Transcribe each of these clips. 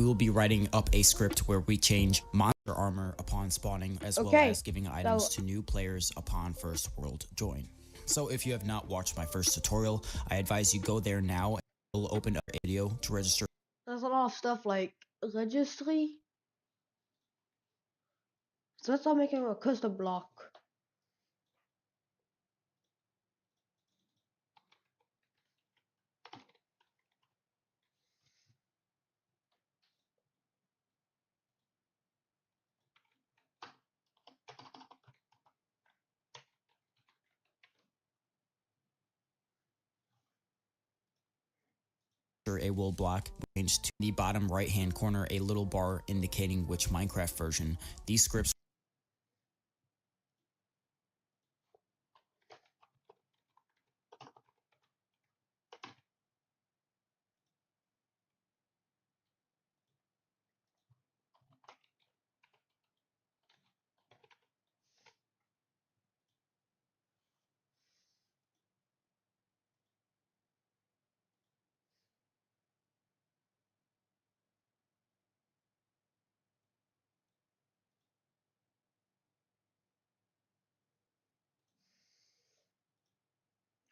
will be writing up a script where we change monster armor upon spawning, as well as giving items to new players upon first world join. So if you have not watched my first tutorial, I advise you go there now and we'll open up a video to register. There's a lot of stuff like registry. So let's start making a custom block. A wool block, change to the bottom right hand corner a little bar indicating which Minecraft version. These scripts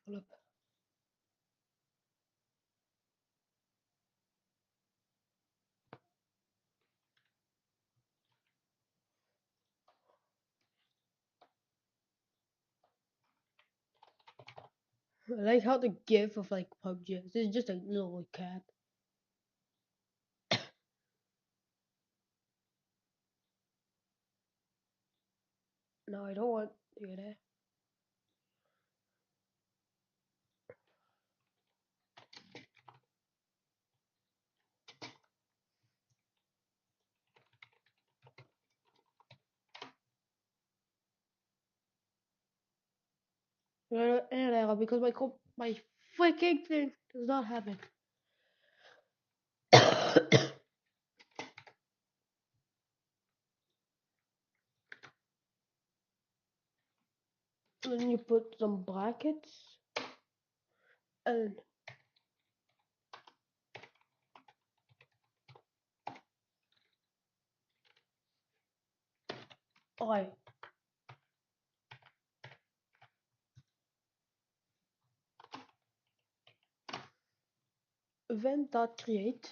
Hold up. I like how the gif of like PUBG is just a little cat. No, I don't want to do that. Because my freaking thing does not have it. Then you put some brackets and alright. Event.create.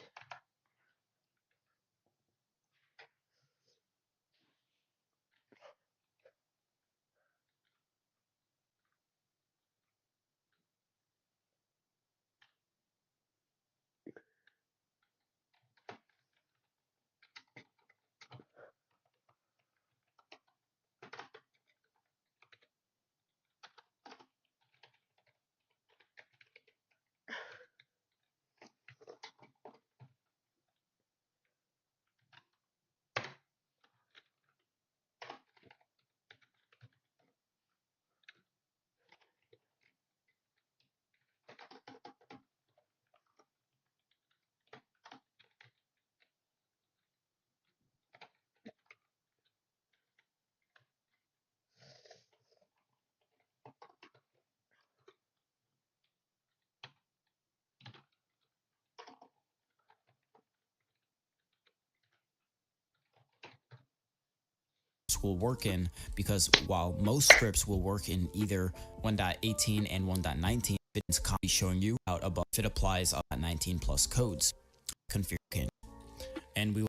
will work in, because while most scripts will work in either 1.18 and 1.19, it's copy showing you out above if it applies on 19 plus codes. Configure, and we will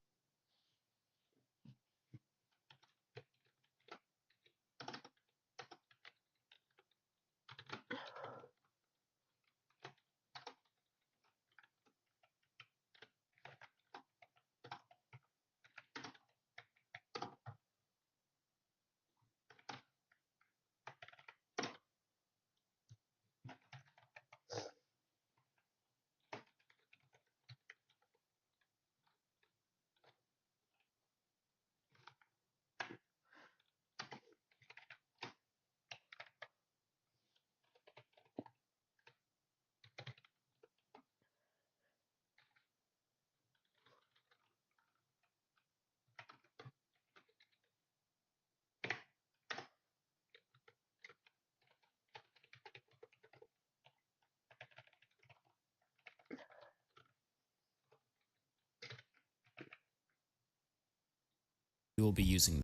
we will be using.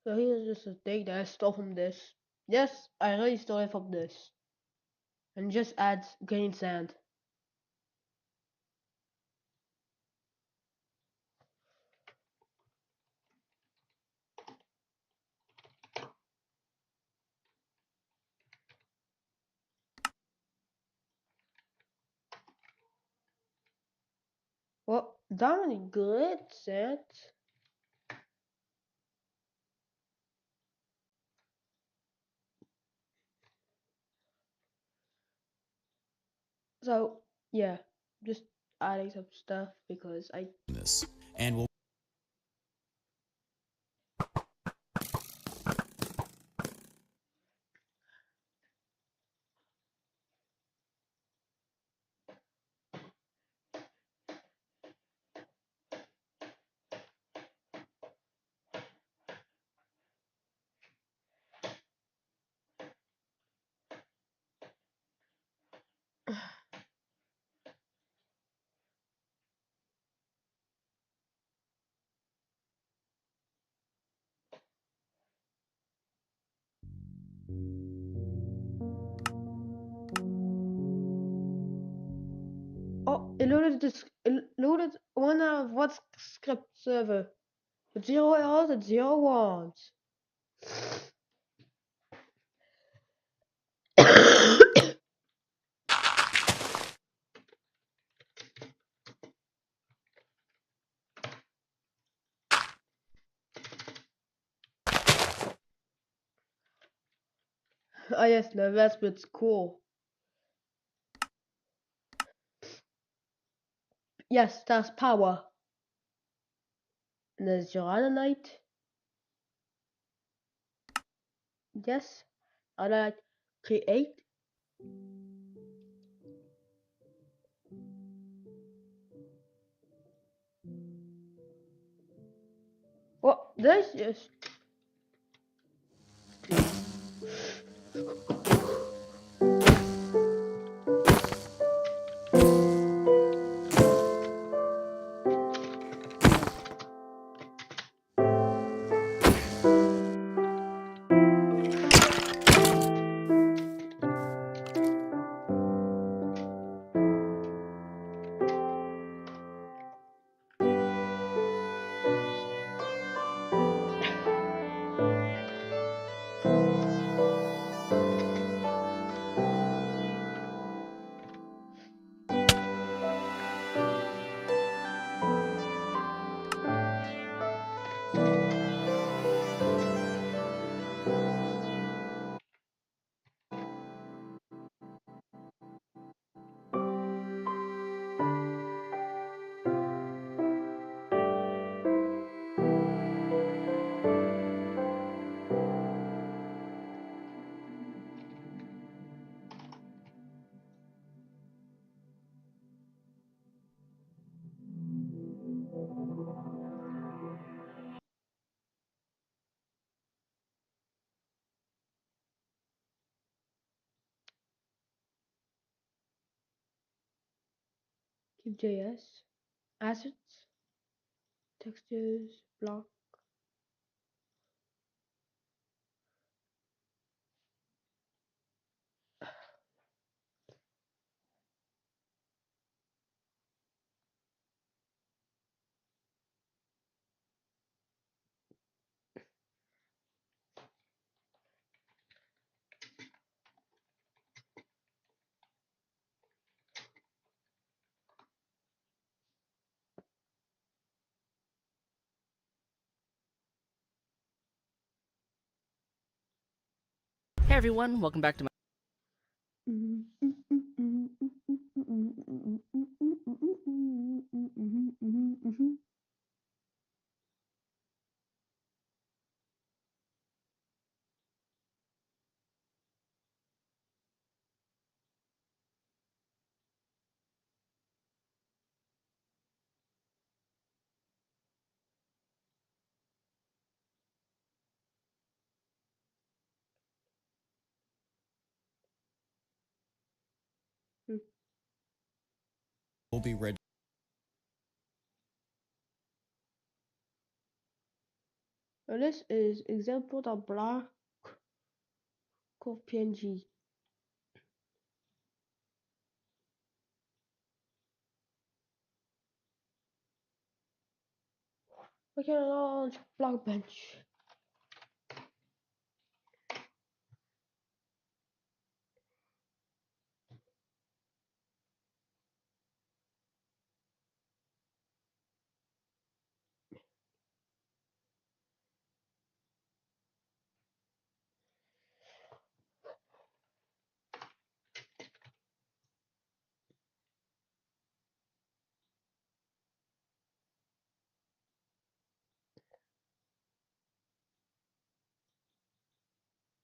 So here's just a thing that I stole from this. Yes, I really stole it from this. And just adds green sand. Well, Dominic good sand. So yeah, just adding some stuff because I This and we'll. it loaded this. It loaded one of what script server with 0 errors and 0 ones. Oh yes, the investment's cool. Yes, that's power. And there's Uranite. Yes, I like create. Well, this just keep JS assets, textures, block. Hey everyone, welcome back to my will be ready. This is example of block of PNG. We can launch Blockbench.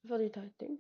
Very typing.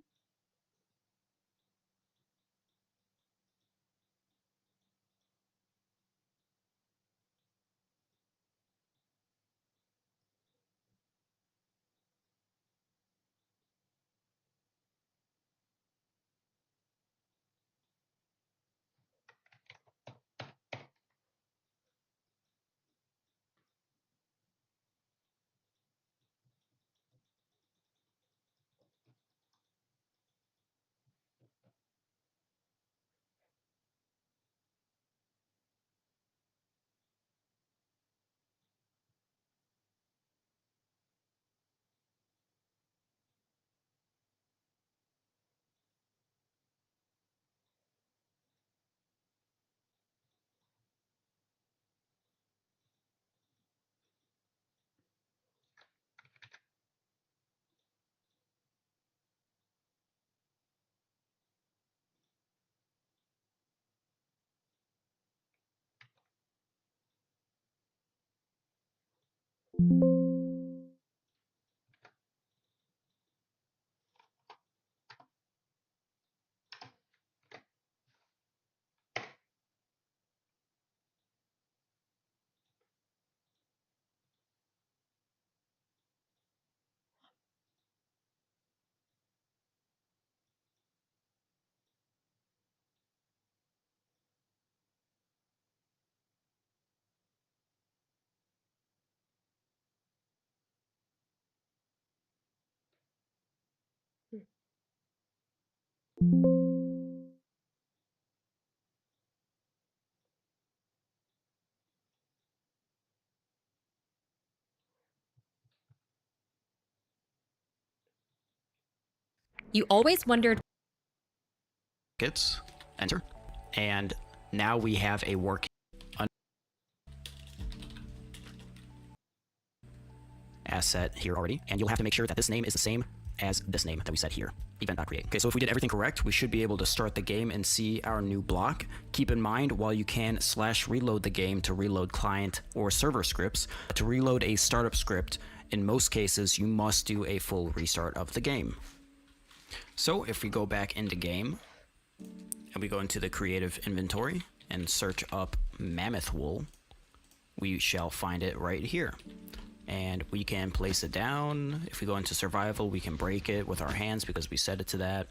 You always wondered. Enter. And now we have a working asset here already. And you'll have to make sure that this name is the same as this name that we set here, event.create. Okay, so if we did everything correct, we should be able to start the game and see our new block. Keep in mind, while you can /reload the game to reload client or server scripts, to reload a startup script, in most cases, you must do a full restart of the game. So if we go back into game, and we go into the creative inventory and search up mammoth wool, we shall find it right here. And we can place it down. If we go into survival, we can break it with our hands because we set it to that.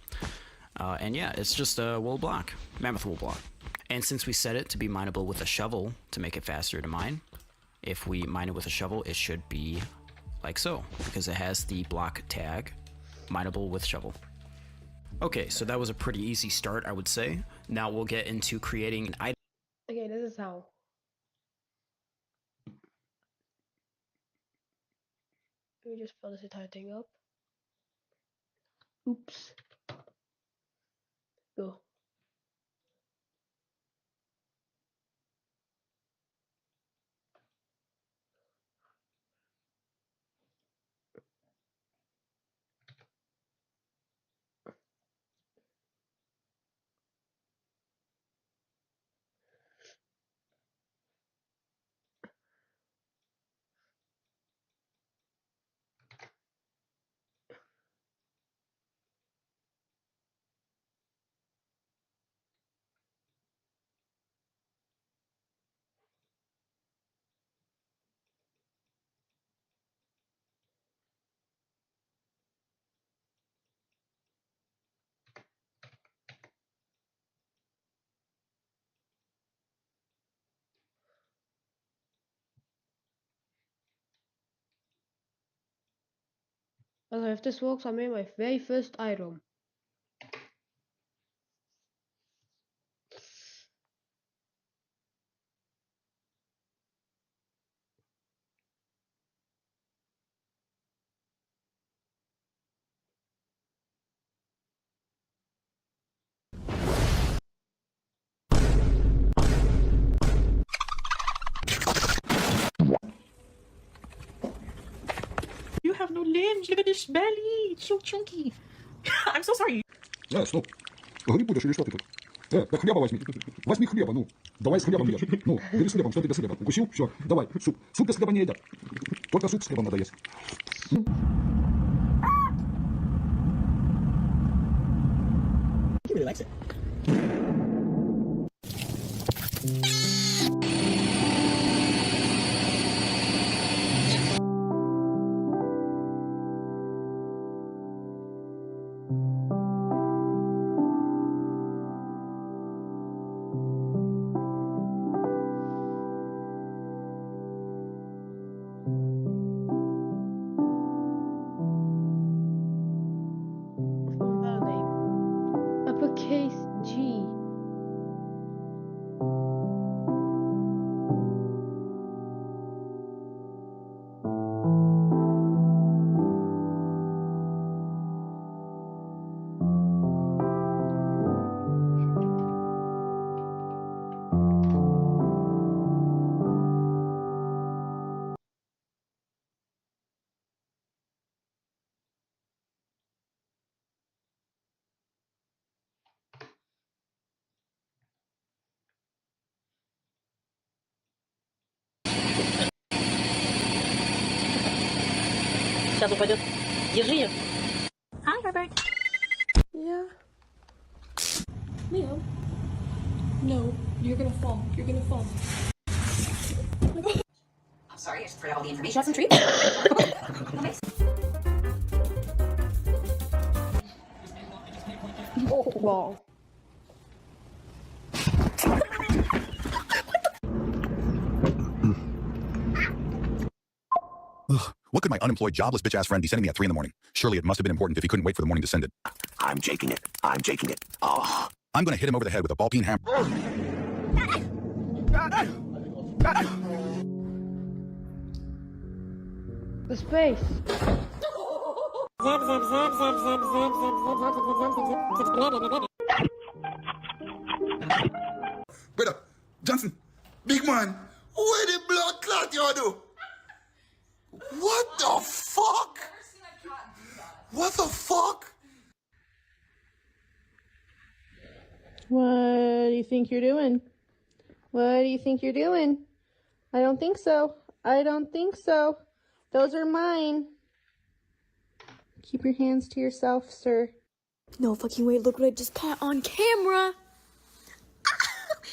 And yeah, it's just a wool block, mammoth wool block. And since we set it to be mineable with a shovel to make it faster to mine, if we mine it with a shovel, it should be like so, because it has the block tag, mineable with shovel. Okay, so that was a pretty easy start, I would say. Now we'll get into creating an item. Okay, this is how. Let me just fill this entire thing up. Oops. Go. Also if this works, I made my very first item. You have no limbs. Look at this belly. It's so chunky. I'm so sorry. Стоп. Говори, будешь или что ты тут? Да хлеба возьми. Возьми хлеба, ну. Давай с хлебом ешь. Ну, бери с хлебом, что ты без хлеба? Укусил? Все, давай, суп. Суп без хлеба не едят. Только суп с хлебом надо есть. He really likes it. Uppercase G. Сейчас упадет. Держи ее. Hi, Robert. Yeah. Leo. No, you're gonna fall. You're gonna fall. I'm sorry, I just forgot all the information. You want some treats? Wow. What could my unemployed, jobless, bitch-ass friend be sending me at 3 in the morning? Surely it must have been important if he couldn't wait for the morning to send it. I'm jaking it. I'm jaking it. Oh. I'm gonna hit him over the head with a ball-peen hammer. The space. Brother, Johnson, big man, where the blood clot you do? What the fuck? What the fuck? What do you think you're doing? What do you think you're doing? I don't think so. I don't think so. Those are mine. Keep your hands to yourself, sir. No fucking way, look what I just caught on camera.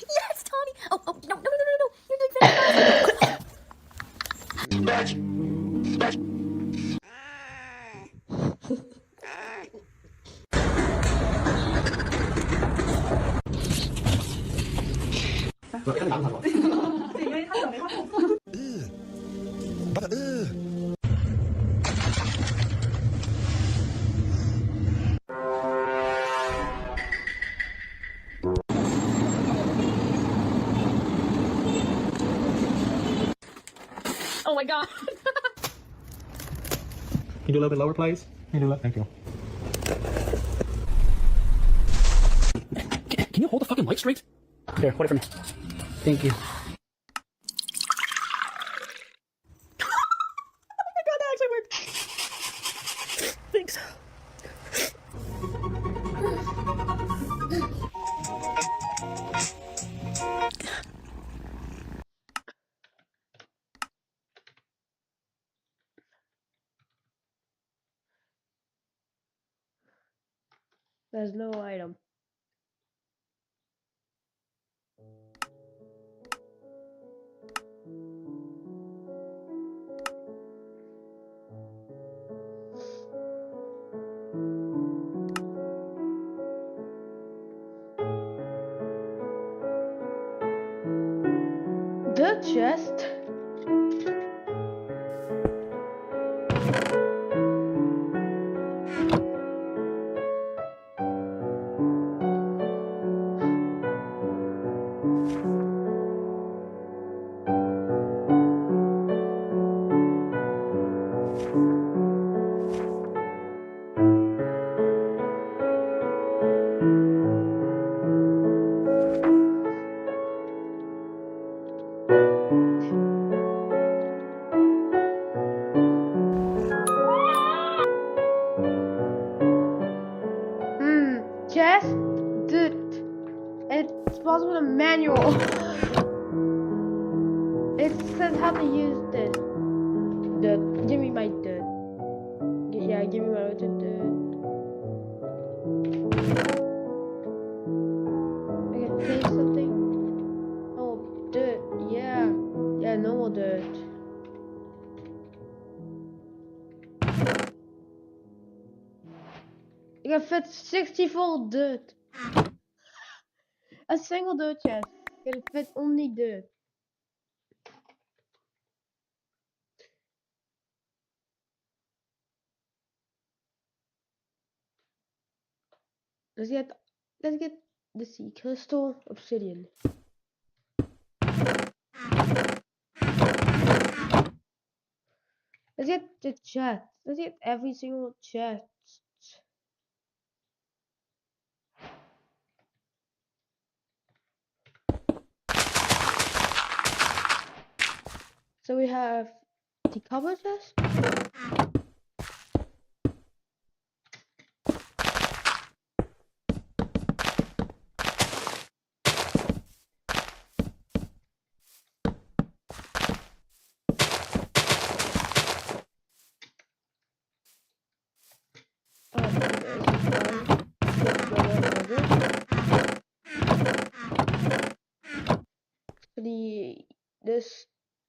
Yes, Tommy. Oh, no. You're doing fantastic. Oh my god. Can you do a little bit lower, please? Can you do that? Thank you. Can you hold the fucking mic straight? Here, hold it for me. Thank you. Thanks. There's no item. The chest. was with a manual. It says how to use this. Give me my dirt. Yeah, give me my dirt. I can play something. Oh, dirt. Yeah. Yeah, normal dirt. You can fit 64 dirt. A single dirt chest can fit only dirt. Let's get the sea crystal obsidian. Let's get the chest. Let's get every single chest. So we have the copper chest.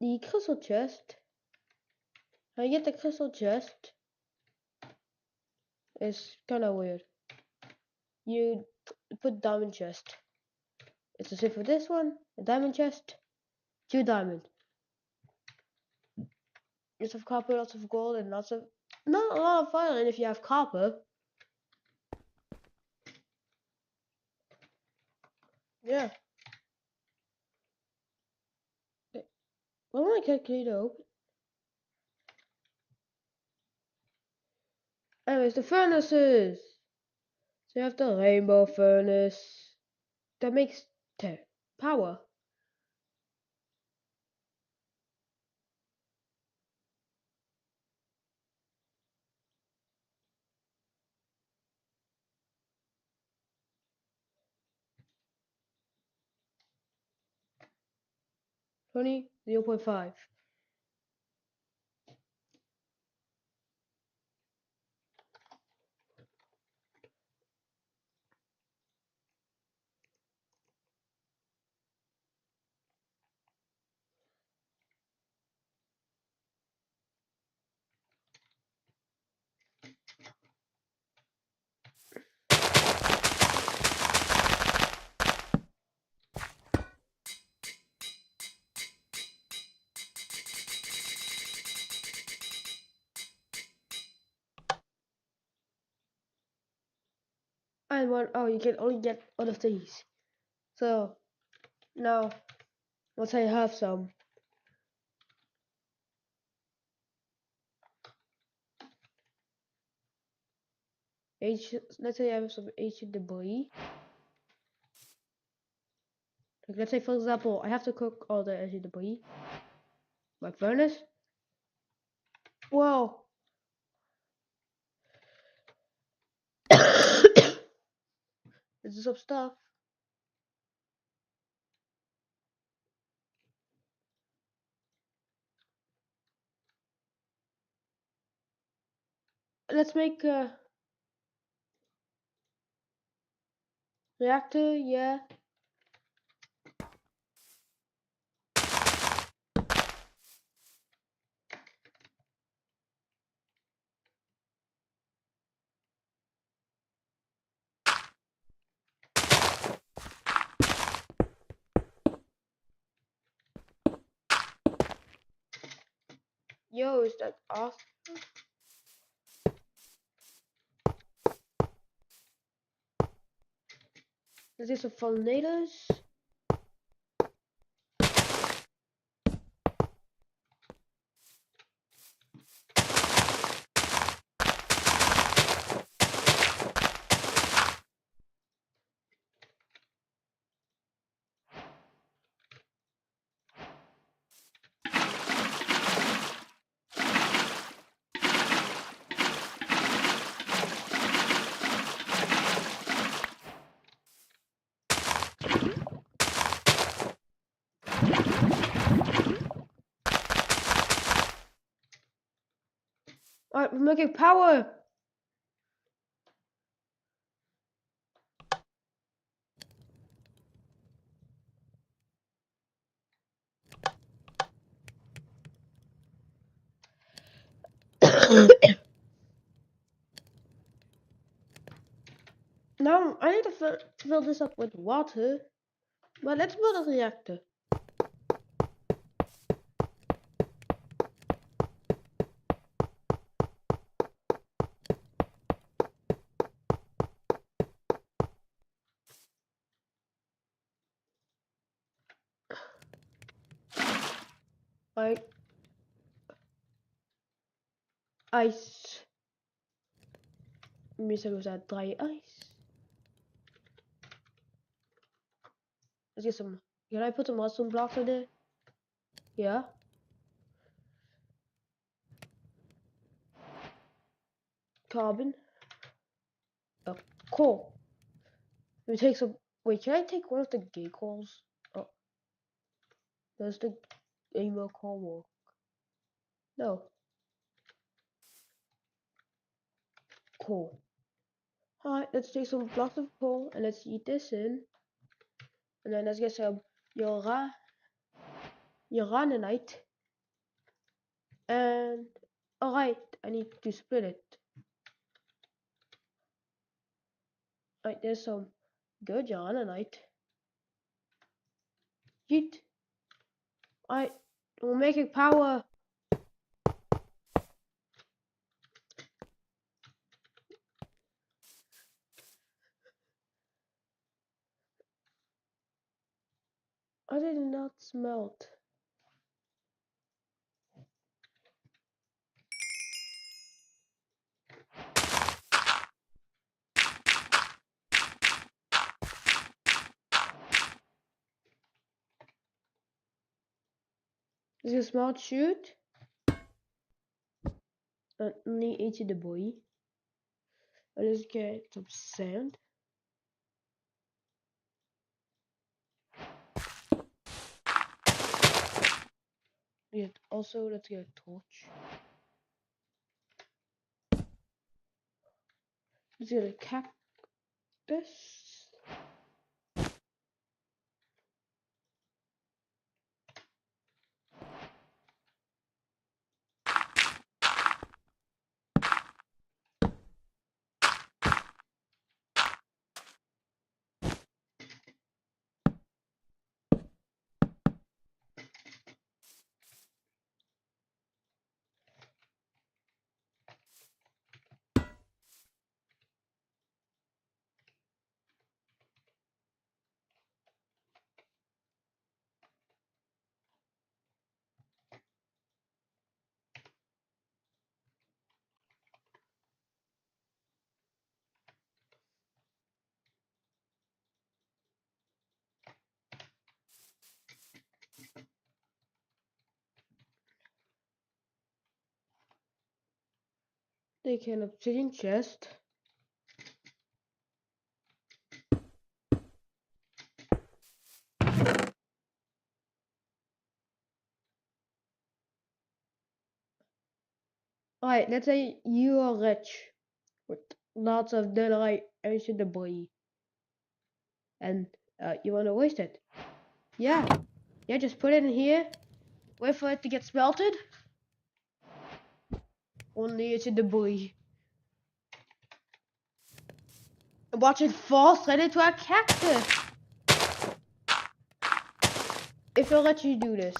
The crystal chest. How you get the crystal chest is kind of weird. You put diamond chest. It's the same for this one. A diamond chest, 2 diamond. Lots of copper, lots of gold, and not a lot of iron if you have copper. Yeah. Why won't my calculator open? Anyways, the furnaces. So you have the rainbow furnace. That makes power. Twenty 0.5. And you can only get one of these. So now once I have some, let's say I have some ancient debris. Like let's say for example I have to cook all the ancient debris. My furnace. Whoa. This is some stuff. Let's make a reactor, yeah. Yo, is that awesome? Let's get some fulminators. Alright, we're making power. Now I need to fill this up with water. But let's build a reactor. Right. Ice. Misschien was that dry ice. Let's get some. Can I put some mushroom blocks in there? Yeah. Carbon. Coal. Let me take some. Wait, can I take one of the gay coals? Oh. Does the rainbow coal work? No. Coal. Alright, let's take some blocks of coal and let's eat this in. And then let's get some uranite. And alright, I need to split it. Alright, there's some good uranite. Yeet. Alright, we're making power. I did not smelt. Is a smelt shoot? Only 80 the boy. Let's get some sand. Also, let's get a torch. Let's get a cactus. Take an obsidian chest. Alright, let's say you are rich with lots of daylight ancient debris. And you want to waste it. Yeah, just put it in here. Wait for it to get smelted. Only it's a debris. And watch it fall straight into a cactus. If I'll let you do this.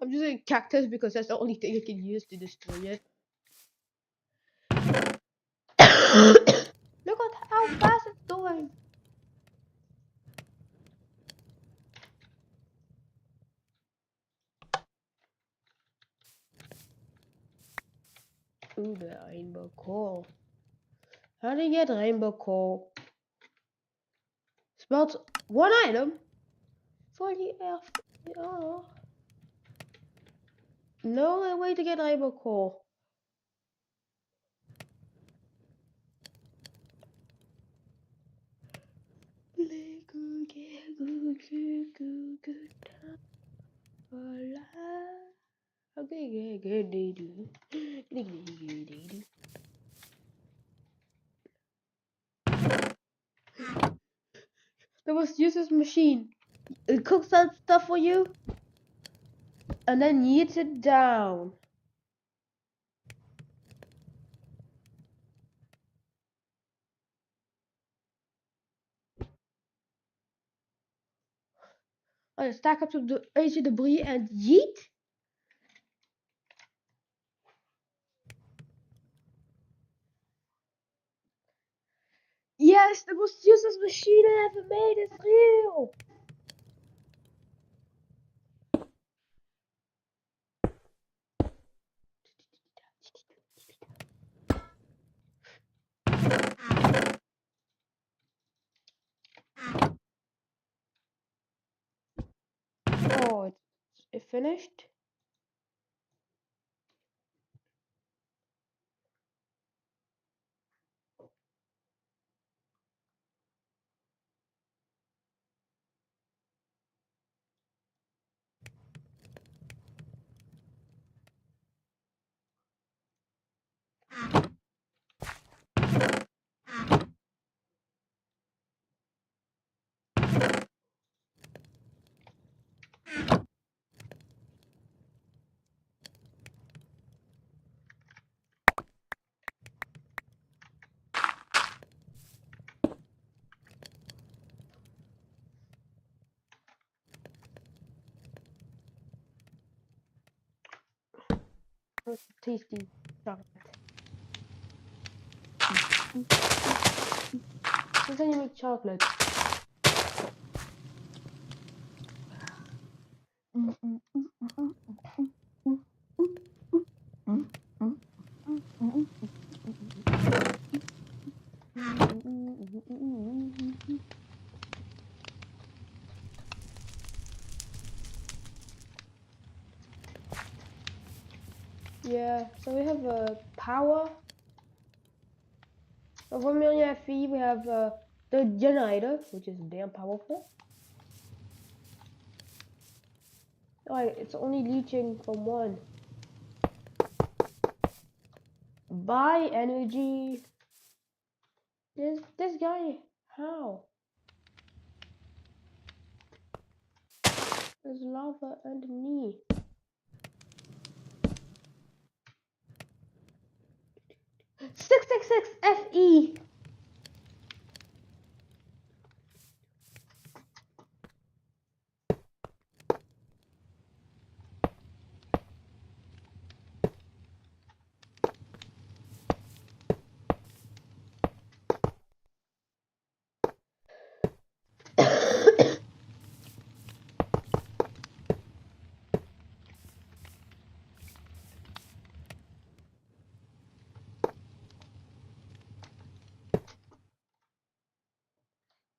I'm using cactus because that's the only thing I can use to destroy it. Look at how fast it's going. Ooh, the rainbow coal. How do you get rainbow coal? Smelt one item for the elf. Oh. No way to get rainbow coal. Good time. The most useless machine. It cooks that stuff for you and then eats it down. I stack up to the edge of debris and yeet. Yes, the most useless machine I ever made is real. Oh, it finished? Tasty chocolate. How can you make chocolate? Yeah, so we have power. So for million FE, we have the generator, which is damn powerful. Alright, it's only leaching from one. Buy energy. This guy, how? There's lava underneath. Six FE.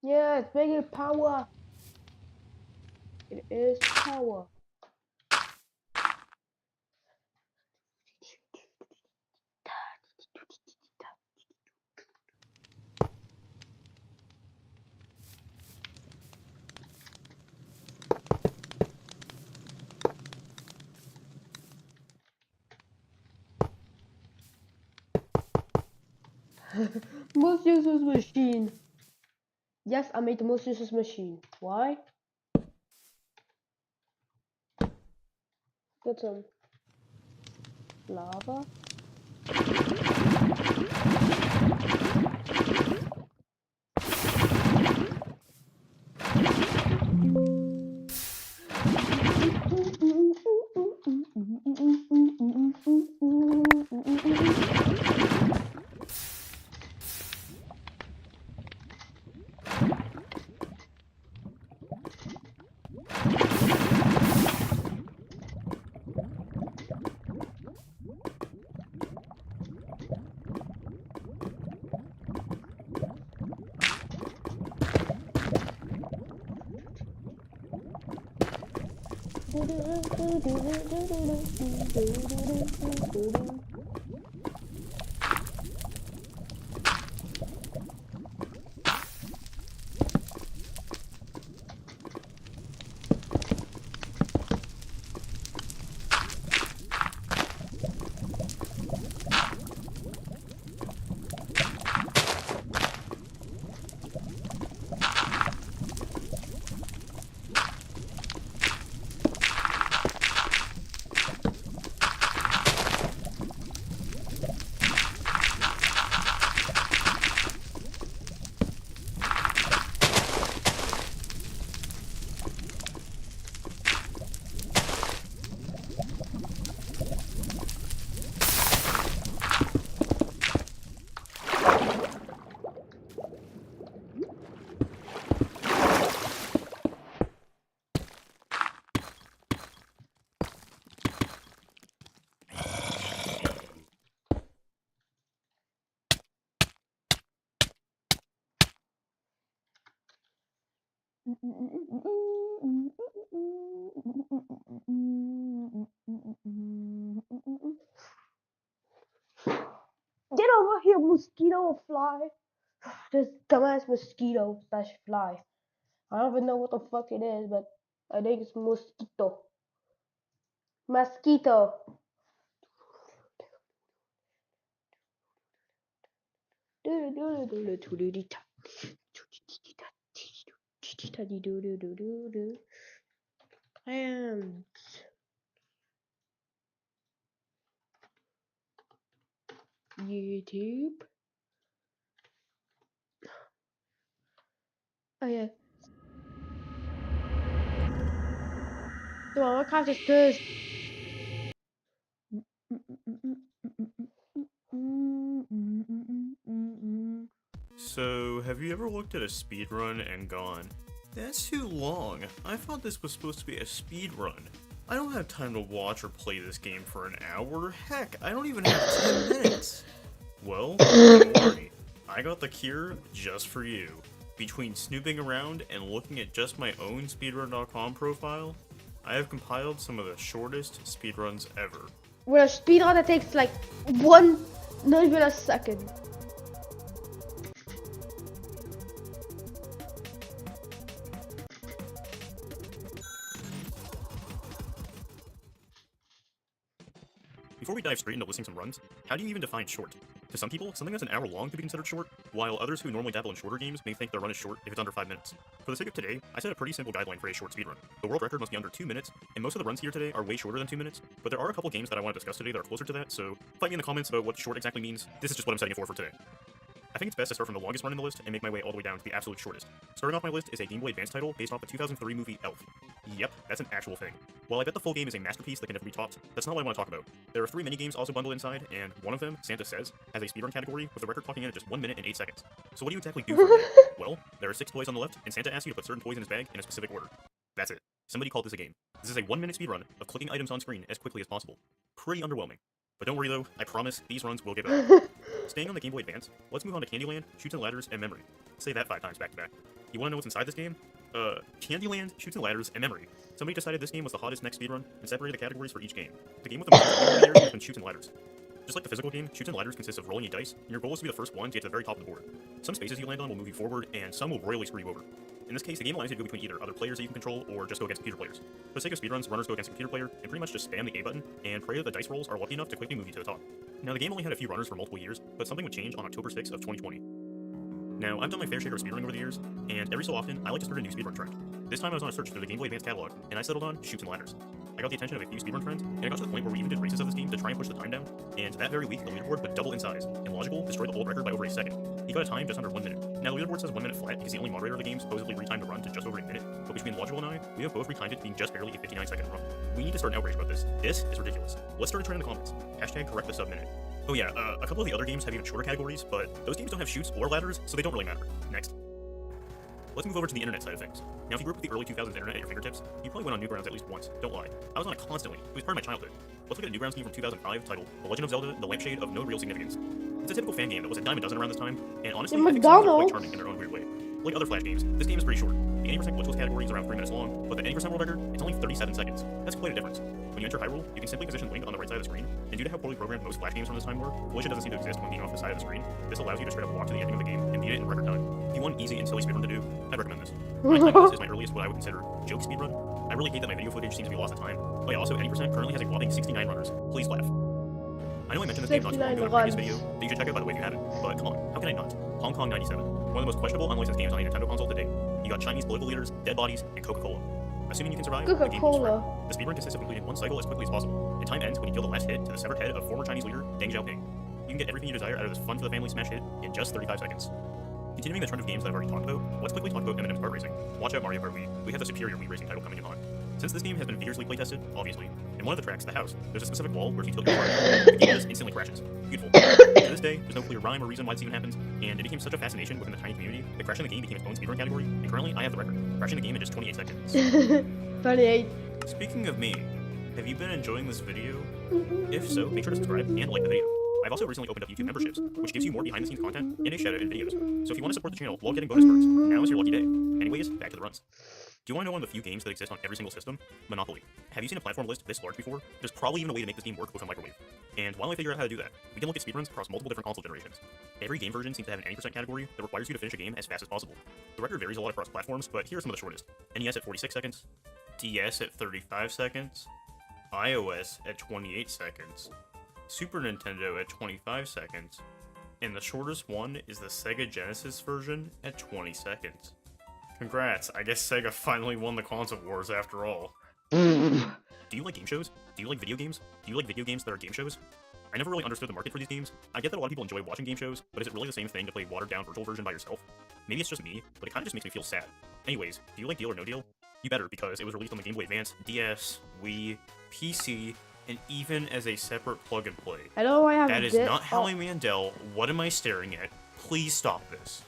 Yeah, it's making power. It is power. Most useless machine. Yes, I made the most useless machine. Why? Got some lava. Get over here, mosquito or fly. This dumbass mosquito slash fly. I don't even know what the fuck it is, but I think it's mosquito. Mosquito. And YouTube. Oh yeah. Come on, what kind of this? So, have you ever looked at a speedrun and gone, that's too long, I thought this was supposed to be a speedrun. I don't have time to watch or play this game for an hour, heck, I don't even have 10 minutes. Well, don't worry, I got the cure just for you. Between snooping around and looking at just my own speedrun.com profile, I have compiled some of the shortest speedruns ever. With a speedrun that takes like not even a second. Before we dive straight into listing some runs, how do you even define short? To some people, something that's an hour long could be considered short, while others who normally dabble in shorter games may think their run is short if it's under 5 minutes. For the sake of today, I set a pretty simple guideline for a short speedrun. The world record must be under 2 minutes, and most of the runs here today are way shorter than 2 minutes, but there are a couple games that I want to discuss today that are closer to that, so fight me in the comments about what short exactly means. This is just what I'm setting it for today. I think it's best to start from the longest run in the list and make my way all the way down to the absolute shortest. Starting off my list is a Game Boy Advance title based off the 2003 movie Elf. Yep, that's an actual thing. While I bet the full game is a masterpiece that can never be topped, that's not what I want to talk about. There are 3 minigames also bundled inside, and one of them, Santa Says, has a speedrun category with the record clocking in at just 1 minute and 8 seconds. So what do you exactly do for a minute? Well, there are 6 toys on the left, and Santa asks you to put certain toys in his bag in a specific order. That's it. Somebody called this a game. This is a 1 minute speedrun of clicking items on screen as quickly as possible. Pretty underwhelming. But don't worry though, I promise these runs will get better. Staying on the Game Boy Advance, let's move on to Candyland, Chutes and Ladders, and Memory. Say that 5 times back to back. You wanna know what's inside this game? Candyland, Chutes and Ladders, and Memory. Somebody decided this game was the hottest next speedrun, and separated the categories for each game. The game with the most speedrun has been Chutes and Ladders. Just like the physical game, Chutes and Ladders consists of rolling a dice, and your goal is to be the first one to get to the very top of the board. Some spaces you land on will move you forward, and some will royally screw you over. In this case, the game allows you to go between either other players that you can control, or just go against computer players. For the sake of speedruns, runners go against a computer player, and pretty much just spam the A button, and pray that the dice rolls are lucky enough to quickly move you to the top. Now, the game only had a few runners for multiple years, but something would change on October 6th of 2020. Now, I've done my fair share of speedrunning over the years, and every so often, I like to start a new speedrun trend. This time I was on a search through the Game Boy Advance catalog, and I settled on Chutes and Ladders. I got the attention of a few speedrun friends, and it got to the point where we even did races of this game to try and push the time down, and that very week the leaderboard would double in size, and Logical destroyed the old record by over a second. He got a time just under 1 minute. Now the leaderboard says 1 minute flat because the only moderator of the game supposedly retimed the run to just over a minute, but between Logical and I, we have both retimed it to being just barely a 59-second run. We need to start an outrage about this. This is ridiculous. Let's start a trend in the comments. Hashtag correct the sub-minute. Oh yeah, a couple of the other games have even shorter categories, but those games don't have chutes or ladders, so they don't really matter. Next. Let's move over to the internet side of things. Now, if you grew up with the early 2000s internet at your fingertips, you probably went on Newgrounds at least once, don't lie. I was on it constantly, it was part of my childhood. Let's look at a Newgrounds game from 2005 titled The Legend of Zelda, The Lampshade of No Real Significance. It's a typical fan game that was a dime a dozen around this time, and honestly, I think some of them are quite charming in their own weird way. Like other Flash games, this game is pretty short. The 80% glitchless category is around 3 minutes long, but the 80% world record, it's only 37 seconds. That's quite a difference. When you enter Hyrule, you can simply position Link on the right side of the screen, and due to how poorly programmed most Flash games from this time were, collision doesn't seem to exist when being off the side of the screen. This allows you to straight up walk to the ending of the game and beat it in record time. If you want an easy and silly speedrun to do, I'd recommend this. My time this is my earliest what I would consider joke speedrun. I really hate that my video footage seems to be lost at time. Oh yeah, also 80% currently has a whopping 69 runners. Please laugh. I know I mentioned this game not too long ago in a previous video that you should check out by the way if you haven't, but come on, how can I not? Hong Kong 97. One of the most questionable unlicensed games on a Nintendo console to date. You got Chinese political leaders, dead bodies, and Coca-Cola. Assuming you can survive, the game will survive. The speedrun consists of completing one cycle as quickly as possible, and time ends when you deal the last hit to the severed head of former Chinese leader Deng Xiaoping. You can get everything you desire out of this fun for the family smash hit in just 35 seconds. Continuing the trend of games that I've already talked about, let's quickly talk about Eminem's kart racing. Watch out Mario Kart Wii, we have the superior Wii racing title coming in hot. Since this game has been vigorously playtested, obviously, in one of the tracks, the house, there's a specific wall where if you tilt your car, the game just instantly crashes. Beautiful. To this day, there's no clear rhyme or reason why this even happens, and it became such a fascination within the tiny community that crashing the game became its own speedrun category, and currently I have the record, crashing the game in just 28 seconds. 28. Speaking of me, have you been enjoying this video? If so, make sure to subscribe and like the video. I've also recently opened up YouTube memberships, which gives you more behind-the-scenes content and a shout-out in videos. So if you want to support the channel while getting bonus perks, now is your lucky day. Anyways, back to the runs. Do you want to know one of the few games that exist on every single system? Monopoly. Have you seen a platform list this large before? There's probably even a way to make this game work with a microwave. And while I figure out how to do that, we can look at speedruns across multiple different console generations. Every game version seems to have an 80% category that requires you to finish a game as fast as possible. The record varies a lot across platforms, but here are some of the shortest. NES at 46 seconds, DS at 35 seconds, iOS at 28 seconds, Super Nintendo at 25 seconds, and the shortest one is the Sega Genesis version at 20 seconds. Congrats, I guess Sega finally won the console wars after all. Do you like game shows? Do you like video games? Do you like video games that are game shows? I never really understood the market for these games. I get that a lot of people enjoy watching game shows, but is it really the same thing to play a watered-down virtual version by yourself? Maybe it's just me, but it kinda just makes me feel sad. Anyways, do you like Deal or No Deal? You better, because it was released on the Game Boy Advance, DS, Wii, PC, and even as a separate plug-and-play. I don't know why I have That is not Howie Mandel. What am I staring at? Please stop this.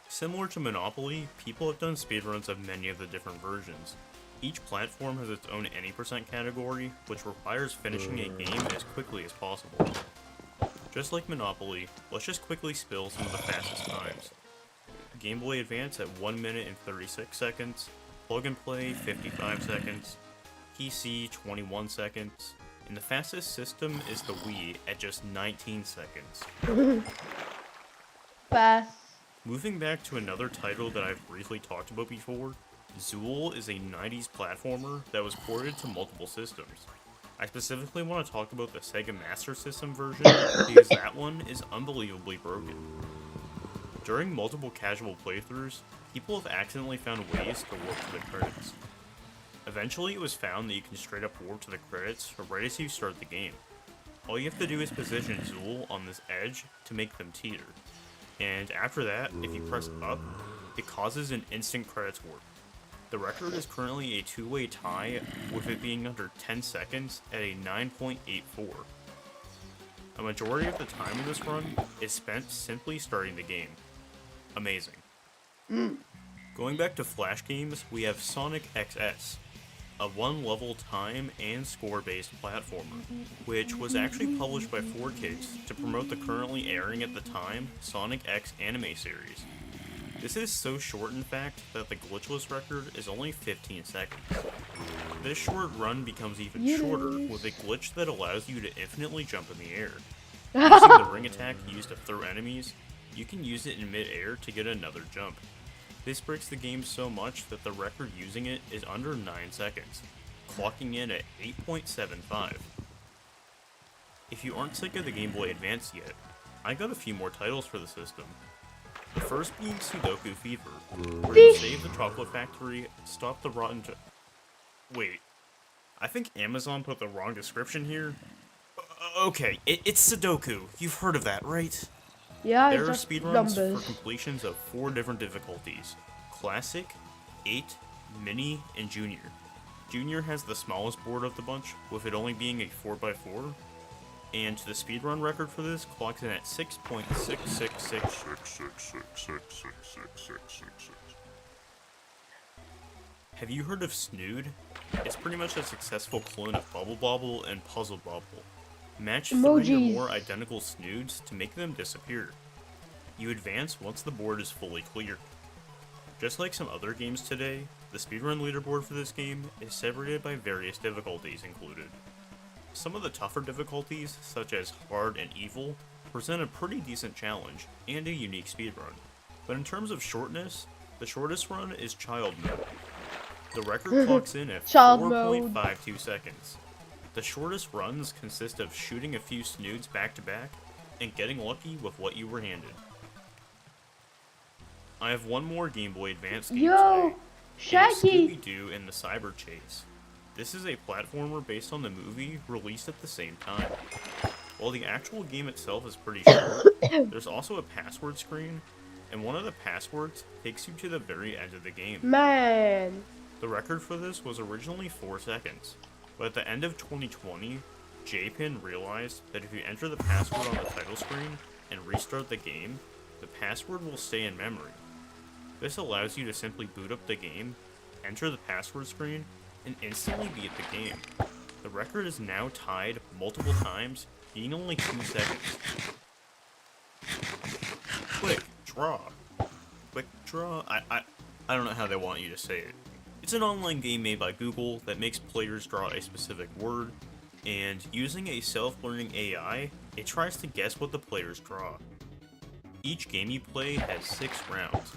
Similar to Monopoly, people have done speedruns of many of the different versions. Each platform has its own any % category, which requires finishing a game as quickly as possible. Just like Monopoly, let's just quickly spill some of the fastest times. Game Boy Advance at 1 minute and 36 seconds, Plug and Play 55 seconds, PC 21 seconds, and the fastest system is the Wii at just 19 seconds. Fast. Moving back to another title that I've briefly talked about before, Zool is a 90s platformer that was ported to multiple systems. I specifically want to talk about the Sega Master System version because that one is unbelievably broken. During multiple casual playthroughs, people have accidentally found ways to warp to the credits. Eventually it was found that you can straight up warp to the credits right as you start the game. All you have to do is position Zool on this edge to make them teeter. And after that, if you press up, it causes an instant credits warp. The record is currently a two-way tie, with it being under 10 seconds at a 9.84. A majority of the time in this run is spent simply starting the game. Amazing. Going back to Flash games, we have Sonic XS, a one-level time and score-based platformer, which was actually published by 4Kids to promote the currently airing at the time Sonic X anime series. This is so short, in fact, that the glitchless record is only 15 seconds. This short run becomes even shorter with a glitch that allows you to infinitely jump in the air. Using the ring attack used to throw enemies, you can use it in mid-air to get another jump. This breaks the game so much that the record using it is under 9 seconds, clocking in at 8.75. If you aren't sick of the Game Boy Advance yet, I got a few more titles for the system. The first being Sudoku Fever, where you save the chocolate factory, stop the rotten Wait, I think Amazon put the wrong description here. Okay, it's Sudoku. You've heard of that, right? Yeah, there are it's just speedruns numbers. for completions of 4 different difficulties: Classic, 8, Mini, and Junior. Junior has the smallest board of the bunch, with it only being a 4x4, and the speedrun record for this clocks in at 6.66666666666. Have you heard of Snood? It's pretty much a successful clone of Bubble Bobble and Puzzle Bobble. Match 3 or more identical Snoods to make them disappear. You advance once the board is fully clear. Just like some other games today, the speedrun leaderboard for this game is separated by various difficulties included. Some of the tougher difficulties, such as Hard and Evil, present a pretty decent challenge and a unique speedrun. But in terms of shortness, the shortest run is Child Mode. The record clocks in at 4.52 seconds. The shortest runs consist of shooting a few snoods back to back and getting lucky with what you were handed. I have one more Game Boy Advance game today. Shaggy! Scooby-Doo and the Cyber Chase. This is a platformer based on the movie released at the same time. While the actual game itself is pretty short, there's also a password screen, and one of the passwords takes you to the very end of the game. Man! The record for this was originally 4 seconds, but at the end of 2020, JPin realized that if you enter the password on the title screen and restart the game, the password will stay in memory. This allows you to simply boot up the game, enter the password screen, and instantly beat the game. The record is now tied multiple times in only 2 seconds. Quick draw. Quick draw? I don't know how they want you to say it. It's an online game made by Google that makes players draw a specific word, and using a self-learning AI, it tries to guess what the players draw. Each game you play has 6 rounds,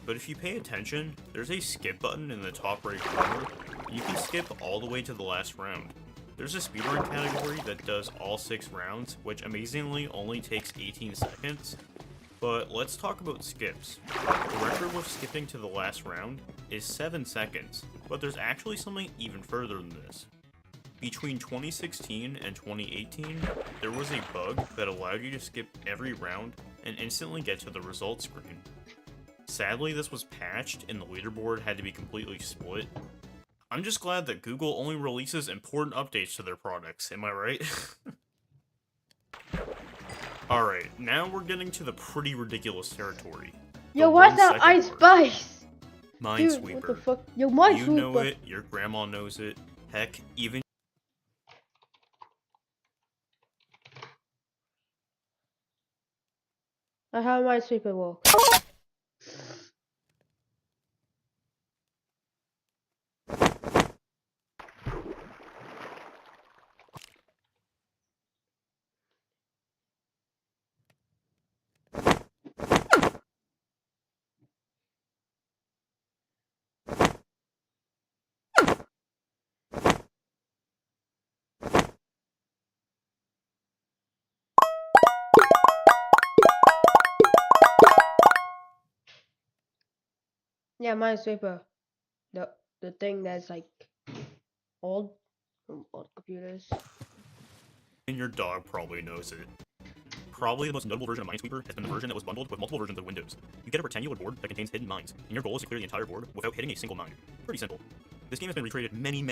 but if you pay attention, there's a skip button in the top right corner, and you can skip all the way to the last round. There's a speedrun category that does all 6 rounds, which amazingly only takes 18 seconds. But let's talk about skips. The record with skipping to the last round is 7 seconds, but there's actually something even further than this. Between 2016 and 2018, there was a bug that allowed you to skip every round and instantly get to the results screen. Sadly, this was patched and the leaderboard had to be completely split. I'm just glad that Google only releases important updates to their products, am I right? Alright, now we're getting to the pretty ridiculous territory. Yo, what's that Ice Spice? Minesweeper. Dude, what the fuck? Yo, Minesweeper. You know it, your grandma knows it, heck, even... How Minesweeper works. Yeah, Minesweeper. The thing that's like old from old computers. And your dog probably knows it. Probably the most notable version of Minesweeper has been the version that was bundled with multiple versions of Windows. You get a rectangular board that contains hidden mines, and your goal is to clear the entire board without hitting a single mine. Pretty simple. This game has been recreated many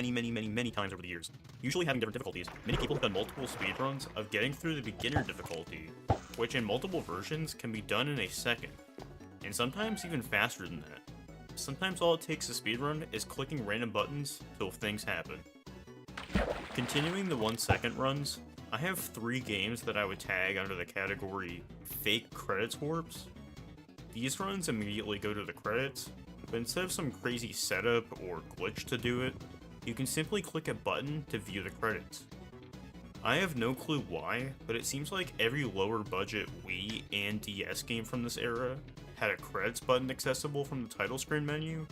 times over the years, usually having different difficulties. Many people have done multiple speedruns of getting through the beginner difficulty, which in multiple versions can be done in a second, and sometimes even faster than that. Sometimes all it takes to speedrun is clicking random buttons till things happen. Continuing the 1 second runs, I have 3 games that I would tag under the category fake credits warps. These runs immediately go to the credits, but instead of some crazy setup or glitch to do it, you can simply click a button to view the credits. I have no clue why, but it seems like every lower budget Wii and DS game from this era had a credits button accessible from the title screen menu.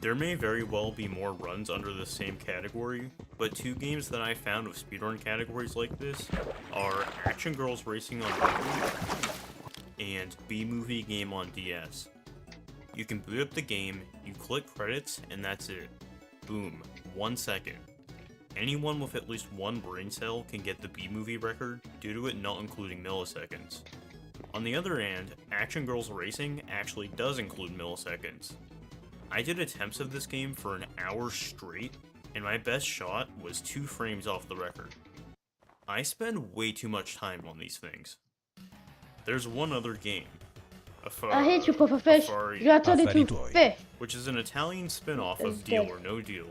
There may very well be more runs under the same category, but 2 games that I found with speedrun categories like this are Action Girls Racing on Wii and B-Movie Game on DS. You can boot up the game, you click credits, and that's it. Boom, 1 second. Anyone with at least 1 brain cell can get the B-Movie record due to it not including milliseconds. On the other hand, Action Girls Racing actually does include milliseconds. I did attempts of this game for an hour straight, and my best shot was 2 frames off the record. I spend way too much time on these things. There's one other game. I hate you, Puffer Fish. You got turned into fish. Which is an Italian spin-off of Deal or No Deal.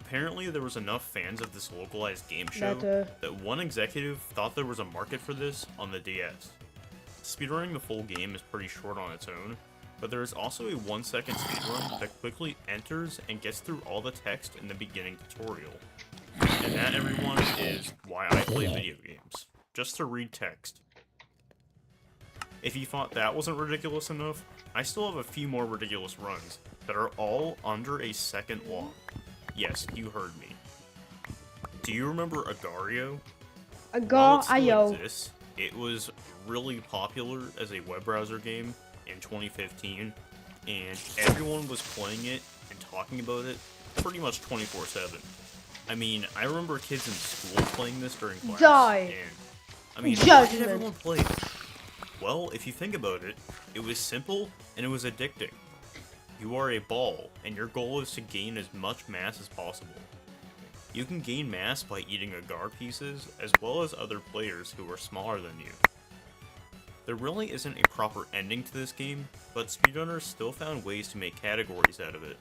Apparently there was enough fans of this localized game show that one executive thought there was a market for this on the DS. Speedrunning the full game is pretty short on its own, but there is also a 1 second speedrun that quickly enters and gets through all the text in the beginning tutorial. And that, everyone, is why I play video games. Just to read text. If you thought that wasn't ridiculous enough, I still have a few more ridiculous runs that are all under a second long. Yes, you heard me. Do you remember Agario? Agario. It was really popular as a web browser game in 2015, and everyone was playing it and talking about it pretty much 24/7. I mean, I remember kids in school playing this during class, and I mean, why did everyone play it? Well, if you think about it, it was simple and it was addicting. You are a ball, and your goal is to gain as much mass as possible. You can gain mass by eating agar pieces, as well as other players who are smaller than you. There really isn't a proper ending to this game, but speedrunners still found ways to make categories out of it.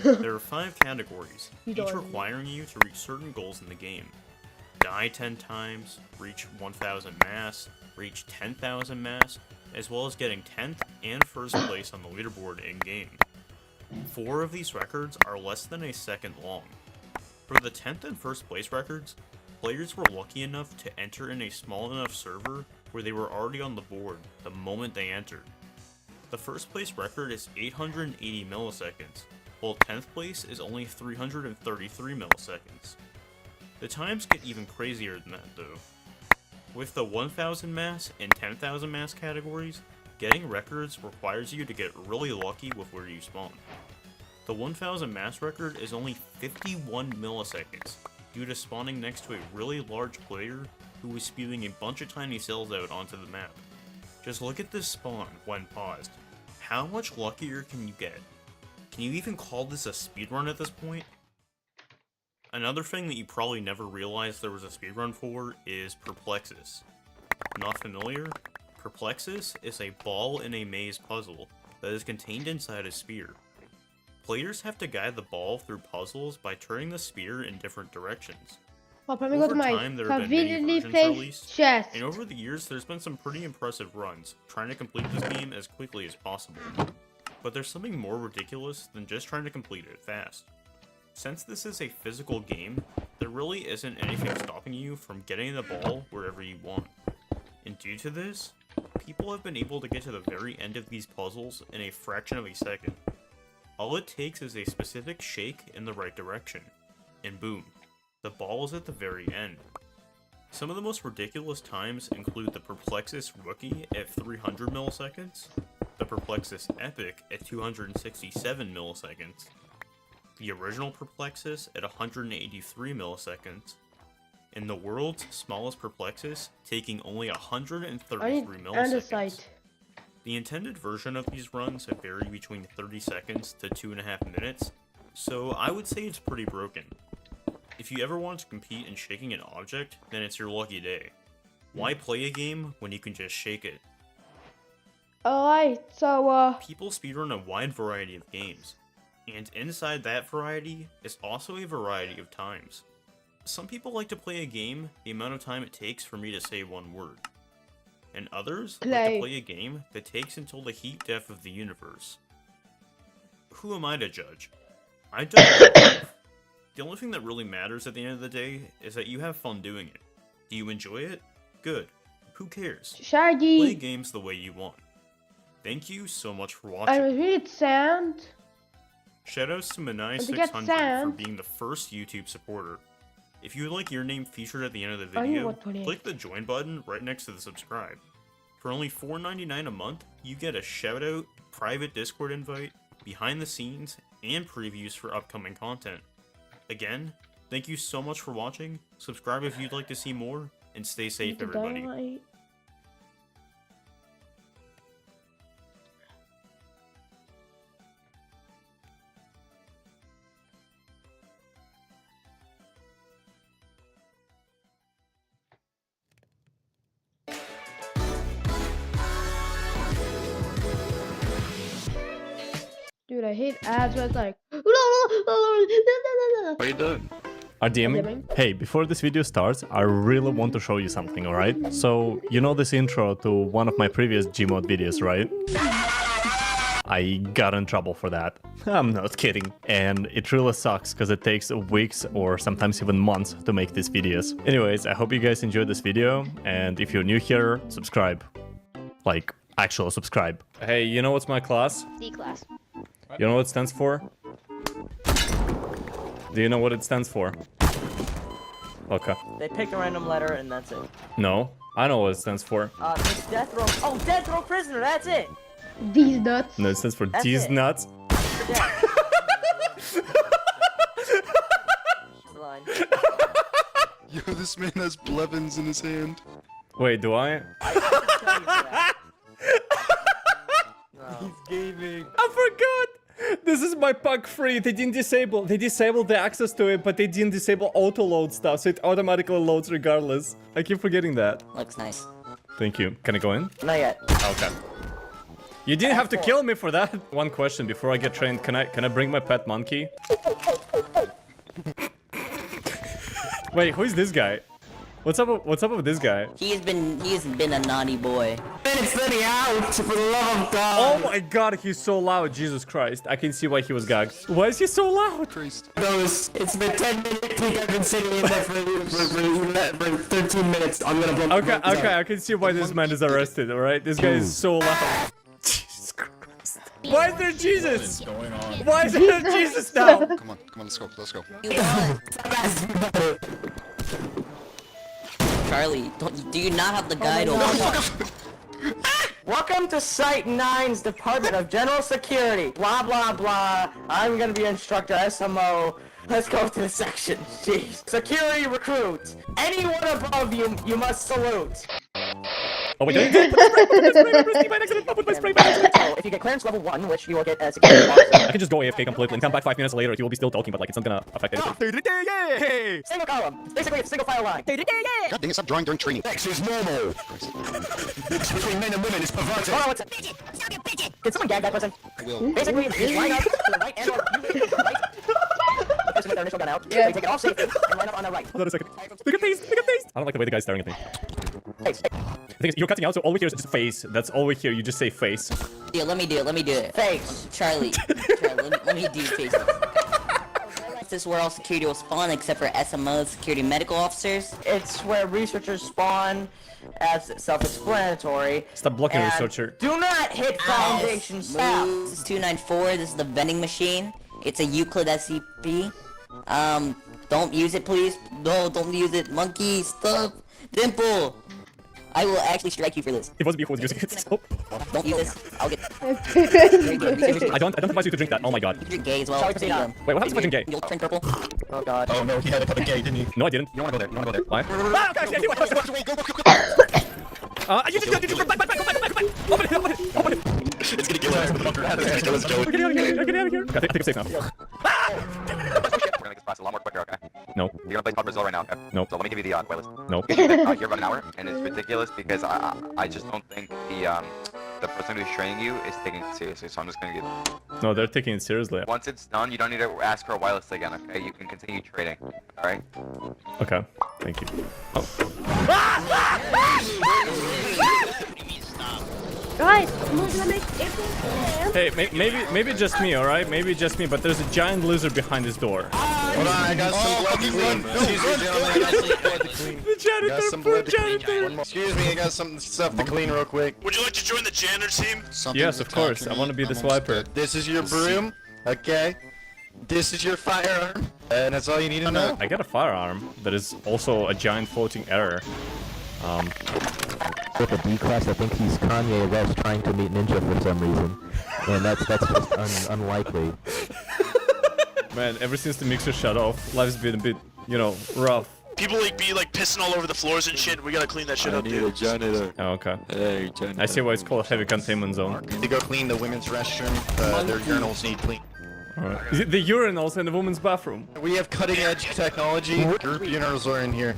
There are 5 categories, each requiring you to reach certain goals in the game. die 10 times, reach 1000 mass, reach 10,000 mass, as well as getting 10th and 1st place on the leaderboard in-game. 4 of these records are less than a second long. For the 10th and 1st place records, players were lucky enough to enter in a small enough server where they were already on the board the moment they entered. The 1st place record is 880 milliseconds, while 10th place is only 333 milliseconds. The times get even crazier than that though. With the 1000 mass and 10,000 mass categories, getting records requires you to get really lucky with where you spawn. The 1000 mass record is only 51 milliseconds, due to spawning next to a really large player who was spewing a bunch of tiny cells out onto the map. Just look at this spawn when paused. How much luckier can you get? Can you even call this a speedrun at this point? Another thing that you probably never realized there was a speedrun for is Perplexus. Not familiar? Perplexus is a ball in a maze puzzle that is contained inside a sphere. Players have to guide the ball through puzzles by turning the sphere in different directions. Over time, there have been many versions released, and over the years, there's been some pretty impressive runs, trying to complete this game as quickly as possible. But there's something more ridiculous than just trying to complete it fast. Since this is a physical game, there really isn't anything stopping you from getting the ball wherever you want. And due to this, people have been able to get to the very end of these puzzles in a fraction of a second. All it takes is a specific shake in the right direction, and boom, the ball is at the very end. Some of the most ridiculous times include the Perplexus Rookie at 300 milliseconds, the Perplexus Epic at 267 milliseconds, the original Perplexus at 183 milliseconds, and the world's smallest Perplexus taking only 133 milliseconds. The intended version of these runs have varied between 30 seconds to 2.5 minutes, so I would say it's pretty broken. If you ever want to compete in shaking an object, then it's your lucky day. Why play a game when you can just shake it? Alright, so people speedrun a wide variety of games, and inside that variety is also a variety of times. Some people like to play a game the amount of time it takes for me to say one word, and others like to play a game that takes until the heat death of the universe. Who am I to judge? I don't know. The only thing that really matters at the end of the day is that you have fun doing it. Do you enjoy it? Good. Who cares? Shaggy. Play games the way you want. Thank you so much for watching. I was reading sound. Shoutouts to Manai600 for being the first YouTube supporter. If you would like your name featured at the end of the video, click the join button right next to the subscribe. For only $4.99 a month, you get a shoutout, private Discord invite, behind the scenes, and previews for upcoming content. Again, thank you so much for watching, subscribe if you'd like to see more, and stay safe everybody. Dude, I hate ads where it's like... What are you doing? Are DMing? Hey, before this video starts, I really want to show you something, alright? So, you know this intro to one of my previous Gmod videos, right? I got in trouble for that. I'm not kidding. And it really sucks because it takes weeks or sometimes even months to make these videos. Anyways, I hope you guys enjoyed this video, and if you're new here, subscribe. Like, actually subscribe. Hey, you know what's my class? D class. You know what it stands for? Do you know what it stands for? Okay. They pick a random letter and that's it. No, I know what it stands for. It's death row. Oh, death row prisoner, that's it! These nuts. No, it stands for these nuts. Yo, this man has Blevins in his hand. Wait, do I? He's gaming. I forgot! This is my pack free. They disabled the access to it, but they didn't disable auto load stuff, so it automatically loads regardless. I keep forgetting that. Looks nice. Thank you. Can I go in? Not yet. Okay. You didn't have to kill me for that. One question before I get trained. Can I bring my pet monkey? Wait, who is this guy? What's up with this guy? He's been a naughty boy. Minutes, let me out, for the love of God. Oh my god, he's so loud. Jesus Christ. I can see why he was gagged. Why is he so loud? It's been 10 minutes. I've been sitting in there for 13 minutes. I'm gonna blow. Okay, I can see why this man is arrested, alright? This guy is so loud. Jesus Christ. Why is there Jesus? Why is there Jesus now? Come on, let's go. Charlie, do you not have the guide over? Welcome to Site 9's Department of General Security. Blah, blah, blah. I'm gonna be instructor SMO. Let's go to the section. Jeez. Security recruits. Anyone above you, you must salute. Oh, wait, So, if you get clearance level 1, which you will get as security officer. I can just go AFK completely and come back 5 minutes later. He will be still talking, but like it's not gonna affect anything. Single column. Basically, a single file line. God dang it, stop drawing during training. Sex is normal. Sex between men and women is perverted. Hold on, Can someone gag that person? I will. Basically, you line up to the right and or you to the right. The person with their initial gun out. They take it off safely and line up on the right. Hold on a second. Look at these! I don't like the way the guy's staring at me. Face. The thing is, you're cutting out, so all we hear is just face. That's all we hear. You just say face. Yeah, let me do it. Face. Charlie, let me do faces. This is where all security will spawn except for SMO, security medical officers. It's where researchers spawn, as self-explanatory. Stop blocking researcher. Do not hit foundation staff. This is 294. This is the vending machine. It's a Euclid SCP. Don't use it, please. No, don't use it. Monkey, stop. Dimple. I will actually strike you for this. It wasn't me who was using it, so... Don't use this. I'll get... I don't advise you to drink that. Oh my god. You're gay as well. Wait, what happens if I drink gay? You'll turn purple. Oh god. Oh no, he had a couple gay, didn't he? No, I didn't. You wanna go there. Why? Ah, okay, I see what. You just go back. Open it. It's gonna kill us with the bunker. Let's go. Get out of here. Okay, take a safe now. We're gonna make this class a lot more quicker, okay? No. You're gonna play Pub Brazil right now, okay? No. So let me give you the playlist. No. You're about an hour, and it's ridiculous because I just don't think the person who's training you is taking it seriously, so I'm just gonna give it. No, they're taking it seriously. Once it's done, you don't need to ask for a wireless again, okay? You can continue trading, alright? Okay, thank you. Oh. Guys, I'm gonna make it. Hey, maybe just me, alright? Maybe just me, but there's a giant lizard behind this door. Hold on, I got some blood to clean. Excuse me, gentlemen, I got some blood to clean. The janitor, Excuse me, I got some stuff to clean real quick. Would you like to join the janitor team? Yes, of course. I want to be the swiper. This is your broom, okay? This is your firearm, and that's all you need to know. I got a firearm that is also a giant floating error. With a B class, I think he's Kanye West trying to meet Ninja for some reason, and that's just unlikely. Man, ever since the mixer shut off, life's been a bit, rough. People be pissing all over the floors and shit. We gotta clean that shit up, dude. I need a janitor. Oh, okay. Hey, janitor. I see why it's called a heavy containment zone. Need to go clean the women's restroom. Their urinals need clean. Alright. The urinals in the women's bathroom. We have cutting-edge technology. Group urinals are in here.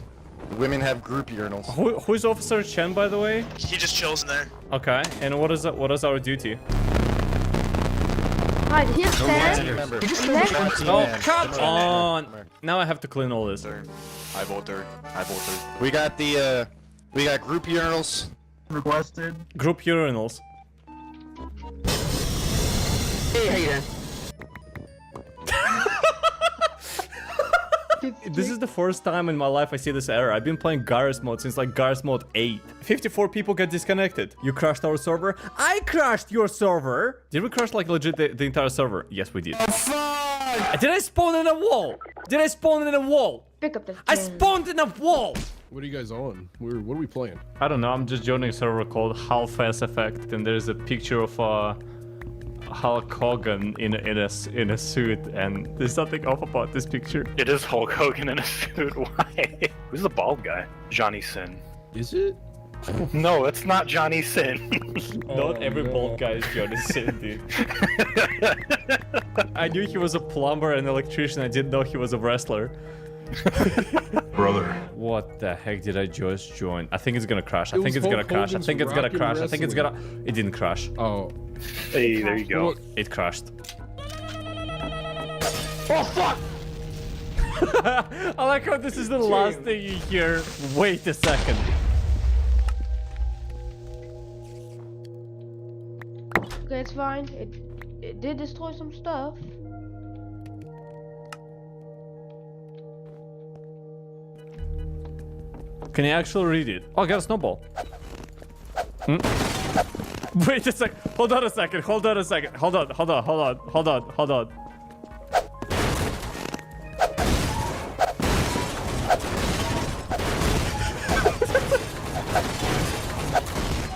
Women have group urinals. Who's Officer Chen, by the way? He just chills in there. Okay. And what is our duty? Guys, here's Oh, come on! Now I have to clean all this. I voted. We got group urinals. Requested. Group urinals. Hey, how you doing? This is the first time in my life I see this error. I've been playing Garry's Mod since Garry's Mod 8. 54 people got disconnected. You crashed our server? I crashed your server! Did we crash legit the entire server? Yes, we did. Oh, fuck! Did I spawn in a wall? Pick up the I spawned in a wall! What are you guys on? What are we playing? I don't know, I'm just joining a server called Half-Ass Effect, and there's a picture of Hulk Hogan in a suit, and there's nothing off about this picture. It is Hulk Hogan in a suit. Why? Who's the bald guy? Johnny Sin. Is it? No, it's not Johnny Sin. Not every bald guy is Johnny Sin, dude. I knew he was a plumber and electrician. I didn't know he was a wrestler. Brother. What the heck did I just join? I think it's gonna crash. I think it's gonna crash. I think it's gonna crash. I think it's gonna... It didn't crash. Oh. Hey, there you go. It crashed. Oh, fuck! I like how this is the last thing you hear. Wait a second. Okay, it's fine. It did destroy some stuff. Can you actually read it? Oh, I got a snowball. Wait a sec. Hold on a second. Hold on a second. Hold on. Hold on. Hold on. Hold on. Hold on.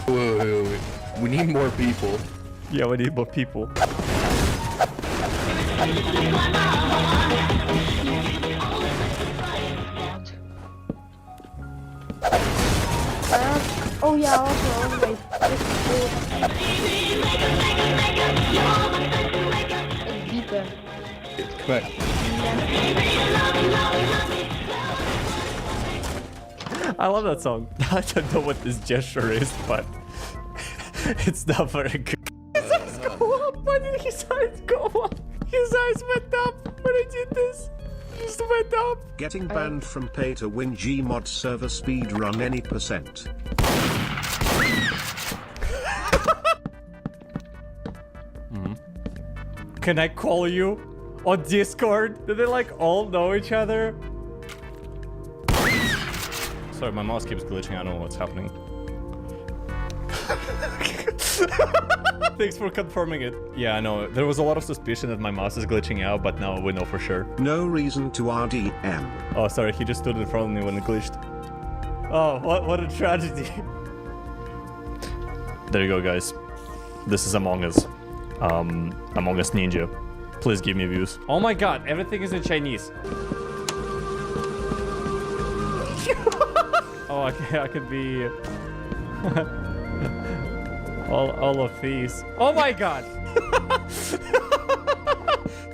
Wait. We need more people. Yeah, we need more people. Oh yeah, also my it's deeper. But I love that song. I don't know what this gesture is, but it's not very good. His eyes go up. Why did his eyes go up? His eyes went up when I did this. Just went up. Getting banned from pay to win Gmod server speedrun any %. Can I call you on Discord? Do they like all know each other? Sorry, my mouse keeps glitching. I don't know what's happening. Thanks for confirming it. Yeah, I know. There was a lot of suspicion that my mouse is glitching out, but now we know for sure. No reason to RDM. Oh, sorry. He just stood in front of me when it glitched. Oh, what a tragedy. There you go, guys. This is Among Us. Among Us Ninja. Please give me views. Oh my god, everything is in Chinese. Oh, I could be... all of these. Oh my god!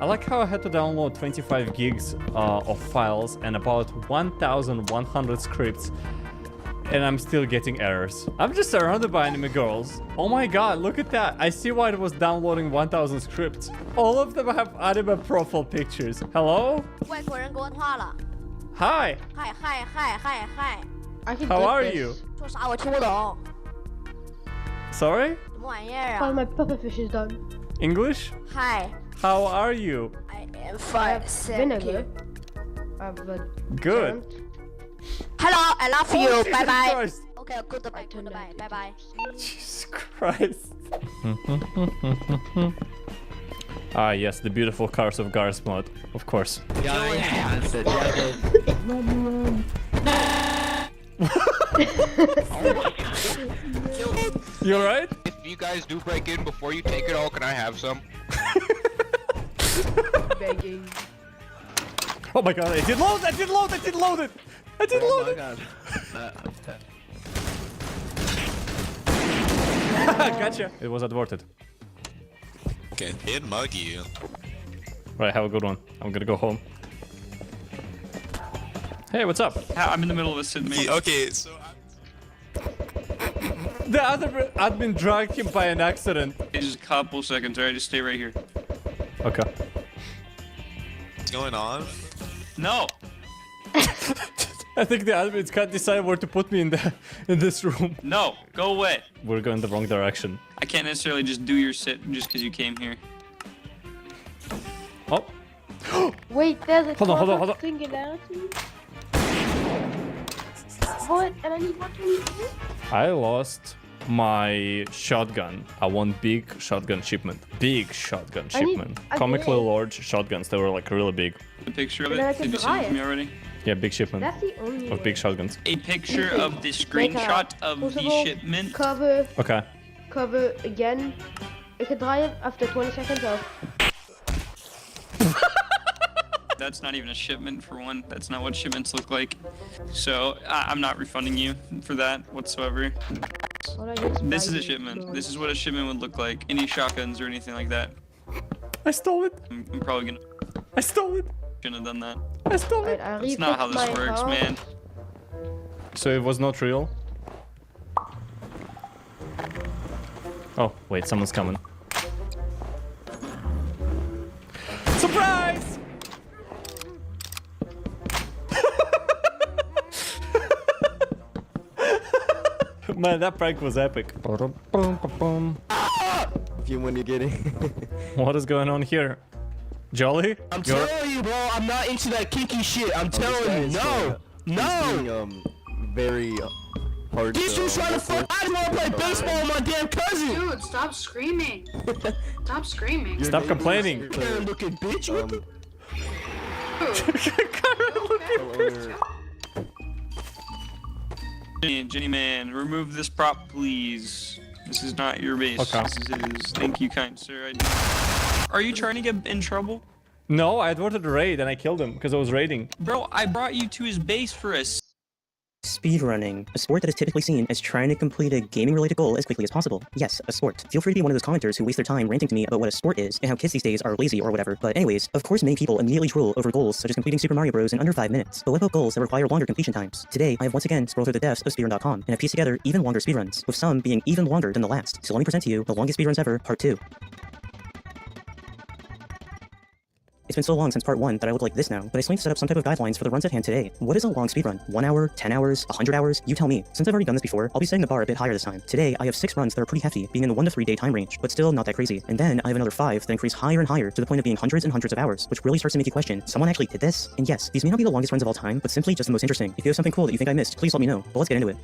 I like how I had to download 25 gigs of files and about 1,100 scripts, and I'm still getting errors. I'm just surrounded by anime girls. Oh my god, look at that. I see why it was downloading 1,000 scripts. All of them have anime profile pictures. Hello? 外国人给我画了。 Hi. Hi. How are you? 说啥我听不懂。 Sorry? 什么玩意儿啊 Oh, my pufferfish is done. English? Hi. How are you? I am fine. Vinegar. Good. Hello, I love Oh, you. Jesus Bye bye. Christ. Okay, goodbye. Bye bye. Jesus Christ. Ah, yes, the beautiful cars of Gar's mod. Of course. You alright? If you guys do break in before you take it all, can I have some? Begging. Oh my god, I did load it! Gotcha. It was aborted. Okay, did mug you. Right, have a good one. I'm gonna go home. Hey, what's up? I'm in the middle of a sit mate. Okay, so the other admin dragged him by an accident. Just a couple seconds, alright? Just stay right here. Okay. what's going on? No! I think the admins can't decide where to put me in this room. No! Go away! We're going the wrong direction. I can't necessarily just do your sit just because you came here. Oh. Wait, there's a Hold on. singularity. What? And I need 1, 2, 3. I lost my shotgun. I want big shotgun shipment. Big shotgun shipment. Comically large shotguns. They were like really big. A picture of And then I it? can Did you see buy it from it. me already? Yeah, big shipment. That's the only Of way. big shotguns. A picture of the screenshot of First the all, shipment? Cover Okay. again. Ik ga draaien after 20 seconds of. That's not even a shipment for one. That's not what shipments look like. So I'm not refunding you for that whatsoever. This is a shipment. This is what a shipment would look like. Any shotguns or anything like that. I stole it. I'm probably gonna. I stole it. Shouldn't have done that. I stole it. That's not how this works, man. So it was not real? Oh, wait, someone's coming. Surprise! Man, that prank was epic. You when you're getting. What is going on here? Jolly? I'm telling you, bro, I'm not into that kinky shit. I'm telling you, no! No! Very hard. These dudes trying to fuck. I just want to play baseball with my damn cousin! Dude, stop screaming. Stop screaming. Stop complaining. Karen looking bitch. What the? Jenny man, remove this prop, please. This is not your base. Okay. This is his. Thank you, kind sir. Are you trying to get in trouble? No, I aborted a raid and I killed him because I was raiding. Bro, I brought you to his base for a Speedrunning, a sport that is typically seen as trying to complete a gaming-related goal as quickly as possible. Yes, a sport. Feel free to be one of those commenters who waste their time ranting to me about what a sport is and how kids these days are lazy or whatever. But anyways, of course many people immediately drool over goals such as completing Super Mario Bros. In under 5 minutes. But what about goals that require longer completion times? Today, I have once again scrolled through the depths of speedrun.com and have pieced together even longer speedruns, with some being even longer than the last. So let me present to you the longest speedruns ever, part 2. It's been so long since part 1 that I look like this now, but I still need to set up some type of guidelines for the runs at hand today. What is a long speedrun? 1 hour, 10 hours, 100 hours? You tell me. Since I've already done this before, I'll be setting the bar a bit higher this time. Today, I have 6 runs that are pretty hefty, being in the 1 to 3 day time range, but still not that crazy. And then I have another 5 that increase higher and higher to the point of being hundreds and hundreds of hours, which really starts to make you question, someone actually did this? And yes, these may not be the longest runs of all time, but simply just the most interesting. If you have something cool that you think I missed, please let me know. But let's get into it.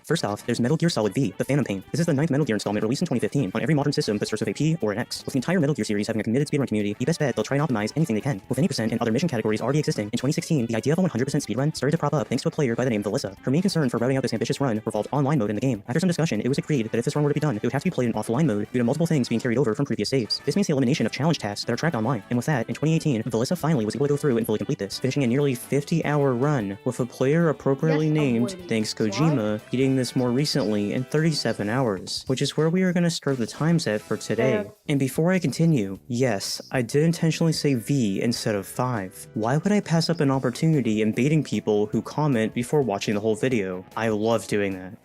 First off, there's Metal Gear Solid V, The Phantom Pain. This is the 9th Metal Gear installment released in 2015 on every modern system that starts with a P or an X. With the entire Metal Gear series having a committed speedrun community, you best bet they'll try and optimize anything they can. With 80% and other mission categories already existing, in 2016, the idea of a 100% speedrun started to prop up thanks to a player by the name of Velissa. Her main concern for routing out this ambitious run revolved online mode in the game. After some discussion, it was agreed that if this run were to be done, it would have to be played in offline mode due to multiple things being carried over from previous saves. This means the elimination of challenge tasks that are tracked online. And with that, in 2018, Velissa finally was able to go through and fully complete this, finishing a nearly 50-hour run, with a player appropriately named, thanks Kojima, beating this more recently in 37 hours, which is where we are going to start the time set for today. And before I continue, yes, I did intentionally say V instead of 5. Why would I pass up an opportunity in baiting people who comment before watching the whole video? I love doing that.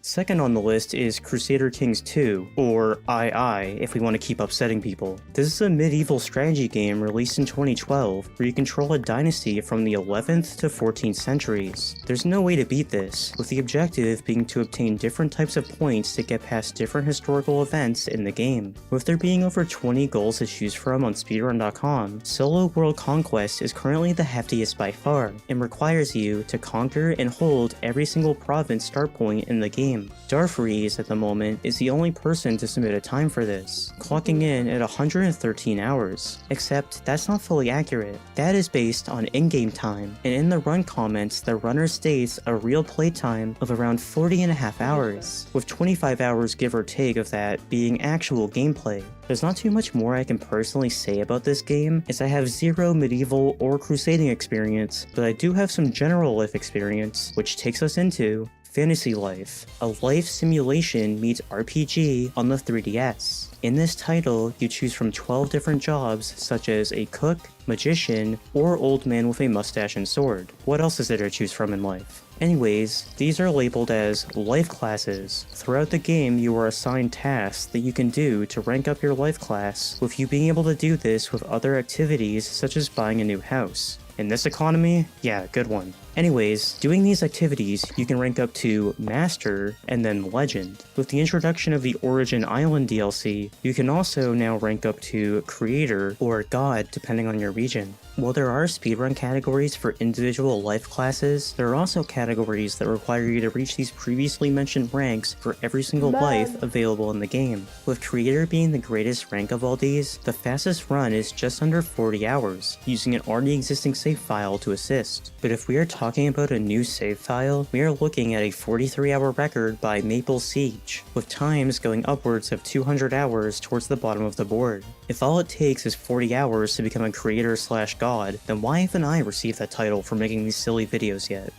Second on the list is Crusader Kings 2, or II if we want to keep upsetting people. This is a medieval strategy game released in 2012 where you control a dynasty from the 11th to 14th centuries. There's no way to beat this, with the objective being to obtain different types of points to get past different historical events in the game. With there being over 20 goals to choose from on speedrun.com, Solo World Conquest is currently the heftiest by far, and requires you to conquer and hold every single province start point in the game. Darfreeze, at the moment, is the only person to submit a time for this, clocking in at 113 hours. Except, that's not fully accurate. That is based on in-game time, and in the run comments, the runner states a real playtime of around 40.5 hours, with 25 hours give or take of that being actual gameplay. There's not too much more I can personally say about this game, as I have zero medieval or crusading experience, but I do have some general life experience, which takes us into Fantasy Life, a life simulation meets RPG on the 3DS. In this title, you choose from 12 different jobs such as a cook, magician, or old man with a mustache and sword. What else is there to choose from in life? Anyways, these are labeled as life classes. Throughout the game, you are assigned tasks that you can do to rank up your life class, with you being able to do this with other activities such as buying a new house. In this economy, yeah, good one. Anyways, doing these activities, you can rank up to Master and then Legend. With the introduction of the Origin Island DLC, you can also now rank up to Creator or God depending on your region. While there are speedrun categories for individual life classes, there are also categories that require you to reach these previously mentioned ranks for every single life available in the game. With Creator being the greatest rank of all these, the fastest run is just under 40 hours, using an already existing save file to assist. But if we are talking about a new save file, we are looking at a 43-hour record by Maple Siege, with times going upwards of 200 hours towards the bottom of the board. If all it takes is 40 hours to become a creator/god, then why haven't I received that title for making these silly videos yet?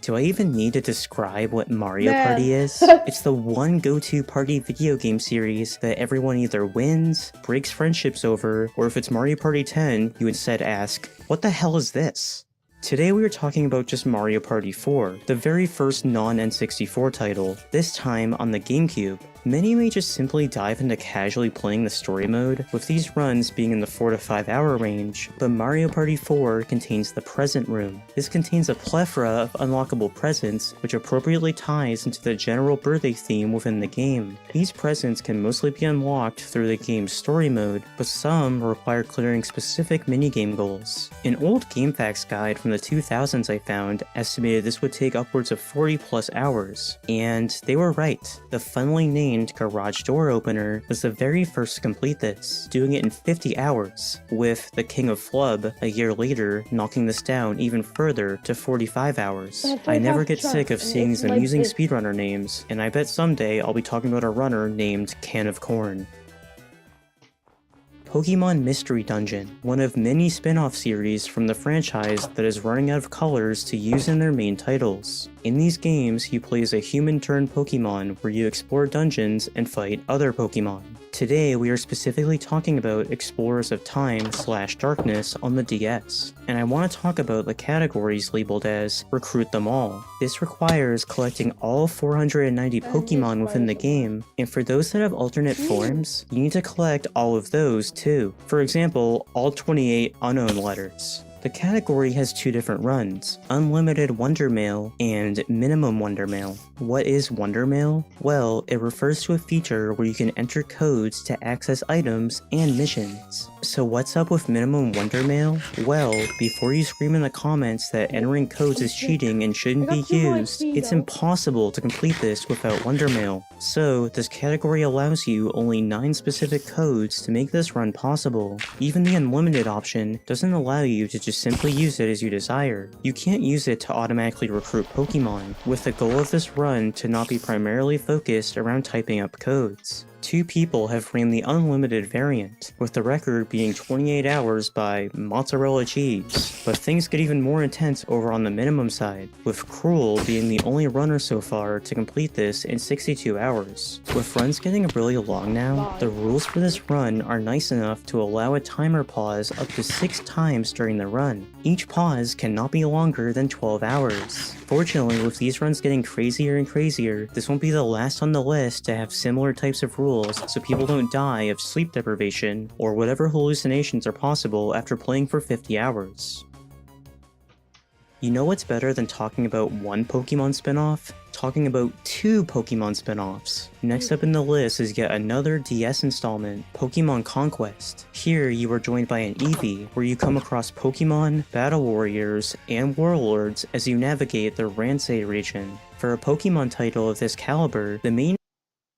Do I even need to describe what Mario Party is? It's the one go-to party video game series that everyone either wins, breaks friendships over, or if it's Mario Party 10, you instead ask, what the hell is this? Today we are talking about just Mario Party 4, the very first non-N64 title, this time on the GameCube. Many may just simply dive into casually playing the story mode, with these runs being in the 4 to 5 hour range, but Mario Party 4 contains the Present Room. This contains a plethora of unlockable presents, which appropriately ties into the general birthday theme within the game. These presents can mostly be unlocked through the game's story mode, but some require clearing specific minigame goals. An old GameFAQs guide from the 2000s I found estimated this would take upwards of 40 plus hours, and they were right. The funnily named Garage Door Opener was the very first to complete this, doing it in 50 hours, with the King of Flub a year later knocking this down even further to 45 hours. I never get sick of seeing these amusing speedrunner names, and I bet someday I'll be talking about a runner named Can of Corn. Pokemon Mystery Dungeon, one of many spin-off series from the franchise that is running out of colors to use in their main titles. In these games, you play as a human-turned Pokemon where you explore dungeons and fight other Pokemon. Today, we are specifically talking about Explorers of Time/Darkness on the DS, and I want to talk about the categories labeled as Recruit Them All. This requires collecting all 490 Pokemon within the game, and for those that have alternate forms, you need to collect all of those too. For example, all 28 unknown letters. The category has two different runs, Unlimited Wonder Mail and Minimum Wonder Mail. What is Wonder Mail? Well, it refers to a feature where you can enter codes to access items and missions. So what's up with Minimum Wonder Mail? Well, before you scream in the comments that entering codes is cheating and shouldn't be used, it's impossible to complete this without Wonder Mail. So, this category allows you only 9 specific codes to make this run possible. Even the Unlimited option doesn't allow you to just simply use it as you desire. You can't use it to automatically recruit Pokemon, with the goal of this run to not be primarily focused around typing up codes. 2 people have ran the unlimited variant, with the record being 28 hours by Mozzarella Cheese. But things get even more intense over on the minimum side, with Cruel being the only runner so far to complete this in 62 hours. With runs getting really long now, the rules for this run are nice enough to allow a timer pause up to 6 times during the run. Each pause cannot be longer than 12 hours. Fortunately, with these runs getting crazier and crazier, this won't be the last on the list to have similar types of rules so people don't die of sleep deprivation or whatever hallucinations are possible after playing for 50 hours. You know what's better than talking about one Pokemon spin-off? Talking about 2 Pokemon spin-offs. Next up in the list is yet another DS installment, Pokemon Conquest. Here you are joined by an Eevee, where you come across Pokemon, Battle Warriors, and Warlords as you navigate the Ransei region. For a Pokemon title of this caliber, the main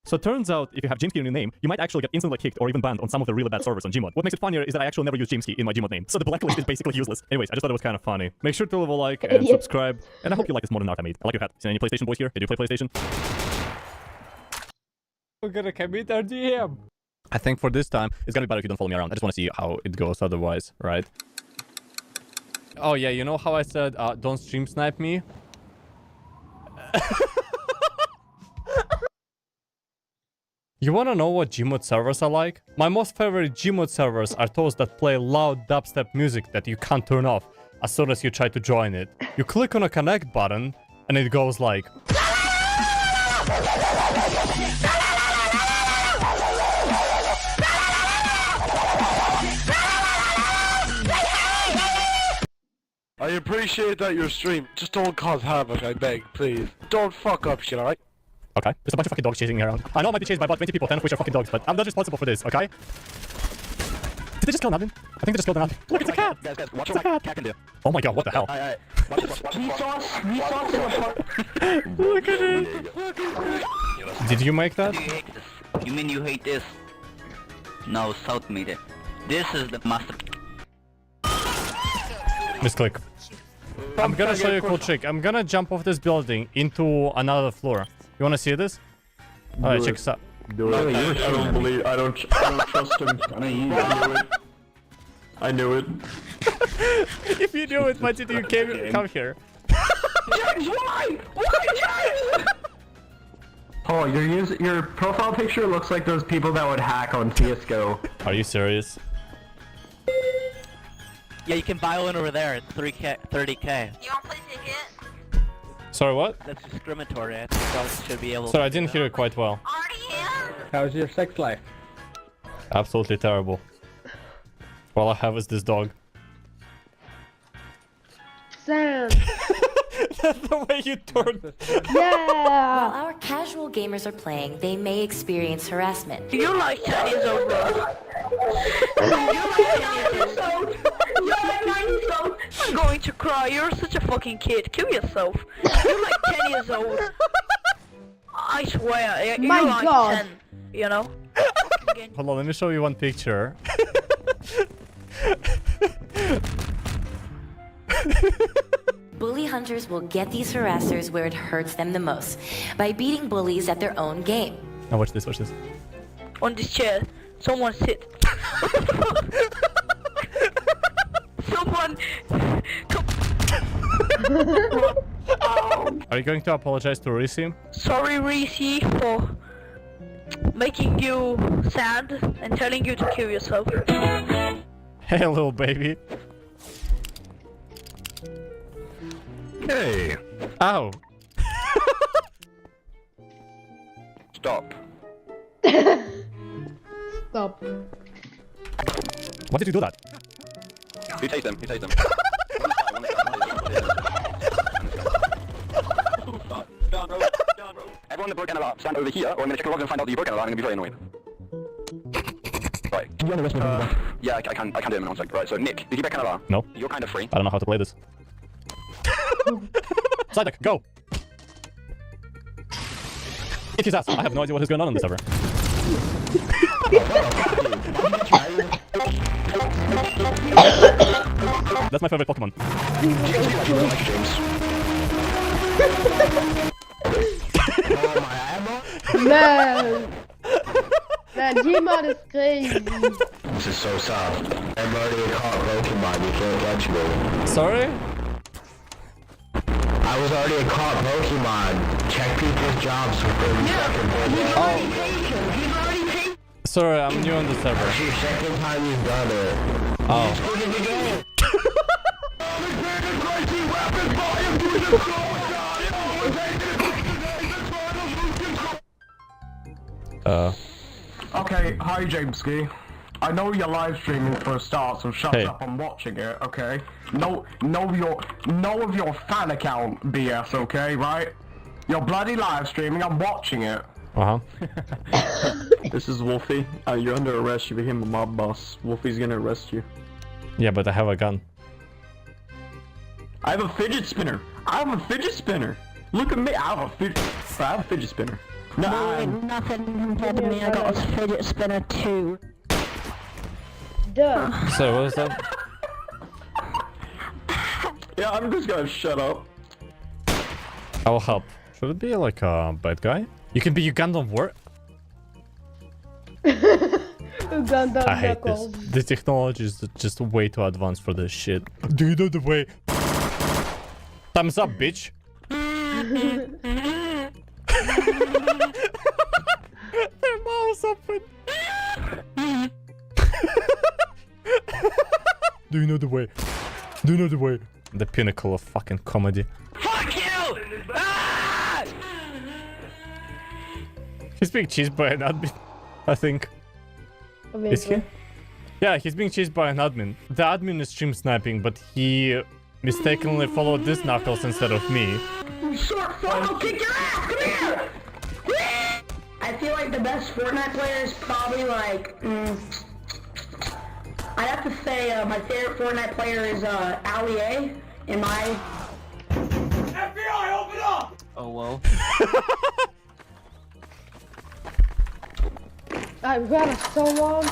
So it turns out, if you have Jameski in your name, you might actually get instantly kicked or even banned on some of the really bad servers on Gmod. What makes it funnier is that I actually never use Jameski in my Gmod name, so the blacklist is basically useless. Anyways, I just thought it was kind of funny. Make sure to leave a like and subscribe, and I hope you like this modern art I made. I like your hat. See any PlayStation boys here? Did you play PlayStation? We're gonna commit our DM. I think for this time, it's gonna be better if you don't follow me around. I just want to see how it goes otherwise, right? Oh yeah, you know how I said, don't stream snipe me? You wanna know what Gmod servers are like? My most favorite Gmod servers are those that play loud dubstep music that you can't turn off as soon as you try to join it. You click on a connect button and it goes like... I appreciate that you're streaming. Just don't cause havoc, I beg, please. Don't fuck up shit, alright? Okay, there's a bunch of fucking dogs chasing me around. I know I might be chased by about 20 people, 10 of which are fucking dogs, but I'm not responsible for this, okay? Did they just kill an admin? I think they just killed an admin. Look, it's a cat! Guys, watch it's a cat! Cat can do. Oh my god, what the hell? Look at it! Did you make that? You mean you hate this? No, South made it. This is the master. Misclick. I'm gonna show you a cool trick. I'm gonna jump off this building into another floor. You wanna see this? Alright, check this out. Do it. I don't trust him. I knew it. If you knew it, why did you come here? James, why? Why, James? Oh, your profile picture looks like those people that would hack on CSGO. Are you serious? Yeah, you can buy one over there at 30k. You want to play ticket? Sorry, what? That's discriminatory. I think I should be able Sorry, I didn't hear it quite well. Already in? How's your sex life? Absolutely terrible. All I have is this dog. Sam. That's the way you turn. Yeah. While our casual gamers are playing, they may experience harassment. Do you like 10 years old, bro? You like 10 years old? You like 9 years old? I'm going to cry. You're such a fucking kid. Kill yourself. You're like 10 years old. I swear. You're My like God. 10, you know? Hold on, let me show you one picture. Bully hunters will get these harassers where it hurts them the most, by beating bullies at their own game. Now watch this, watch this. On this chair, someone sit. Someone... Are you going to apologize to Risi? Sorry, Reese, for making you sad and telling you to kill yourself. Hey, little baby. Hey. Ow. Stop. Stop. Why did you do that? You take them, you take them. Everyone that broke an alarm, stand over here, or I'm gonna check your logs and find out that you broke an alarm. I'm gonna be very annoyed. Right. Can you arrest me? Yeah, I can do it in one sec. Right, so Nick, did you break an alarm? No. You're kind of free. I don't know how to play this. Psyduck, go! Kick his ass. I have no idea what is going on this server. That's my favorite Pokemon. Man. Man, Gmod is crazy. This is so soft. I'm already a caught Pokemon, you can't catch me. Sorry? I was already a caught Pokemon. Check people's jobs for 30 seconds. Sorry, I'm new on the server. That's your second time you've done it. Oh. Okay, hi Jameski. I know you're live streaming for a start, so shut Hey. up, I'm watching it, okay? No of your fan account BS, okay, right? You're bloody live streaming, I'm watching it. Uh-huh. This is Wolfie. You're under arrest, you became a mob boss. Wolfie's gonna arrest you. Yeah, but I have a gun. I have a fidget spinner! I have a fidget spinner! Look at me, I have a fidget spinner. No, nothing compared to me. I got a fidget spinner too. Duh. So, what was that? Yeah, I'm just gonna shut up. I will help. Should it be like a bad guy? You can be Uganda War? Uganda I hate this. Knuckles. The technology is just way too advanced for this shit. Do you know the way? Thumbs up, bitch! Their mouths open! Do you know the way? Do you know the way? The pinnacle of fucking comedy. Fuck you! Ah! He's being chased by an admin, I think. Is he? Yeah, he's being chased by an admin. The admin is stream sniping, but he mistakenly followed this Knuckles instead of me. Short fuck, I'll kick your ass! Come here! I feel like the best Fortnite player is probably like, I'd have to say my favorite Fortnite player is Ali A. In my... FBI, open up! Oh well. I've got a so long.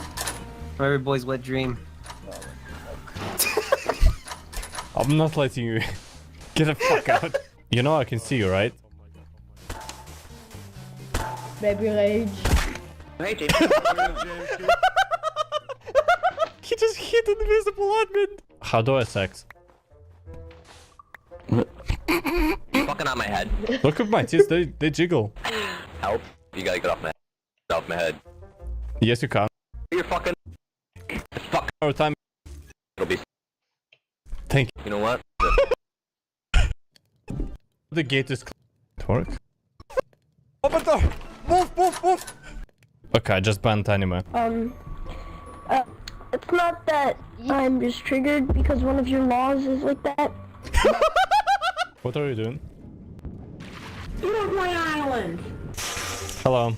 Every boy's wet dream. I'm not letting you get the fuck out. You know I can see you, right? Baby rage. Hey, James. He just hit an invisible admin. How do I sex? You're fucking on my head. Look at my tits, they jiggle. Help. You gotta get off my head. Yes, you can. You're fucking... Fuck. More time. It'll be... Thank you. You know what? The gate is Torque. Open door! Move, move, move! Okay, I just banned anime. It's not that I'm just triggered because one of your laws is like that. What are you doing? Get off my island! Hello.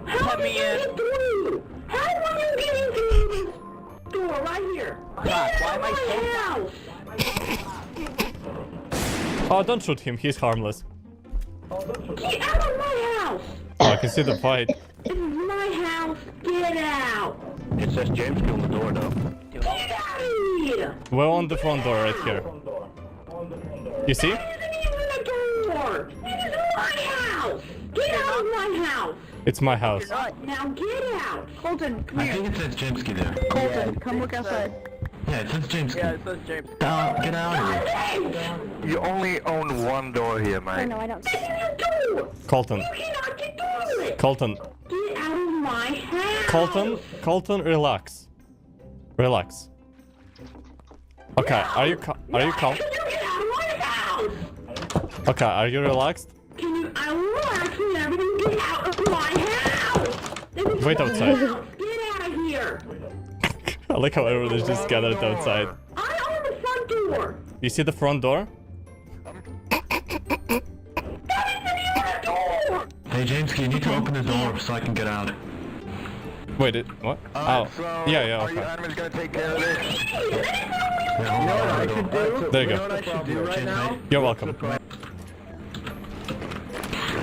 How did you get through? How are you getting through this door right here? Get out of my house! Oh, don't shoot him. He's harmless. Get out of my house! Oh, I can see the fight. This is my house. Get out! It says James on the door though. Get out of here! We're on the front door right here. You see? This isn't even the door! This is my house! Get out of my house! It's my house. Now get out! Colton, come I here. think it says Jamesky there. Colton, come look outside. Yeah, it says Jamesky. Yeah, it says James. Get out of here. You only own one door here, mate. No, I don't. Colton. You cannot get through it! Colton. Get out of my house! Colton, relax. Relax. Okay, are you calm? Can you get out of my house? Okay, are you relaxed? Can you? I will actually everything get out of my house! This is Wait my outside. house. Get out of here! I like how everyone is just gathered outside. I own the front door! You see the front door? Hey, Jamesky, you need to open the door so I can get out. Wait, what? Oh, yeah, Are you okay. animals gonna take care of this? There you You know go. what I should do right now? You're welcome.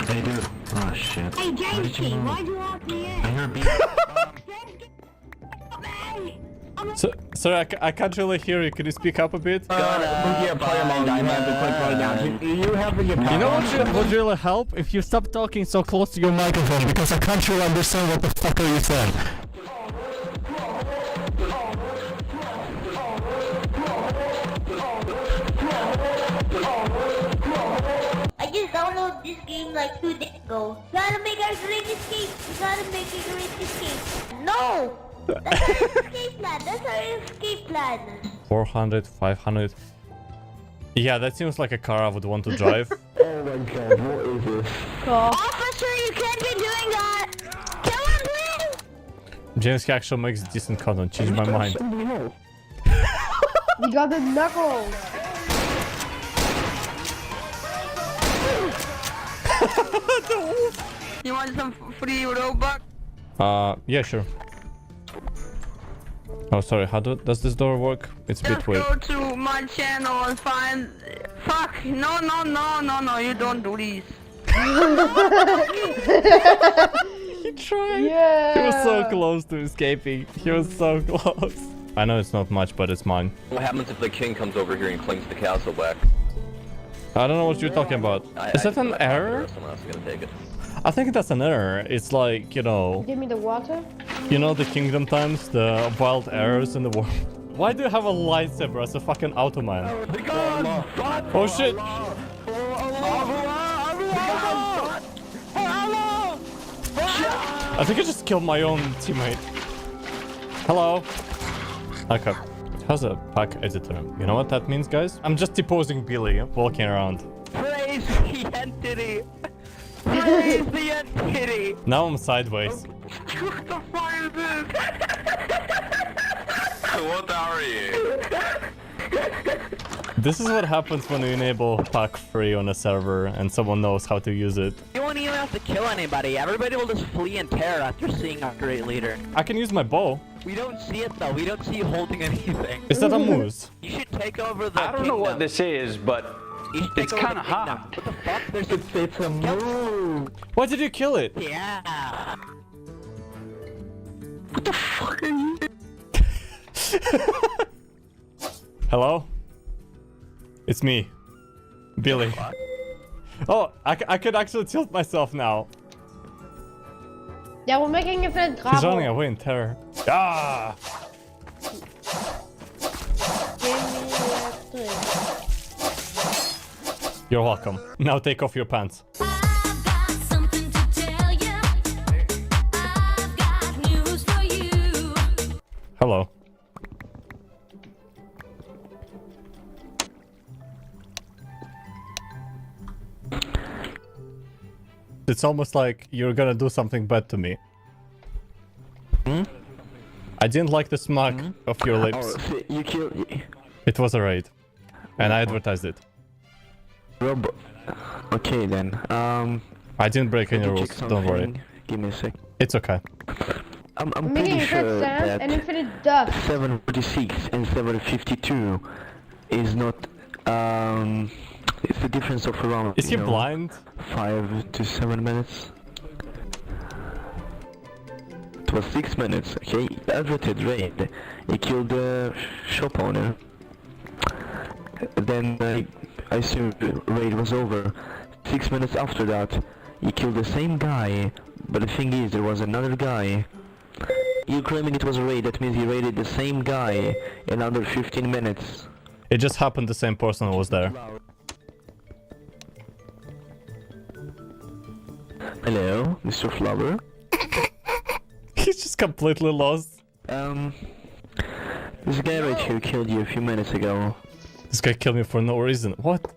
Hey, dude. Oh, shit. Hey, Jamesky, why'd you lock me in? I hear a beep. Sorry, I can't really hear you. Can you speak up a bit? Yeah, player mode. I have to click right now. You have to get You know what would really help? If you stop talking so close to your microphone, because I can't really understand what the fuck are you saying. I just downloaded this game like 2 days ago. You gotta make a great escape. You gotta make a great escape. No! That's our escape plan. That's our escape plan. 400, 500. Yeah, that seems like a car I would want to drive. Oh my god, what is this? Officer, you can't be doing that! Kill him, please! James actually makes decent content. Change my mind. You got the knuckles! You want some free Robux? Yeah, sure. Oh, sorry. How does this door work? It's a bit Just weird. go to my channel and find... Fuck! No, you don't do this. He tried. Yeah! He was so close to escaping. He was so close. I know it's not much, but it's mine. What happens if the king comes over here and claims the castle back? I don't know what you're talking about. Is that an error? Someone else is gonna take it. I think that's an error. It's like, you know... Give me the water. You know the Kingdom times? The wild errors in the world? Why do you have a lightsaber as a fucking Automan? Oh shit! I think I just killed my own teammate. Hello? Okay. How's a pack editor? You know what that means, guys? I'm just deposing Billy, walking around. Praise the entity! Praise the entity! Now I'm sideways. What the fuck is this? What are you? This is what happens when you enable pack free on a server and someone knows how to use it. You won't even have to kill anybody. Everybody will just flee in terror after seeing our great leader. I can use my bow. We don't see it though. We don't see you holding anything. Is that a moose? You should take over the I don't know what this is, but it's kind of hot. What the fuck? There's it's a move. Why did you kill it? Yeah. What the fuck are you? Hello? It's me. Billy. Oh, I could actually tilt myself now. Yeah, we're making it for the He's running away in terror. Ah! You're welcome. Now take off your pants. Hello. It's almost like you're gonna do something bad to me. Hmm? I didn't like the smack of your lips. Oh, so you killed... It was a raid. And I advertised it. Rob... Okay then, I didn't break any let me rules, check don't worry. something. Give me a sec. It's okay. I'm making pretty a sure sand that and infinite dust. 746 and 752 is not, it's a difference of around, Is he blind? 5 to 7 minutes. It was 6 minutes, okay? Adverted raid. He killed the shop owner. Then I assume the raid was over. 6 minutes after that, he killed the same guy, but the thing is, there was another guy. You're claiming it was a raid, that means he raided the same guy in under 15 minutes. It just happened the same person was there. Hello, Mr. Flower? He's just completely lost. This guy right here killed you a few minutes ago. This guy killed me for no reason. What?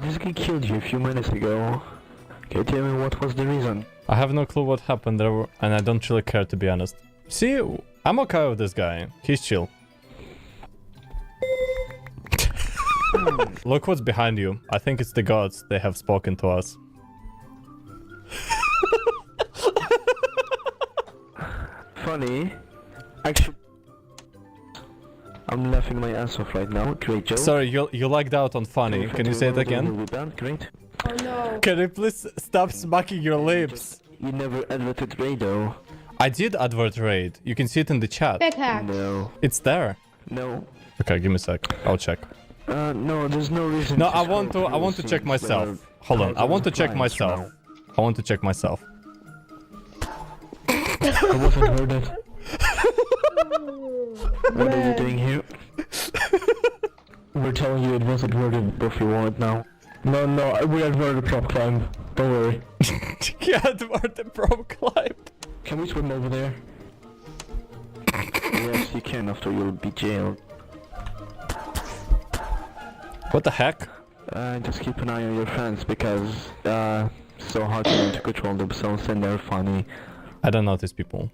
This guy killed you a few minutes ago. Can you tell me what was the reason? I have no clue what happened there, and I don't really care, to be honest. See, I'm okay with this guy. He's chill. Look what's behind you. I think it's the gods. They have spoken to us. Funny. Actually, I'm laughing my ass off right now. Great joke. Sorry, you lagged out on funny. Can you say it again? Great. Oh no. Can you please stop smacking your lips? You never adverted raid though. I did advert raid. You can see it in the chat. Big hack. No. It's there. No. Okay, give me a sec. I'll check. No, there's no reason. No, I want to check myself. Hold on. I want to check myself. I want to check myself. I wasn't heard it. What are you doing here? We're telling you it wasn't worded if you want now. No, we adverted prop climb. Don't worry. You adverted prop climb. Can we swim over there? Yes, you can after you'll be jailed. What the heck? Just keep an eye on your friends because so hard for them to control themselves and they're funny. I don't notice people.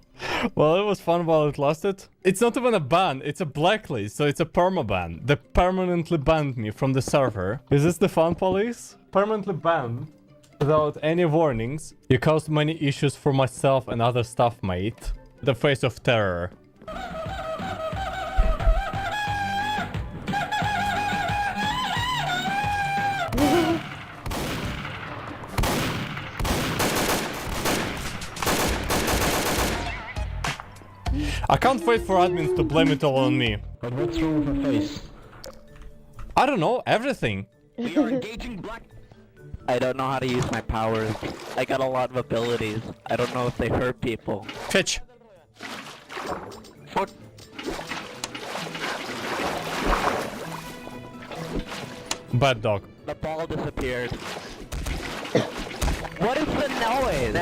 Well, it was fun while it lasted. It's not even a ban, it's a blacklist, so it's a permaban. They permanently banned me from the server. Is this the fun police? Permanently banned without any warnings. You caused many issues for myself and other staff, mate. The face of terror. I can't wait for admins to blame it all on me. But what's wrong with her face? I don't know, everything. We are engaging black. I don't know how to use my powers. I got a lot of abilities. I don't know if they hurt people. Fetch. What? Bad dog. The ball disappeared. What is the noise?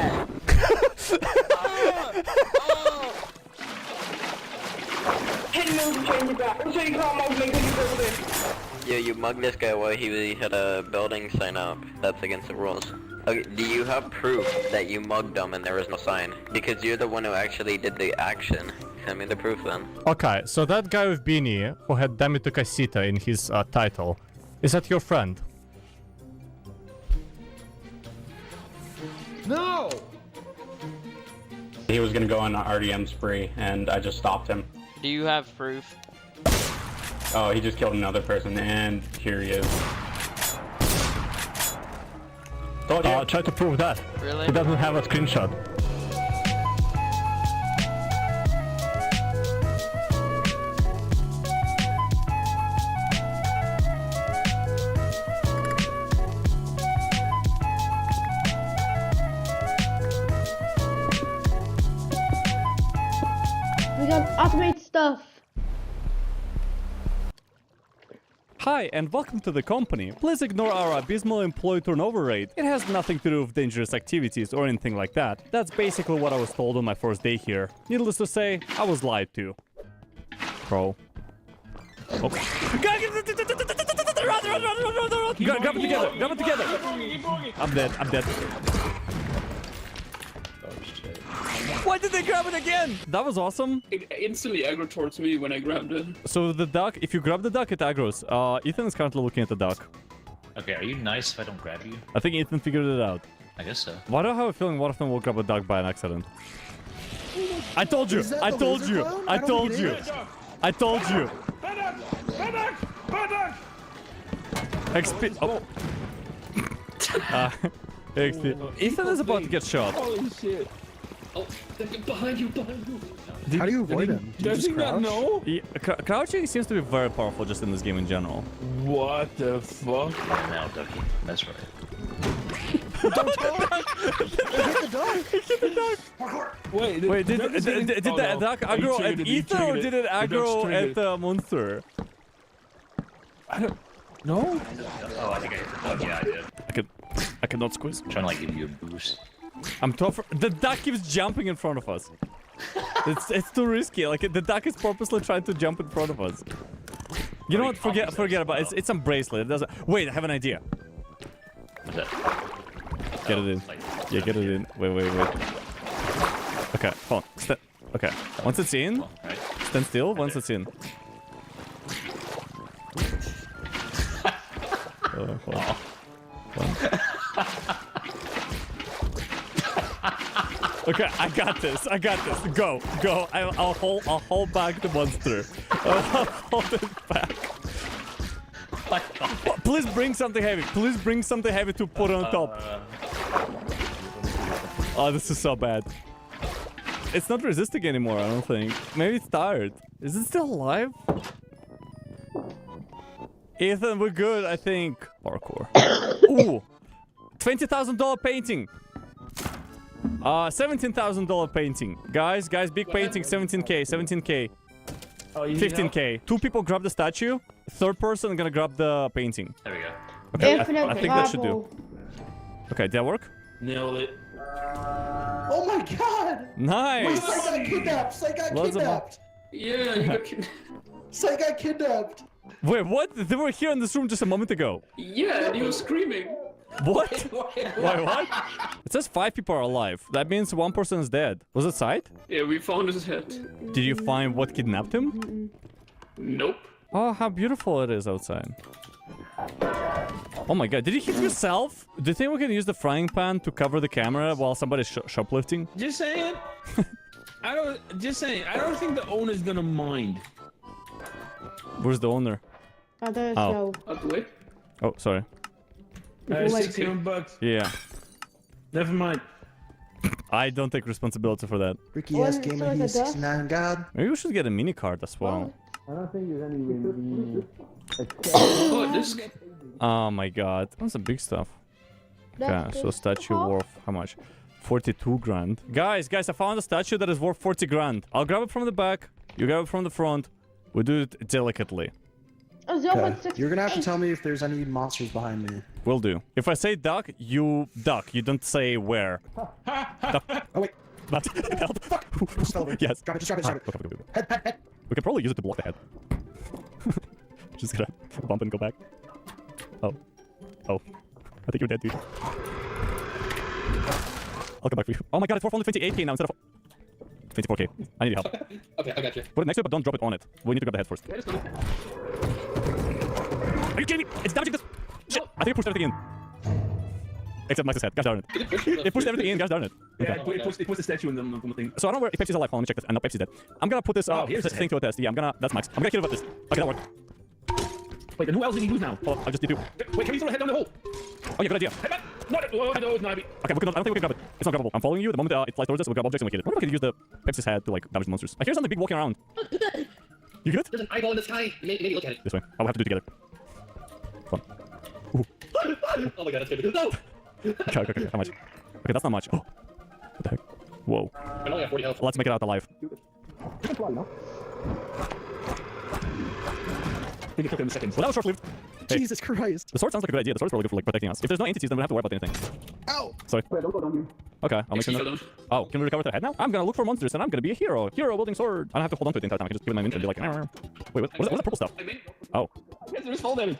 Yeah, you mugged this guy while he had a building sign up. That's against the rules. Okay, do you have proof that you mugged him and there was no sign? Because you're the one who actually did the action. Send me the proof then. Okay, so that guy with beanie who had Damito Casita in his title, is that your friend? No! He was gonna go on an RDM spree, and I just stopped him. Do you have proof? Oh, he just killed another person, and here he is. Try to prove that. Really? He doesn't have a screenshot. We got automate stuff. Hi and welcome to the company. Please ignore our abysmal employee turnover rate. It has nothing to do with dangerous activities or anything like that. That's basically what I was told on my first day here. Needless to say, I was lied to. Bro. Oh. Grab it together! Grab it together! I'm dead, I'm dead. Why did they grab it again? That was awesome. It instantly aggroed towards me when I grabbed it. So the duck, if you grab the duck, it aggroes. Ethan is currently looking at the duck. Okay, are you nice if I don't grab you? I think Ethan figured it out. I guess so. Why do I have a feeling one of them will grab a duck by an accident? I told you! I told you! I told you! I told you! Oh. Ethan is about to get shot. Holy shit. Oh, behind you, behind you. How do you avoid him? Does he not know? Yeah, crouching seems to be very powerful just in this game in general. What the fuck? Now, Ducky. That's right. Don't talk! Hit the duck! Hit the duck! Wait, did the duck aggro at Ethan or did it aggro at the monster? I don't know. Oh, I think I hit the duck. Yeah, I did. I cannot squeeze. I'm trying to like give you a boost. I'm tougher. The duck keeps jumping in front of us. It's too risky. Like the duck is purposely trying to jump in front of us. You know what? Forget about it. It's some bracelet. It doesn't. Wait, I have an idea. What's that? Get it in. Yeah, get it in. Wait. Okay, hold on. Okay, once it's in, stand still. Once it's in. Hold on. Okay, I got this. Go. I'll hold back the monster. I'll hold it back. Please bring something heavy. To put on top. Oh, this is so bad. It's not resisting anymore, I don't think. Maybe it's tired. Is it still alive? Ethan, we're good, I think. Parkour. Ooh! $20,000 painting! $17,000 painting. Guys, big painting, 17k. Oh, 15k. 2 people grab the statue. 3rd person gonna grab the painting. There we go. Okay, I think that should do. Okay, did that work? Nailed it. Oh my god! Nice! Wait, Sai got kidnapped! Yeah, you got kidnapped. Sai got kidnapped! Wait, what? They were here in this room just a moment ago. Yeah, and he was screaming. What? Wait, what? It says 5 people are alive. That means 1 person is dead. Was it Sight? Yeah, we found his head. Did you find what kidnapped him? Nope. Oh, how beautiful it is outside. Oh my god, did you hit yourself? Do you think we can use the frying pan to cover the camera while somebody's shoplifting? Just saying. I don't think the owner's gonna mind. Where's the owner? Out the way. Oh, sorry. $61. Yeah. Never mind. I don't take responsibility for that. Ricky ass gamer, he's 69 god. Maybe we should get a mini card as well. I don't think there's any disc. Oh my god. That's some big stuff. Okay, so statue worth how much? 42 grand. Guys, I found a statue that is worth 40 grand. I'll grab it from the back. You grab it from the front. We do it delicately. Okay. You're gonna have to tell me if there's any monsters behind me. Will do. If I say duck, you duck. You don't say where. Oh wait. Yes. Drop it, just drop it. Okay. Head. We can probably use it to block the head. Just gonna bump and go back. Oh. I think you're dead, dude. I'll come back for you. Oh my god, it's worth only 28k now instead of 24k. I need your help. Okay, I got you. Put it next to it, but don't drop it on it. We need to grab the head first. Are you kidding me? It's damaging this. Shit, I think it pushed everything in. Except Max's head. Gosh darn it. It pushed everything in. Gosh darn it. Yeah, it pushed the statue in the thing. So I don't know if Pepsi's alive. Hold on, let me check this. No, Pepsi's dead. I'm gonna put this thing to a test. Yeah, that's Max. I'm gonna kill it with this. Okay, that worked. Wait, then who else did he use now? Hold on, I'll just do. Wait, can we throw a head down the hole? Oh yeah, good idea. Head back. No, it's not. Okay, I don't think we can grab it. It's not grabbable. I'm following you. The moment it flies towards us, we'll grab objects and we kill it. I wonder if we can use the Pepsi's head to like damage the monsters. I hear something big walking around. You good? There's an eyeball in the sky. Maybe look at it. This way. I will have to do it together. Come on. Oh my god, that's good. No! Okay. How much? Okay, that's not much. Oh. What the heck? Whoa. I only have 40 health. Let's make it out alive. You can fly, no? I think it took him seconds. Well, that was short-lived. Hey. Jesus Christ. The sword sounds like a good idea. The sword's probably good for like protecting us. If there's no entities, then we don't have to worry about anything. Ow! Sorry. Wait, don't go down you. Okay, I'll make sure. Oh, can we recover the head now? I'm gonna look for monsters and I'm gonna be a hero. Hero wielding sword. I don't have to hold on to it the entire time. I can just give it my minute and be like, Arr. Wait, what is that purple stuff? Oh. I guess there's fall damage.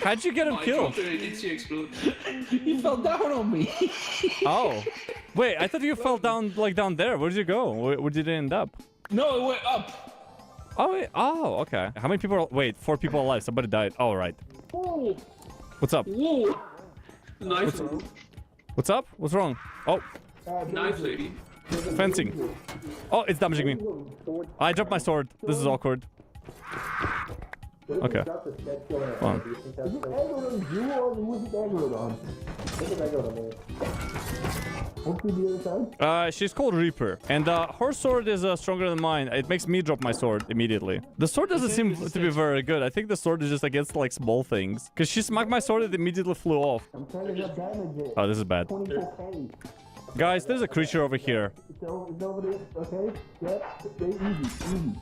How'd you get him killed? He fell down on me. Oh. Wait, I thought you fell down, like, down there. Where did you go? Where did it end up? No, it went up. Oh, wait. Oh, okay. How many people are... Wait, 4 people alive. Somebody died. Oh, right. Whoa. What's up? Whoa. Knife lady. What's up? What's wrong? Oh. Knife lady. Fencing. Oh, it's damaging me. I dropped my sword. This is awkward. Okay. Come on. She's called Reaper, and her sword is stronger than mine. It makes me drop my sword immediately. The sword doesn't seem to be very good. I think the sword is just against like small things. Cause she smacked my sword, it immediately flew off. Oh, this is bad. Guys, there's a creature over here. Okay? Yep. Easy.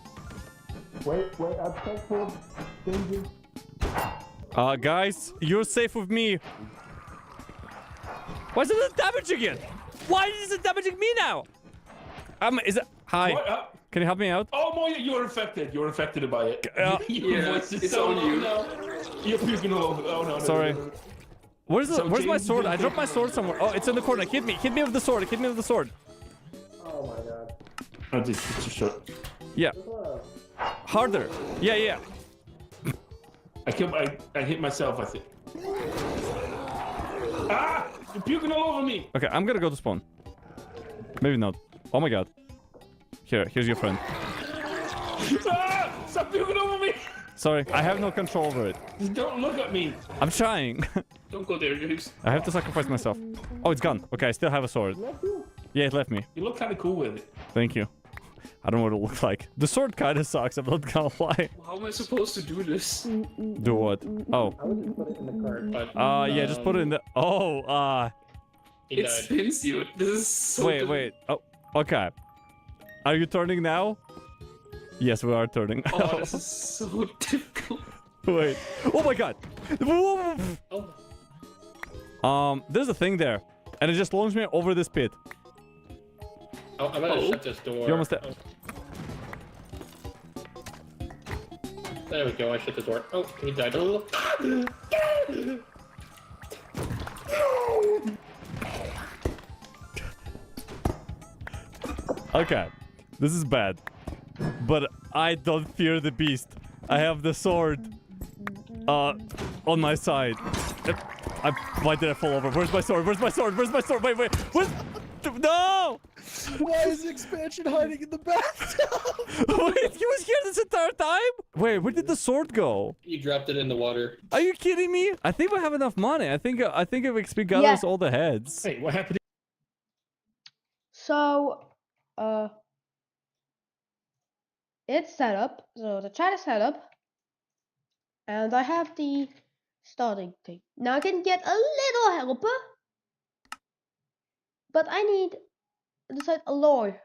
Wait, I'll check for danger. Guys, you're safe with me. Why is it damaging it? Why is it damaging me now? Is it? Hi. Can you help me out? Oh, Moya, you're infected. You're infected by it. Your voice is it's so on low you. now. You're puking all over. Oh, no. Sorry. No. Where's So my James, sword? I James- dropped my sword somewhere. Oh, it's in the corner. Hit me with the sword. Hit me with the sword. Oh my god. Oh, just shut. Yeah. Harder. Yeah. I hit myself, I think. Ah! You're puking all over me! Okay, I'm gonna go to spawn. Maybe not. Oh my god. Here's your friend. Ah! Stop puking over me! Sorry, I have no control over it. Just don't look at me. I'm trying. Don't go there, James. I have to sacrifice myself. Oh, it's gone. Okay, I still have a sword. Yeah, it left me. You look kind of cool with it. Thank you. I don't know what it looks like. The sword kind of sucks, I'm not gonna lie. How am I supposed to do this? Do what? Oh. Yeah, just put it in the... Oh, It spins you. This is so Wait. Oh, okay. Are you turning now? Yes, we are turning. Oh, this is so difficult. Wait. Oh my god. Oh. There's a thing there. And it just launched me over this pit. Oh, I'm gonna shut this door. You're almost there. There we go, I shut the door. Oh, he died a little. Okay. This is bad. But I don't fear the beast. I have the sword on my side. Why did I fall over? Where's my sword? Where's my sword? Where's my sword? Wait. Where's... No! Why is expansion hiding in the bathtub? Wait, he was here this entire time? Wait, where did the sword go? You dropped it in the water. Are you kidding me? I think we have enough money. I think if XP gathers all the heads. Wait, what happened? So, it's set up. So the chat is set up. And I have the starting thing. Now I can get a little helper. But I need to decide a lore.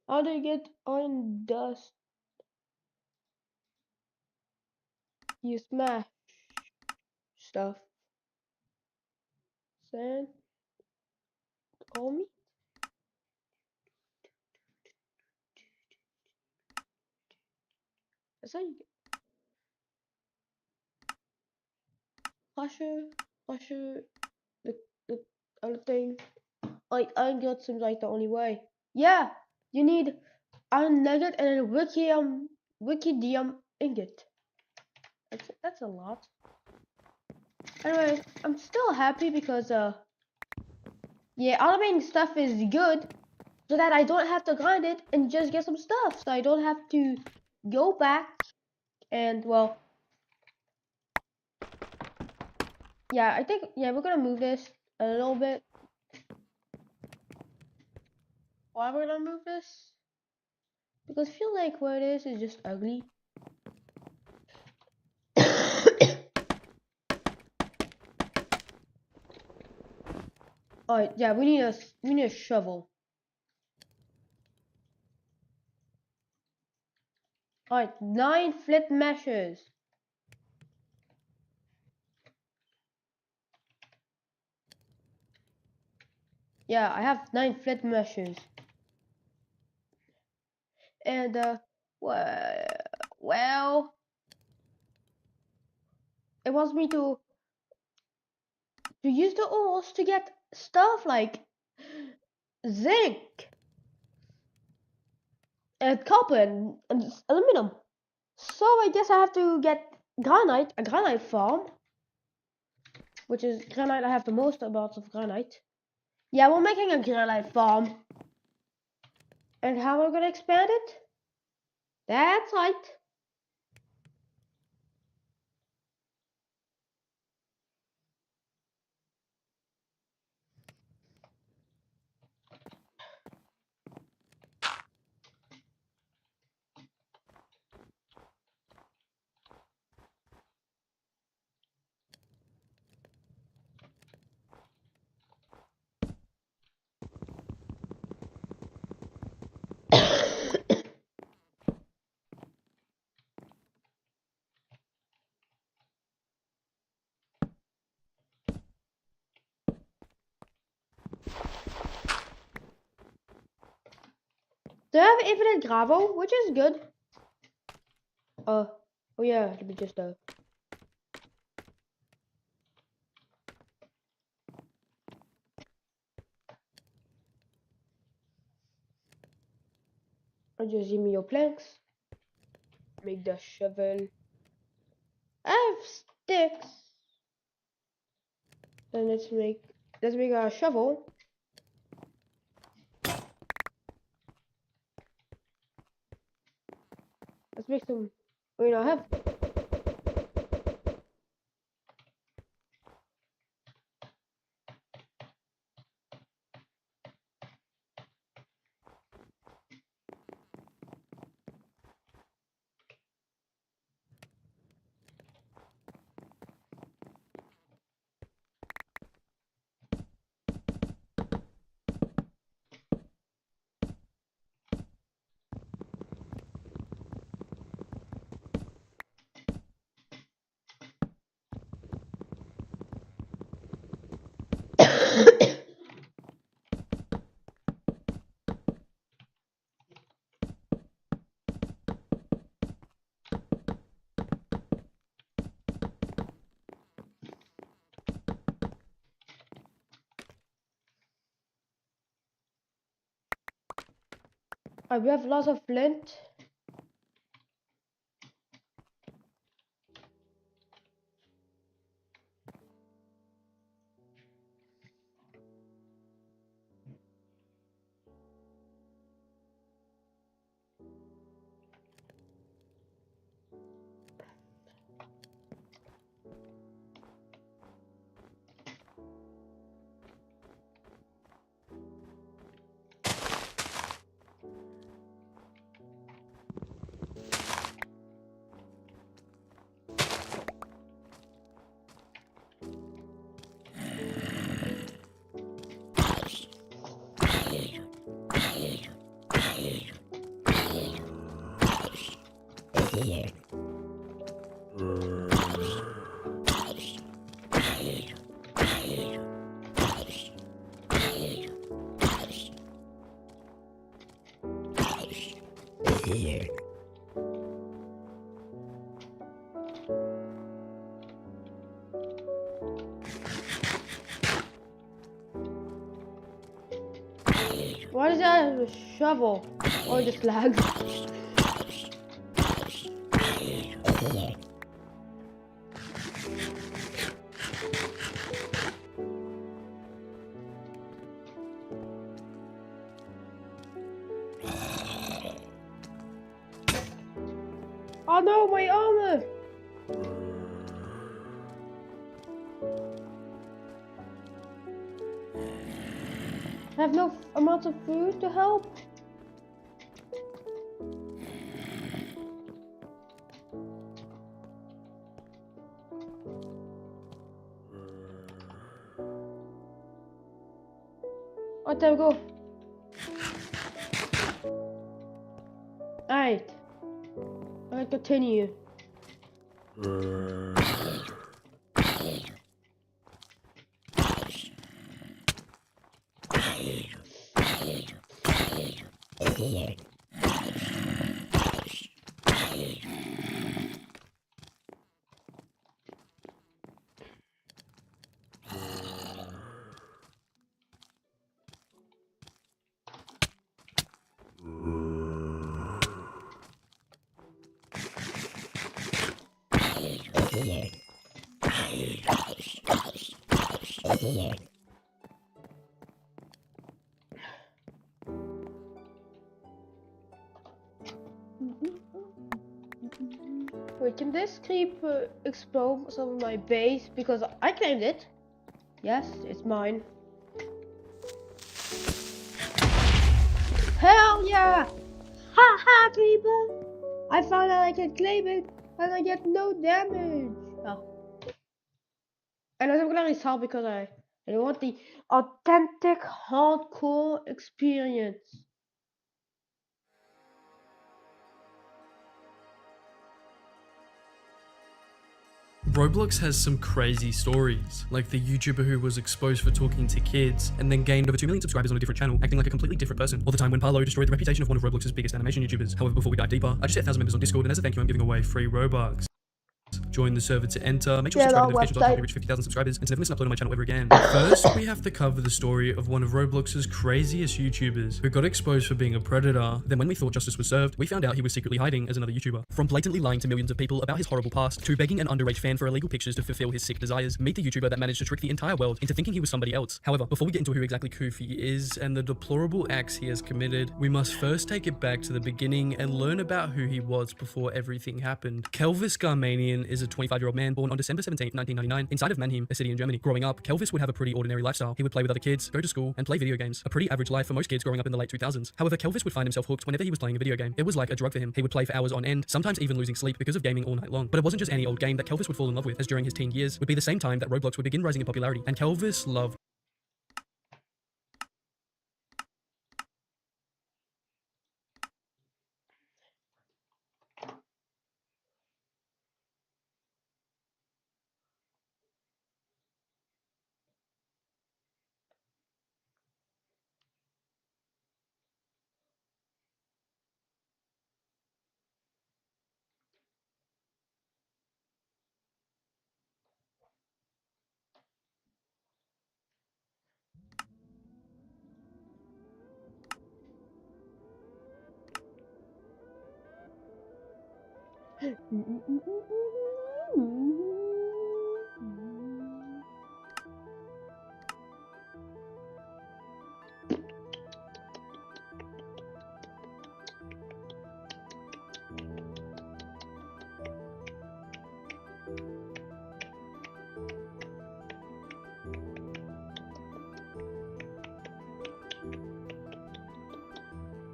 How do you get iron dust? You smash stuff. Sand. Call me. That's how you get. Usher, the other thing. Like, iron gut seems like the only way. Yeah, you need iron nugget and a wikidium ingot. That's a lot. Anyway, I'm still happy because yeah, automating stuff is good, so that I don't have to grind it and just get some stuff. So I don't have to go back and, well, yeah, I think, yeah, we're gonna move this a little bit. Why we're gonna move this? Because I feel like where it is just ugly. Alright, yeah, we need a shovel. Alright, 9 flint meshes. Yeah, I have 9 flint meshes. And Well, it wants me to use the ores to get stuff like zinc and copper and aluminum. So I guess I have to get granite, a granite farm, which is granite. I have the most amounts of granite. Yeah, we're making a granite farm. And how am I gonna expand it? That's right. They have infinite gravel, which is good. Oh yeah, let me just just give me your planks. Make the shovel. I have sticks. Then let's make a shovel. Let's make some. Wait, I have. We have lots of flint. Why does that have a shovel? Or just lag? Oh no, my armor! I have no amount of food to help. Oh, there we go. Alright. I'll continue. Wait, can this creeper explode some of my base? Because I claimed it. Yes, it's mine. Hell yeah! Ha ha, creeper! I found out I can claim it and I get no damage. Oh. And I'm gonna restart because I want the authentic hardcore experience. Roblox has some crazy stories, like the YouTuber who was exposed for talking to kids and then gained over 2 million subscribers on a different channel, acting like a completely different person, or the time when Parlo destroyed the reputation of one of Roblox's biggest animation YouTubers. However, before we dive deeper, I just hit 1,000 members on Discord, and as a thank you, I'm giving away free Robux. Join the server to enter. Make sure to subscribe to notifications on to reach 50,000 subscribers and to never miss an upload on my channel ever again. First, we have to cover the story of one of Roblox's craziest YouTubers who got exposed for being a predator. Then when we thought justice was served, we found out he was secretly hiding as another YouTuber. From blatantly lying to millions of people about his horrible past, to begging an underage fan for illegal pictures to fulfill his sick desires, meet the YouTuber that managed to trick the entire world into thinking he was somebody else. However, before we get into who exactly Koofy is and the deplorable acts he has committed, we must first take it back to the beginning and learn about who he was before everything happened. Kelvis Garmanian is a 25-year-old man born on December 17, 1999, inside of Mannheim, a city in Germany. Growing up, Kelvis would have a pretty ordinary lifestyle. He would play with other kids, go to school, and play video games. A pretty average life for most kids growing up in the late 2000s. However, Kelvis would find himself hooked whenever he was playing a video game. It was like a drug for him. He would play for hours on end, sometimes even losing sleep because of gaming all night long. But it wasn't just any old game that Kelvis would fall in love with, as during his teen years would be the same time that Roblox would begin rising in popularity, and Kelvis loved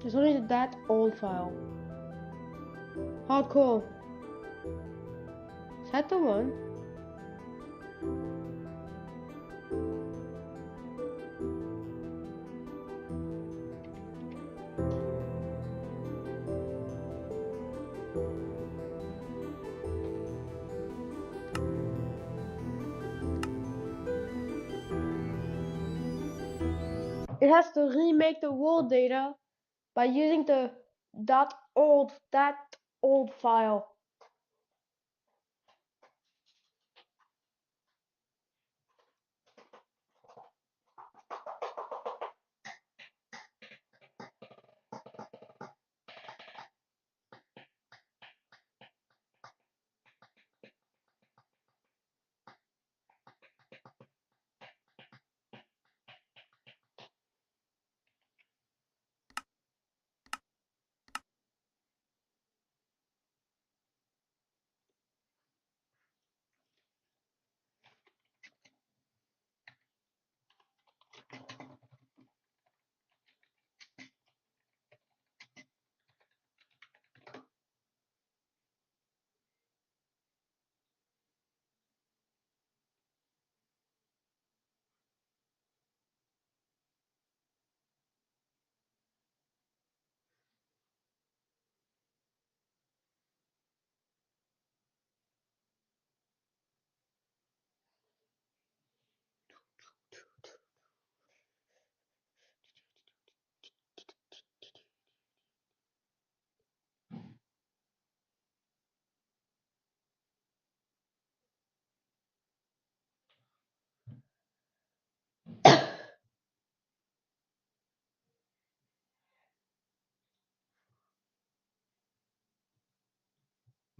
There's only that old file. Hardcore. Is that the one? It has to remake the world data by using that old file.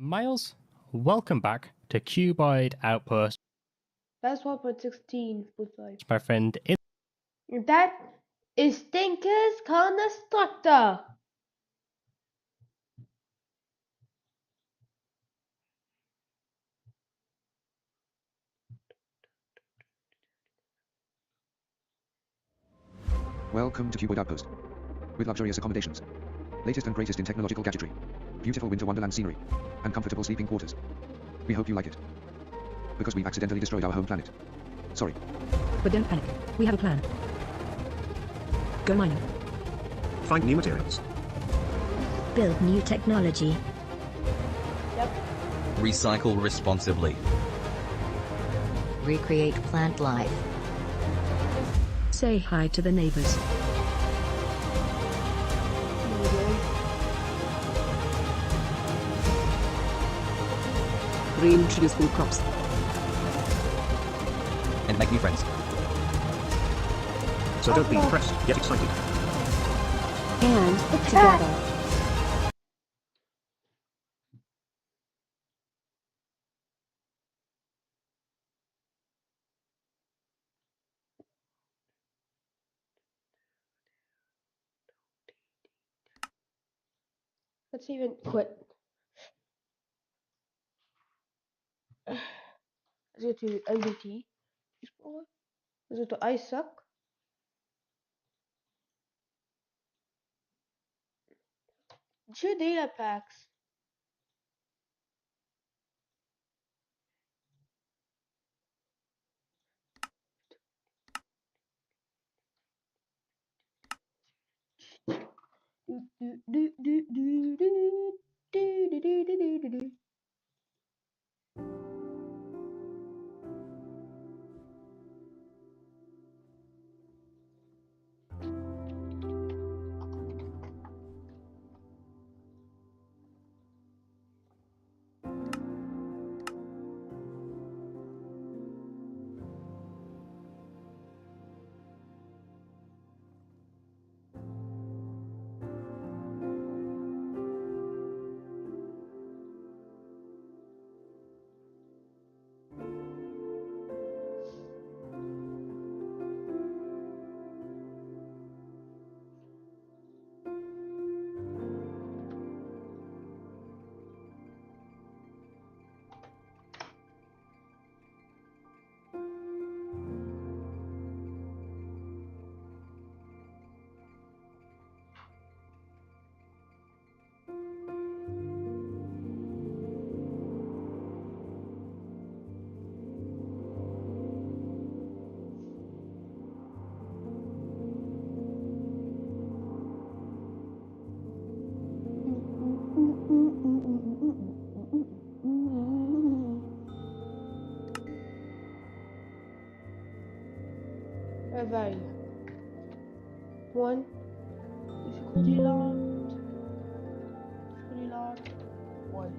Miles, welcome back to Cuboid Outpost. That's 1.16 foot size. My friend in. That is Stinker's Constructor. Welcome to Cuboid Outpost. With luxurious accommodations, latest and greatest in technological gadgetry, beautiful winter wonderland scenery, and comfortable sleeping quarters. We hope you like it. Because we've accidentally destroyed our home planet. Sorry. But don't panic. We have a plan. Go mining. Find new materials. Build new technology. Yep. Recycle responsibly. Recreate plant life. Say hi to the neighbors. Reintroduce food crops. And make new friends. So don't be depressed, get excited. And together. Let's even quit. Let's go to MBT. Let's go to ISUC. Two data packs. A value. 1 difficulty locked. Difficulty locked. 1.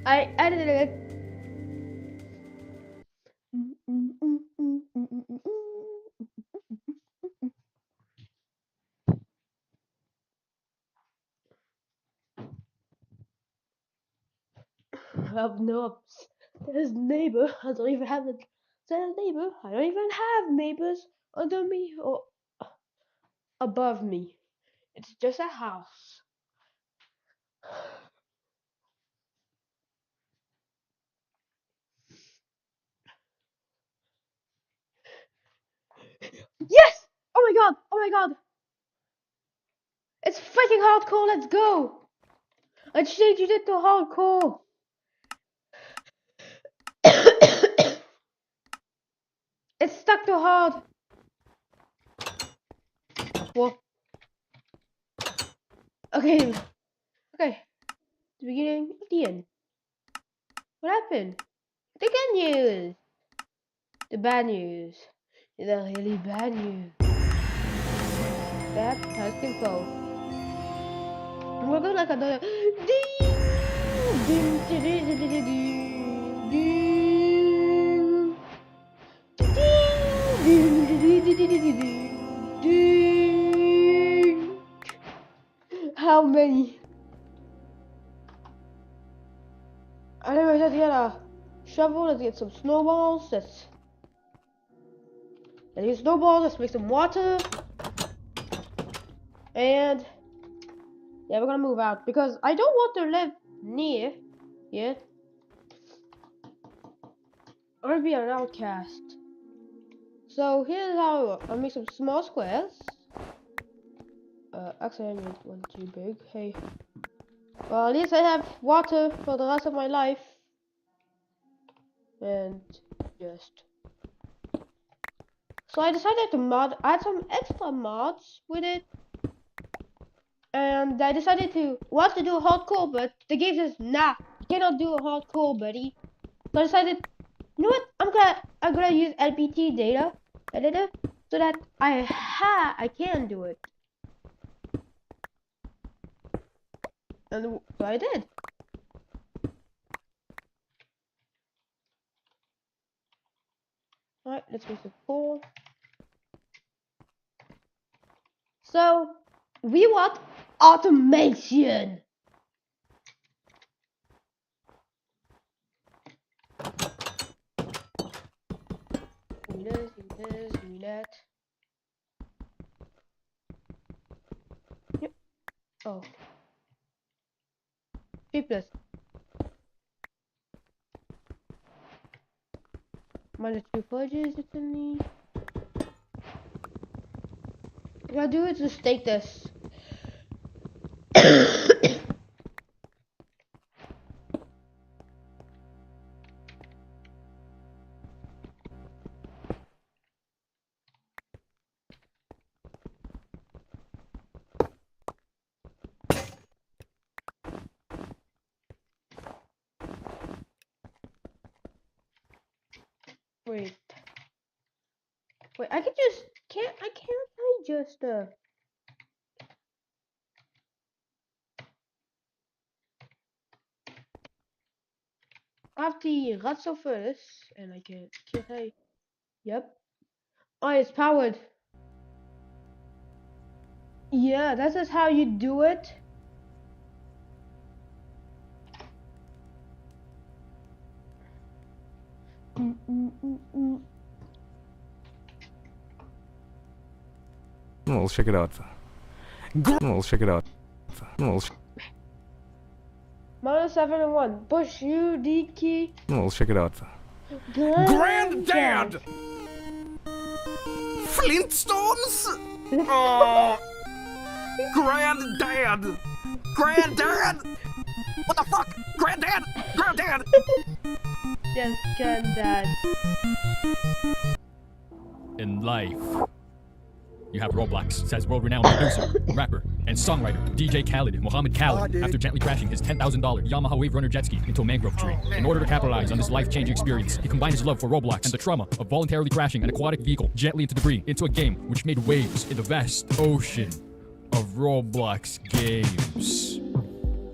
I added it. I have no. There's neighbor. I don't even have a. There's neighbor. I don't even have neighbors under me or above me. It's just a house. Yes! Oh my god! Oh my god! It's freaking hardcore, let's go! I changed it to hardcore! It's stuck to hard! What? Okay. Okay. The beginning of the end. What happened? The good news. The bad news. The really bad news. That has control. We're going like another ding, ding, ding, ding, ding, ding, ding, ding. How many? Anyway, let's get a shovel. Let's get some snowballs. Let's use snowballs. Let's make some water. And yeah, we're gonna move out because I don't want to live near here. I'm gonna be an outcast. So here's how I'll make some small squares. Actually, I made one too big. Hey. Well, at least I have water for the rest of my life. And just. So I decided to add some extra mods with it. And I decided to want to do a hardcore, but the game says, nah, you cannot do a hardcore, buddy. So I decided, you know what? I'm gonna use LPT data editor so that I can do it. And so I did. Alright, let's make it 4. So we want automation. Give me this, give me that. Yep. Oh. 3 plus. Minus 2 fudges, it's in the. What I do is just stake this. Wait, I could just can't I just I have the Ratso furnace and I can't I yep. Oh, it's powered. Yeah, that's just how you do it. We'll check it out. We'll check it out. Minus 7 and 1. Push U D key. We'll check it out. Granddad! Flintstones? Oh, Granddad! Granddad! What the fuck? Granddad! Granddad! Yes, Granddad. In life, you have Roblox, says world-renowned producer, rapper, and songwriter DJ Khaled, Muhammad Khaled, after gently crashing his $10,000 Yamaha Wave Runner jet ski into a mangrove tree. In order to capitalize on this life-changing experience, he combined his love for Roblox and the trauma of voluntarily crashing an aquatic vehicle gently into debris into a game which made waves in the vast ocean of Roblox games.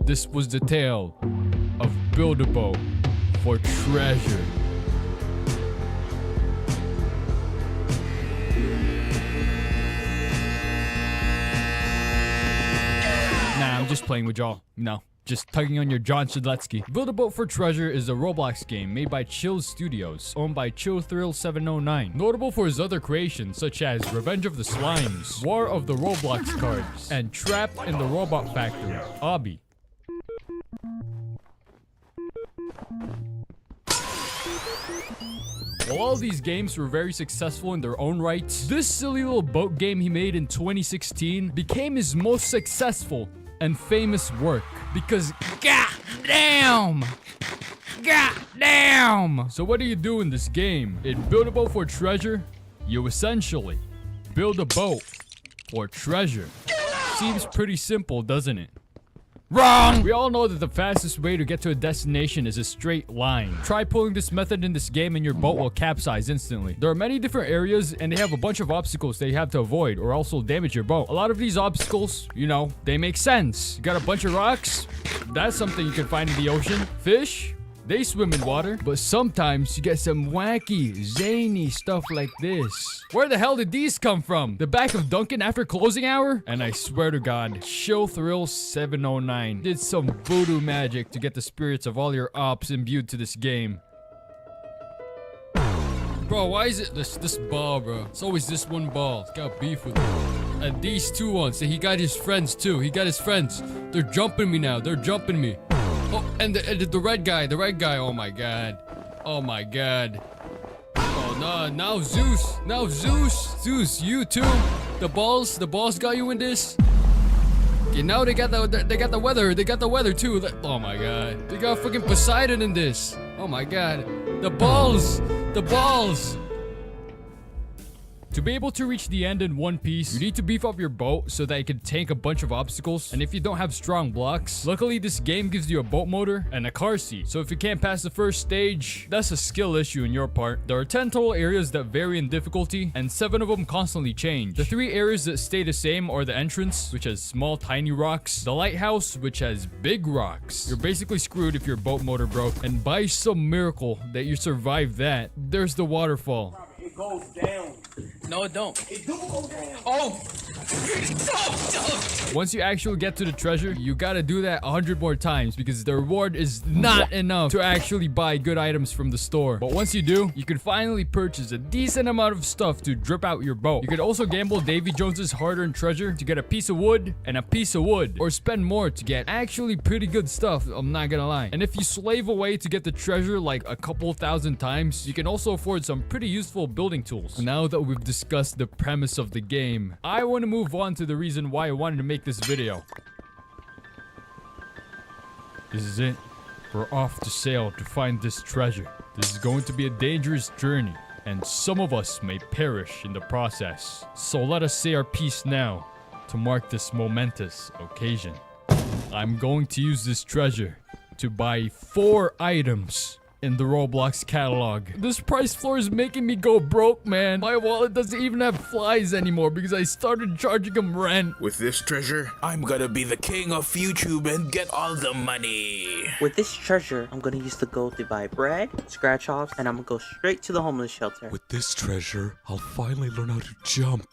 This was the tale of Build-A-Boat for Treasure. Nah, I'm just playing with y'all. No, just tugging on your John Shadletsky. Build-A-Boat for Treasure is a Roblox game made by Chill Studios, owned by Chill Thrill 709. Notable for his other creations such as Revenge of the Slimes, War of the Roblox Cards, and Trapped in the Robot Factory, Obby. While all these games were very successful in their own right, this silly little boat game he made in 2016 became his most successful and famous work because goddamn! So what do you do in this game? In Build-A-Boat for Treasure, you essentially build a boat for treasure. Seems pretty simple, doesn't it? Wrong! We all know that the fastest way to get to a destination is a straight line. Try pulling this method in this game and your boat will capsize instantly. There are many different areas and they have a bunch of obstacles that you have to avoid or also damage your boat. A lot of these obstacles, you know, they make sense. You got a bunch of rocks. That's something you can find in the ocean. Fish. They swim in water, but sometimes you get some wacky, zany stuff like this. Where the hell did these come from? The back of Duncan after closing hour? And I swear to God, Chill Thrill 709 did some voodoo magic to get the spirits of all your ops imbued to this game. Bro, why is it this ball, bro? It's always this one ball. It's got beef with it. And these two ones. He got his friends too. He got his friends. They're jumping me now. They're jumping me. Oh, and the red guy, oh my God. Oh my God. Oh no, now Zeus, you too. The balls got you in this. Okay, now they got the weather too. Oh my God, they got fucking Poseidon in this. Oh my God, the balls. To be able to reach the end in one piece, you need to beef up your boat so that it can tank a bunch of obstacles. And if you don't have strong blocks, luckily this game gives you a boat motor and a car seat. So if you can't pass the first stage, that's a skill issue on your part. There are 10 total areas that vary in difficulty, and 7 of them constantly change. The 3 areas that stay the same are the entrance, which has small tiny rocks, the lighthouse, which has big rocks. You're basically screwed if your boat motor broke, and by some miracle that you survived that, there's the waterfall. It goes down. No, it don't. It do go down. Oh! Once you actually get to the treasure, you gotta do that 100 more times because the reward is not enough to actually buy good items from the store. But once you do, you can finally purchase a decent amount of stuff to drip out your boat. You could also gamble Davy Jones's hard-earned treasure to get a piece of wood and a piece of wood, or spend more to get actually pretty good stuff, I'm not gonna lie. And if you slave away to get the treasure like a couple thousand times, you can also afford some pretty useful building tools. Now that we've discussed the premise of the game, I want to move on to the reason why I wanted to make this video. This is it. We're off to sail to find this treasure. This is going to be a dangerous journey, and some of us may perish in the process. So let us say our piece now to mark this momentous occasion. I'm going to use this treasure to buy 4 items in the Roblox catalog. This price floor is making me go broke, man. My wallet doesn't even have flies anymore because I started charging them rent. With this treasure, I'm gonna be the king of YouTube and get all the money. With this treasure, I'm gonna use the gold to buy bread, scratch offs, and I'm gonna go straight to the homeless shelter. With this treasure, I'll finally learn how to jump.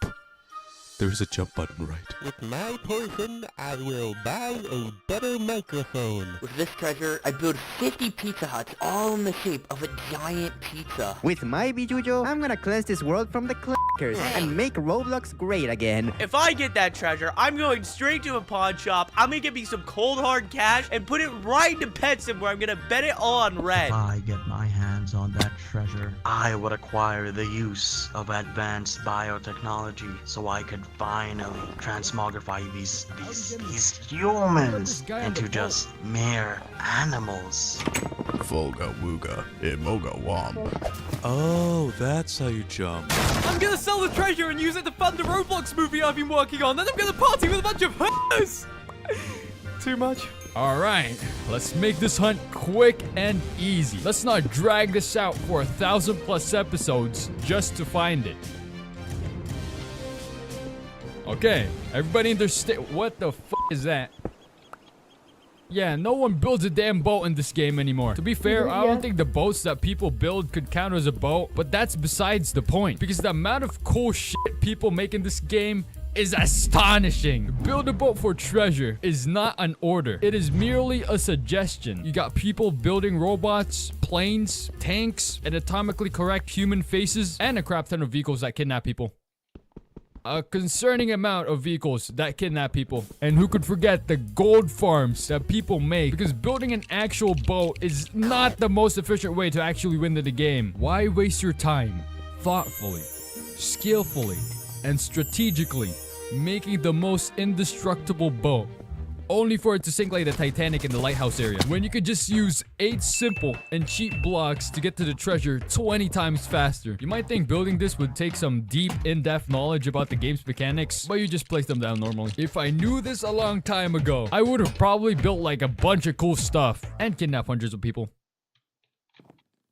There's a jump button, right? With my portion, I will buy a better microphone. With this treasure, I build 50 Pizza Huts, all in the shape of a giant pizza. With my Bijujo, I'm gonna cleanse this world from the clickers and make Roblox great again. If I get that treasure, I'm going straight to a pawn shop. I'm gonna get me some cold hard cash and put it right into PetSim where I'm gonna bet it all on red. If I get my hands on that treasure, I would acquire the use of advanced biotechnology so I could finally transmogrify these humans into just mere animals. Volga Wooga, Imoga Womp. Oh, that's how you jump. I'm gonna sell the treasure and use it to fund the Roblox movie I've been working on. Then I'm gonna party with a bunch of hoes. Too much. Alright, let's make this hunt quick and easy. Let's not drag this out for 1,000+ episodes just to find it. Okay, everybody in their what the f is that? Yeah, no one builds a damn boat in this game anymore. To be fair, I don't think the boats that people build could count as a boat, but that's besides the point. Because the amount of cool shit people make in this game is astonishing. Build a boat for treasure is not an order. It is merely a suggestion. You got people building robots, planes, tanks, and atomically correct human faces, and a crap ton of vehicles that kidnap people. A concerning amount of vehicles that kidnap people. And who could forget the gold farms that people make? Because building an actual boat is not the most efficient way to actually win the game. Why waste your time thoughtfully, skillfully, and strategically making the most indestructible boat, only for it to sink like the Titanic in the lighthouse area, when you could just use 8 simple and cheap blocks to get to the treasure 20 times faster. You might think building this would take some deep, in-depth knowledge about the game's mechanics, but you just place them down normally. If I knew this a long time ago, I would have probably built like a bunch of cool stuff and kidnapped hundreds of people.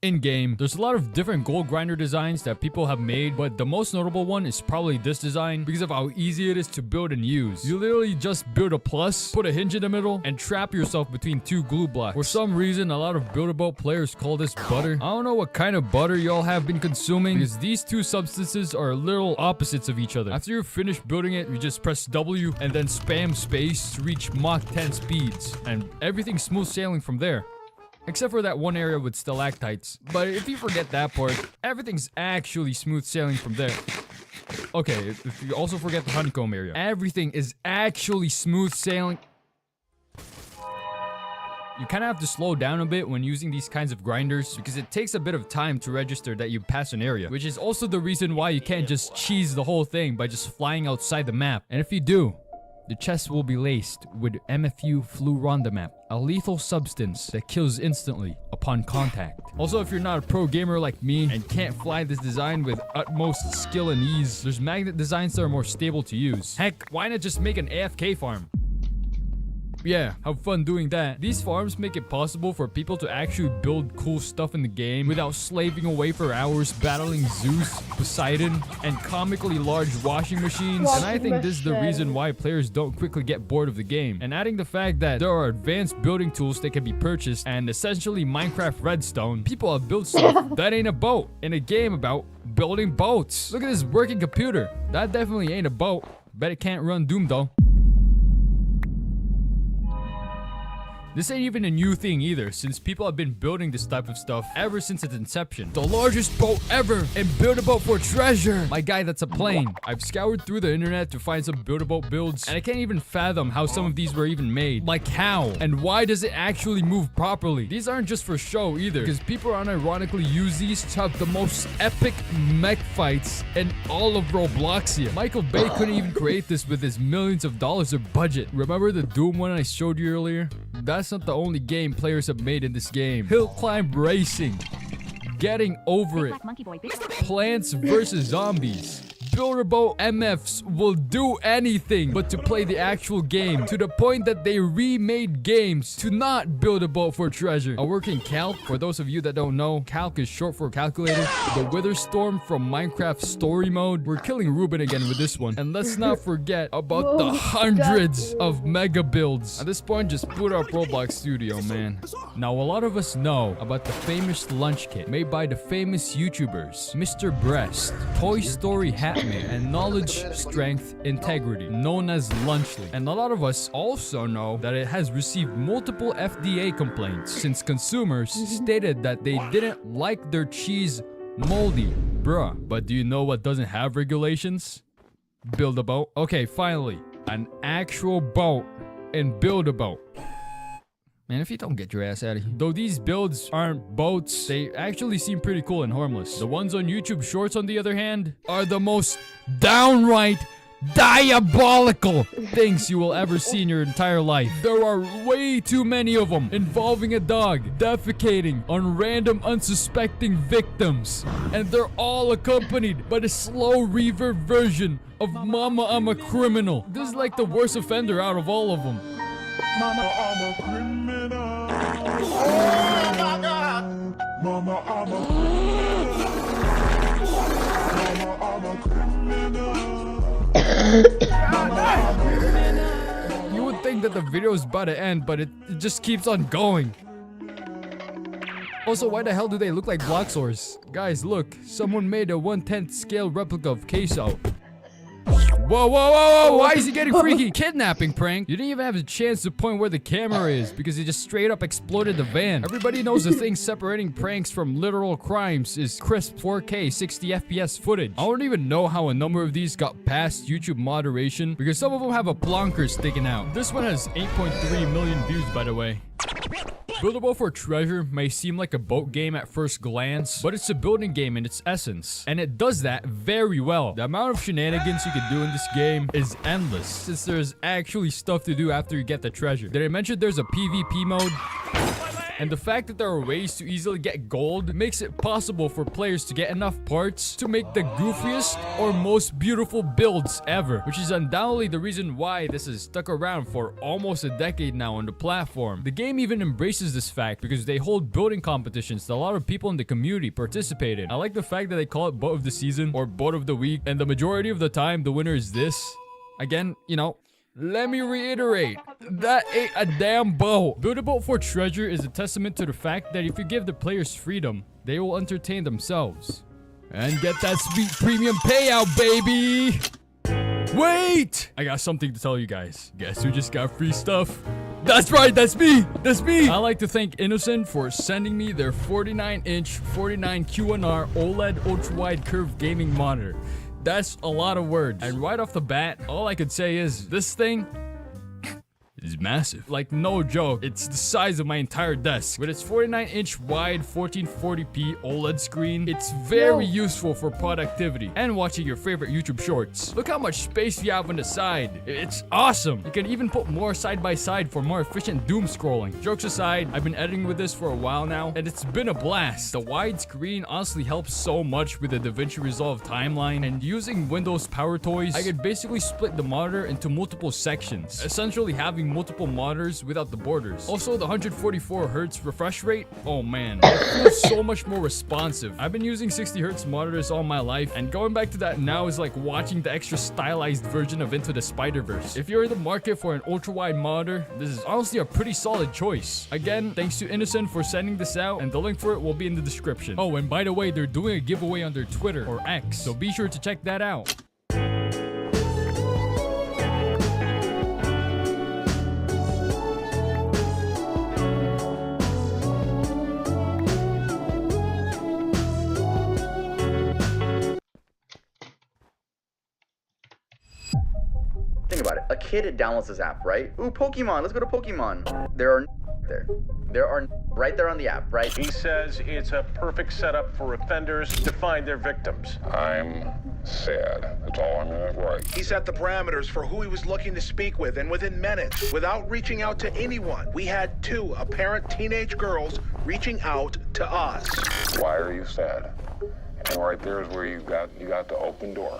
In-game, there's a lot of different gold grinder designs that people have made, but the most notable one is probably this design because of how easy it is to build and use. You literally just build a plus, put a hinge in the middle, and trap yourself between 2 glue blocks. For some reason, a lot of Build-A-Boat players call this butter. I don't know what kind of butter y'all have been consuming because these 2 substances are literal opposites of each other. After you finish building it, you just press W and then spam space to reach Mach 10 speeds, and everything's smooth sailing from there. Except for that one area with stalactites. But if you forget that part, everything's actually smooth sailing from there. Okay, if you also forget the honeycomb area, everything is actually smooth sailing. You kind of have to slow down a bit when using these kinds of grinders because it takes a bit of time to register that you pass an area, which is also the reason why you can't just cheese the whole thing by just flying outside the map. And if you do, the chest will be laced with MFU flurondomab, a lethal substance that kills instantly upon contact. Also, if you're not a pro gamer like me and can't fly this design with utmost skill and ease, there's magnet designs that are more stable to use. Heck, why not just make an AFK farm? Yeah, have fun doing that. These farms make it possible for people to actually build cool stuff in the game without slaving away for hours battling Zeus, Poseidon, and comically large washing machines. And I think this is the reason why players don't quickly get bored of the game. And adding the fact that there are advanced building tools that can be purchased and essentially Minecraft Redstone, people have built stuff that ain't a boat in a game about building boats. Look at this working computer. That definitely ain't a boat. Bet it can't run Doom though. This ain't even a new thing either, since people have been building this type of stuff ever since its inception. The largest boat ever and Build-A-Boat for treasure. My guy, that's a plane. I've scoured through the internet to find some Build-A-Boat builds, and I can't even fathom how some of these were even made. Like how? And why does it actually move properly? These aren't just for show either, because people unironically use these to have the most epic mech fights in all of Robloxia. Michael Bay couldn't even create this with his millions of dollars of budget. Remember the Doom one I showed you earlier? That's not the only game players have made in this game. Hill Climb Racing, Getting Over It, Plants vs. Zombies. Build-A-Boat MFs will do anything but to play the actual game, to the point that they remade games to not build a boat for treasure. I work in Calc. For those of you that don't know, Calc is short for calculator. The Witherstorm from Minecraft Story Mode. We're killing Ruben again with this one. And let's not forget about the hundreds of mega builds. At this point, just put up Roblox Studio, man. Now, a lot of us know about the famous lunch kit made by the famous YouTubers, Mr. Breast, Toy Story Hat, and Knowledge, Strength, Integrity, known as Lunchly. And a lot of us also know that it has received multiple FDA complaints since consumers stated that they didn't like their cheese moldy. Bruh, but do you know what doesn't have regulations? Build-A-Boat. Okay, finally, an actual boat in Build-A-Boat. Man, if you don't get your ass out of here. Though these builds aren't boats, they actually seem pretty cool and harmless. The ones on YouTube Shorts, on the other hand, are the most downright diabolical things you will ever see in your entire life. There are way too many of them involving a dog defecating on random unsuspecting victims. And they're all accompanied by the slow reverb version of Mama, I'm a Criminal. This is like the worst offender out of all of them. Mama, I'm a criminal. Oh my God. Mama, I'm a criminal. Mama, I'm a criminal. You would think that the video is about to end, but it just keeps on going. Also, why the hell do they look like Bloxors? Guys, look. Someone made a 1/10 scale replica of Queso. Whoa, whoa, whoa, whoa, why is he getting freaky? Kidnapping prank? You didn't even have a chance to point where the camera is because he just straight up exploded the van. Everybody knows the thing separating pranks from literal crimes is crisp 4K 60 FPS footage. I don't even know how a number of these got past YouTube moderation because some of them have a plonker sticking out. This one has 8.3 million views, by the way. Buildable for Treasure may seem like a boat game at first glance, but it's a building game in its essence, and it does that very well. The amount of shenanigans you can do in this game is endless, since there's actually stuff to do after you get the treasure. Did I mention there's a PvP mode? And the fact that there are ways to easily get gold makes it possible for players to get enough parts to make the goofiest or most beautiful builds ever, which is undoubtedly the reason why this has stuck around for almost a decade now on the platform. The game even embraces this fact because they hold building competitions that a lot of people in the community participate in. I like the fact that they call it Boat of the Season or Boat of the Week, and the majority of the time the winner is this. Again, you know, let me reiterate, that ain't a damn boat. Buildable for Treasure is a testament to the fact that if you give the players freedom, they will entertain themselves and get that sweet premium payout, baby. Wait! I got something to tell you guys. Guess who just got free stuff? That's right, that's me! That's me! I'd like to thank Innocent for sending me their 49-inch 49 QNR OLED ultra-wide curved gaming monitor. That's a lot of words. And right off the bat, all I could say is this thing is massive. Like, no joke. It's the size of my entire desk. With its 49-inch wide 1440p OLED screen, it's very useful for productivity and watching your favorite YouTube shorts. Look how much space you have on the side. It's awesome. You can even put more side by side for more efficient doom scrolling. Jokes aside, I've been editing with this for a while now, and it's been a blast. The wide screen honestly helps so much with the DaVinci Resolve timeline, and using Windows Power Toys, I could basically split the monitor into multiple sections, essentially having multiple monitors without the borders. Also, the 144Hz refresh rate, oh man, it feels so much more responsive. I've been using 60Hz monitors all my life, and going back to that now is like watching the extra stylized version of Into the Spider-Verse. If you're in the market for an ultra-wide monitor, this is honestly a pretty solid choice. Again, thanks to Innocent for sending this out, and the link for it will be in the description. Oh, and by the way, they're doing a giveaway on their Twitter or X, so be sure to check that out. Think about it. A kid downloads this app, right? Ooh, Pokemon. Let's go to Pokemon. There are right there on the app, right? He says it's a perfect setup for offenders to find their victims. I'm sad. That's all I'm gonna write. He set the parameters for who he was looking to speak with, and within minutes, without reaching out to anyone, we had 2 apparent teenage girls reaching out to us. Why are you sad? And right there is where you got the open door.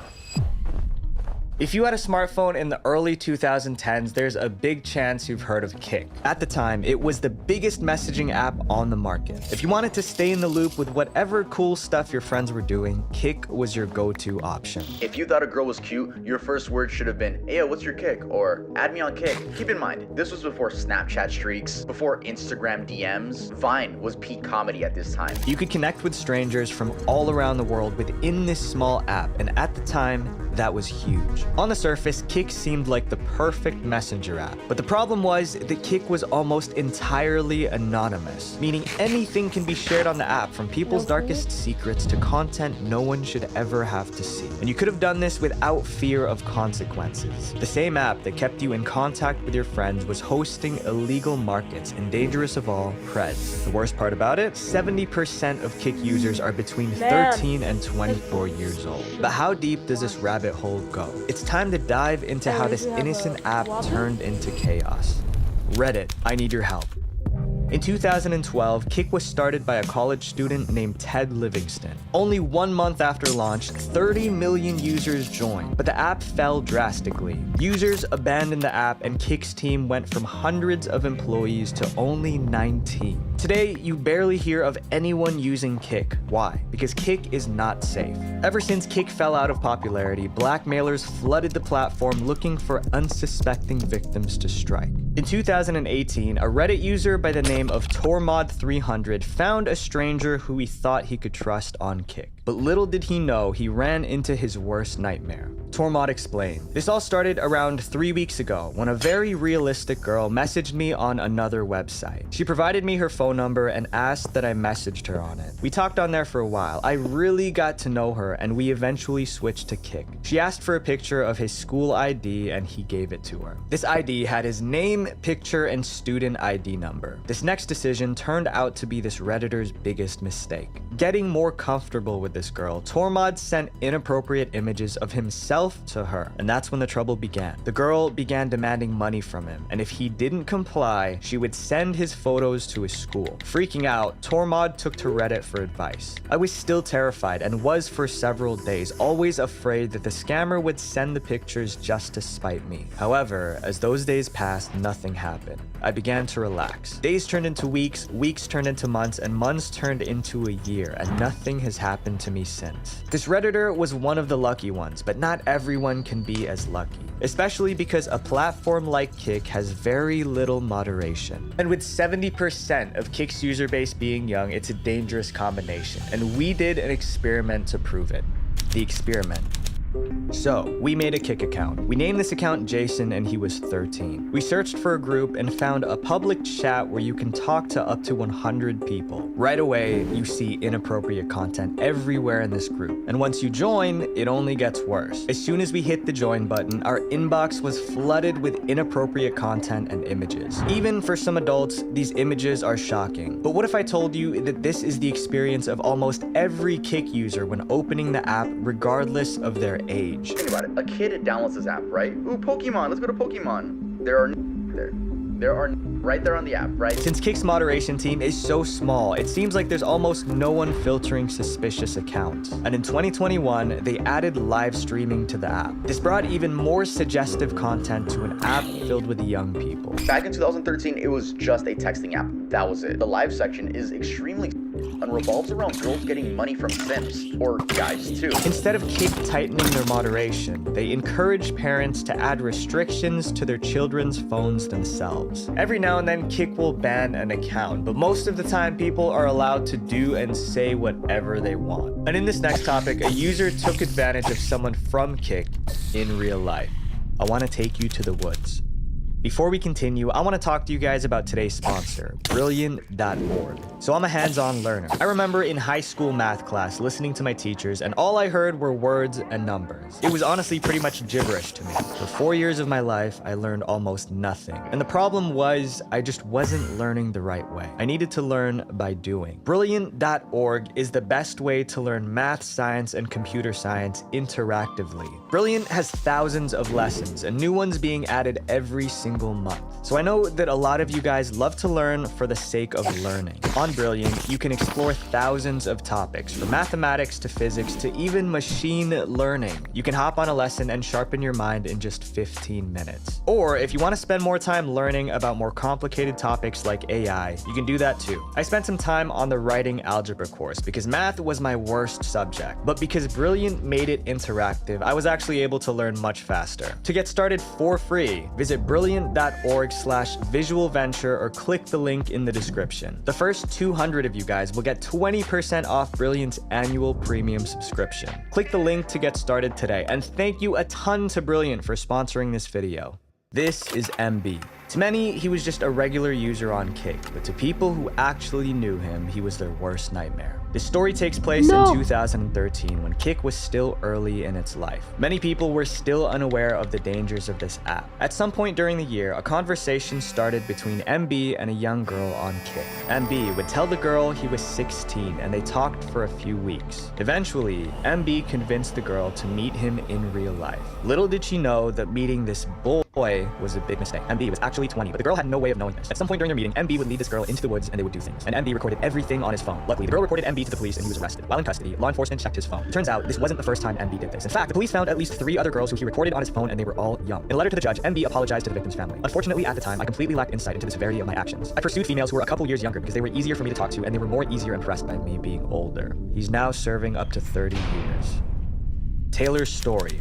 If you had a smartphone in the early 2010s, there's a big chance you've heard of Kik. At the time, it was the biggest messaging app on the market. If you wanted to stay in the loop with whatever cool stuff your friends were doing, Kik was your go-to option. If you thought a girl was cute, your first word should have been, "Hey, what's your Kik?" or "Add me on Kik." Keep in mind, this was before Snapchat streaks, before Instagram DMs. Vine was peak comedy at this time. You could connect with strangers from all around the world within this small app, and at the time, that was huge. On the surface, Kik seemed like the perfect messenger app, but the problem was that Kik was almost entirely anonymous, meaning anything can be shared on the app, from people's darkest secrets to content no one should ever have to see. And you could have done this without fear of consequences. The same app that kept you in contact with your friends was hosting illegal markets, and dangerous of all, creds. The worst part about it, 70% of Kik users are between 13 and 24 years old. But how deep does this rabbit hole go? It's time to dive into how this innocent app turned into chaos. Reddit, I need your help. In 2012, Kik was started by a college student named Ted Livingston. Only 1 month after launch, 30 million users joined, but the app fell drastically. Users abandoned the app, and Kik's team went from hundreds of employees to only 19. Today, you barely hear of anyone using Kik. Why? Because Kik is not safe. Ever since Kik fell out of popularity, blackmailers flooded the platform looking for unsuspecting victims to strike. In 2018, a Reddit user by the name of Tormod300 found a stranger who he thought he could trust on Kik. But little did he know he ran into his worst nightmare. Tormod explained. This all started around 3 weeks ago when a very realistic girl messaged me on another website. She provided me her phone number and asked that I messaged her on it. We talked on there for a while. I really got to know her and we eventually switched to Kik. She asked for a picture of his school ID and he gave it to her. This ID had his name, picture, and student ID number. This next decision turned out to be this Redditor's biggest mistake. Getting more comfortable with this girl, Tormod sent inappropriate images of himself to her, and that's when the trouble began. The girl began demanding money from him, and if he didn't comply, she would send his photos to his school. Freaking out, Tormod took to Reddit for advice. I was still terrified and was for several days, always afraid that the scammer would send the pictures just to spite me. However, as those days passed, nothing happened. I began to relax. Days turned into weeks, weeks turned into months, and months turned into a year, and nothing has happened to me since. This Redditor was one of the lucky ones, but not everyone can be as lucky, especially because a platform like Kik has very little moderation. And with 70% of Kik's user base being young, it's a dangerous combination, and we did an experiment to prove it. The experiment. So, we made a Kik account. We named this account Jason and he was 13. We searched for a group and found a public chat where you can talk to up to 100 people. Right away, you see inappropriate content everywhere in this group. And once you join, it only gets worse. As soon as we hit the join button, our inbox was flooded with inappropriate content and images. Even for some adults, these images are shocking. But what if I told you that this is the experience of almost every Kik user when opening the app, regardless of their age? Think about it. A kid downloads this app, right? Ooh, Pokemon. Let's go to Pokemon. There are right there on the app, right? Since Kik's moderation team is so small, it seems like there's almost no one filtering suspicious accounts. And in 2021, they added live streaming to the app. This brought even more suggestive content to an app filled with young people. Back in 2013, it was just a texting app. That was it. The live section is extremely and revolves around girls getting money from simps, or guys too. Instead of Kik tightening their moderation, they encourage parents to add restrictions to their children's phones themselves. Every now and then, Kik will ban an account, but most of the time, people are allowed to do and say whatever they want. And in this next topic, a user took advantage of someone from Kik in real life. I want to take you to the woods. Before we continue, I want to talk to you guys about today's sponsor, Brilliant.org. So I'm a hands-on learner. I remember in high school math class listening to my teachers and all I heard were words and numbers. It was honestly pretty much gibberish to me. For 4 years of my life, I learned almost nothing. And the problem was, I just wasn't learning the right way. I needed to learn by doing. Brilliant.org is the best way to learn math, science, and computer science interactively. Brilliant has thousands of lessons and new ones being added every single month. So I know that a lot of you guys love to learn for the sake of learning. On Brilliant, you can explore thousands of topics, from mathematics to physics to even machine learning. You can hop on a lesson and sharpen your mind in just 15 minutes. Or if you want to spend more time learning about more complicated topics like AI, you can do that too. I spent some time on the writing algebra course because math was my worst subject. But because Brilliant made it interactive, I was actually able to learn much faster. To get started for free, visit brilliant.org/visualventure or click the link in the description. The first 200 of you guys will get 20% off Brilliant's annual premium subscription. Click the link to get started today, and thank you a ton to Brilliant for sponsoring this video. This is MB. To many, he was just a regular user on Kik, but to people who actually knew him, he was their worst nightmare. This story takes place in 2013 when Kik was still early in its life. Many people were still unaware of the dangers of this app. At some point during the year, a conversation started between MB and a young girl on Kik. MB would tell the girl he was 16 and they talked for a few weeks. Eventually, MB convinced the girl to meet him in real life. Little did she know that meeting this boy was a big mistake. MB was actually 20, but the girl had no way of knowing this. At some point during their meeting, MB would lead this girl into the woods and they would do things. And MB recorded everything on his phone. Luckily, the girl reported MB to the police and he was arrested. While in custody, law enforcement checked his phone. It turns out this wasn't the first time MB did this. In fact, the police found at least 3 other girls who he recorded on his phone and they were all young. In a letter to the judge, MB apologized to the victim's family. Unfortunately, at the time, I completely lacked insight into the severity of my actions. I pursued females who were a couple years younger because they were easier for me to talk to and they were more easier impressed by me being older. He's now serving up to 30 years. Taylor's story.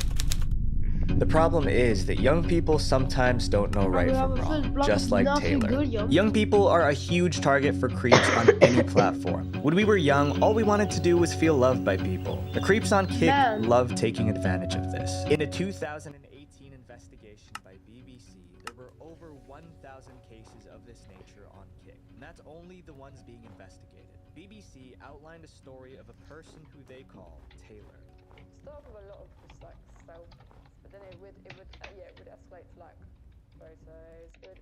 The problem is that young people sometimes don't know right from wrong, just like Taylor. Young people are a huge target for creeps on any platform. When we were young, all we wanted to do was feel loved by people. The creeps on Kick love taking advantage of this. In a 2018 investigation by BBC, there were over 1,000 cases of this nature on Kick, and that's only the ones being investigated. BBC outlined a story of a person who they call Taylor. Start with a lot of just like self, but then it would escalate to like photos. It would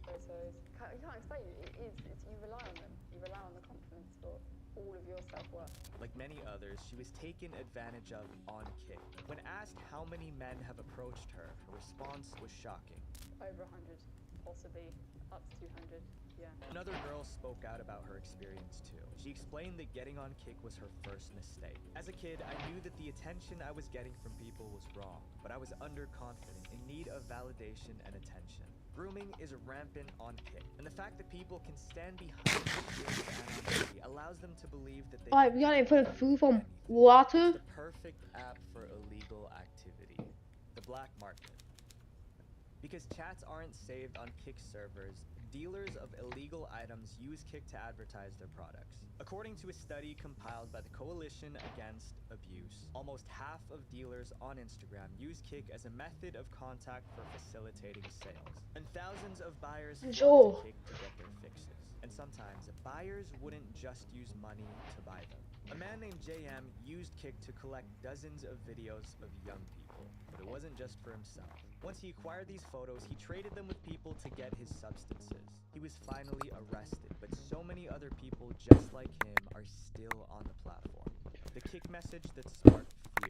photos. You can't explain it. It's you rely on them. You rely on the confidence for all of your self-worth. Like many others, she was taken advantage of on Kick. When asked how many men have approached her, her response was shocking. Over 100, possibly up to 200. Yeah. Another girl spoke out about her experience too. She explained that getting on Kick was her first mistake. As a kid, I knew that the attention I was getting from people was wrong, but I was underconfident, in need of validation and attention. Grooming is rampant on Kick, and the fact that people can stand behind the anonymity allows them to believe that they Alright, we gotta put food from water. The perfect app for illegal activity. The black market. Because chats aren't saved on Kick servers, dealers of illegal items use Kick to advertise their products. According to a study compiled by the Coalition Against Abuse, almost half of dealers on Instagram use Kick as a method of contact for facilitating sales. And thousands of buyers flock to Kick to get their fixes. And sometimes, buyers wouldn't just use money to buy them. A man named JM used Kick to collect dozens of videos of young people, but it wasn't just for himself. Once he acquired these photos, he traded them with people to get his substances. He was finally arrested, but so many other people just like him are still on the platform. The Kick message that sparked fear.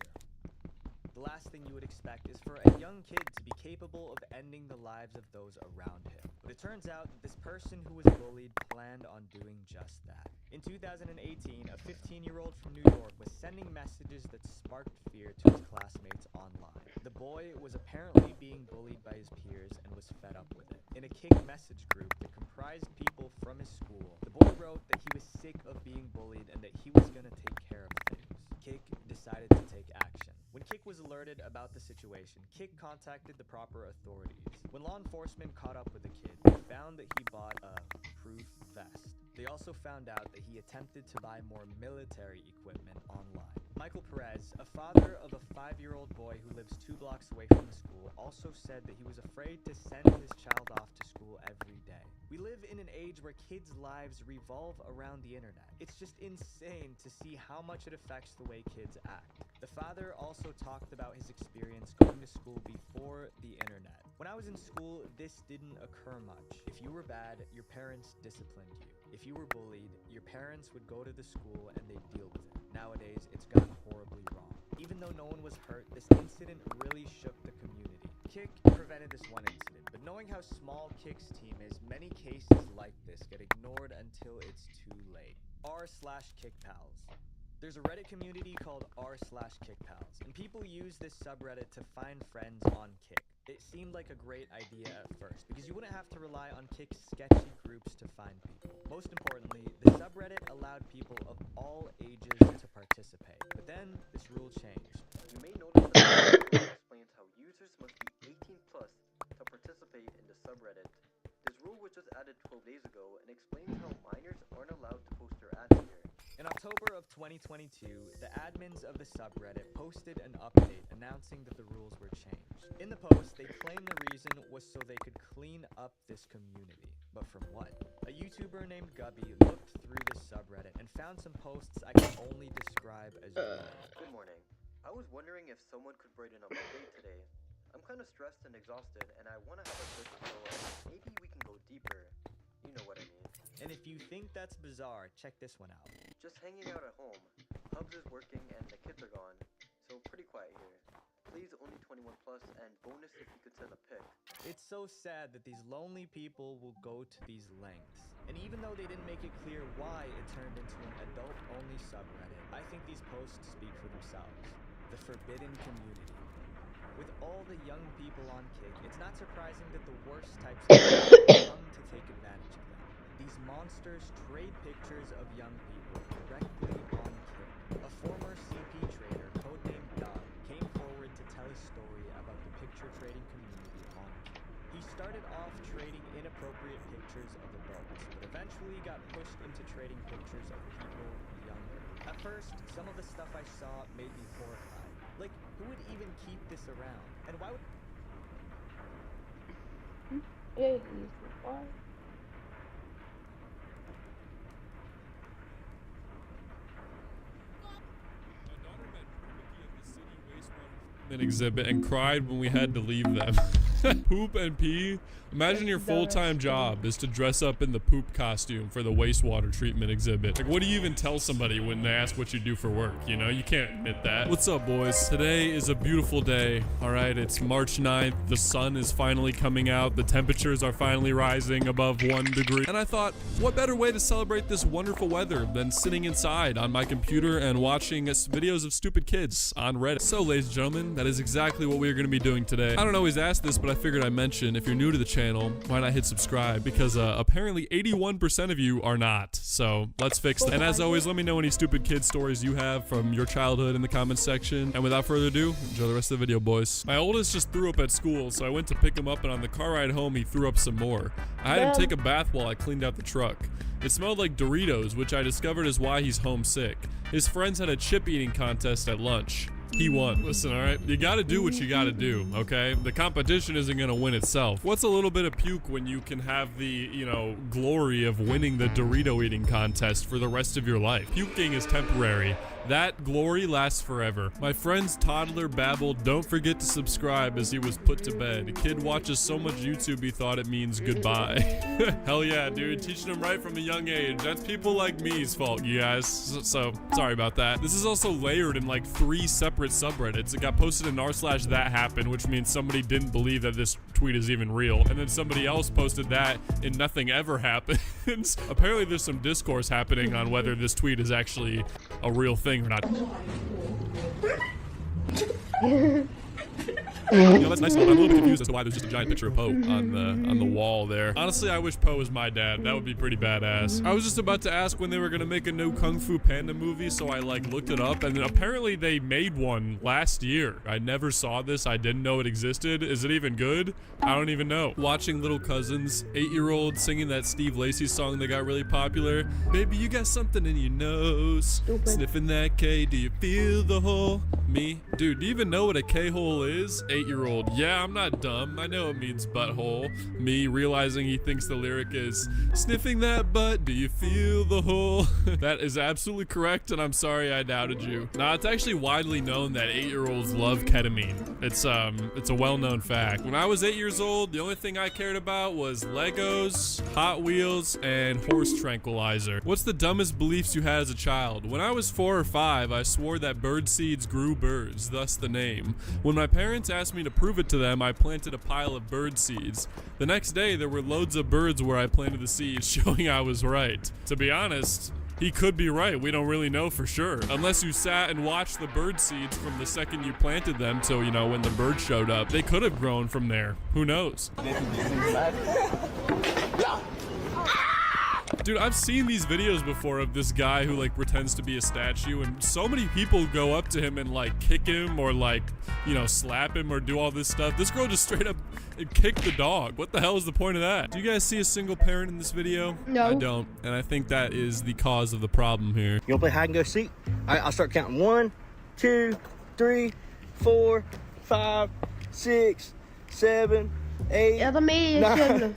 The last thing you would expect is for a young kid to be capable of ending the lives of those around him. But it turns out that this person who was bullied planned on doing just that. In 2018, a 15-year-old from New York was sending messages that sparked fear to his classmates online. The boy was apparently being bullied by his peers and was fed up with it. In a Kick message group that comprised people from his school, the boy wrote that he was sick of being bullied and that he was gonna take care of things. Kick decided to take action. When Kick was alerted about the situation, Kick contacted the proper authorities. When law enforcement caught up with the kid, they found that he bought a proof vest. They also found out that he attempted to buy more military equipment online. Michael Perez, a father of a 5-year-old boy who lives 2 blocks away from the school, also said that he was afraid to send his child off to school every day. We live in an age where kids' lives revolve around the internet. It's just insane to see how much it affects the way kids act. The father also talked about his experience going to school before the internet. When I was in school, this didn't occur much. If you were bad, your parents disciplined you. If you were bullied, your parents would go to the school and they'd deal with it. Nowadays, it's gone horribly wrong. Even though no one was hurt, this incident really shook the community. Kick prevented this one incident, but knowing how small Kick's team is, many cases like this get ignored until it's too late. r/KickPals. There's a Reddit community called r/KickPals, and people use this subreddit to find friends on Kick. It seemed like a great idea at first, because you wouldn't have to rely on Kick's sketchy groups to find people. Most importantly, the subreddit allowed people of all ages to participate. But then, this rule changed. You may notice that the rule explains how users must be 18 plus to participate in the subreddit. This rule was just added 12 days ago and explains how minors aren't allowed to post their ads here. In October of 2022, the admins of the subreddit posted an update announcing that the rules were changed. In the post, they claimed the reason was so they could clean up this community. But from what? A YouTuber named Gubby looked through this subreddit and found some posts I can only describe as weird. Good morning. I was wondering if someone could brighten up my day today. I'm kind of stressed and exhausted, and I want to have a good flow, and maybe we can go deeper. You know what I mean. And if you think that's bizarre, check this one out. Just hanging out at home. Hubs is working and the kids are gone, so pretty quiet here. Please only 21 plus, and bonus if you could send a pic. It's so sad that these lonely people will go to these lengths. And even though they didn't make it clear why it turned into an adult-only subreddit, I think these posts speak for themselves. The forbidden community. With all the young people on Kick, it's not surprising that the worst types of people come to take advantage of them. These monsters trade pictures of young people directly on Kick. A former CP trader, codenamed Doug, came forward to tell his story about the picture trading community on Kick. He started off trading inappropriate pictures of adults, but eventually got pushed into trading pictures of people younger. At first, some of the stuff I saw made me horrified. Like, who would even keep this around? And why would... Yeah, he's fine. An exhibit and cried when we had to leave them. Poop and pee. Imagine your full-time job is to dress up in the poop costume for the wastewater treatment exhibit. Like, what do you even tell somebody when they ask what you do for work? You know, you can't admit that. What's up, boys? Today is a beautiful day. All right, it's March 9th. The sun is finally coming out. The temperatures are finally rising above 1 degree. And I thought, what better way to celebrate this wonderful weather than sitting inside on my computer and watching videos of stupid kids on Reddit. So, ladies and gentlemen, that is exactly what we're going to be doing today. I don't always ask this, but I figured I'd mention, if you're new to the channel, why not hit subscribe? Because apparently 81% of you are not. So let's fix that. And as always, let me know any stupid kid stories you have from your childhood in the comments section. And without further ado, enjoy the rest of the video, boys. My oldest just threw up at school, so I went to pick him up, and on the car ride home, he threw up some more. I had him take a bath while I cleaned out the truck. It smelled like Doritos, which I discovered is why he's homesick. His friends had a chip eating contest at lunch. He won. Listen, all right? You gotta do what you gotta do, okay? The competition isn't gonna win itself. What's a little bit of puke when you can have the, you know, glory of winning the Dorito eating contest for the rest of your life? Puking is temporary. That glory lasts forever. My friend's toddler babbled, "Don't forget to subscribe," as he was put to bed. The kid watches so much YouTube he thought it means goodbye. Hell yeah, dude. Teaching him right from a young age. That's people like me's fault, you guys. So, sorry about that. This is also layered in like 3 separate subreddits. It got posted in r/thathappened, which means somebody didn't believe that this tweet is even real. And then somebody else posted that and nothing ever happens. Apparently there's some discourse happening on whether this tweet is actually a real thing or not. You know, that's nice. I'm a little bit confused as to why there's just a giant picture of Poe on the wall there. Honestly, I wish Poe was my dad. That would be pretty badass. I was just about to ask when they were gonna make a new Kung Fu Panda movie, so I like looked it up, and then apparently they made one last year. I never saw this. I didn't know it existed. Is it even good? I don't even know. Watching little cousins, 8-year-old singing that Steve Lacy song that got really popular. Baby, you got something in your nose. Sniffing that K, do you feel the hole? Me? Dude, do you even know what a K-hole is? 8-year-old. Yeah, I'm not dumb. I know it means butthole. Me realizing he thinks the lyric is sniffing that butt, do you feel the hole? That is absolutely correct, and I'm sorry I doubted you. Now, it's actually widely known that 8-year-olds love ketamine. It's a well-known fact. When I was 8 years old, the only thing I cared about was Legos, Hot Wheels, and horse tranquilizer. What's the dumbest beliefs you had as a child? When I was 4 or 5, I swore that bird seeds grew birds, thus the name. When my parents asked me to prove it to them, I planted a pile of bird seeds. The next day, there were loads of birds where I planted the seeds, showing I was right. To be honest, he could be right. We don't really know for sure. Unless you sat and watched the bird seeds from the second you planted them till, you know, when the bird showed up. They could have grown from there. Who knows? Dude, I've seen these videos before of this guy who like pretends to be a statue, and so many people go up to him and like kick him or like, you know, slap him or do all this stuff. This girl just straight up kicked the dog. What the hell is the point of that? Do you guys see a single parent in this video? No. I don't, and I think that is the cause of the problem here. You wanna play hide and go seek? All right, I'll start counting. 1, 2, 3, 4, 5, 6, 7, 8, 9.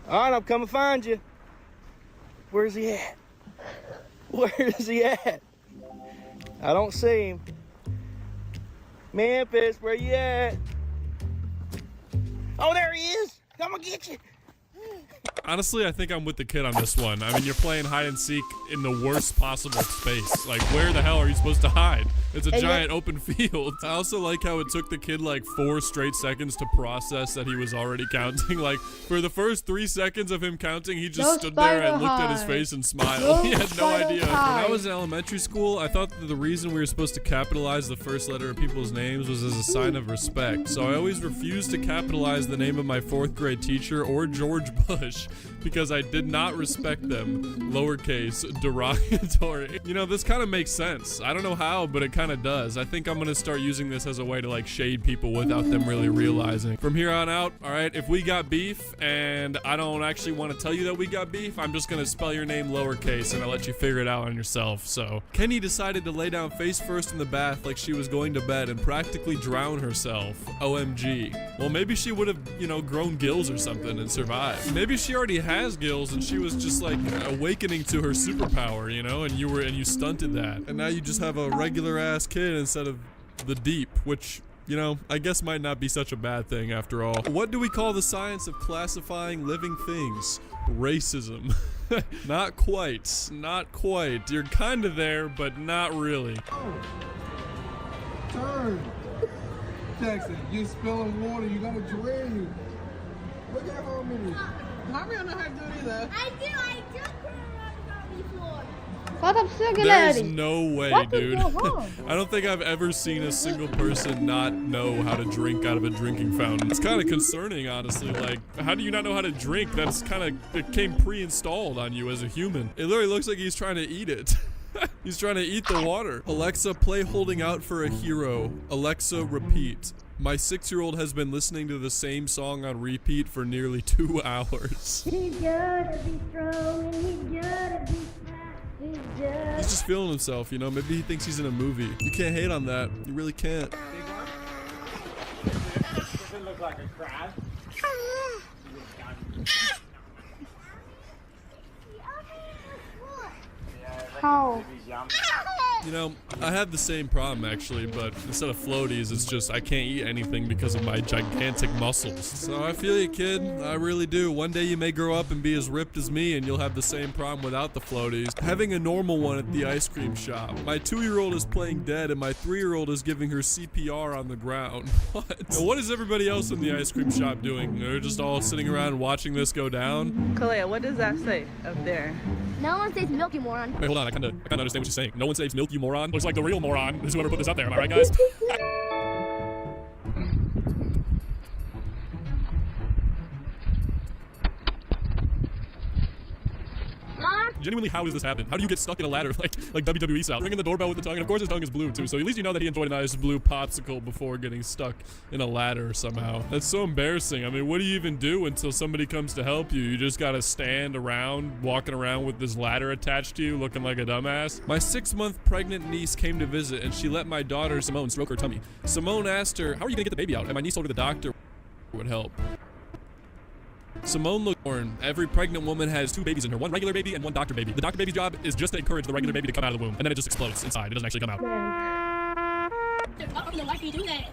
All right, I'm coming find you. Where's he at? Where is he at? I don't see him. Memphis, where you at? Oh, there he is. I'm gonna get you. Honestly, I think I'm with the kid on this one. I mean, you're playing hide and seek in the worst possible space. Like, where the hell are you supposed to hide? It's a giant open field. I also like how it took the kid like 4 straight seconds to process that he was already counting. Like, for the first 3 seconds of him counting, he just stood there and looked at his face and smiled. He had no idea. When I was in elementary school, I thought that the reason we were supposed to capitalize the first letter of people's names was as a sign of respect. So I always refused to capitalize the name of my 4th grade teacher or George Bush because I did not respect them. Lowercase, derogatory. You know, this kind of makes sense. I don't know how, but it kind kind of does. I think I'm gonna start using this as a way to like shade people without them really realizing. From here on out, all right, if we got beef and I don't actually want to tell you that we got beef, I'm just gonna spell your name lowercase and I'll let you figure it out on yourself. So Kenny decided to lay down face first in the bath like she was going to bed and practically drown herself. OMG. Well, maybe she would have, you know, grown gills or something and survived. Maybe she already has gills and she was just like awakening to her superpower, you know, and you stunted that. And now you just have a regular ass kid instead of the deep, which, you know, I guess might not be such a bad thing after all. What do we call the science of classifying living things? Racism. Not quite. Not quite. You're kind of there, but not really. Turn. Jackson, you're spilling water. You gotta drain. Look at Harmony. Harmony don't know how to do it either. I do before. What up, There's no way, What did dude. go wrong? I don't think I've ever seen a single person not know how to drink out of a drinking fountain. It's kind of concerning, honestly. Like, how do you not know how to drink? That's kind of, it came pre-installed on you as a human. It literally looks like he's trying to eat it. He's trying to eat the water. Alexa, play Holding Out for a Hero. Alexa, repeat. My 6-year-old has been listening to the same song on repeat for nearly 2 hours. You gotta be strong and you gotta be fast. He's just feeling himself, you know? Maybe he thinks he's in a movie. You can't hate on that. You really can't. Does it look like a crab? How? You know, I have the same problem actually, but instead of floaties, it's just I can't eat anything because of my gigantic muscles. So I feel you, kid. I really do. One day you may grow up and be as ripped as me and you'll have the same problem without the floaties. Having a normal one at the ice cream shop. My 2-year-old is playing dead and my 3-year-old is giving her CPR on the ground. What? And what is everybody else in the ice cream shop doing? They're just all sitting around watching this go down? Kalea, what does that say up there? No one says milk, you moron. Wait, hold on. I kind of understand what she's saying. No one saves milk, you moron. Looks like the real moron is whoever put this up there. Am I right, guys? Genuinely, how does this happen? How do you get stuck in a ladder like WWE style? Ringing the doorbell with the tongue, and of course his tongue is blue too, so at least you know that he enjoyed a nice blue popsicle before getting stuck in a ladder somehow. That's so embarrassing. I mean, what do you even do until somebody comes to help you? You just gotta stand around, walking around with this ladder attached to you, looking like a dumbass. My 6-month pregnant niece came to visit, and she let my daughter Simone stroke her tummy. Simone asked her, "How are you gonna get the baby out?" And my niece told her the doctor would help. Simone looked born. Every pregnant woman has 2 babies in her, one regular baby and one doctor baby. The doctor baby's job is just to encourage the regular baby to come out of the womb, and then it just explodes inside. It doesn't actually come out. I don't know why can you do that?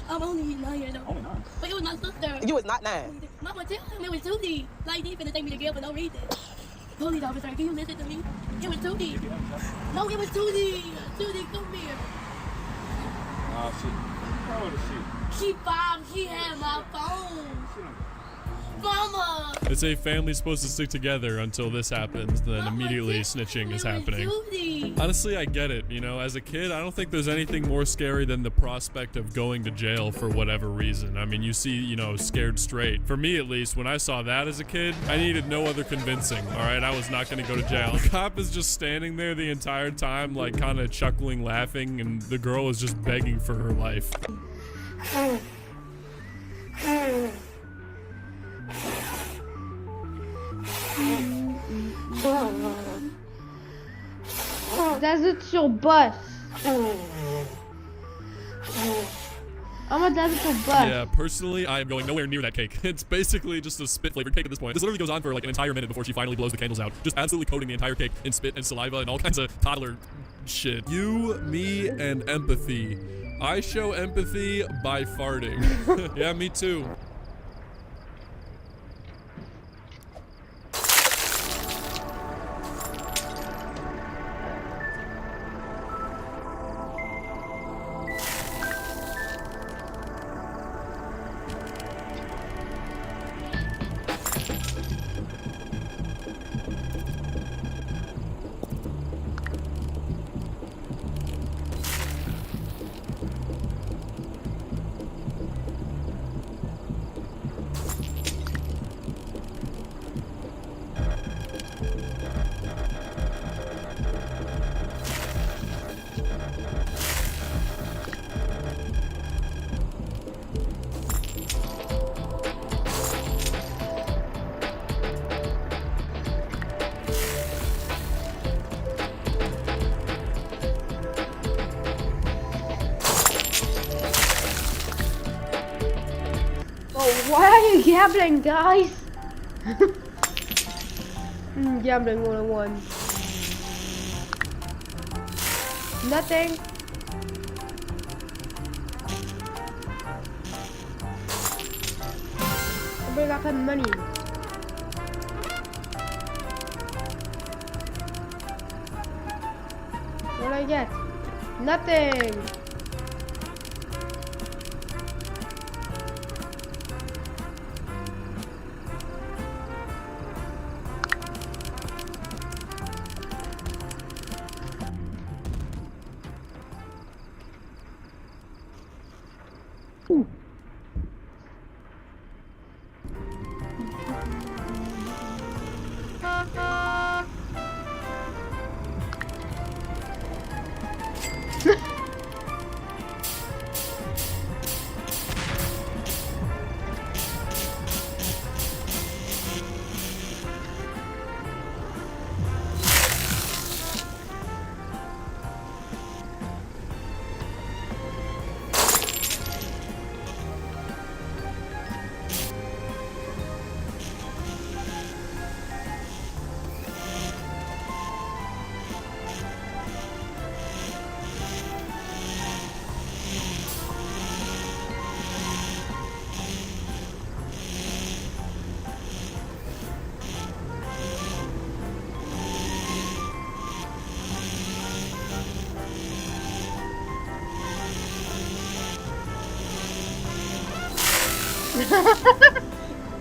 I'm only 9 years old. Only 9? But it was my sister. You was not 9. Mama, tell him it was Tuesday. Like, he finna take me to jail for no reason. Police officer, can you listen to me? It was Tuesday. No, it was Tuesday. Tuesday, come here. How old is she? She 5. She had my phone. Mama! It's a family supposed to stick together until this happens, then immediately snitching is happening. Honestly, I get it. You know, as a kid, I don't think there's anything more scary than the prospect of going to jail for whatever reason. I mean, you see, you know, Scared Straight. For me, at least, when I saw that as a kid, I needed no other convincing, all right? I was not going to go to jail. The cop is just standing there the entire time, like, kind of chuckling, laughing, and the girl is just begging for her life. Desert sur bus. I'm a desert sur bus. Yeah, personally, I am going nowhere near that cake. It's basically just a spit-flavored cake at this point. This literally goes on for like an entire minute before she finally blows the candles out. Just absolutely coating the entire cake in spit and saliva and all kinds of toddler shit. You, me, and empathy. I show empathy by farting. Yeah, me too. Oh, why are you gambling, guys? Gambling 101. Nothing. I got some money. What did I get? Nothing.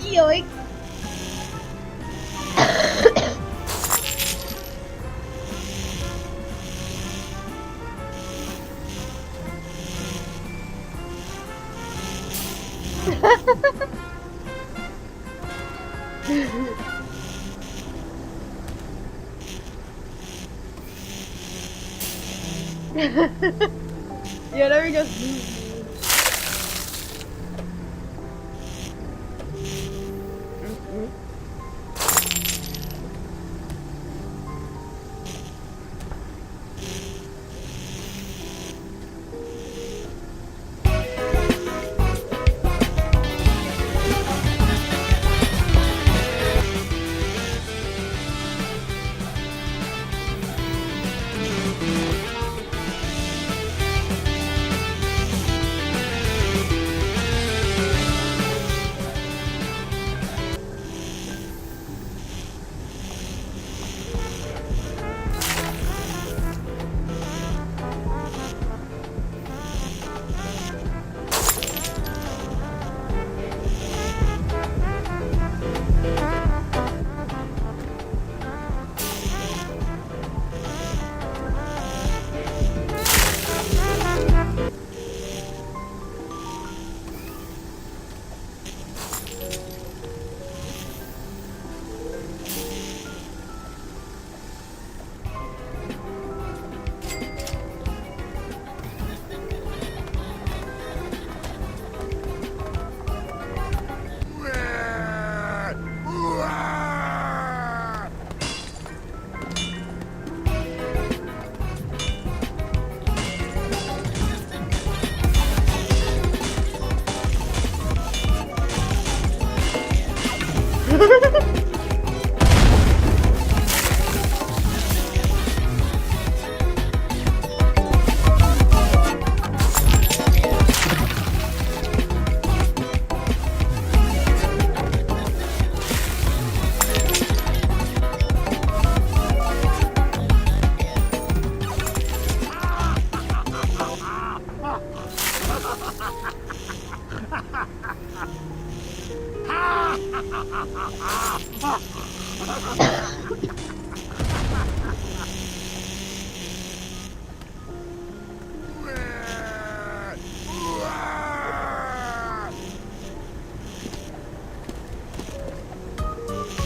Yoink. Yeah, let me just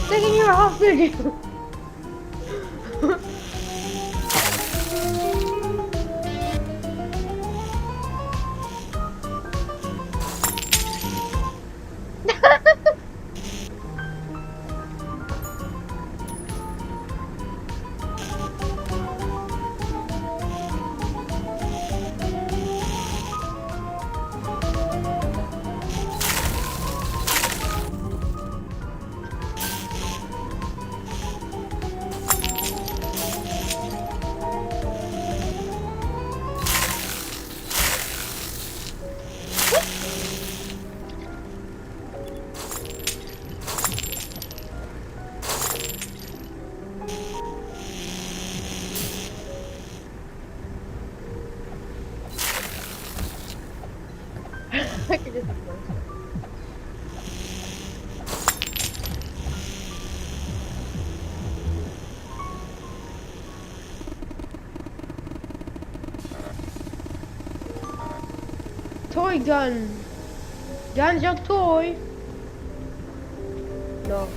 taking your hostage. Toy gun. Gun's your toy. No.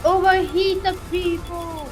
Overheat the people.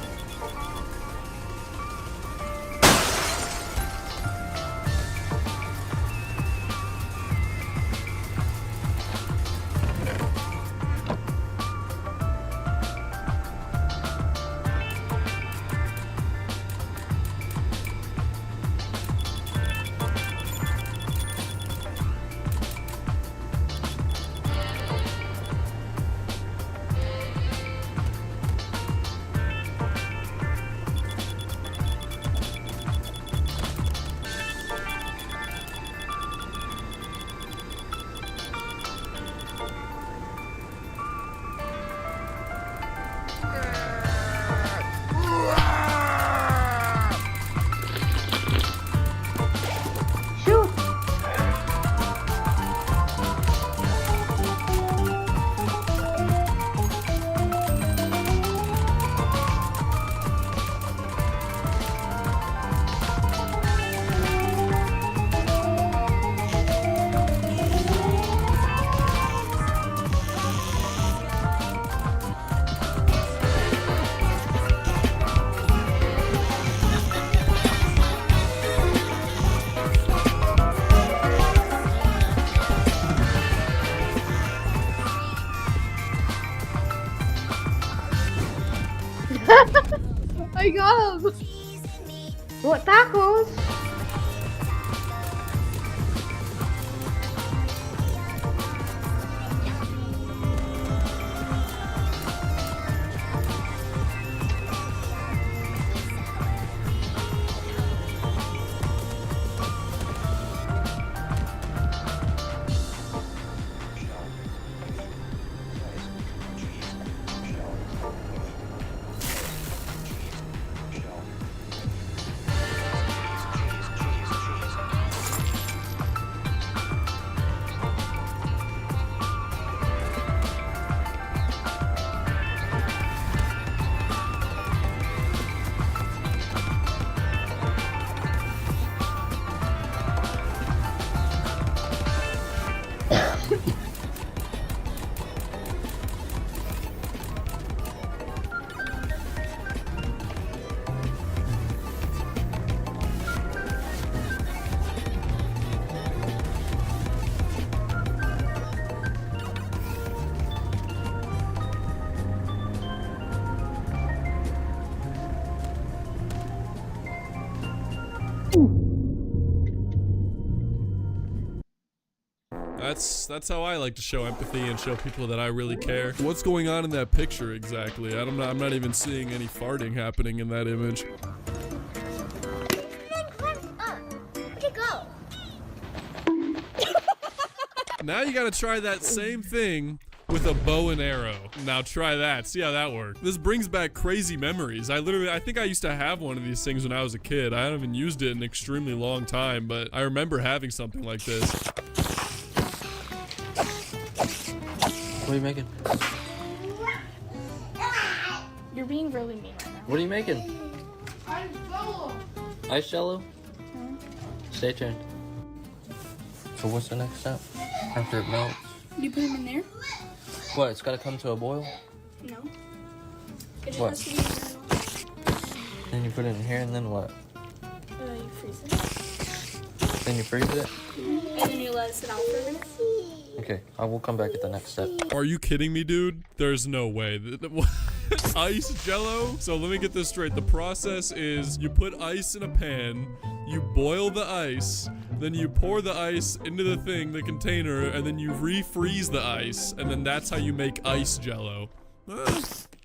I got him! What tacos? That's how I like to show empathy and show people that I really care. What's going on in that picture exactly? I'm not even seeing any farting happening in that image. Now you gotta try that same thing with a bow and arrow. Now try that, see how that works. This brings back crazy memories. I think I used to have one of these things when I was a kid. I haven't used it in an extremely long time, but I remember having something like this. What are you making? You're being really mean right now. What are you making? Ice jello. Ice jello? Stay tuned. So what's the next step? After it melts? You put them in there? What, it's gotta come to a boil? No. It just What? has to be in there. Then you put it in here and then what? You freeze it. Then you freeze it? And then you let it sit out for a minute. Okay, I will come back at the next step. Are you kidding me, dude? There's no way. Ice jello? So let me get this straight. The process is you put ice in a pan, you boil the ice, then you pour the ice into the thing, the container, and then you refreeze the ice, and then that's how you make ice jello.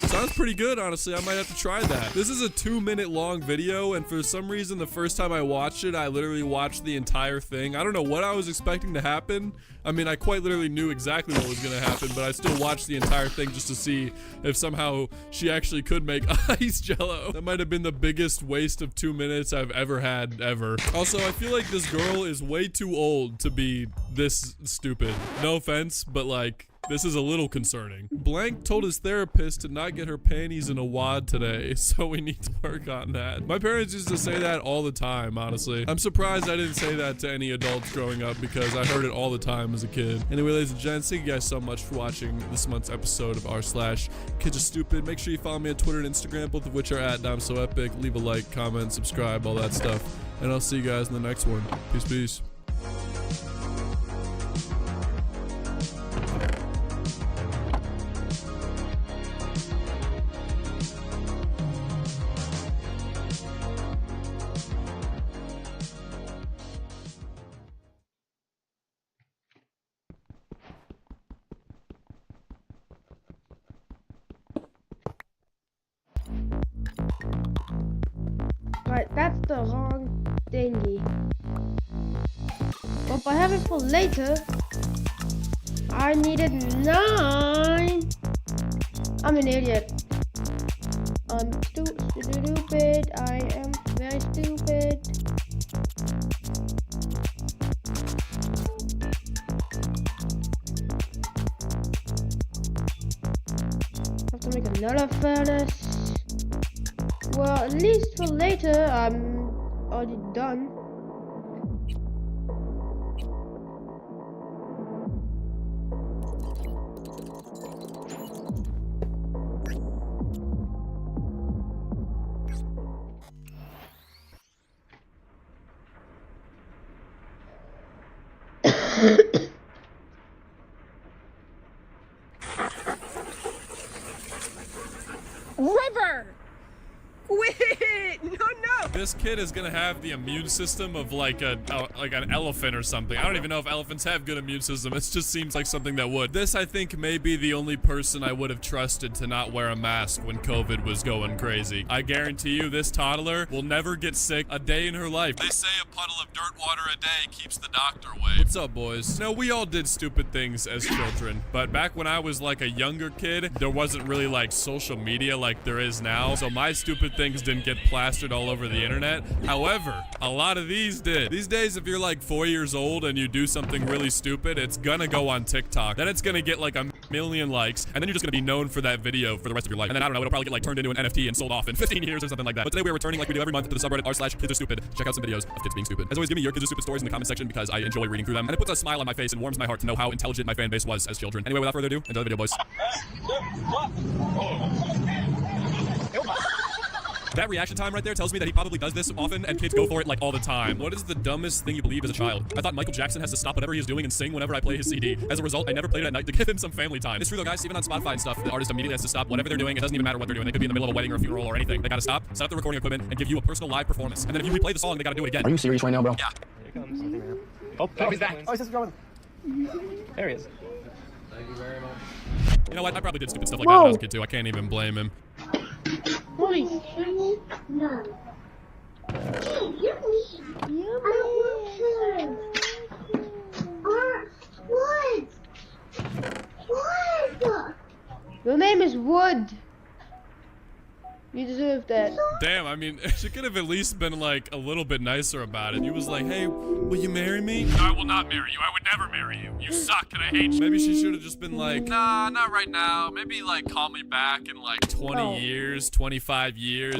Sounds pretty good, honestly. I might have to try that. This is a 2-minute long video, and for some reason, the first time I watched it, I literally watched the entire thing. I don't know what I was expecting to happen. I mean, I quite literally knew exactly what was gonna happen, but I still watched the entire thing just to see if somehow she actually could make ice jello. That might have been the biggest waste of 2 minutes I've ever had, ever. Also, I feel like this girl is way too old to be this stupid. No offense, but like, this is a little concerning. Blank told his therapist to not get her panties in a wad today, so we need to work on that. My parents used to say that all the time, honestly. I'm surprised I didn't say that to any adults growing up because I heard it all the time as a kid. Anyway, ladies and gents, thank you guys so much for watching this month's episode of r/Kids Are Stupid. Make sure you follow me on Twitter and Instagram, both of which are at DomSoEpic. Leave a like, comment, subscribe, all that stuff. And I'll see you guys in the next one. Peace, peace. Right, that's the wrong thingy. But I have it for later. I needed 9. I'm an idiot. I'm stupid. I am very stupid. Have to make another furnace. Well, at least for later, I'm already done. River! Quit! No. This kid is gonna have the immune system of like an elephant or something. I don't even know if elephants have good immune system. It just seems like something that would. This, I think, may be the only person I would have trusted to not wear a mask when COVID was going crazy. I guarantee you this toddler will never get sick a day in her life. They say a puddle of dirt water a day keeps the doctor away. What's up, boys? No, we all did stupid things as children, but back when I was like a younger kid, there wasn't really like social media like there is now, so my stupid things didn't get plastered all over the internet. However, a lot of these did. These days, if you're like 4 years old and you do something really stupid, it's gonna go on TikTok. Then it's gonna get like 1 million likes, and then you're just gonna be known for that video for the rest of your life. And then I don't know, it'll probably get like turned into an NFT and sold off in 15 years or something like that. But today we're returning like we do every month to the subreddit r/Kids Are Stupid. Check out some videos of kids being stupid. As always, give me your Kids Are Stupid stories in the comment section because I enjoy reading through them, and it puts a smile on my face and warms my heart to know how intelligent my fan base was as children. Anyway, without further ado, enjoy the video, boys. That reaction time right there tells me that he probably does this often and kids go for it like all the time. What is the dumbest thing you believe as a child? I thought Michael Jackson has to stop whatever he is doing and sing whenever I play his CD. As a result, I never played it at night to give him some family time. It's true though, guys, even on Spotify and stuff, the artist immediately has to stop whatever they're doing. It doesn't even matter what they're doing. They could be in the middle of a wedding or a funeral or anything. They gotta stop, set up the recording equipment, and give you a personal live performance. And then if you replay the song, they gotta do it again. Are you serious right now, bro? Yeah. Here he comes. Oh, he's back. Oh, he's just going. There he is. Thank you very much. You know what? I probably did stupid stuff like that when I was a kid too. I can't even blame him. No. Your name is Wood. You deserve that. Damn, I mean, she could have at least been like a little bit nicer about it. You was like, hey, will you marry me? No, I will not marry you. I would never marry you. You suck and I hate you. Maybe she should have just been like, nah, not right now. Maybe like call me back in like 20 years, 25 years.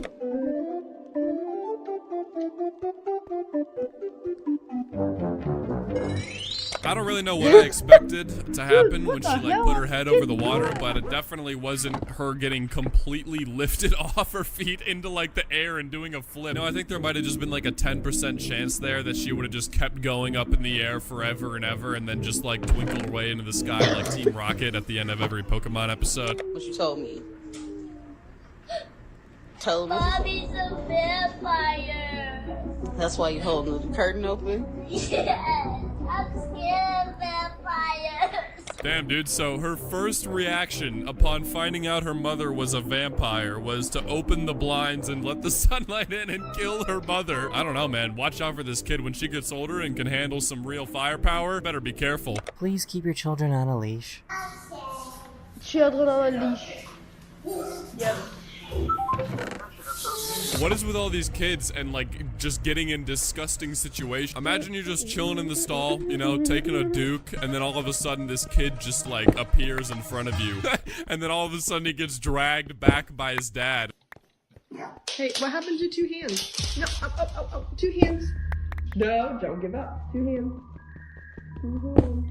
I don't really know what I expected to happen when she like put her head over the water, but it definitely wasn't her getting completely lifted off her feet into like the air and doing a flip. No, I think there might have just been like a 10% chance there that she would have just kept going up in the air forever and ever and then just like twinkled her way into the sky like Team Rocket at the end of every Pokemon episode. What you told me? Told me. Bobby's a vampire. That's why you holding the curtain open? Yeah, I'm scared of vampires. Damn, dude, so her first reaction upon finding out her mother was a vampire was to open the blinds and let the sunlight in and kill her mother. I don't know, man. Watch out for this kid when she gets older and can handle some real firepower. Better be careful. Please keep your children on a leash. Children on a leash. Yep. What is with all these kids and like just getting in disgusting situations? Imagine you're just chilling in the stall, you know, taking a Duke, and then all of a sudden this kid just like appears in front of you. And then all of a sudden he gets dragged back by his dad. Hey, what happened to 2 hands? No, oh, 2 hands. No, don't give up. 2 hands. 2 hands.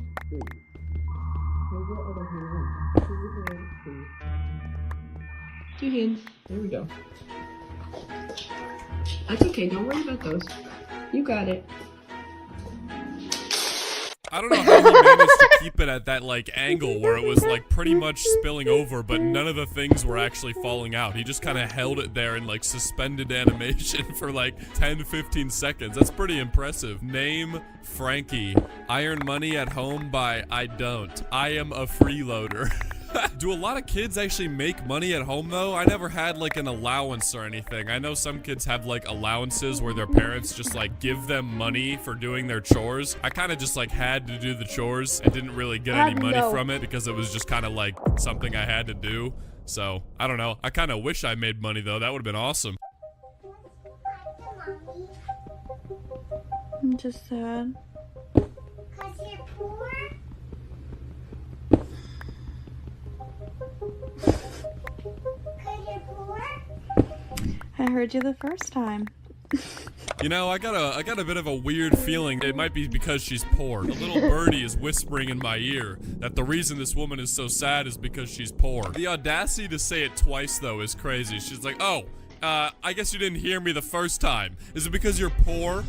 Hold your other hand. 2 hands, please. 2 hands. There we go. That's okay, don't worry about those. You got it. I don't know how he managed to keep it at that like angle where it was like pretty much spilling over, but none of the things were actually falling out. He just kind of held it there in like suspended animation for like 10 to 15 seconds. That's pretty impressive. Name Frankie. I earn money at home by I don't. I am a freeloader. Do a lot of kids actually make money at home though? I never had like an allowance or anything. I know some kids have like allowances where their parents just like give them money for doing their chores. I kind of just like had to do the chores and didn't really get any money from it because it was just kind of like something I had to do. So, I don't know. I kind of wish I made money though. That would have been awesome. I'm just sad. Cause you're poor? I heard you the first time. You know, I got a bit of a weird feeling. It might be because she's poor. A little birdie is whispering in my ear that the reason this woman is so sad is because she's poor. The audacity to say it twice though is crazy. She's like, oh, I guess you didn't hear me the first time. Is it because you're poor?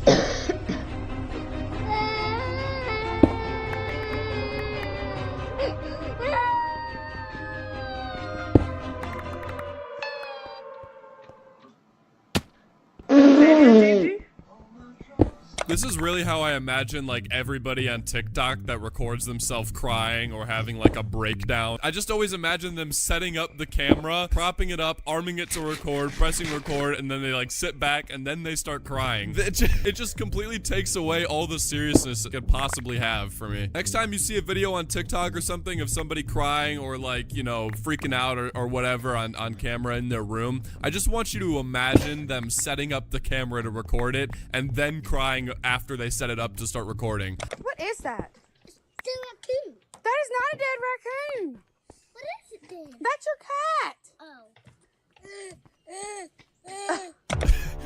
This is really how I imagine like everybody on TikTok that records themselves crying or having like a breakdown. I just always imagine them setting up the camera, propping it up, arming it to record, pressing record, and then they like sit back and then they start crying. It just completely takes away all the seriousness it could possibly have for me. Next time you see a video on TikTok or something of somebody crying or like, you know, freaking out or whatever on camera in their room, I just want you to imagine them setting up the camera to record it and then crying after they set it up to start recording. What is that? It's a dead raccoon. That is not a dead raccoon. What is it then? That's your cat.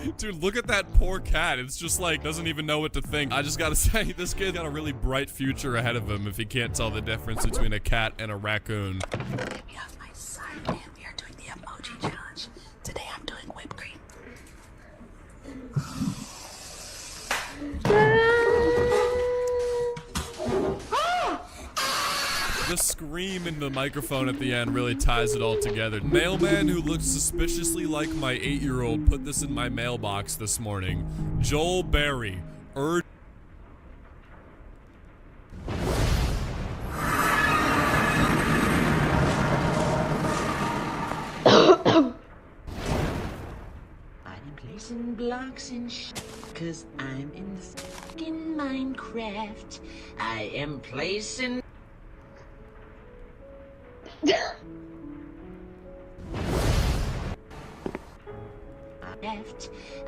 Oh. Dude, look at that poor cat. It's just like, doesn't even know what to think. I just gotta say, this kid's got a really bright future ahead of him if he can't tell the difference between a cat and a raccoon. We have my son and we are doing the emoji challenge. Today I'm doing whipped cream. The scream in the microphone at the end really ties it all together. Mailman who looks suspiciously like my 8-year-old put this in my mailbox this morning. Joel Berry. I'm placing blocks and cause I'm in the fucking Minecraft. I am placing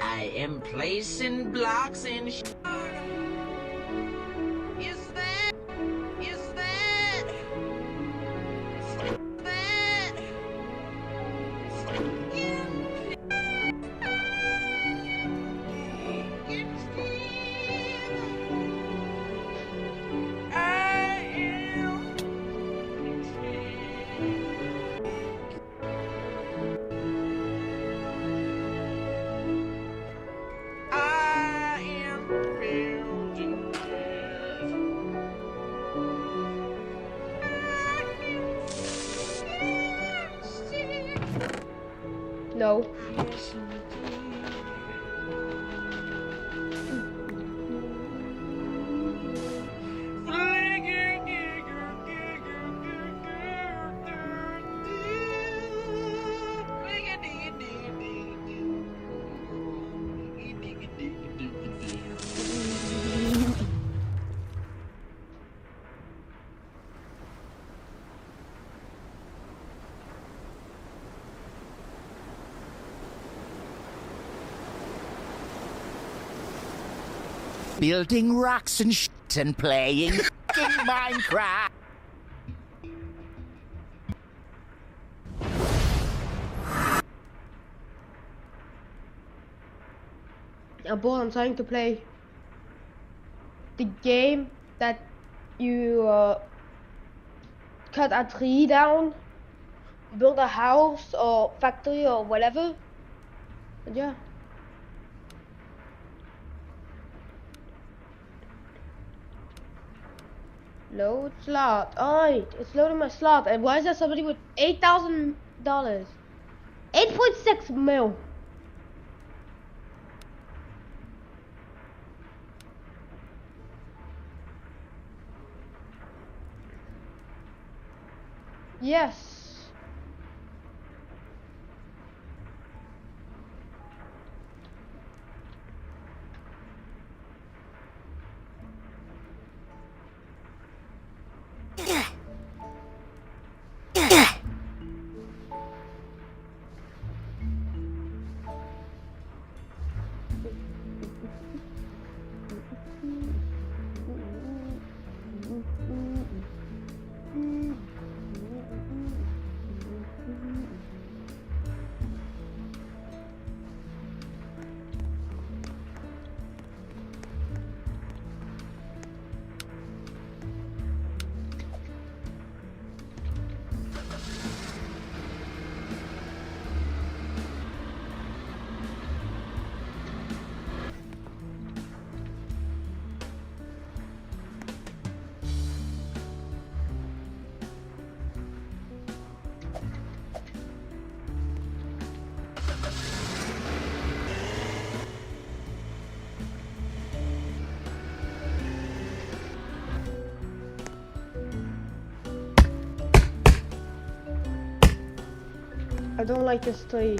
I am placing blocks and Is that No. building rocks and shit and playing Minecraft. I'm bored. I'm trying to play the game that you cut a tree down, build a house or factory or whatever. But yeah. Load slot. Alright, it's loading my slot. And why is there somebody with $8,000? 8.6 mil. Yes. I don't like this tree.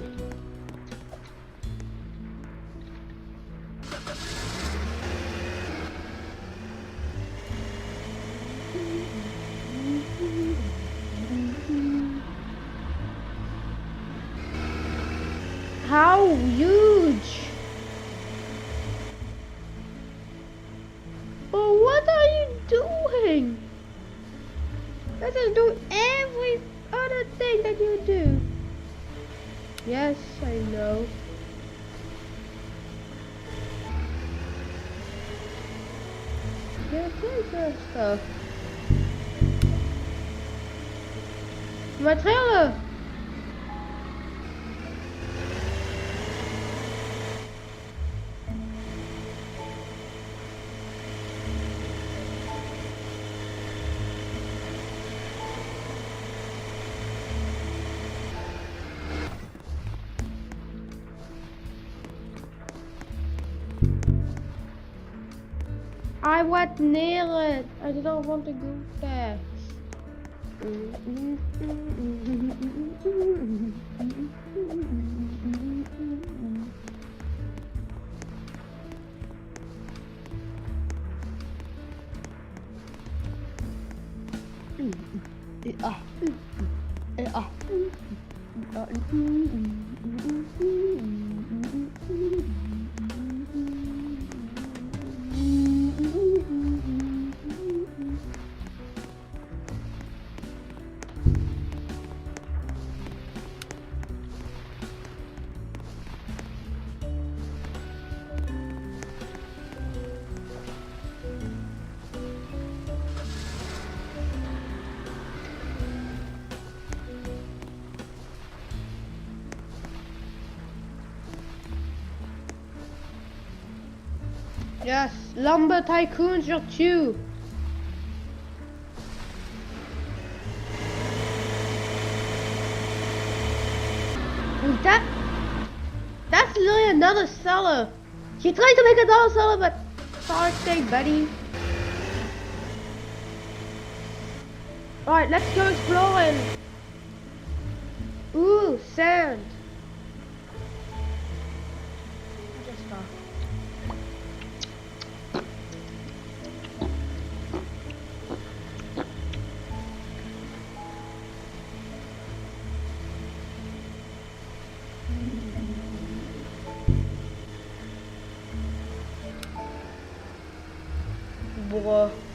How huge? Oh, what are you doing? That doesn't do every other thing that you do. Yes, I know. Yeah, take that stuff. My trailer! I went near it. I don't want to go there. Yes, Lumber Tycoons, you're two. That's literally another cellar. She tried to make another cellar, but hard thing, buddy. Alright, let's go exploring. Ooh, sand. bruh.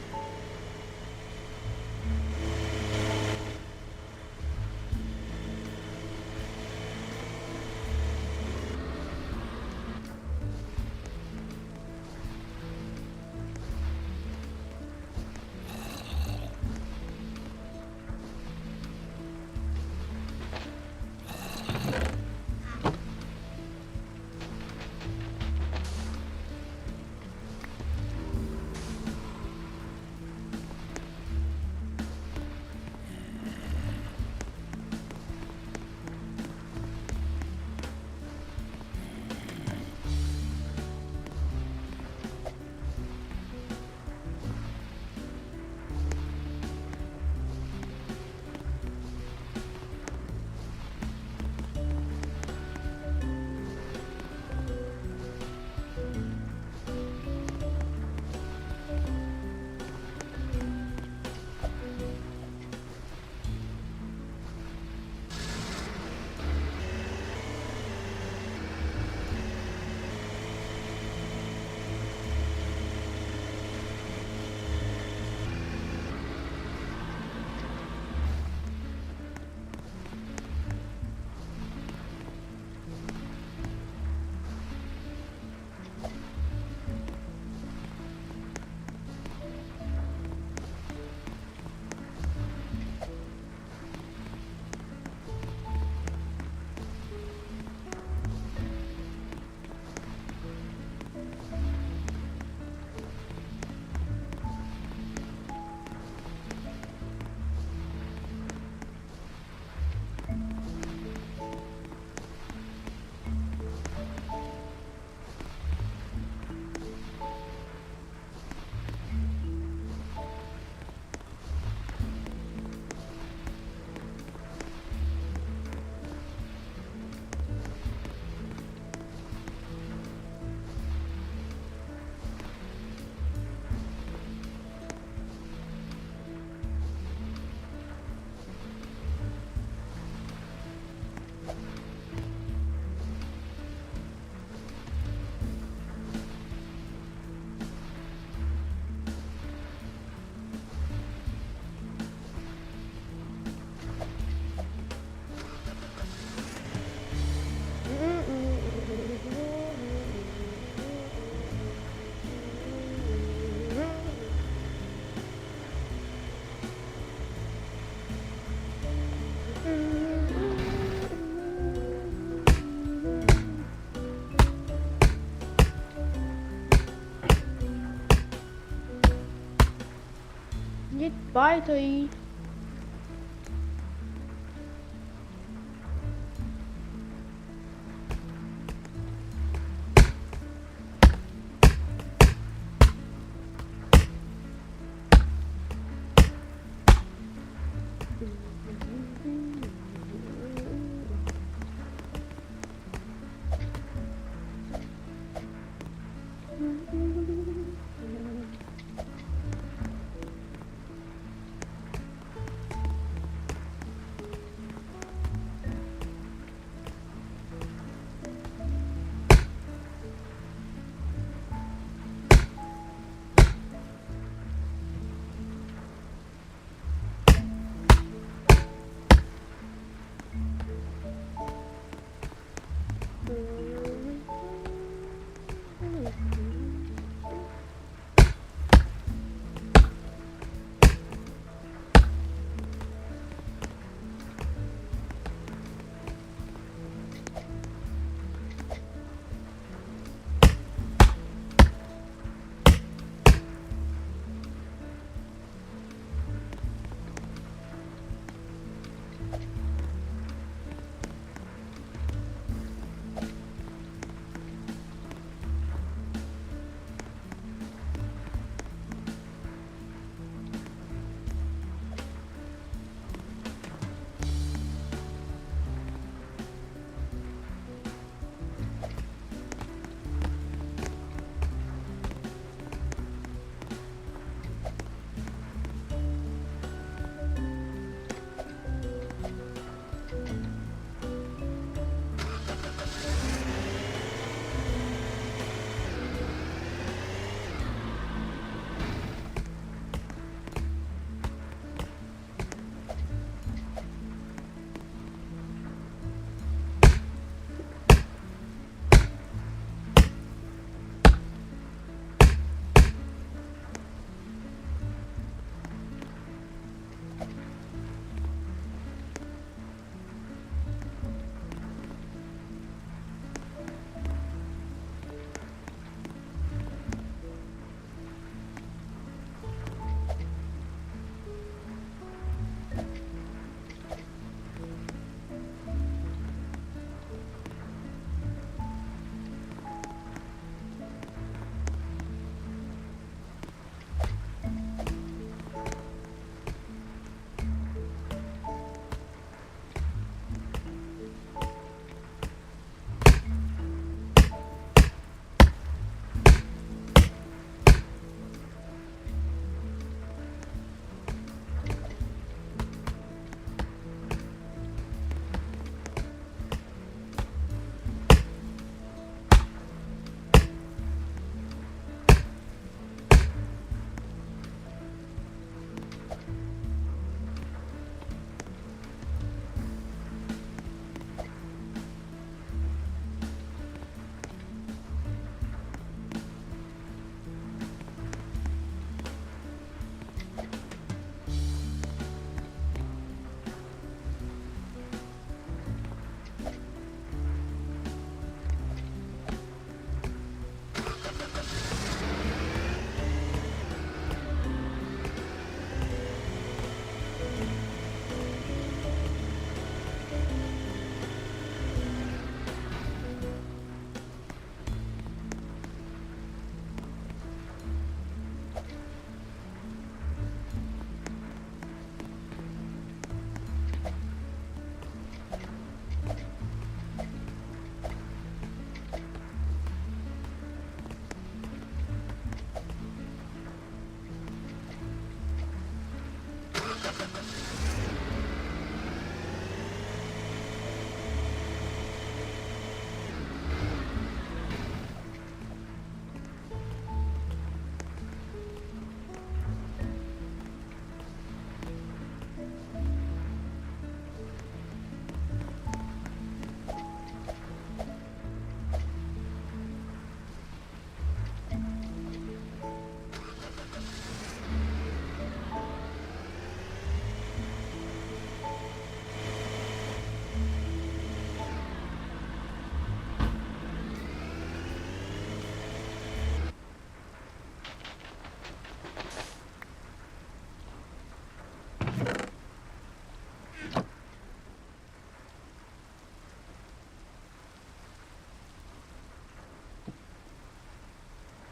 Niet buiten.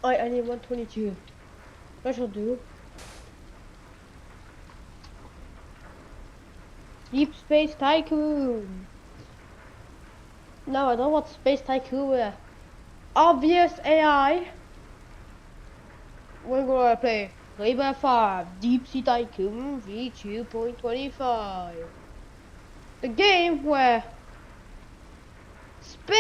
I need 122. That shall do. Deep Space Tycoon. No, I don't want Space Tycoon. Obvious AI. We're gonna play Rainbow 5 Deep Sea Tycoon V2.25. The game where space.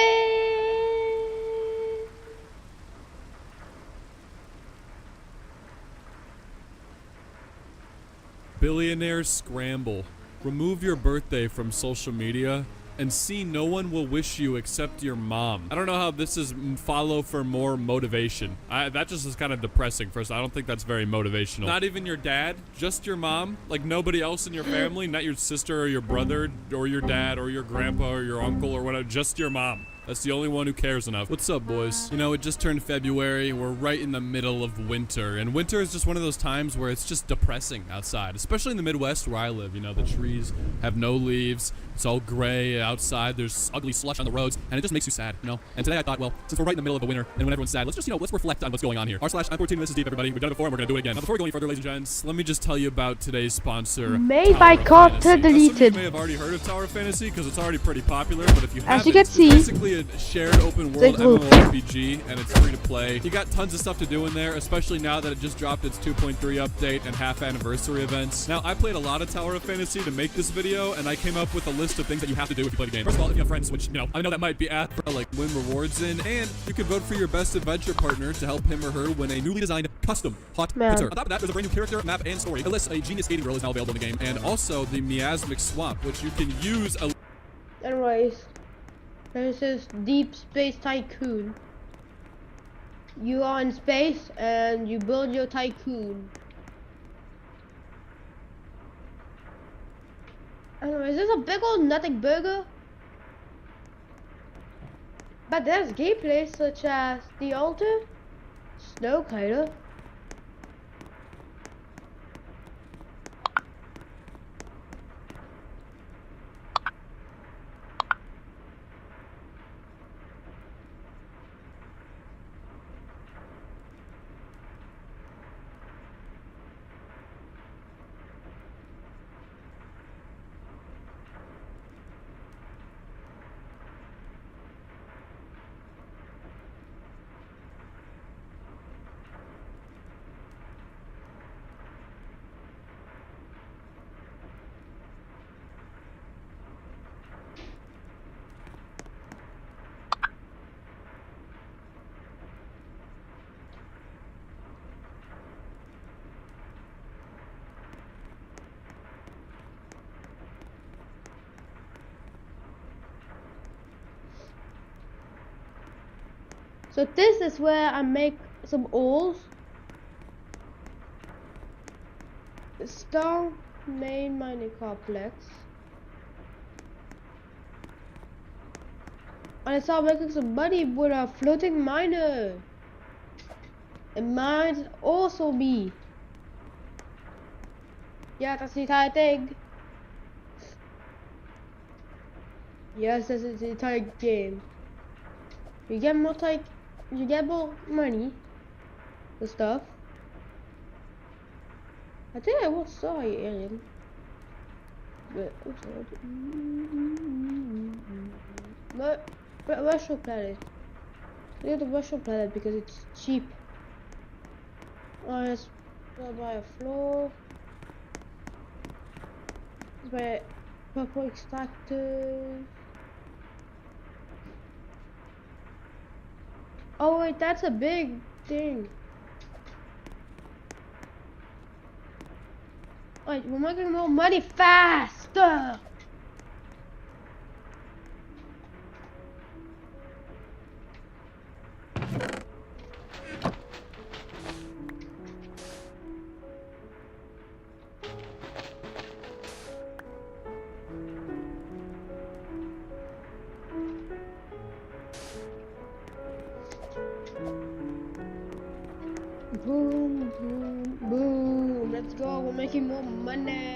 Billionaire Scramble. Remove your birthday from social media and see no one will wish you except your mom. I don't know how this is follow for more motivation. That just is kind of depressing. First, I don't think that's very motivational. Not even your dad, just your mom. Like nobody else in your family, not your sister or your brother or your dad or your grandpa or your uncle or whatever, just your mom. That's the only one who cares enough. What's up, boys? You know, it just turned February. We're right in the middle of winter. And winter is just one of those times where it's just depressing outside, especially in the Midwest where I live. You know, the trees have no leaves. It's all gray outside. There's ugly slush on the roads. And it just makes you sad, you know? And today I thought, well, since we're right in the middle of the winter and when everyone's sad, let's just, you know, let's reflect on what's going on here. r/I'm14, this is Deep, everybody. We've done it before and we're going to do it again. Now, before we go any further, ladies and gents, let me just tell you about today's sponsor, Made by Carter Deleted. You may have already heard of Tower of Fantasy because it's already pretty popular, but if you haven't, as you can see, it's basically a shared open world MMORPG and it's free to play. You got tons of stuff to do in there, especially now that it just dropped its 2.3 update and half anniversary events. Now, I played a lot of Tower of Fantasy to make this video, and I came up with a list of things that you have to do if you play the game. First of all, if you have friends, which, you know, I know that might be asked for, like, win rewards in, and you can vote for your best adventure partner to help him or her win a newly designed custom hot pizza. On top of that, there's a brand new character, map, and story. It lists a genius skating girl is now available in the game, and also the Miasmic Swamp, which you can use a... Anyways, this is Deep Space Tycoon. You are in space and you build your tycoon. Anyways, is this a big old nothing burger? But there's gameplay such as The Altar, Snowkiter, so this is where I make some ores. Star main mining complex. And I started making some money with a floating miner. It might also be. Yeah, that's the entire thing. Yes, this is the entire game. You get more money and stuff. I think I will saw you, alien. But Russian planet. I need the Russian planet because it's cheap. Let's buy a floor. Let's buy a purple extractor. Oh wait, that's a big thing. Wait, we're making more money faster. Boom, boom, boom. Let's go. We're making more money.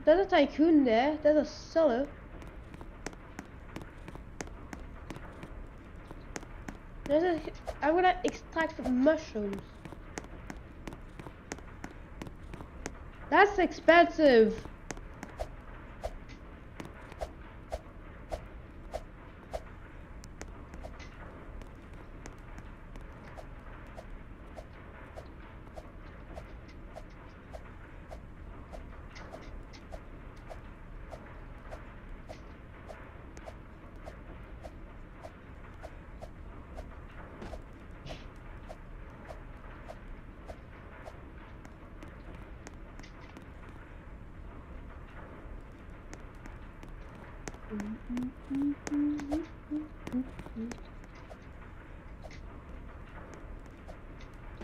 There's a tycoon there. There's a cellar. I'm gonna extract some mushrooms. That's expensive.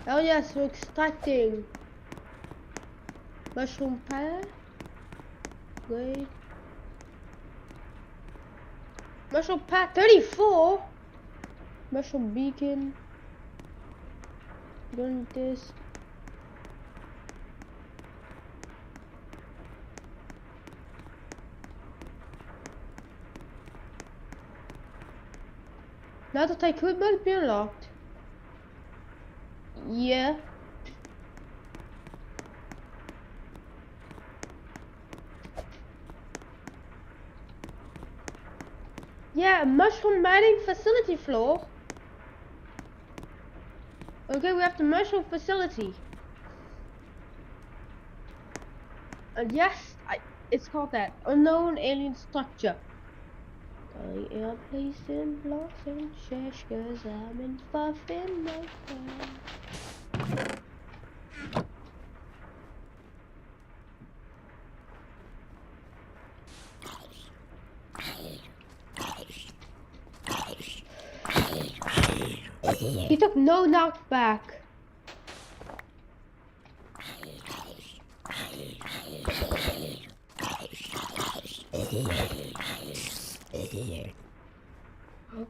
Oh yes, we're extracting mushroom pie. Great. Mushroom pie 34. Mushroom beacon. Don't need this. Now the tycoon must be unlocked. Yeah. Yeah, mushroom mining facility floor. Okay, we have the mushroom facility. And yes, it's called that. Unknown alien structure. I am placing blocks and trash cause I'm in fuffin' no time. He took no knockback.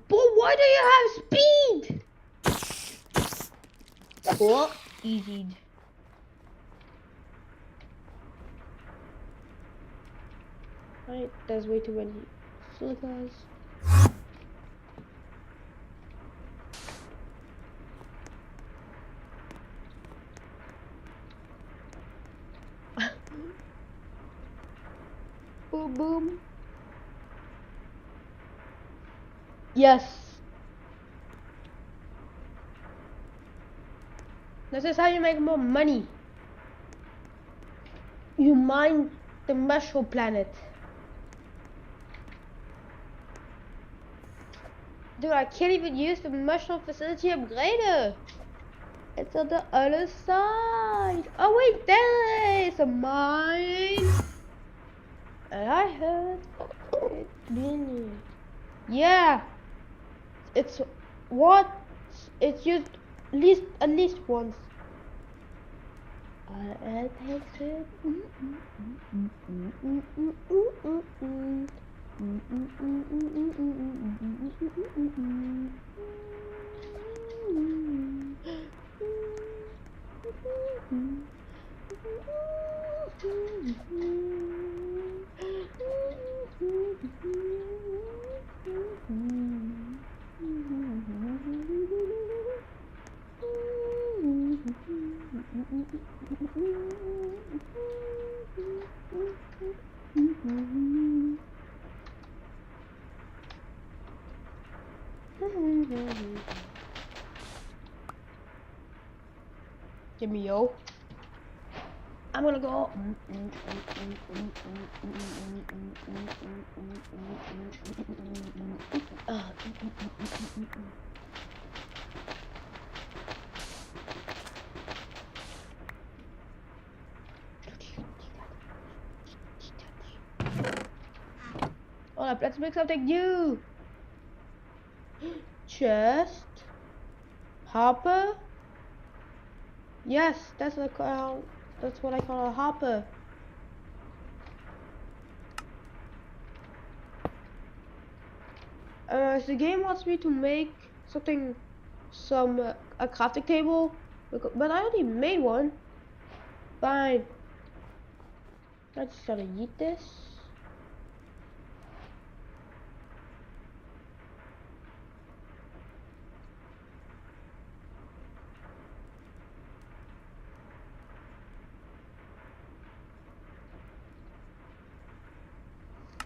But why do you have speed? Oh, easy. Right, there's way too many silicas. Boom, boom. Yes. This is how you make more money. You mine the mushroom planet. Dude, I can't even use the mushroom facility upgrader. It's on the other side. Oh wait, there is a mine. And I heard it being. Yeah. It's what? It's used at least once. I takes it. Give me yo. I'm gonna go. Hold up, let's make something new. Chest. Hopper. Yes, that's what I call a hopper. So the game wants me to make something, a crafting table, but I already made one. Fine. I just gotta eat this.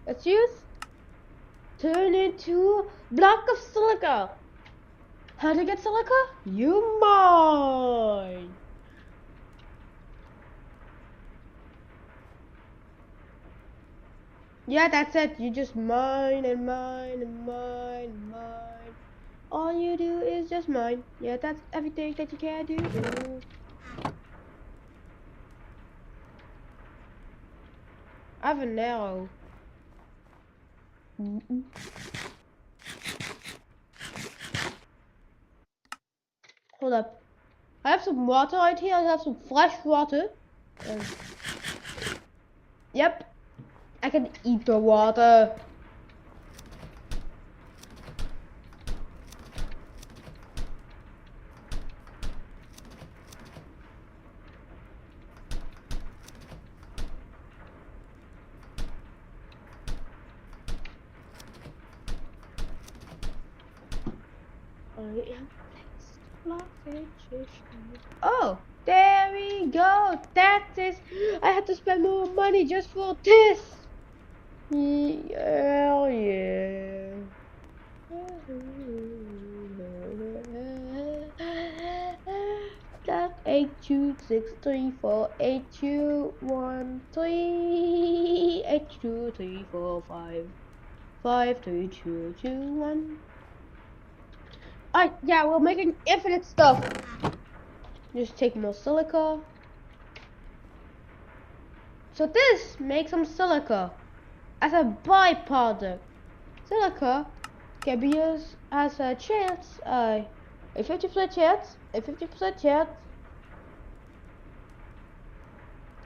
Let's turn into block of silica. How to get silica? You mine. Yeah, that's it. You just mine and mine and mine and mine. All you do is just mine. Yeah, that's everything that you can do. I have an arrow. Hold up. I have some water right here. I have some fresh water. Yep. I can eat the water. Oh, there we go. That is. I had to spend more money just for this. Hell yeah. That 826348213 82345532221. Alright, yeah, we're making infinite stuff. Just take more silica. So this makes some silica as a byproduct. Silica can be used as a chance, a 50% chance, a 50% chance,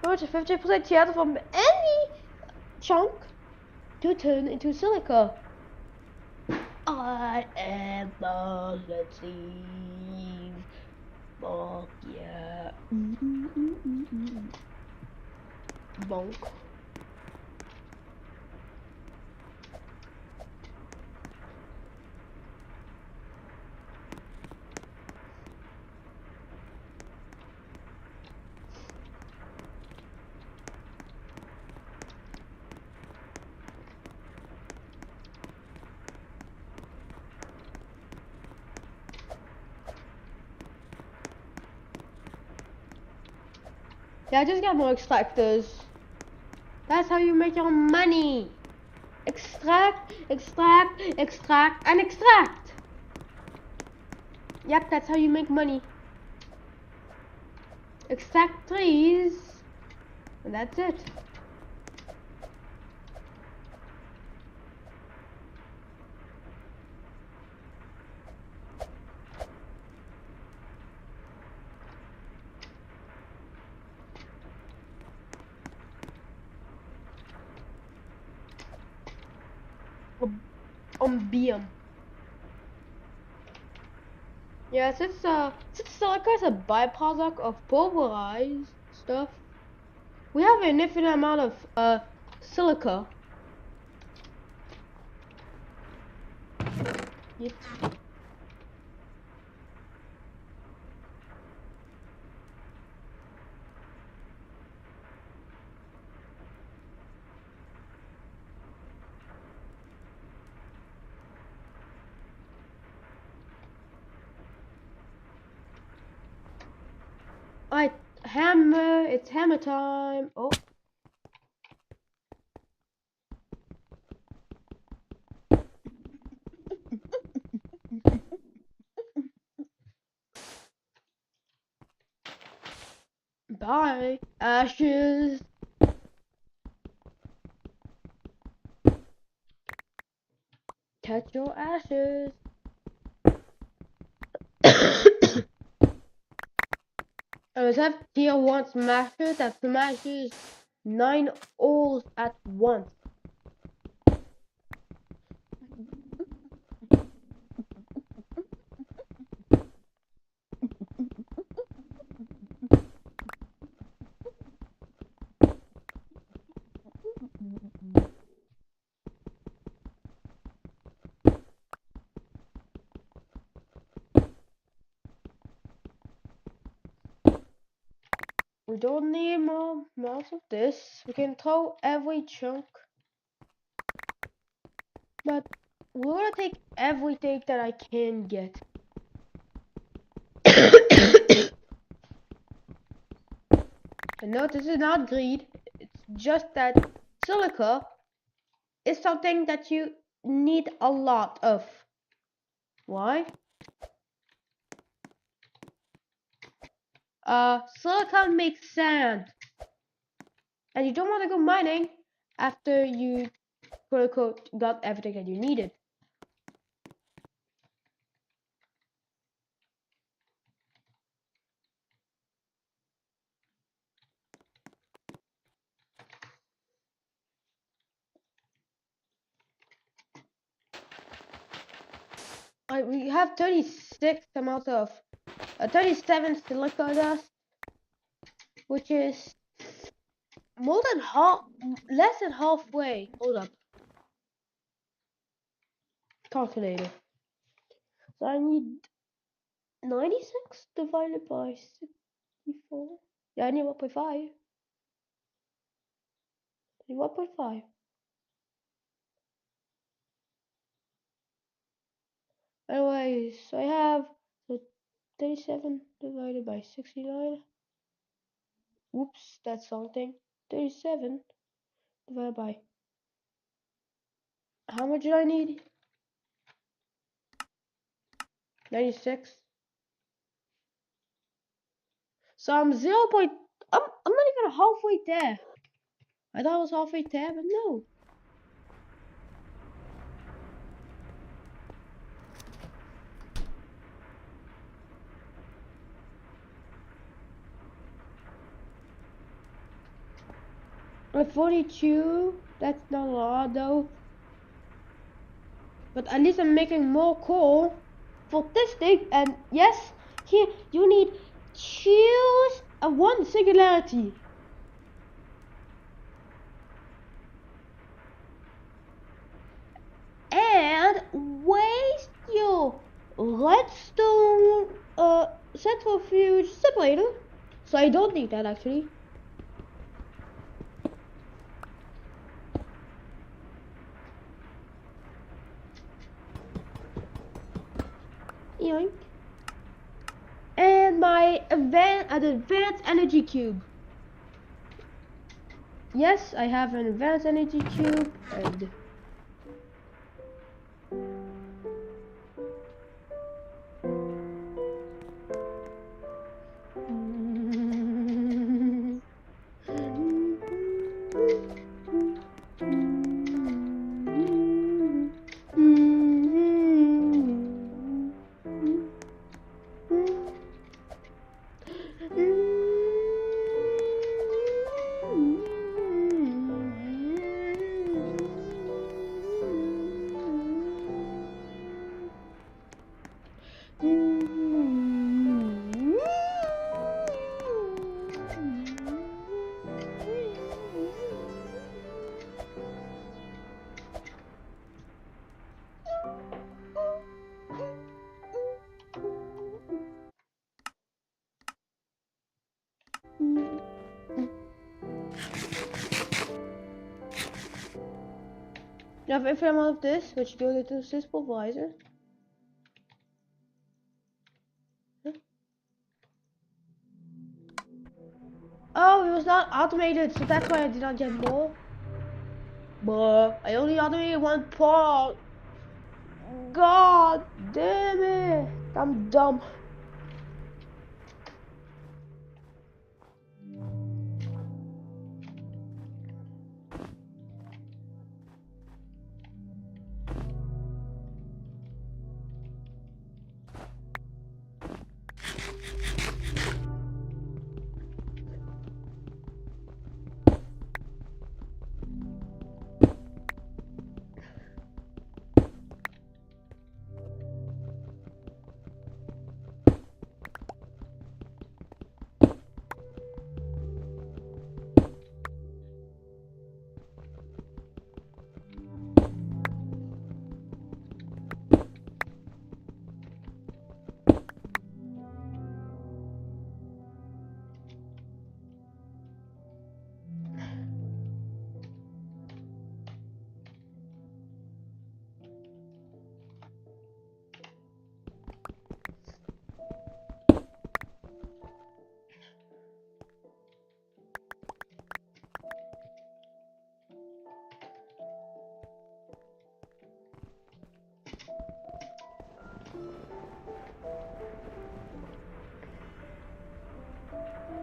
or a 50% chance from any chunk to turn into silica. I am positive. Bonk, yeah. Bonk. Yeah, just get more extractors. That's how you make your money. Extract, extract, extract, and extract. Yep, that's how you make money. Extract trees, and that's it. Ombium. Yeah, since silica is a byproduct of pulverized stuff, we have an infinite amount of silica. Yep. Alright, hammer, it's hammer time. Oh. Bye, ashes. catch your ashes. I was have tier 1 smashers that smashes 9 ores at once. We don't need more amounts of this. We can throw every chunk. But we're gonna take everything that I can get. And no, this is not greed. It's just that silica is something that you need a lot of. Why? Silica makes sand. And you don't want to go mining after you, quote unquote, got everything that you needed. We have 36 amounts of 37 silica dust, which is more than half, less than halfway. Hold up. Calculator. So I need 96 divided by 64. Yeah, I need 1.5. I need 1.5. Anyways, so I have 37 divided by 69. Whoops, that's something. 37 divided by. How much did I need? 96. So I'm 0. I'm not even halfway there. I thought I was halfway there, but no. With 42, that's not a lot though. But at least I'm making more coal for this thing. And yes, here you need choose a one singularity. And waste your redstone centrifuge separator. So I don't need that actually. Yoink. And my advanced energy cube. Yes, I have an advanced energy cube and you have infinite amount of this, which goes into the supervisor. Huh? Oh, it was not automated, so that's why I did not get more. But I only automated one part. God damn it! I'm dumb.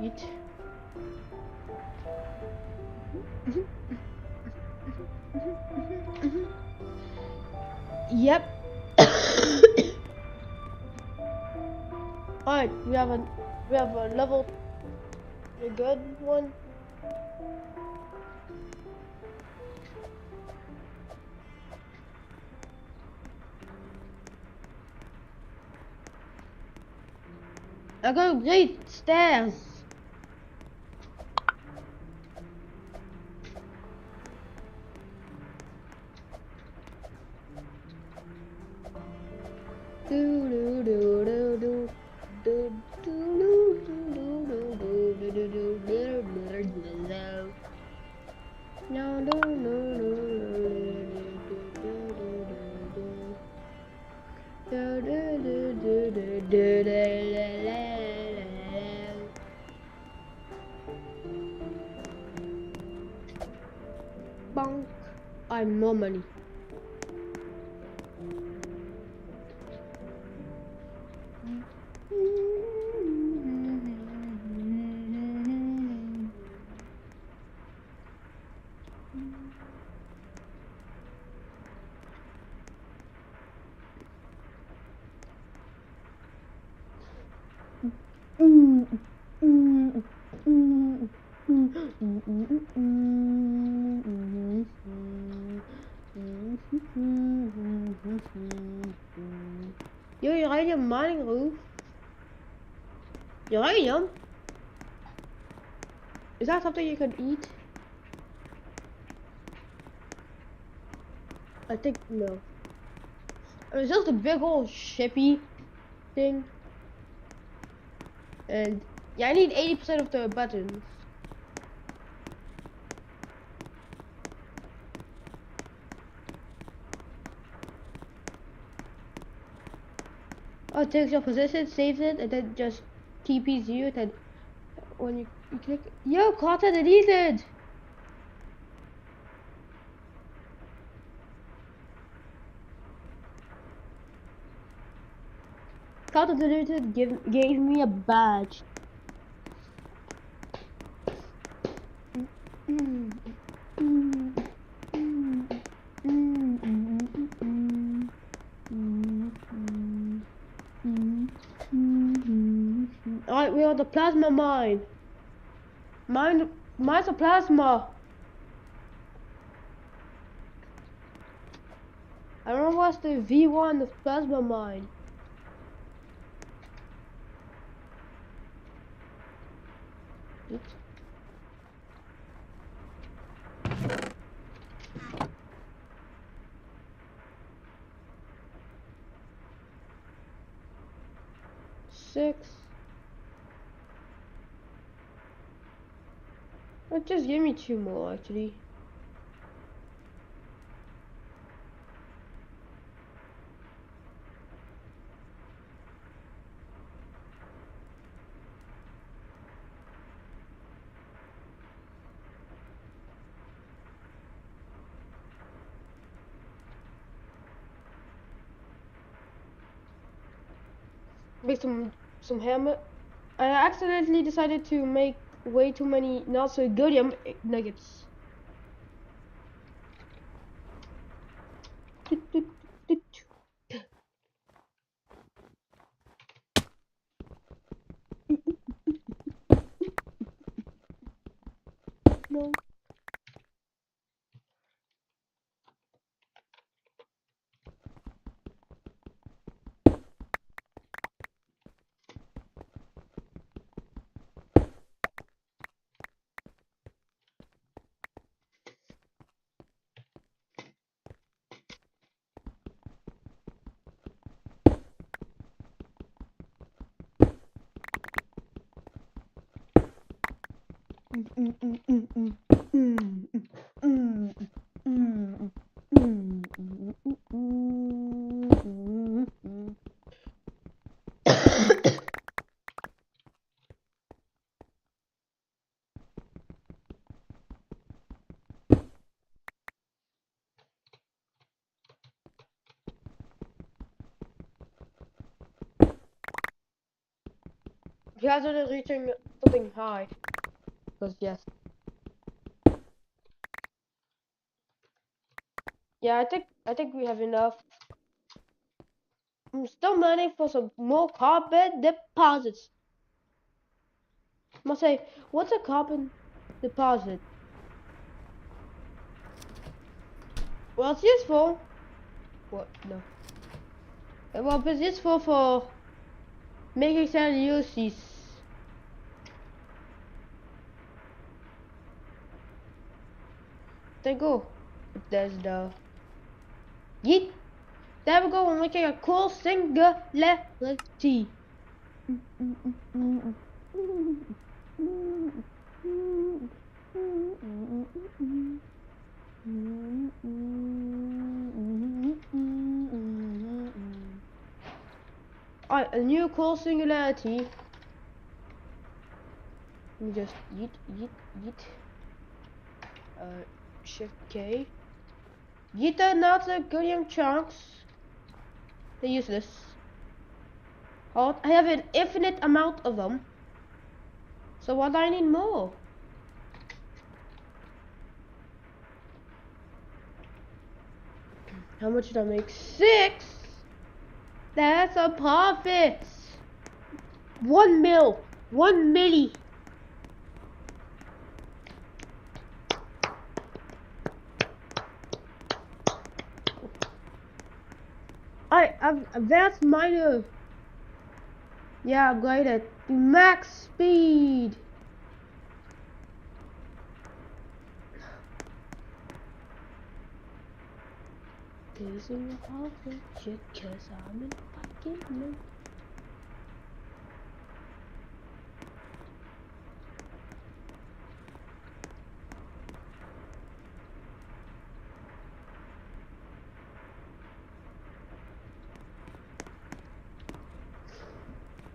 Eat. Yep. Alright, we have a level, a good one. I got great stairs. Bonk. I'm more money. Yo, uranium mining roof. Uranium? Is that something you can eat? I think no. It's just a big old shippy thing. And yeah, I need 80% of the buttons. Oh, it takes your position, saves it, and then just TPs you. Then when you click, yo, Carter deleted. Carter deleted gave me a badge. Alright, we are the plasma mine. Mine's a plasma. I don't know what's the V1 of plasma mine. Oops. Six. Just give me 2 more actually. Make some hammer. I accidentally decided to make way too many not so good nuggets. No. You guys are reaching something high. Because yes. Yeah, I think we have enough. I'm still money for some more carbon deposits. I must say, what's a carbon deposit? Well, it's useful. What? No. Well, it's useful for making sand UCs. There you go. There's the yeet. There we go. We're making a cool singularity. Alright, a new cool singularity. Let me just yeet. Shift K. Yeet the another goodium chunks. They're useless. I have an infinite amount of them. So why do I need more? How much did I make? 6! That's a profit! 1 mil! 1 milli! I've advanced miner. Yeah, upgraded to max speed. Using all the shit cause I'm in fucking mood.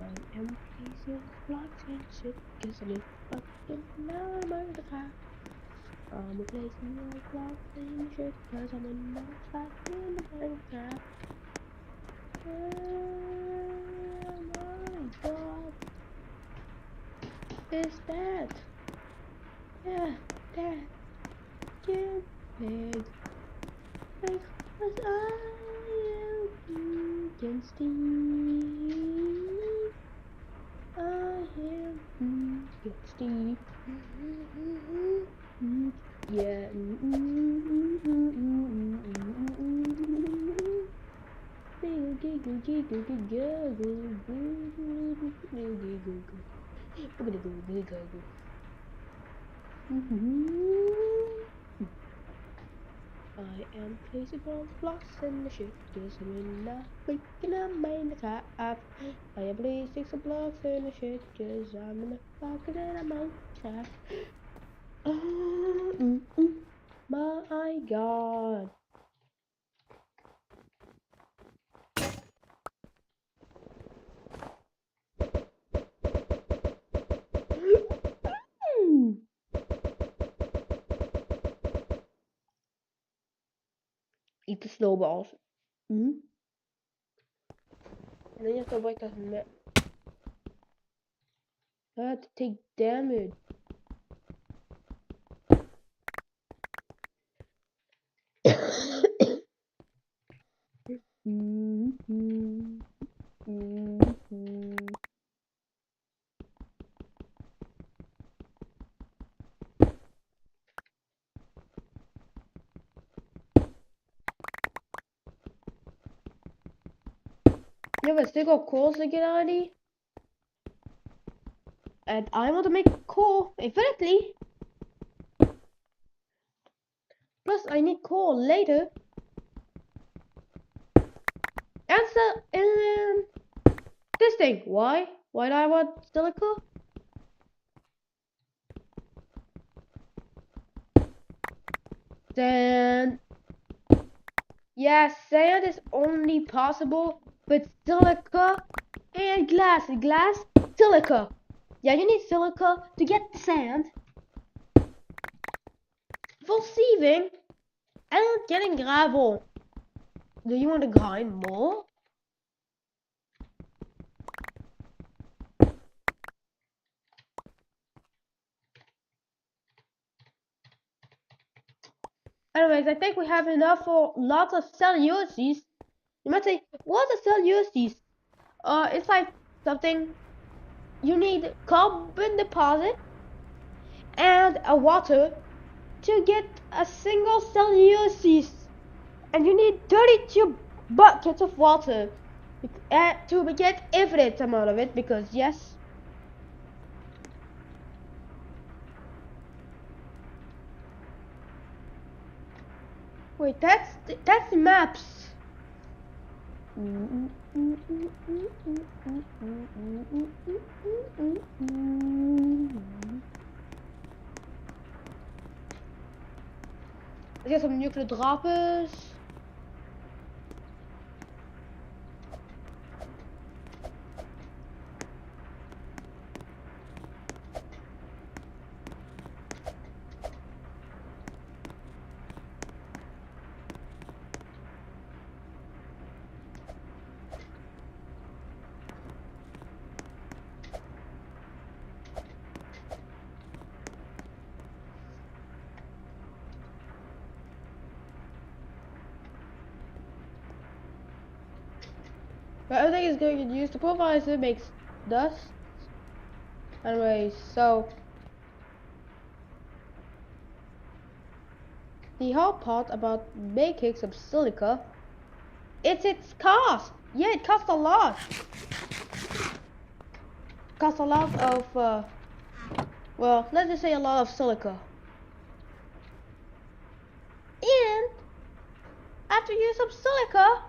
I am placing blocks and shit cause I'm in fucking mood. I'm replacing your blocks and shit cause I'm in no fucking Minecraft. Oh my god. Is that? Yeah, that. Get big. Because I am against Steve. I am against Steve. Yeah. I am placing blocks and the shit just when I'm making a Minecraft. I am placing some blocks and the shit cause I'm in the pocket and a Minecraft. My god. Eat the snowballs. And then you have to break that net. I have to take damage. You have a single coal singularity? And I want to make coal infinitely. Plus I need coal later. And this thing. Why? Why do I want silica? Sand. Yeah, sand is only possible with silica and glass. Glass, silica. Yeah, you need silica to get sand for sieving and getting gravel. Do you want to grind more? Anyways, I think we have enough for lots of celluloses. You might say, what's a celluloses? It's like something you need carbon deposit and a water to get a single celluloses, and you need 32 buckets of water to get infinite amount of it, because yes. Wait, that's the maps. Let's get some nuclear droppers. But everything is going to get used. The pulverizer makes dust. Anyway, so the hard part about making some silica, it's its cost. Yeah, it costs a lot. It costs a lot of well, let's just say a lot of silica. And after you use some silica,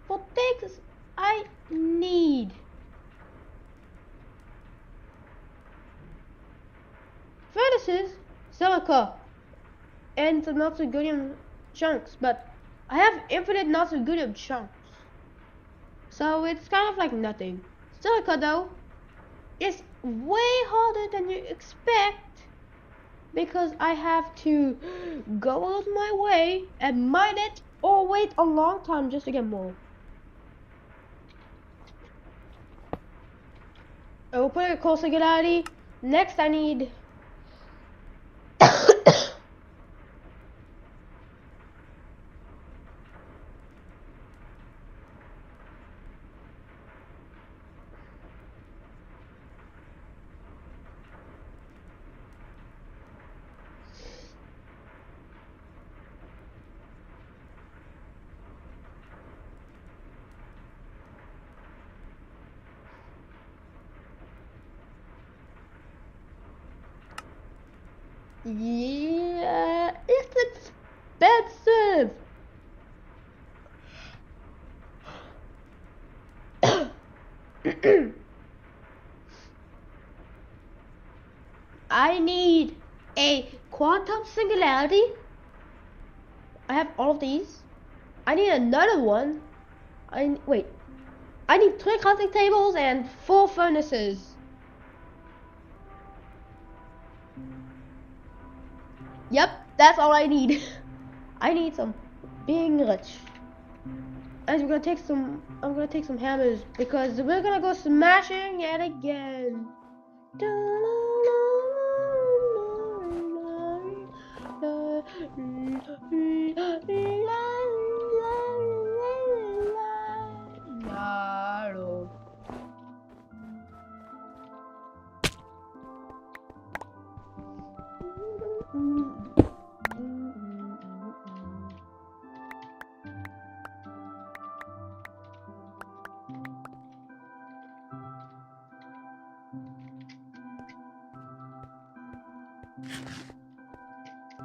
for things I need, furnaces, silica, and some not-so-goodium chunks, but I have infinite not-so-goodium chunks, so it's kind of like nothing. Silica, though, is way harder than you expect, because I have to go out of my way and mine it or wait a long time just to get more. I will put it close singularity. Next I need yeah, it's expensive. I need a quantum singularity. I have all of these. I need another one. Wait. I need 3 crafting tables and 4 furnaces. Yep, that's all I need. I need some being rich. And I'm gonna take some hammers because we're gonna go smashing it again.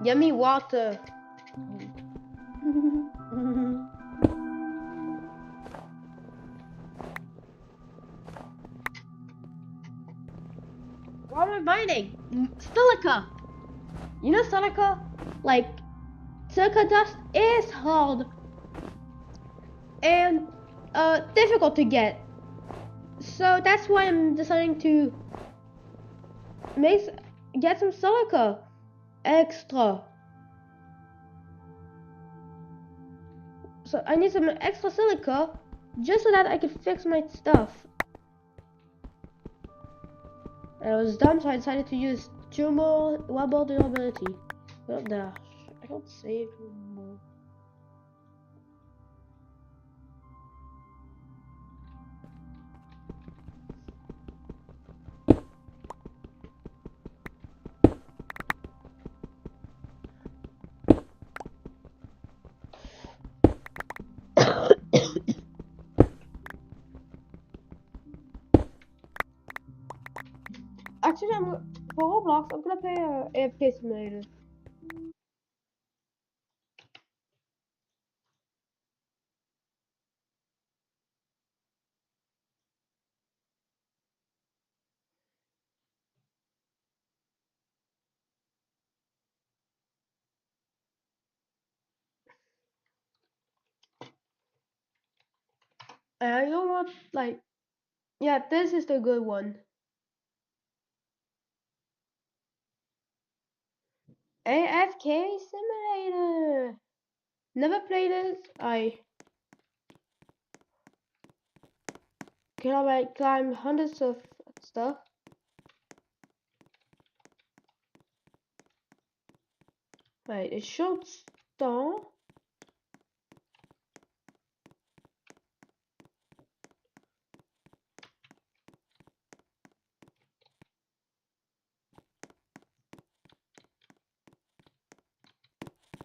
Yummy water. What am I mining? Silica. You know silica? Like, silica dust is hard and difficult to get. So that's why I'm deciding to get some silica extra. So I need some extra silica just so that I can fix my stuff. And I was dumb, so I decided to use 2 more. One more durability. Not dash. I can't save anymore. Actually, for Roblox, I'm gonna play AFK Simulator. You know what? Like, yeah, this is the good one. AFK Simulator. Never played it. Can I like climb hundreds of stuff? Wait, it should start.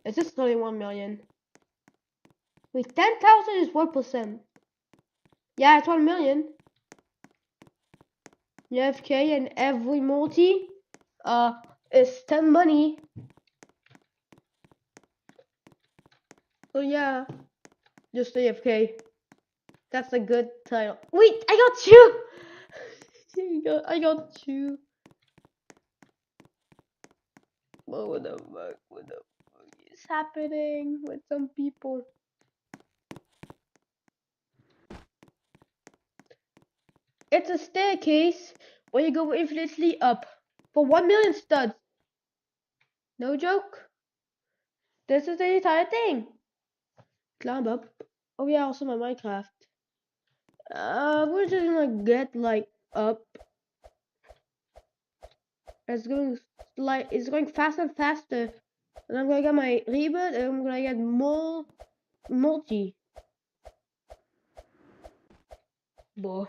It's just 31 million. Wait, 10,000 is 1%. Yeah, it's 1 million. AFK and every multi is 10 money. So yeah, just AFK. That's a good title. Wait, I got you. I got you. What the fuck? What the fuck is happening with some people? It's a staircase where you go infinitely up for 1 million studs. No joke. This is the entire thing. Climb up. Oh yeah, also my Minecraft. We're just gonna get like up. It's going faster and faster. And I'm gonna get my rebirth and I'm gonna get more multi. Boy.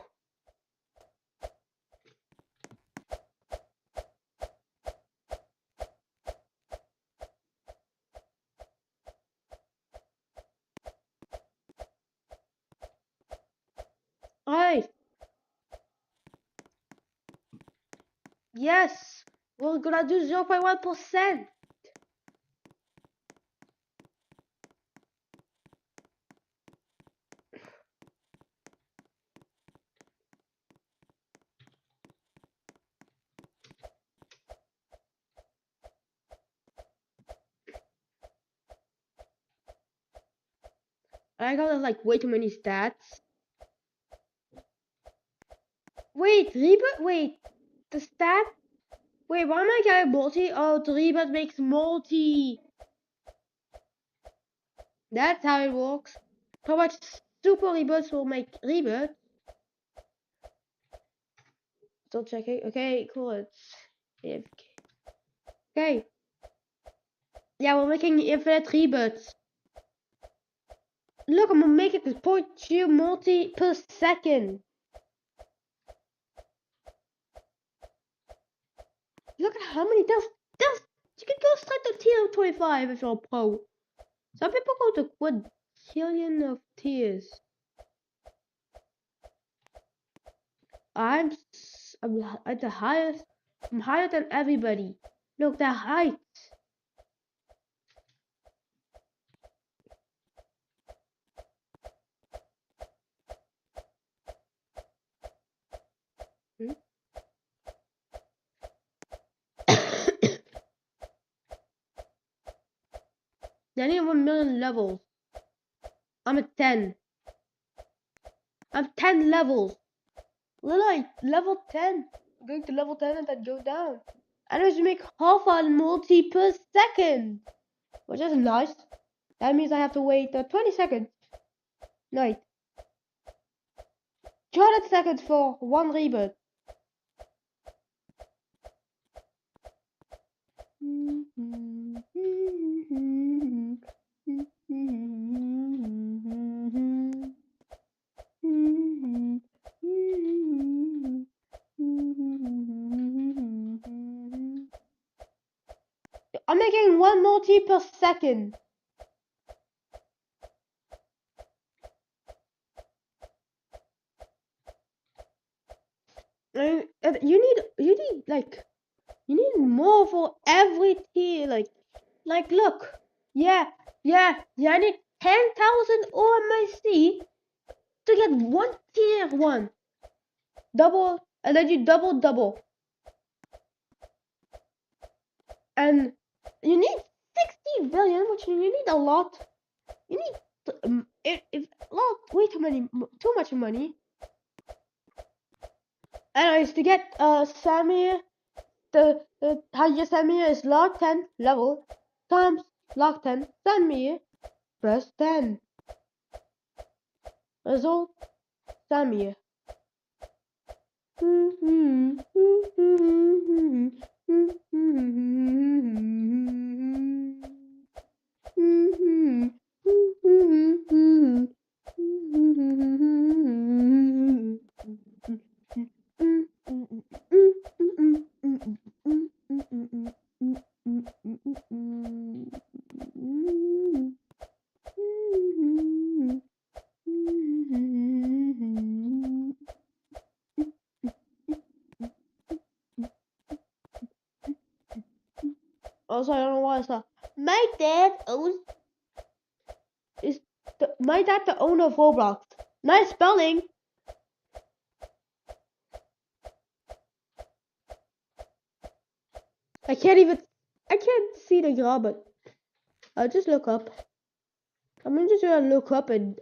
Alright. Yes, we're gonna do 0.1%. I got like way too many stats. Wait, rebirth? Wait, the stat? Wait, why am I getting multi? Oh, the rebirth makes multi. That's how it works. How much super rebirths will make rebirth? Still checking. Okay, cool. It's AFK. Okay. Yeah, we're making infinite rebirths. Look, I'm making 0.2 multi per second. Look at how many deaths. You can go straight to tier 25 if you're a pro. Some people go to quadrillion of tiers. I'm at the highest. I'm higher than everybody. Look, the height. I need 1 million levels. I'm at 10. I'm 10 levels. Literally, level 10. I'm going to level 10 and then go down. And I just make half a multi per second. Which is nice. That means I have to wait 20 seconds. Wait. 200 seconds for one rebirth. I'm making 1 multi per second. And you need more for every tier. Like look, yeah. I need 10,000 OMIC to get 1 tier 1 double, and then you double, and you need 60 billion, which you need a lot. You need way too much money. Anyways, to get Samir, the highest Samir is log 10 level times log 10 Samir plus 10. Result Samir. Also, I don't know why I saw. My dad the owner of Roblox. Nice spelling. I can't see the grab, but I'll just look up. I'm just gonna look up and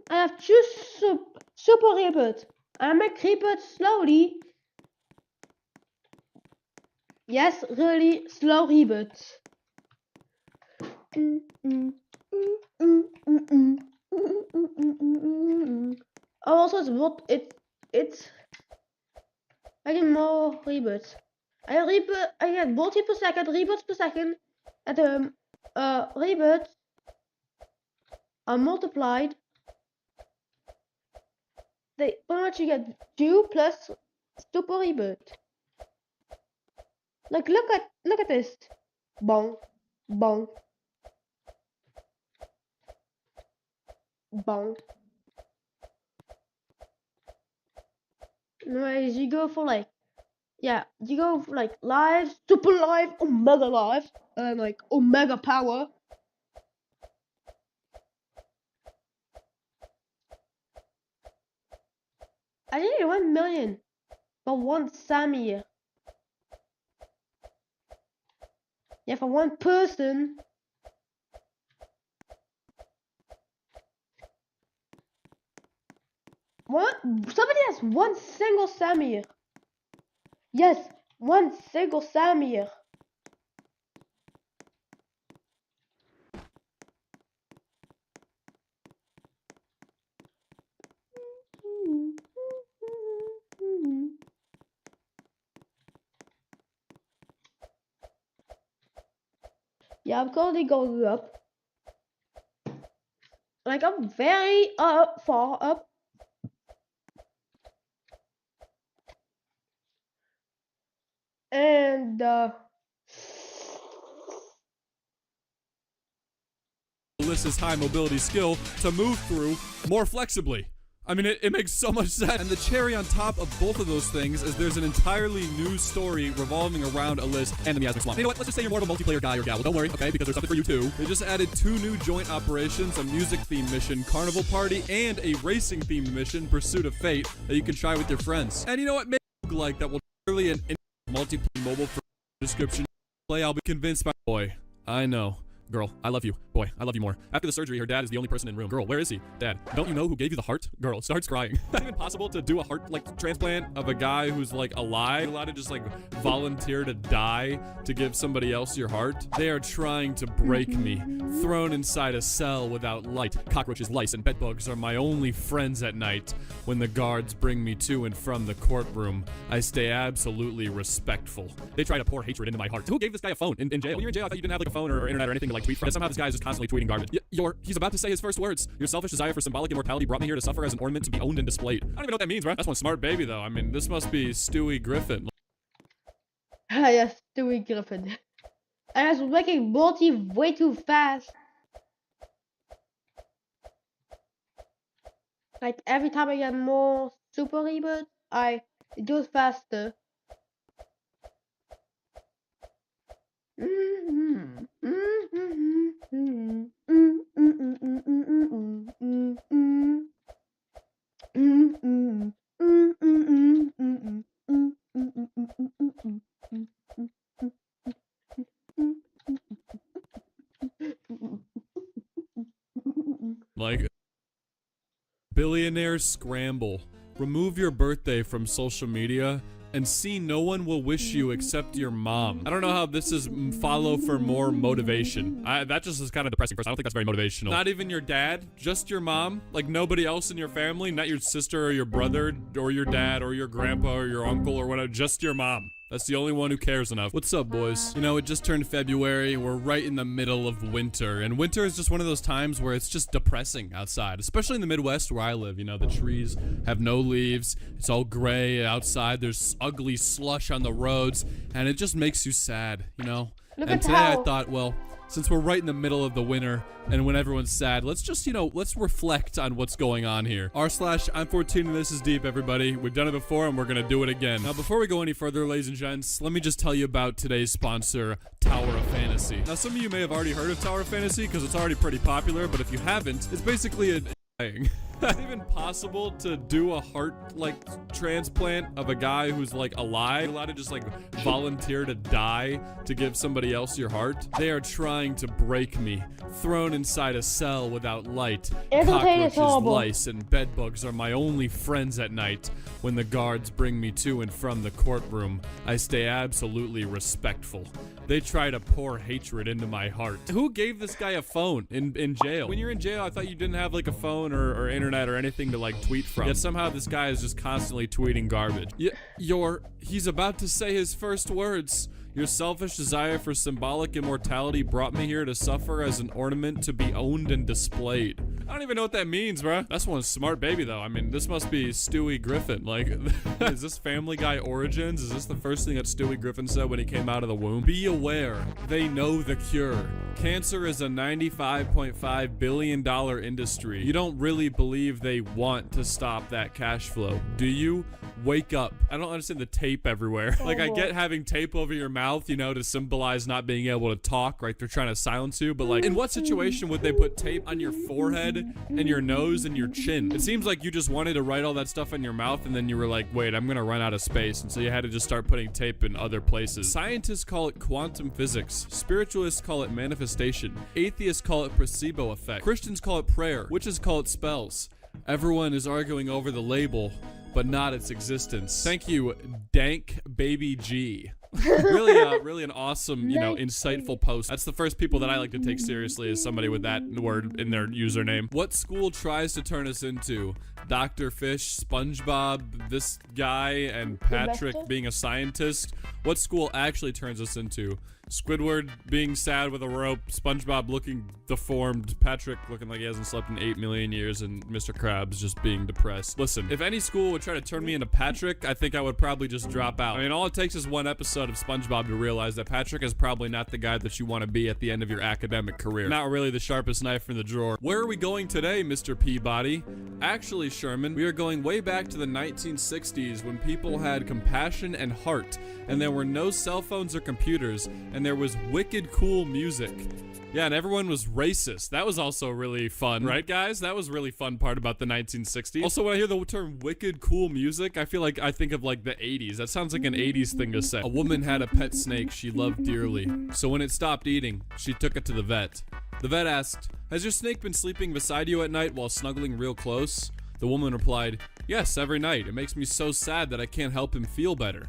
I have two super reboots. I make reboots slowly. Yes, really slow reboots. Also, it's I get more reboots. I get multi per second, reboots per second, and the reboots are multiplied. Pretty much you get 2 plus super reboot. Like look at this. Bong. Bong. Bong. Anyways, you go for live, super live, omega live, and like omega power. I need 1 million for 1 Samir. Yeah, for 1 person. Somebody has 1 single Samir. Yes, 1 single Samir. Yeah, I'm currently going up. Like, I'm very far up. And, Alyssa's high mobility skill to move through more flexibly. I mean, it makes so much sense. And the cherry on top of both of those things is there's an entirely new story revolving around Alyssa and the Miasmic Swamp. You know what? Let's just say you're more of a multiplayer guy or gal. Well, don't worry, okay? Because there's something for you too. They just added 2 new joint operations, a music-themed mission, Carnival Party, and a racing-themed mission, Pursuit of Fate, that you can try with your friends. And you know what? Maybe like that will literally an multiplayer mobile for description play. I'll be convinced by boy. I know. Girl, I love you. Boy, I love you more. After the surgery, her dad is the only person in room. Girl, where is he? Dad, don't you know who gave you the heart? Girl, starts crying. Is it even possible to do a heart, like, transplant of a guy who's, like, alive? You're allowed to just, like, volunteer to die to give somebody else your heart? They are trying to break me. Thrown inside a cell without light. Cockroaches, lice, and bedbugs are my only friends at night. When the guards bring me to and from the courtroom, I stay absolutely respectful. They try to pour hatred into my heart. Who gave this guy a phone in jail? When you're in jail, I thought you didn't have, like, a phone or internet or anything to, like, tweet from. Somehow this guy is just constantly tweeting garbage. He's about to say his first words. Your selfish desire for symbolic immortality brought me here to suffer as an ornament to be owned and displayed. I don't even know what that means, bro. That's one smart baby, though. I mean, this must be Stewie Griffin. Yes, Stewie Griffin. And I was making multi way too fast. Like, every time I get more super reboot, I do it faster. Like, billionaire scramble. Remove your birthday from social media and see no one will wish you except your mom. I don't know how this is follow for more motivation. That just is kind of depressing. First, I don't think that's very motivational. Not even your dad, just your mom. Like nobody else in your family, not your sister or your brother or your dad or your grandpa or your uncle or whatever, just your mom. That's the only one who cares enough. What's up, boys? You know, it just turned February. We're right in the middle of winter. And winter is just one of those times where it's just depressing outside. Especially in the Midwest where I live. You know, the trees have no leaves. It's all gray outside. There's ugly slush on the roads. And it just makes you sad, you know? And today I thought, well, since we're right in the middle of the winter and when everyone's sad, let's just, you know, let's reflect on what's going on here. r/I'm 14 and this is deep, everybody. We've done it before and we're gonna do it again. Now, before we go any further, ladies and gents, let me just tell you about today's sponsor, Tower of Fantasy. Now, some of you may have already heard of Tower of Fantasy because it's already pretty popular, but if you haven't, it's basically a thing. Is it even possible to do a heart, like, transplant of a guy who's, like, alive? You're allowed to just, like, volunteer to die to give somebody else your heart? They are trying to break me. Thrown inside a cell without light. Cockroaches, lice, and bedbugs are my only friends at night. When the guards bring me to and from the courtroom, I stay absolutely respectful. They try to pour hatred into my heart. Who gave this guy a phone in jail? When you're in jail, I thought you didn't have, like, a phone or internet or anything to, like, tweet from. Yet somehow this guy is just constantly tweeting garbage. He's about to say his first words. Your selfish desire for symbolic immortality brought me here to suffer as an ornament to be owned and displayed. I don't even know what that means, bruh. That's one smart baby, though. I mean, this must be Stewie Griffin. Like, is this Family Guy Origins? Is this the first thing that Stewie Griffin said when he came out of the womb? Be aware, they know the cure. Cancer is a $95.5 billion industry. You don't really believe they want to stop that cash flow, do you? Wake up. I don't understand the tape everywhere. Like, I get having tape over your mouth, you know, to symbolize not being able to talk, right? They're trying to silence you, but, like, in what situation would they put tape on your forehead and your nose and your chin? It seems like you just wanted to write all that stuff in your mouth and then you were like, wait, I'm gonna run out of space, and so you had to just start putting tape in other places. Scientists call it quantum physics. Spiritualists call it manifestation. Atheists call it placebo effect. Christians call it prayer. Witches call it spells. Everyone is arguing over the label, but not its existence. Thank you, Dank Baby G. Really an awesome, you know, insightful post. That's the first people that I like to take seriously as somebody with that word in their username. What school tries to turn us into? Dr. Fish, SpongeBob, this guy, and Patrick being a scientist? What school actually turns us into? Squidward being sad with a rope, SpongeBob looking deformed, Patrick looking like he hasn't slept in 8 million years, and Mr. Krabs just being depressed. Listen, if any school would try to turn me into Patrick, I think I would probably just drop out. I mean, all it takes is one episode of SpongeBob to realize that Patrick is probably not the guy that you want to be at the end of your academic career. Not really the sharpest knife in the drawer. Where are we going today, Mr. Peabody? Actually, Sherman, we are going way back to the 1960s when people had compassion and heart, and there were no cell phones or computers, and there was wicked cool music. Yeah, and everyone was racist. That was also really fun, right, guys? That was really fun part about the 1960s. Also, when I hear the term wicked cool music, I feel like I think of like the 80s. That sounds like an 80s thing to say. A woman had a pet snake she loved dearly. So when it stopped eating, she took it to the vet. The vet asked, "Has your snake been sleeping beside you at night while snuggling real close?" The woman replied, "Yes, every night. It makes me so sad that I can't help him feel better."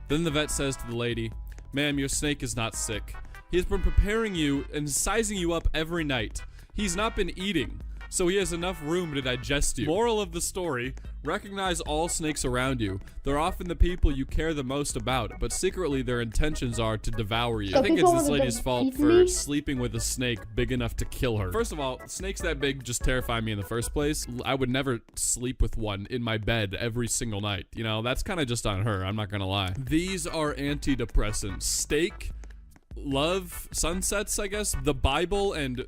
Then the vet says to the lady, "Ma'am, your snake is not sick. He has been preparing you and sizing you up every night. He's not been eating, so he has enough room to digest you." Moral of the story, recognize all snakes around you. They're often the people you care the most about, but secretly their intentions are to devour you. I think it's this lady's fault for sleeping with a snake big enough to kill her. First of all, snakes that big just terrify me in the first place. I would never sleep with one in my bed every single night. You know, that's kind of just on her, I'm not gonna lie. These are antidepressants. Steak, love, sunsets, I guess, the Bible, and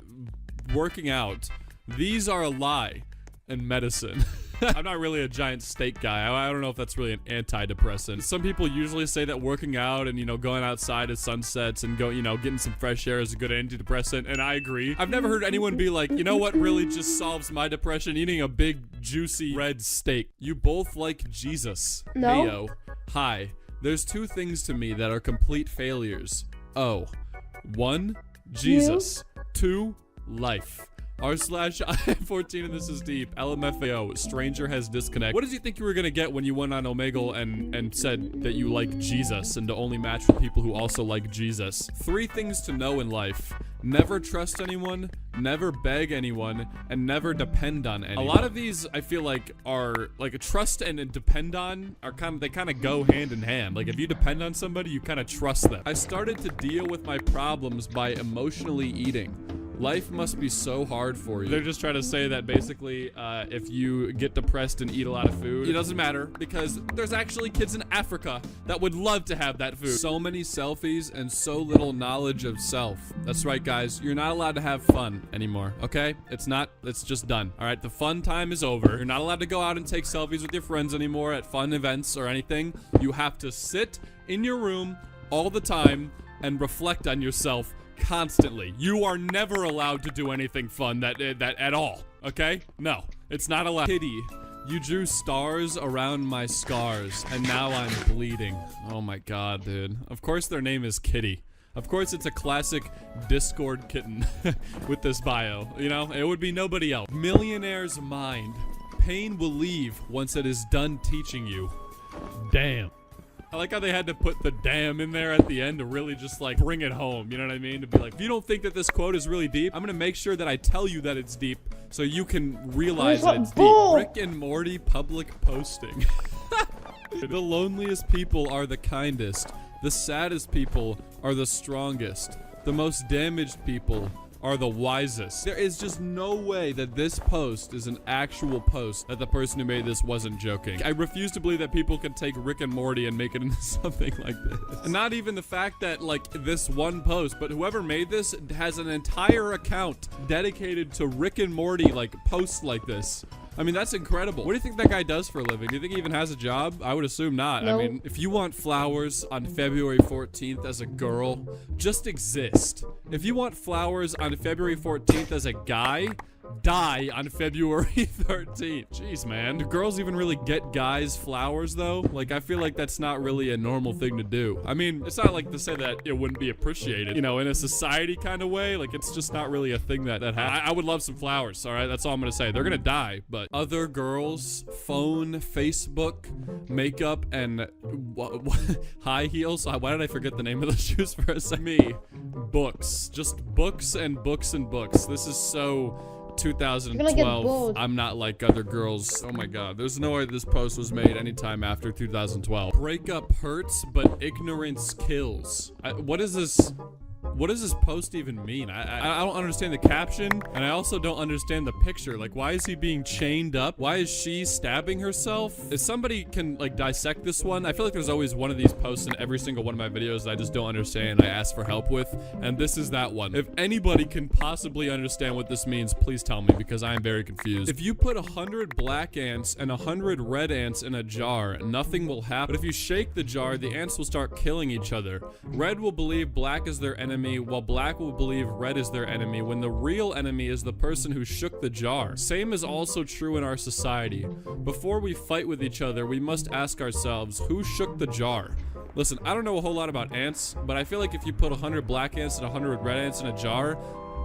working out. These are a lie and medicine. I'm not really a giant steak guy. I don't know if that's really an antidepressant. Some people usually say that working out and, you know, going outside at sunsets and getting some fresh air is a good antidepressant, and I agree. I've never heard anyone be like, you know what really just solves my depression? Eating a big, juicy red steak. You both like Jesus. No. Heyo. Hi. There's two things to me that are complete failures. Oh. 1, Jesus. 2, life. r/I14 and this is deep. LMFAO. Stranger has disconnect. What did you think you were gonna get when you went on Omegle and said that you like Jesus and to only match with people who also like Jesus? 3 things to know in life. Never trust anyone, never beg anyone, and never depend on anyone. A lot of these I feel like are like a trust and depend on are they kind of go hand in hand. Like if you depend on somebody, you kind of trust them. I started to deal with my problems by emotionally eating. Life must be so hard for you. They're just trying to say that basically if you get depressed and eat a lot of food, it doesn't matter because there's actually kids in Africa that would love to have that food. So many selfies and so little knowledge of self. That's right, guys. You're not allowed to have fun anymore, okay? It's just done. All right, the fun time is over. You're not allowed to go out and take selfies with your friends anymore at fun events or anything. You have to sit in your room all the time and reflect on yourself constantly. You are never allowed to do anything fun that at all, okay? No, it's not allowed. Kitty, you drew stars around my scars, and now I'm bleeding. Oh my god, dude. Of course their name is Kitty. Of course it's a classic Discord kitten with this bio, you know? It would be nobody else. Millionaire's mind. Pain will leave once it is done teaching you. Damn. I like how they had to put the damn in there at the end to really just like bring it home, you know what I mean? To be like, if you don't think that this quote is really deep, I'm gonna make sure that I tell you that it's deep so you can realize that it's deep. Rick and Morty public posting. The loneliest people are the kindest. The saddest people are the strongest. The most damaged people are the wisest. There is just no way that this post is an actual post, that the person who made this wasn't joking. I refuse to believe that people can take Rick and Morty and make it into something like this. And not even the fact that like this one post, but whoever made this has an entire account dedicated to Rick and Morty like posts like this. I mean, that's incredible. What do you think that guy does for a living? Do you think he even has a job? I would assume not. No. I mean, if you want flowers on February 14th as a girl, just exist. If you want flowers on February 14th as a guy, die on February 13th. Jeez, man. Do girls even really get guys flowers, though? Like, I feel like that's not really a normal thing to do. I mean, it's not like to say that it wouldn't be appreciated, you know, in a society kind of way. Like, it's just not really a thing that happens. I would love some flowers, all right? That's all I'm gonna say. They're gonna die, but other girls, phone, Facebook, makeup, and high heels. Why did I forget the name of the shoes for a second? Me. Books. Just books and books and books. This is so 2012. I'm not like other girls. Oh my god. There's no way this post was made anytime after 2012. Breakup hurts, but ignorance kills. What is this? What does this post even mean? I don't understand the caption, and I also don't understand the picture. Like, why is he being chained up? Why is she stabbing herself? If somebody can, like, dissect this one, I feel like there's always one of these posts in every single one of my videos that I just don't understand. I ask for help with, and this is that one. If anybody can possibly understand what this means, please tell me, because I am very confused. If you put 100 black ants and 100 red ants in a jar, nothing will happen. But if you shake the jar, the ants will start killing each other. Red will believe black is their enemy, while black will believe red is their enemy, when the real enemy is the person who shook the jar. Same is also true in our society. Before we fight with each other, we must ask ourselves, who shook the jar? Listen, I don't know a whole lot about ants, but I feel like if you put 100 black ants and 100 red ants in a jar,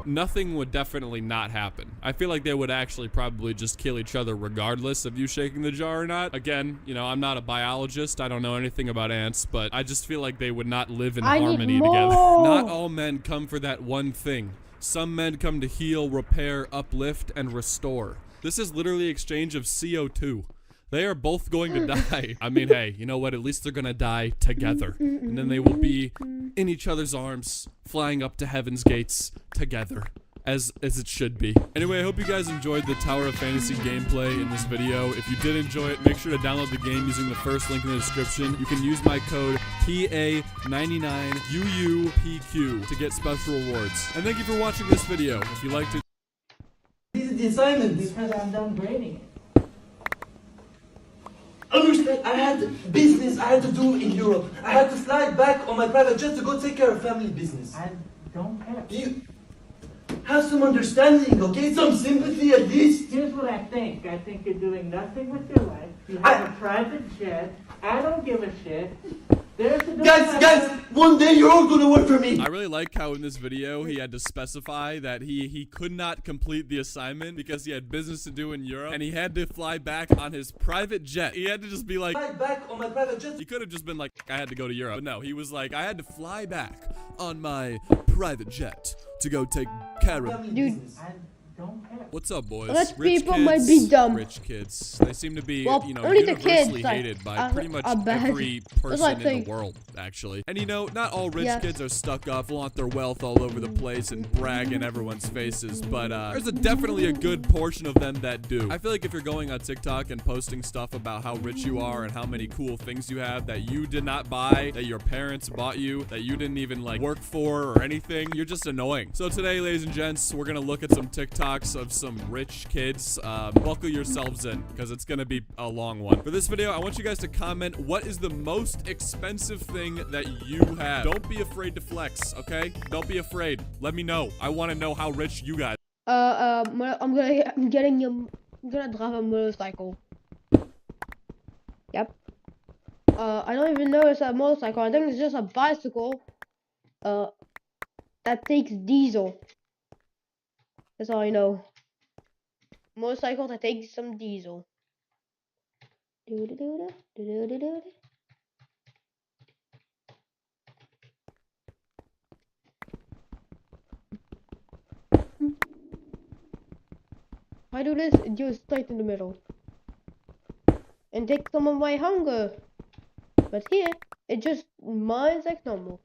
nothing would definitely not happen. I feel like they would actually probably just kill each other regardless of you shaking the jar or not. Again, you know, I'm not a biologist. I don't know anything about ants, but I just feel like they would not live in harmony together. Not all men come for that one thing. Some men come to heal, repair, uplift, and restore. This is literally exchange of CO2. They are both going to die. I mean, hey, you know what? At least they're gonna die together. And then they will be in each other's arms, flying up to heaven's gates together, as it should be. Anyway, I hope you guys enjoyed the Tower of Fantasy gameplay in this video. If you did enjoy it, make sure to download the game using the first link in the description. You can use my code TA99UUPQ to get special rewards. And thank you for watching this video. If you liked it, This is the assignment. Because I'm downgrading it. Understand, I had business I had to do in Europe. I had to fly back on my private jet to go take care of family business. I don't care. You have some understanding, okay? Some sympathy at least. Here's what I think. I think you're doing nothing with your life. You have a private jet. I don't give a shit. Guys, one day you're all gonna work for me. I really like how in this video he had to specify that he could not complete the assignment because he had business to do in Europe, and he had to fly back on his private jet. He had to just be like, fly back on my private jet. He could have just been like, I had to go to Europe. But no, he was like, I had to fly back on my private jet to go take care of. Dude. What's up, boys? Rich people kids, might be dumb. Rich kids. They seem to be, well, you know, only the universally kids, hated by pretty much bad. every person in the world, actually. And you know, not all rich kids are stuck up, flaunt their wealth all over the place, and brag in everyone's faces. But there's definitely a good portion of them that do. I feel like if you're going on TikTok and posting stuff about how rich you are and how many cool things you have that you did not buy, that your parents bought you, that you didn't even like work for or anything, you're just annoying. So today, ladies and gents, we're gonna look at some TikToks of some rich kids. Buckle yourselves in because it's gonna be a long one. For this video, I want you guys to comment what is the most expensive thing that you have. Don't be afraid to flex, okay? Don't be afraid. Let me know. I want to know how rich you guys. I'm gonna drive a motorcycle. Yep. I don't even know it's a motorcycle. I think it's just a bicycle. That takes diesel. That's all I know. Motorcycle that takes some diesel. If I do this, it goes straight in the middle. And takes some of my hunger. But here, it just mines like normal.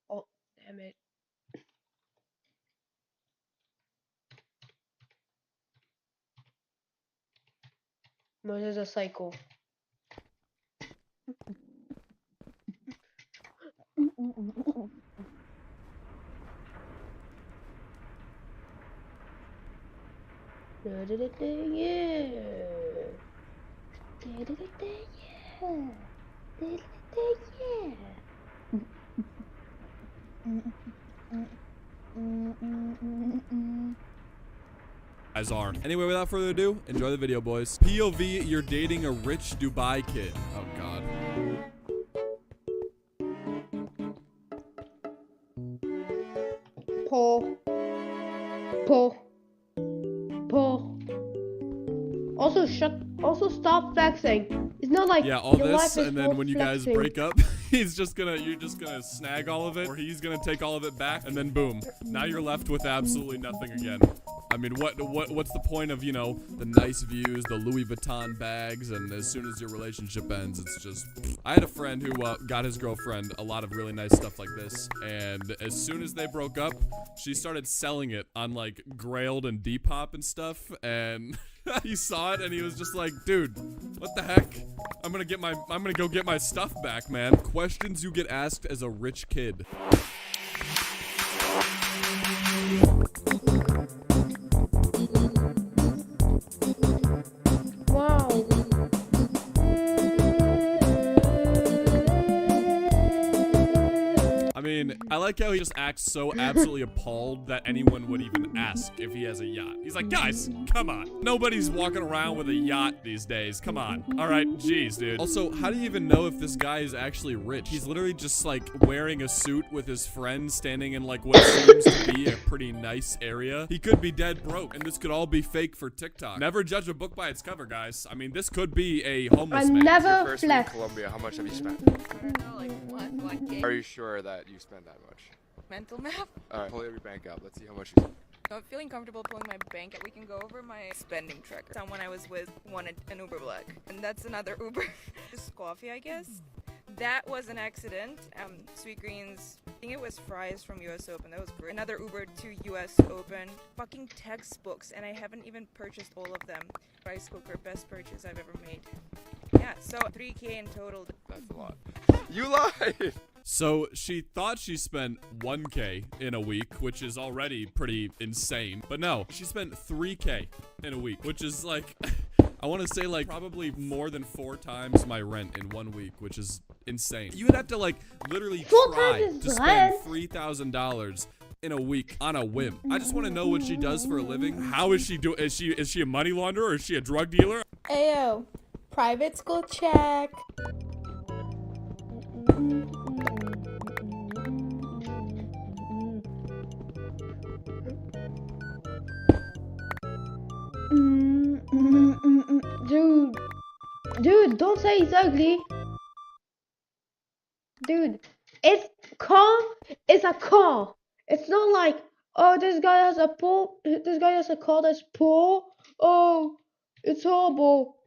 Oh, damn it. There's a cycle. Guys are. Anyway, without further ado, enjoy the video, boys. POV, you're dating a rich Dubai kid. Oh, God. Also stop flexing. It's not like yeah, all this, and then when you guys break up, you're just gonna snag all of it, or he's gonna take all of it back, and then boom. Now you're left with absolutely nothing again. I mean, what's the point of, you know, the nice views, the Louis Vuitton bags, and as soon as your relationship ends, it's just... I had a friend who got his girlfriend a lot of really nice stuff like this, and as soon as they broke up, she started selling it on, like, Grailed and Depop and stuff, and... he saw it and he was just like, dude, what the heck? I'm gonna go get my stuff back, man. Questions you get asked as a rich kid. Wow. I mean, I like how he just acts so absolutely appalled that anyone would even ask if he has a yacht. He's like, guys, come on. Nobody's walking around with a yacht these days. Come on. All right, jeez, dude. Also, how do you even know if this guy is actually rich? He's literally just like wearing a suit with his friend standing in like what seems to be a pretty nice area. He could be dead broke, and this could all be fake for TikTok. Never judge a book by its cover, guys. I mean, this could be a homeless man. Never First in Colombia, how much have you spent? Like what? Are you sure that you spent that much? Mental map? Alright, pull your bank out. Let's see how much you spent. Not feeling comfortable pulling my bank out. We can go over my spending tracker. Someone I was with wanted an Uber Black, and that's another Uber. Just coffee, I guess. That was an accident. Sweet Greens. I think it was fries from US Open. That was great. Another Uber to US Open. Fucking textbooks, and I haven't even purchased all of them. Rice cooker, best purchase I've ever made. Yeah, so 3K in total. That's a lot. You lied! So she thought she spent 1K in a week, which is already pretty insane. But no, she spent 3K in a week, which is like, I want to say like probably more than 4 times my rent in 1 week, which is insane. You would have to like literally try to spend $3,000 in a week on a whim. I just want to know what she does for a living. How is she doing? Is she a money launderer or is she a drug dealer? Ayo, private school check. Dude, don't say he's ugly. Dude, it's car. It's a car. It's not like, oh, this guy has a poor. This guy has a car that's poor. Oh, it's horrible.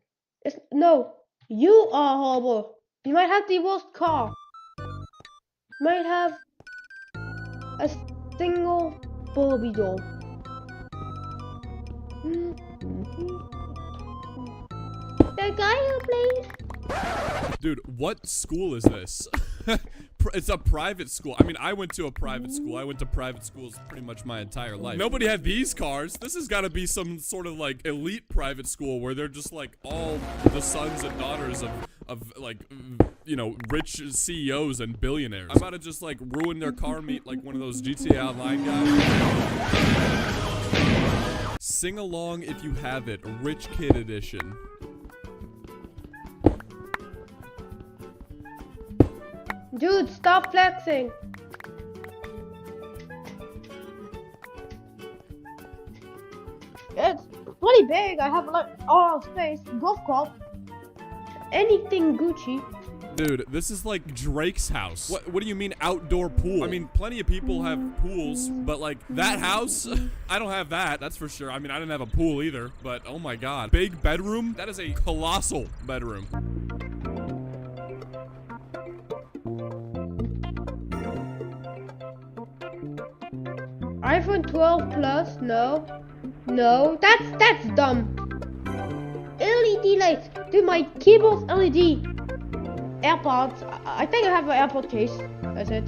It's no. You are horrible. You might have the worst car. You might have a single Barbie doll. The guy who plays. Dude, what school is this? It's a private school. I mean, I went to a private school. I went to private schools pretty much my entire life. Nobody had these cars. This has got to be some sort of like elite private school where they're just like all the sons and daughters of like, you know, rich CEOs and billionaires. I'm about to just like ruin their car meet like one of those GTA Online guys. Sing along if you have it, Rich Kid Edition. Dude, stop flexing. It's pretty big. I have like all space. Golf cart. Anything Gucci. Dude, this is like Drake's house. What do you mean outdoor pool? I mean, plenty of people have pools, but like that house, I don't have that, that's for sure. I mean, I didn't have a pool either, but oh my god. Big bedroom? That is a colossal bedroom. iPhone 12 Plus? No. No, that's dumb. LED lights. Dude, my keyboard's LED. AirPods. I think I have an AirPod case. That's it.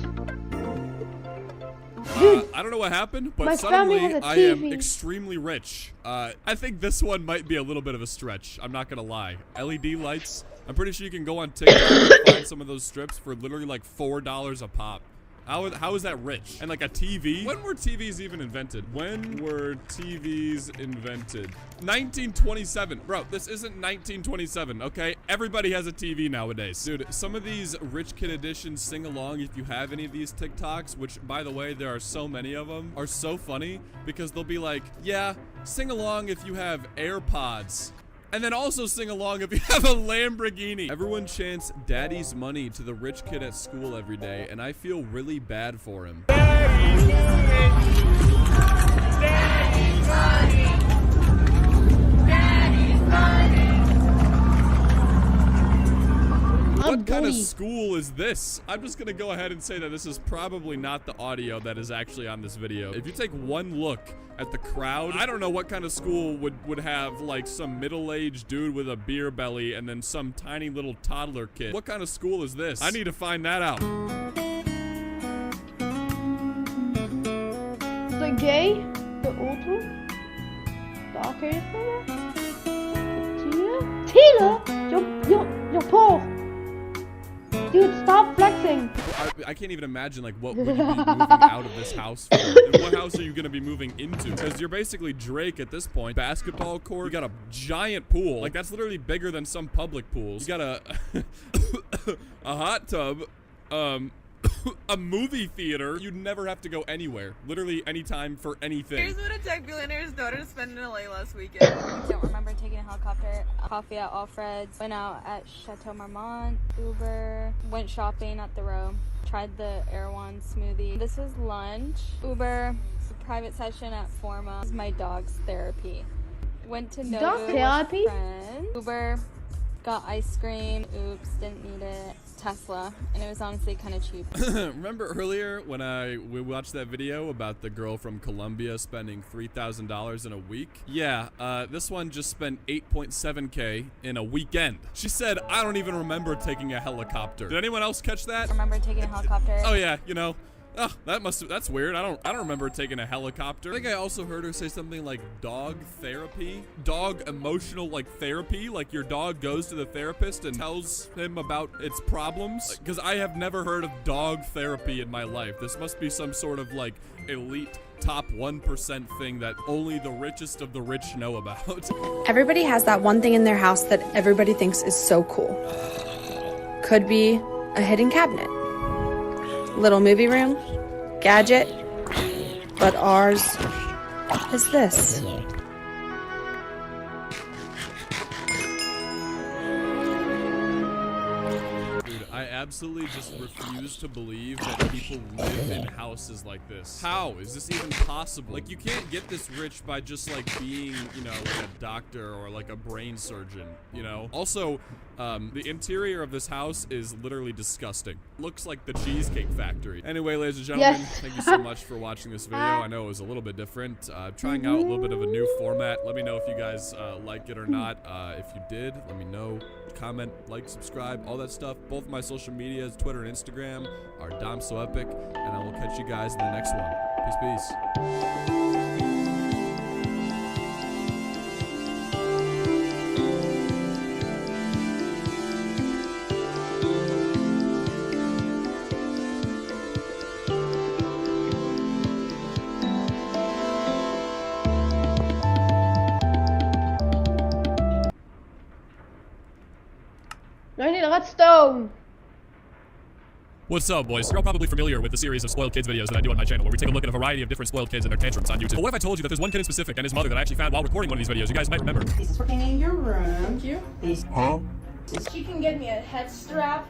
Dude, I don't know what happened, but suddenly I am extremely rich. I think this one might be a little bit of a stretch. I'm not gonna lie. LED lights. I'm pretty sure you can go on TikTok and find some of those strips for literally like $4 a pop. How is that rich? And like a TV? When were TVs even invented? When were TVs invented? 1927. Bro, this isn't 1927, okay? Everybody has a TV nowadays. Dude, some of these Rich Kid Edition sing along, if you have any of these TikToks, which by the way, there are so many of them, are so funny because they'll be like, yeah, sing along if you have AirPods. And then also sing along if you have a Lamborghini. Everyone chants daddy's money to the rich kid at school every day, and I feel really bad for him. Daddy's money. kind of school is this? I'm just gonna go ahead and say that this is probably not the audio that is actually on this video. If you take one look at the crowd, I don't know what kind of school would have like some middle-aged dude with a beer belly and then some tiny little toddler kid. What kind of school is this? I need to find that out. The gay, the auto, the arcade Tina, you're poor. Dude, stop flexing. I can't even imagine like what would you be moving out of this house for? And what house are you gonna be moving into? Because you're basically Drake at this point. Basketball court. You got a giant pool. Like that's literally bigger than some public pools. You got a hot tub. A movie theater. You'd never have to go anywhere. Literally anytime for anything. Here's what a tech billionaire's daughter spent in LA last weekend. I don't remember taking a helicopter. Coffee at Alfred's. Went out at Chateau Marmont. Uber. Went shopping at the Row. Tried the Erewhon smoothie. This was lunch. Uber. A private session at Forma. This is my dog's therapy. Went to Nobu. Dog therapy? Uber. Got ice cream. Oops, didn't need it. Tesla, and it was honestly kind of cheap. Remember earlier when we watched that video about the girl from Colombia spending $3,000 in a week? Yeah, this one just spent 8.7K in a weekend. She said, I don't even remember taking a helicopter. Did anyone else catch that? I remember taking a helicopter. Oh yeah, you know. Oh, that's weird. I don't remember taking a helicopter. I think I also heard her say something like dog therapy. Dog emotional like therapy. Like your dog goes to the therapist and tells him about its problems. Because I have never heard of dog therapy in my life. This must be some sort of like elite top 1% thing that only the richest of the rich know about. Everybody has that one thing in their house that everybody thinks is so cool. Could be a hidden cabinet. Little movie room, gadget, but ours is this. Dude, I absolutely just refuse to believe that people live in houses like this. How is this even possible? Like, you can't get this rich by just like being, you know, like a doctor or like a brain surgeon, you know? Also, the interior of this house is literally disgusting. Looks like the Cheesecake Factory. Anyway, ladies and gentlemen, thank you so much for watching this video. I know it was a little bit different. Trying out a little bit of a new format. Let me know if you guys like it or not. If you did, let me know. Comment, like, subscribe, all that stuff. Both my social medias, Twitter and Instagram, are DomSoEpic, and I will catch you guys in the next one. Peace, peace. I need a redstone. What's up, boys? You're all probably familiar with the series of Spoiled Kids videos that I do on my channel, where we take a look at a variety of different spoiled kids and their tantrums on YouTube. But what if I told you that there's one kid in specific and his mother that I actually found while recording one of these videos? You guys might remember. This is working in your room. Thank you. Huh? She can get me a head strap.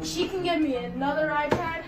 She can get me another iPad.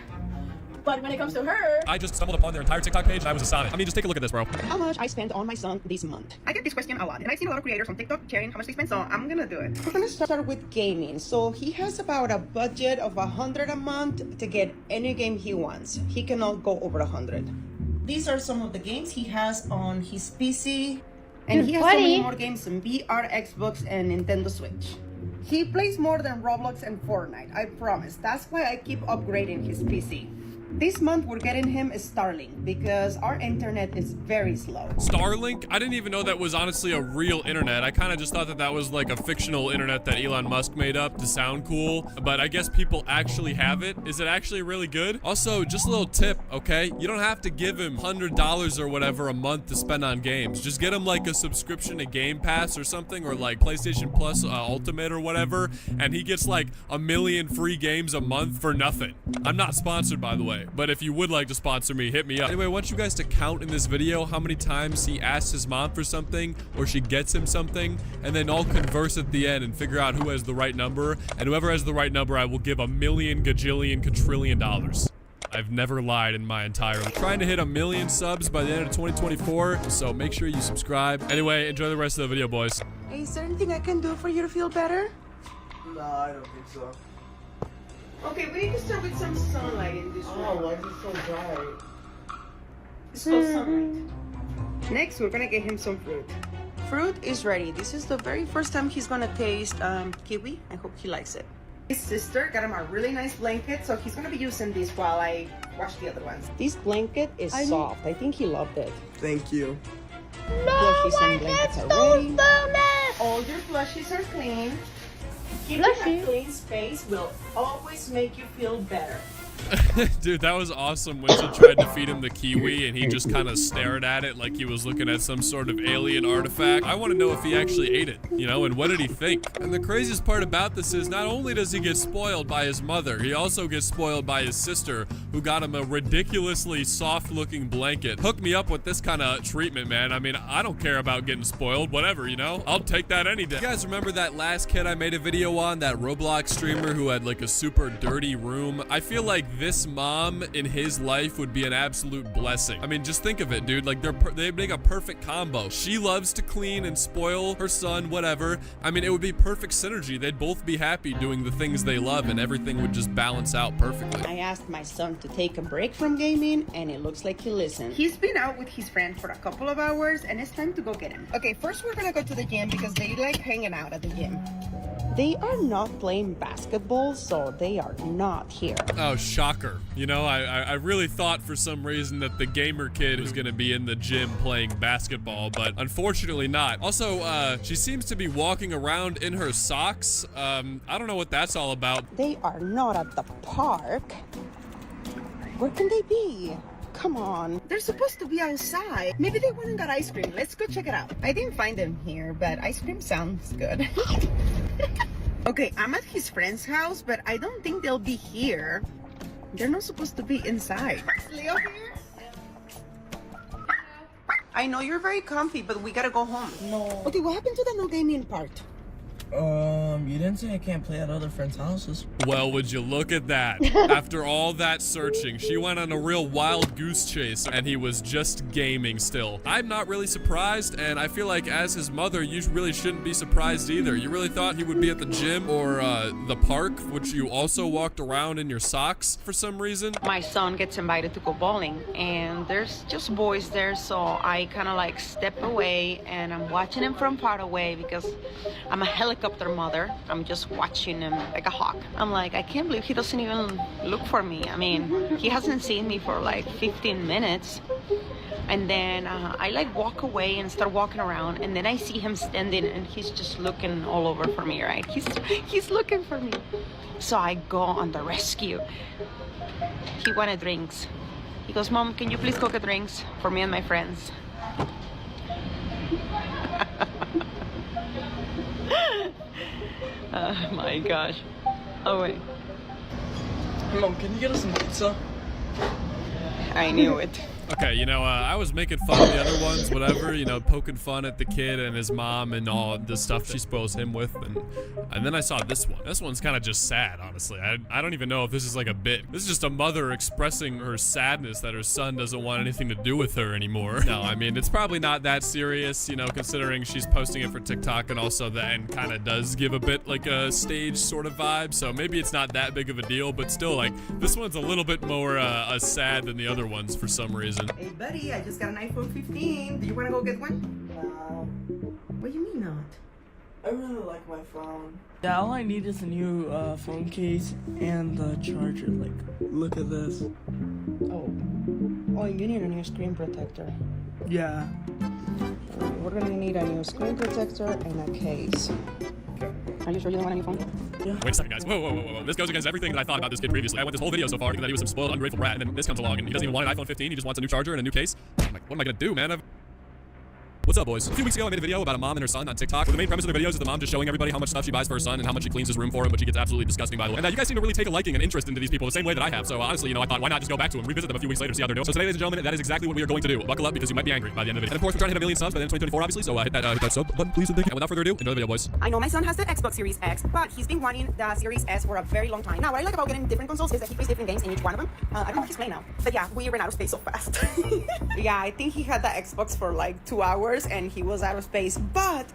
But when it comes to her, I just stumbled upon their entire TikTok page and I was astonished. I mean, just take a look at this, bro. How much I spent on my son this month? I get this question a lot, and I've seen a lot of creators on TikTok sharing how much they spend, so I'm gonna do it. We're gonna start with gaming. So he has about a budget of $100 a month to get any game he wants. He cannot go over 100. These are some of the games he has on his PC, and he has so many more games on VR, Xbox, and Nintendo Switch. He plays more than Roblox and Fortnite, I promise. That's why I keep upgrading his PC. This month we're getting him a Starlink because our internet is very slow. Starlink? I didn't even know that was honestly a real internet. I kind of just thought that that was like a fictional internet that Elon Musk made up to sound cool, but I guess people actually have it. Is it actually really good? Also, just a little tip, okay? You don't have to give him $100 or whatever a month to spend on games. Just get him like a subscription to Game Pass or something, or like PlayStation Plus Ultimate or whatever, and he gets like 1 million free games a month for nothing. I'm not sponsored, by the way. But if you would like to sponsor me, hit me up. Anyway, I want you guys to count in this video how many times he asks his mom for something or she gets him something, and then all converse at the end and figure out who has the right number. And whoever has the right number, I will give $1 million, gajillion, quadrillion dollars. I've never lied in my entire life. Trying to hit 1 million subs by the end of 2024, so make sure you subscribe. Anyway, enjoy the rest of the video, boys. Is there anything I can do for you to feel better? No, I don't think so. Okay, we need to start with some sunlight in this room. Oh, why is it so bright? It's called sunlight. Next, we're gonna get him some fruit. Fruit is ready. This is the very first time he's gonna taste kiwi. I hope he likes it. His sister got him a really nice blanket, so he's gonna be using this while I wash the other ones. This blanket is soft. I think he loved it. Thank you. Plushies and blankets are ready. All your plushies are clean. Keeping a clean space will always make you feel better. Dude, that was awesome when she tried to feed him the kiwi and he just kind of stared at it like he was looking at some sort of alien artifact. I want to know if he actually ate it, you know, and what did he think? And the craziest part about this is not only does he get spoiled by his mother, he also gets spoiled by his sister, who got him a ridiculously soft-looking blanket. Hook me up with this kind of treatment, man. I mean, I don't care about getting spoiled, whatever, you know? I'll take that any day. You guys remember that last kid I made a video on, that Roblox streamer who had like a super dirty room? I feel like this mom in his life would be an absolute blessing. I mean, just think of it, dude. Like, they make a perfect combo. She loves to clean and spoil her son, whatever. I mean, it would be perfect synergy. They'd both be happy doing the things they love, and everything would just balance out perfectly. I asked my son to take a break from gaming, and it looks like he listened. He's been out with his friend for a couple of hours, and it's time to go get him. Okay, first we're gonna go to the gym because they like hanging out at the gym. They are not playing basketball, so they are not here. Oh, shocker. You know, I really thought for some reason that the gamer kid was gonna be in the gym playing basketball, but unfortunately not. Also, she seems to be walking around in her socks. I don't know what that's all about. They are not at the park. Where can they be? Come on. They're supposed to be outside. Maybe they went and got ice cream. Let's go check it out. I didn't find them here, but ice cream sounds good. Okay, I'm at his friend's house, but I don't think they'll be here. They're not supposed to be inside. Is Leo here? I know you're very comfy, but we gotta go home. No. Okay, what happened to the no gaming part? You didn't say I can't play at other friends' houses. Well, would you look at that? After all that searching, she went on a real wild goose chase, and he was just gaming still. I'm not really surprised, and I feel like as his mother, you really shouldn't be surprised either. You really thought he would be at the gym or the park, which you also walked around in your socks for some reason. My son gets invited to go bowling, and there's just boys there, so I kind of like step away, and I'm watching him from far away because I'm a helicopter mother. I'm just watching him like a hawk. I'm like, I can't believe he doesn't even look for me. I mean, he hasn't seen me for like 15 minutes. And then I like walk away and start walking around, and then I see him standing, and he's just looking all over for me, right? He's looking for me. So I go on the rescue. He wanted drinks. He goes, Mom, can you please go get drinks for me and my friends? Oh my gosh. Oh wait. Mom, can you get us some pizza? I knew it. Okay, you know, I was making fun of the other ones, whatever, you know, poking fun at the kid and his mom and all the stuff she spoils him with, and then I saw this one. This one's kind of just sad, honestly. I don't even know if this is like a bit. This is just a mother expressing her sadness that her son doesn't want anything to do with her anymore. No, I mean, it's probably not that serious, you know, considering she's posting it for TikTok, and also the end kind of does give a bit like a stage sort of vibe, so maybe it's not that big of a deal, but still, like, this one's a little bit more sad than the other ones for some reason. Hey buddy, I just got an iPhone 15. Do you want to go get one? No. What do you mean not? I really like my phone. Yeah, all I need is a new phone case and the charger. Like, look at this. Oh, you need a new screen protector. Yeah. We're gonna need a new screen protector and a case. Are you sure you don't want a new phone? Yeah. Wait a second, guys. Whoa. This goes against everything that I thought about this kid previously. I went this whole video so far thinking that he was some spoiled, ungrateful brat, and then this comes along and he doesn't even want an iPhone 15. He just wants a new charger and a new case. I'm like, what am I gonna do, man? What's up, boys? A few weeks ago, I made a video about a mom and her son on TikTok. Where the main premise of the videos is the mom just showing everybody how much stuff she buys for her son and how much she cleans his room for him, but she gets absolutely disgusting, by the way. And you guys seem to really take a liking and interest into these people the same way that I have. So honestly, you know, I thought, why not just go back to them, revisit them a few weeks later, see how they're doing. So today, ladies and gentlemen, that is exactly what we are going to do. Buckle up because you might be angry by the end of it. And of course, we're trying to hit 1 million subs by the end of 2024, obviously. So hit that sub button, please. And without further ado, enjoy the video, boys. I know my son has the Xbox Series X, but he's been wanting the Series S for a very long time. Now, what I like about getting different consoles is that he plays different games in each one of them. I don't know if he's playing now, but yeah, we ran out of space so fast. Yeah, I think he had the Xbox for like 2 hours and he was out of space, but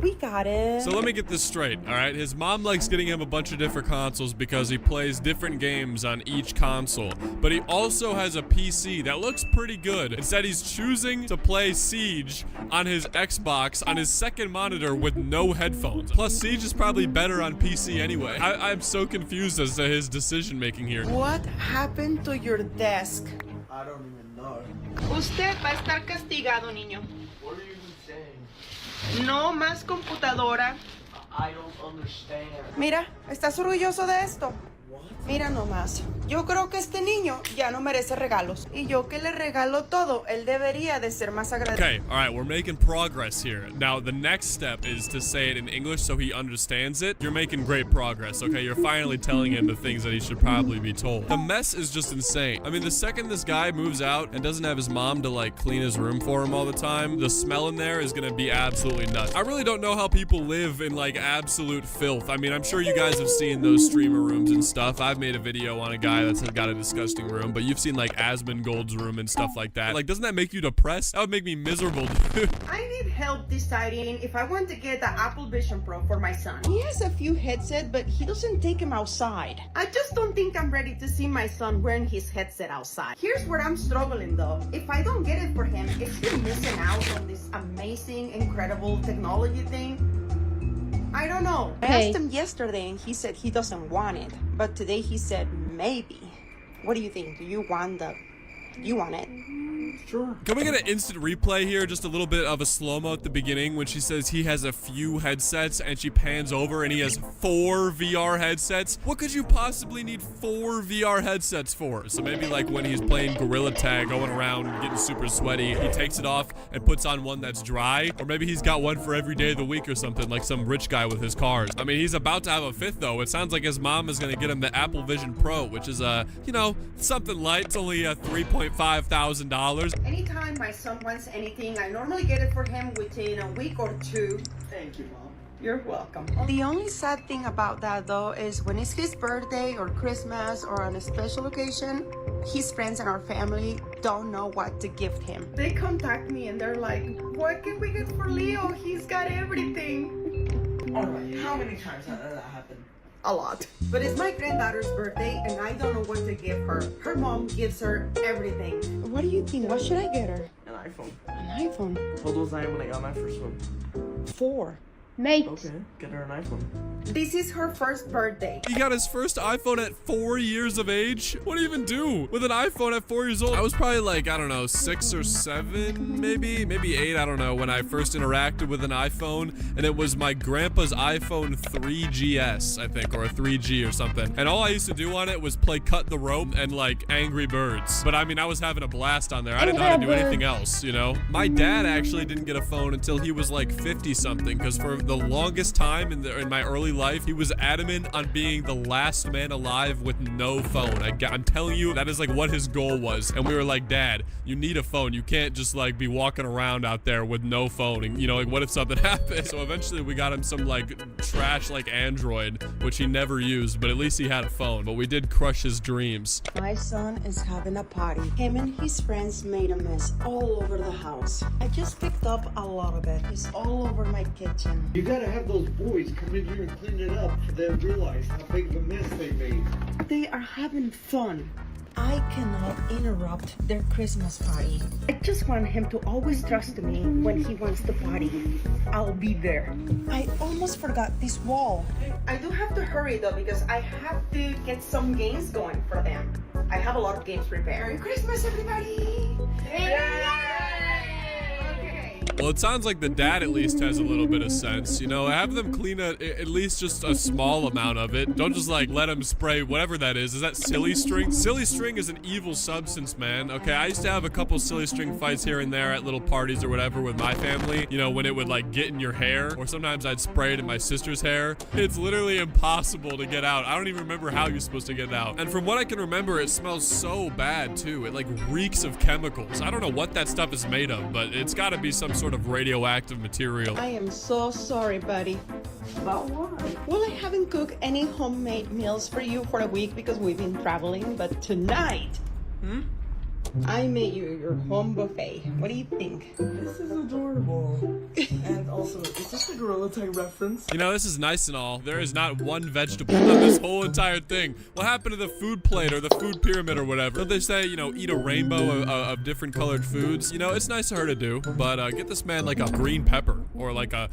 We got it. So let me get this straight, all right? His mom likes getting him a bunch of different consoles because he plays different games on each console. But he also has a PC that looks pretty good. Instead, he's choosing to play Siege on his Xbox on his second monitor with no headphones. Plus, Siege is probably better on PC anyway. I'm so confused as to his decision making here. What happened to your desk? I don't even know. Usted va a estar castigado, niño. What are you even saying? No más computadora. I don't understand. Mira, ¿estás orgulloso de esto? Mira nomás, yo creo que este niño ya no merece regalos. Y yo que le regalo todo, él debería de ser más agradecido. Okay, all right, we're making progress here. Now, the next step is to say it in English so he understands it. You're making great progress, okay? You're finally telling him the things that he should probably be told. The mess is just insane. I mean, the second this guy moves out and doesn't have his mom to, like, clean his room for him all the time, the smell in there is gonna be absolutely nuts. I really don't know how people live in, like, absolute filth. I mean, I'm sure you guys have seen those streamer rooms and stuff. I've made a video on a guy that's got a disgusting room, but you've seen like Asmongold's room and stuff like that. Like, doesn't that make you depressed? That would make me miserable, dude. I need help deciding if I want to get the Apple Vision Pro for my son. He has a few headsets, but he doesn't take them outside. I just don't think I'm ready to see my son wearing his headset outside. Here's where I'm struggling though. If I don't get it for him, is he missing out on this amazing, incredible technology thing? I don't know. I asked him yesterday and he said he doesn't want it. But today he said maybe. What do you think? Do you want it? Sure. Can we get an instant replay here? Just a little bit of a slow-mo at the beginning when she says he has a few headsets and she pans over and he has 4 VR headsets. What could you possibly need 4 VR headsets for? So maybe like when he's playing Gorilla Tag, going around getting super sweaty, he takes it off and puts on one that's dry. Or maybe he's got one for every day of the week or something, like some rich guy with his cars. I mean, he's about to have a 5th though. It sounds like his mom is gonna get him the Apple Vision Pro, which is you know, something light. It's only $3.5 thousand. Anytime my son wants anything, I normally get it for him within a week or 2. Thank you, Mom. You're welcome. The only sad thing about that though is when it's his birthday or Christmas or on a special occasion, his friends and our family don't know what to gift him. They contact me and they're like, what can we get for Leo? He's got everything. Alright, how many times has that happened? A lot. But it's my granddaughter's birthday and I don't know what to give her. Her mom gives her everything. What do you think? What should I get her? An iPhone. An iPhone? How old was I when I got my first one? 4. Mate. Okay, get her an iPhone. This is her first birthday. He got his first iPhone at 4 years of age? What do you even do with an iPhone at 4 years old? I was probably like, I don't know, 6 or 7, maybe 8, I don't know, when I first interacted with an iPhone, and it was my grandpa's iPhone 3GS, I think, or a 3G or something. And all I used to do on it was play Cut the Rope and like Angry Birds. But I mean, I was having a blast on there. I didn't know how to do anything else, you know? My dad actually didn't get a phone until he was like 50 something, because for the longest time in my early life, he was adamant on being the last man alive with no phone. I'm telling you, that is like what his goal was. And we were like, Dad, you need a phone. You can't just like be walking around out there with no phone. And you know, like what if something happened? So eventually we got him some like trash like Android, which he never used, but at least he had a phone. But we did crush his dreams. My son is having a party. Him and his friends made a mess all over the house. I just picked up a lot of it. It's all over my kitchen. You gotta have those boys come in here and clean it up so they realize how big of a mess they made. They are having fun. I cannot interrupt their Christmas party. I just want him to always trust me when he wants to party. I'll be there. I almost forgot this wall. I do have to hurry though because I have to get some games going for them. I have a lot of games prepared. Merry Christmas, everybody! Well, it sounds like the dad at least has a little bit of sense, you know, have them clean at least just a small amount of it. Don't just like let them spray whatever that is. Is that silly string? Silly string is an evil substance, man. Okay, I used to have a couple silly string fights here and there at little parties or whatever with my family, you know, when it would like get in your hair, or sometimes I'd spray it in my sister's hair. It's literally impossible to get out. I don't even remember how you're supposed to get it out. And from what I can remember, it smells so bad too. It like reeks of chemicals. I don't know what that stuff is made of, but it's got to be some sort of radioactive material. I am so sorry, buddy. But why? Well, I haven't cooked any homemade meals for you for a week because we've been traveling, but tonight, I made you your home buffet. What do you think? This is adorable. And also, is this a Gorilla Tag reference? You know, this is nice and all. There is not one vegetable on this whole entire thing. What happened to the food plate or the food pyramid or whatever? Don't they say, you know, eat a rainbow of different colored foods? You know, it's nice of her to do, but get this man like a green pepper or like a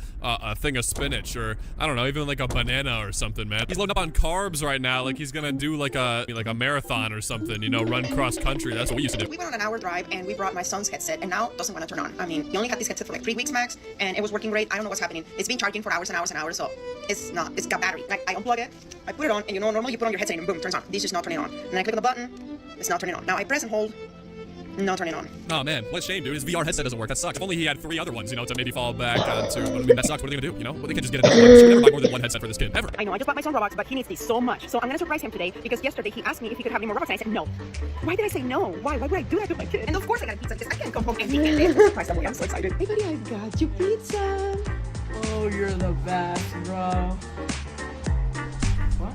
thing of spinach or, I don't know, even like a banana or something, man. He's loading up on carbs right now like he's gonna do like a marathon or something, you know, run cross country. That's what we used to do. We went on an hour drive and we brought my son's headset and now it doesn't want to turn on. I mean, he only had this headset for like 3 weeks max and it was working great. I don't know what's happening. It's been charging for hours and hours and hours, so it's got battery. Like, I unplug it, I put it on, and you know, normally you put on your headset and boom, turns on. This is not turning on. And then I click on the button, it's not turning on. Now I press and hold, not turning on. Oh man, what a shame, dude. His VR headset doesn't work. That sucks. If only he had 3 other ones, you know, to maybe fall back onto. But I mean, that sucks. What are they gonna do? You know, well, they can just get another one. Should never buy more than 1 headset for this kid, ever. I know, I just bought my son Robux, but he needs these so much. So I'm gonna surprise him today because yesterday he asked me if he could have any more Robux, and I said no. Why did I say no? Why would I do that to my kid? And of course I got a pizza because I can't come home empty-handed. Surprise that boy, I'm so excited. Hey buddy, I got you pizza. Oh, you're the best, bro. What?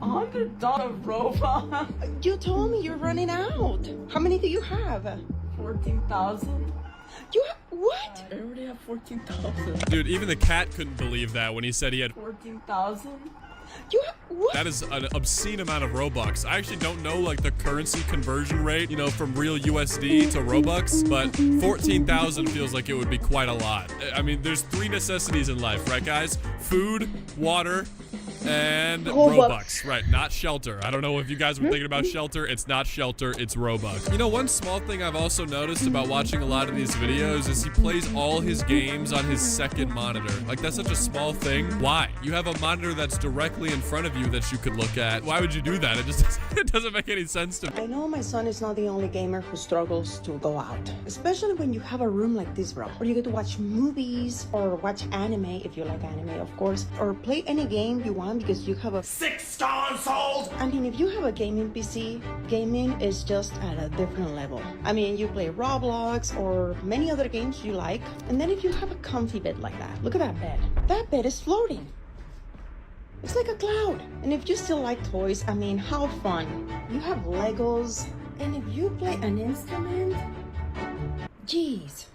$100 robot? You told me you're running out. How many do you have? 14,000. You have what? I already have 14,000. Dude, even the cat couldn't believe that when he said he had 14,000. You have what? That is an obscene amount of Robux. I actually don't know like the currency conversion rate, you know, from real USD to Robux, but 14,000 feels like it would be quite a lot. I mean, there's 3 necessities in life, right guys? Food, water, and Robux. Right, not shelter. I don't know if you guys were thinking about shelter. It's not shelter, it's Robux. You know, one small thing I've also noticed about watching a lot of these videos is he plays all his games on his second monitor. Like, that's such a small thing. Why? You have a monitor that's directly in front of you that you could look at. Why would you do that? It doesn't make any sense to me. I know my son is not the only gamer who struggles to go out. Especially when you have a room like this, bro. Where you get to watch movies or watch anime, if you like anime, of course. Or play any game you want because you have a 6 consoles. I mean, if you have a gaming PC, gaming is just at a different level. I mean, you play Roblox or many other games you like. And then if you have a comfy bed like that, look at that bed. That bed is floating. It's like a cloud. And if you still like toys, I mean, how fun. You have Legos. And if you play an instrument, jeez.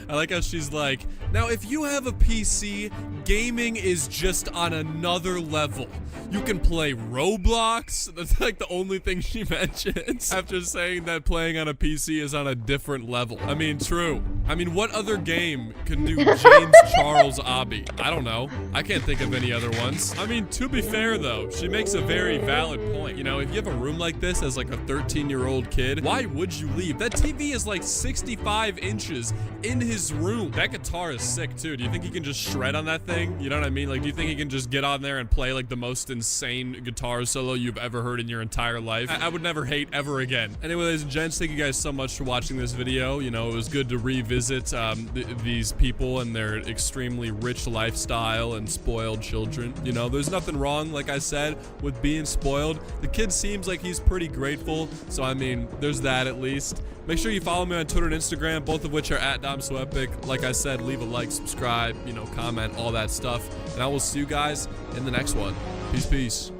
I like how she's like, now if you have a PC, gaming is just on another level. You can play Roblox. That's like the only thing she mentions after saying that playing on a PC is on a different level. I mean, true. I mean, what other game can do James Charles Obby? I don't know. I can't think of any other ones. I mean, to be fair though, she makes a very valid point. You know, if you have a room like this as like a 13-year-old kid, why would you leave? That TV is like 65 inches in his room. That guitar is sick too. Do you think he can just shred on that thing? You know what I mean? Like, do you think he can just get on there and play like the most insane guitar solo you've ever heard in your entire life? I would never hate ever again. Anyway, ladies and gents, thank you guys so much for watching this video. You know, it was good to revisit these people and their extremely rich lifestyle and spoiled children. You know, there's nothing wrong, like I said, with being spoiled. The kid seems like he's pretty grateful, so I mean, there's that at least. Make sure you follow me on Twitter and Instagram, both of which are @DomSoEpic. Like I said, leave a like, subscribe, you know, comment, all that stuff. And I will see you guys in the next one. Peace, peace.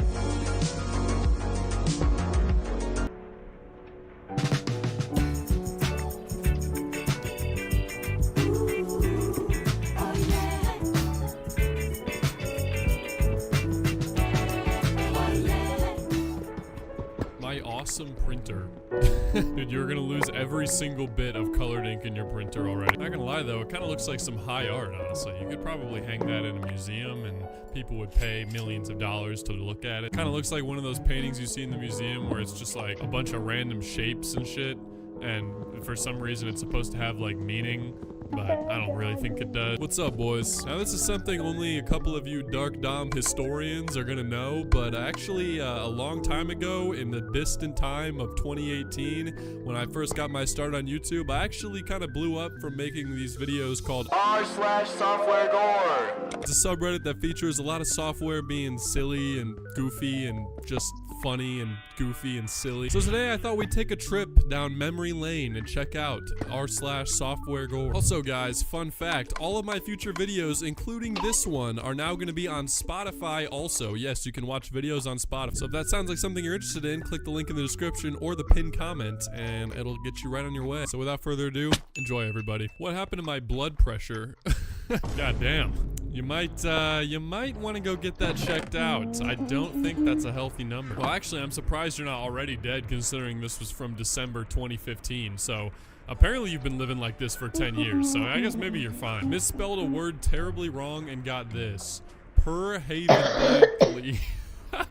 My awesome printer. Dude, you're gonna lose every single bit of colored ink in your printer already. Not gonna lie though, it kind of looks like some high art, honestly. You could probably hang that in a museum and people would pay millions of dollars to look at it. Kind of looks like one of those paintings you see in the museum where it's just like a bunch of random shapes and shit. And for some reason it's supposed to have like meaning, but I don't really think it does. What's up, boys? Now this is something only a couple of you Dark Dom historians are gonna know, but actually a long time ago, in the distant time of 2018, when I first got my start on YouTube, I actually kind of blew up from making these videos called r/softwaregore. It's a subreddit that features a lot of software being silly and goofy and just funny and goofy and silly. So today I thought we'd take a trip down memory lane and check out r/softwaregore. Also guys, fun fact, all of my future videos, including this one, are now going to be on Spotify also. Yes, you can watch videos on Spotify. So if that sounds like something you're interested in, click the link in the description or the pinned comment and it'll get you right on your way. So without further ado, enjoy everybody. What happened to my blood pressure? God damn. You might want to go get that checked out. I don't think that's a healthy number. Well, actually, I'm surprised you're not already dead considering this was from December 2015. So apparently you've been living like this for 10 years. So I guess maybe you're fine. Misspelled a word terribly wrong and got this. Perhavenly.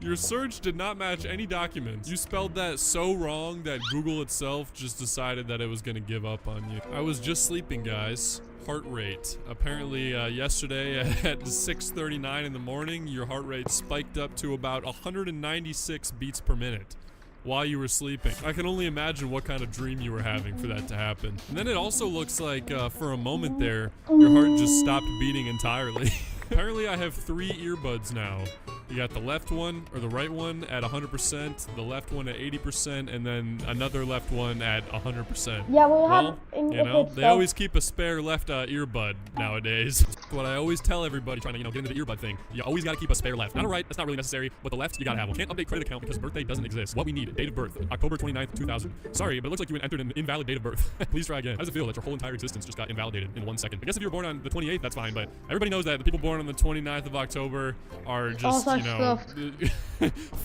Your search did not match any documents. You spelled that so wrong that Google itself just decided that it was gonna give up on you. I was just sleeping, guys. Heart rate. Apparently, yesterday at 6:39 in the morning, your heart rate spiked up to about 196 beats per minute while you were sleeping. I can only imagine what kind of dream you were having for that to happen. And then it also looks like, for a moment there, your heart just stopped beating entirely. Apparently, I have 3 earbuds now. You got the left one, or the right one at 100%, the left one at 80%, and then another left one at 100%. Yeah, you know, they always keep a spare left earbud nowadays. What I always tell everybody trying to, get into the earbud thing, you always gotta keep a spare left. Not a right, that's not really necessary, but the left, you gotta have one. Can't update credit account because birthday doesn't exist. What we need, date of birth, October 29th, 2000. Sorry, but it looks like you entered an invalid date of birth. Please try again. How does it feel that your whole entire existence just got invalidated in 1 second? I guess if you were born on the 28th, that's fine, but everybody knows that the people born on the 29th of October are just,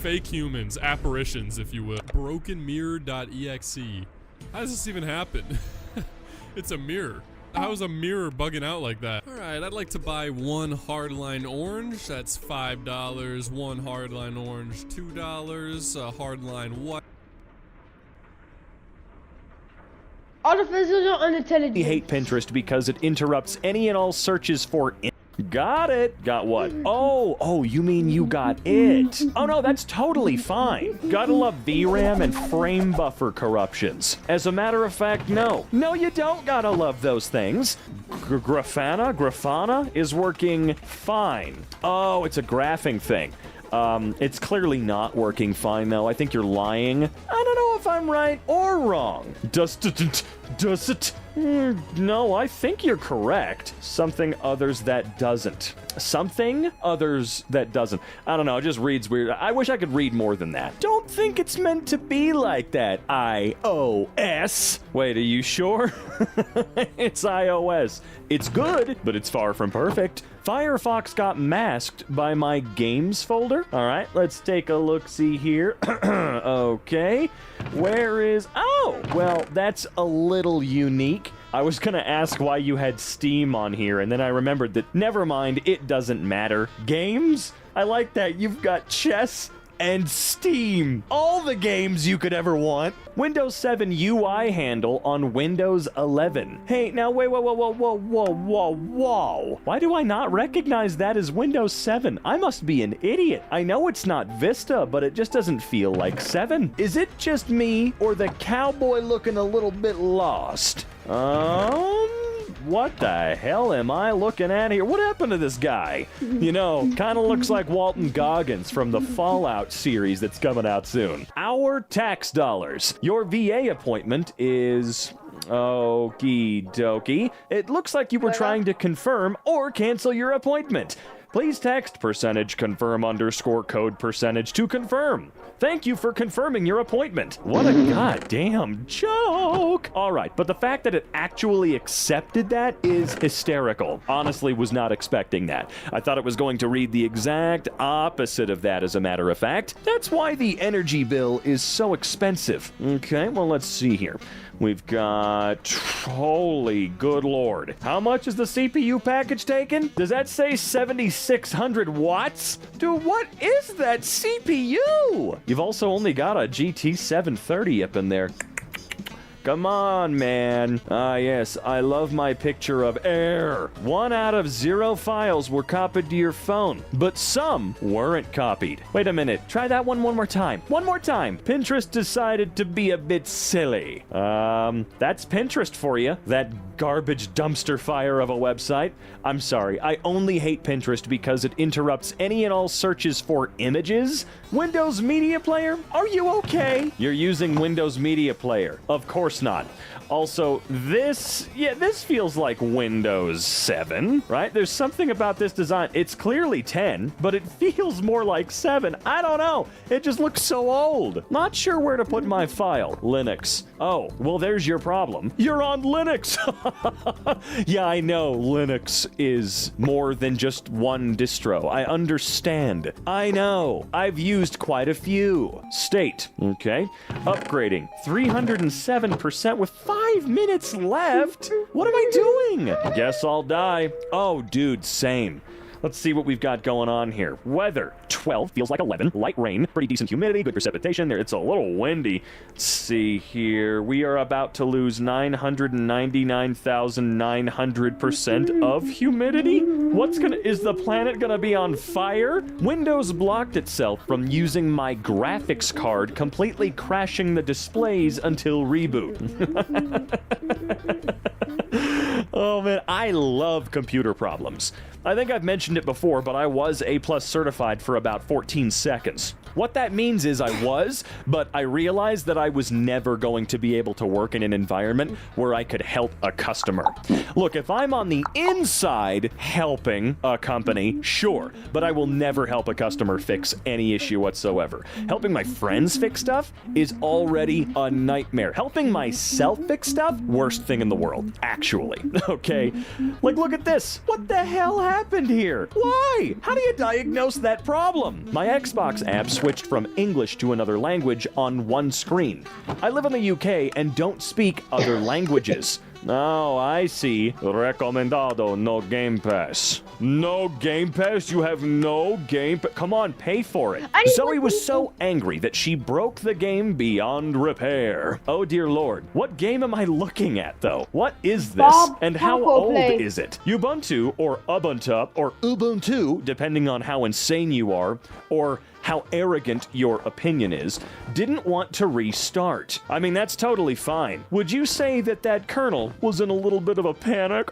fake humans, apparitions, if you will. Brokenmirror.exe. How does this even happen? It's a mirror. How's a mirror bugging out like that? Alright, I'd like to buy 1 hardline orange. That's $5. 1 hardline orange, $2. A hardline what? Artificial intelligence. We hate Pinterest because it interrupts any and all searches for Got it. Got what? Oh, you mean you got it. Oh no, that's totally fine. Gotta love VRAM and frame buffer corruptions. As a matter of fact, no. No, you don't gotta love those things. Grafana is working fine. Oh, it's a graphing thing. It's clearly not working fine, though. I think you're lying. I don't know if I'm right or wrong. Does it? No, I think you're correct. Something others that doesn't. Something others that doesn't. I don't know, it just reads weird. I wish I could read more than that. Don't think it's meant to be like that, iOS. Wait, are you sure? It's iOS. It's good, but it's far from perfect. Firefox got masked by my games folder. All right, let's take a look-see here. Okay, where is... Oh, well, that's a little unique. I was gonna ask why you had Steam on here, and then I remembered that, never mind, it doesn't matter. Games? I like that. You've got chess and Steam. All the games you could ever want. Windows 7 UI handle on Windows 11. Hey, now wait, whoa. Why do I not recognize that as Windows 7? I must be an idiot. I know it's not Vista, but it just doesn't feel like 7. Is it just me, or the cowboy looking a little bit lost? What the hell am I looking at here? What happened to this guy? You know, kind of looks like Walton Goggins from the Fallout series that's coming out soon. Our tax dollars. Your VA appointment is... Okie dokie. It looks like you were trying to confirm or cancel your appointment. Please text %confirm_code% to confirm. Thank you for confirming your appointment. What a goddamn joke. All right, but the fact that it actually accepted that is hysterical. Honestly, was not expecting that. I thought it was going to read the exact opposite of that, as a matter of fact. That's why the energy bill is so expensive. Okay, well, let's see here. We've got... Holy good lord. How much is the CPU package taken? Does that say 7,600 watts? Dude, what is that CPU? You've also only got a GT 730 up in there. Come on, man. Ah, yes, I love my picture of air. 1 out of 0 files were copied to your phone, but some weren't copied. Wait a minute, try that one more time. One more time. Pinterest decided to be a bit silly. That's Pinterest for you. That garbage dumpster fire of a website. I'm sorry, I only hate Pinterest because it interrupts any and all searches for images. Windows Media Player? Are you okay? You're using Windows Media Player. Of course not. Also, this feels like Windows 7, right? There's something about this design. It's clearly 10, but it feels more like 7. I don't know. It just looks so old. Not sure where to put my file. Linux. Oh, well, there's your problem. You're on Linux. Yeah, I know Linux is more than just one distro. I understand. I know. I've used quite a few. State. Okay. Upgrading. 307% with 5 minutes left? What am I doing? Guess I'll die. Oh, dude, same. Let's see what we've got going on here. Weather, 12, feels like 11. Light rain, pretty decent humidity, good precipitation. It's a little windy. Let's see here. We are about to lose 999,900% of humidity? Is the planet gonna be on fire? Windows blocked itself from using my graphics card, completely crashing the displays until reboot. Oh man, I love computer problems. I think I've mentioned it before, but I was A+ certified for about 14 seconds. What that means is I was, but I realized that I was never going to be able to work in an environment where I could help a customer. Look, if I'm on the inside helping a company, sure, but I will never help a customer fix any issue whatsoever. Helping my friends fix stuff is already a nightmare. Helping myself fix stuff, worst thing in the world, actually. Okay? Like, look at this. What the hell happened here? Why? How do you diagnose that problem? My Xbox app switched from English to another language on one screen. I live in the UK and don't speak other languages. Oh, I see. Recomendado, no Game Pass. No Game Pass? You have no Game Pass? Come on, pay for it. Zoe was so angry that she broke the game beyond repair. Oh dear lord. What game am I looking at, though? What is this? Bob, and how Taco old Play. is it? Ubuntu, or Ubuntu, or Ubuntu, depending on how insane you are, or how arrogant your opinion is, didn't want to restart. I mean, that's totally fine. Would you say that that kernel was in a little bit of a panic?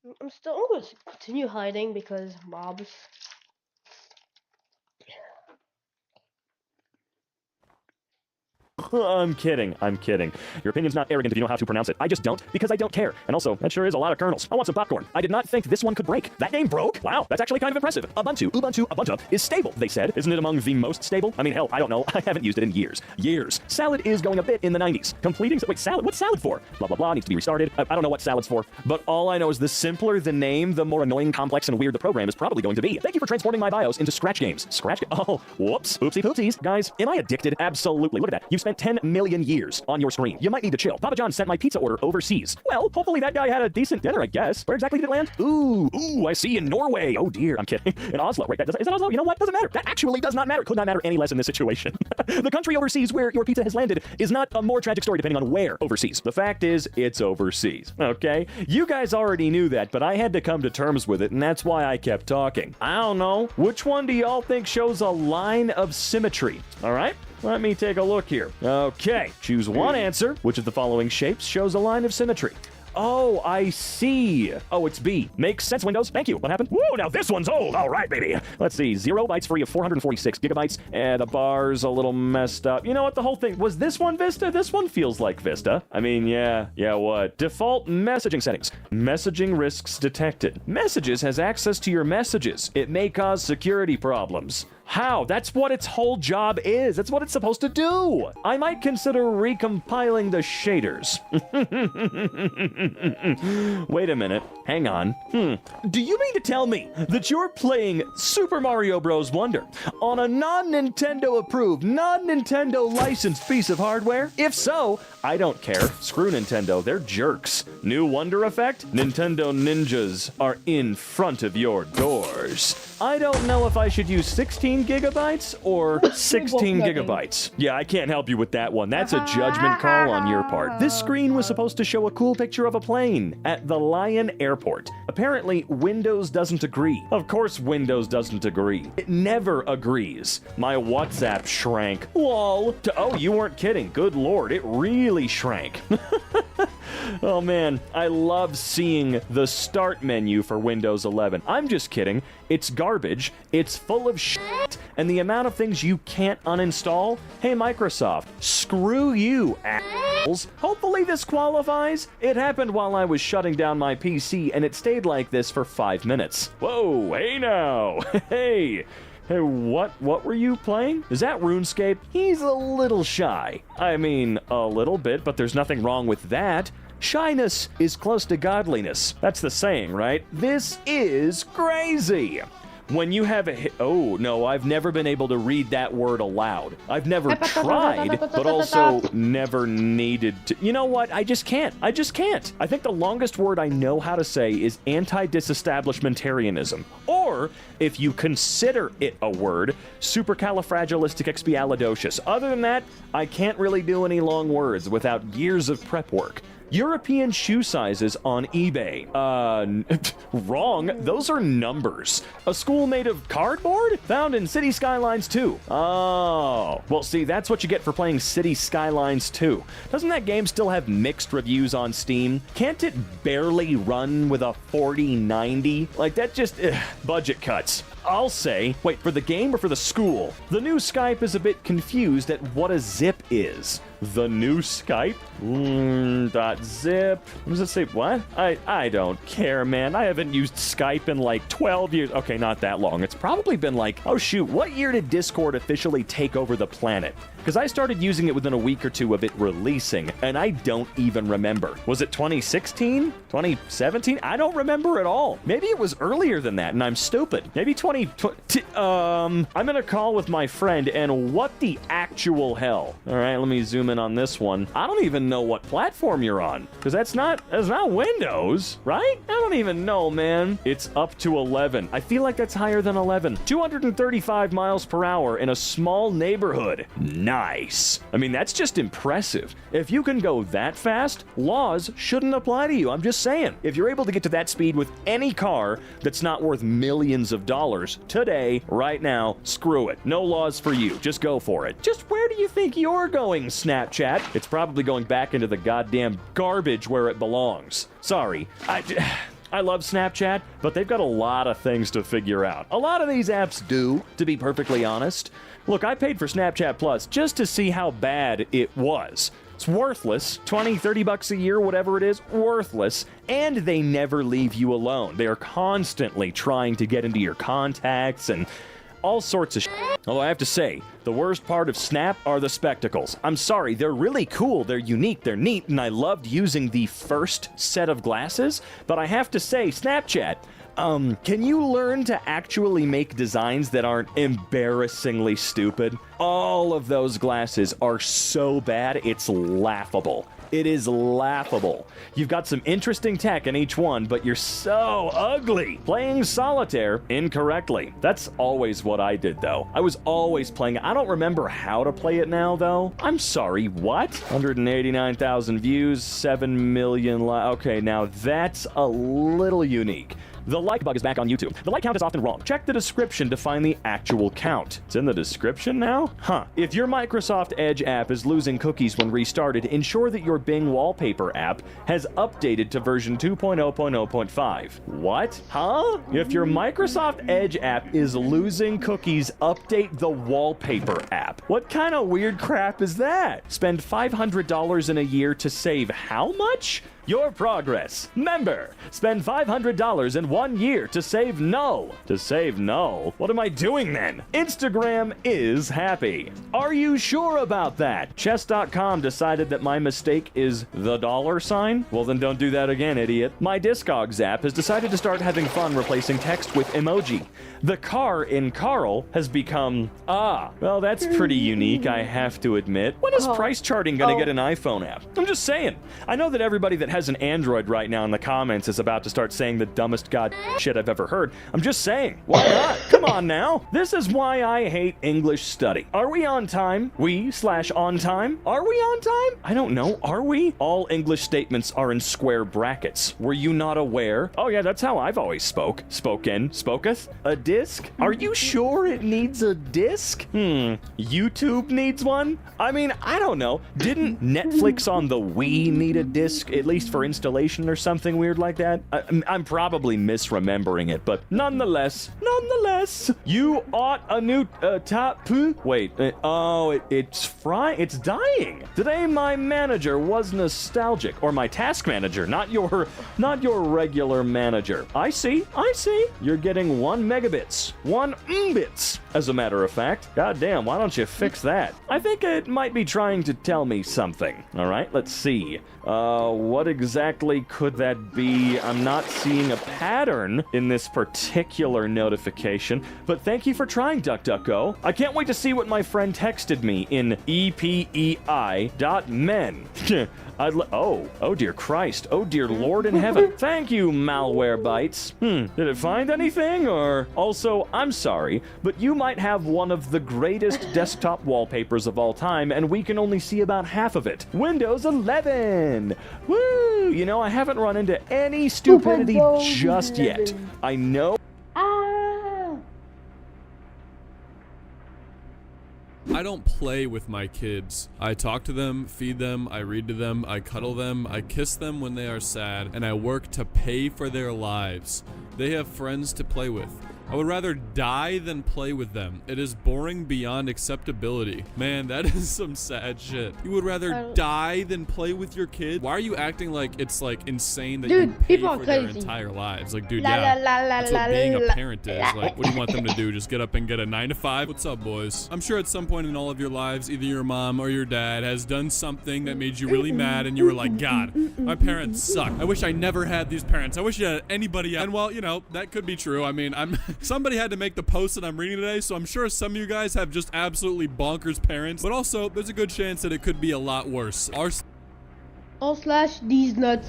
I'm still going to continue hiding because mobs. I'm kidding. I'm kidding. Your opinion's not arrogant if you know how to pronounce it. I just don't, because I don't care. And also, that sure is a lot of kernels. I want some popcorn. I did not think this one could break. That game broke? Wow, that's actually kind of impressive. Ubuntu is stable, they said. Isn't it among the most stable? I mean, hell, I don't know. I haven't used it in years. Salad is going a bit in the 90s. Wait, salad? What's salad for? Blah, blah, blah, needs to be restarted. I don't know what salad's for. But all I know is the simpler the name, the more annoying, complex, and weird the program is probably going to be. Thank you for transforming my BIOS into Scratch games. Oh, whoops. Oopsie poopsies. Guys, am I addicted? Absolutely. Look at that. You've spent 10 million years on your screen. You might need to chill. Papa John sent my pizza order overseas. Well, hopefully that guy had a decent dinner, I guess. Where exactly did it land? Ooh, I see, in Norway. Oh dear, I'm kidding. In Oslo, right? Is that Oslo? You know what? Doesn't matter. That actually does not matter. Could not matter any less in this situation. The country overseas where your pizza has landed is not a more tragic story depending on where overseas. The fact is, it's overseas. Okay? You guys already knew that, but I had to come to terms with it, and that's why I kept talking. I don't know. Which one do y'all think shows a line of symmetry? All right? Let me take a look here. Okay, choose one answer. Which of the following shapes shows a line of symmetry? Oh, I see. Oh, it's B. Makes sense, Windows. Thank you. What happened? Whoa, now this one's old. All right, baby. Let's see. 0 bytes free of 446 gigabytes. And the bar's a little messed up. You know what? The whole thing. Was this one Vista? This one feels like Vista. I mean, yeah. Yeah, what? Default messaging settings. Messaging risks detected. Messages has access to your messages. It may cause security problems. How? That's what its whole job is. That's what it's supposed to do. I might consider recompiling the shaders. Wait a minute. Hang on. Do you mean to tell me that you're playing Super Mario Bros. Wonder on a non-Nintendo approved, non-Nintendo licensed piece of hardware? If so, I don't care. Screw Nintendo. They're jerks. New Wonder effect? Nintendo ninjas are in front of your doors. I don't know if I should use 16 gigabytes or 16 gigabytes. Yeah, I can't help you with that one. That's a judgment call on your part. This screen was supposed to show a cool picture of a plane at the Lion Airport. Apparently, Windows doesn't agree. Of course Windows doesn't agree. It never agrees. My WhatsApp shrank. Lol. Oh, you weren't kidding. Good lord, it really shrank. Oh man, I love seeing the start menu for Windows 11. I'm just kidding. It's garbage, it's full of shit, and the amount of things you can't uninstall? Hey Microsoft, screw you, assholes. Hopefully this qualifies. It happened while I was shutting down my PC, and it stayed like this for 5 minutes. Whoa, hey now, hey. Hey, what were you playing? Is that RuneScape? He's a little shy. I mean, a little bit, but there's nothing wrong with that. Shyness is close to godliness. That's the saying, right? This is crazy. When you have a oh, no, I've never been able to read that word aloud. I've never tried, but also never needed to. You know what? I just can't. I think the longest word I know how to say is anti-disestablishmentarianism. Or, if you consider it a word, supercalifragilisticexpialidocious. Other than that, I can't really do any long words without years of prep work. European shoe sizes on eBay. Wrong. Those are numbers. A school made of cardboard? Found in City Skylines 2. Oh. Well, see, that's what you get for playing City Skylines 2. Doesn't that game still have mixed reviews on Steam? Can't it barely run with a 4090? Like, that just... budget cuts. I'll say, wait, for the game or for the school? The new Skype is a bit confused at what a zip is. The new Skype? .zip. What does it say? What? I don't care, man. I haven't used Skype in like 12 years. Okay, not that long. It's probably been like, oh shoot, what year did Discord officially take over the planet? Because I started using it within a week or two of it releasing, and I don't even remember. Was it 2016? 2017? I don't remember at all. Maybe it was earlier than that, and I'm stupid. Maybe I'm in a call with my friend, and what the actual hell? All right, let me zoom in on this one. I don't even know what platform you're on, because that's not Windows, right? I don't even know, man. It's up to 11. I feel like that's higher than 11. 235 miles per hour in a small neighborhood. Nice. I mean, that's just impressive. If you can go that fast, laws shouldn't apply to you. I'm just saying. If you're able to get to that speed with any car that's not worth millions of dollars today, right now, screw it. No laws for you. Just go for it. Just where do you think you're going, Snapchat? It's probably going back into the goddamn garbage where it belongs. Sorry. I love Snapchat, but they've got a lot of things to figure out. A lot of these apps do, to be perfectly honest. Look, I paid for Snapchat Plus just to see how bad it was. It's worthless. 20, 30 bucks a year, whatever it is, worthless. And they never leave you alone. They are constantly trying to get into your contacts and all sorts of shit. Although I have to say, the worst part of Snap are the spectacles. I'm sorry, they're really cool, they're unique, they're neat, and I loved using the first set of glasses, but I have to say, Snapchat, can you learn to actually make designs that aren't embarrassingly stupid? All of those glasses are so bad, it's laughable. It is laughable. You've got some interesting tech in each one, but you're so ugly. Playing solitaire incorrectly. That's always what I did, though. I was always playing. I don't remember how to play it now, though. I'm sorry, what? 189,000 views, 7 million okay, now that's a little unique. The like bug is back on YouTube. The like count is often wrong. Check the description to find the actual count. It's in the description now? Huh. If your Microsoft Edge app is losing cookies when restarted, ensure that your Bing Wallpaper app has updated to version 2.0.0.5. What? Huh? If your Microsoft Edge app is losing cookies, update the Wallpaper app. What kind of weird crap is that? Spend $500 in a year to save how much? Your progress. Member, spend $500 in 1 year to save no. To save no? What am I doing then? Instagram is happy. Are you sure about that? Chess.com decided that my mistake is the $sign? Well, then don't do that again, idiot. My Discogs app has decided to start having fun replacing text with emoji. The car in Carl has become, well, that's pretty unique, I have to admit. When is Price Charting gonna get an iPhone app? I'm just saying. I know that everybody that has an Android right now in the comments is about to start saying the dumbest god shit I've ever heard. I'm just saying. Why not? Come on now. This is why I hate English study. Are we on time? We/on time? Are we on time? I don't know. Are we? All English statements are in square brackets. Were you not aware? Oh yeah, that's how I've always spoken. Spoketh? A disc? Are you sure it needs a disc? YouTube needs one? I mean, I don't know. Didn't Netflix on the Wii need a disc, at least for installation or something weird like that? I'm probably misremembering it, but nonetheless, you ought a new tapu. Wait, it's dying. Today my manager was nostalgic, or my task manager, not your regular manager. I see. You're getting 1 megabits, 1 mbits, as a matter of fact. God damn, why don't you fix that? I think it might be trying to tell me something. All right, let's see. What exactly could that be? I'm not seeing a pattern in this particular notification, but thank you for trying, DuckDuckGo. I can't wait to see what my friend texted me in EPEI.men. Oh dear Christ. Oh dear Lord in heaven. Thank you, Malwarebytes. Did it find anything, or? Also, I'm sorry, but you might have one of the greatest desktop wallpapers of all time, and we can only see about half of it. Windows 11! Woo! You know, I haven't run into any stupidity just yet. I know. I don't play with my kids. I talk to them, feed them, I read to them, I cuddle them, I kiss them when they are sad, and I work to pay for their lives. They have friends to play with. I would rather die than play with them. It is boring beyond acceptability. Man, that is some sad shit. You would rather die than play with your kid? Why are you acting like it's like insane that you pay for their entire lives? Like, dude, that's what being a parent is. Like, what do you want them to do? Just get up and get a 9 to 5? What's up, boys? I'm sure at some point in all of your lives, either your mom or your dad has done something that made you really mad, and you were like, God, my parents suck. I wish I never had these parents. I wish you had anybody else. And well, you know, that could be true. I mean, somebody had to make the post that I'm reading today, so I'm sure some of you guys have just absolutely bonkers parents, but also there's a good chance that it could be a lot worse. /these nuts.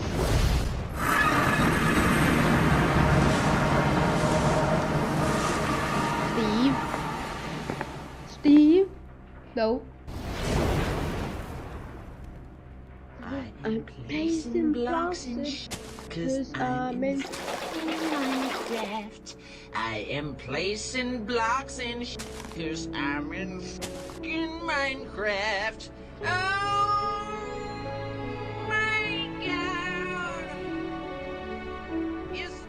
Steve? No. I'm placing blocks in cause I'm in Minecraft. I am placing blocks in cause I'm in fucking Minecraft. Oh my God. Yes.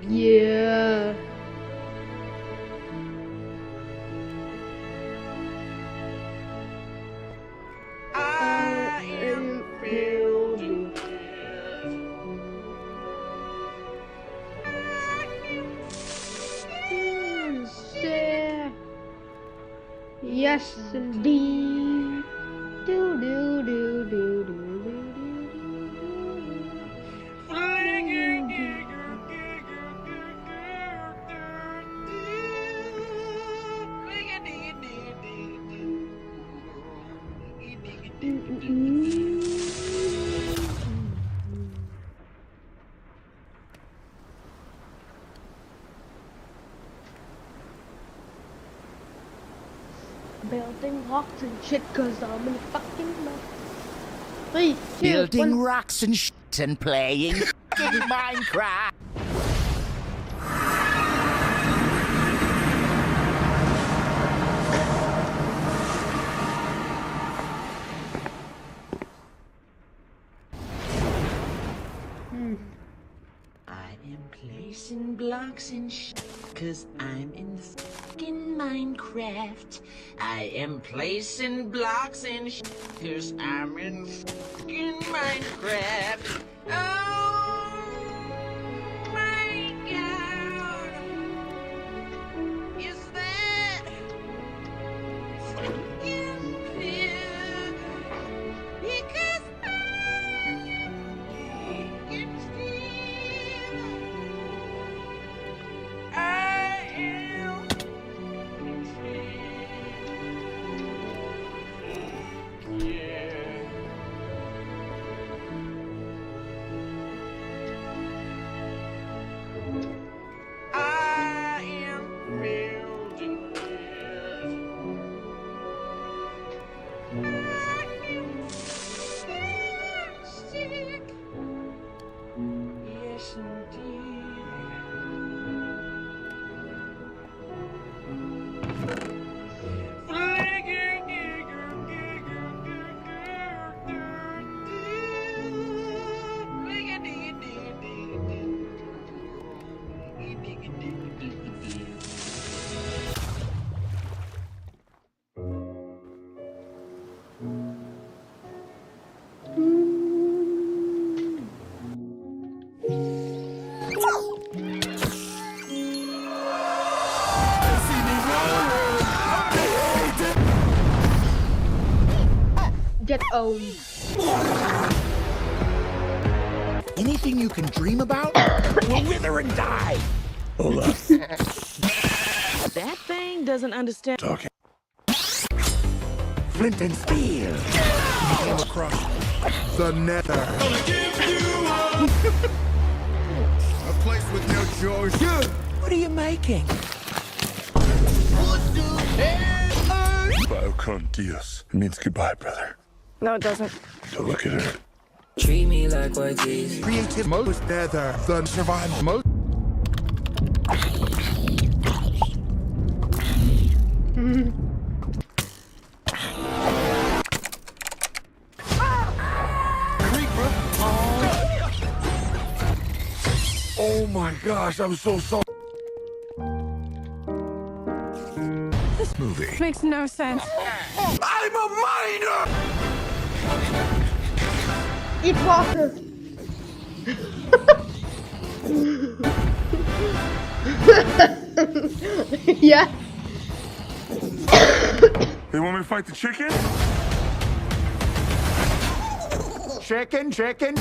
Yeah. I am building. Yes, indeed. Do do do do do do building rocks and shit, cause I'm in fucking love. 3, 2, Building 1. rocks and shit and playing Minecraft. I am placing blocks and shit, cause I'm in the fucking Minecraft. I am placing blocks and shit, cause I'm in fucking Minecraft. Oh my god. Is that fucking pig? Because Get owned. anything you can dream about will wither and die. That thing doesn't understand. Talking. Flint and steel. Came across the nether. A place with no chores. What are you making? Bao con Dios. It means goodbye, brother. No, it doesn't. Don't look at her. Treat me like white teeth. Creative most nether. The survival most. Oh my gosh, I'm so sorry. This movie makes no sense. I'm a minor! Eat water. Yeah. They want me to fight the chicken? Chicken, chicken.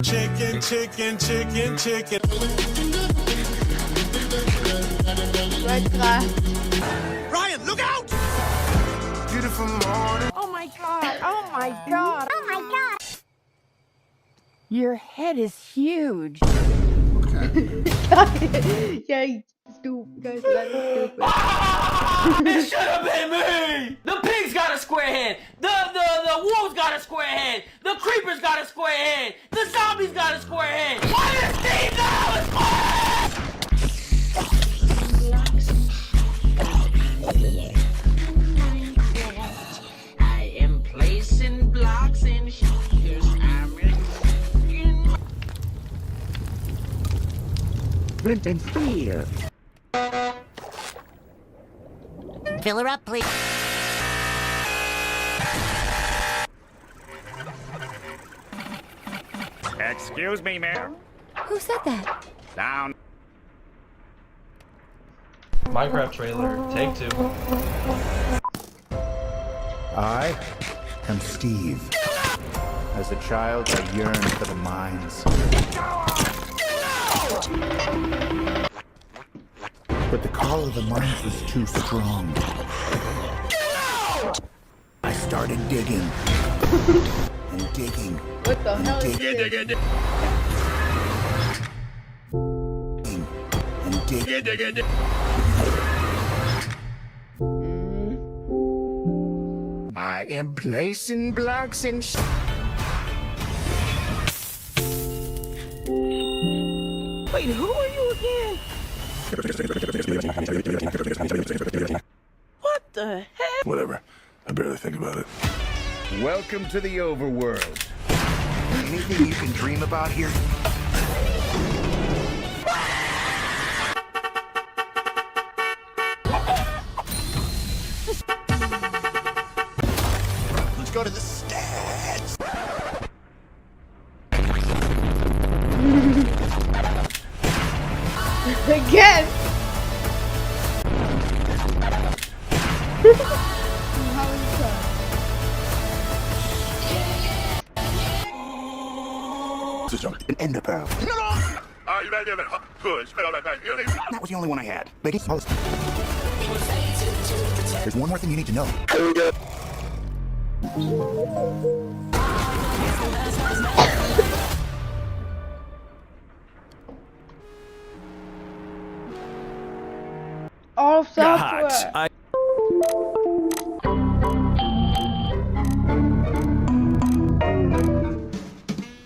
Chicken, chicken, chicken, chicken. Right there. Ryan, look out! Beautiful morning. Oh my god. Oh my god. Oh my god. Your head is huge. Yeah, stupid. Guys, that is stupid. It should have been me! The pig's got a square head. The wolf's got a square head. The creeper's got a square head. The zombie's got a square head. Why does Steve have a square head? I am placing blocks in here's sprint and fear. Fill her up, please. Excuse me, Mayor. Who said that? Down. Minecraft trailer, take 2. I am Steve. As a child, I yearned for the mines. But the call of the mines was too strong. I started digging. And digging. What the hell is this? And digging. I am placing blocks in. Wait, who are you again? What the heck? Whatever. I barely think about it. Welcome to the overworld. Anything you can dream about here? Let's go to the stats. Again! An ender pearl. That was the only one I had. Biggest, smallest. There's one more thing you need to know. All software. God,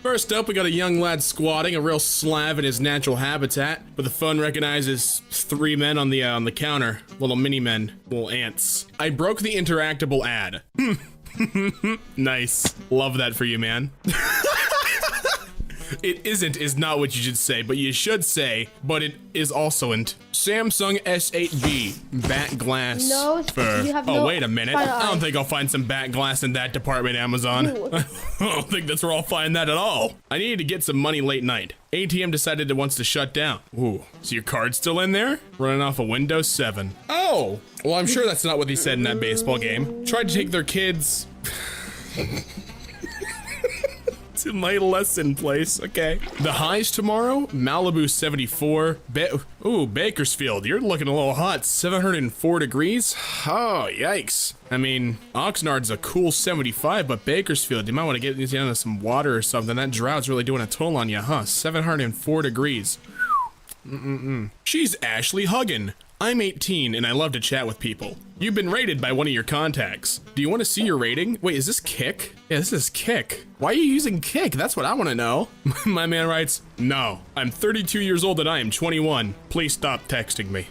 First up, we got a young lad squatting, a real Slav in his natural habitat, but the phone recognizes 3 men on the counter, little mini men, little ants. I broke the interactable ad. Nice. Love that for you, man. It isn't is not what you should say, but you should say, but it is also-n't. Samsung S8B, back glass. No, you have no wait a minute. I don't think I'll find some back glass in that department, Amazon. I don't think that's where I'll find that at all. I needed to get some money late night. ATM decided it wants to shut down. Ooh, so your card's still in there? Running off of Windows 7. Oh, well, I'm sure that's not what they said in that baseball game. Tried to take their kids to my lesson place. Okay. The highs tomorrow, Malibu 74. Bakersfield, you're looking a little hot. 704 degrees. Oh, yikes. I mean, Oxnard's a cool 75, but Bakersfield, you might want to get into some water or something. That drought's really doing a toll on you, huh? 704 degrees. She's Ashley Huggin. I'm 18 and I love to chat with people. You've been rated by one of your contacts. Do you want to see your rating? Wait, is this Kik? Yeah, this is Kik. Why are you using Kik? That's what I want to know. My man writes, no, I'm 32 years old and I am 21. Please stop texting me.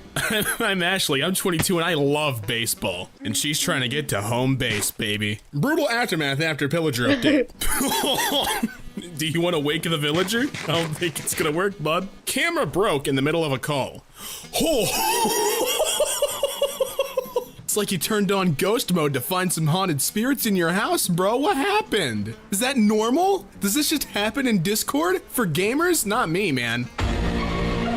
I'm Ashley, I'm 22 and I love baseball. And she's trying to get to home base, baby. Brutal aftermath after pillager update. Do you want to wake the villager? I don't think it's gonna work, bud. Camera broke in the middle of a call. It's like you turned on ghost mode to find some haunted spirits in your house, bro. What happened? Is that normal? Does this just happen in Discord? For gamers? Not me, man.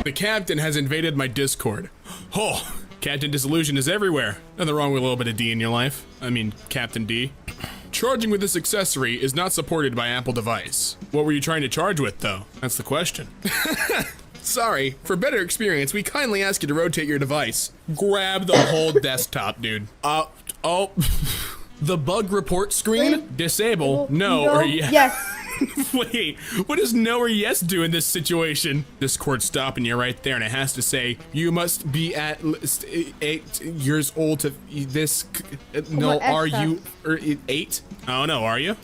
The captain has invaded my Discord. Oh, Captain Disillusion is everywhere. Nothing wrong with a little bit of D in your life. I mean, Captain D. Charging with this accessory is not supported by Apple device. What were you trying to charge with, though? That's the question. Sorry, for better experience, we kindly ask you to rotate your device. Grab the whole desktop, dude. The bug report screen? Disable, no, or yes. Yes. Wait, what does no or yes do in this situation? Discord stopping you right there, and it has to say, you must be at least 8 years old to this. No, are you 8? Oh no, are you?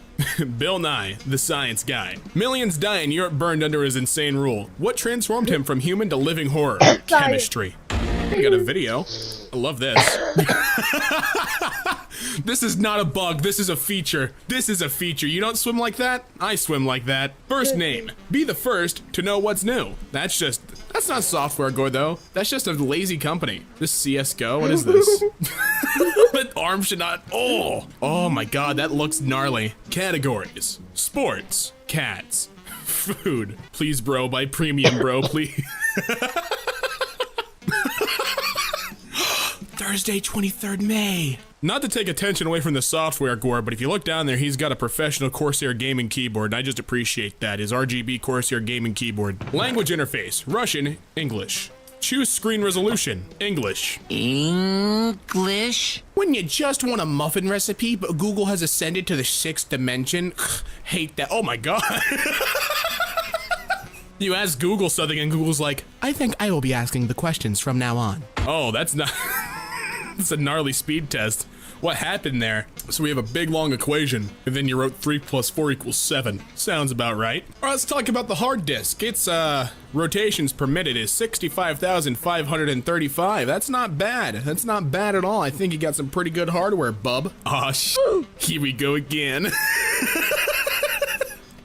Bill Nye, the science guy. Millions die in Europe burned under his insane rule. What transformed him from human to living horror? Chemistry. I got a video. I love this. This is not a bug, this is a feature. This is a feature. You don't swim like that? I swim like that. First name. Be the first to know what's new. That's just That's not software gore though. That's just a lazy company. This CSGO, what is this? That arm should not, oh my God, that looks gnarly. Categories, sports, cats, food. Please bro, buy premium bro, please. Thursday, 23rd May. Not to take attention away from the software gore, but if you look down there, he's got a professional Corsair gaming keyboard, and I just appreciate that. His RGB Corsair gaming keyboard. Language interface, Russian, English. Choose screen resolution, English. English? When you just want a muffin recipe, but Google has ascended to the 6th dimension? Hate that, oh my God. You ask Google something and Google's like, I think I will be asking the questions from now on. Oh, that's not, that's a gnarly speed test. What happened there? So we have a big long equation, and then you wrote 3 + 4 = 7. Sounds about right. All right, let's talk about the hard disk. Its rotations permitted is 65,535. That's not bad. That's not bad at all. I think you got some pretty good hardware, bub. Aw, here we go again.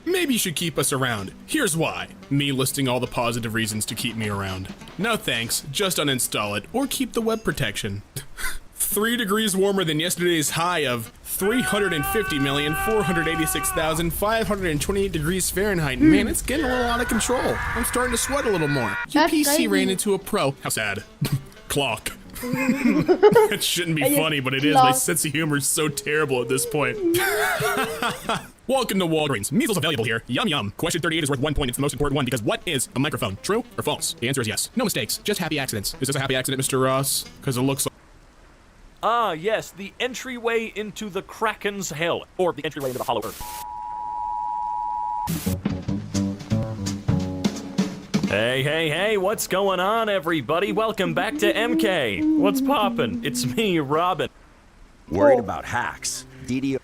Maybe you should keep us around. Here's why. Me listing all the positive reasons to keep me around. No thanks, just uninstall it, or keep the web protection. 3 degrees warmer than yesterday's high of 350,486,528 degrees Fahrenheit. Man, it's getting a little out of control. I'm starting to sweat a little more. Your PC ran into a pro. How sad. Clock. It shouldn't be funny, but it is. My sense of humor is so terrible at this point. Welcome to Walgreens. Measles available here. Yum yum. Question 38 is worth 1 point. It's the most important one because what is a microphone? True or false? The answer is yes. No mistakes. Just happy accidents. Is this a happy accident, Mr. Ross? Because it looks like... Ah, yes, the entryway into the Kraken's Hell, or the entryway into the Hollow Earth. Hey, hey, hey, what's going on, everybody? Welcome back to MK. What's poppin'? It's me, Robin. Worried about hacks. DDO.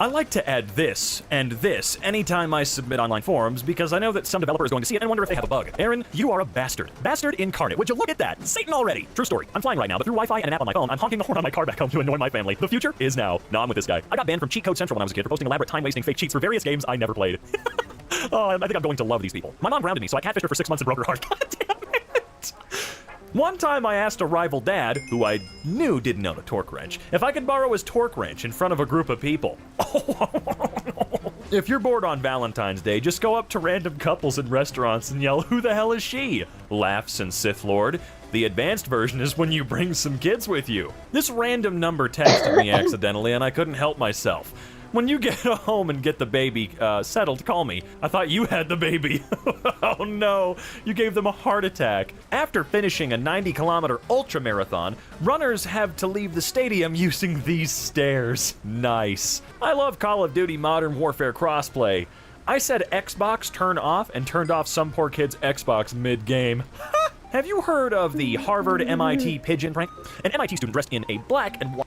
I like to add this and this anytime I submit online forums because I know that some developer is going to see it and wonder if they have a bug. Aaron, you are a bastard. Bastard incarnate. Would you look at that? Satan already. True story. I'm flying right now, but through Wi-Fi and an app on my phone, I'm honking the horn on my car back home to annoy my family. The future is now. No, I'm with this guy. I got banned from Cheat Code Central when I was a kid for posting elaborate time-wasting fake cheats for various games I never played. Oh, I think I'm going to love these people. My mom grounded me, so I catfished her for 6 months and broke her heart. God damn it. One time I asked a rival dad, who I knew didn't own a torque wrench, if I could borrow his torque wrench in front of a group of people. If you're bored on Valentine's Day, just go up to random couples in restaurants and yell, "Who the hell is she?" Laughs and Sith Lord. The advanced version is when you bring some kids with you. This random number texted me accidentally and I couldn't help myself. When you get home and get the baby settled, call me. I thought you had the baby. Oh no, you gave them a heart attack. After finishing a 90-kilometer ultra marathon, runners have to leave the stadium using these stairs. Nice. I love Call of Duty Modern Warfare crossplay. I said Xbox turn off and turned off some poor kid's Xbox mid-game. Have you heard of the Harvard MIT pigeon prank? An MIT student dressed in a black and white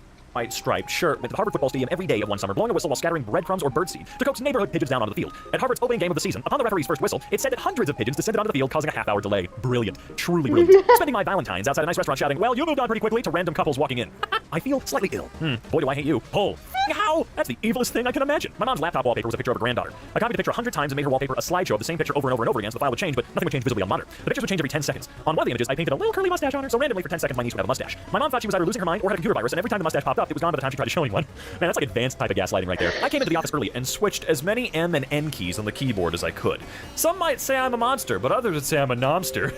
striped shirt went to the Harvard football stadium every day of one summer, blowing a whistle while scattering breadcrumbs or birdseed to coax neighborhood pigeons down onto the field. At Harvard's opening game of the season, upon the referee's first whistle, it said that hundreds of pigeons descended onto the field, causing a half-hour delay. Brilliant. Truly brilliant. Spending my Valentine's outside a nice restaurant shouting, "Well, you moved on pretty quickly," to random couples walking in. I feel slightly ill. Boy, do I hate you. Pull. How? That's the evilest thing I can imagine. My mom's laptop wallpaper was a picture of her granddaughter. I copied the picture 100 times and made her wallpaper a slideshow of the same picture over and over and over again, so the file would change, but nothing would change visibly on the monitor. The pictures would change every 10 seconds. On one of the images, I painted a little curly mustache on her, so randomly for 10 seconds my niece would have a mustache. My mom thought she was either losing her mind or had a computer virus, and every time the mustache popped up, it was gone by the time she tried to show anyone. Man, that's like advanced type of gaslighting right there. I came into the office early and switched as many M and N keys on the keyboard as I could. Some might say I'm a monster, but others would say I'm a nomster.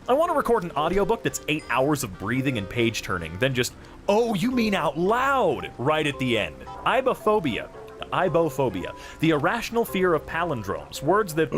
I want to record an audiobook that's 8 hours of breathing and page turning, then just, "Oh, you mean out loud," right at the end. Ibophobia. Ibophobia. The irrational fear of palindromes. Words that...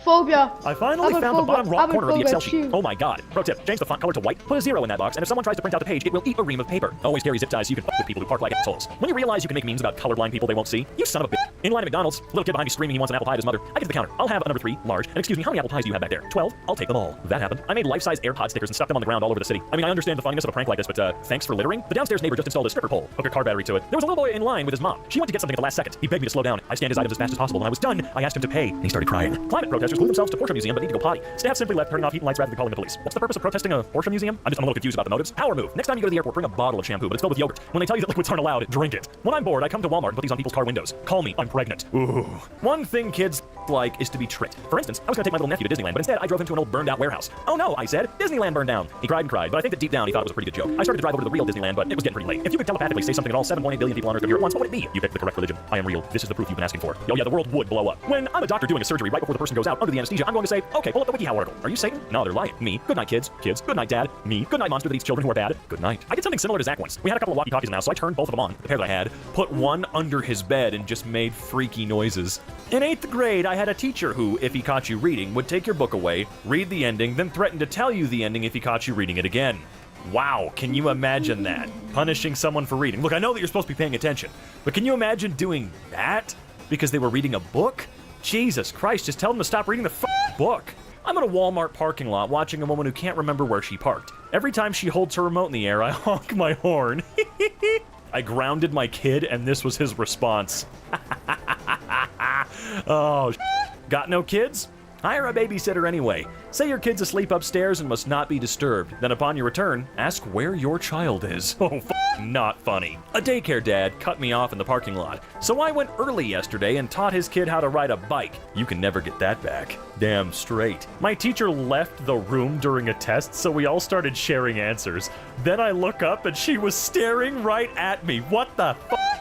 Phobia. I finally found the bottom right corner of the Excel sheet. Oh my god. Pro tip, change the font color to white, put a 0 in that box, and if someone tries to print out the page, it will eat a ream of paper. Always carry zip ties so you can fuck with people who park like assholes. When you realize you can make memes about colorblind people they won't see, you son of a bitch. In line at McDonald's, little kid behind me screaming he wants an apple pie to his mother. I get to the counter. I'll have a number 3, large, and excuse me, how many apple pies do you have back there? 12? I'll take them all. That happened. I made life-size AirPod stickers and stuck them on the ground all over the city. I mean, I understand the funniness of a prank like this, but thanks for littering. The downstairs neighbor just installed a stripper pole, hooked a car battery to it. There was a little boy in line with his mom. She went to get something at the last second. He begged me to slow down. I scanned his items as fast as possible. When I was done, I asked him to pay, and he started crying. Climate protesters passengers move themselves to Porsche Museum but need to go potty. Staff simply left, turning off heat and lights rather than calling the police. What's the purpose of protesting a Porsche Museum? I'm a little confused about the motives. Power move. Next time you go to the airport, bring a bottle of shampoo, but it's filled with yogurt. When they tell you that liquids aren't allowed, drink it. When I'm bored, I come to Walmart and put these on people's car windows. Call me, I'm pregnant. Ooh. One thing kids like is to be tricked. For instance, I was gonna take my little nephew to Disneyland, but instead I drove him to an old burned out warehouse. Oh no, I said, Disneyland burned down. He cried and cried, but I think that deep down he thought it was a pretty good joke. I started to drive over to the real Disneyland, but it was getting pretty late. If you could telepathically say something at all 7.8 billion people on Earth could hear at once, what would it be? You picked the correct religion. I am real. This is the proof you've been asking for. Oh yeah, the world would blow up. When I'm a doctor doing a surgery right before the person goes out under the anesthesia, I'm going to say, okay, pull up the WikiHow article. Are you Satan? No, they're lying. Me. Good night, kids. Kids. Good night, dad. Me. Good night, monster that eats children who are bad. Good night. I did something similar to Zach once. We had a couple of walkie-talkies in the house, so I turned both of them on, the pair that I had, put one under his bed, and just made freaky noises. In 8th grade, I had a teacher who, if he caught you reading, would take your book away, read the ending, then threaten to tell you the ending if he caught you reading it again. Wow, can you imagine that? Punishing someone for reading. Look, I know that you're supposed to be paying attention, but can you imagine doing that? Because they were reading a book? Jesus Christ, just tell them to stop reading the book. I'm at a Walmart parking lot watching a woman who can't remember where she parked. Every time she holds her remote in the air, I honk my horn. I grounded my kid, and this was his response. Oh, got no kids? Hire a babysitter anyway. Say your kid's asleep upstairs and must not be disturbed. Then upon your return, ask where your child is. Oh, not funny. A daycare dad cut me off in the parking lot, so I went early yesterday and taught his kid how to ride a bike. You can never get that back. Damn straight. My teacher left the room during a test, so we all started sharing answers. Then I look up and she was staring right at me. What the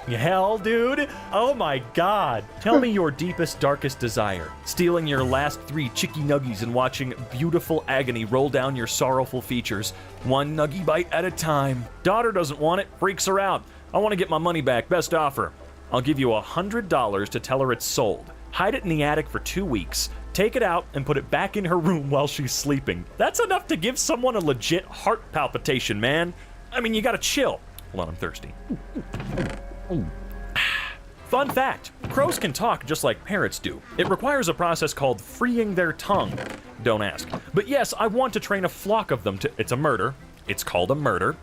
hell, dude? Oh my god. Tell me your deepest, darkest desire. Stealing your last 3 chicky nuggies and watching beautiful agony roll down your sorrowful features. One nuggie bite at a time. Daughter doesn't want it, freaks her out. I want to get my money back, best offer. I'll give you $100 to tell her it's sold. Hide it in the attic for 2 weeks. Take it out and put it back in her room while she's sleeping. That's enough to give someone a legit heart palpitation, man. I mean, you gotta chill. Hold on, I'm thirsty. Fun fact, crows can talk just like parrots do. It requires a process called freeing their tongue. Don't ask. But yes, I want to train a flock of them to... It's a murder. It's called a murder.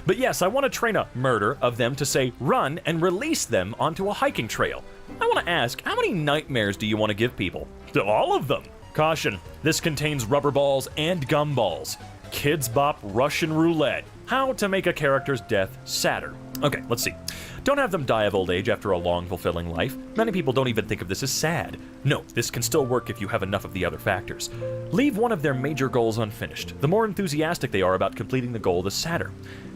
But yes, I want to train a murder of them to say run and release them onto a hiking trail. I want to ask, how many nightmares do you want to give people? To all of them. Caution, this contains rubber balls and gum balls. Kids Bop Russian Roulette. How to make a character's death sadder. Okay, let's see. Don't have them die of old age after a long, fulfilling life. Many people don't even think of this as sad. No, this can still work if you have enough of the other factors. Leave one of their major goals unfinished. The more enthusiastic they are about completing the goal, the sadder.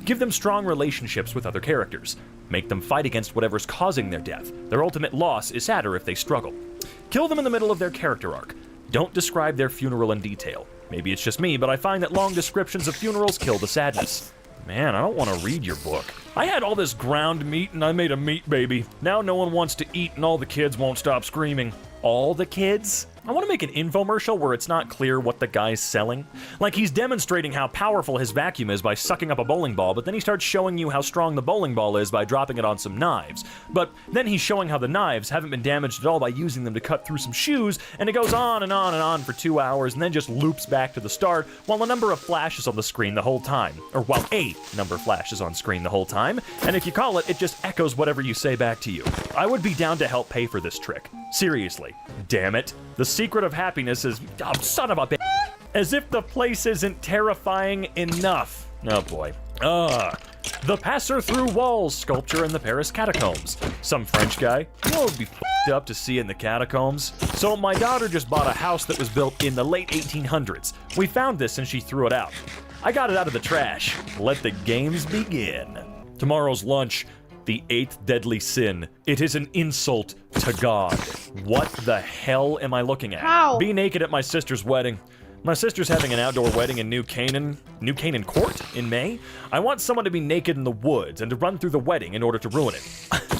Give them strong relationships with other characters. Make them fight against whatever's causing their death. Their ultimate loss is sadder if they struggle. Kill them in the middle of their character arc. Don't describe their funeral in detail. Maybe it's just me, but I find that long descriptions of funerals kill the sadness. Man, I don't want to read your book. I had all this ground meat and I made a meat baby. Now no one wants to eat and all the kids won't stop screaming. All the kids? I want to make an infomercial where it's not clear what the guy's selling. Like he's demonstrating how powerful his vacuum is by sucking up a bowling ball, but then he starts showing you how strong the bowling ball is by dropping it on some knives. But then he's showing how the knives haven't been damaged at all by using them to cut through some shoes, and it goes on and on and on for 2 hours and then just loops back to the start while a number of flashes on the screen the whole time. Or while a number flashes on screen the whole time, and if you call it, it just echoes whatever you say back to you. I would be down to help pay for this trick. Seriously. Damn it. The secret of happiness is... Oh, son of a bitch. As if the place isn't terrifying enough. Oh boy. The Passer Through Walls sculpture in the Paris catacombs. Some French guy. What would be f***ed up to see in the catacombs? So my daughter just bought a house that was built in the late 1800s. We found this and she threw it out. I got it out of the trash. Let the games begin. Tomorrow's lunch. The 8th deadly sin. It is an insult to God. What the hell am I looking at? How? Be naked at my sister's wedding. My sister's having an outdoor wedding in New Canaan Court in May. I want someone to be naked in the woods and to run through the wedding in order to ruin it.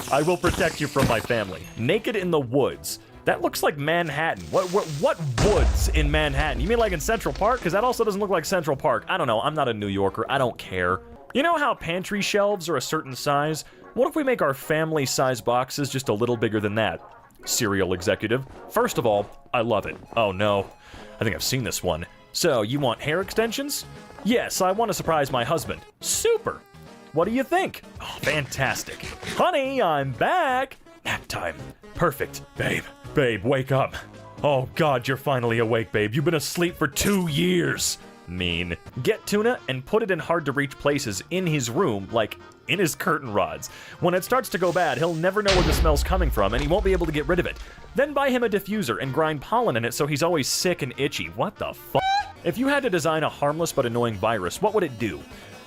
I will protect you from my family. Naked in the woods. That looks like Manhattan. What woods in Manhattan? You mean like in Central Park? Because that also doesn't look like Central Park. I don't know. I'm not a New Yorker. I don't care. You know how pantry shelves are a certain size? What if we make our family size boxes just a little bigger than that? Cereal executive. First of all, I love it. Oh no. I think I've seen this one. So, you want hair extensions? Yes, I want to surprise my husband. Super. What do you think? Oh, fantastic. Honey, I'm back. Nap time. Perfect. Babe, wake up. Oh god, you're finally awake, babe. You've been asleep for 2 years. Mean. Get tuna and put it in hard-to-reach places in his room, like in his curtain rods. When it starts to go bad, he'll never know where the smell's coming from, and he won't be able to get rid of it. Then buy him a diffuser and grind pollen in it so he's always sick and itchy. What the fuck? If you had to design a harmless but annoying virus, what would it do?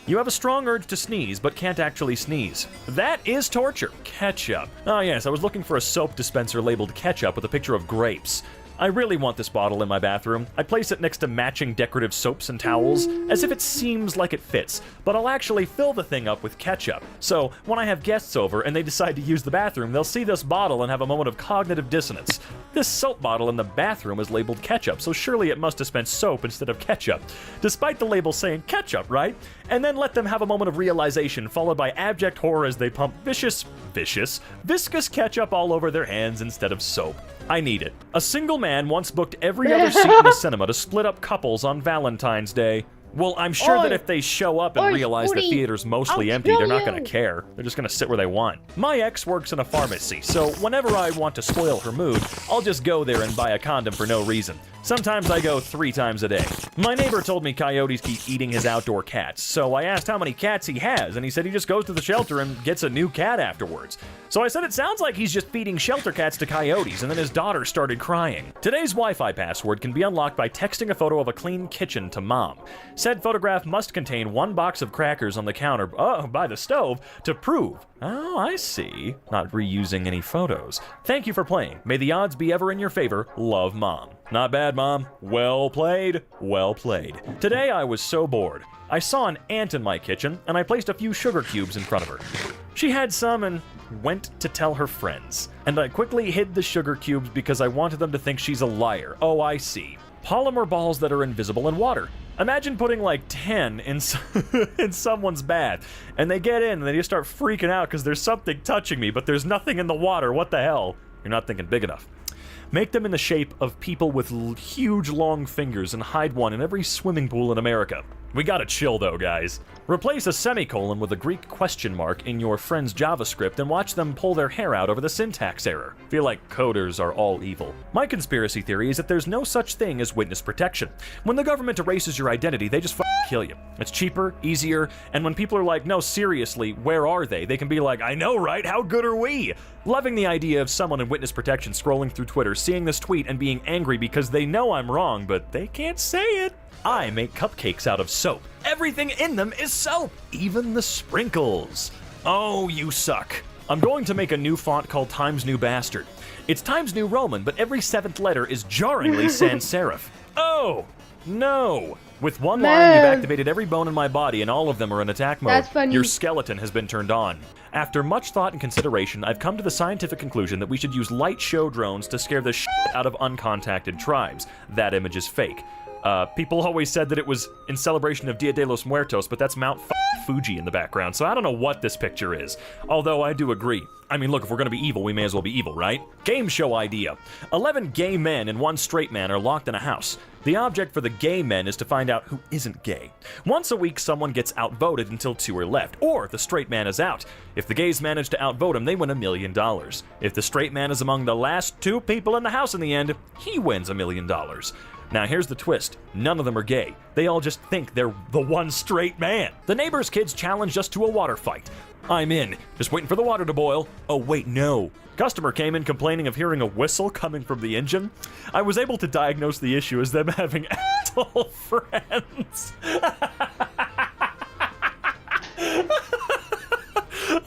You have a strong urge to sneeze, but can't actually sneeze. That is torture. Ketchup. Oh yes, I was looking for a soap dispenser labeled ketchup with a picture of grapes. I really want this bottle in my bathroom. I place it next to matching decorative soaps and towels, as if it seems like it fits, but I'll actually fill the thing up with ketchup. So, when I have guests over and they decide to use the bathroom, they'll see this bottle and have a moment of cognitive dissonance. This soap bottle in the bathroom is labeled ketchup, so surely it must dispense soap instead of ketchup. Despite the label saying ketchup, right? And then let them have a moment of realization, followed by abject horror as they pump viscous ketchup all over their hands instead of soap. I need it. A single man once booked every other seat in a cinema to split up couples on Valentine's Day. Well, I'm sure that if they show up and realize the theater's mostly empty, they're not gonna care. They're just gonna sit where they want. My ex works in a pharmacy, so whenever I want to spoil her mood, I'll just go there and buy a condom for no reason. Sometimes I go 3 times a day. My neighbor told me coyotes keep eating his outdoor cats, so I asked how many cats he has, and he said he just goes to the shelter and gets a new cat afterwards. So I said it sounds like he's just feeding shelter cats to coyotes, and then his daughter started crying. Today's Wi-Fi password can be unlocked by texting a photo of a clean kitchen to mom. Said photograph must contain 1 box of crackers on the counter by the stove to prove. Oh, I see. Not reusing any photos. Thank you for playing. May the odds be ever in your favor. Love, Mom. Not bad, Mom. Well played. Well played. Today I was so bored. I saw an ant in my kitchen, and I placed a few sugar cubes in front of her. She had some and went to tell her friends. And I quickly hid the sugar cubes because I wanted them to think she's a liar. Oh, I see. Polymer balls that are invisible in water. Imagine putting like 10 in someone's bath, and they get in and they just start freaking out because there's something touching me, but there's nothing in the water. What the hell? You're not thinking big enough. Make them in the shape of people with huge long fingers and hide one in every swimming pool in America. We gotta chill though, guys. Replace a semicolon with a Greek question mark in your friend's JavaScript and watch them pull their hair out over the syntax error. Feel like coders are all evil. My conspiracy theory is that there's no such thing as witness protection. When the government erases your identity, they just kill you. It's cheaper, easier, and when people are like, no, seriously, where are they? They can be like, I know, right? How good are we? Loving the idea of someone in witness protection scrolling through Twitter, seeing this tweet and being angry because they know I'm wrong, but they can't say it. I make cupcakes out of soap. Everything in them is soap, even the sprinkles. Oh, you suck. I'm going to make a new font called Times New Bastard. It's Times New Roman, but every 7th letter is jarringly sans serif. Oh, no. With one line, you've activated every bone in my body and all of them are in attack mode. That's funny. Your skeleton has been turned on. After much thought and consideration, I've come to the scientific conclusion that we should use light show drones to scare the shit out of uncontacted tribes. That image is fake. People always said that it was in celebration of Dia de los Muertos, but that's Mount Fuji in the background, so I don't know what this picture is. Although I do agree. I mean, look, if we're gonna be evil, we may as well be evil, right? Game show idea. 11 gay men and 1 straight man are locked in a house. The object for the gay men is to find out who isn't gay. Once a week, someone gets outvoted until 2 are left, or the straight man is out. If the gays manage to outvote him, they win $1 million. If the straight man is among the last 2 people in the house in the end, he wins $1 million. Now here's the twist. None of them are gay. They all just think they're the one straight man. The neighbor's kids challenged us to a water fight. I'm in. Just waiting for the water to boil. Oh wait, no. Customer came in complaining of hearing a whistle coming from the engine. I was able to diagnose the issue as them having asshole friends.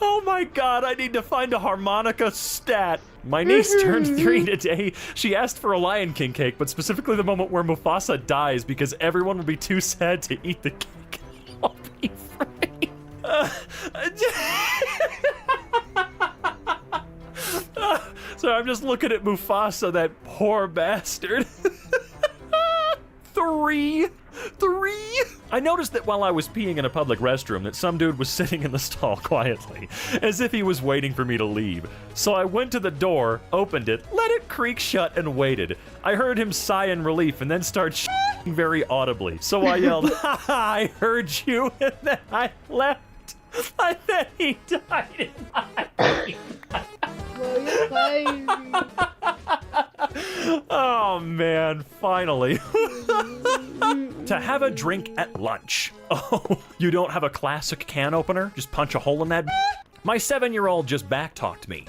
Oh my god, I need to find a harmonica stat. My niece turned 3 today. She asked for a Lion King cake, but specifically the moment where Mufasa dies because everyone will be too sad to eat the cake. I'll be free. So I'm just looking at Mufasa, that poor bastard. 3? I noticed that while I was peeing in a public restroom that some dude was sitting in the stall quietly, as if he was waiting for me to leave. So I went to the door, opened it, let it creak shut, and waited. I heard him sigh in relief and then start shitting very audibly. So I yelled, "Ha ha, I heard you," and then I left. And then he died in my Well, you're crazy. Oh Oh man, finally. To have a drink at lunch. Oh, you don't have a classic can opener? Just punch a hole in that? My 7-year-old just backtalked me.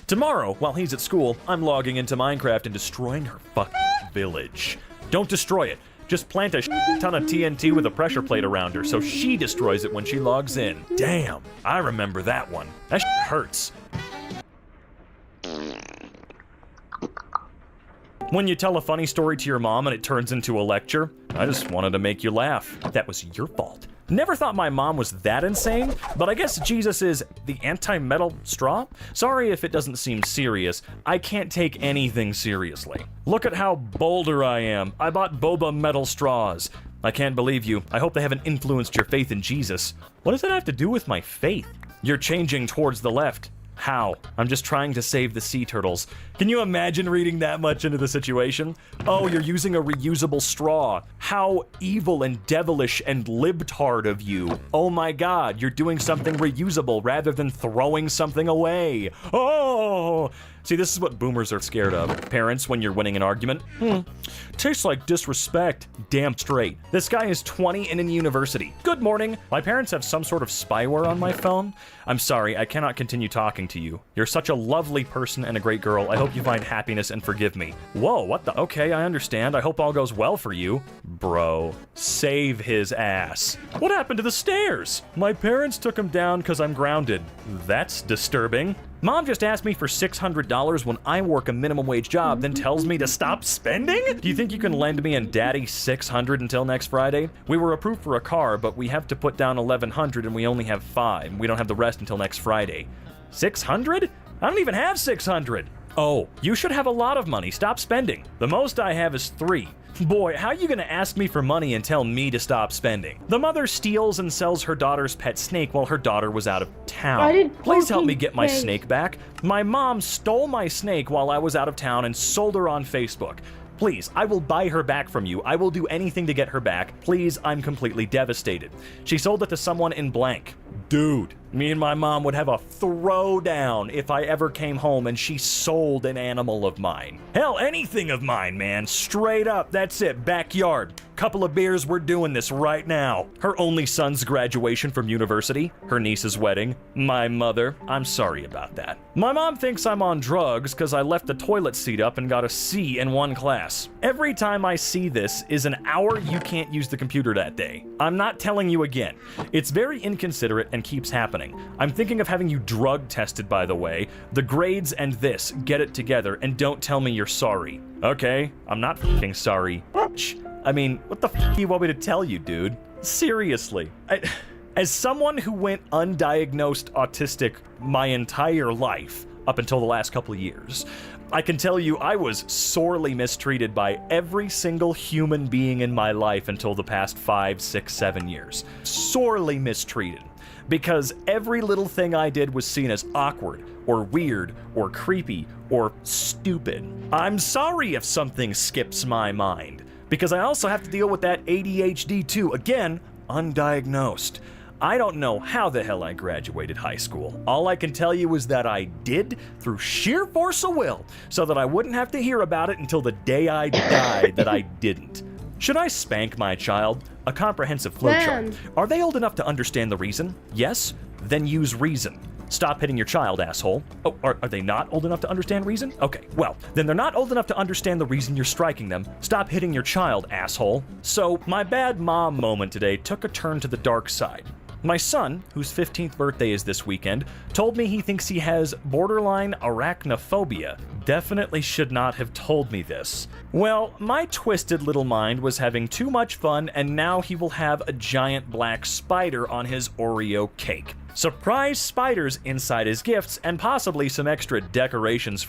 Tomorrow, while he's at school, I'm logging into Minecraft and destroying her fucking village. Don't destroy it. Just plant a ton of TNT with a pressure plate around her so she destroys it when she logs in. Damn, I remember that one. That hurts. When you tell a funny story to your mom and it turns into a lecture, I just wanted to make you laugh. That was your fault. Never thought my mom was that insane, but I guess Jesus is the anti-metal straw? Sorry if it doesn't seem serious. I can't take anything seriously. Look at how bolder I am. I bought boba metal straws. I can't believe you. I hope they haven't influenced your faith in Jesus. What does that have to do with my faith? You're changing towards the left. How? I'm just trying to save the sea turtles. Can you imagine reading that much into the situation? Oh, you're using a reusable straw. How evil and devilish and libtard of you. Oh my god, you're doing something reusable rather than throwing something away. Oh! See, this is what boomers are scared of. Parents, when you're winning an argument, tastes like disrespect. Damn straight. This guy is 20 and in university. Good morning. My parents have some sort of spyware on my phone. I'm sorry, I cannot continue talking to you. You're such a lovely person and a great girl. I hope you find happiness and forgive me. Whoa, what the? Okay, I understand. I hope all goes well for you. Bro, save his ass. What happened to the stairs? My parents took him down because I'm grounded. That's disturbing. Mom just asked me for $600 when I work a minimum wage job, then tells me to stop spending? Do you think you can lend me and Daddy $600 until next Friday? We were approved for a car, but we have to put down $1,100 and we only have $5. We don't have the rest until next Friday. $600? I don't even have $600. Oh, you should have a lot of money. Stop spending. The most I have is $3. Boy, how are you gonna ask me for money and tell me to stop spending? The mother steals and sells her daughter's pet snake while her daughter was out of town. Please help me get my snake back. My mom stole my snake while I was out of town and sold her on Facebook. Please, I will buy her back from you. I will do anything to get her back. Please, I'm completely devastated. She sold it to someone in blank. Dude, me and my mom would have a throwdown if I ever came home and she sold an animal of mine. Hell, anything of mine, man. Straight up, that's it. Backyard. Couple of beers, we're doing this right now. Her only son's graduation from university, her niece's wedding, my mother. I'm sorry about that. My mom thinks I'm on drugs because I left the toilet seat up and got a C in one class. Every time I see this is an hour you can't use the computer that day. I'm not telling you again. It's very inconsiderate and keeps happening. I'm thinking of having you drug tested, by the way. The grades and this, get it together and don't tell me you're sorry. Okay, I'm not f***ing sorry. I mean, what the f*** do you want me to tell you, dude? Seriously. As someone who went undiagnosed autistic my entire life, up until the last couple of years, I can tell you I was sorely mistreated by every single human being in my life until the past 5, 6, 7 years. Sorely mistreated. Because every little thing I did was seen as awkward, or weird, or creepy, or stupid. I'm sorry if something skips my mind. Because I also have to deal with that ADHD too, again, undiagnosed. I don't know how the hell I graduated high school. All I can tell you is that I did through sheer force of will, so that I wouldn't have to hear about it until the day I died that I didn't. Should I spank my child? A comprehensive flowchart. Are they old enough to understand the reason? Yes? Then use reason. Stop hitting your child, asshole. Oh, are they not old enough to understand reason? Okay, well, then they're not old enough to understand the reason you're striking them. Stop hitting your child, asshole. So, my bad mom moment today took a turn to the dark side. My son, whose 15th birthday is this weekend, told me he thinks he has borderline arachnophobia. Definitely should not have told me this. Well, my twisted little mind was having too much fun, and now he will have a giant black spider on his Oreo cake. Surprise spiders inside his gifts, and possibly some extra decorations.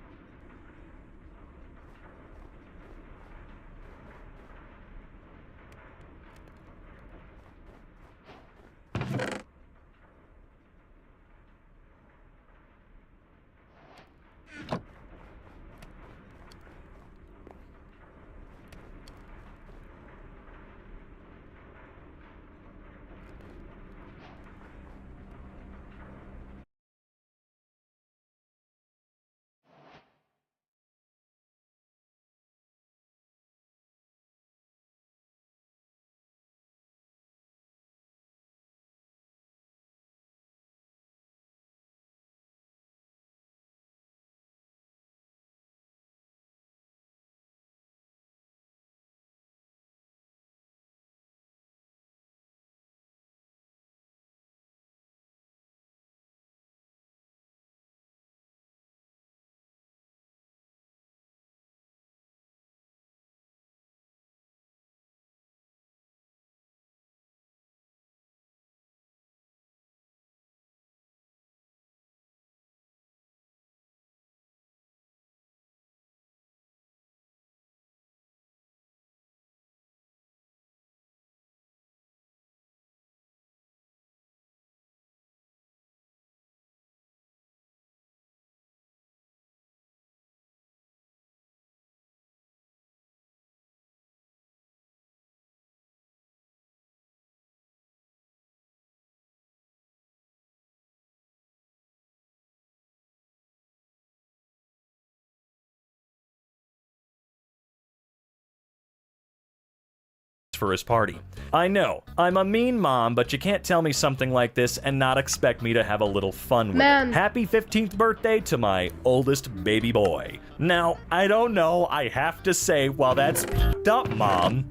for his party. I know, I'm a mean mom, but you can't tell me something like this and not expect me to have a little fun with it. Happy 15th birthday to my oldest baby boy. Now, I don't know, I have to say, while that's up, Mom,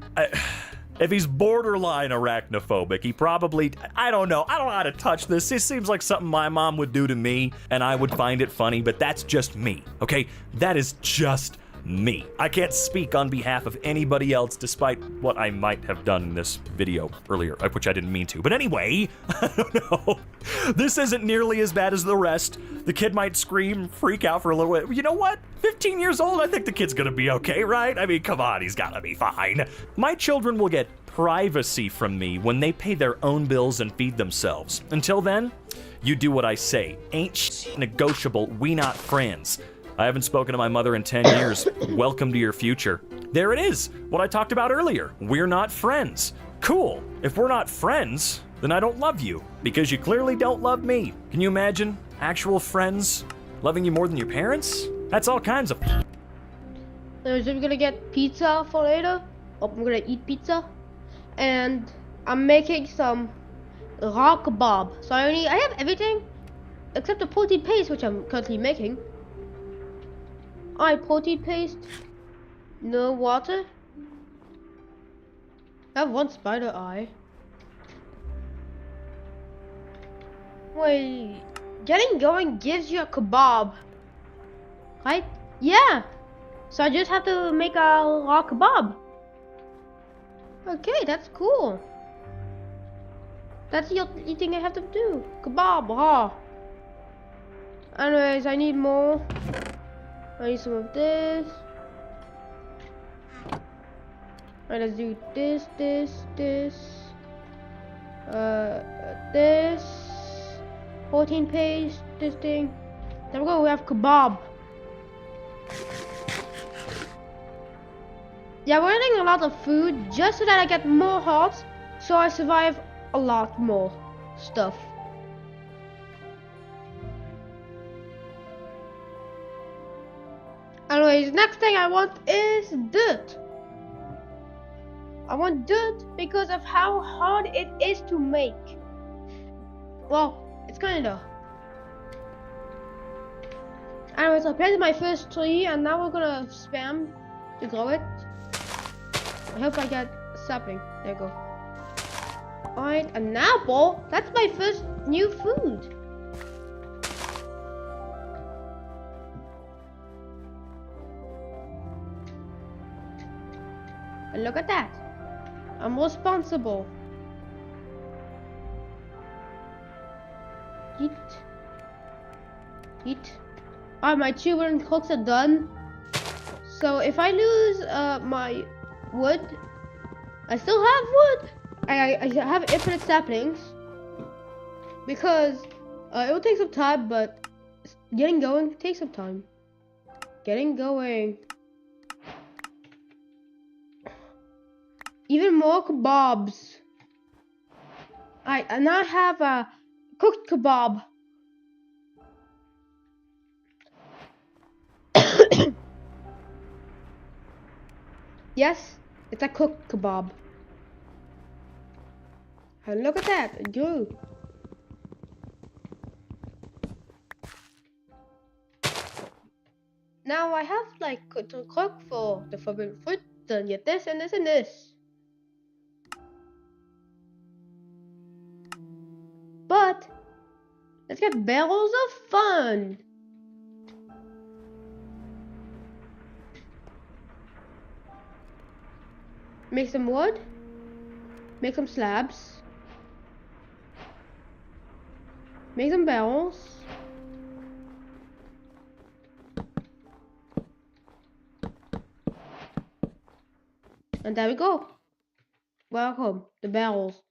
if he's borderline arachnophobic, he probably, I don't know how to touch this. This seems like something my mom would do to me, and I would find it funny, but that's just me, okay? That is just me. I can't speak on behalf of anybody else, despite what I might have done in this video earlier, which I didn't mean to. But anyway, I don't know. This isn't nearly as bad as the rest. The kid might scream, freak out for a little bit. You know what? 15 years old, I think the kid's gonna be okay, right? I mean, come on, he's gotta be fine. My children will get privacy from me when they pay their own bills and feed themselves. Until then, you do what I say. Ain't negotiable, we not friends. I haven't spoken to my mother in 10 years. Welcome to your future. There it is, what I talked about earlier. We're not friends. Cool. If we're not friends, then I don't love you, because you clearly don't love me. Can you imagine actual friends loving you more than your parents? That's all kinds of... So I'm gonna get pizza for later. I'm gonna eat pizza. And I'm making some raw kebab. So I have everything except the protein paste, which I'm currently making. Protein paste. No water. I have one spider eye. Wait, getting going gives you a kebab, right? Yeah. So I just have to make a raw kebab. Okay, that's cool. That's the only thing I have to do. Kebab raw. Anyways, I need more. I need some of this. Alright, let's do this. This. Protein paste, this thing. Then we're gonna have kebab. Yeah, we're eating a lot of food just so that I get more hearts, so I survive a lot more stuff. Anyways, next thing I want is dirt. I want dirt because of how hard it is to make. Well, it's kinda. Anyways, I planted my first tree and now we're gonna spam to grow it. I hope I get a sapling. There you go. Alright, an apple? That's my first new food. And look at that. I'm responsible. Eat. Alright, my children cooks are done. So if I lose my wood, I still have wood. I have infinite saplings. Because it will take some time, but getting going takes some time. Getting going. Even more kebabs. I now have a cooked kebab. Yes, it's a cooked kebab. And look at that, it grew. Now I have like to cook for the forbidden fruit, then get this and this and this. But let's get barrels of fun. Make some wood. Make some slabs. Make some barrels. And there we go. Welcome, the barrels.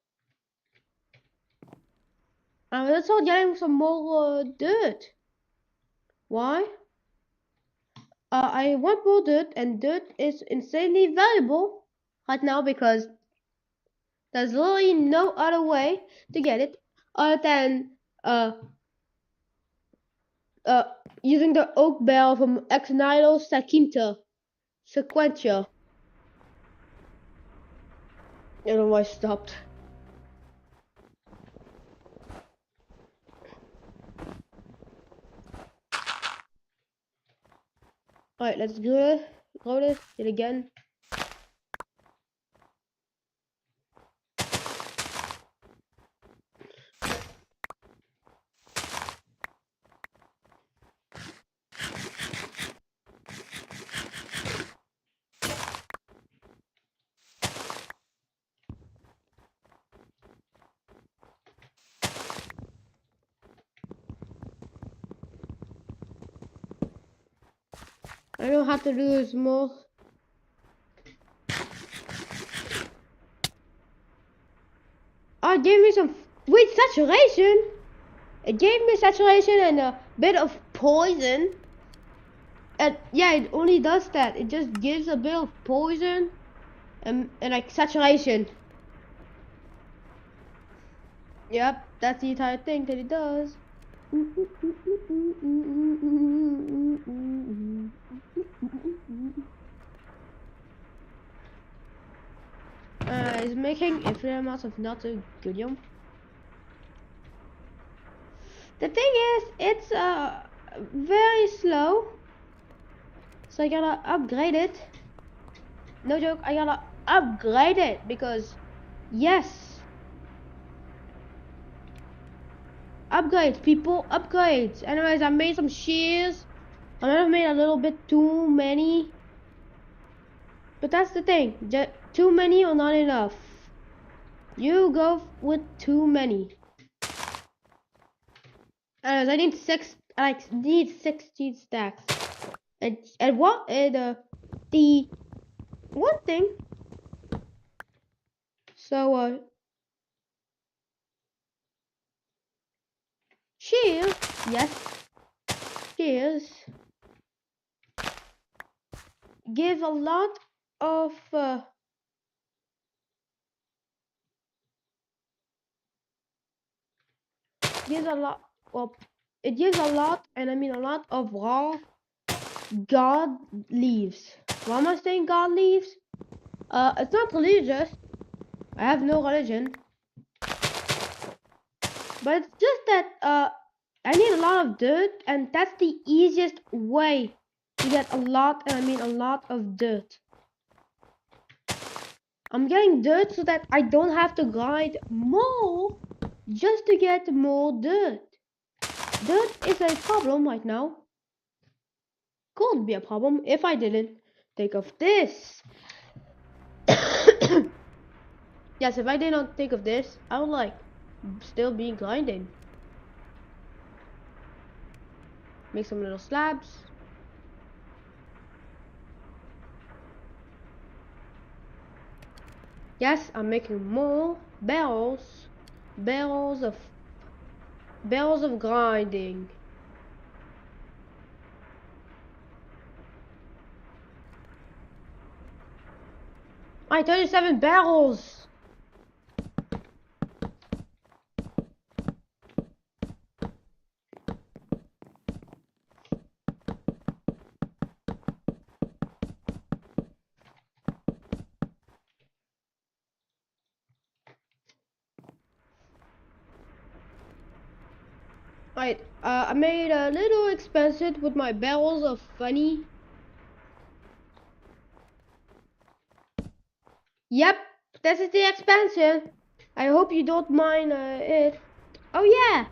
And let's start getting some more dirt. Why? I want more dirt, and dirt is insanely valuable right now because there's literally no other way to get it other than using the oak barrel from Ex Nihilo Sequentia. I don't know why I stopped. Alright, let's grow this yet again. I don't have to do this more. Oh, it gave me some. Wait, saturation? It gave me saturation and a bit of poison. And yeah, it only does that. It just gives a bit of poison and like saturation. Yep, that's the entire thing that it does. It's making infinite amounts of not so good yum. The thing is, it's very slow, so I gotta upgrade it. No joke, I gotta upgrade it because yes, upgrades, people, upgrades. Anyways, I made some shears. I might have made a little bit too many, but that's the thing. Too many or not enough. You go with too many. I need I need 16 stacks. And what? The one thing. So shears. Yes. Shears. Give a lot of gives a lot. Well, it gives a lot, and I mean a lot of raw god leaves. Why am I saying god leaves? It's not religious. I have no religion. But it's just that I need a lot of dirt, and that's the easiest way to get a lot, and I mean a lot of dirt. I'm getting dirt so that I don't have to grind more just to get more dirt. Dirt is a problem right now. Could be a problem if I didn't think of this. Yes, if I did not think of this, I would like still be grinding. Make some little slabs. Yes, I'm making more barrels of grinding. I 37 barrels. Right, I made a little expensive with my barrels of funny. Yep, this is the expensive. I hope you don't mind it. Oh yeah.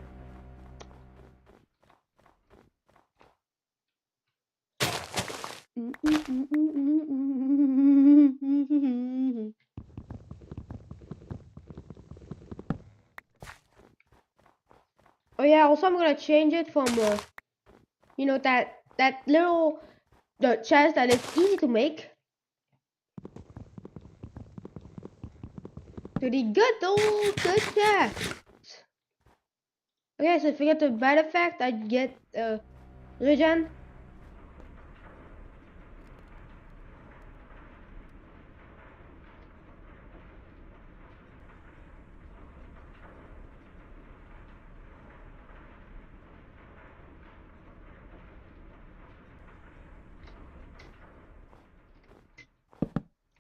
Oh yeah, also I'm gonna change it from you know, that little chest that is easy to make to the good old good chest. Okay, so if you get the bad effect, I get regen.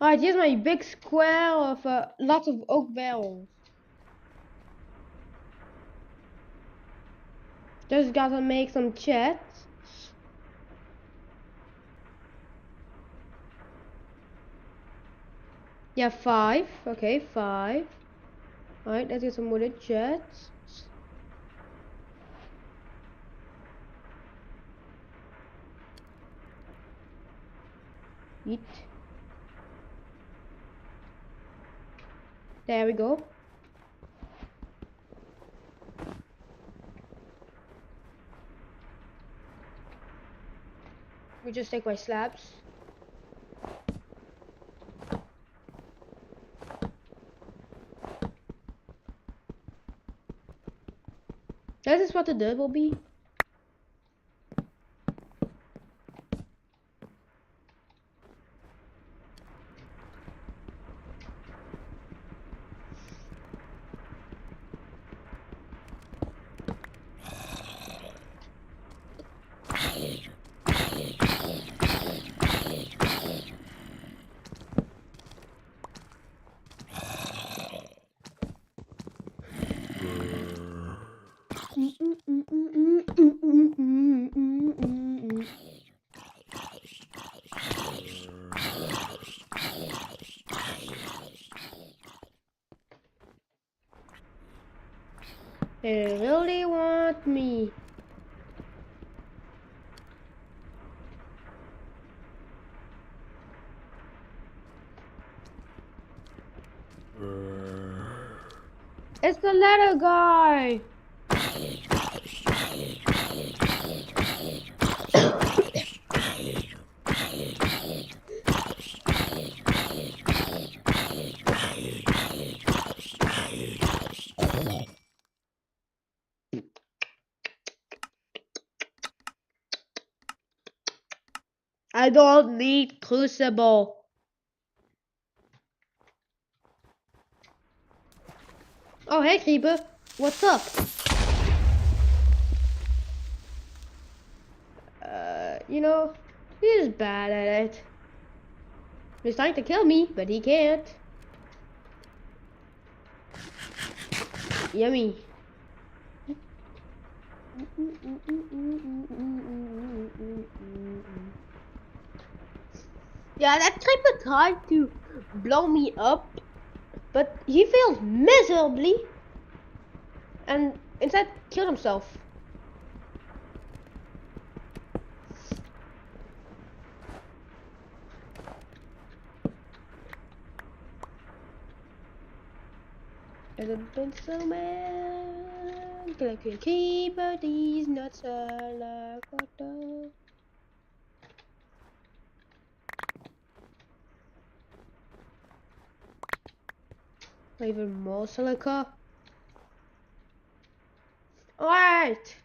Alright, here's my big square of lots of oak barrels. Just gotta make some chests. Yeah, 5. Okay, 5. Alright, let's get some wooden chests. Eat. There we go. We just take my slabs. That is what the dirt will be. They really want me. It's the letter guy. I don't need crucible. Oh, hey, Creeper. What's up? You know, he's bad at it. He's trying to kill me, but he can't. Yummy. Yeah, that Creeper tried to blow me up, but he failed miserably and instead killed himself. And I've been so mad. Gonna keep these nuts like water. Even more silica. Alright.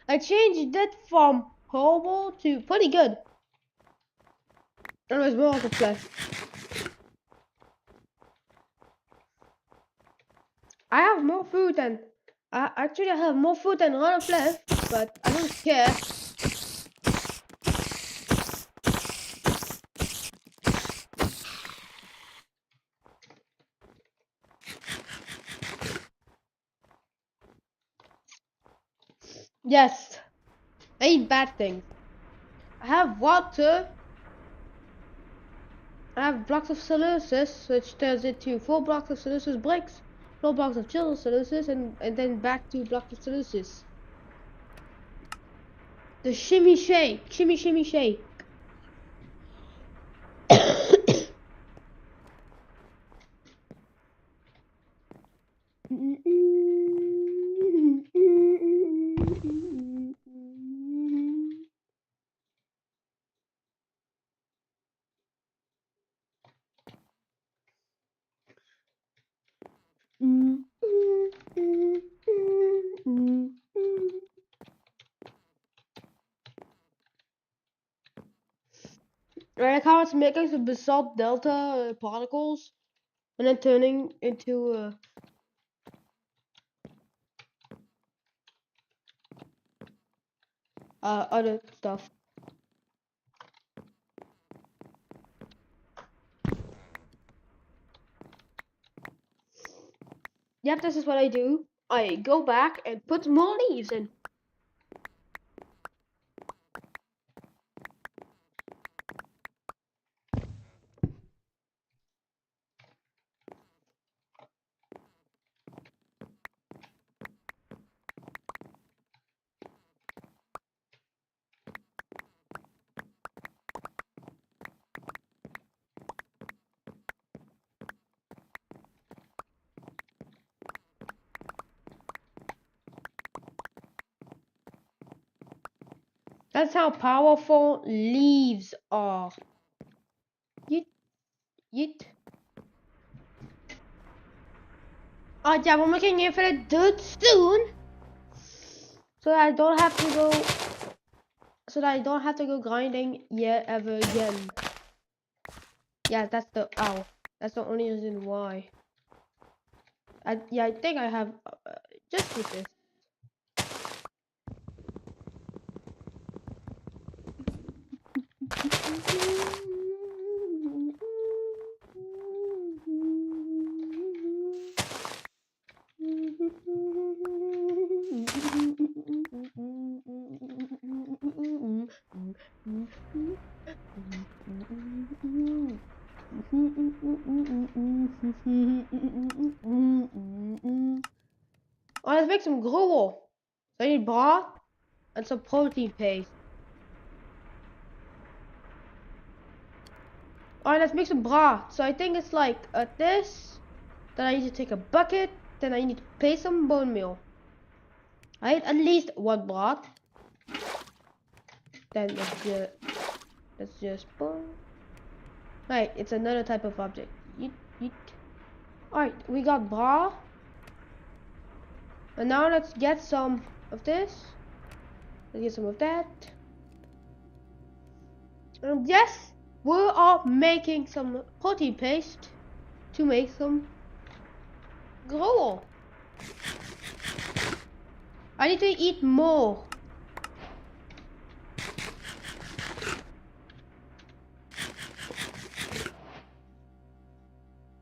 I changed it from horrible to pretty good. And there's more I can play. I have more food than I have more food than a lot of left, but I don't care. Yes, I eat bad things. I have water. I have blocks of silicis, which turns into 4 blocks of silicis bricks, 4 blocks of chill silicis, and then back to blocks of silicis. The shimmy shake, shimmy shimmy shake. I like how it's making some basalt delta particles and then turning into other stuff. Yep, this is what I do. I go back and put more leaves in. That's how powerful leaves are. Yeet. Yeet. Alright, yeah, we're making infinite dirt soon. So that I don't have to go grinding yet ever again. Yeah, that's the only reason why. I think I have just with this. Oh, let's make some gruel. So I need broth and some protein paste. Alright, let's make some broth. So I think it's like this. Then I need to take a bucket. Then I need to paste some bone meal. Right, at least one broth. Then let's just boom. Right, it's another type of object. Yeet, yeet. Alright, we got broth. And now let's get some of this. Let's get some of that. And yes, we are making some protein paste to make some gruel. I need to eat more.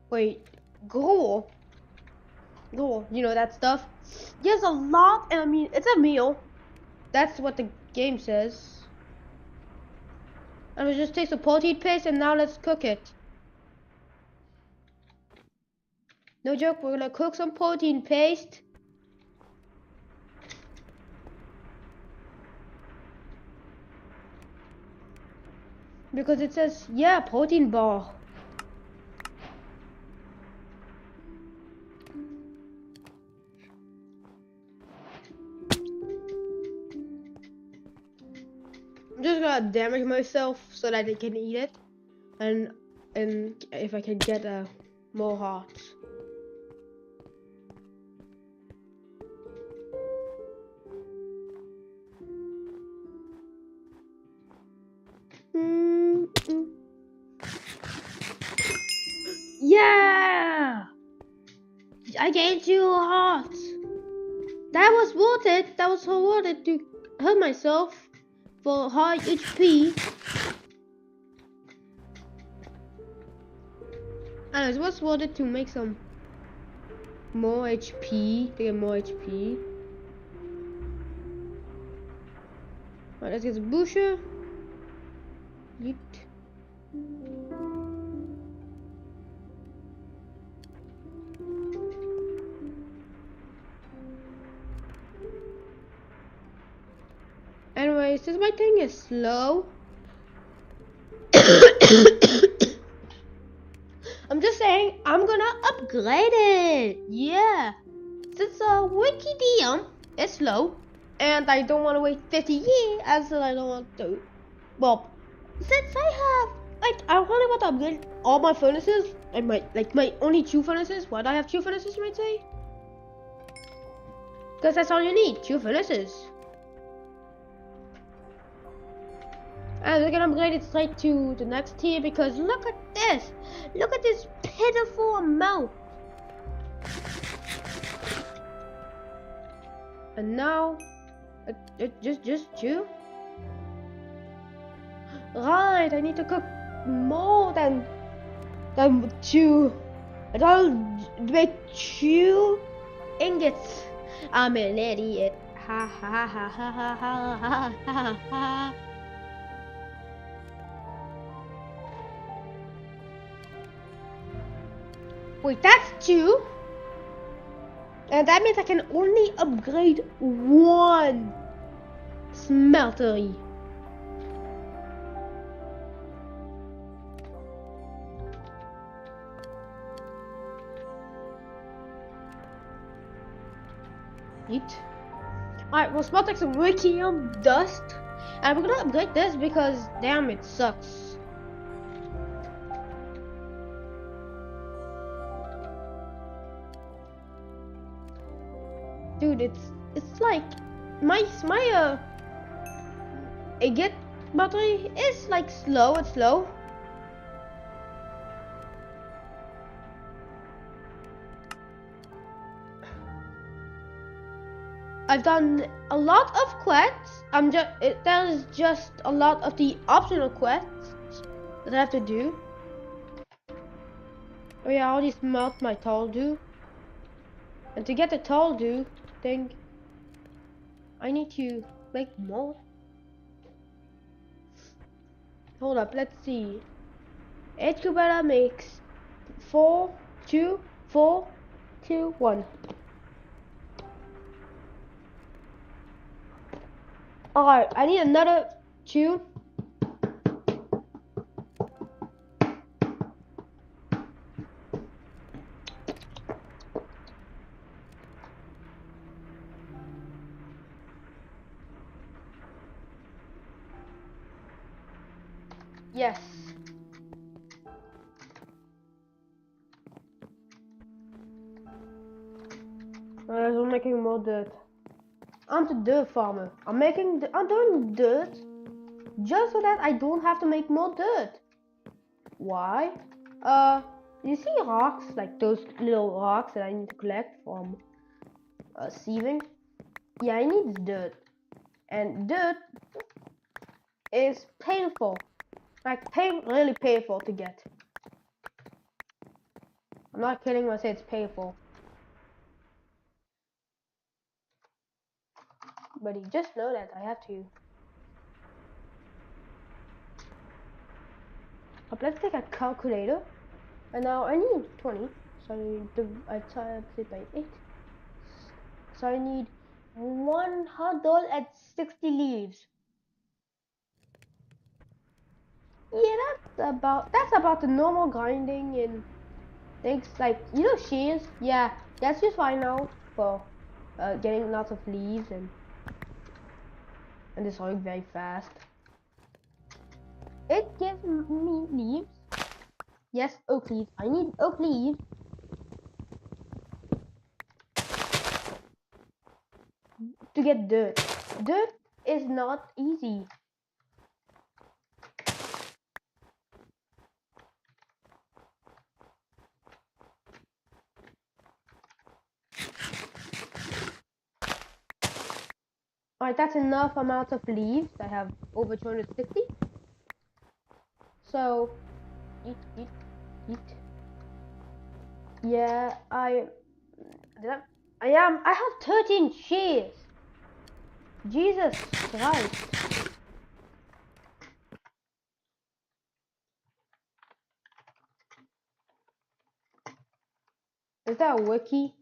Wait, gruel? Gruel, you know that stuff? Yes, a lot, and I mean, it's a meal. That's what the game says. And we just take some protein paste and now let's cook it. No joke, we're gonna cook some protein paste. Because it says, yeah, protein bar. I'm just gonna damage myself so that I can eat it, and if I can get more hearts. Yeah, I gained 2 hearts. That was worth it. That was so worth it to hurt myself. For high HP. And it was worth it to make some more HP, to get more HP. Alright, let's get some busher. Yeet. Anyways, since my thing is slow, I'm just saying I'm gonna upgrade it. Yeah, since Wikidium is slow, and I don't want to wait 50 years, as I don't want to. Well, since I only want to upgrade all my furnaces and my only 2 furnaces. Why do I have 2 furnaces, you might say? Because that's all you need, 2 furnaces. And we're gonna upgrade it straight to the next tier because look at this! Look at this pitiful amount! And now, just 2? Right, I need to cook more than 2. And I'll make 2 ingots. I'm an idiot. Ha ha ha ha ha ha ha ha ha. Wait, that's 2. And that means I can only upgrade 1 smeltery. Neat. Alright, we'll smelt like some lithium dust. And we're gonna upgrade this because damn it sucks. Dude, it's like my agate battery is like slow, it's slow. I've done a lot of quests. There's just a lot of the optional quests that I have to do. Oh yeah, I already smelt my Toldu. And to get the Toldu thing, I need to make more. Hold up, let's see. 8 Cubetta makes 4, 2, 4, 2, 1. Alright, I need another 2. Yes. I'm making more dirt. I'm the dirt farmer. I'm doing dirt just so that I don't have to make more dirt. Why? You see rocks, like those little rocks that I need to collect from sieving? Yeah, I need dirt. And dirt is painful. Like, really painful to get. I'm not kidding when I say it's painful. But you just know that I have to. But let's take a calculator. And now I need 20. So I times it by 8. So I need 160 leaves. Yeah, that's about the normal grinding in things like, you know, shears. Yeah, that's just fine now for getting lots of leaves and destroying very fast. It gives me leaves. Yes, oak leaves. I need oak leaves. To get dirt. Dirt is not easy. Alright, that's enough amount of leaves. I have over 260. So, eat. Yeah, I have 13 shears. Jesus Christ. Is that a wiki?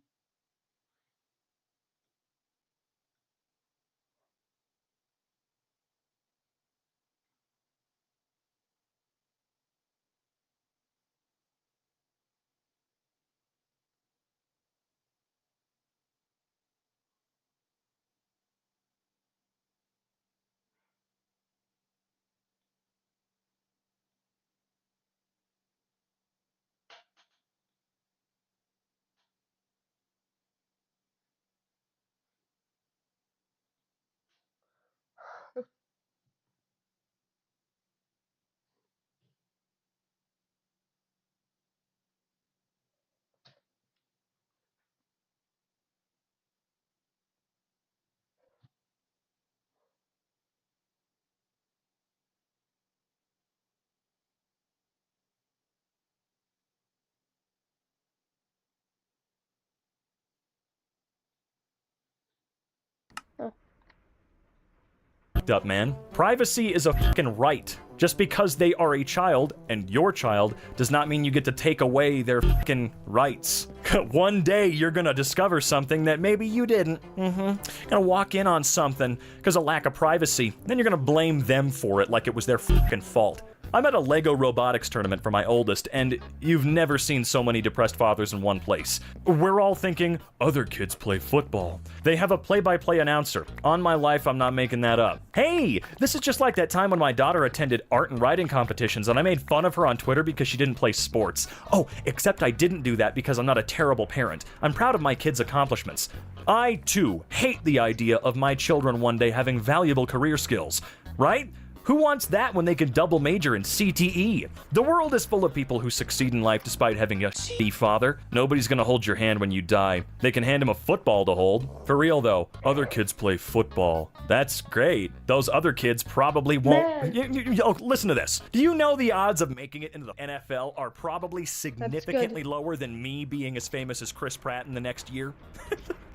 fucked up, man. Privacy is a fucking right. Just because they are a child, and your child, does not mean you get to take away their fucking rights. One day you're gonna discover something that maybe you didn't. Gonna walk in on something because of lack of privacy. Then you're gonna blame them for it like it was their fucking fault. I'm at a Lego robotics tournament for my oldest, and you've never seen so many depressed fathers in one place. We're all thinking, other kids play football. They have a play-by-play announcer. On my life, I'm not making that up. Hey, this is just like that time when my daughter attended art and writing competitions, and I made fun of her on Twitter because she didn't play sports. Oh, except I didn't do that because I'm not a terrible parent. I'm proud of my kids' accomplishments. I, too, hate the idea of my children one day having valuable career skills, right? Who wants that when they can double major in CTE? The world is full of people who succeed in life despite having a shitty father. Nobody's gonna hold your hand when you die. They can hand him a football to hold. For real though, other kids play football. That's great. Those other kids probably won't. Oh, listen to this. Do you know the odds of making it into the NFL are probably significantly lower than me being as famous as Chris Pratt in the next year?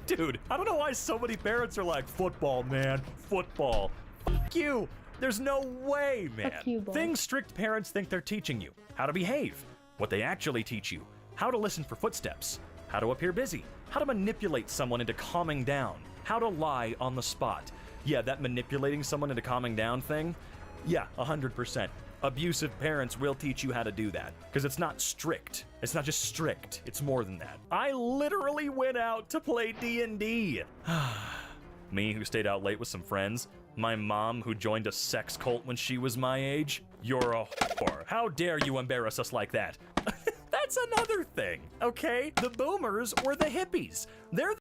Dude, I don't know why so many parents are like, football, man, football. Fuck you. There's no way, man. Things strict parents think they're teaching you. How to behave. What they actually teach you. How to listen for footsteps. How to appear busy. How to manipulate someone into calming down. How to lie on the spot. Yeah, that manipulating someone into calming down thing. Yeah, 100%. Abusive parents will teach you how to do that. Because it's not strict. It's not just strict. It's more than that. I literally went out to play D&D. Me, who stayed out late with some friends. My mom, who joined a sex cult when she was my age. You're a whore. How dare you embarrass us like that? That's another thing, okay? The boomers were the hippies. They're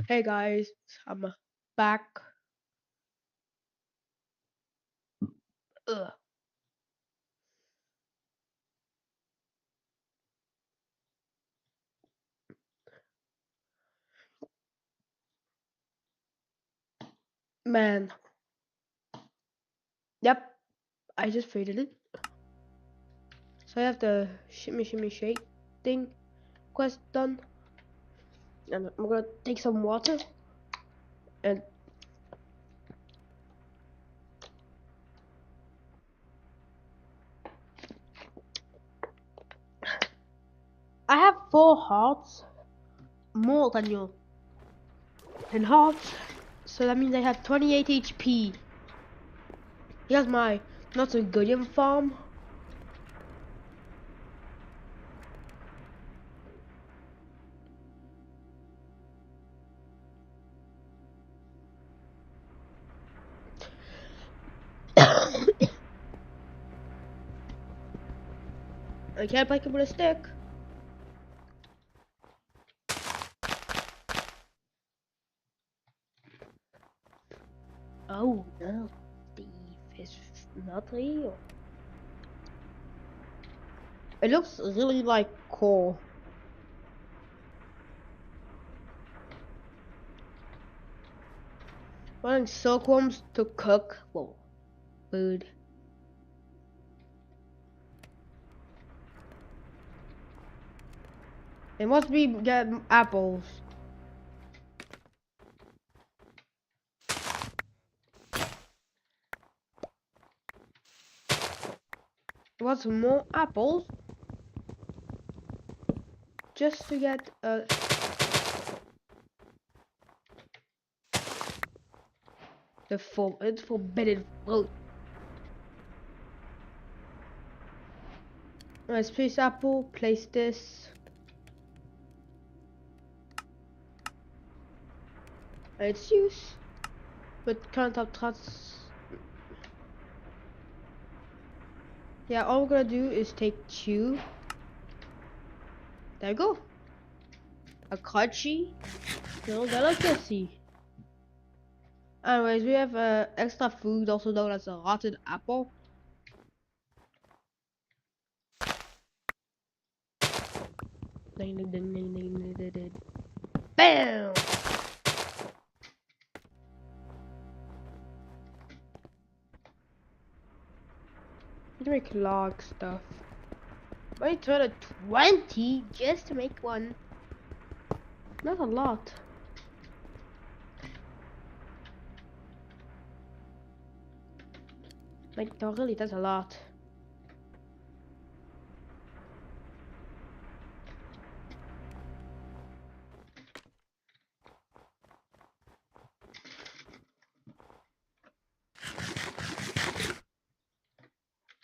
Hey guys, I'm back. Ugh. Man. Yep, I just faded it. So I have the shimmy shake thing quest done. And I'm gonna take some water and I have 4 hearts, more than you. 10 hearts, so that means I have 28 HP. Here's my not so good in farm. I can't break it with a stick. Oh no, the fish is not real. It looks really like coal. Running silkworms to cook food. It must be get apples. Want some more apples? Just to get it's forbidden fruit. Let's place apple. Place this. It's use, but can't have trust. Yeah, all we're gonna do is take 2. There we go. A crunchy little delicacy. Anyways, we have extra food, also known as a rotten apple. Ding, ding, ding, ding, ding, ding, ding. Bam! To make log stuff. I turn a 20 just to make one. Not a lot. Like, no, really, that's a lot.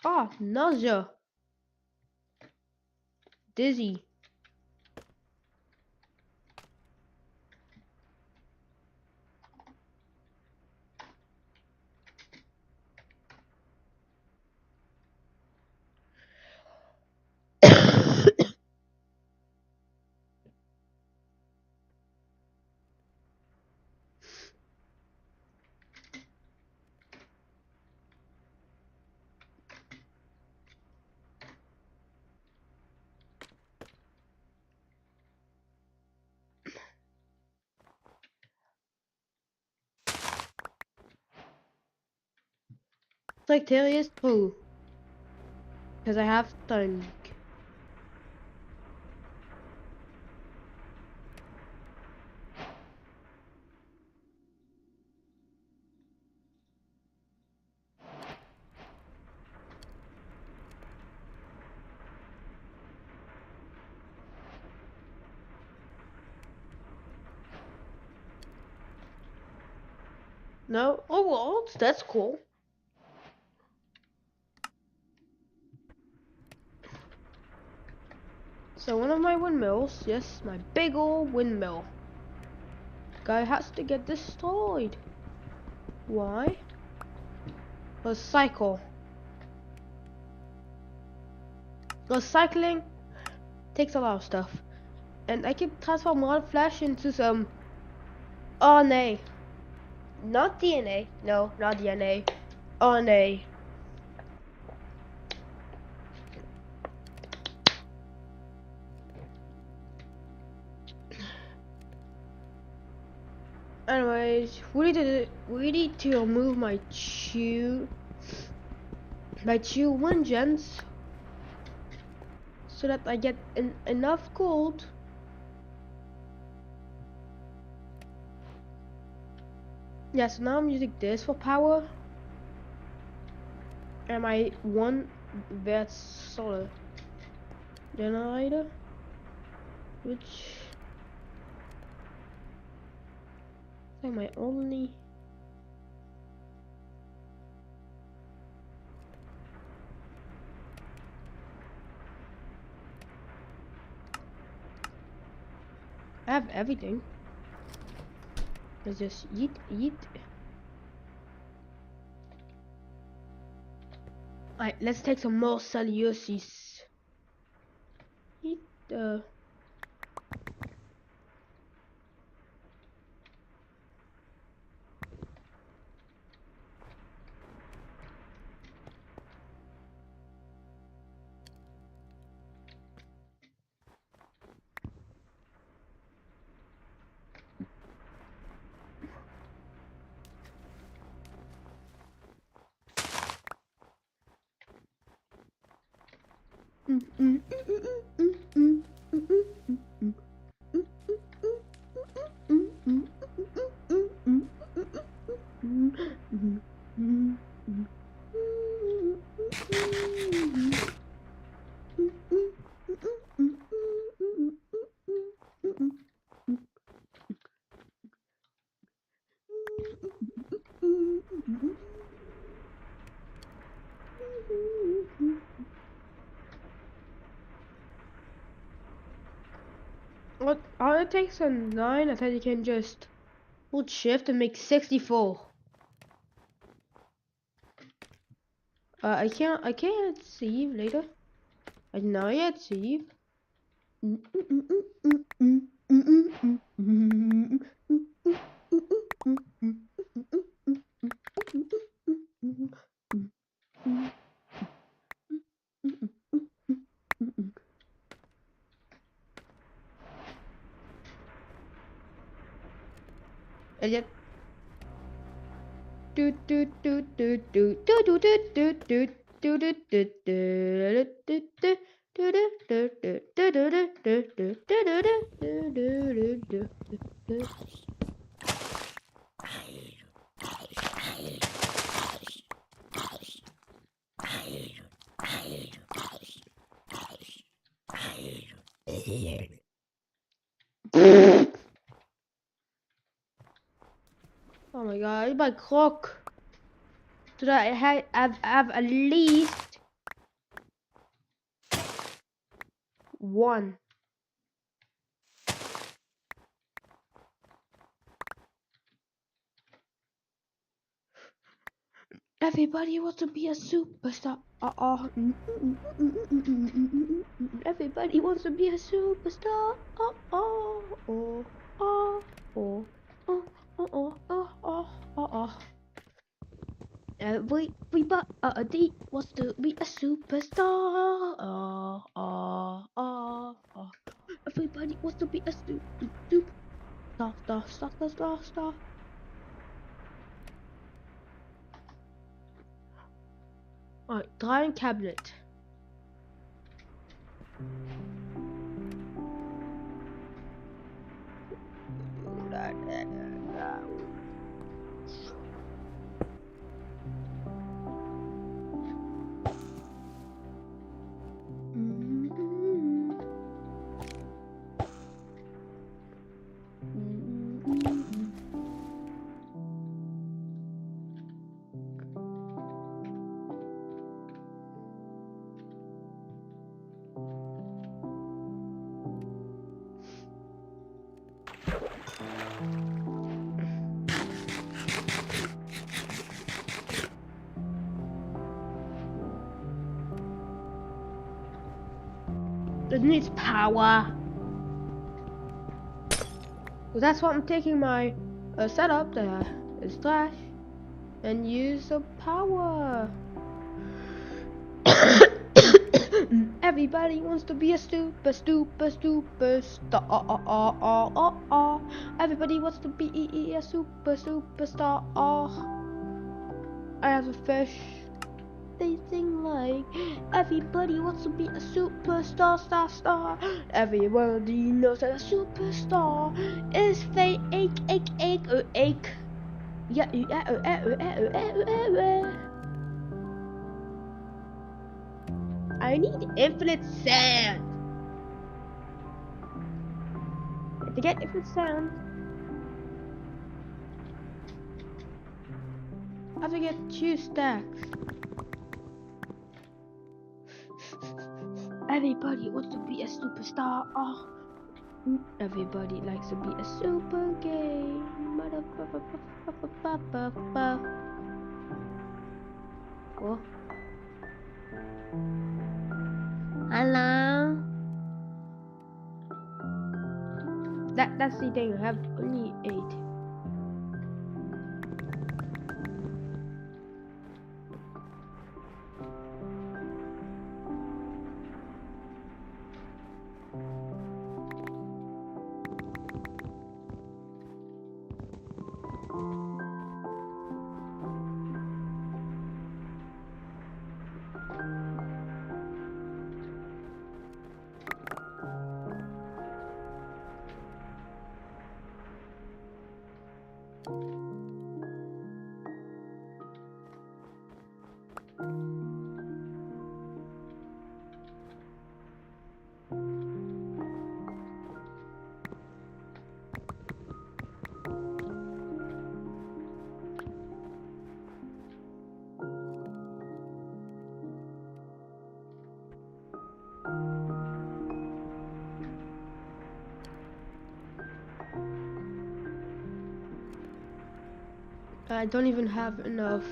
Ah, nausea. Dizzy. Like Terry is true. Because I have stunk. No? Oh, well, that's cool. So one of my windmills, yes, my big old windmill, guy has to get destroyed. Why? Recycle. Recycling takes a lot of stuff, and I can transform one flash into some RNA. Not DNA. No, not DNA. RNA. Anyways, we need to remove my two one gems so that I get enough gold. Yeah, so now I'm using this for power. And my one bad solar generator, which is my only. I have everything. Let's just eat. Alright, let's take some more celluloses. Eat the. What? All it takes a 9. I thought you can just hold shift and make 64. I can't save later. I know I can't save. Elliot. Oh my god, it's my clock. So that I have at least 1. Everybody wants to be a superstar. Everybody wants to be a superstar. Everybody wants to be a superstar. Everybody wants to be a star. Alright, drying cabinet. It needs power. Well, that's what I'm taking my set up there is trash and use the power. Everybody wants to be a super star. Everybody wants to be a superstar. I have a fish. They sing like everybody wants to be a superstar, star. Everybody knows that a superstar is fake, ache. Yeah. I need infinite sand. To get infinite sand, I have to get 2 stacks. Everybody wants to be a superstar. Oh, everybody likes to be a super gay. Oh. Hello. That's the thing. I have only 8. I don't even have enough.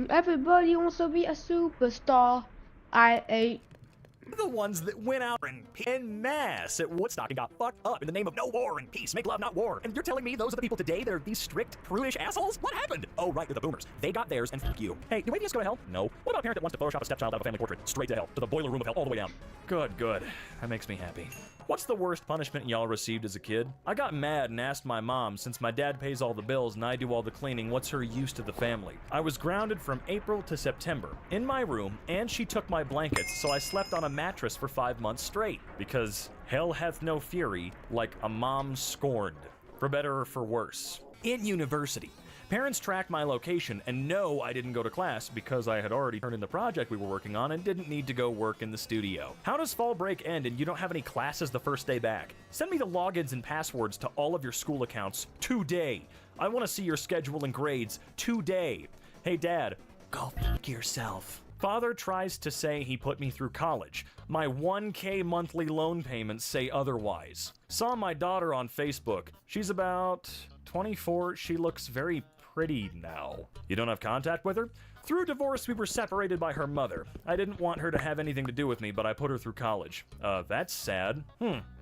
Everybody wants to be a superstar. The ones that went out in mass at Woodstock and got fucked up in the name of no war and peace, make love not war. And you're telling me those are the people today that are these strict, prudish assholes? What happened? Oh, right, they're the boomers. They got theirs and fuck you. Hey, do atheists go to hell? No. What about a parent that wants to Photoshop a stepchild out of a family portrait? Straight to hell. To the boiler room of hell all the way down. Good. That makes me happy. What's the worst punishment y'all received as a kid? I got mad and asked my mom, since my dad pays all the bills and I do all the cleaning, what's her use to the family? I was grounded from April to September in my room, and she took my blankets, so I slept on a mattress for 5 months straight. Because hell hath no fury like a mom scorned, for better or for worse. In university, parents tracked my location and know I didn't go to class because I had already turned in the project we were working on and didn't need to go work in the studio. How does fall break end and you don't have any classes the first day back? Send me the logins and passwords to all of your school accounts today. I want to see your schedule and grades today. Hey Dad, go fuck yourself. Father tries to say he put me through college. My $1K monthly loan payments say otherwise. Saw my daughter on Facebook. She's about 24. She looks very pretty now. You don't have contact with her? Through divorce, we were separated by her mother. I didn't want her to have anything to do with me, but I put her through college. That's sad.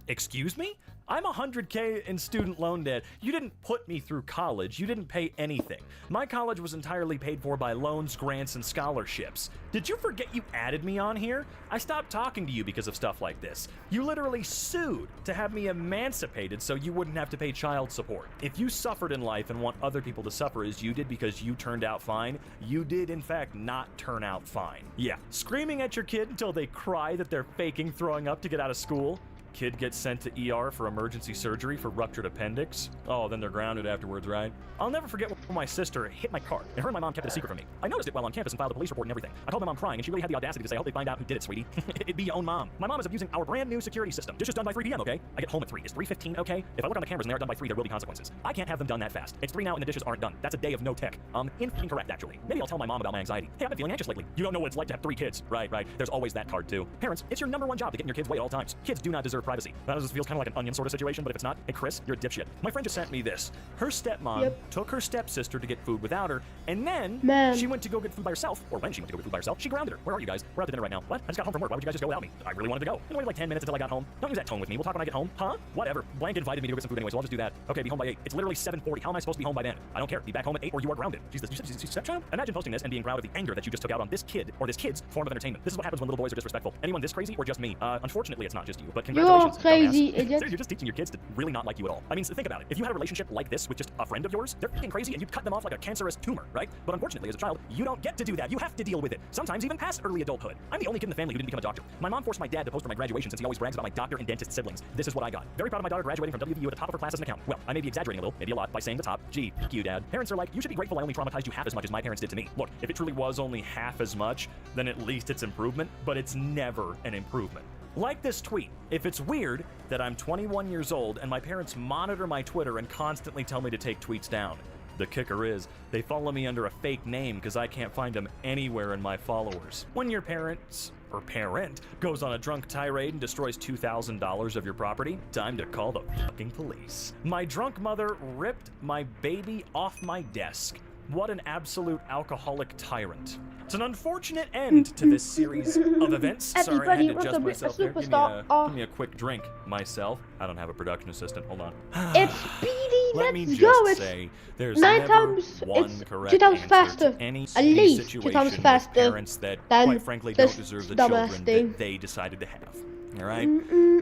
Excuse me? I'm 100K in student loan debt. You didn't put me through college. You didn't pay anything. My college was entirely paid for by loans, grants, and scholarships. Did you forget you added me on here? I stopped talking to you because of stuff like this. You literally sued to have me emancipated so you wouldn't have to pay child support. If you suffered in life and want other people to suffer as you did because you turned out fine, you did in fact not turn out fine. Yeah, screaming at your kid until they cry that they're faking throwing up to get out of school. Kid gets sent to ER for emergency surgery for ruptured appendix. Oh, then they're grounded afterwards, right? I'll never forget when my sister hit my car, and her and my mom kept it a secret from me. I noticed it while on campus and filed a police report and everything. I called my mom crying, and she really had the audacity to say, I hope they find out who did it, sweetie. It'd be your own mom. My mom is abusing our brand new security system. Dishes done by 3 p.m., okay? I get home at 3. Is 3:15 okay? If I look on the cameras and they aren't done by 3, there will be consequences. I can't have them done that fast. It's 3 now and the dishes aren't done. That's a day of no tech. Incorrect, actually. Maybe I'll tell my mom about my anxiety. Hey, I've been feeling anxious lately. You don't know what it's like to have 3 kids. Right. There's always that card, too. Parents, it's your #1 job to get in your kids' way at all times. Kids do not deserve privacy. That just feels kind of like an onion sort of situation, but if it's not, hey Chris, you're a dipshit. My friend just sent me this. Her stepmom took her stepsister to get food without her, and then she went to go get food by herself, or when she went to go get food by herself, she grounded her. Where are you guys? We're out to dinner right now. What? I just got home from work. Why would you guys just go without me? I really wanted to go. And waited like 10 minutes until I got home. Don't use that tone with me. We'll talk when I get home. Huh? Whatever. Blank invited me to go get some food anyway, so I'll just do that. Okay, be home by 8. It's literally 7:40. How am I supposed to be home by then? I don't care. Be back home at 8 or you are grounded. Jesus, you said stepchild? Imagine posting this and being proud of the anger that you just took out on this kid or this kid's form of entertainment. This is what happens when little boys are disrespectful. Anyone this crazy or just me? Unfortunately, it's not just you, but congratulations. You're crazy, idiot. You're just teaching your kids to really not like you at all. I mean, think about it. If you had a relationship like this with just a friend of yours, they're freaking crazy and you'd cut them off like a cancerous tumor, right? But unfortunately, as a child, you don't get to do that. You have to deal with it. Sometimes even past early adulthood. I'm the only kid in the family who didn't become a doctor. My mom forced my dad to post for my graduation since he always brags about my doctor and dentist siblings. This is what I got. Very proud of my daughter graduating from WVU at the top of her class as an accountant. Well, I may be exaggerating a little, maybe a lot, by saying the top. Gee, fuck you, Dad. Parents are like, you should be grateful I only traumatized you half as much as my parents did to me. Look, if it truly was only half as much, then at least it's improvement, but it's never an improvement. Like this tweet. If it's weird that I'm 21 years old and my parents monitor my Twitter and constantly tell me to take tweets down. The kicker is, they follow me under a fake name because I can't find them anywhere in my followers. When your parents, or parent, goes on a drunk tirade and destroys $2,000 of your property, time to call the fucking police. My drunk mother ripped my baby off my desk. What an absolute alcoholic tyrant. It's an unfortunate end to this series of events. Sorry, I had to adjust myself there. Give me a quick drink myself. I don't have a production assistant. Hold on. It's speedy. Let me Let's just go. It's say, there's 9 never times. one It's correct 2 times answer faster. to any At least 2 situation times with faster parents that, than quite frankly, this don't deserve the dumbass children thing. that they decided to have. All right?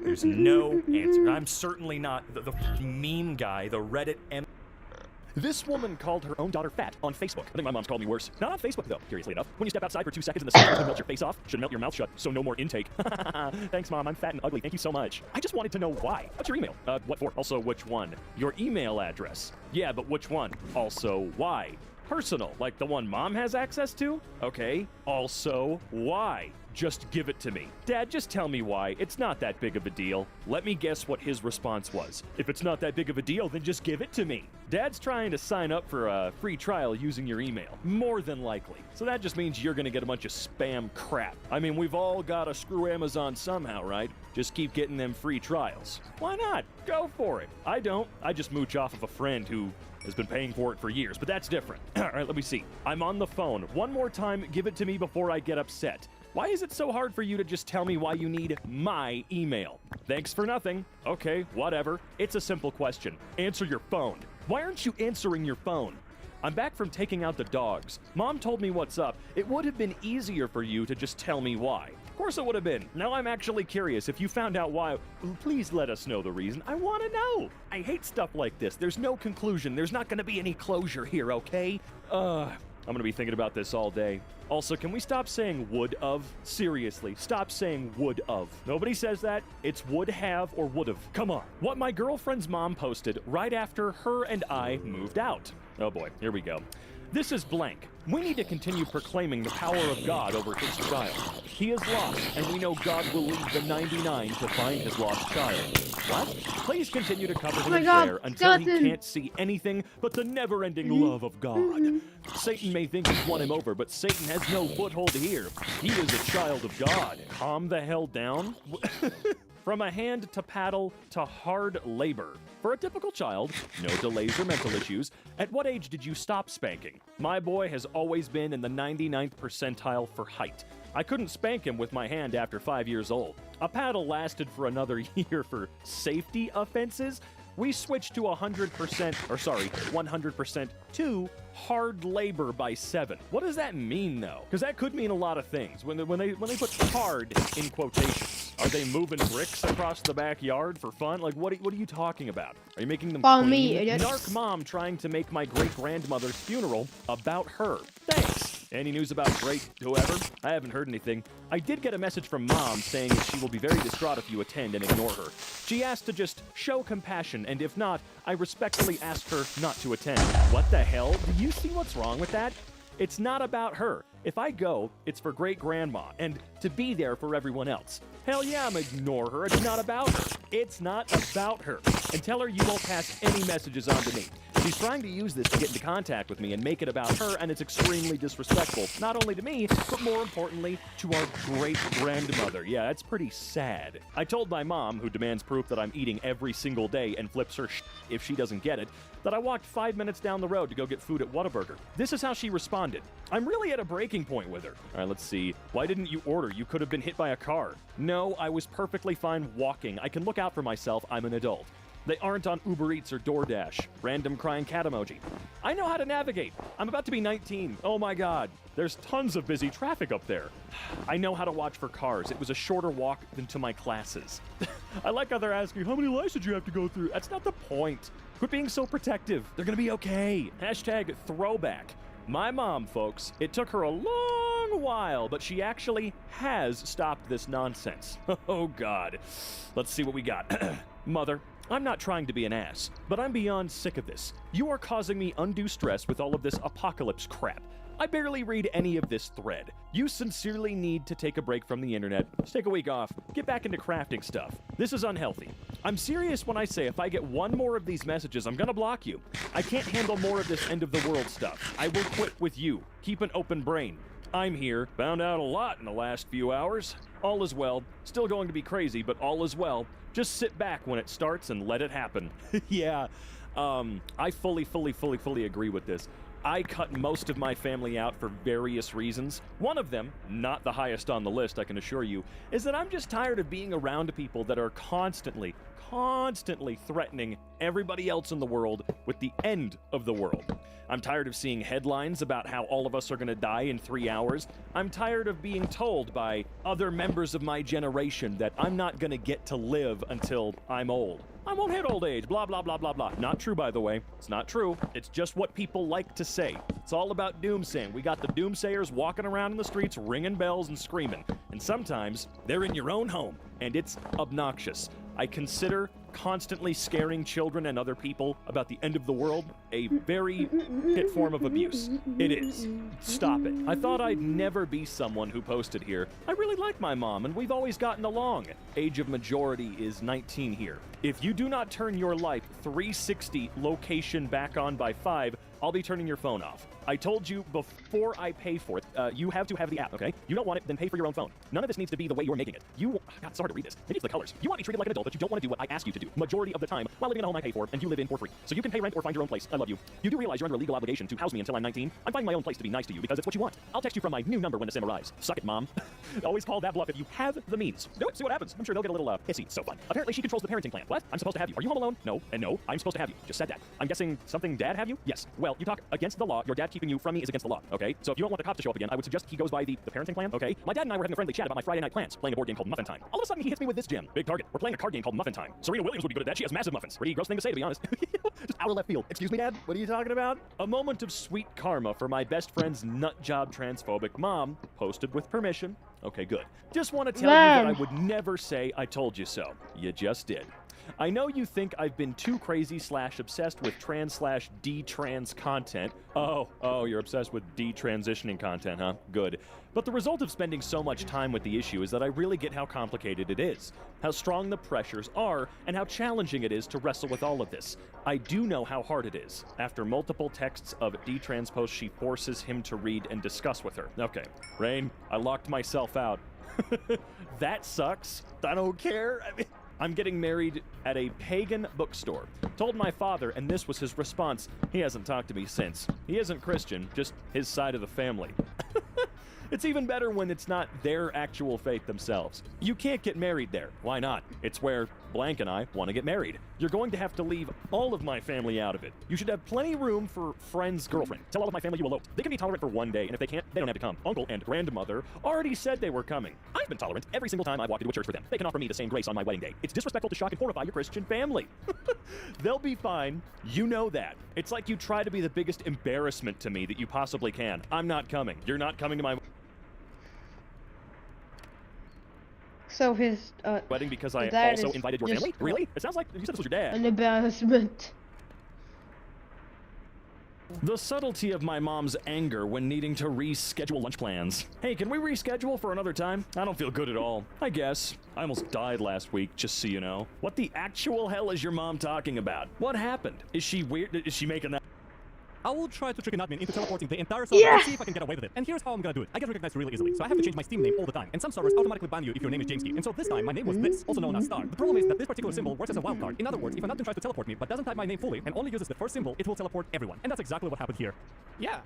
There's no answer. I'm certainly not the meme guy, the Reddit M. This woman called her own daughter fat on Facebook. I think my mom's called me worse. Not on Facebook, though, curiously enough. When you step outside for 2 seconds and the sun is gonna melt your face off, should melt your mouth shut, so no more intake. Thanks, Mom. I'm fat and ugly. Thank you so much. I just wanted to know why. What's your email? What for? Also, which one? Your email address. Yeah, but which one? Also, why? Personal, like the one Mom has access to? Okay. Also, why? Just give it to me. Dad, just tell me why. It's not that big of a deal. Let me guess what his response was. If it's not that big of a deal, then just give it to me. Dad's trying to sign up for a free trial using your email. More than likely. So that just means you're gonna get a bunch of spam crap. I mean, we've all gotta screw Amazon somehow, right? Just keep getting them free trials. Why not? Go for it. I don't. I just mooch off of a friend who has been paying for it for years, but that's different. All right, let me see. I'm on the phone. One more time, give it to me before I get upset. Why is it so hard for you to just tell me why you need my email? Thanks for nothing. Okay, whatever. It's a simple question. Answer your phone. Why aren't you answering your phone? I'm back from taking out the dogs. Mom told me what's up. It would have been easier for you to just tell me why. Of course it would have been. Now I'm actually curious. If you found out why, please let us know the reason. I want to know. I hate stuff like this. There's no conclusion. There's not going to be any closure here, okay? I'm going to be thinking about this all day. Also, can we stop saying would of? Seriously, stop saying would of. Nobody says that. It's would have or would have. Come on. What my girlfriend's mom posted right after her and I moved out. Oh boy, here we go. This is blank. We need to continue proclaiming the power of God over his child. He is lost, and we know God will leave the 99 to find his lost child. What? Please continue to cover him in prayer until he can't see anything but the never-ending love of God. Satan may think he's won him over, but Satan has no foothold here. He is a child of God. Calm the hell down. From a hand to paddle to hard labor. For a typical child, no delays or mental issues. At what age did you stop spanking? My boy has always been in the 99th percentile for height. I couldn't spank him with my hand after 5 years old. A paddle lasted for another year for safety offenses. We switched to 100% to hard labor by 7. What does that mean, though? Because that could mean a lot of things. When they put hard in quotations, are they moving bricks across the backyard for fun? Like, what are you talking about? Are you making them Follow clean? me, idiot. Narc mom trying to make my great-grandmother's funeral about her. Thanks. Any news about great whoever? I haven't heard anything. I did get a message from Mom saying that she will be very distraught if you attend and ignore her. She asked to just show compassion, and if not, I respectfully ask her not to attend. What the hell? Do you see what's wrong with that? It's not about her. If I go, it's for great-grandma, and to be there for everyone else. Hell yeah, I'm ignore her. It's not about her. It's not about her. And tell her you won't pass any messages on to me. She's trying to use this to get into contact with me and make it about her, and it's extremely disrespectful. Not only to me, but more importantly, to our great-grandmother. Yeah, that's pretty sad. I told my mom, who demands proof that I'm eating every single day and flips her if she doesn't get it, that I walked 5 minutes down the road to go get food at Whataburger. This is how she responded. I'm really at a breaking point with her. All right, let's see. Why didn't you order? You could have been hit by a car. No, I was perfectly fine walking. I can look out for myself. I'm an adult. They aren't on Uber Eats or DoorDash. Random crying cat emoji. I know how to navigate. I'm about to be 19. Oh my god. There's tons of busy traffic up there. I know how to watch for cars. It was a shorter walk than to my classes. I like how they're asking, how many lives did you have to go through? That's not the point. Quit being so protective. They're gonna be okay. Hashtag throwback. My mom, folks, it took her a long while, but she actually has stopped this nonsense. Oh god. Let's see what we got. Mother, I'm not trying to be an ass, but I'm beyond sick of this. You are causing me undue stress with all of this apocalypse crap. I barely read any of this thread. You sincerely need to take a break from the internet, just take a week off, get back into crafting stuff. This is unhealthy. I'm serious when I say if I get one more of these messages, I'm gonna block you. I can't handle more of this end of the world stuff. I will quit with you. Keep an open brain. I'm here. Found out a lot in the last few hours. All is well. Still going to be crazy, but all is well. Just sit back when it starts and let it happen. Yeah, I fully agree with this. I cut most of my family out for various reasons. One of them, not the highest on the list, I can assure you, is that I'm just tired of being around people that are constantly threatening everybody else in the world with the end of the world. I'm tired of seeing headlines about how all of us are gonna die in 3 hours. I'm tired of being told by other members of my generation that I'm not gonna get to live until I'm old. I won't hit old age, blah, blah, blah, blah, blah. Not true, by the way. It's not true. It's just what people like to say. It's all about doomsaying. We got the doomsayers walking around in the streets, ringing bells and screaming. And sometimes they're in your own home, and it's obnoxious. I consider constantly scaring children and other people about the end of the world a very hit form of abuse. It is. Stop it. I thought I'd never be someone who posted here. I really like my mom, and we've always gotten along. Age of majority is 19 here. If you do not turn your life 360 location back on by 5, I'll be turning your phone off. I told you before I pay for it, you have to have the app, okay? You don't want it, then pay for your own phone. None of this needs to be the way you're making it. God, it's hard to read this. Maybe it's the colors. You want to be treated like an adult, but you don't want to do what I ask you to do. Majority of the time, while living in a home I pay for, and you live in for free. So you can pay rent or find your own place. I love you. You do realize you're under a legal obligation to house me until I'm 19? I'm finding my own place to be nice to you because it's what you want. I'll text you from my new number when the sim arrives. Suck it, Mom. Always call that bluff if you have the means. Do it, see what happens. I'm sure they'll get a little, hissy. So fun. Apparently she controls the parenting plan. What? I'm supposed to have you. Are you home alone? No, and no. I'm supposed to have you. Just said that. I'm guessing something Dad have you? Yes. Well, you talk against the law. Your dad keeping you from me is against the law, okay? So if you don't want the cops to show up again, I would suggest he goes by the parenting plan, okay? My dad and I were having a friendly chat about my Friday night plans, playing a board game called Muffin Time. All of a sudden he hits me with this gem. Big target. We're playing a card game called Muffin Time. Serena Williams would be good at that. She has massive muffins. Pretty gross thing to say, to be honest. Just out of left field. Excuse me, Dad? What are you talking about? A moment of sweet karma for my best friend's nut job transphobic mom, posted with permission. Okay, good. Just want to tell you that I would never say I told you so. You just did. I know you think I've been too crazy / obsessed with trans/detrans content. Oh, you're obsessed with detransitioning content, huh? Good. But the result of spending so much time with the issue is that I really get how complicated it is, how strong the pressures are, and how challenging it is to wrestle with all of this. I do know how hard it is. After multiple texts of detrans posts she forces him to read and discuss with her. Okay, Rain, I locked myself out. That sucks. I don't care. I mean, I'm getting married at a pagan bookstore. Told my father, and this was his response. He hasn't talked to me since. He isn't Christian, just his side of the family. It's even better when it's not their actual faith themselves. You can't get married there. Why not? It's where blank and I want to get married. You're going to have to leave all of my family out of it. You should have plenty room for friend's girlfriend. Tell all of my family you eloped. They can be tolerant for one day, and if they can't, they don't have to come. Uncle and grandmother already said they were coming. I've been tolerant every single time I've walked into a church for them. They can offer me the same grace on my wedding day. It's disrespectful to shock and horrify your Christian family. They'll be fine. You know that. It's like you try to be the biggest embarrassment to me that you possibly can. I'm not coming. You're not coming to my So his wedding because I dad also is invited your just family? Really? It sounds like you said this was your dad. an embarrassment. The subtlety of my mom's anger when needing to reschedule lunch plans. Hey, can we reschedule for another time? I don't feel good at all. I guess. I almost died last week, just so you know. What the actual hell is your mom talking about? What happened? Is she weird? Is she making that? I will try to trick an admin into teleporting the entire server and see if I can get away with it. And here's how I'm gonna do it. I get recognized really easily, so I have to change my Steam name all the time. And some servers automatically ban you if your name is Jamesky. And so this time, my name was this, also known as Star. The problem is that this particular symbol works as a wildcard. In other words, if an admin tries to teleport me but doesn't type my name fully and only uses the first symbol, it will teleport everyone. And that's exactly what happened here. Yeah.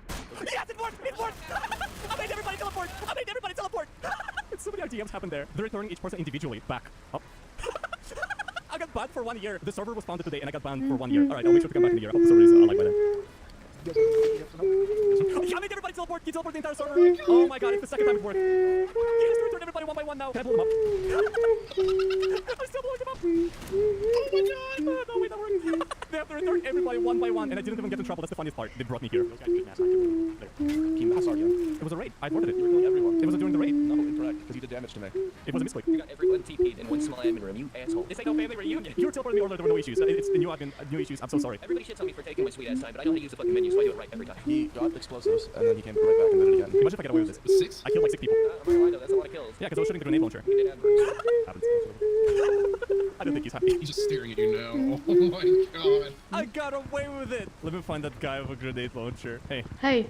Yes, it worked! It worked! I made everybody teleport! I made everybody teleport! And so many RTMs happened there. They're returning each person individually back. Oh. I got banned for 1 year. The server was founded today and I got banned for 1 year. Alright, I'll make sure to come back in a year. I hope the server is alive by then. I made everybody teleport! He teleported the entire server! Oh my god, it's the second time it worked! He has to return everybody one by one now! Can I blow them up? I'm still blowing them up! Oh my god! No, wait, that worked! They have to return everybody one by one, and I didn't even get in trouble. That's the funniest part. They brought me here. It was a raid. I aborted it. You were killing everyone. It was during the raid. No, incorrect. Because you did damage to me. It was a misclick. You got everyone TP'd in one small admin room, you asshole. This ain't no family reunion. You were teleporting me earlier, there were no issues. It's the new admin, new issues. I'm so sorry. Everybody shits on me for taking my sweet ass time, but I know how to use the fucking menu, so I do it right every time. He got explosives, and then he came right back and did it again. Imagine if I get away with this. 6? I killed like 6 people. That's a lot of kills. Yeah, because I was shooting the grenade launcher. Happens. I don't think he's happy. He's just staring at you now. Oh my god. I got away with it! Let me find that guy with a grenade launcher. Hey. Hey.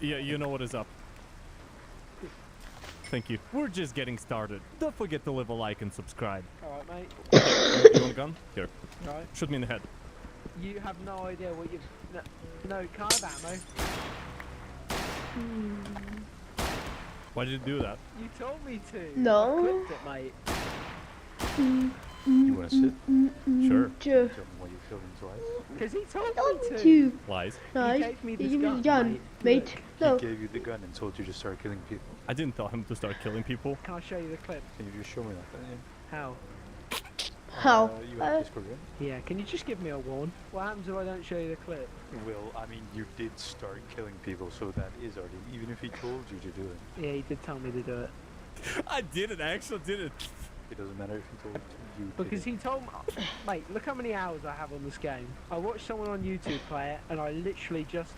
Yeah, you know what is up. Thank you. We're just getting started. Don't forget to leave a like and subscribe. Alright, mate. You want a gun? Here. Right. Shoot me in the head. You have no idea what you've... No, can't have ammo. Why did you do that? You told me to. No. I clicked it, mate. You wanna sit? Sure. Sure. Tell me why you killed him twice. Because he told me to. You. Lies. Nice. He gave me this Give me the gun, gun, mate. No. He gave you the gun and told you to start killing people. I didn't tell him to start killing people. Can I show you the clip? Can you just show me that? How? How? You have Discord, right? Yeah, can you just give me a warn? What happens if I don't show you the clip? Well, I mean, you did start killing people, so that is already, even if he told you to do it. Yeah, he did tell me to do it. I didn't, I actually didn't. It doesn't matter if he told you. Because he told me, mate, look how many hours I have on this game. I watched someone on YouTube play it, and I literally just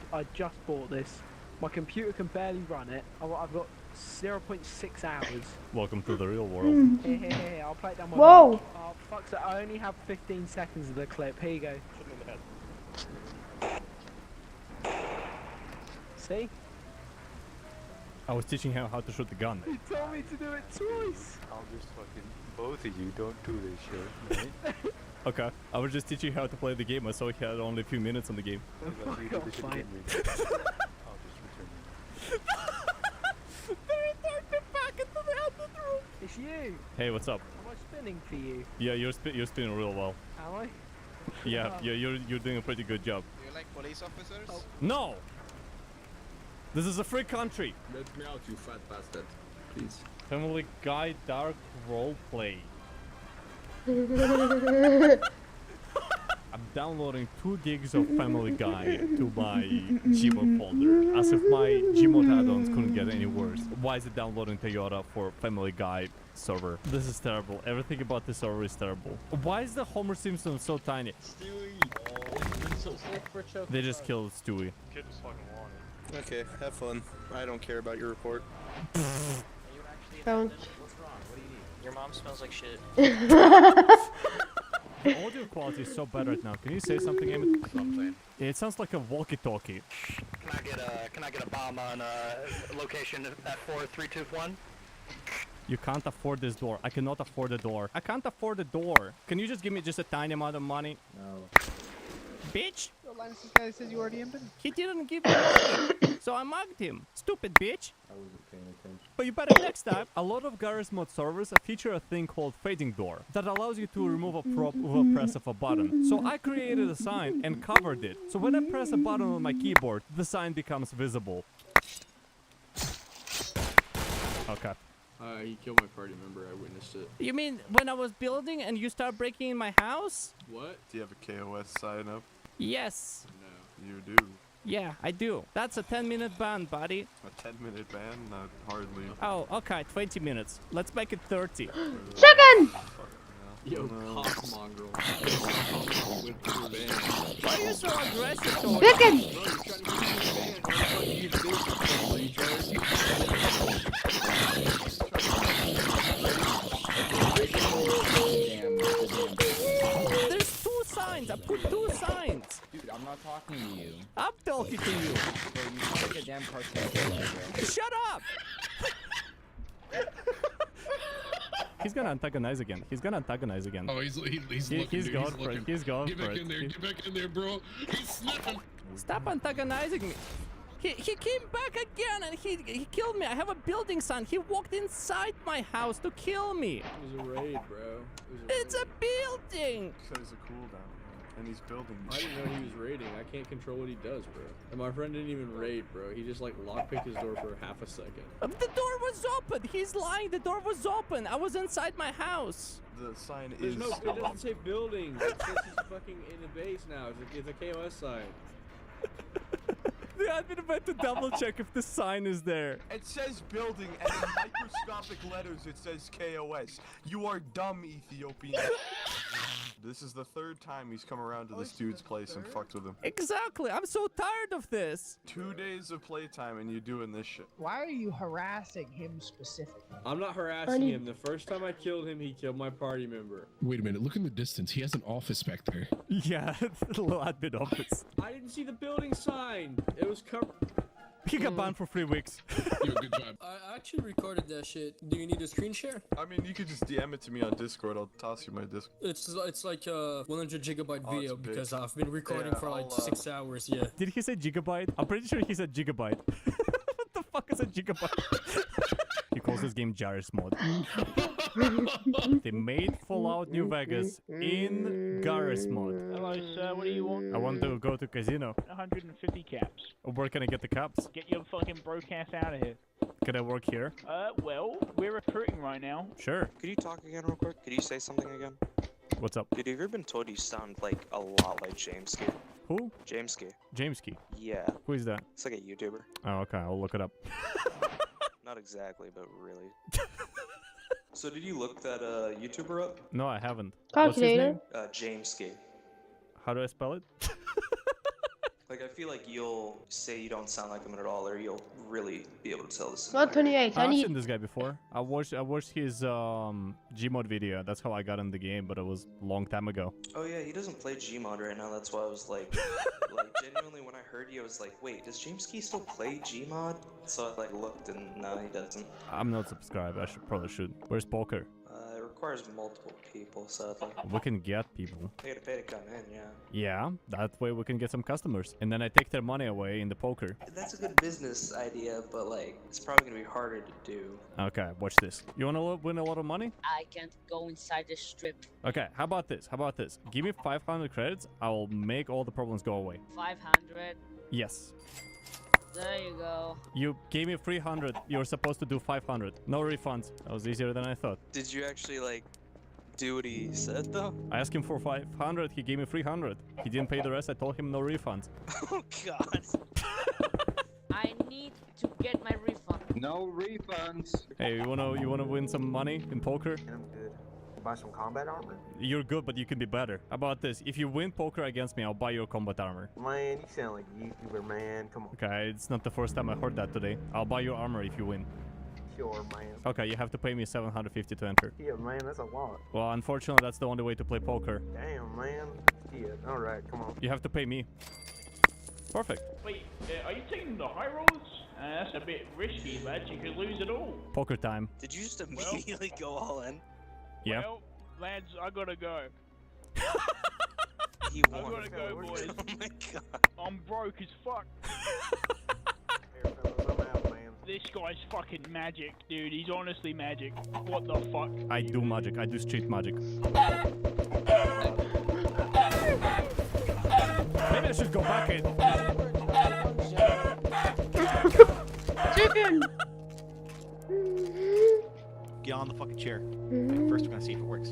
bought this. My computer can barely run it. I've got 0.6 hours. Welcome to the real world. Here, I'll play it down my Whoa! mic. Oh, fuck that, I only have 15 seconds of the clip. Here you go. Shoot me in the head. See? I was teaching him how to shoot the gun. He told me to do it twice. I'll just fucking, both of you don't do this shit, right? Okay, I was just teaching how to play the game. I saw he had only a few minutes on the game. Unless you do this fine. again, I'll just return you. It's you. Hey, what's up? Am I spinning for you? Yeah, you're spinning real well. Am I? Yeah, you're doing a pretty good job. Do you like police officers? Oh. No! This is a free country. Let me out, you fat bastard. Please. Family Guy Dark Roleplay. I'm downloading 2 gigs of Family Guy to my Gmod folder, as if my Gmod add-ons couldn't get any worse. Why is it downloading Toyota for Family Guy server? This is terrible. Everything about this server is terrible. Why is the Homer Simpson so tiny? They just killed Stewie. Kid was fucking wanted. Okay, have fun. I don't care about your report. Don't. What's wrong? What do you need? Your mom smells like shit. The audio quality is so bad right now. Can you say something, Emmett? That's what I'm saying. Yeah, it sounds like a walkie-talkie. Can I get a bomb on location F4321? You can't afford this door. I cannot afford the door. I can't afford the door. Can you just give me just a tiny amount of money? No. Bitch! This guy says you already emptied. He didn't give me money, so I mugged him. Stupid bitch. I wasn't paying attention. But you better next time. A lot of Garry's Mod servers feature a thing called fading door that allows you to remove a prop with a press of a button. So I created a sign and covered it. So when I press a button on my keyboard, the sign becomes visible. Okay. He killed my party member. I witnessed it. You mean when I was building and you start breaking in my house? What? Do you have a KOS sign up? Yes. No. You do. Yeah, I do. That's a 10-minute ban, buddy. A 10-minute ban? Not hardly. Oh, okay, 20 minutes. Let's make it 30. Chicken! Yo, cock mongrel. Why are you so aggressive towards Chicken! There's 2 signs. I put 2 signs. Dude, I'm not talking to you. I'm talking to you. Bro, you sound like a damn cartel. Shut up. He's gonna antagonize again. He's gonna antagonize again. Oh, he's looking, He's dude. going for it. He's going Get for back it. in there. Get back in there, bro. He's sniffing. Stop antagonizing me. He came back again and he killed me. I have a building sign. He walked inside my house to kill me. It was a raid, bro. It's a building. Says a cooldown, and he's building. I didn't know he was raiding. I can't control what he does, bro. And my friend didn't even raid, bro. He just like lockpicked his door for half a second. The door was open. He's lying. The door was open. I was inside my house. The sign There's is. no. It doesn't say building. It says he's fucking in the base now. It's a KOS sign. I've been about to double check if the sign is there. It says building, and in microscopic letters it says KOS. You are dumb, Ethiopian. This is the 3rd time he's come around to this dude's place and fucked with him. Exactly. I'm so tired of this. 2 days of playtime and you doing this shit. Why are you harassing him specifically? I'm not harassing him. The first time I killed him, he killed my party member. Wait a minute. Look in the distance. He has an office back there. Yeah, the little admin office. I didn't see the building sign. It was covered. He got banned for 3 weeks. Yo, good job. I actually recorded that shit. Do you need a screen share? I mean, you could just DM it to me on Discord. I'll toss you my Discord. It's like a 100 gigabyte Oh, video it's big. because I've been recording Yeah, for like I'll, 6 hours. Yeah. Did he say gigabyte? I'm pretty sure he said gigabyte. What the fuck is a gigabyte? He calls this game Garry's Mod. They made Fallout New Vegas in Garry's Mod. Hello, sir. What do you want? I want to go to casino. 150 caps. Where can I get the caps? Get your fucking broke ass out of here. Can I work here? Well, we're recruiting right now. Sure. Could you talk again real quick? Could you say something again? What's up? Dude, have you ever been told you sound like a lot like Jameski? Who? Jameski. Jameski. Yeah. Who is that? It's like a YouTuber. Oh, okay. I'll look it up. Not exactly, but really. So did you look that YouTuber up? No, I haven't. What's his name? Jameski. How do I spell it? Like, I feel like you'll say you don't sound like him at all, or you'll really be able to tell this. Not 28. I've seen this guy before. I watched his Gmod video. That's how I got in the game, but it was a long time ago. Oh yeah, he doesn't play Gmod right now. That's why I was like, genuinely when I heard you, I was like, wait, does Jameski still play Gmod? So I like looked and no, he doesn't. I'm not subscribed. I probably should. Where's poker? It requires multiple people, sadly. We can get people. They gotta pay to come in, yeah. Yeah, that way we can get some customers. And then I take their money away in the poker. That's a good business idea, but like, it's probably gonna be harder to do. Okay, watch this. You wanna win a lot of money? I can't go inside the strip. Okay, how about this? How about this? Give me 500 credits. I'll make all the problems go away. 500. Yes. There you go. You gave me 300. You're supposed to do 500. No refunds. That was easier than I thought. Did you actually like do what he said though? I asked him for 500. He gave me 300. He didn't pay the rest. I told him no refunds. Oh god. I need to get my refund. No refunds. Hey, you wanna win some money in poker? I'm good. Buy some combat armor? You're good, but you can be better. How about this? If you win poker against me, I'll buy you a combat armor. Man, you sound like a YouTuber, man. Come on. Okay, it's not the first time I heard that today. I'll buy you armor if you win. Sure, man. Okay, you have to pay me 750 to enter. Yeah, man, that's a lot. Well, unfortunately, that's the only way to play poker. Damn, man. Yeah, alright, come on. You have to pay me. Perfect. Wait, are you taking the high roads? That's a bit risky, lads. You could lose it all. Poker time. Did you just immediately go all in? Yeah. Well, lads, I gotta go. He I won. gotta go, boys. Oh my god. I'm broke as fuck. This guy's fucking magic, dude. He's honestly magic. What the fuck? I do magic. I do street magic. Maybe I should go back in. Chicken! Get on the fucking chair. First, we're gonna see if it works.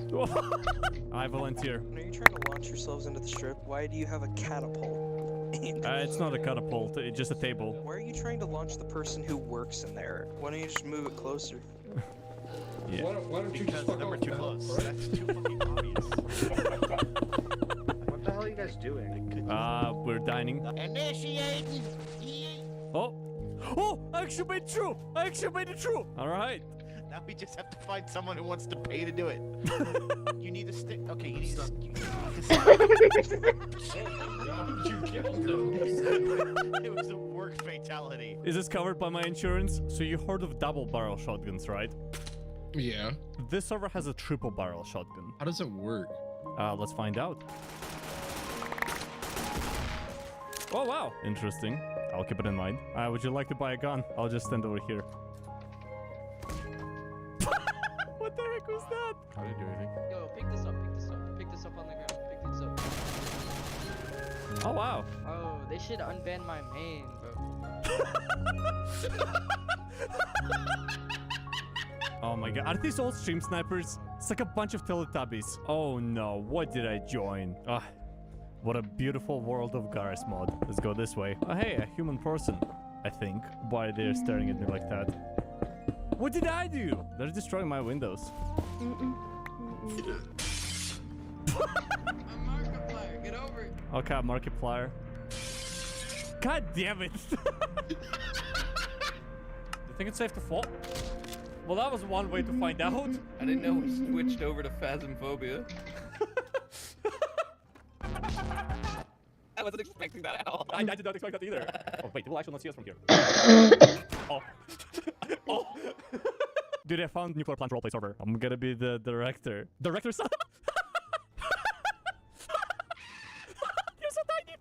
I volunteer. When are you trying to launch yourselves into the strip? Why do you have a catapult? It's not a catapult. It's just a table. Why are you trying to launch the person who works in there? Why don't you just move it closer? Yeah. Why don't you just number too close? That's too fucking obvious. What the hell are you guys doing? We're dining. Initiate! Oh! Oh! I actually made it true! I actually made it true! Alright. Now we just have to find someone who wants to pay to do it. You need to stick. Okay, you need to. You killed him. It was a work fatality. Is this covered by my insurance? So you heard of double barrel shotguns, right? Yeah. This server has a triple barrel shotgun. How does it work? Let's find out. Oh wow, interesting. I'll keep it in mind. Would you like to buy a gun? I'll just stand over here. What the heck was that? I didn't do anything. Yo, pick this up, pick this up, pick this up on the ground, pick this up. Oh wow. Oh, they should unban my main, bro. Oh my god, are these all stream snipers? It's like a bunch of Teletubbies. Oh no, what did I join? What a beautiful world of Garry's mod. Let's go this way. Oh hey, a human person, I think. Why they're staring at me like that? What did I do? They're destroying my windows. Markiplier, get over it. Okay, Markiplier. God damn it. You think it's safe to fall? Well, that was one way to find out. I didn't know we switched over to Phasmophobia. I wasn't expecting that at all. I did not expect that either. Oh, wait, they will actually not see us from here. Oh. Oh. Dude, I found nuclear plant roleplay server. I'm gonna be the director. Director's son? You're so tiny.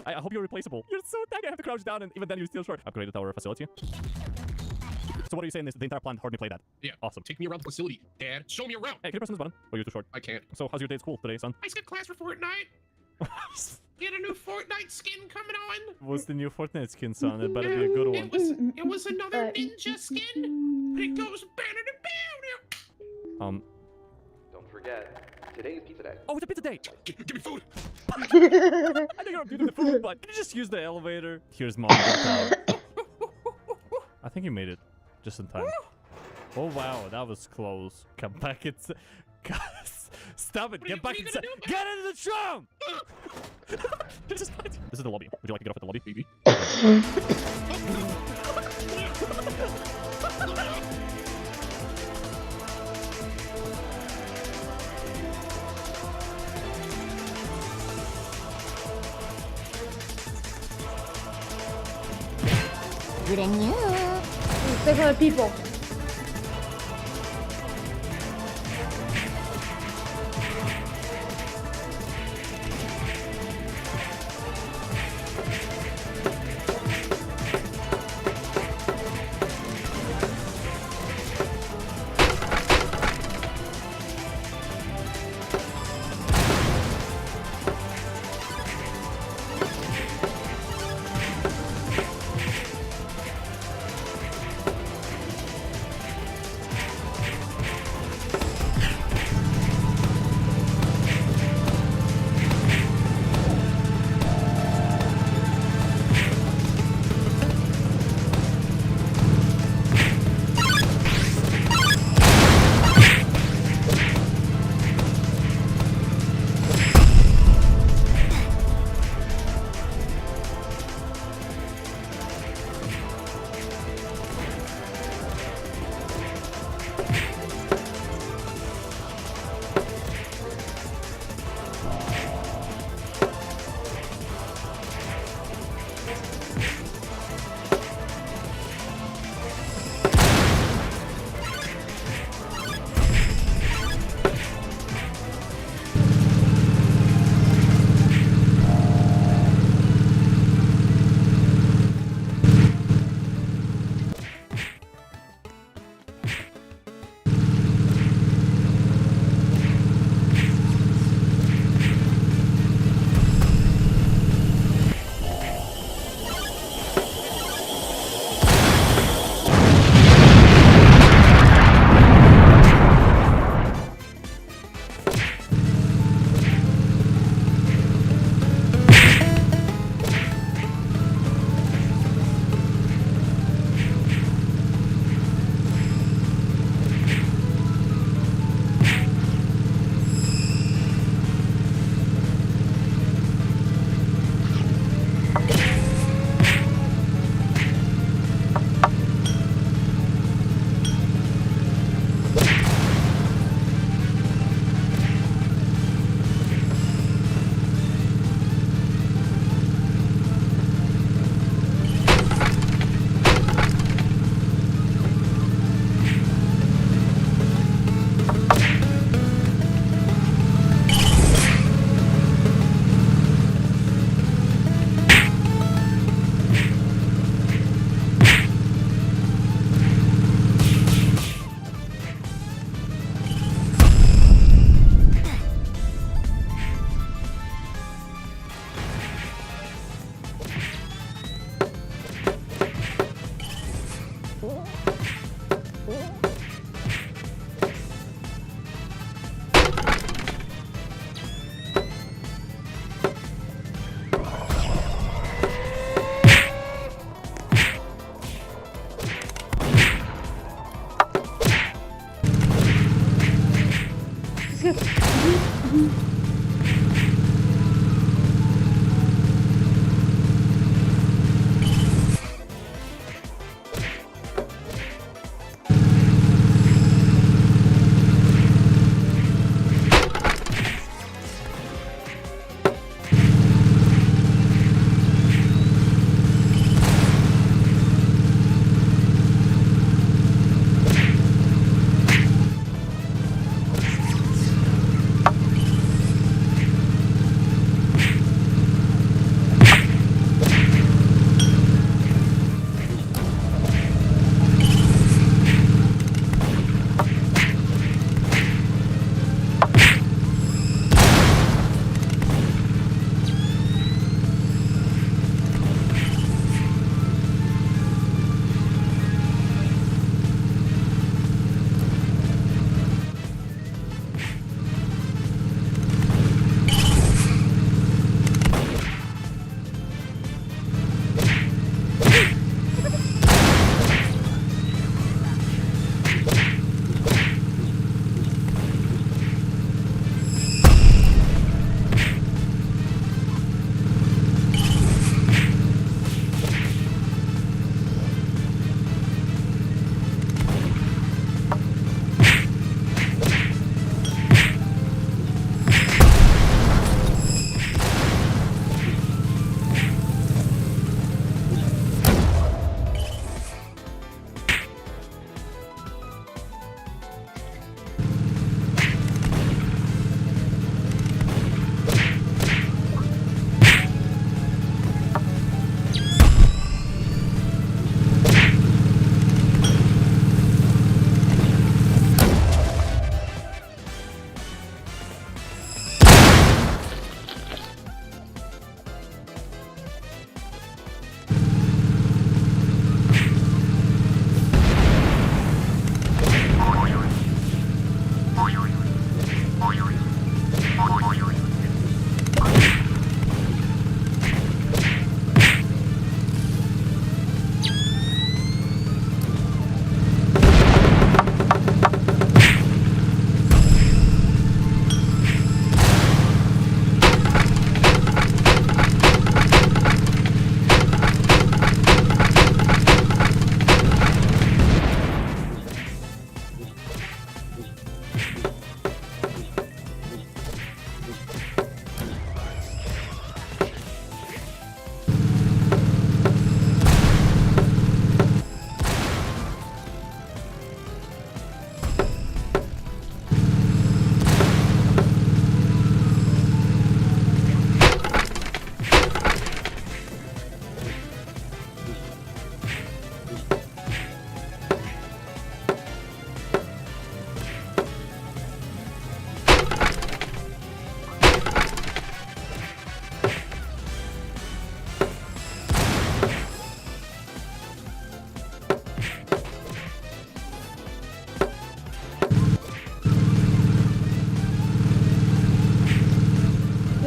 I hope you're replaceable. You're so tiny. I have to crouch down, and even then you're still short. Upgraded our facility. So what are you saying is the entire plant heard me play that? Yeah. Awesome. Take me around the facility, Dad. Show me around. Hey, can you press this button? Or you're too short? I can't. So how's your day at school today, son? I skipped class for Fortnite. Get a new Fortnite skin coming on. What's the new Fortnite skin, son? It better be a good one. It was another ninja skin. It goes better than Don't forget, today's pizza day. Oh, it's a pizza day! Give me food! I think I'm doing the food, but can you just use the elevator? Here's mom. I think you made it just in time. Oh wow, that was close. Come back inside. Stop it! Get back inside! Get into the trunk! This is the lobby. Would you like to get off at the lobby, baby? Good on you. There's other people.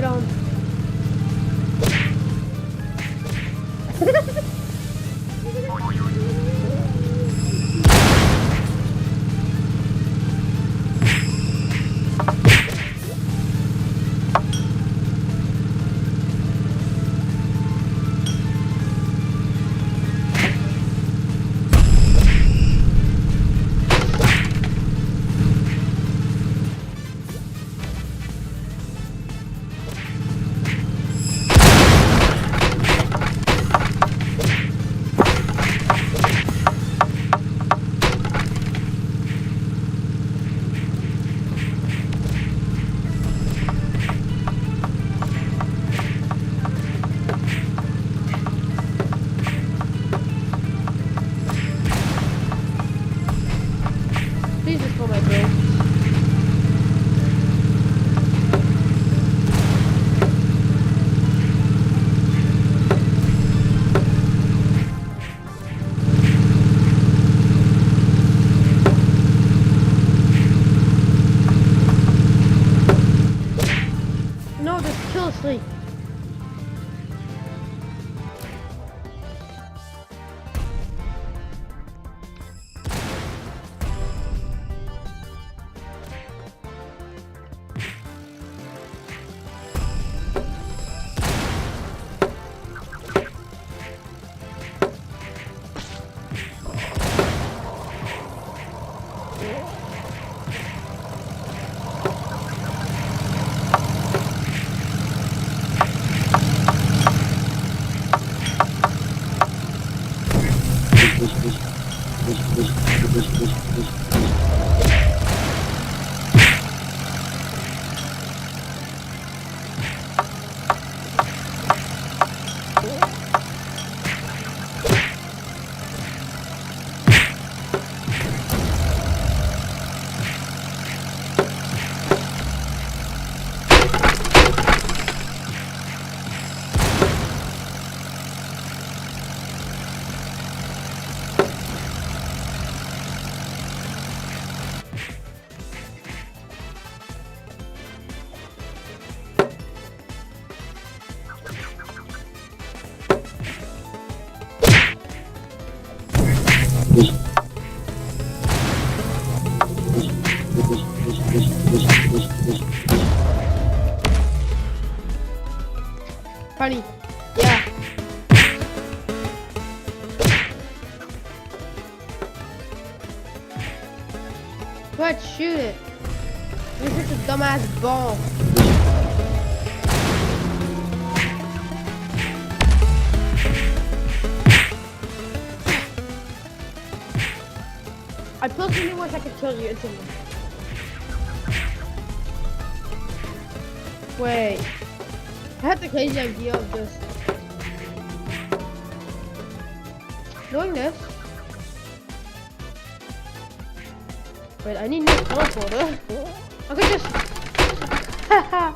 Get on. Please just pull my bill. No, just kill sleep. Funny. Yeah. What? Shoot it. You're such a dumbass ball. I personally wish I could kill you instantly. Wait. I had the crazy idea of just doing this. Wait, I need no teleporter. I could just haha.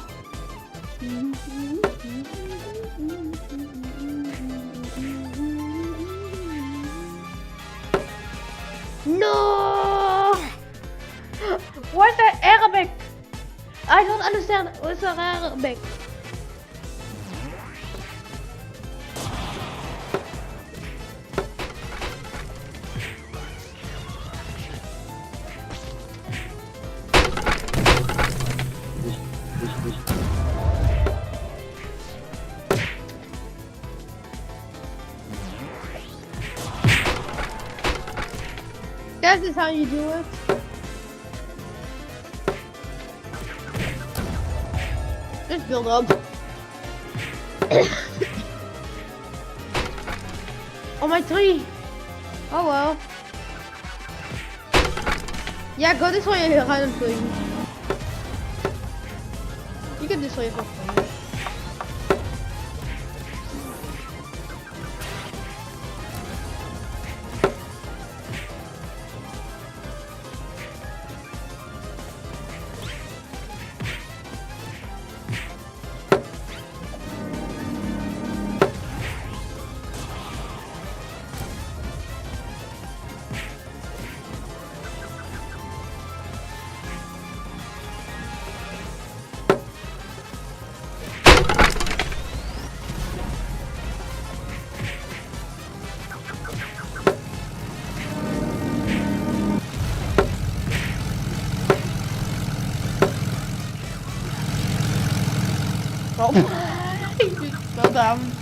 No! What's that Arabic? I don't understand. What's that Arabic? This is how you do it. Just build up. Oh, my tree. Oh well. Yeah, go this way and hide them for you. You can this way for free. Oh, he just fell down.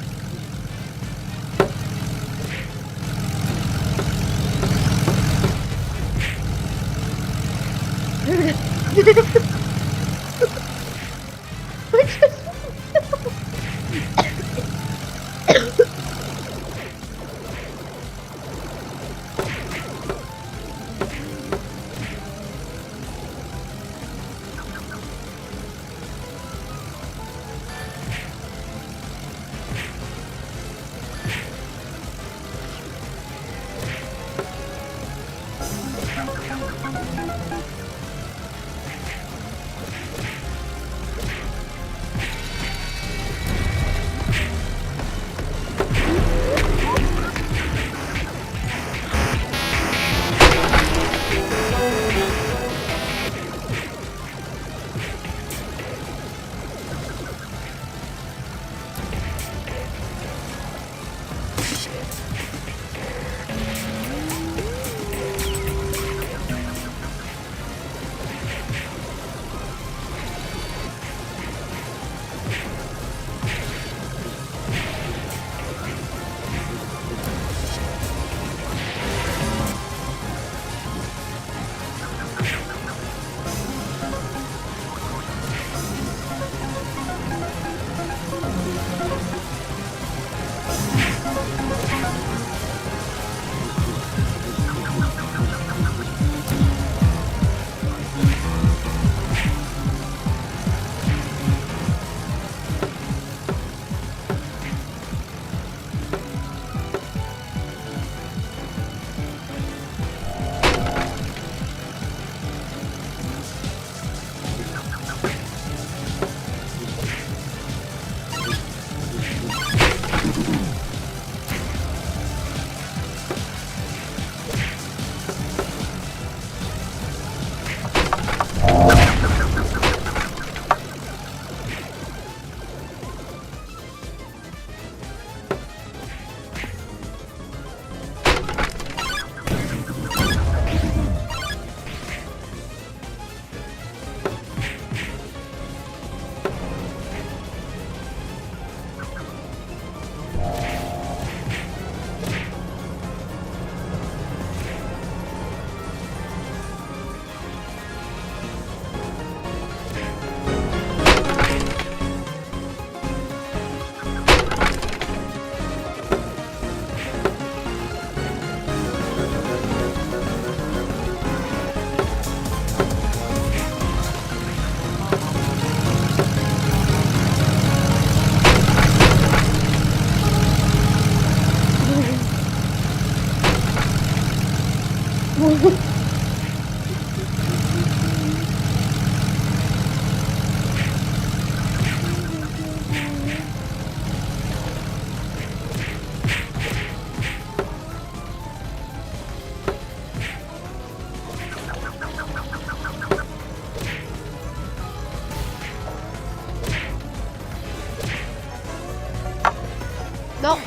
No.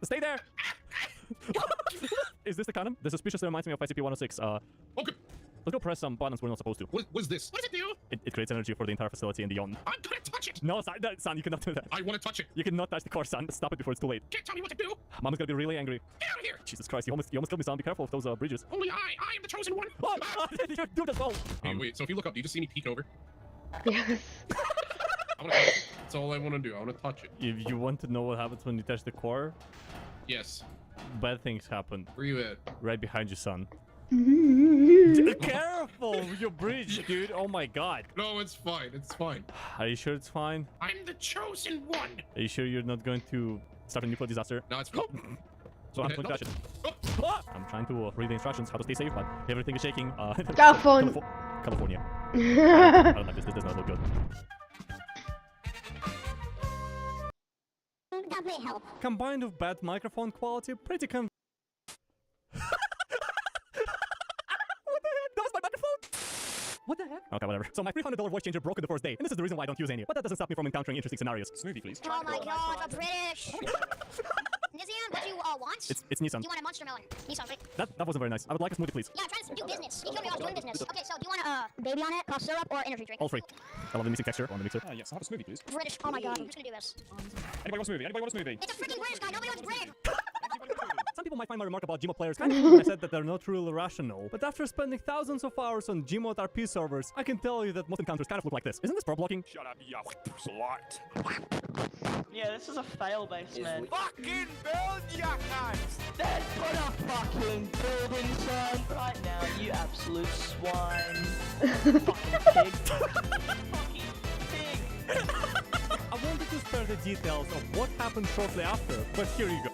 Stay there! Is this the condom? This suspiciously reminds me of ICP-106. Okay. Let's go press some buttons we're not supposed to. What's this? What does it do? It creates energy for the entire facility and beyond. I'm gonna touch it! No, son, you cannot do that. I wanna touch it. You cannot touch the core, son. Stop it before it's too late. Can't tell me what to do! Mom's gonna be really angry. Get out of here! Jesus Christ, you almost killed me, son. Be careful of those bridges. Only I am the chosen one! Oh, you do this well! Wait, so if you look up, do you just see me peek over? Yes. I wanna touch it. That's all I wanna do. I wanna touch it. If you want to know what happens when you touch the core, Yes. bad things happen. Where you at? Right behind you, son. Mm-hmm. Careful with your bridge, dude. Oh my god. No, it's fine. It's fine. Are you sure it's fine? I'm the chosen one! Are you sure you're not going to start a nuclear disaster? No, it's fine. So I'm going to crash it. I'm trying to read the instructions how to stay safe, but everything is shaking. California. California. I don't like this. This does not look good. Help. Combined with bad microphone quality, pretty What the heck? That was my microphone! What the heck? Okay, whatever. So my $300 voice changer broke on the first day, and this is the reason why I don't use any. But that doesn't stop me from encountering interesting scenarios. Smoothie, please. Oh my god, the British! Nizian, what you all wants? It's Nissan. You want a Monster Miller? Nissan, right? That wasn't very nice. I would like a smoothie, please. Yeah, I'm trying to do business. You told me I was doing business. Okay, so do you want a baby on it, cough syrup, or energy drink? All three. I love the mixing texture on the mixer. Yes, I'll have a smoothie, please. British. Oh my god, I'm just gonna do this. Anybody want a smoothie? Anybody want a smoothie? It's a freaking British guy. Nobody wants British. Some people might find my remark about Gmod players kind of when I said that they're not really rational, but after spending thousands of hours on Gmod RP servers, I can tell you that most encounters kind of look like this. Isn't this pro blocking? Shut up, you slut. Yeah, this is a fail base, man. Fucking build, you cunts! Then put a fucking building, son! Right now, you absolute swine. Fucking pig. Fucking pig. I wanted to spare the details of what happened shortly after, but here you go.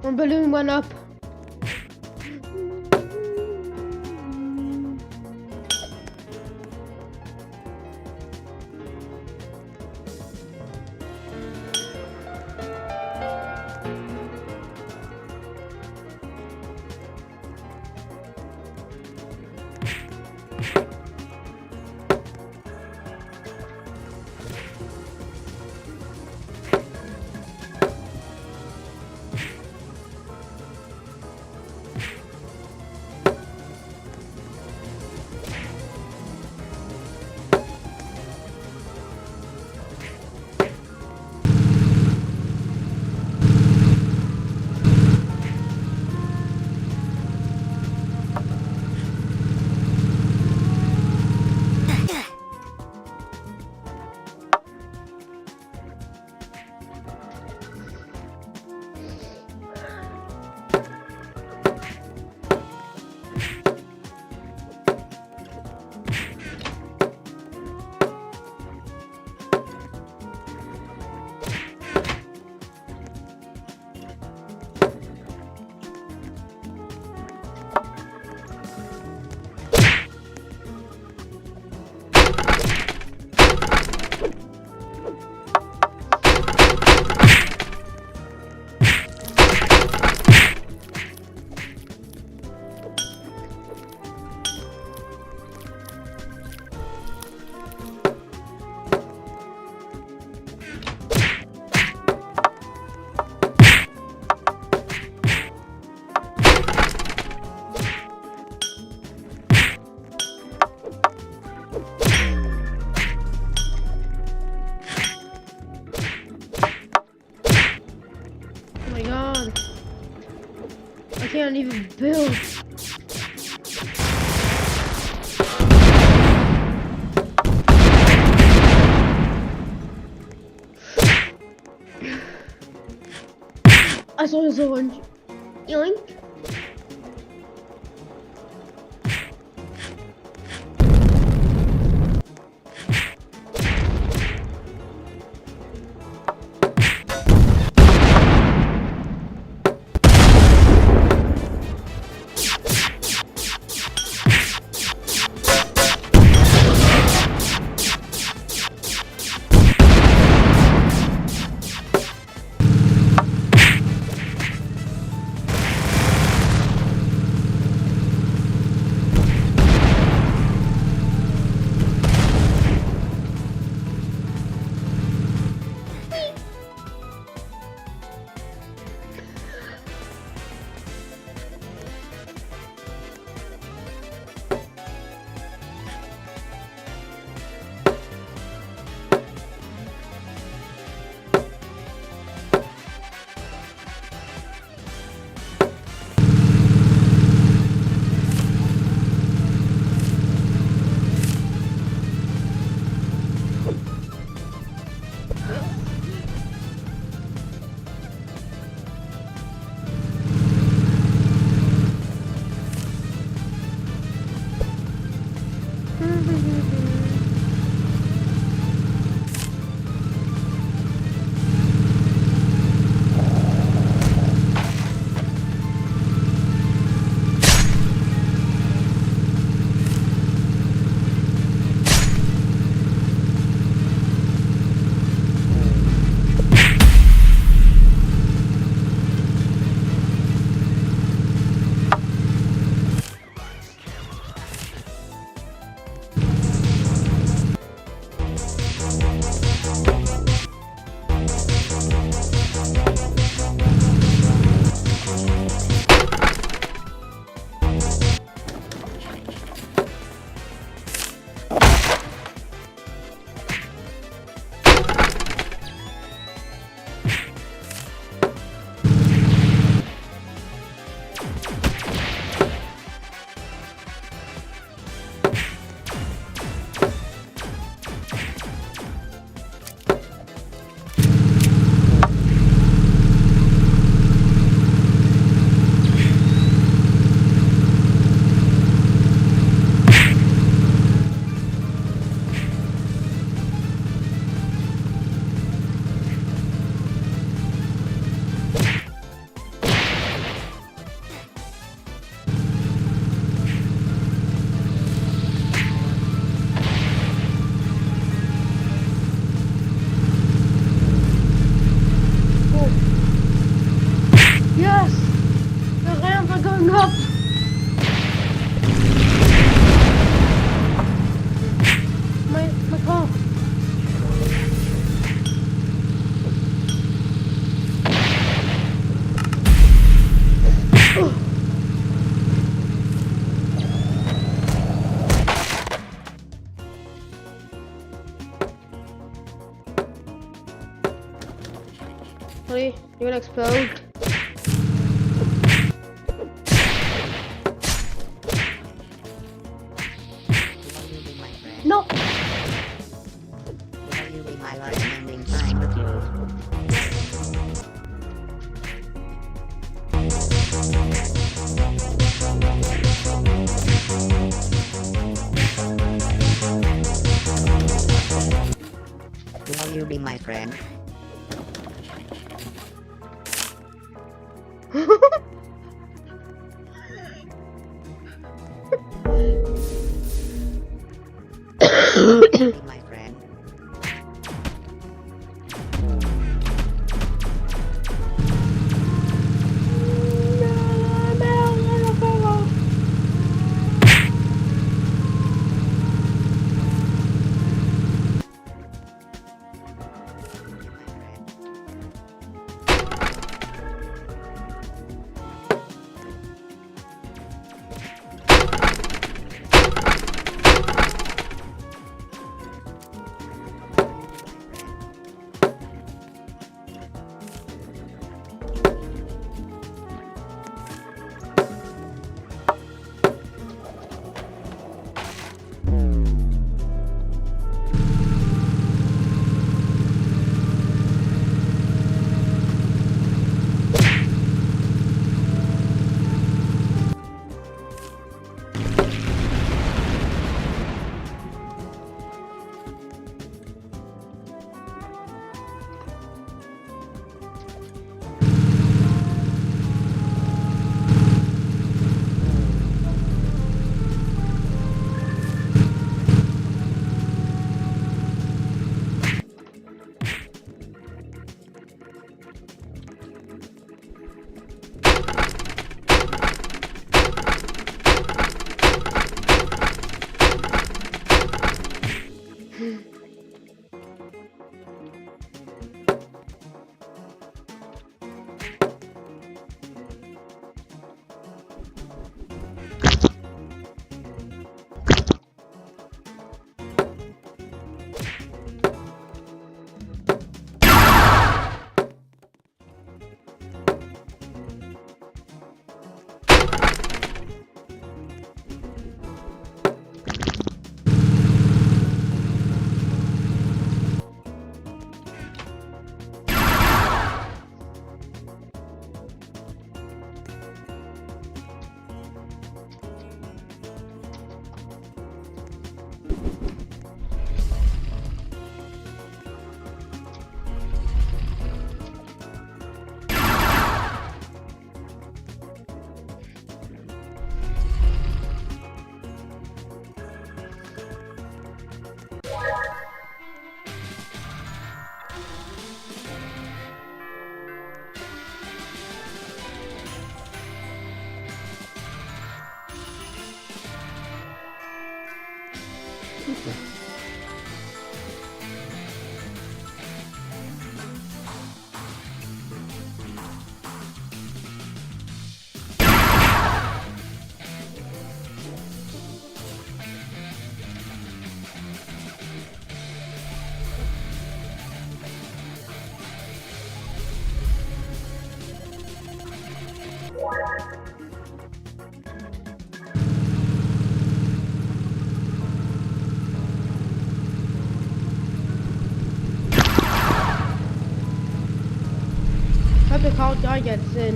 One balloon went up. can't even build. I saw his orange. Yoink. Honey, you wanna explode? No! Will you be my friend? My friend. Hope the cold guy gets in.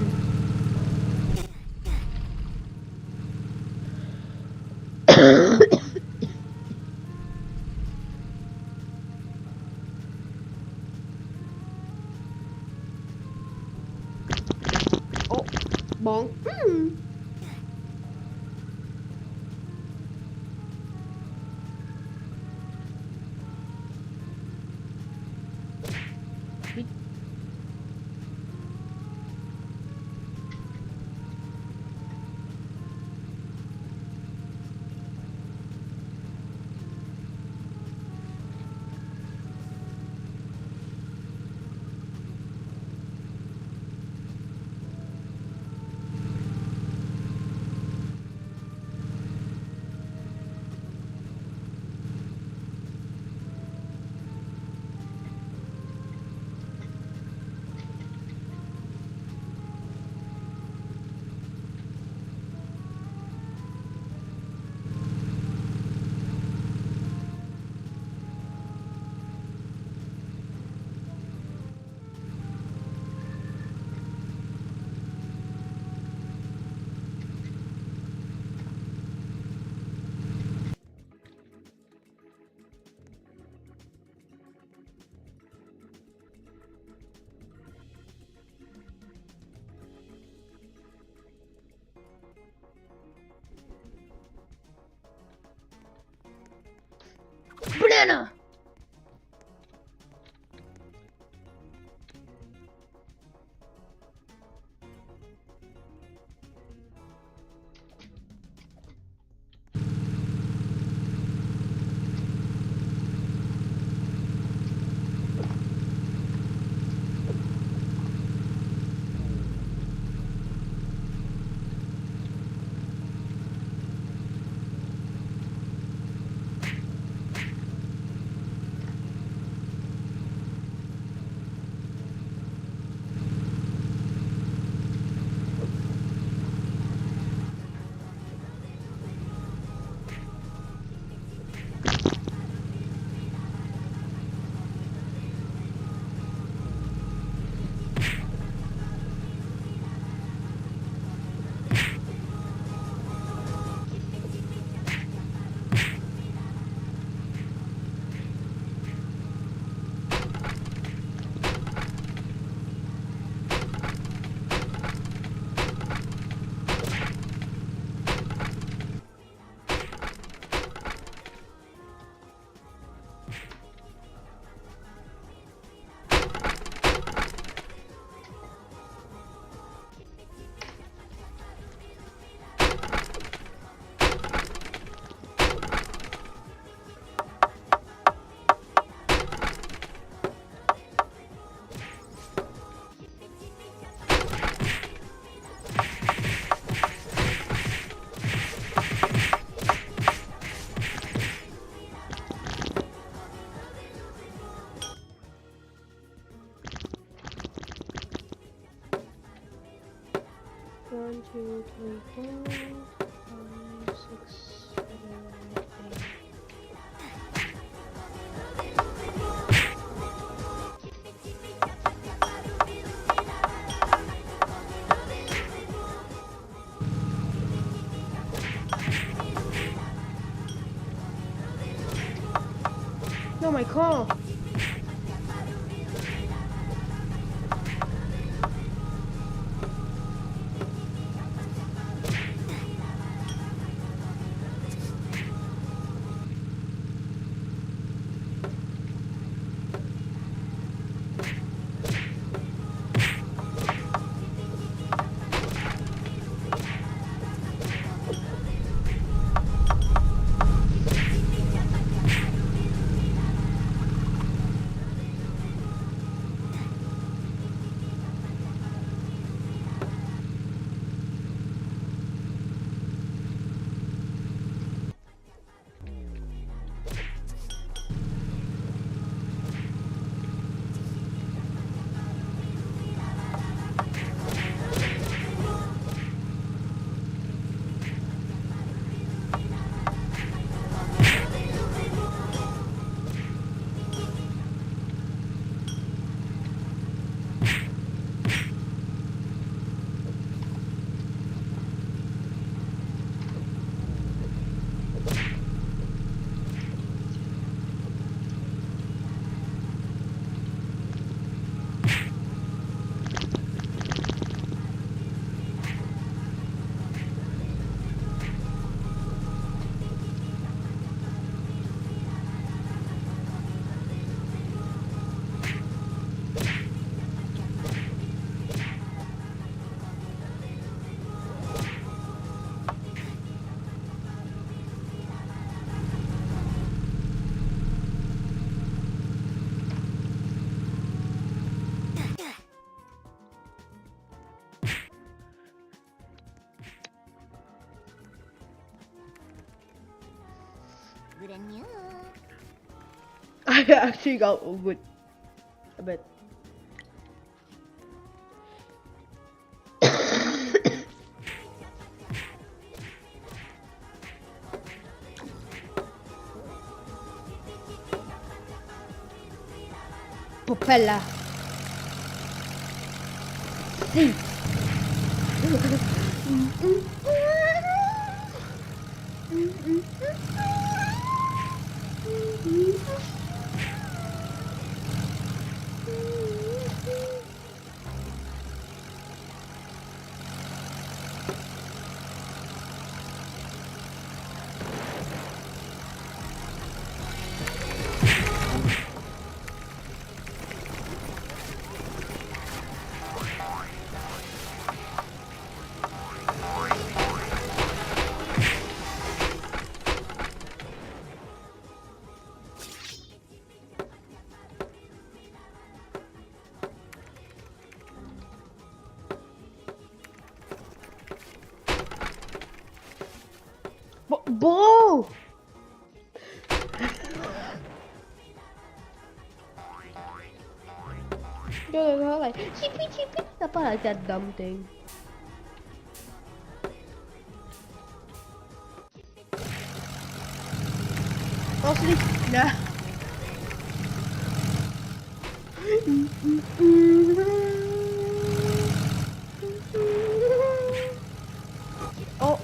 Oh, bonk. Banana! One, two, three, 4, 5, 6, 7, 8. No, my car. I actually got wood a bit. Propeller. See. Bro! You're like, chippy chippy. That's like that dumb thing. Honestly, nah. Oh.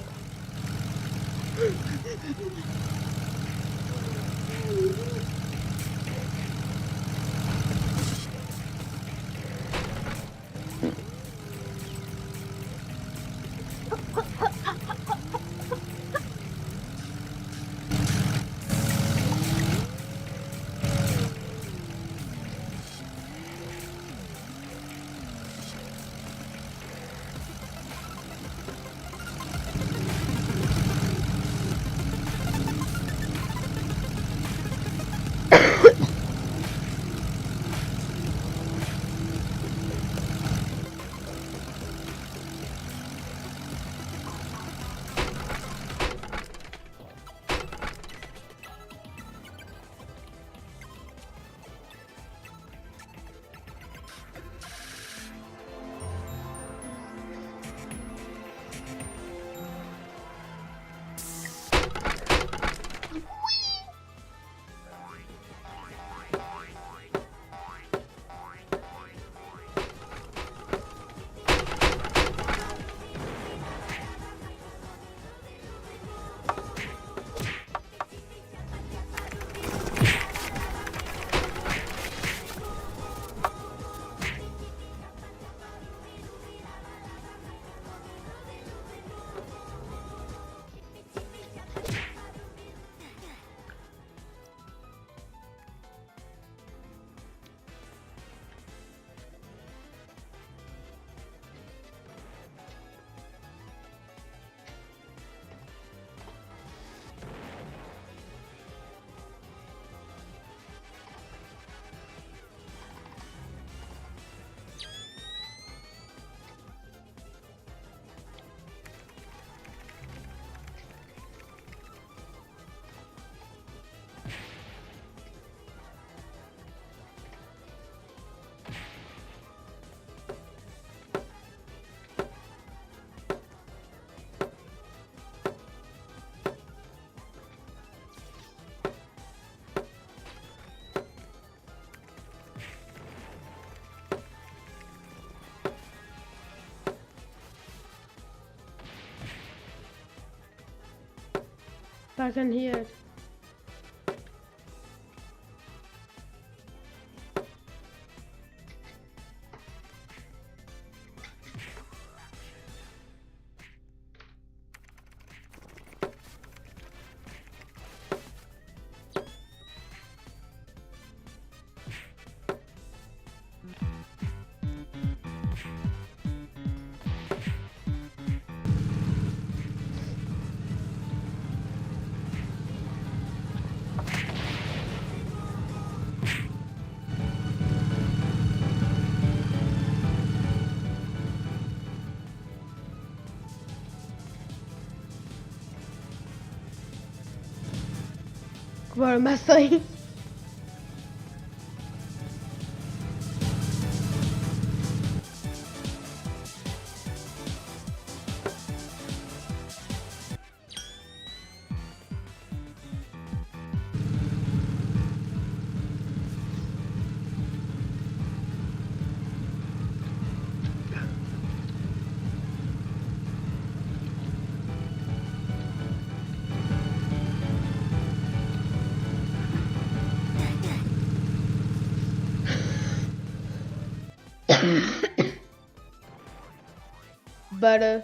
Back in here. Waar am I saying? Butter.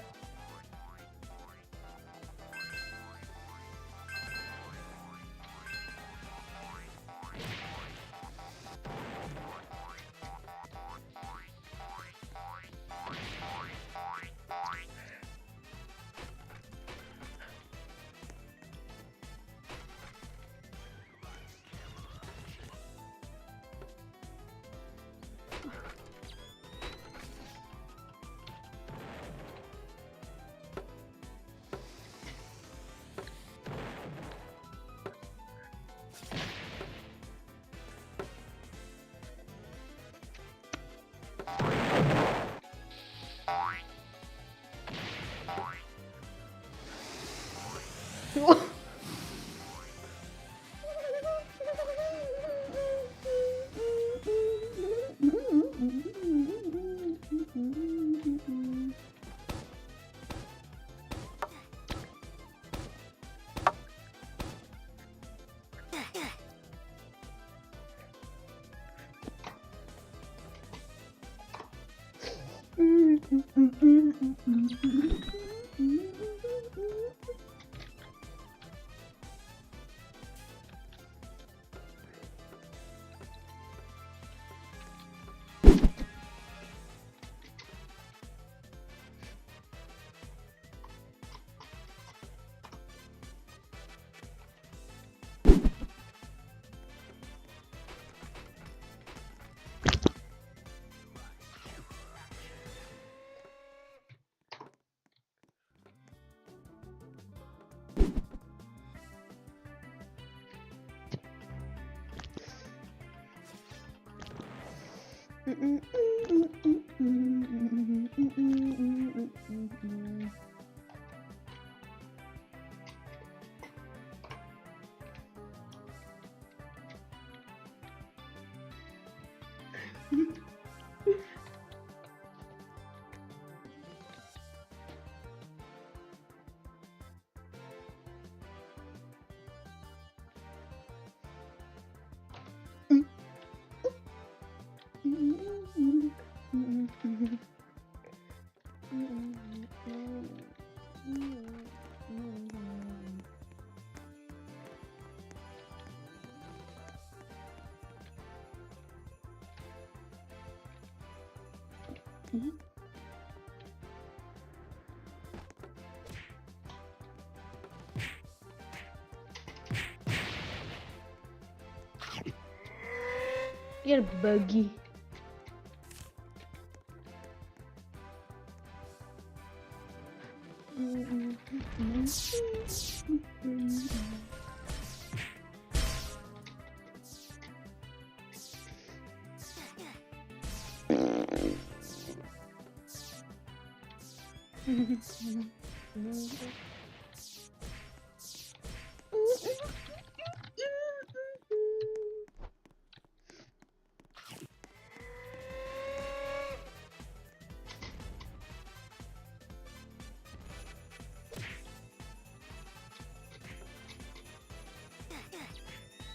You're buggy.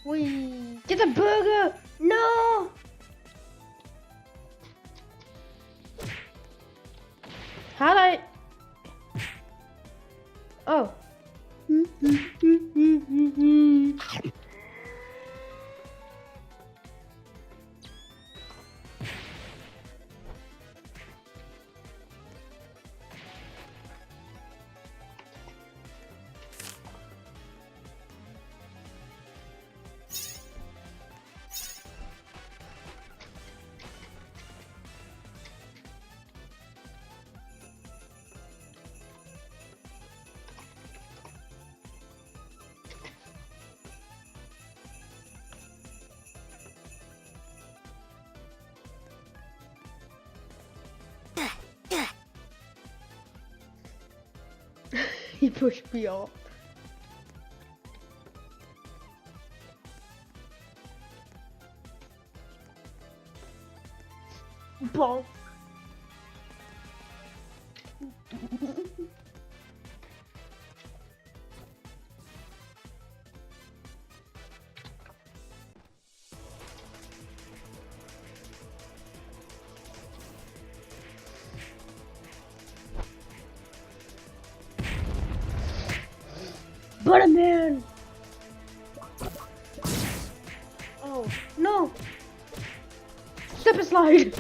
Wee! Get the burger! No! How'd I? Oh. He pushed me off. Bonk. Butterman! Oh, no! Step and slide!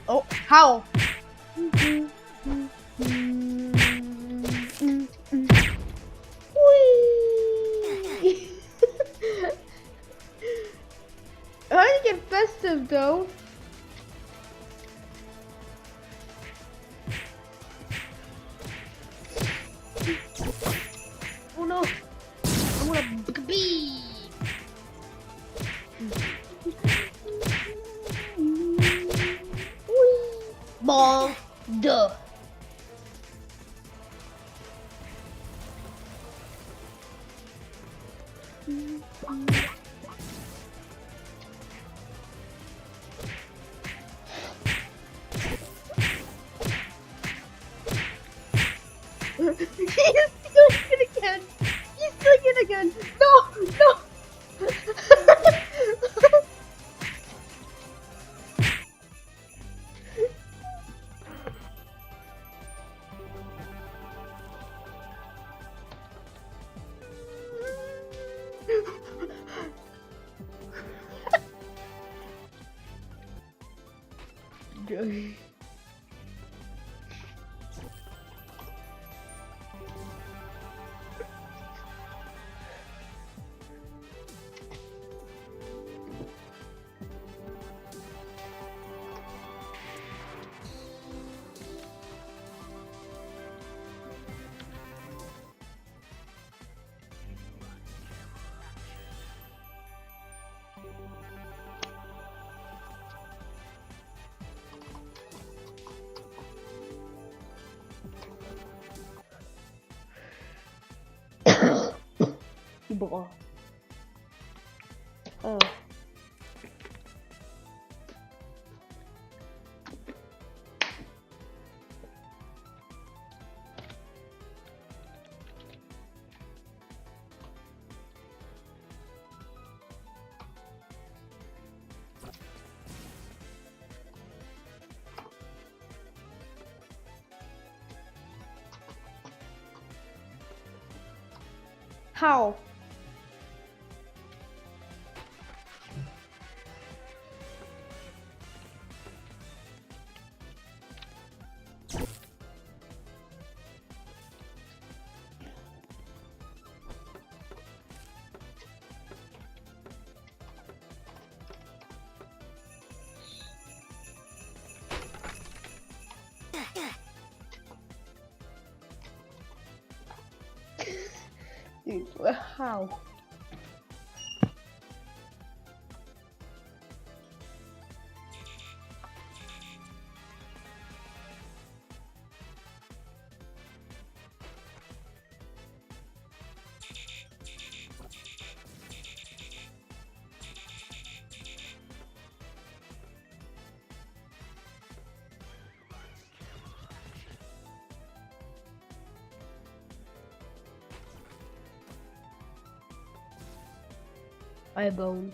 Oh, how? Whee! How do you get festive though? Oh no! I want a bee! Ball, duh. He's doing it again. He's doing it again. No, no. Blah. Oh. How? Dude, how? Eyebone.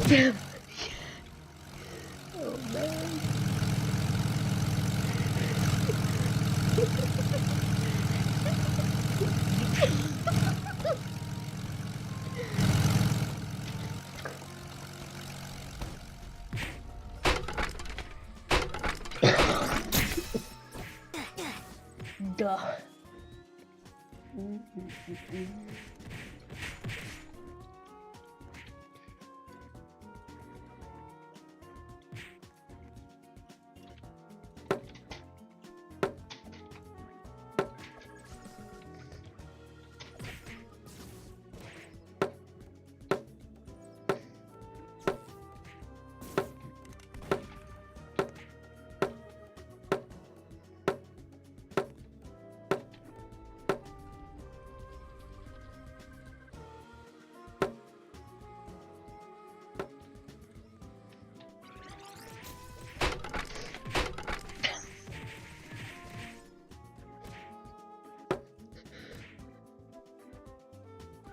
Oh man. Duh.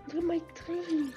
Look at my tree.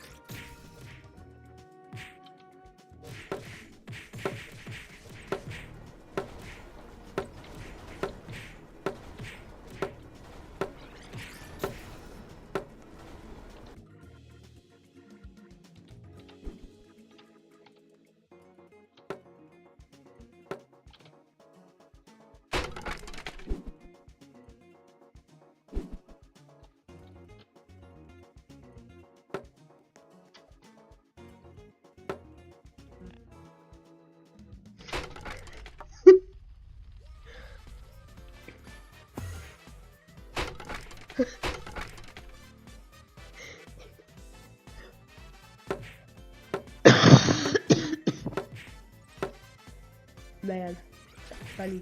Man, funny.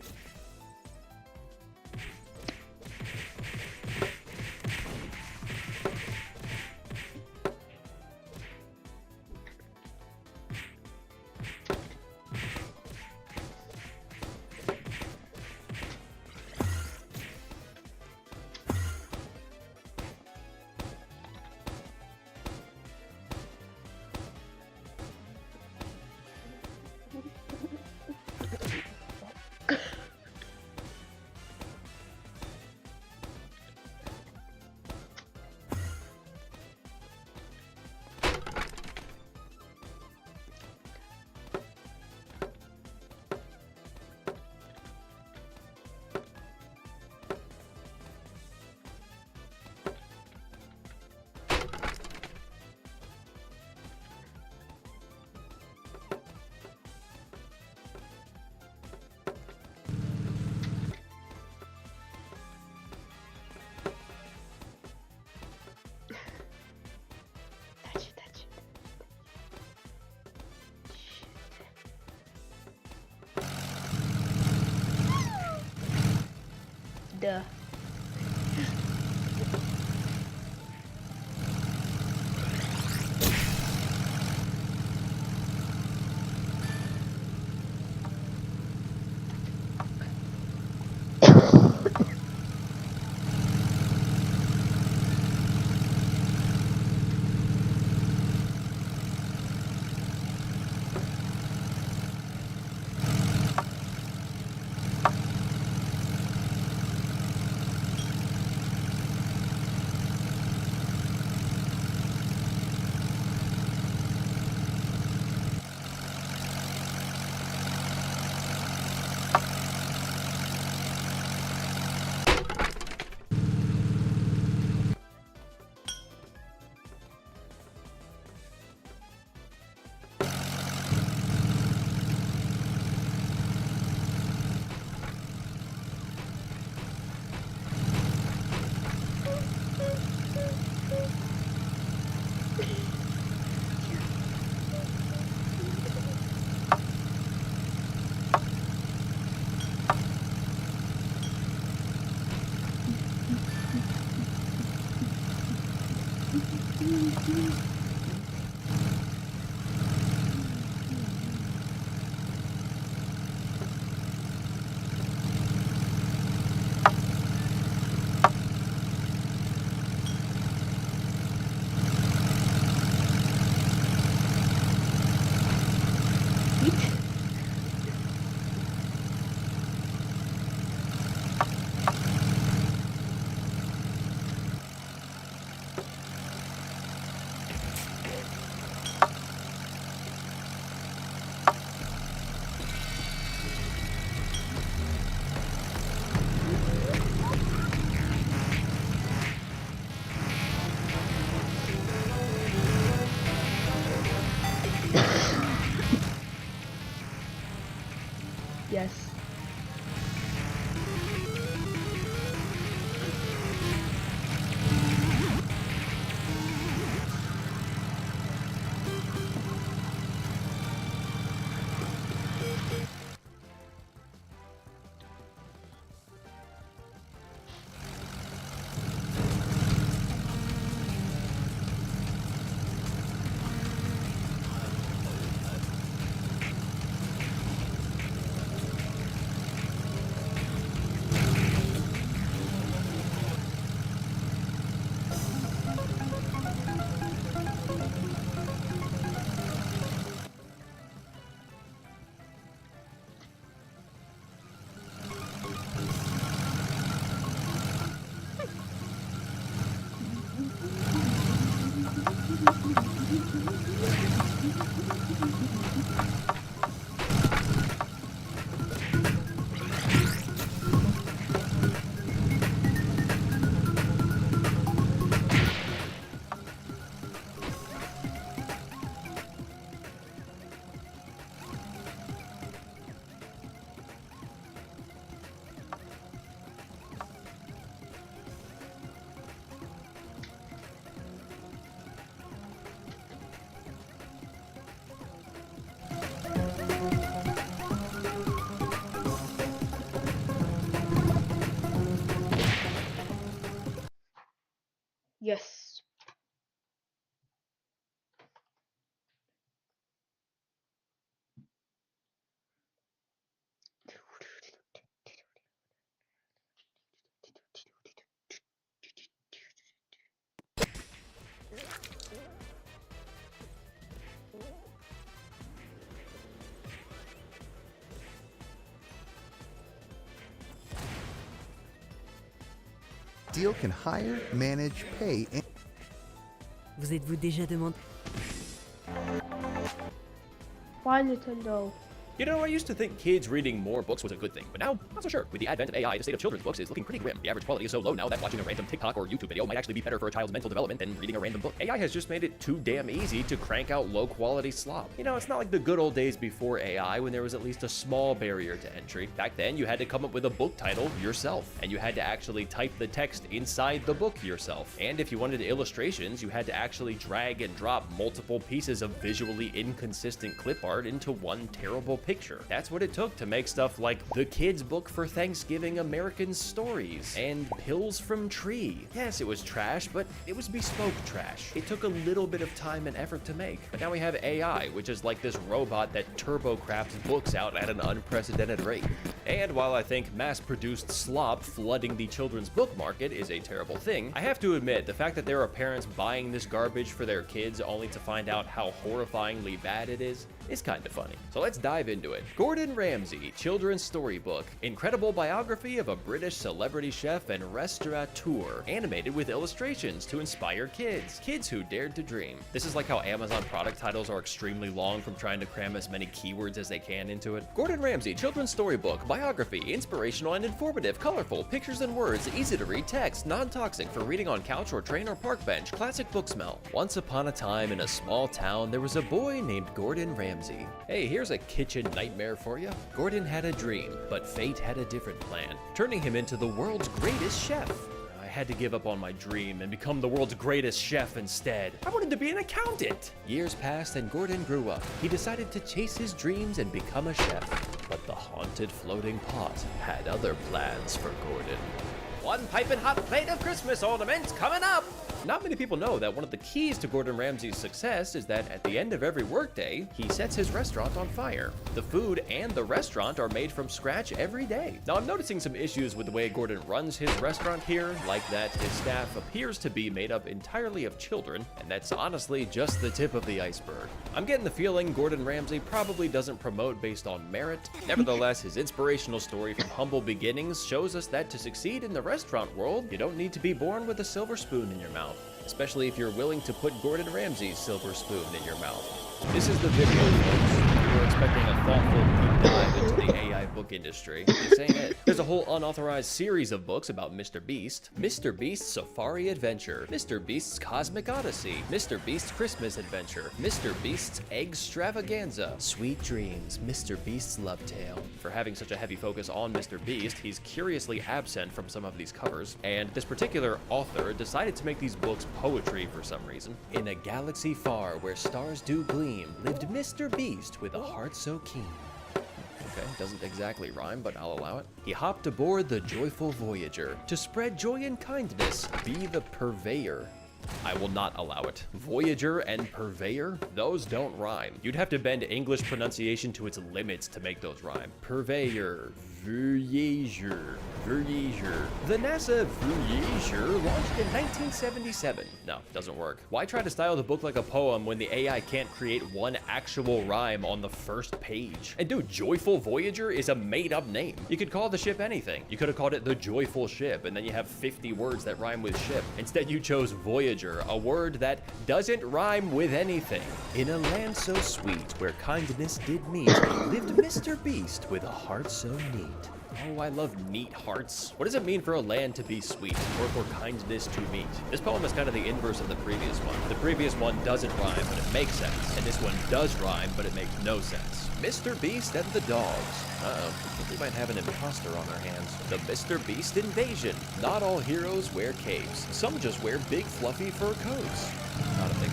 Duh. Yes. Deal can hire, manage, pay, and... Vous êtes-vous déjà demandé? Why Nintendo? You know, I used to think kids reading more books was a good thing, but now, not so sure. With the advent of AI, the state of children's books is looking pretty grim. The average quality is so low now that watching a random TikTok or YouTube video might actually be better for a child's mental development than reading a random book. AI has just made it too damn easy to crank out low-quality slop. You know, it's not like the good old days before AI when there was at least a small barrier to entry. Back then, you had to come up with a book title yourself, and you had to actually type the text inside the book yourself. And if you wanted illustrations, you had to actually drag and drop multiple pieces of visually inconsistent clip art into one terrible picture. That's what it took to make stuff like The Kid's Book for Thanksgiving American Stories and Pills from Tree. Yes, it was trash, but it was bespoke trash. It took a little bit of time and effort to make. But now we have AI, which is like this robot that turbo crafts books out at an unprecedented rate. And while I think mass-produced slop flooding the children's book market is a terrible thing, I have to admit the fact that there are parents buying this garbage for their kids only to find out how horrifyingly bad it is kind of funny. So let's dive into it. Gordon Ramsay, children's storybook, incredible biography of a British celebrity chef and restaurateur, animated with illustrations to inspire kids who dared to dream. This is like how Amazon product titles are extremely long from trying to cram as many keywords as they can into it. Gordon Ramsay, children's storybook, biography, inspirational and informative, colorful, pictures and words, easy to read text, non-toxic for reading on couch or train or park bench, classic book smell. Once upon a time in a small town, there was a boy named Gordon Ramsay. Hey, here's a kitchen nightmare for you. Gordon had a dream, but fate had a different plan, turning him into the world's greatest chef. I had to give up on my dream and become the world's greatest chef instead. I wanted to be an accountant. Years passed and Gordon grew up. He decided to chase his dreams and become a chef. But the haunted floating pot had other plans for Gordon. One piping hot plate of Christmas ornaments coming up! Not many people know that one of the keys to Gordon Ramsay's success is that at the end of every workday, he sets his restaurant on fire. The food and the restaurant are made from scratch every day. Now, I'm noticing some issues with the way Gordon runs his restaurant here, like that his staff appears to be made up entirely of children, and that's honestly just the tip of the iceberg. I'm getting the feeling Gordon Ramsay probably doesn't promote based on merit. Nevertheless, his inspirational story from humble beginnings shows us that to succeed in the restaurant world, you don't need to be born with a silver spoon in your mouth. Especially if you're willing to put Gordon Ramsay's silver spoon in your mouth. This is the video, folks. If you're expecting a thoughtful deep dive into the AI book industry, this ain't it. There's a whole unauthorized series of books about Mr. Beast, Mr. Beast's Safari Adventure, Mr. Beast's Cosmic Odyssey, Mr. Beast's Christmas Adventure, Mr. Beast's Eggstravaganza, Sweet Dreams, Mr. Beast's Love Tale. For having such a heavy focus on Mr. Beast, he's curiously absent from some of these covers, and this particular author decided to make these books poetry for some reason. In a galaxy far where stars do gleam, lived Mr. Beast with a heart so keen. Okay, doesn't exactly rhyme, but I'll allow it. He hopped aboard the joyful Voyager to spread joy and kindness, be the purveyor. I will not allow it. Voyager and purveyor? Those don't rhyme. You'd have to bend English pronunciation to its limits to make those rhyme. Purveyor, Voyager. The NASA Voyager launched in 1977. No, doesn't work. Why try to style the book like a poem when the AI can't create one actual rhyme on the first page? And dude, Joyful Voyager is a made-up name. You could call the ship anything. You could have called it the Joyful Ship, and then you have 50 words that rhyme with ship. Instead, you chose Voyager, a word that doesn't rhyme with anything. In a land so sweet, where kindness did meet, lived Mr. Beast with a heart so neat. Oh, I love neat hearts. What does it mean for a land to be sweet, or for kindness to meet? This poem is kind of the inverse of the previous one. The previous one doesn't rhyme, but it makes sense. And this one does rhyme, but it makes no sense. Mr. Beast and the dogs. Uh-oh, I think we might have an imposter on our hands. The Mr. Beast invasion. Not all heroes wear capes. Some just wear big fluffy fur coats. Not a big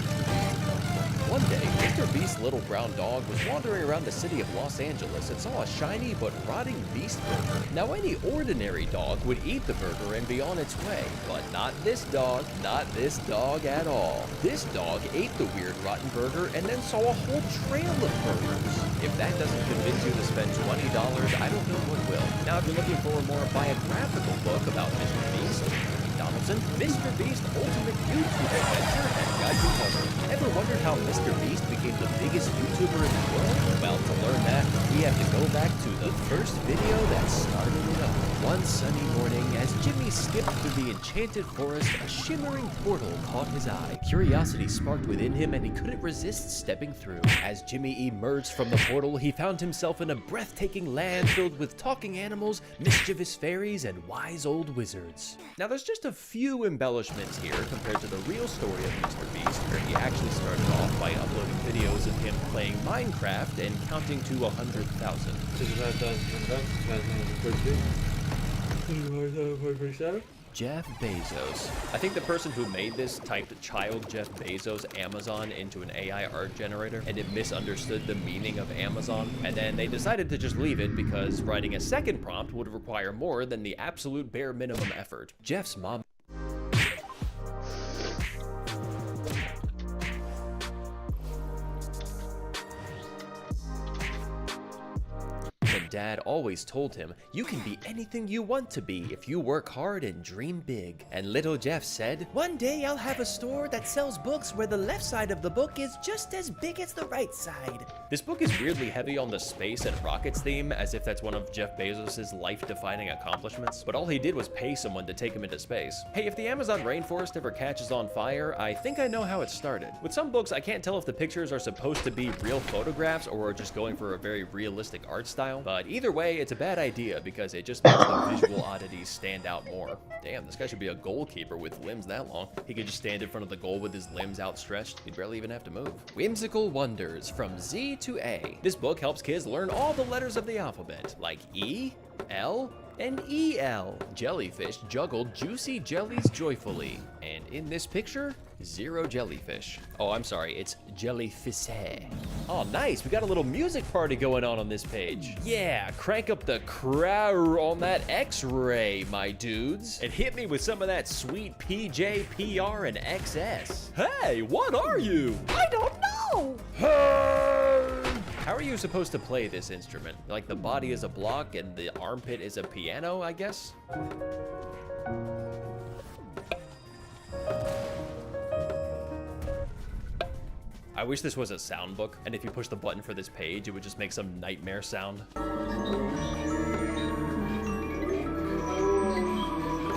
One day, Mr. Beast's little brown dog was wandering around the city of Los Angeles and saw a shiny but rotting beast burger. Now, any ordinary dog would eat the burger and be on its way, but not this dog at all. This dog ate the weird rotten burger and then saw a whole trail of burgers. If that doesn't convince you to spend $20, I don't know what will. Now, if you're looking for a more biographical book about Mr. Beast, Donaldson, Mr. Beast Ultimate YouTube Adventure and Guide to Cover. Ever wondered how Mr. Beast became the biggest YouTuber in the world? Well, to learn that, we have to go back to the first video that started it all. One sunny morning, as Jimmy skipped through the enchanted forest, a shimmering portal caught his eye. Curiosity sparked within him and he couldn't resist stepping through. As Jimmy emerged from the portal, he found himself in a breathtaking land filled with talking animals, mischievous fairies, and wise old wizards. Now, there's just a few embellishments here compared to the real story of Mr. Beast, where he actually started off by uploading videos of him playing Minecraft and counting to 100,000. Jeff Bezos. I think the person who made this typed child Jeff Bezos Amazon into an AI art generator, and it misunderstood the meaning of Amazon, and then they decided to just leave it because writing a second prompt would require more than the absolute bare minimum effort. Jeff's mom Dad always told him, you can be anything you want to be if you work hard and dream big. And little Jeff said, one day I'll have a store that sells books where the left side of the book is just as big as the right side. This book is weirdly heavy on the space and rockets theme, as if that's one of Jeff Bezos' life-defining accomplishments, but all he did was pay someone to take him into space. Hey, if the Amazon rainforest ever catches on fire, I think I know how it started. With some books, I can't tell if the pictures are supposed to be real photographs or are just going for a very realistic art style, but either way, it's a bad idea because it just makes the visual oddities stand out more. Damn, this guy should be a goalkeeper with limbs that long. He could just stand in front of the goal with his limbs outstretched. He'd barely even have to move. Whimsical Wonders from Z to A. This book helps kids learn all the letters of the alphabet, like E, L, and EL. Jellyfish juggled juicy jellies joyfully. And in this picture, 0 jellyfish. Oh, I'm sorry, it's jellyfish. Oh, nice, we got a little music party going on this page. Yeah, crank up the crowd on that X-ray, my dudes. And hit me with some of that sweet PJ, PR, and XS. Hey, what are you? I don't know. Hey! How are you supposed to play this instrument? Like the body is a block and the armpit is a piano, I guess? I wish this was a sound book, and if you push the button for this page, it would just make some nightmare sound.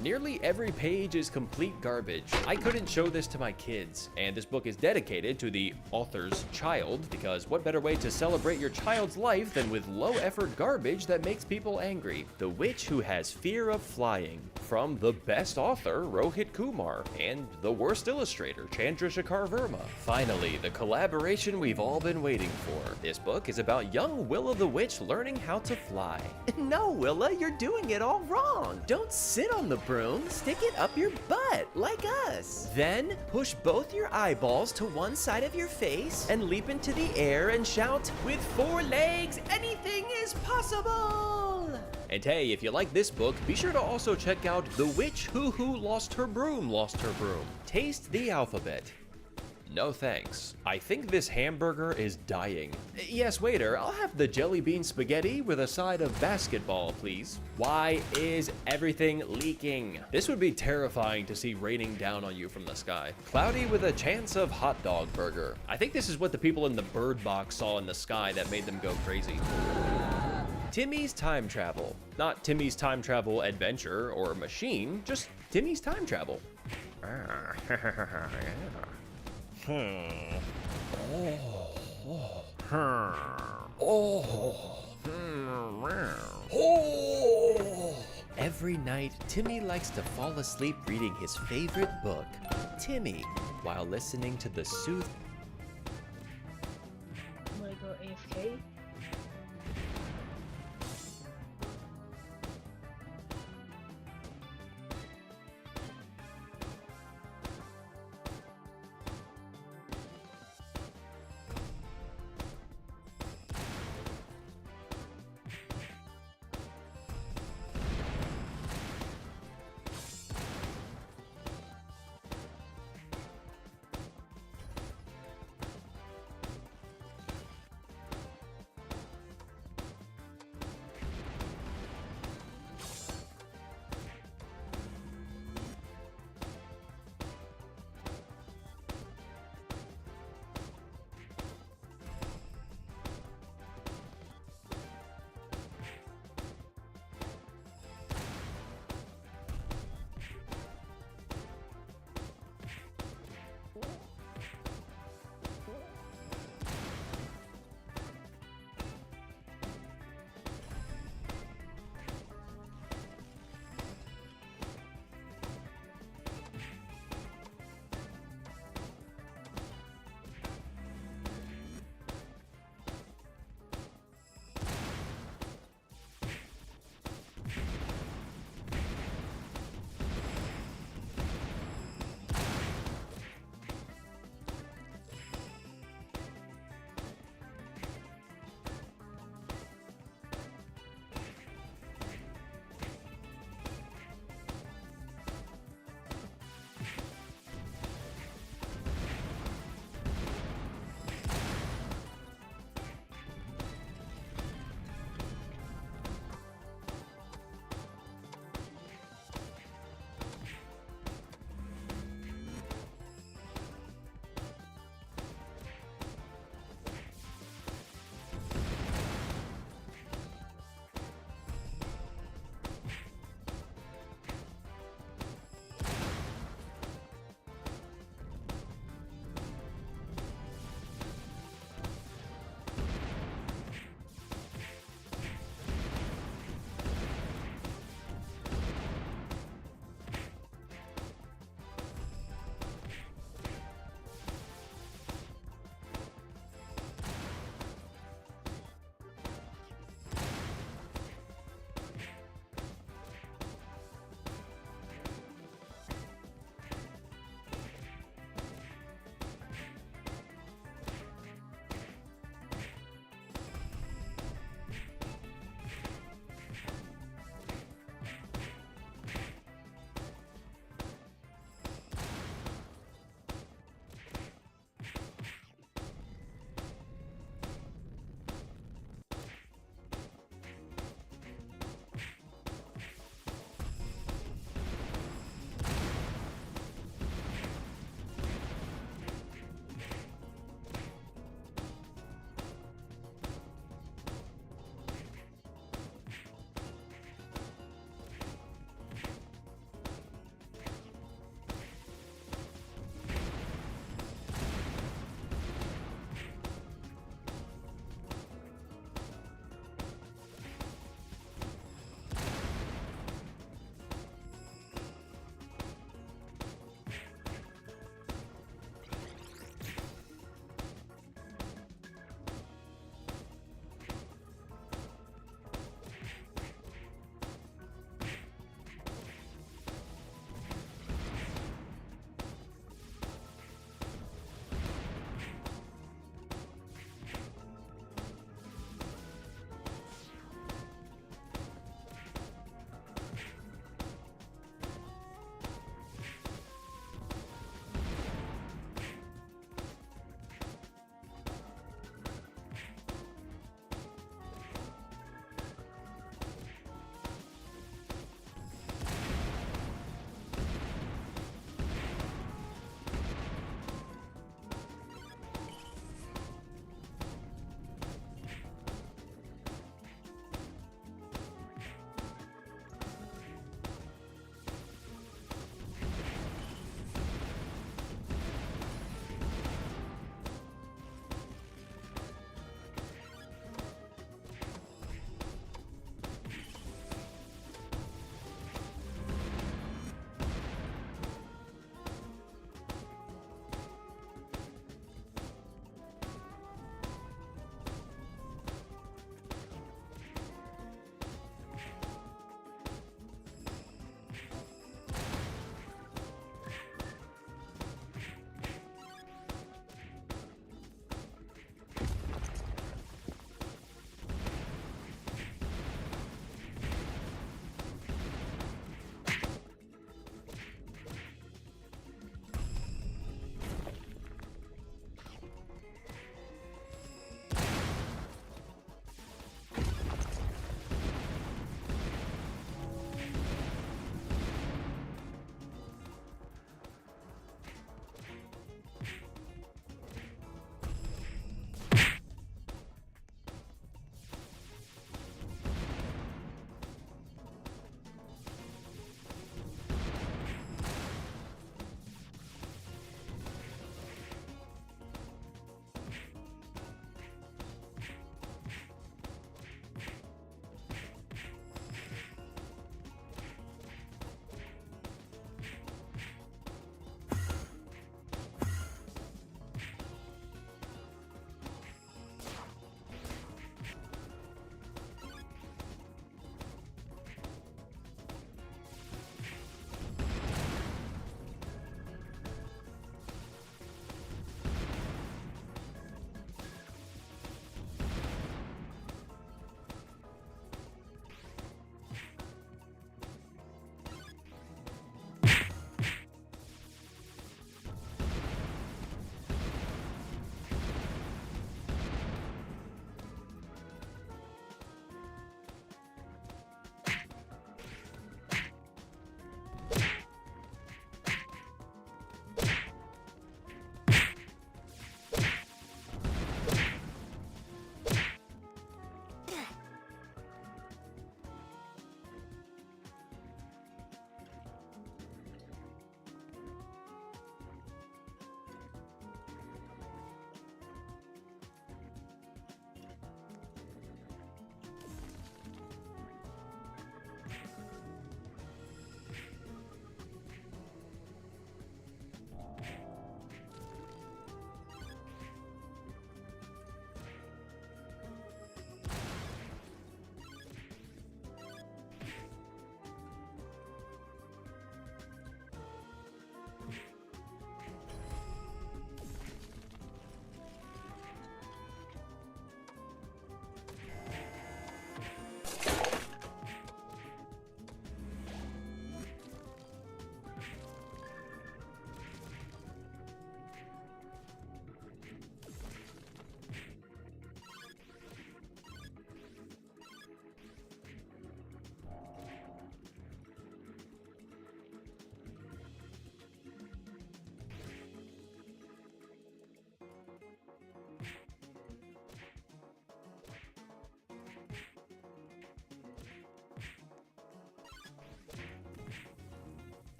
Nearly every page is complete garbage. I couldn't show this to my kids, and this book is dedicated to the author's child, because what better way to celebrate your child's life than with low-effort garbage that makes people angry? The Witch Who Has Fear of Flying, from the best author, Rohit Kumar, and the worst illustrator, Chandrasekhar Verma. Finally, the collaboration we've all been waiting for. This book is about young Willa the Witch learning how to fly. No, Willa, you're doing it all wrong. Don't sit on the broom, stick it up your butt, like us. Then, push both your eyeballs to one side of your face and leap into the air and shout, with 4 legs, anything is possible! And hey, if you like this book, be sure to also check out The Witch Who Lost Her Broom, Taste the Alphabet. No thanks. I think this hamburger is dying. Yes, waiter, I'll have the jelly bean spaghetti with a side of basketball, please. Why is everything leaking? This would be terrifying to see raining down on you from the sky. Cloudy with a chance of hot dog burger. I think this is what the people in the bird box saw in the sky that made them go crazy. Timmy's time travel. Not Timmy's time travel adventure or machine, just Timmy's time travel. Every night, Timmy likes to fall asleep reading his favorite book, Timmy, while listening to the soothing. I'm gonna go AFK.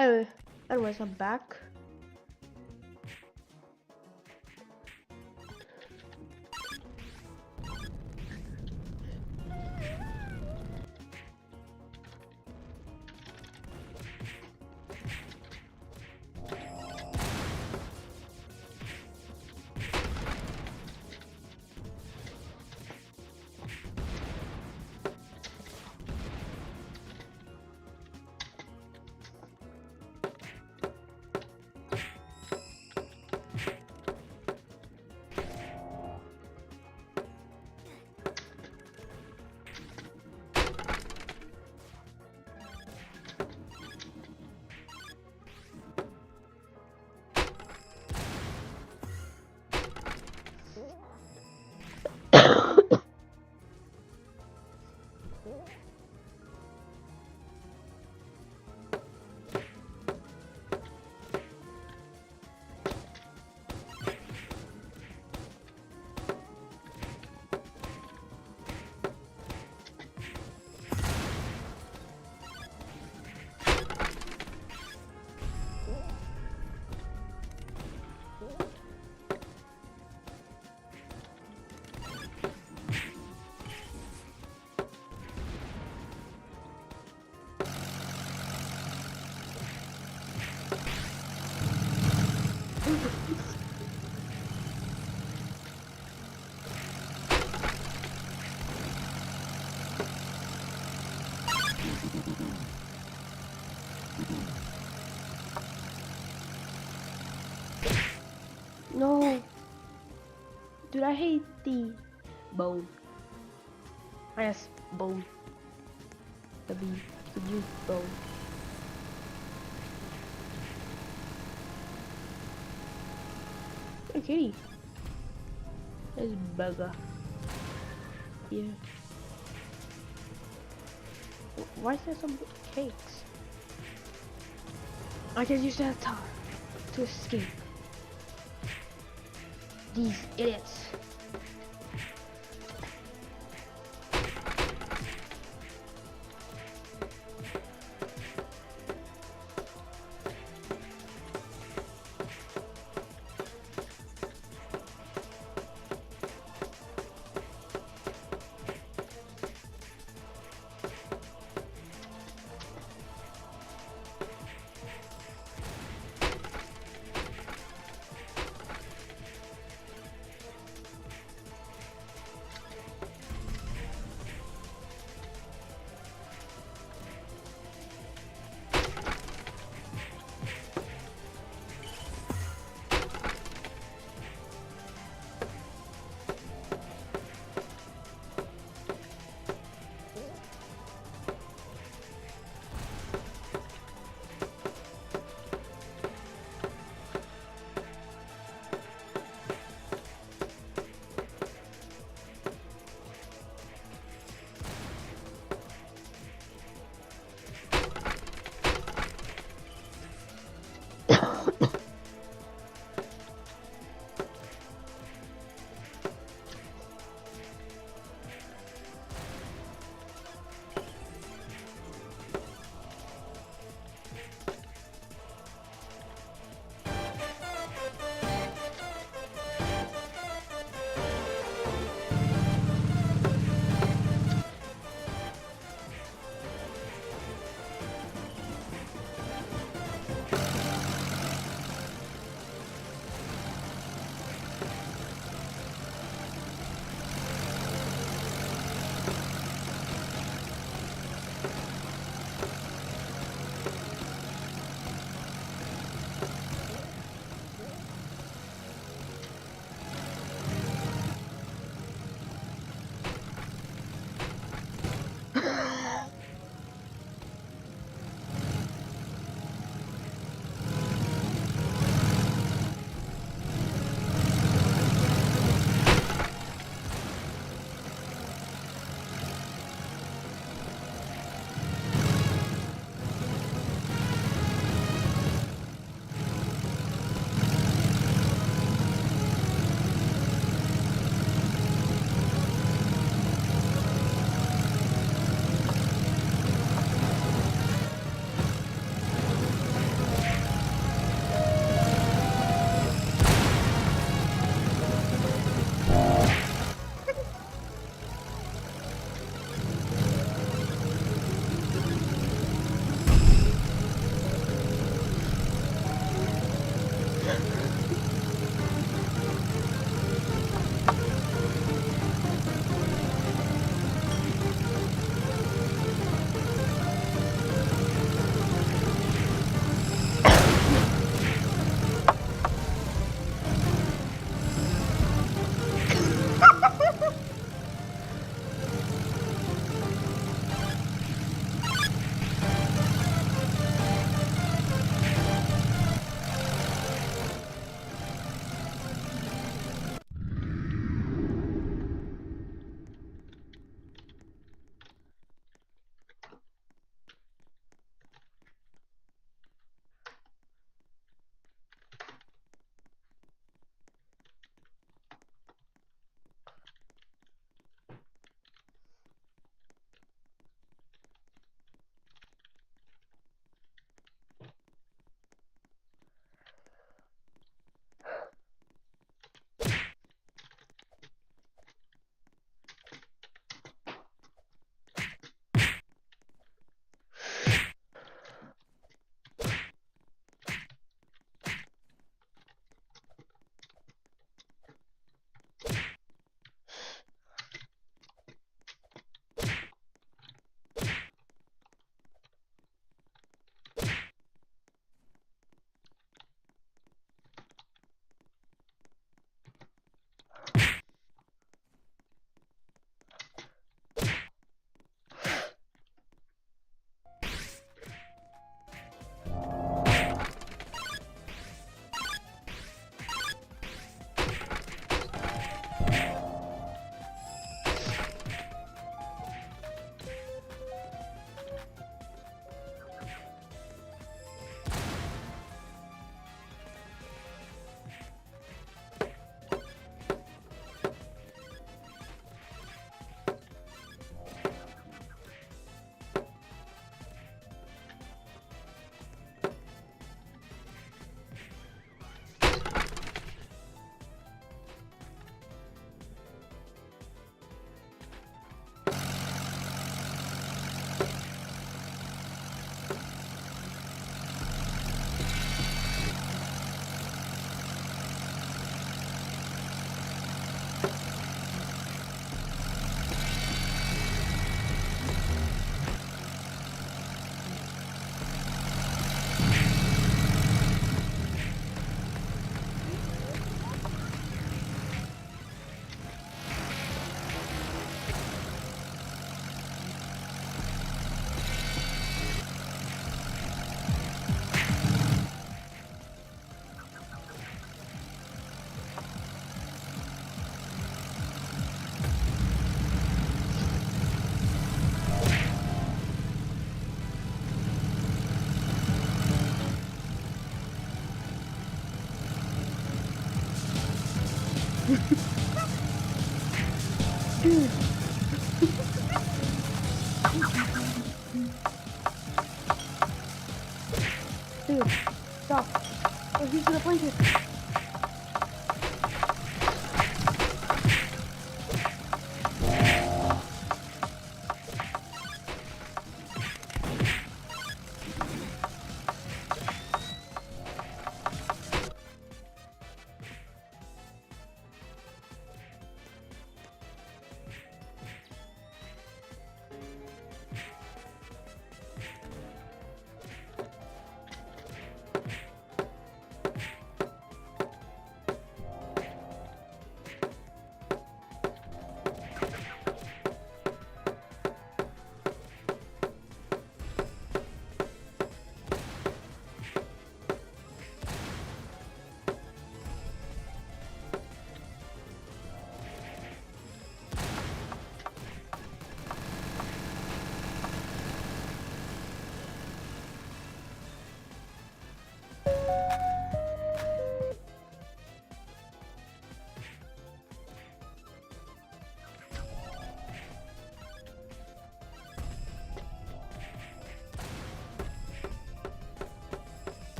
Anyways, I'm back. No. Dude, I hate the bone. Yes, bone. The U bone. Okay. There's burger. Yeah. Why is there some cakes? I can use that time to escape these idiots.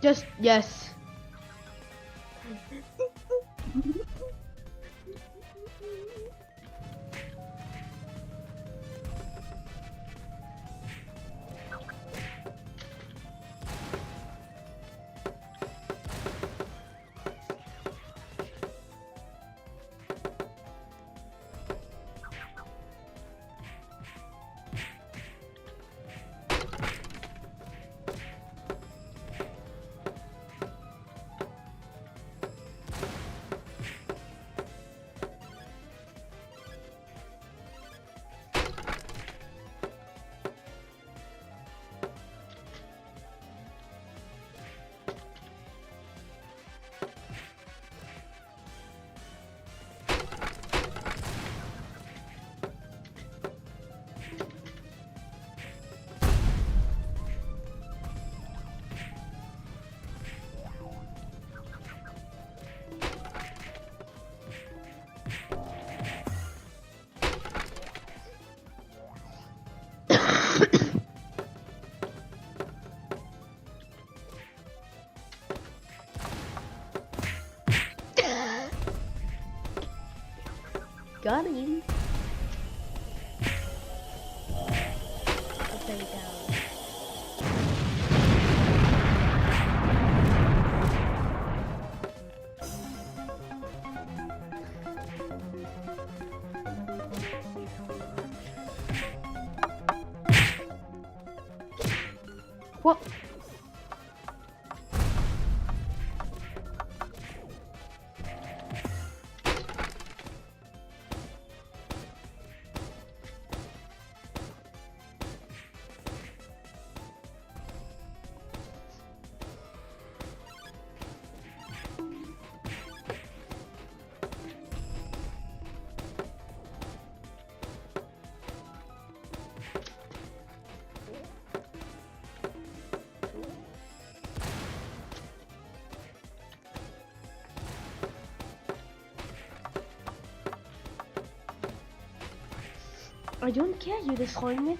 Just yes. Got him. Upside down. What? I don't care, you destroying it.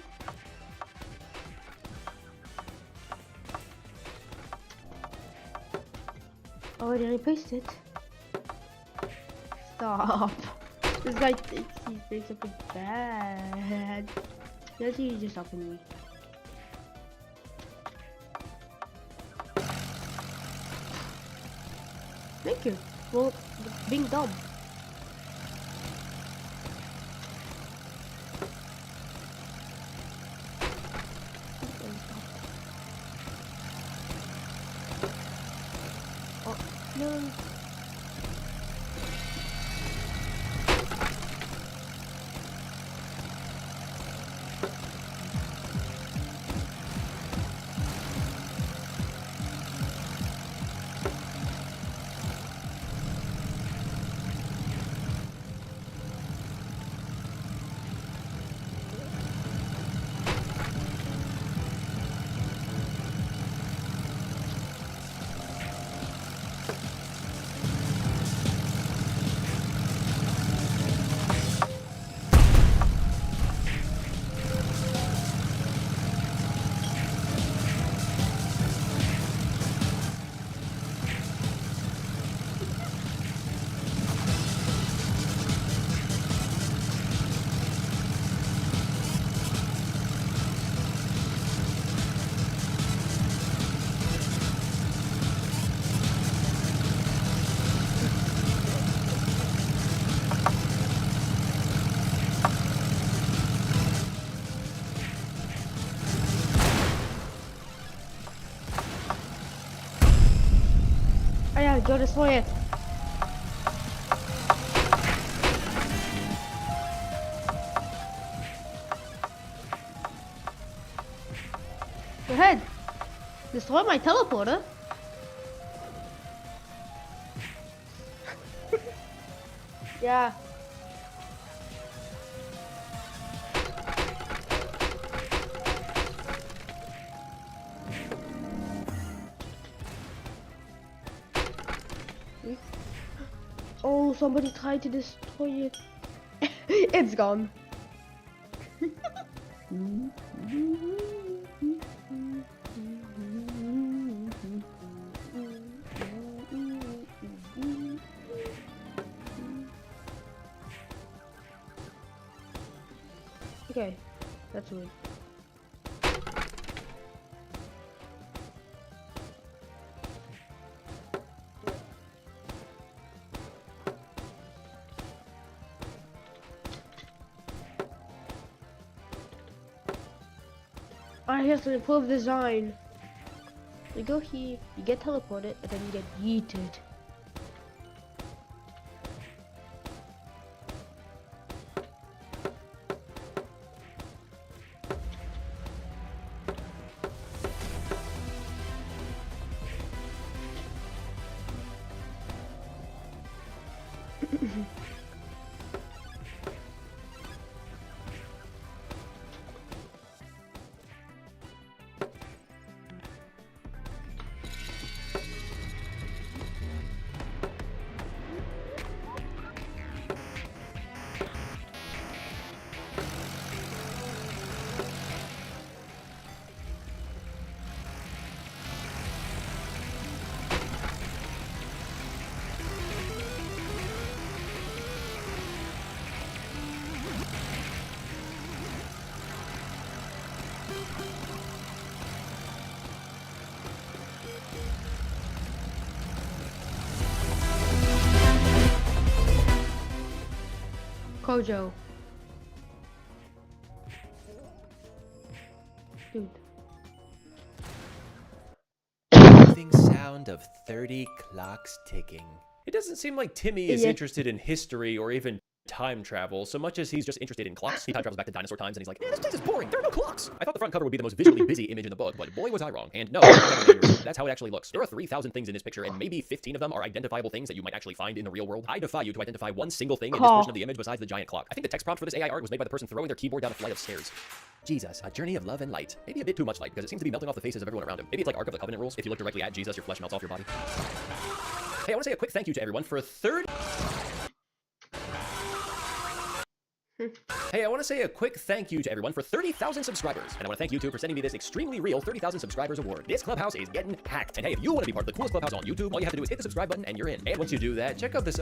Already replaced it. Stop. This guy thinks he's doing something bad. Does he just helping me? Thank you for being dumb. No. Oh yeah, go destroy it. Go ahead. Destroy my teleporter. Yeah. Oh, somebody tried to destroy it. It's gone. Okay, that's weird. I have to improve design. You go here, you get teleported, and then you get yeeted. Kojo. Dude. Soothing sound of 30 clocks ticking. It doesn't seem like Timmy is interested in history or even time travel so much as he's just interested in clocks. He time travels back to dinosaur times and he's like, this place is boring, there are no clocks. I thought the front cover would be the most visually busy image in the book, but boy was I wrong. And no, that's how it actually looks. There are 3,000 things in this picture and maybe 15 of them are identifiable things that you might actually find in the real world. I defy you to identify one single thing in this portion of the image besides the giant clock. I think the text prompt for this AI art was made by the person throwing their keyboard down a flight of stairs. Jesus, a journey of love and light. Maybe a bit too much light because it seems to be melting off the faces of everyone around him. Maybe it's like Ark of the Covenant rules. If you look directly at Jesus, your flesh melts off your body. Hey, I want to say a quick thank you to everyone for Hey, I want to say a quick thank you to everyone for 30,000 subscribers. And I want to thank YouTube for sending me this extremely real 30,000 subscribers award. This clubhouse is getting hacked. And hey, if you want to be part of the coolest clubhouse on YouTube, all you have to do is hit the subscribe button and you're in. And once you do that, check out this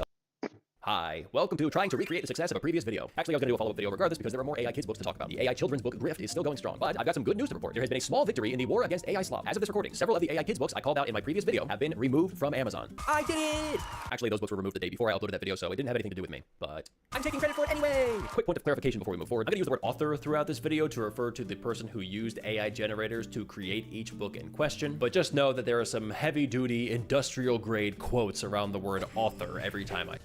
Hi, welcome to trying to recreate the success of a previous video. Actually, I was going to do a follow-up video regardless because there are more AI kids books to talk about. The AI children's book Grift is still going strong, but I've got some good news to report. There has been a small victory in the war against AI slop. As of this recording, several of the AI kids books I called out in my previous video have been removed from Amazon. I did it! Actually, those books were removed the day before I uploaded that video, so it didn't have anything to do with me. But I'm taking credit for it anyway! Quick point of clarification before we move forward. I'm going to use the word author throughout this video to refer to the person who used AI generators to create each book in question, but just know that there are some heavy-duty, industrial-grade quotes around the word author every time I...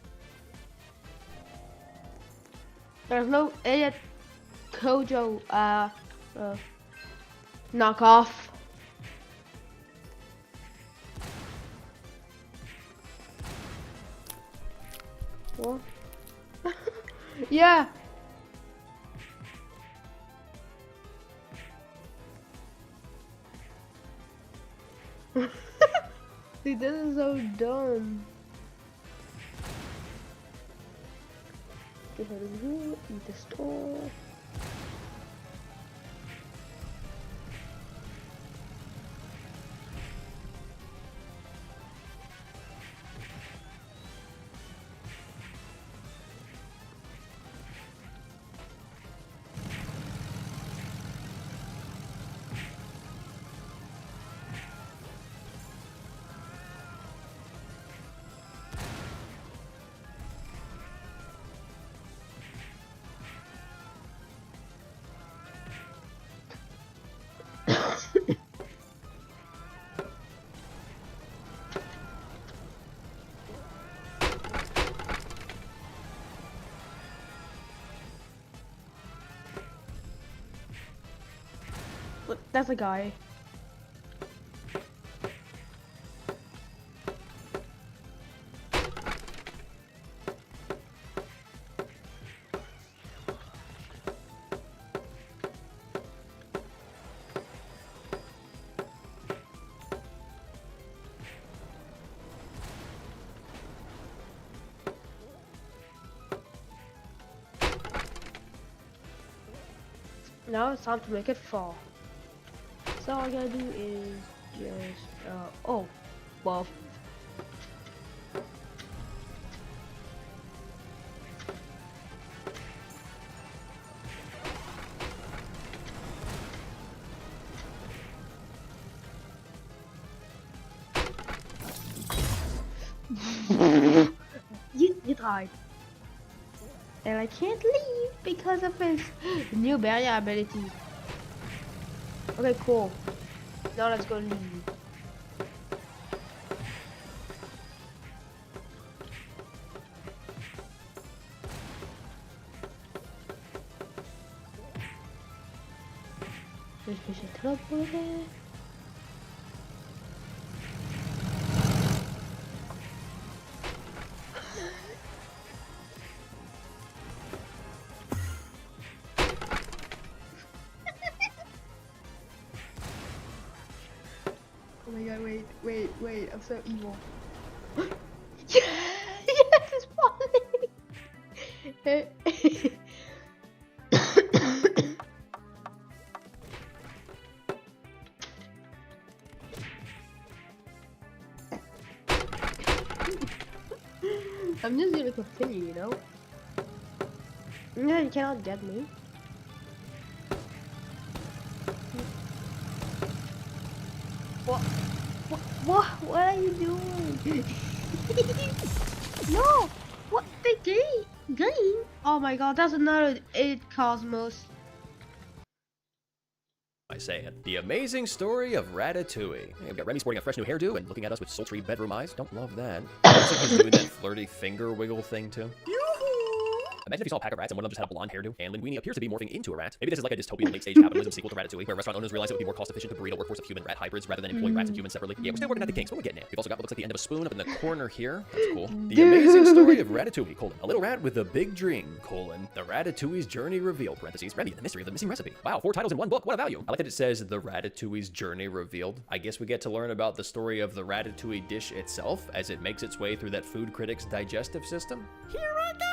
There's no AI Kojo knockoff. What? Yeah. Dude, this is so dumb. Eat the store. Look, that's a guy. Now it's time to make it fall. So all I gotta do is just, oh, well. You tried. And I can't leave because of his new barrier ability. Okay, cool. Now let's go leave. There's a trouble there. Oh my god, wait, I'm so evil. Yes, it's falling! I'm just gonna continue, you know? No, you cannot get me. What are you doing? No! What the game? Oh my god, that's another 8 Cosmos. I say it. The amazing story of Ratatouille. Hey, we've got Remy sporting a fresh new hairdo and looking at us with sultry bedroom eyes. Don't love that. Looks like he's doing that flirty finger wiggle thing too. Imagine if you saw a pack of rats and one of them just had a blonde hairdo, and Linguini appears to be morphing into a rat. Maybe this is like a dystopian late-stage capitalism sequel to Ratatouille, where restaurant owners realize it would be more cost-efficient to breed a workforce of human rat hybrids rather than employing rats and humans separately. Yeah, we're still working at the kinks, but we're getting it. We've also got what looks like the end of a spoon up in the corner here. That's cool. The amazing story of Ratatouille, colon. A little rat with a big dream, colon. The Ratatouille's journey revealed, parentheses. Remy, the mystery of the missing recipe. Wow, 4 titles in one book. What a value. I like that it says the Ratatouille's journey revealed. I guess we get to learn about the story of the Ratatouille dish itself as it makes its way through that food critic's digestive system. Here I go!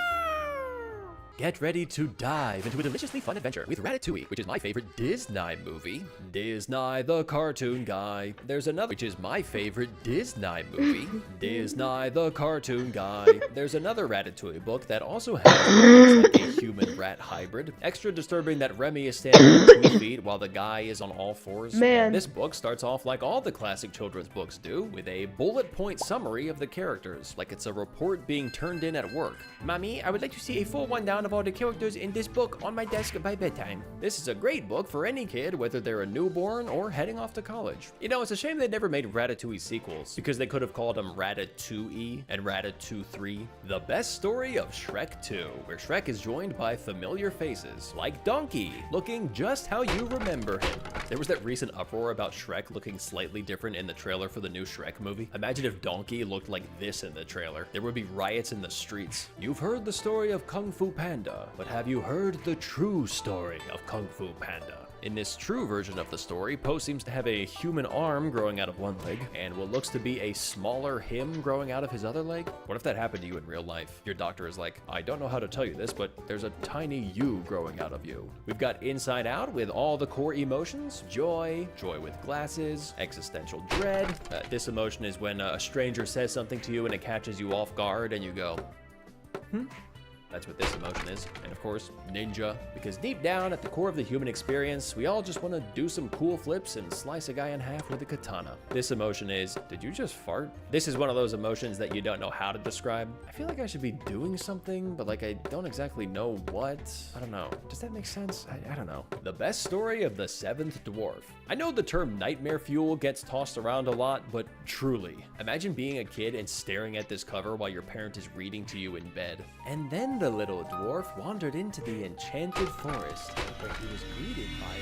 Get ready to dive into a deliciously fun adventure with Ratatouille, which is my favorite Disney movie. Disney the cartoon guy. There's another, which is my favorite Disney movie. Disney the cartoon guy. There's another Ratatouille book that also has like a human rat hybrid. Extra disturbing that Remy is standing on 2 feet while the guy is on all 4s. Man. And this book starts off like all the classic children's books do, with a bullet point summary of the characters, like it's a report being turned in at work. Mommy, I would like to see a full rundown of all the characters in this book on my desk by bedtime. This is a great book for any kid, whether they're a newborn or heading off to college. You know, it's a shame they never made Ratatouille sequels, because they could have called them Ratatouille and Ratatouille 3. The best story of Shrek 2, where Shrek is joined by familiar faces, like Donkey, looking just how you remember him. There was that recent uproar about Shrek looking slightly different in the trailer for the new Shrek movie. Imagine if Donkey looked like this in the trailer. There would be riots in the streets. You've heard the story of Kung Fu Panda, but have you heard the true story of Kung Fu Panda? In this true version of the story, Po seems to have a human arm growing out of one leg, and what looks to be a smaller him growing out of his other leg. What if that happened to you in real life? Your doctor is like, I don't know how to tell you this, but there's a tiny you growing out of you. We've got Inside Out with all the core emotions: joy, joy with glasses, existential dread. This emotion is when a stranger says something to you and it catches you off guard and you go, That's what this emotion is. And of course, ninja. Because deep down at the core of the human experience, we all just want to do some cool flips and slice a guy in half with a katana. This emotion is, did you just fart? This is one of those emotions that you don't know how to describe. I feel like I should be doing something, but like I don't exactly know what. I don't know. Does that make sense? I don't know. The best story of the Seventh Dwarf. I know the term nightmare fuel gets tossed around a lot, but truly, imagine being a kid and staring at this cover while your parent is reading to you in bed. And then the little dwarf wandered into the enchanted forest, where he was greeted by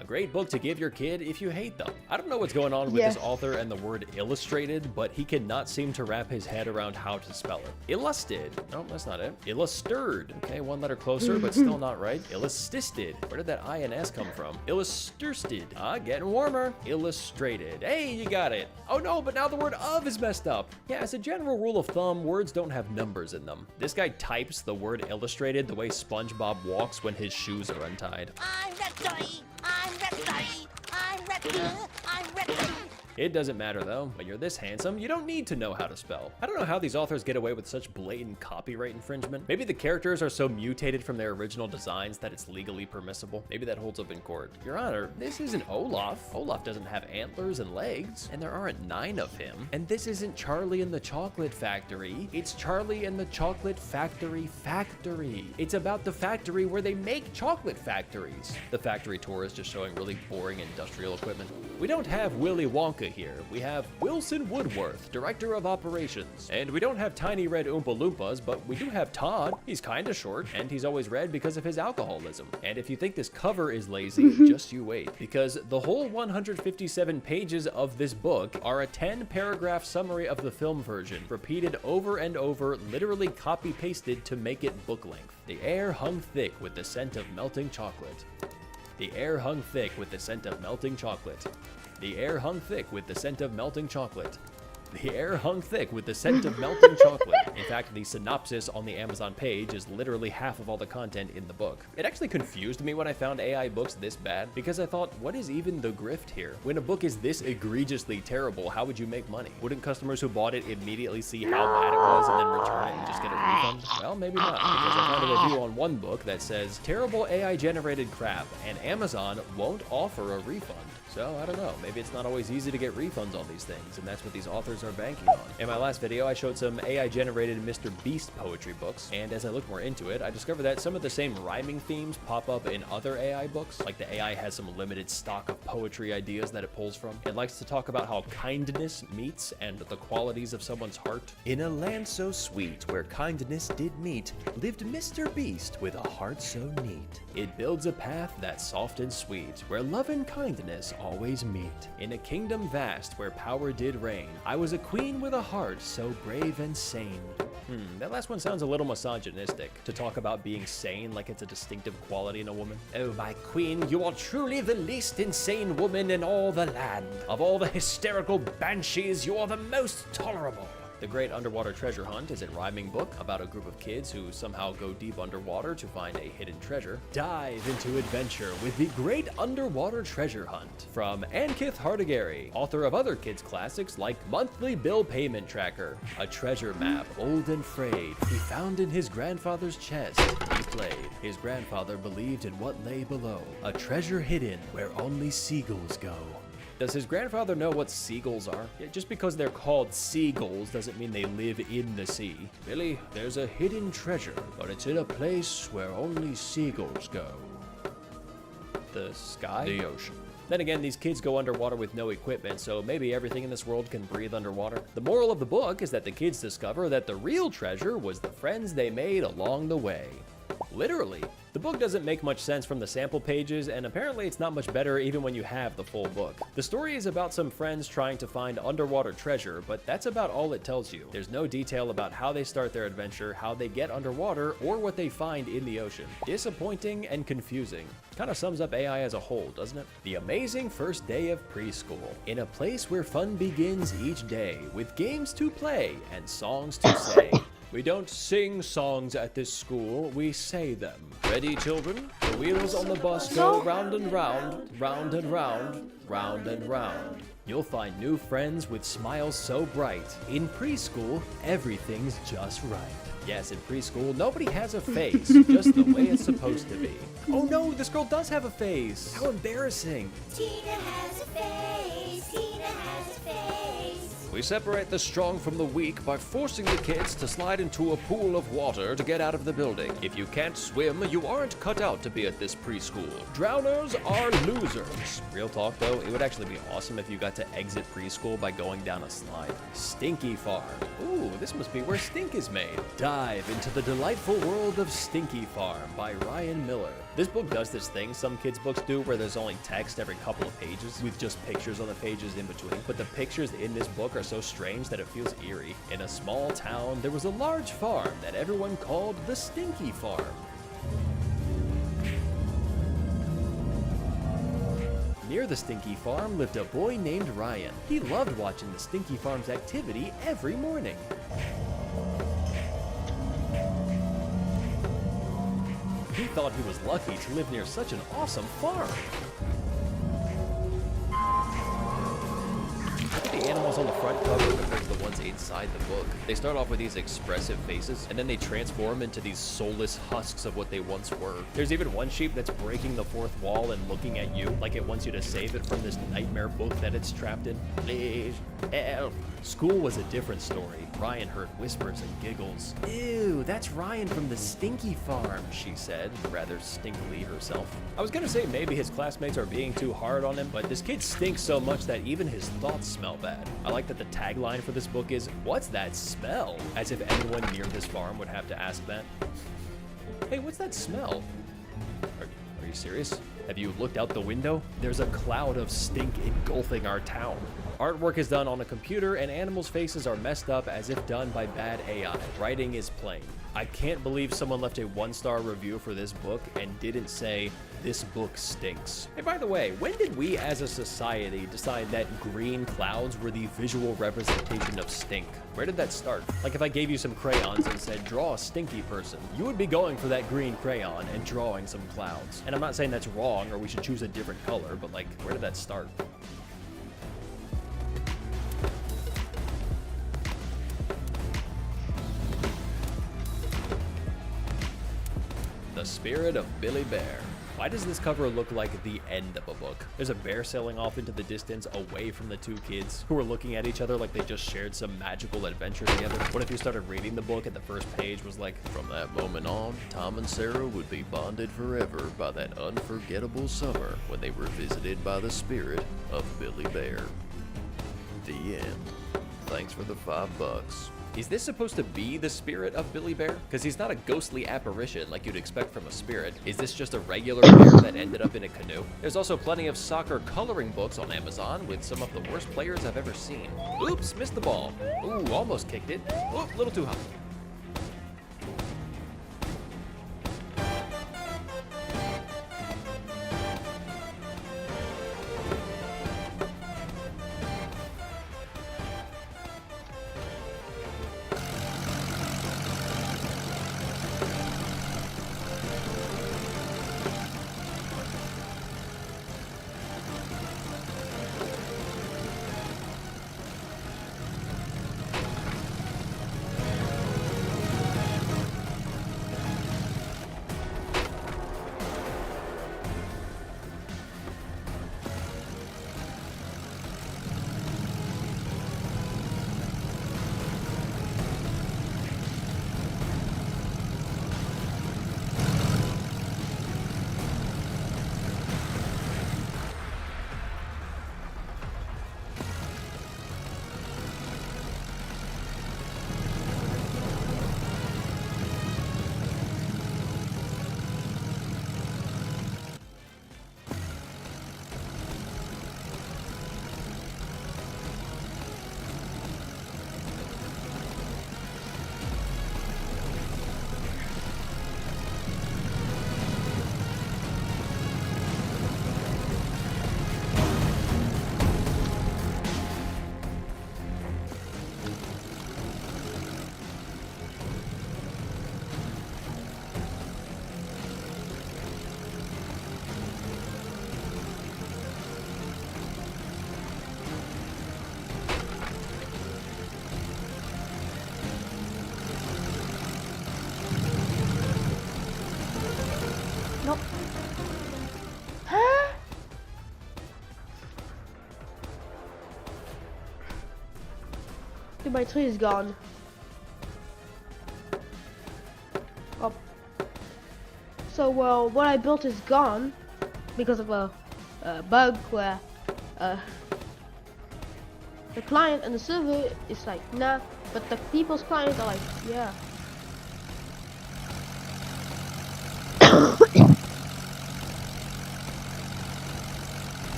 a great book to give your kid if you hate them. I don't know what's going on with this author and the word illustrated, but he cannot seem to wrap his head around how to spell it. Illusted. No, that's not it. Illustered. Okay, one letter closer, but still not right. Illustisted. Where did that I and S come from? Illustersted. Ah, getting warmer. Illustrated. Hey, you got it. Oh no, but now the word of is messed up. Yeah, as a general rule of thumb, words don't have numbers in them. This guy types the word illustrated the way SpongeBob walks when his shoes are untied. I'm ready. I'm ready. I'm ready. I'm ready. It doesn't matter though. When you're this handsome, you don't need to know how to spell. I don't know how these authors get away with such blatant copyright infringement. Maybe the characters are so mutated from their original designs that it's legally permissible. Maybe that holds up in court. Your Honor, this isn't Olaf. Olaf doesn't have antlers and legs, and there aren't 9 of him. And this isn't Charlie and the Chocolate Factory. It's Charlie and the Chocolate Factory Factory. It's about the factory where they make chocolate factories. The factory tour is just showing really boring industrial equipment. We don't have Willy Wonka here. We have Wilson Woodworth, Director of Operations. And we don't have Tiny Red Oompa Loompas, but we do have Todd. He's kinda short, and he's always red because of his alcoholism. And if you think this cover is lazy, just you wait. Because the whole 157 pages of this book are a 10-paragraph summary of the film version, repeated over and over, literally copy-pasted to make it book length. The air hung thick with the scent of melting chocolate. The air hung thick with the scent of melting chocolate. The air hung thick with the scent of melting chocolate. The air hung thick with the scent of melting chocolate. In fact, the synopsis on the Amazon page is literally half of all the content in the book. It actually confused me when I found AI books this bad, because I thought, what is even the grift here? When a book is this egregiously terrible, how would you make money? Wouldn't customers who bought it immediately see how bad it was and then return it and just get a refund? Well, maybe not, because I found a review on one book that says, terrible AI-generated crap, and Amazon won't offer a refund. So, I don't know, maybe it's not always easy to get refunds on these things, and that's what these authors are banking on. In my last video, I showed some AI-generated Mr. Beast poetry books, and as I looked more into it, I discovered that some of the same rhyming themes pop up in other AI books. Like the AI has some limited stock of poetry ideas that it pulls from. It likes to talk about how kindness meets and the qualities of someone's heart. In a land so sweet, where kindness did meet, lived Mr. Beast with a heart so neat. It builds a path that's soft and sweet, where love and kindness always meet. In a kingdom vast where power did reign, I was a queen with a heart so brave and sane. That last one sounds a little misogynistic, to talk about being sane like it's a distinctive quality in a woman. Oh, my queen, you are truly the least insane woman in all the land. Of all the hysterical banshees, you are the most tolerable. The Great Underwater Treasure Hunt is a rhyming book about a group of kids who somehow go deep underwater to find a hidden treasure. Dive into adventure with the Great Underwater Treasure Hunt from Ankith Hardegary, author of other kids' classics like Monthly Bill Payment Tracker, a treasure map old and frayed he found in his grandfather's chest. He played. His grandfather believed in what lay below, a treasure hidden where only seagulls go. Does his grandfather know what seagulls are? Yeah, just because they're called seagulls doesn't mean they live in the sea. Billy, there's a hidden treasure, but it's in a place where only seagulls go. The sky? The ocean. Then again, these kids go underwater with no equipment, so maybe everything in this world can breathe underwater. The moral of the book is that the kids discover that the real treasure was the friends they made along the way. Literally. The book doesn't make much sense from the sample pages, and apparently it's not much better even when you have the full book. The story is about some friends trying to find underwater treasure, but that's about all it tells you. There's no detail about how they start their adventure, how they get underwater, or what they find in the ocean. Disappointing and confusing. Kind of sums up AI as a whole, doesn't it? The amazing first day of preschool. In a place where fun begins each day, with games to play and songs to say. We don't sing songs at this school, we say them. Ready, children? The wheels on the bus go round and round, round and round, round and round. You'll find new friends with smiles so bright. In preschool, everything's just right. Yes, in preschool, nobody has a face, just the way it's supposed to be. Oh no, this girl does have a face! How embarrassing! Tina has a face. Tina has a face. We separate the strong from the weak by forcing the kids to slide into a pool of water to get out of the building. If you can't swim, you aren't cut out to be at this preschool. Drowners are losers. Real talk though, it would actually be awesome if you got to exit preschool by going down a slide. Stinky Farm. Ooh, this must be where stink is made. Dive into the delightful world of Stinky Farm by Ryan Miller. This book does this thing some kids' books do where there's only text every couple of pages with just pictures on the pages in between. But the pictures in this book are so strange that it feels eerie. In a small town, there was a large farm that everyone called the Stinky Farm. Near the Stinky Farm lived a boy named Ryan. He loved watching the Stinky Farm's activity every morning. He thought he was lucky to live near such an awesome farm. the animals on the front cover compared to the ones inside the book. They start off with these expressive faces, and then they transform into these soulless husks of what they once were. There's even one sheep that's breaking the fourth wall and looking at you like it wants you to save it from this nightmare book that it's trapped in. Please, help. School was a different story. Ryan heard whispers and giggles. Ew, that's Ryan from the Stinky Farm, she said, rather stinkily herself. I was gonna say maybe his classmates are being too hard on him, but this kid stinks so much that even his thoughts smell bad. I like that the tagline for this book is, "What's that smell?" As if anyone near this farm would have to ask that. Hey, what's that smell? Are you serious? Have you looked out the window? There's a cloud of stink engulfing our town. Artwork is done on a computer, and animals' faces are messed up as if done by bad AI. Writing is plain. I can't believe someone left a 1-star review for this book and didn't say, "This book stinks." Hey, by the way, when did we as a society decide that green clouds were the visual representation of stink? Where did that start? Like if I gave you some crayons and said, draw a stinky person, you would be going for that green crayon and drawing some clouds. And I'm not saying that's wrong or we should choose a different color, but like, where did that start? The Spirit of Billy Bear. Why does this cover look like the end of a book? There's a bear sailing off into the distance away from the two kids who are looking at each other like they just shared some magical adventure together. What if you started reading the book and the first page was like, "From that moment on, Tom and Sarah would be bonded forever by that unforgettable summer when they were visited by the spirit of Billy Bear." The end. Thanks for the $5. Is this supposed to be the spirit of Billy Bear? Because he's not a ghostly apparition like you'd expect from a spirit. Is this just a regular bear that ended up in a canoe? There's also plenty of soccer coloring books on Amazon with some of the worst players I've ever seen. Oops, missed the ball. Ooh, almost kicked it. Oh, a little too high. Dude, my tree is gone. Oh. So, well, what I built is gone because of a bug where the client and the server is like, nah, but the people's clients are like, yeah.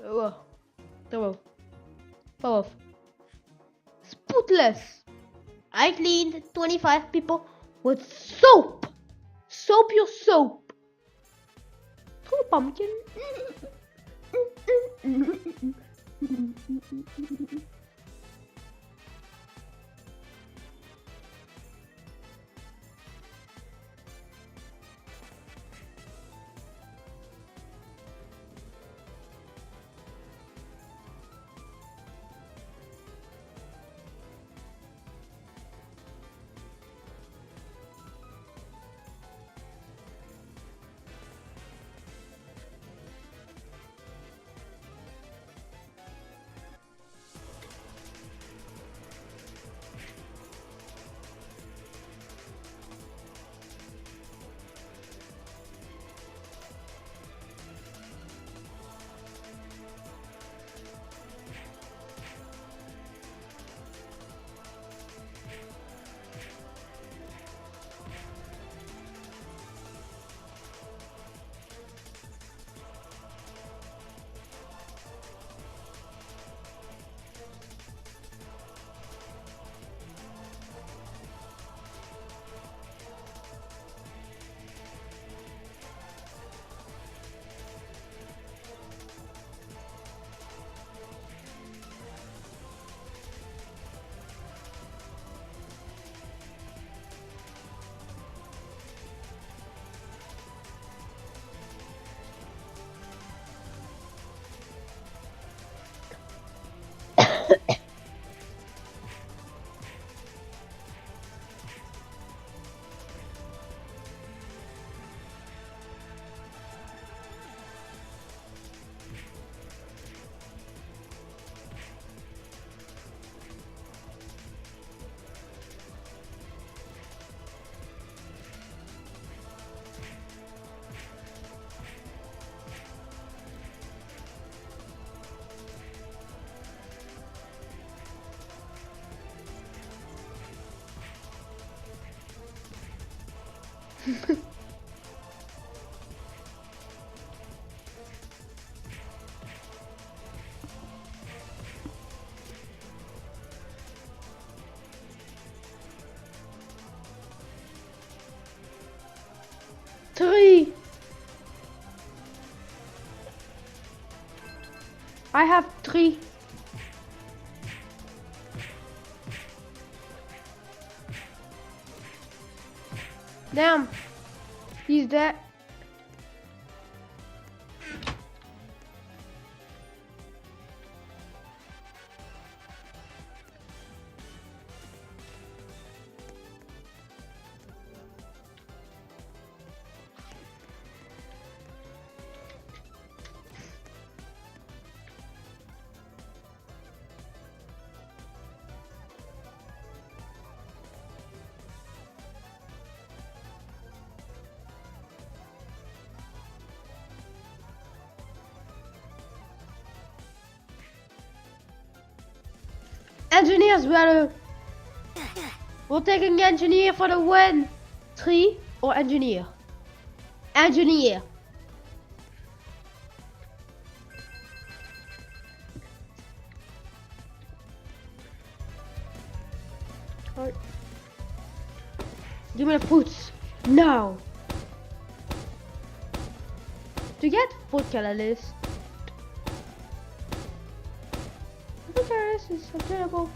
Oh, come on. Spootless. I cleaned 25 people with soap. Soap your soap. True pumpkin. Three. I have 3. Damn. He's dead. Engineer's better. We're taking engineer for the win. Tree or engineer? Engineer. Alright. Give me the fruits. Now. To get food catalyst. Food catalyst is available.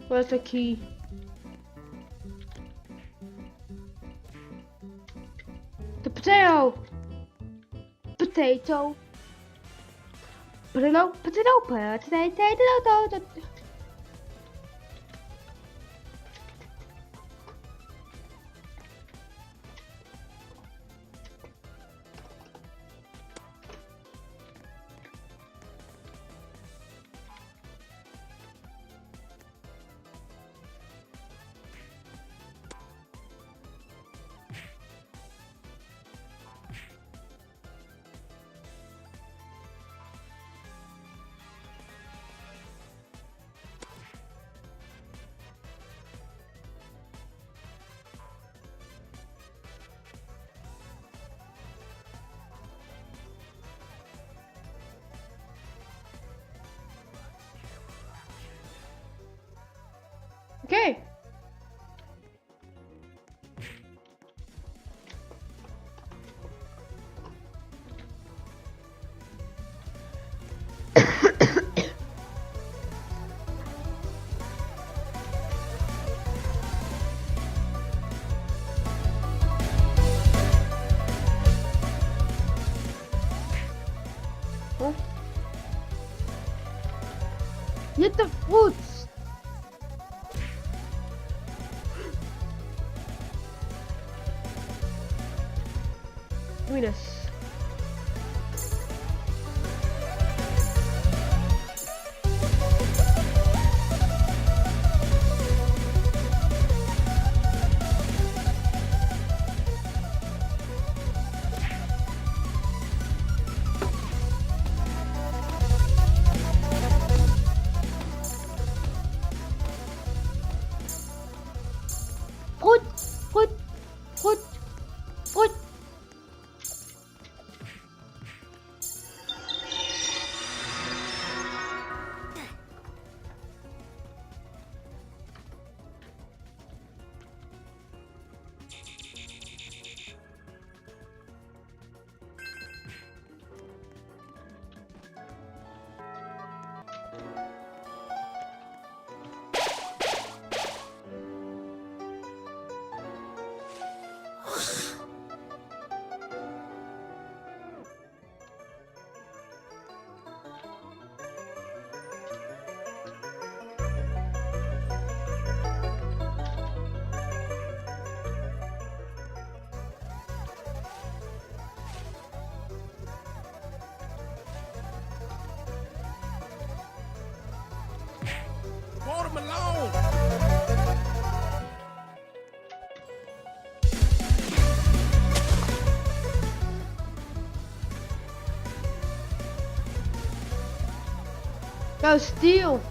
Where's the key? The potato! Potato! Potato, potato, potato. Okay. Huh? Get the fruits. Give me this. Fruit. Watermelon! Go steal.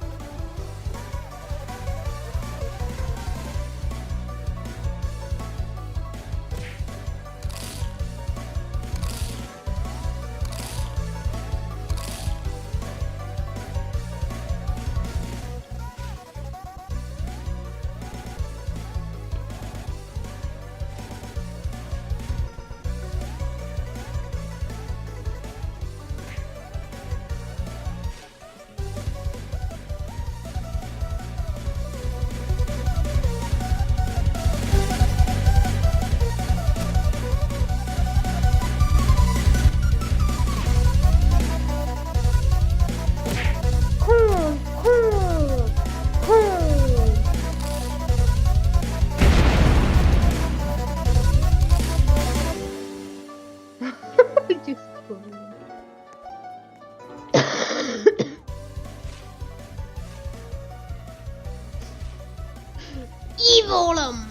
evil them.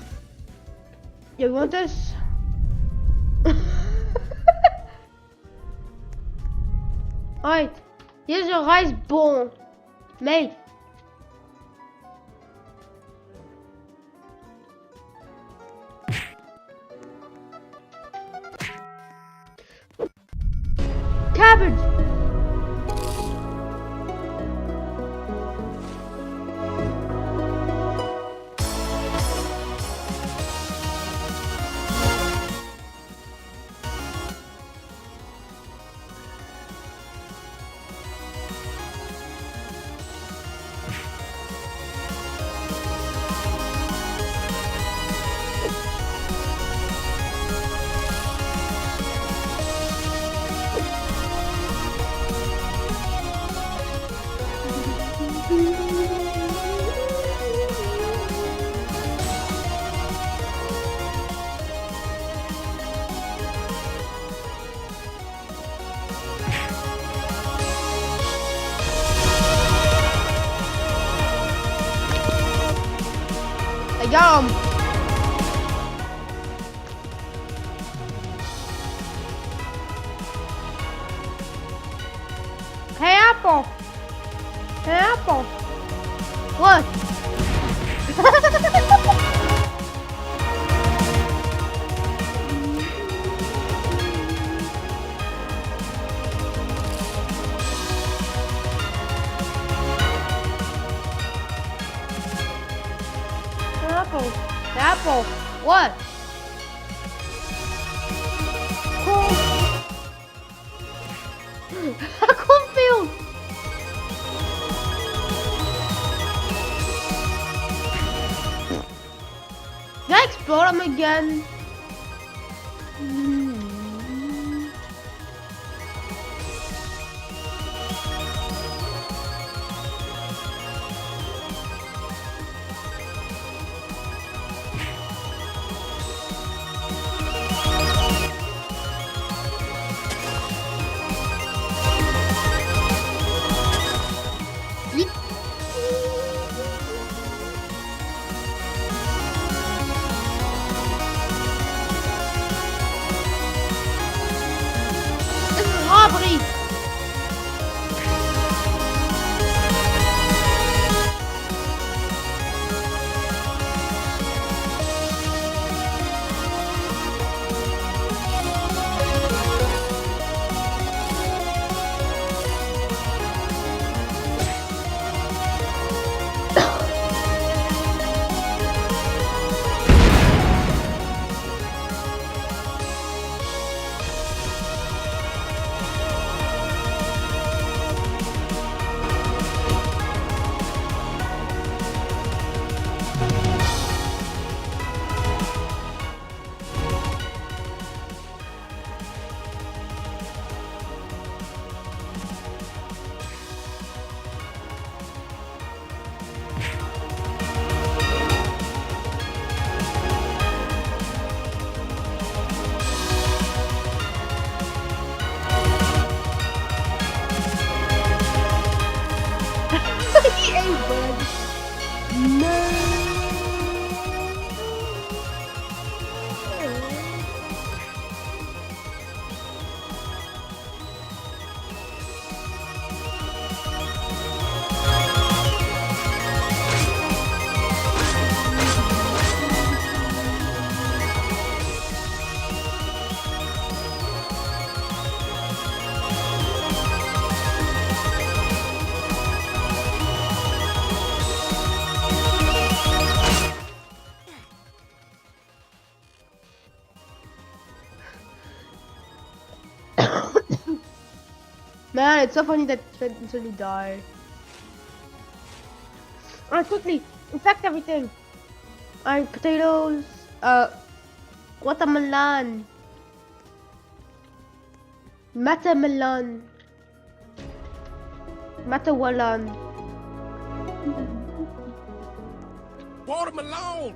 You want this? Alright, here's your rice bowl. Mate. Cabbage. I got 'em. Hey, Apple. Hey, Apple. What? Apple. Apple. What? Cornfield. Did I explode him again? Robbery! Man, it's so funny that Trent instantly died. Alright, quickly, infect everything. Alright, potatoes, watermelon, matamelon, matawalan. Watermelon!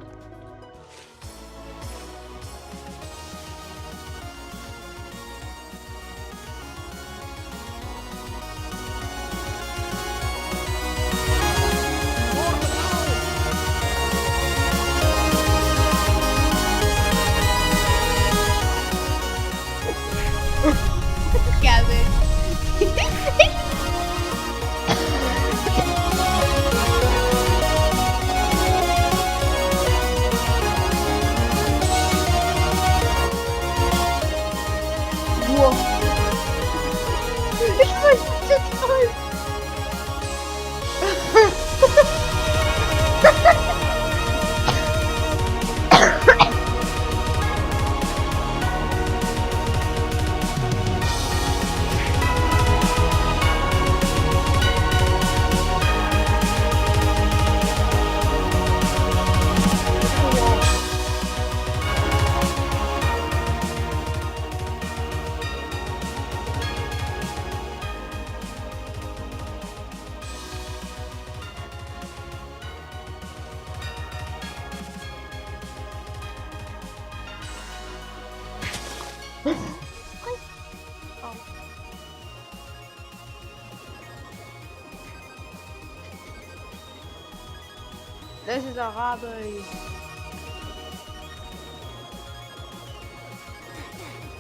This is a robbery.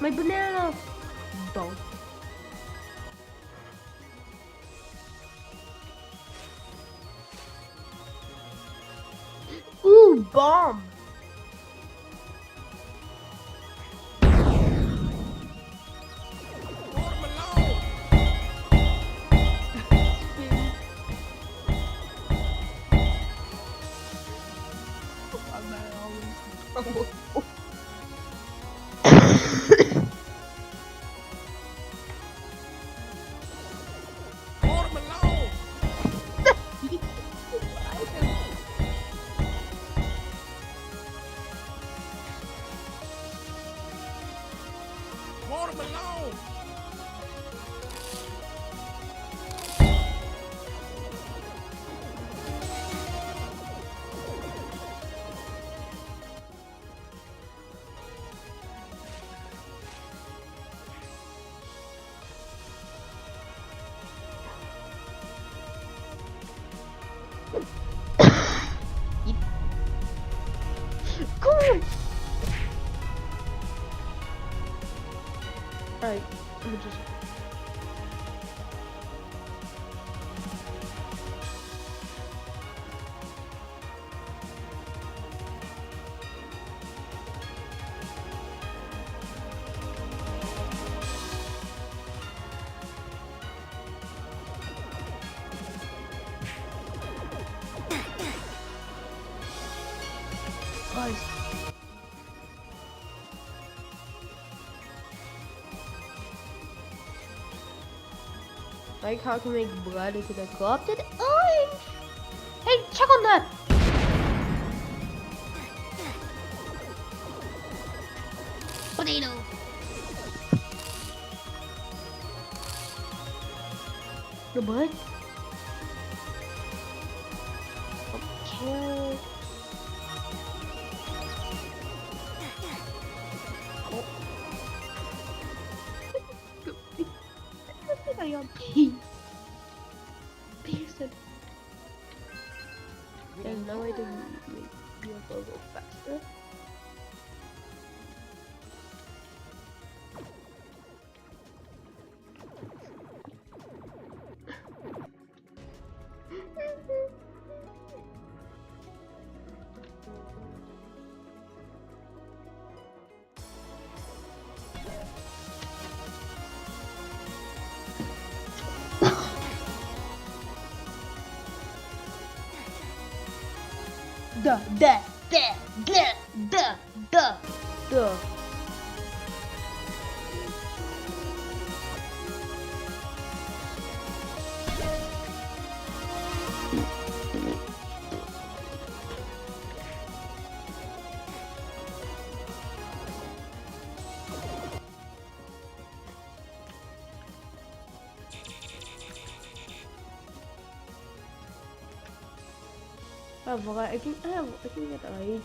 My banana. Bomb. Ooh, bomb. Alright, let me just... Guys. Like how to make blood into the corrupted orange. Hey, check on that. Potato. The blood. Okay. Pearson. There's no way to make your go faster. Duh. I forgot. I can get rage.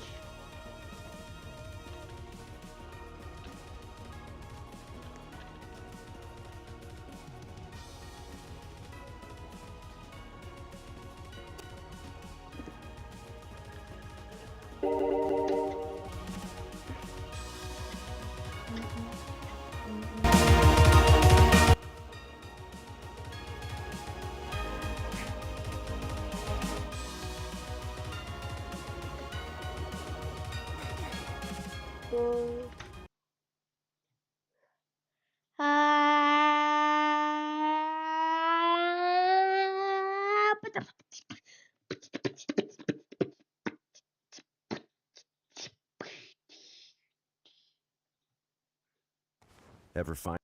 Ever find?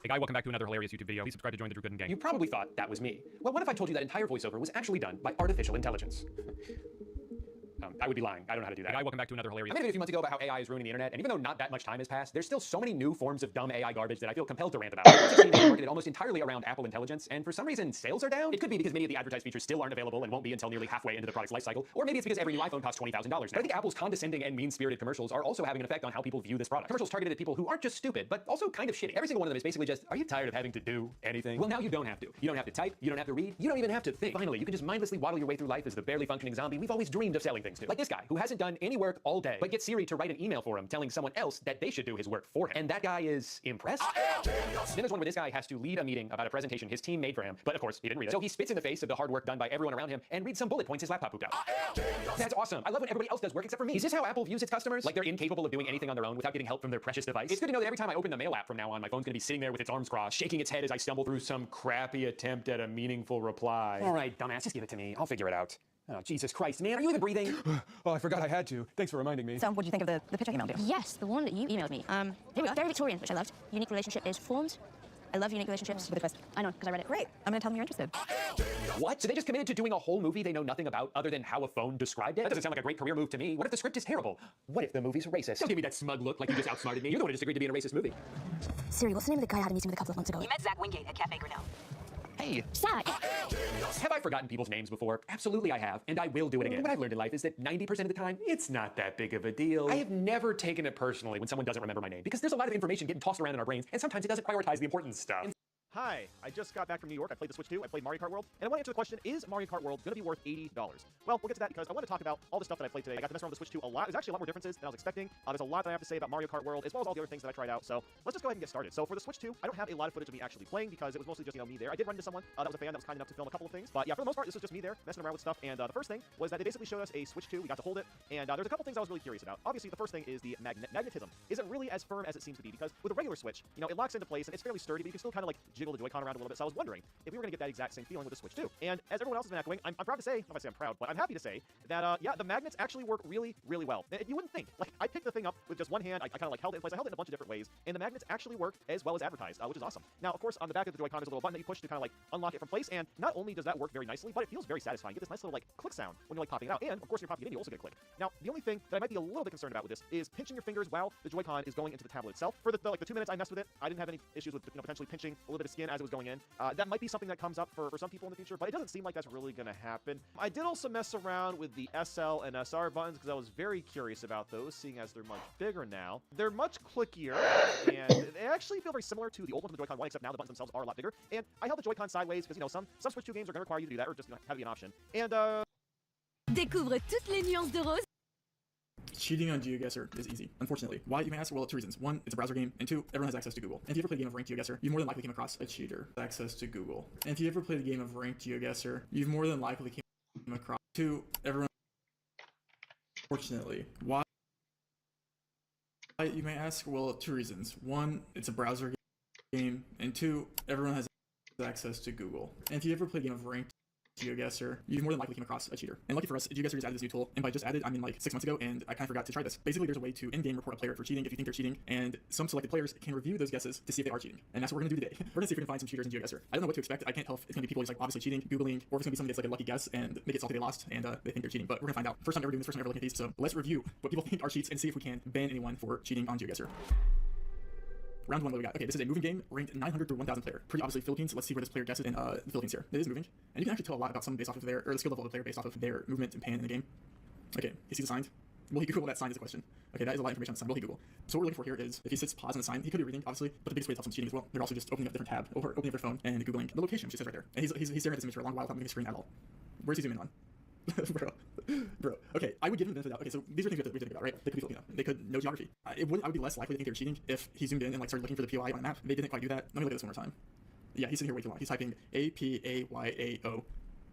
Hey guy, welcome back to another hilarious YouTube video. Please subscribe to join the Drew Gooden gang. You probably thought that was me. Well, what if I told you that entire voiceover was actually done by artificial intelligence? I would be lying. I don't know how to do that. Hey, welcome back to another hilarious. I made a video a few months ago about how AI is ruining the internet, and even though not that much time has passed, there's still so many new forms of dumb AI garbage that I feel compelled to rant about. 2016 is marketed almost entirely around Apple Intelligence, and for some reason, sales are down. It could be because many of the advertised features still aren't available and won't be until nearly halfway into the product's life cycle, or maybe it's because every new iPhone costs $20,000 now. But I think Apple's condescending and mean-spirited commercials are also having an effect on how people view this product. Commercials targeted at people who aren't just stupid, but also kind of shitty. Every single one of them is basically just, are you tired of having to do anything? Well, now you don't have to. You don't have to type, you don't have to read, you don't even have to think. Finally, you can just mindlessly waddle your way through life as the barely functioning zombie we've always dreamed of selling things to. Like this guy, who hasn't done any work all day, but gets Siri to write an email for him telling someone else that they should do his work for him. And that guy is impressed. Then there's one where this guy has to lead a meeting about a presentation his team made for him, but of course, he didn't read it. So he spits in the face of the hard work done by everyone around him and reads some bullet points his laptop pooped out. That's awesome. I love when everybody else does work except for me. Is this how Apple views its customers? Like they're incapable of doing anything on their own without getting help from their precious device? It's good to know that every time I open the mail app from now on, my phone's gonna be sitting there with its arms crossed, shaking its head as I stumble through some crappy attempt at a meaningful reply. All right, dumbass, just give it to me. I'll figure it out. Oh, Jesus Christ, man, are you even breathing? Oh, I forgot I had to. Thanks for reminding me. So, what do you think of the picture I emailed you? Yes, the one that you emailed me. Here we go. Very Victorian, which I loved. Unique relationship is formed. I love unique relationships. With a twist. I know, because I read it. Great. I'm gonna tell them you're interested. What? So they just committed to doing a whole movie they know nothing about other than how a phone described it? That doesn't sound like a great career move to me. What if the script is terrible? What if the movie's racist? Don't give me that smug look like you just outsmarted me. You're the one who just agreed to be in a racist movie. Siri, what's the name of the guy I had a meeting with a couple of months ago? You met Zach Wingate at Cafe Grinnell. Hey. Zach! Have I forgotten people's names before? Absolutely I have, and I will do it again. What I've learned in life is that 90% of the time, it's not that big of a deal. I have never taken it personally when someone doesn't remember my name, because there's a lot of information getting tossed around in our brains, and sometimes it doesn't prioritize the important stuff. Hi, I just got back from New York. I played the Switch 2. I played Mario Kart World. And I want to answer the question, is Mario Kart World going to be worth $80? Well, we'll get to that because I want to talk about all the stuff that I played today. I got to mess around with the Switch 2 a lot. There's actually a lot more differences than I was expecting. There's a lot that I have to say about Mario Kart World, as well as all the other things that I tried out. So let's just go ahead and get started. So for the Switch 2, I don't have a lot of footage of me actually playing because it was mostly just, me there. I did run into someone that was a fan that was kind enough to film a couple of things. But yeah, for the most part, this was just me there messing around with stuff. And the first thing was that they basically showed us a Switch 2. We got to hold it. And there's a couple things I was really curious about. Obviously, the first thing is the magnetism. Isn't really as firm as it seems to be because with a regular Switch, it locks into place and it's fairly sturdy, but you can still kind of like jiggle the Joy-Con around a little bit. So I was wondering if we were going to get that exact same feeling with the Switch 2. And as everyone else has been echoing, I'm proud to say, not if I say I'm proud, but I'm happy to say that, yeah, the magnets actually work really, really well. And you wouldn't think. Like, I picked the thing up with just one hand. I kind of like held it in place. I held it in a bunch of different ways, and the magnets actually work as well as advertised, which is awesome. Now, of course, on the back of the Joy-Con, there's a little button that you push to kind of like unlock it from place, and not only does that work very nicely, but it feels very satisfying. You get this nice little like click sound when you're like popping it out, and of course, you're popping it in, you also get a click. Now, the only thing that I might be a little bit concerned about with this is pinching your fingers while the Joy-Con is going into the tablet itself. For the 2 minutes I messed with it, I didn't have any issues with potentially pinching a little bit of skin as it was going in. That might be something that comes up for some people in the future, but it doesn't seem like that's really going to happen. I did also mess around with the SL and SR buttons because I was very curious about those, seeing as they're much bigger now. They're much clickier, and they actually feel very similar to the old ones of the Joy-Con 1, except now the buttons themselves are a lot bigger. And I held the Joy-Con sideways because, some Switch 2 games are going to require you to do that, or just have it be an option. And, Découvre toutes les nuances de rose. Cheating on GeoGuessr is easy, unfortunately. Why, you may ask? Well, 2 reasons. 1, it's a browser game, and 2, everyone has access to Google. And if you ever play a game of Ranked GeoGuessr, you've more than likely came across a cheater with access to Google. And if you ever played a game of Ranked GeoGuessr, you've more than likely came across 2, everyone. Unfortunately, why, you may ask? Well, 2 reasons. 1, it's a browser game, and 2, everyone has access to Google. And if you ever played a game of Ranked GeoGuessr, you've more than likely came across a cheater. And lucky for us, GeoGuessr just added this new tool, and by just added, I mean like 6 months ago, and I kind of forgot to try this. Basically, there's a way to in-game report a player for cheating if you think they're cheating, and some selected players can review those guesses to see if they are cheating. And that's what we're gonna do today. We're gonna see if we can find some cheaters in GeoGuessr. I don't know what to expect. I can't tell if it's gonna be people who's like obviously cheating, Googling, or if it's gonna be someone that's like a lucky guess and make it salty they lost and they think they're cheating. But we're gonna find out. First time ever doing this, first time ever looking at these, so let's review what people think are cheats and see if we can ban anyone for cheating on GeoGuessr. Round 1, what we got? Okay, this is a moving game, ranked 900 through 1,000 player. Pretty obviously Philippines. Let's see where this player guessed it in the Philippines here. It is moving. And you can actually tell a lot about someone based off of their, or the skill level of the player based off of their movement and pan in the game. Okay, he sees a sign. Will he Google that sign is a question. Okay, that is a lot of information on the sign. Will he Google? So what we're looking for here is, if he sits pause on the sign, he could be reading, obviously, but the biggest way to tell someone's cheating as well, they're also just opening up a different tab, or opening up their phone, and Googling the location, which it says right there. And he's staring at this image for a long while without moving the screen at all. Where's he zooming in on? Bro. Okay, I would give him the benefit of the doubt. Okay, so these are things we have to think about, right? They could be Filipino. They could know geography. I would be less likely to think they were cheating if he zoomed in and like started looking for the POI on the map. They didn't quite do that. Let me look at this one more time. Yeah, he's sitting here way too long. He's typing APAYAO.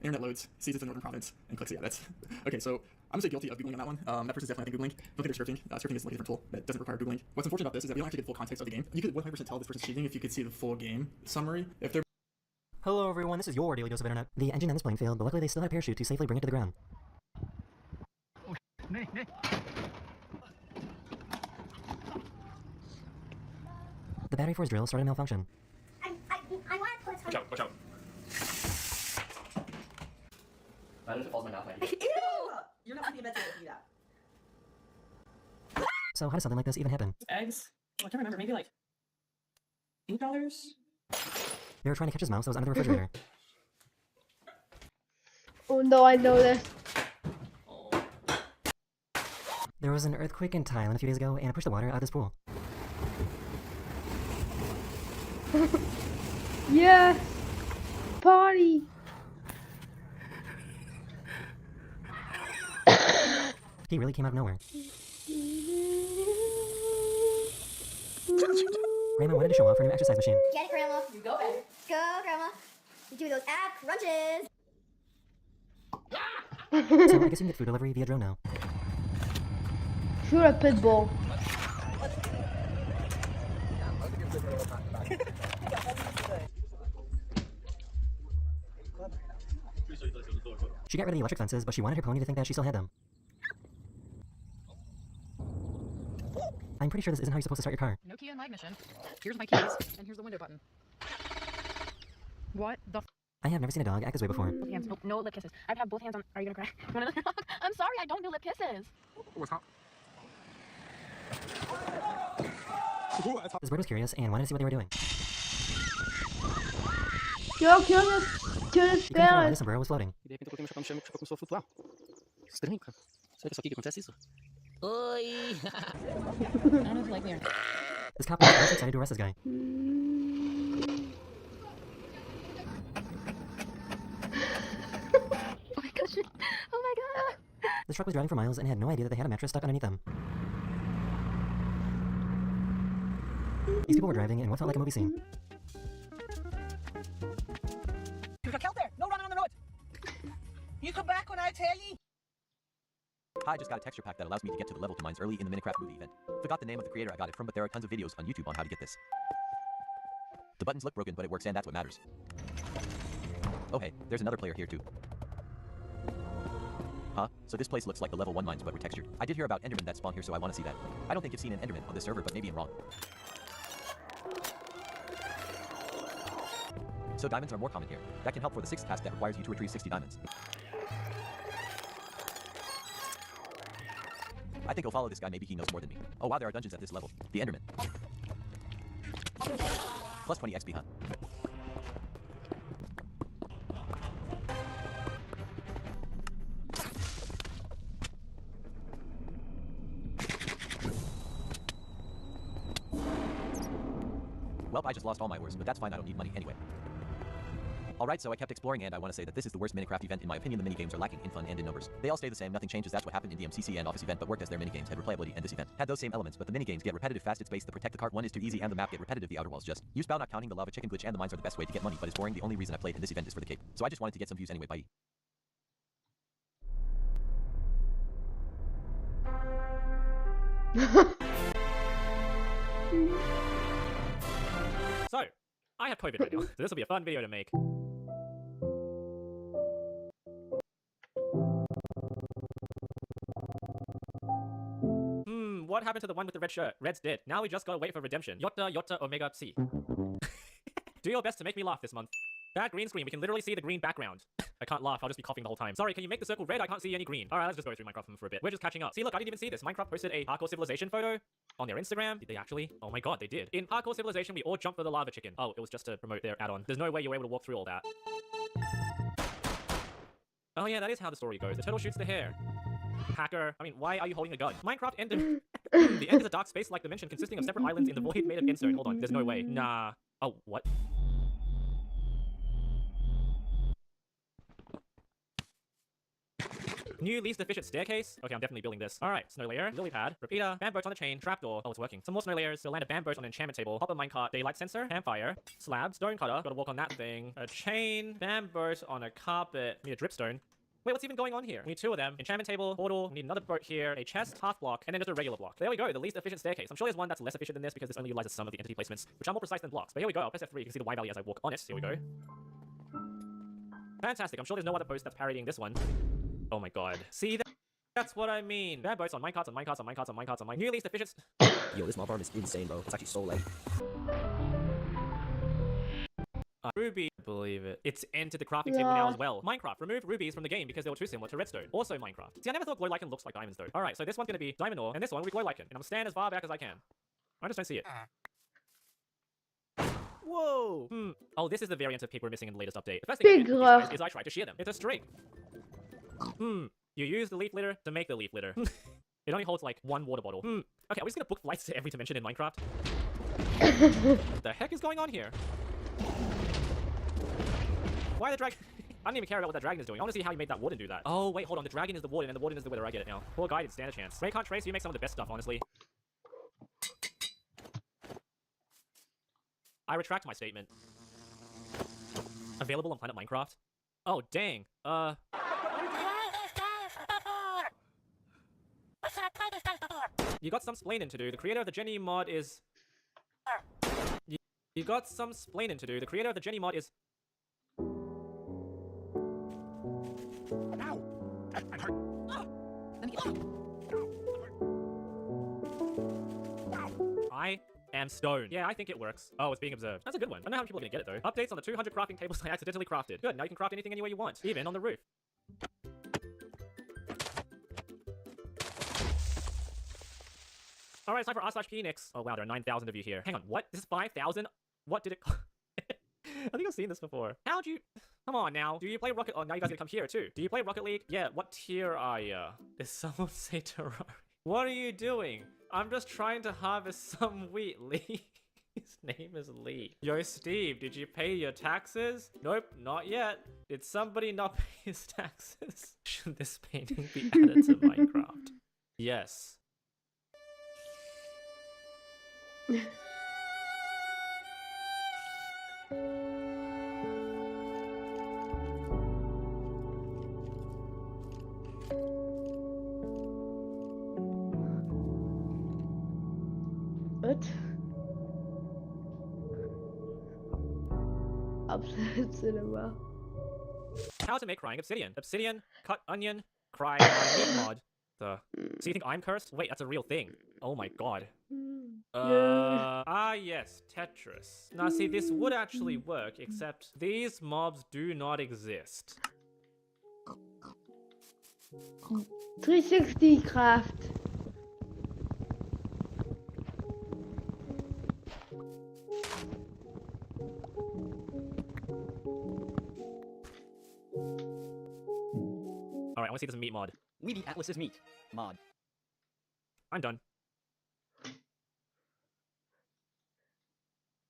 Internet loads, sees it's in Northern Province, and clicks. Yeah, that's okay. So I'm gonna say guilty of Googling on that one. That person's definitely, I think, Googling. Don't think they're scripting. Scripting is like a different tool that doesn't require Googling. What's unfortunate about this is that we don't actually get the full context of the game. You could 100% tell this person's cheating if you could see the full game summary. If they're Hello everyone, this is your daily dose of internet. The engine on this plane failed, but luckily they still had a parachute to safely bring it to the ground. The battery for his drill started to malfunction. I want to put Watch out, watch out. I don't know if it falls in my mouth. Ew! You're not thinking about to do that. So how does something like this even happen? Eggs? Oh, I can't remember. Maybe like $8? They were trying to catch his mouse that was under the refrigerator. Oh no, I know this. There was an earthquake in Thailand a few days ago, and it pushed the water out of this pool. Yes! Party! He really came out of nowhere. Grandma wanted to show off her new exercise machine. Get it, Grandma. You go, Ed. Go, Grandma. You do those ab crunches. So I guess you can get food delivery via drone now. Shoot a pit bull. She got rid of the electric fences, but she wanted her pony to think that she still had them. I'm pretty sure this isn't how you're supposed to start your car. No key in my ignition. Here's my keys, and here's the window button. What the I have never seen a dog act this way before. Both hands. Oh, no lip kisses. I'd have both hands on. Are you gonna cry? I'm sorry, I don't do lip kisses. What's up? This bird was curious and wanted to see what they were doing. Kill this She couldn't figure out why the sombrero was floating. E de repente eu coloquei meu chapéu no chão e meu chapéu começou a flutuar. Estranho, cara. Será que é só aqui que acontece isso? Oi. I don't know if you like me or not. This cop was very excited to arrest this guy. Oh my gosh. Oh my god. This truck was driving for miles and had no idea that they had a mattress stuck underneath them. These people were driving in what felt like a movie scene. There's a cow there. No running on the road. You come back when I tell you. Hi, just got a texture pack that allows me to get to the level 2 mines early in the Minecraft movie event. Forgot the name of the creator I got it from, but there are tons of videos on YouTube on how to get this. The buttons look broken, but it works and that's what matters. Oh hey, there's another player here too. Huh? So this place looks like the level 1 mines but retextured. I did hear about Endermen that spawn here, so I want to see that. I don't think you've seen an Enderman on this server, but maybe I'm wrong. So diamonds are more common here. That can help for the 6th task that requires you to retrieve 60 diamonds. I think I'll follow this guy, maybe he knows more than me. Oh wow, there are dungeons at this level. The Enderman. Plus 20 XP, huh? Well, I just lost all my ores, but that's fine, I don't need money anyway. Alright, so I kept exploring and I want to say that this is the worst Minecraft event in my opinion. The minigames are lacking in fun and in numbers. They all stay the same, nothing changes, that's what happened in the MCC and Office event, but worked as their minigames had replayability, and this event had those same elements, but the minigames get repetitive fast, it's based, the protect the cart one is too easy and the map get repetitive, the outer walls just. You spout not counting the lava chicken glitch and the mines are the best way to get money, but it's boring. The only reason I played in this event is for the cape. So I just wanted to get some views anyway, bye. So, I have COVID right now, so this will be a fun video to make. What happened to the one with the red shirt? Red's dead. Now we just gotta wait for redemption. Yotta, Yotta, Omega, C. Do your best to make me laugh this month. Bad green screen, we can literally see the green background. I can't laugh, I'll just be coughing the whole time. Sorry, can you make the circle red? I can't see any green. Alright, let's just go through Minecraft for a bit. We're just catching up. See, look, I didn't even see this. Minecraft posted a Hardcore Civilization photo on their Instagram. Did they actually? Oh my god, they did. In Hardcore Civilization, we all jumped for the lava chicken. Oh, it was just to promote their add-on. There's no way you were able to walk through all that. Oh yeah, that is how the story goes. The turtle shoots the hare. Hacker. I mean, why are you holding a gun? Minecraft Ender. The end is a dark space like dimension consisting of separate islands in the void made of endstone. Hold on, there's no way. Nah. Oh, what? New least efficient staircase? Okay, I'm definitely building this. Alright, snow layer, lily pad, repeater, bam boats on the chain, trapdoor. Oh, it's working. Some more snow layers, so land a bam boat on an enchantment table, hopper minecart, daylight sensor, campfire, slab, stone cutter, gotta walk on that thing, a chain, bam boat on a carpet, need a dripstone. Wait, what's even going on here? We need 2 of them. Enchantment table, portal, we need another boat here, a chest, half block, and then just a regular block. There we go, the least efficient staircase. I'm sure there's one that's less efficient than this because this only utilizes some of the entity placements, which are more precise than blocks. But here we go, I'll press F3, you can see the Y value as I walk on it. Here we go. Fantastic, I'm sure there's no other post that's parodying this one. Oh my god. See, that's what I mean. Bad boats on minecarts, on minecarts, on minecarts, on minecarts, on my new least efficient. Yo, this mob farm is insane, bro. It's actually so late. Ruby believe it. It's entered the crafting table now as well. Minecraft, remove rubies from the game because they were too similar to redstone. Also Minecraft. See, I never thought glow lichen looks like diamonds though. Alright, so this one's gonna be diamond ore, and this one will be glow lichen. And I'm stand as far back as I can. I just don't see it. Whoa! Oh, this is the variant of people we're missing in the latest update. The first thing I did with these guys is I tried to shear them. It's a string. You use the leaf litter to make the leaf litter. It only holds like one water bottle. Okay, are we just gonna book flights to every dimension in Minecraft? What the heck is going on here? Why the dragon? I don't even care about what that dragon is doing. I want to see how you made that warden do that. Oh, wait, hold on. The dragon is the warden, and the warden is the wither. I get it now. Poor guy didn't stand a chance. Ray can't trace. You make some of the best stuff, honestly. I retract my statement. Available on Planet Minecraft? Oh, dang. You got some splaining to do. The creator of the Jenny mod is... You got some splaining to do. The creator of the Jenny mod is... I am stoned. Yeah, I think it works. Oh, it's being observed. That's a good one. I don't know how many people are gonna get it though. Updates on the 200 crafting tables I accidentally crafted. Good, now you can craft anything anywhere you want, even on the roof. Alright, it's time for r/Phoenix. Oh wow, there are 9,000 of you here. Hang on, what? This is 5,000? What did it... I think I've seen this before. How'd you... Come on now. Do you play Rocket... Oh, now you guys are gonna come here too. Do you play Rocket League? Yeah, what tier are ya? Did someone say Terraria? What are you doing? I'm just trying to harvest some wheat, Lee. His name is Lee. Yo, Steve, did you pay your taxes? Nope, not yet. Did somebody not pay his taxes? Should this painting be added to Minecraft? Yes. What? Absolute cinema. How to make crying obsidian. Obsidian, cut onion, cry, meat mod. So you think I'm cursed? Wait, that's a real thing. Oh my god. Yes, Tetris. Now see, this would actually work, except these mobs do not exist. 360 craft. Alright, I want to see this meat mod. We beat Atlas's meat mod. I'm done.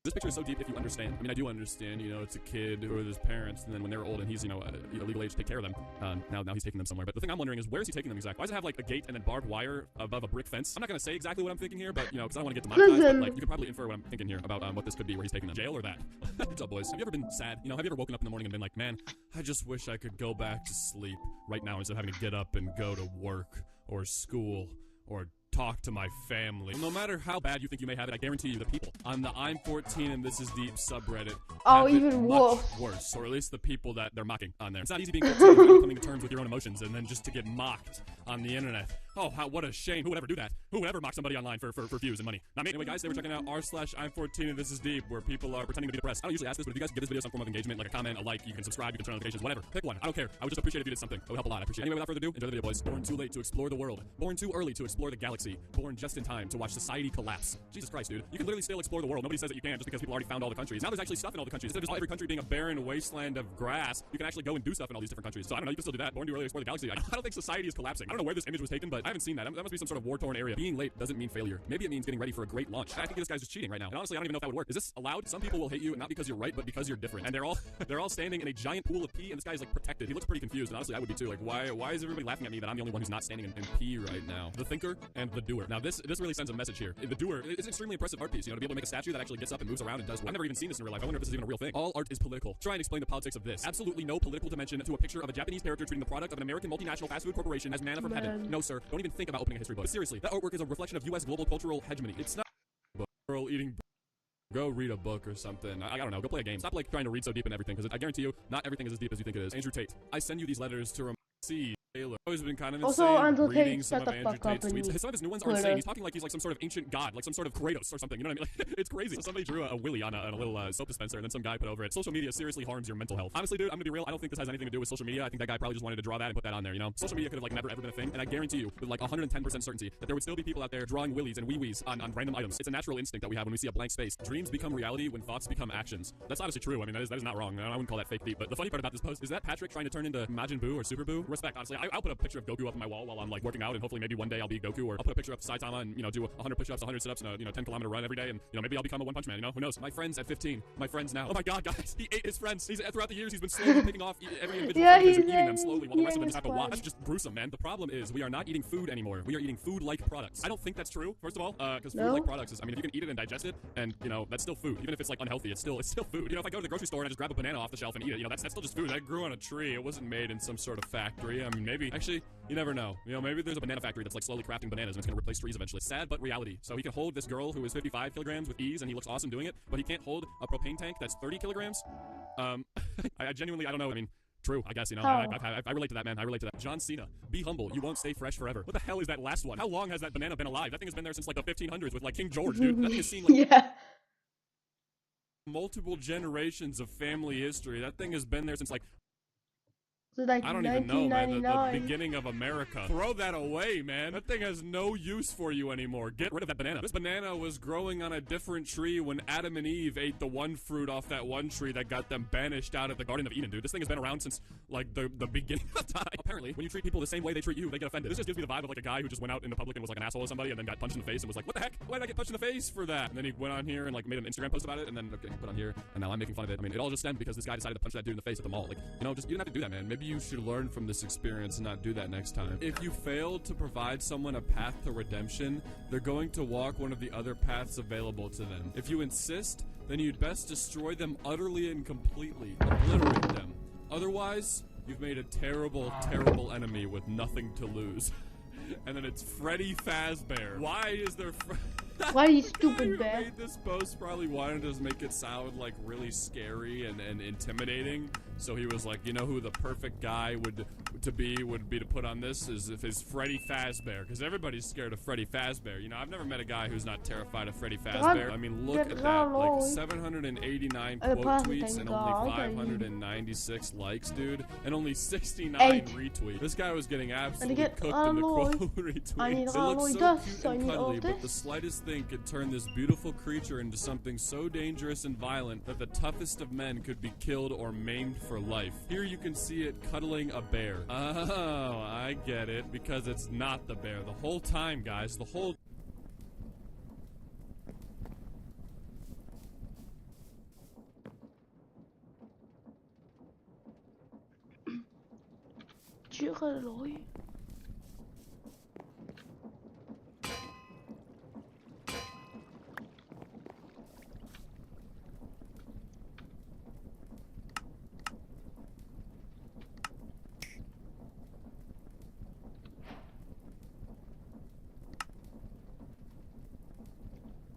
This picture is so deep if you understand. I mean, I do understand, you know, it's a kid who are his parents, and then when they're old and he's, you know, at a legal age to take care of them, now he's taking them somewhere. But the thing I'm wondering is, where is he taking them exactly? Why does it have, like, a gate and then barbed wire above a brick fence? I'm not going to say exactly what I'm thinking here, but, you know, because I don't want to get demonetized, but, like, you can probably infer what I'm thinking here about what this could be, where he's taking them. Jail or that? What's up, boys? Have you ever been sad? You know, have you ever woken up in the morning and been like, man, I just wish I could go back to sleep right now instead of having to get up and go to work or school or talk to my family. No matter how bad you think you may have it, I guarantee you the people on the I'm 14 and This Is Deep subreddit Oh, have even it much worse. worse, or at least the people that they're mocking on there. It's not easy being 14 without coming to terms with your own emotions and then just to get mocked on the internet. Oh, what a shame. Who would ever do that? Who would ever mock somebody online for views and money? Not me. Anyway, guys, they were checking out r/I'm14 and This Is Deep, where people are pretending to be depressed. I don't usually ask this, but if you guys give this video some form of engagement, like a comment, a like, you can subscribe, you can turn on notifications, whatever. Pick one. I don't care. I would just appreciate if you did something. It would help a lot. I appreciate it. Anyway, without further ado, enjoy the video, boys. Born too late to explore the world. Born too early to explore the galaxy. Born just in time to watch society collapse. Jesus Christ, dude. You can literally still explore the world. Nobody says that you can't just because people already found all the countries. Now there's actually stuff in all the countries. Instead of just every country being a barren wasteland of grass, you can actually go and do stuff in all these different countries. So I don't know, you can still do that. Born too early to explore the galaxy. I don't think society is collapsing. I don't know where this image was taken, but I haven't seen that. That must be some sort of war-torn area. Being late doesn't mean failure. Maybe it means getting ready for a great launch. I think this guy's just cheating right now. And honestly, I don't even know if that would work. Is this allowed? Some people will hate you, not because you're right, but because you're different. And they're all standing in a giant pool of pee, and this guy's like protected. He looks pretty confused, and honestly, I would be too. Like, why is everybody laughing at me that I'm the only one who's not standing in pee right now? The thinker and the doer. Now this really sends a message here. The doer is an extremely impressive art piece, you know, to be able to make a statue that actually gets up and moves around and does. I've never even seen this in real life. I wonder if this is even a real thing. All art is political. Try and explain the politics of this. Absolutely no political dimension to a picture of a Japanese character treating the product of an American multinational fast food corporation as manna from heaven. No, sir. Don't even think about opening a history book. But seriously, that artwork is a reflection of U.S. global cultural hegemony. It's not girl eating. Go read a book or something. I don't know. Go play a game. Stop like trying to read so deep in everything, because I guarantee you, not everything is as deep as you think it is. Andrew Tate. I send you these letters to see. Taylor. I've always been kind of Also, insane Andrew reading Tate, some shut of the Andrew fuck up Tate's and tweets. Some of his new ones are Twitter. insane. He's talking like he's like some sort of ancient god, like some sort of Kratos or something. You know what I mean? Like, it's crazy. So somebody drew a willy on a little soap dispenser, and then some guy put over it, social media seriously harms your mental health. Honestly, dude, I'm gonna be real. I don't think this has anything to do with social media. I think that guy probably just wanted to draw that and put that on there, you know? Social media could have like never ever been a thing, and I guarantee you, with like 110% certainty, that there would still be people out there drawing willies and wee-wees on random items. It's a natural instinct that we have when we see a blank space. Dreams become reality when thoughts become actions. That's honestly true. I mean, that is not wrong. I wouldn't call that fake deep. But the funny part about this post is that Patrick trying to turn into Majin Buu or Super Buu. Respect, honestly. I'll put a picture of Goku up on my wall while I'm like working out, and hopefully maybe one day I'll be Goku, or I'll put a picture of Saitama and, you know, do 100 push-ups, 100 sit-ups, and a, you know, 10-kilometer run every day, and, you know, maybe I'll become a One Punch Man, you know? Who knows? My friends at 15, my friends now. Oh my god, guys, he ate his friends. Throughout the years, he's been slowly picking off every individual friend and eating them slowly while the rest of them just have to watch. That's just gruesome, man. The problem is we are not eating food anymore. We are eating food-like products. I don't think that's true, first of all, because food-like products is, I mean, if you can eat it and digest it, and, you know, that's still food. Even if it's, like, unhealthy, it's still food. You know, if I go to the grocery store and I just grab a banana off the shelf and eat it, you know, that's still just food. That grew on a tree. It wasn't made in some sort of factory. I mean, maybe, actually, you never know. You know, maybe there's a banana factory that's, like, slowly crafting bananas and it's gonna replace trees eventually. Sad, but reality. So he can hold this girl who is 55 kilograms with ease, and he looks awesome doing it, but he can't hold a propane tank that's 30 kilograms. I genuinely, I don't know. I mean, true, I guess, you know. I relate to that, man. I relate to that. John Cena, be humble. You won't stay fresh forever. What the hell is that last one? How long has that banana been alive? That thing has been there since, like, the 1500s with, like, King George, dude. That thing has seen, like, multiple generations of family history. That thing has been there since, like, So like I don't even know, man. The 1999. beginning of America. Throw that away, man. That thing has no use for you anymore. Get rid of that banana. This banana was growing on a different tree when Adam and Eve ate the one fruit off that one tree that got them banished out of the Garden of Eden, dude. This thing has been around since, like, the beginning of time. Apparently, when you treat people the same way they treat you, they get offended. This just gives me the vibe of, like, a guy who just went out in the public and was like an asshole to somebody and then got punched in the face and was like, what the heck? Why did I get punched in the face for that? And then he went on here and, like, made an Instagram post about it, and then he put on here, and now I'm making fun of it. I mean, it all just stemmed because this guy decided to punch that dude in the face at the mall. Like, you know, just, you didn't have to do that, man. Maybe you should learn from this experience and not do that next time. If you fail to provide someone a path to redemption, they're going to walk one of the other paths available to them. If you insist, then you'd best destroy them utterly and completely. Obliterate them. Otherwise, you've made a terrible, terrible enemy with nothing to lose. And then it's Freddy Fazbear. Why is there Why are you stupid, bear? bear? Made this post probably wanted to make it sound like really scary and intimidating. So he was like, you know who the perfect guy would be to put on this is Freddy Fazbear, because everybody's scared of Freddy Fazbear. You know, I've never met a guy who's not terrified of Freddy Fazbear. I mean, look at that, like 789 quote tweets and only 596 likes, dude, and only 69 retweets. This guy was getting absolutely cooked in the quote retweets. It looks so cute and cuddly, but the slightest thing could turn this beautiful creature into something so dangerous and violent that the toughest of men could be killed or maimed for life. Here you can see it cuddling a bear. Oh, I get it, because it's not the bear. The whole time, guys, the whole...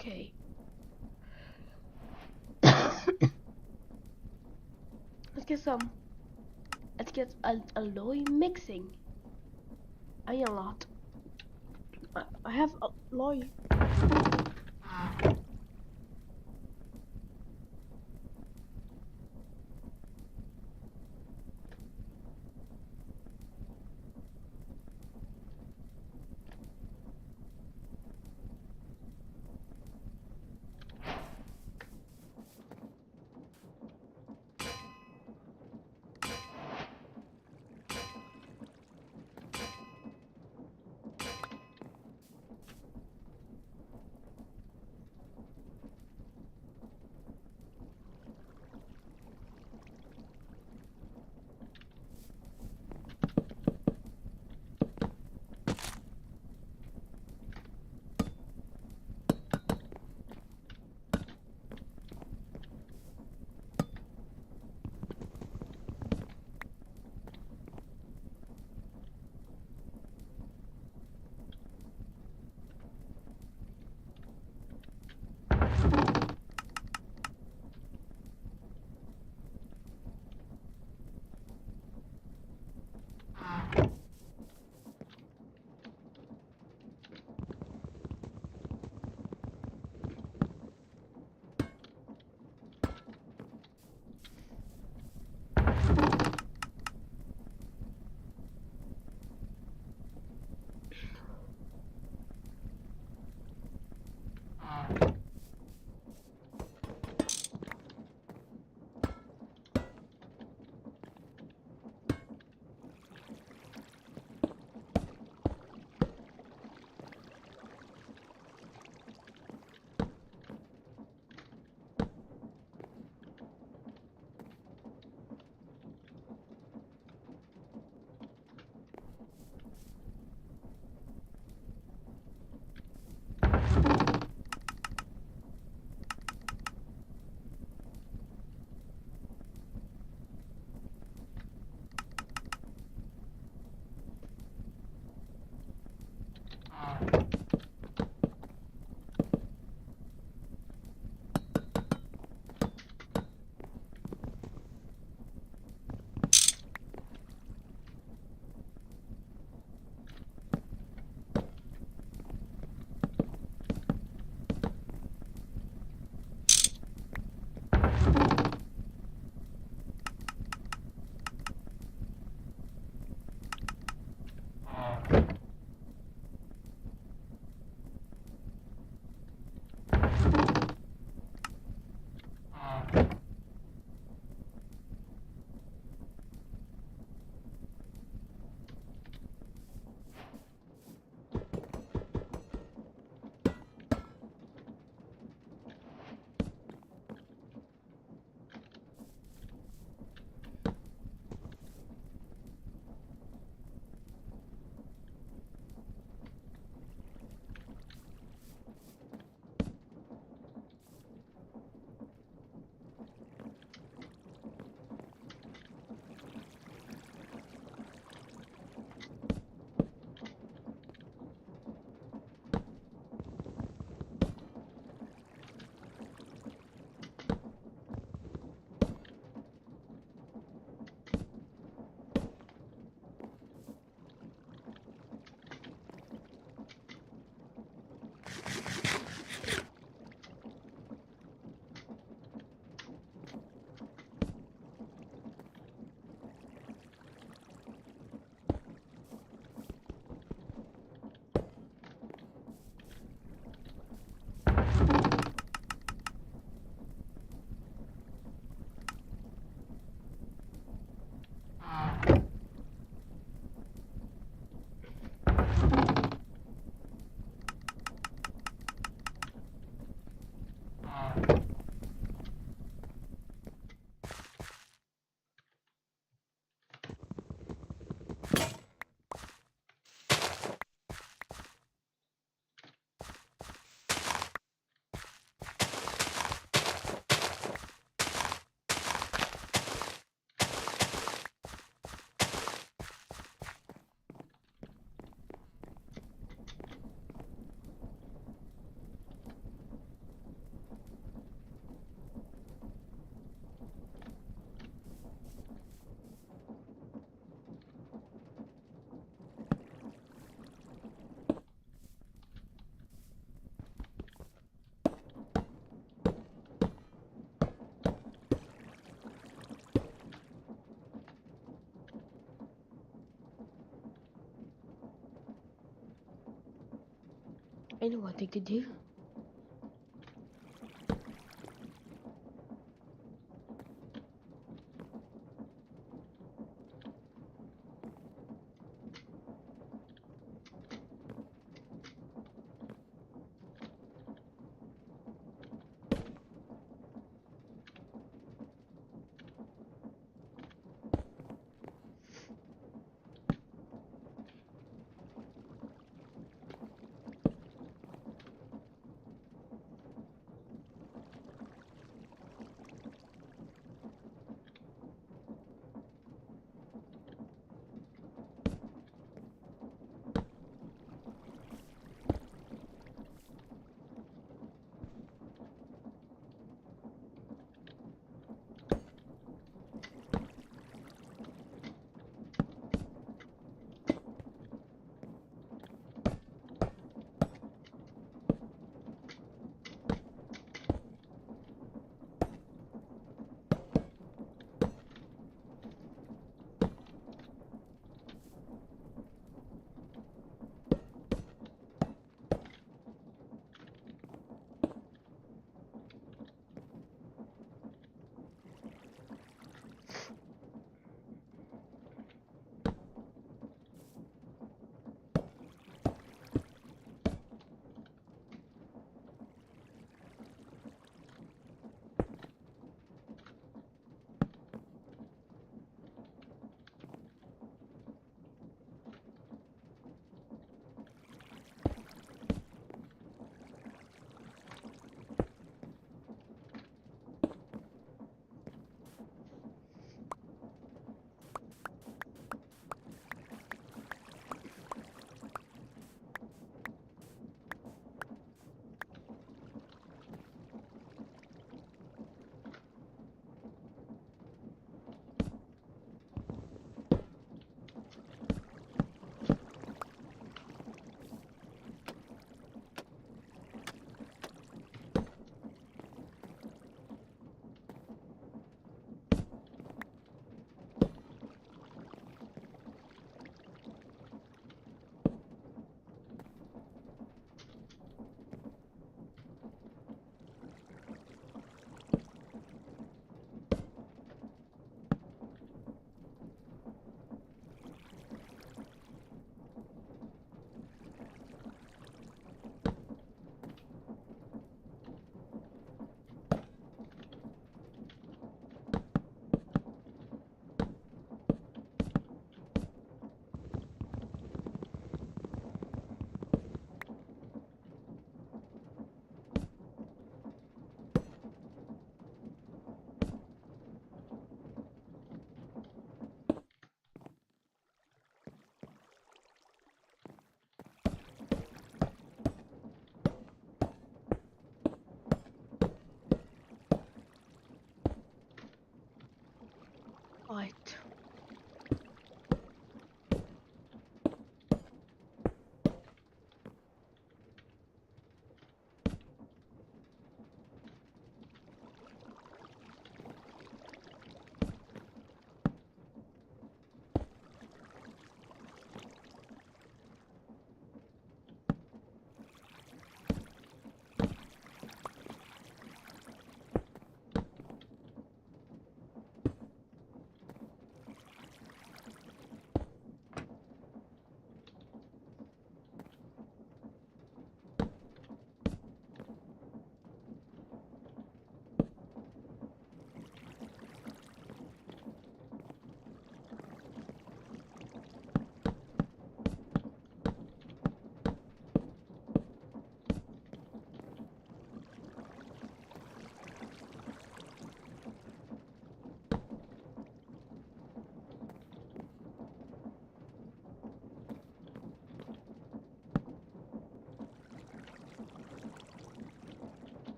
Okay. Let's get alloy mixing. I need a lot. I have alloy. I know what they could do.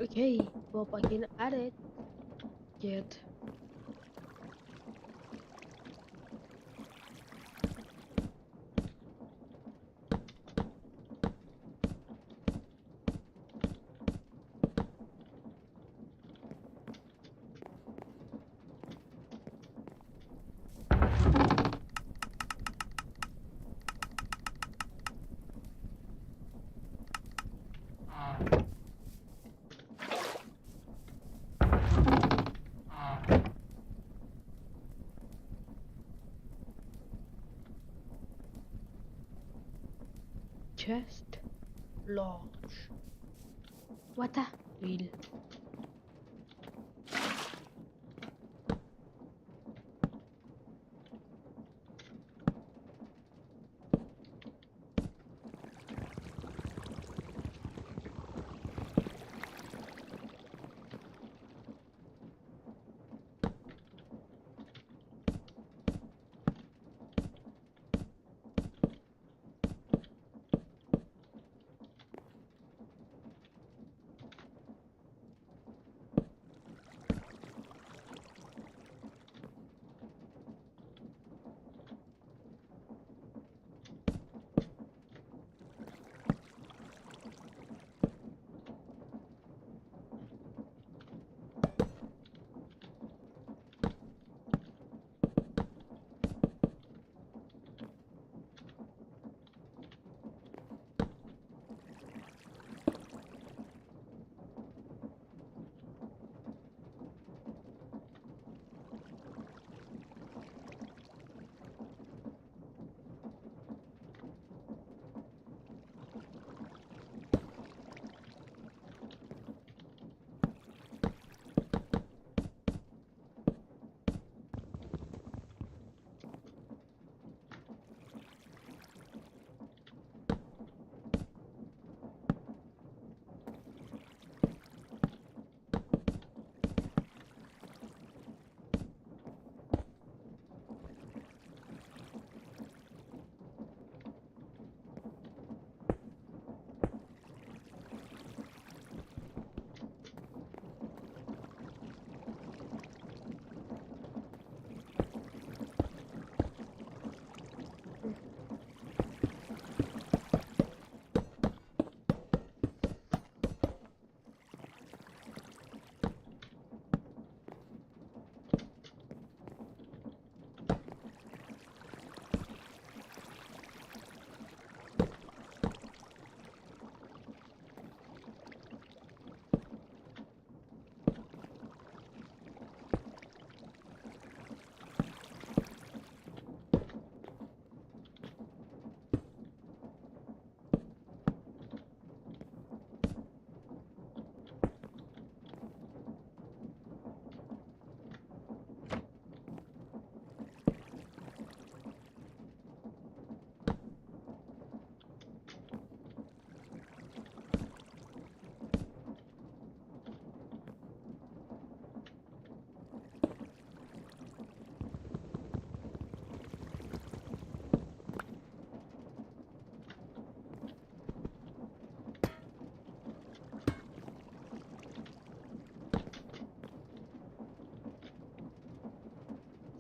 Okay, well, I can add it yet. Chest large. What a wheel.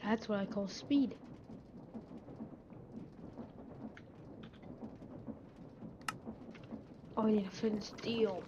That's what I call speed. Oh, I need a flint and steel.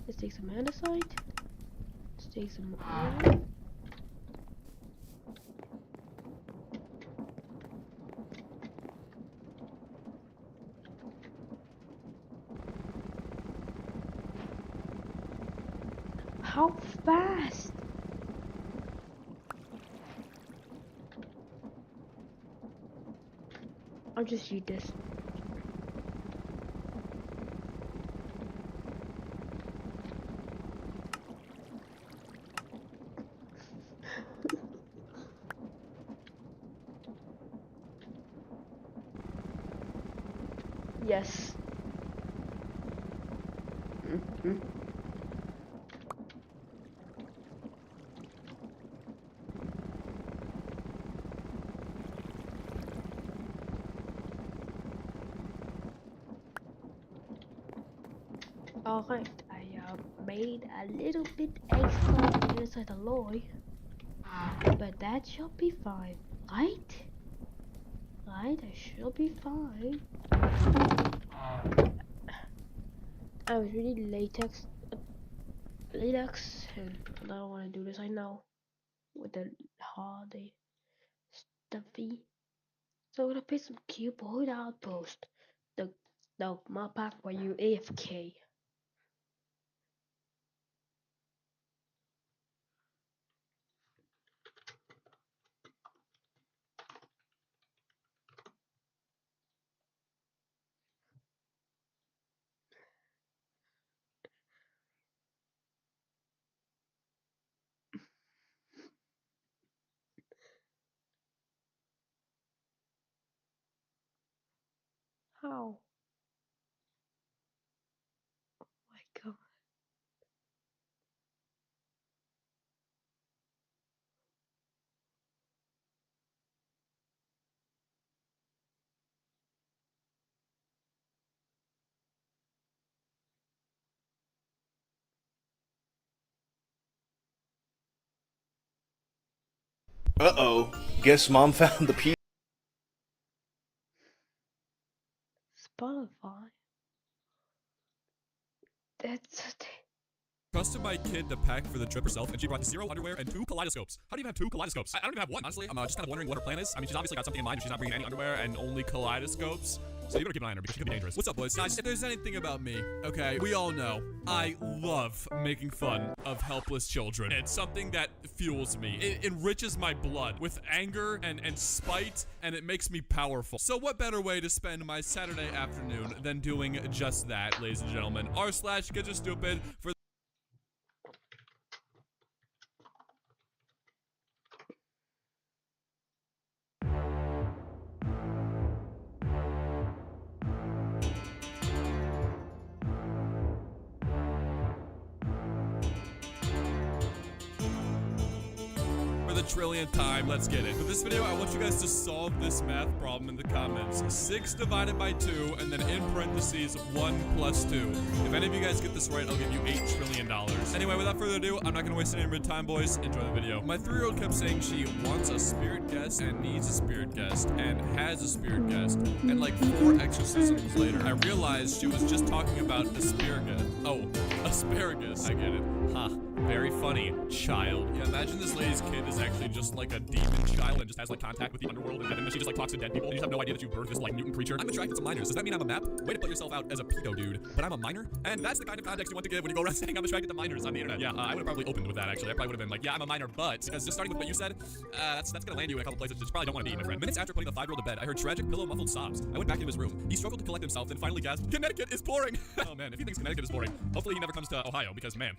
Let's take some andesite. Let's take some iron. How fast? I'll just eat this. Yes. Alright, I made a little bit extra inside the lorry, but that should be fine, right? Right, I should be fine. I was reading latex, and I don't want to do this. I know with the holiday stuffy, so I'm gonna play some Keyboard Outpost, the mod pack where you AFK. How? Oh my god. Uh-oh. Guess Mom found the piece. Spotify. That's Trusted my kid to pack for the trip herself, and she brought 0 underwear and 2 kaleidoscopes. How do you have 2 kaleidoscopes? I don't even have one, honestly. I'm just kind of wondering what her plan is. I mean, she's obviously got something in mind if she's not bringing any underwear and only kaleidoscopes. So you better keep an eye on her because she could be dangerous. What's up, boys? Guys, if there's anything about me, okay, we all know I love making fun of helpless children. It's something that fuels me. It enriches my blood with anger and spite, and it makes me powerful. So what better way to spend my Saturday afternoon than doing just that, ladies and gentlemen? r/kidsarestupid for the trillionth time. Let's get it. For this video, I want you guys to solve this math problem in the comments. 6 divided by 2, and then in parentheses, 1 plus 2. If any of you guys get this right, I'll give you $8 trillion. Anyway, without further ado, I'm not gonna waste any of your time, boys. Enjoy the video. My 3-year-old kept saying she wants a spirit guest and needs a spirit guest and has a spirit guest. And like 4 exorcisms later, I realized she was just talking about asparagus. Oh, asparagus. I get it. Ha. Very funny, child. Yeah, imagine this lady's kid is actually just like a demon child and just has like contact with the underworld and heaven, and she just like talks to dead people. And you just have no idea that you birthed this like mutant creature. I'm attracted to minors. Does that mean I'm a map? Way to put yourself out as a pedo dude. But I'm a minor? And that's the kind of context you want to give when you go around saying I'm attracted to minors on the internet. Yeah, I would have probably opened with that actually. I probably would have been like, yeah, I'm a minor, but because just starting with what you said, that's gonna land you in a couple places that you probably don't want to be, my friend. Minutes after putting the 5-year-old to bed, I heard tragic pillow muffled sobs. I went back into his room. He struggled to collect himself, then finally gasped, Connecticut is pouring! Oh man, if he thinks Connecticut is boring, hopefully he never comes to Ohio because man,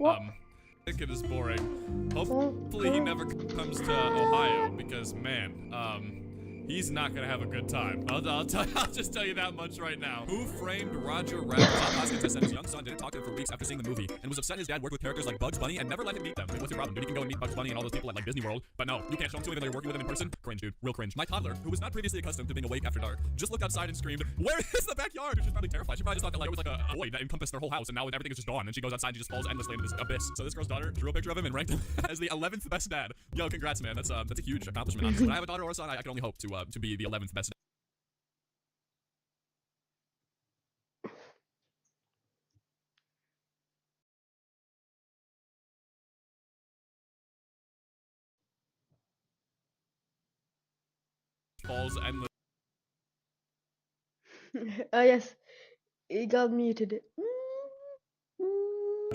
Connecticut is boring. Hopefully he never comes to Ohio because man, he's not gonna have a good time. I'll just tell you that much right now. Who Framed Roger Rabbit? Tom Hoskins said his young son didn't talk to him for weeks after seeing the movie and was upset his dad worked with characters like Bugs Bunny and never let him meet them. Wait, what's your problem? Dude, you can go and meet Bugs Bunny and all those people at like Disney World, but no, you can't show them to him even though you're working with them in person. Cringe, dude. Real cringe. My toddler, who was not previously accustomed to being awake after dark, just looked outside and screamed, "Where is the backyard?" She's probably terrified. She probably just thought that like it was like a void that encompassed their whole house, and now everything is just gone. And she goes outside and she just falls endlessly into this abyss. So this girl's daughter drew a picture of him and ranked him as the 11th best dad. Yo, congrats, man. That's a huge accomplishment. Honestly, when I have a daughter or a son, I can only hope to be the 11th best dad. Falls endless. Oh yes, he got muted.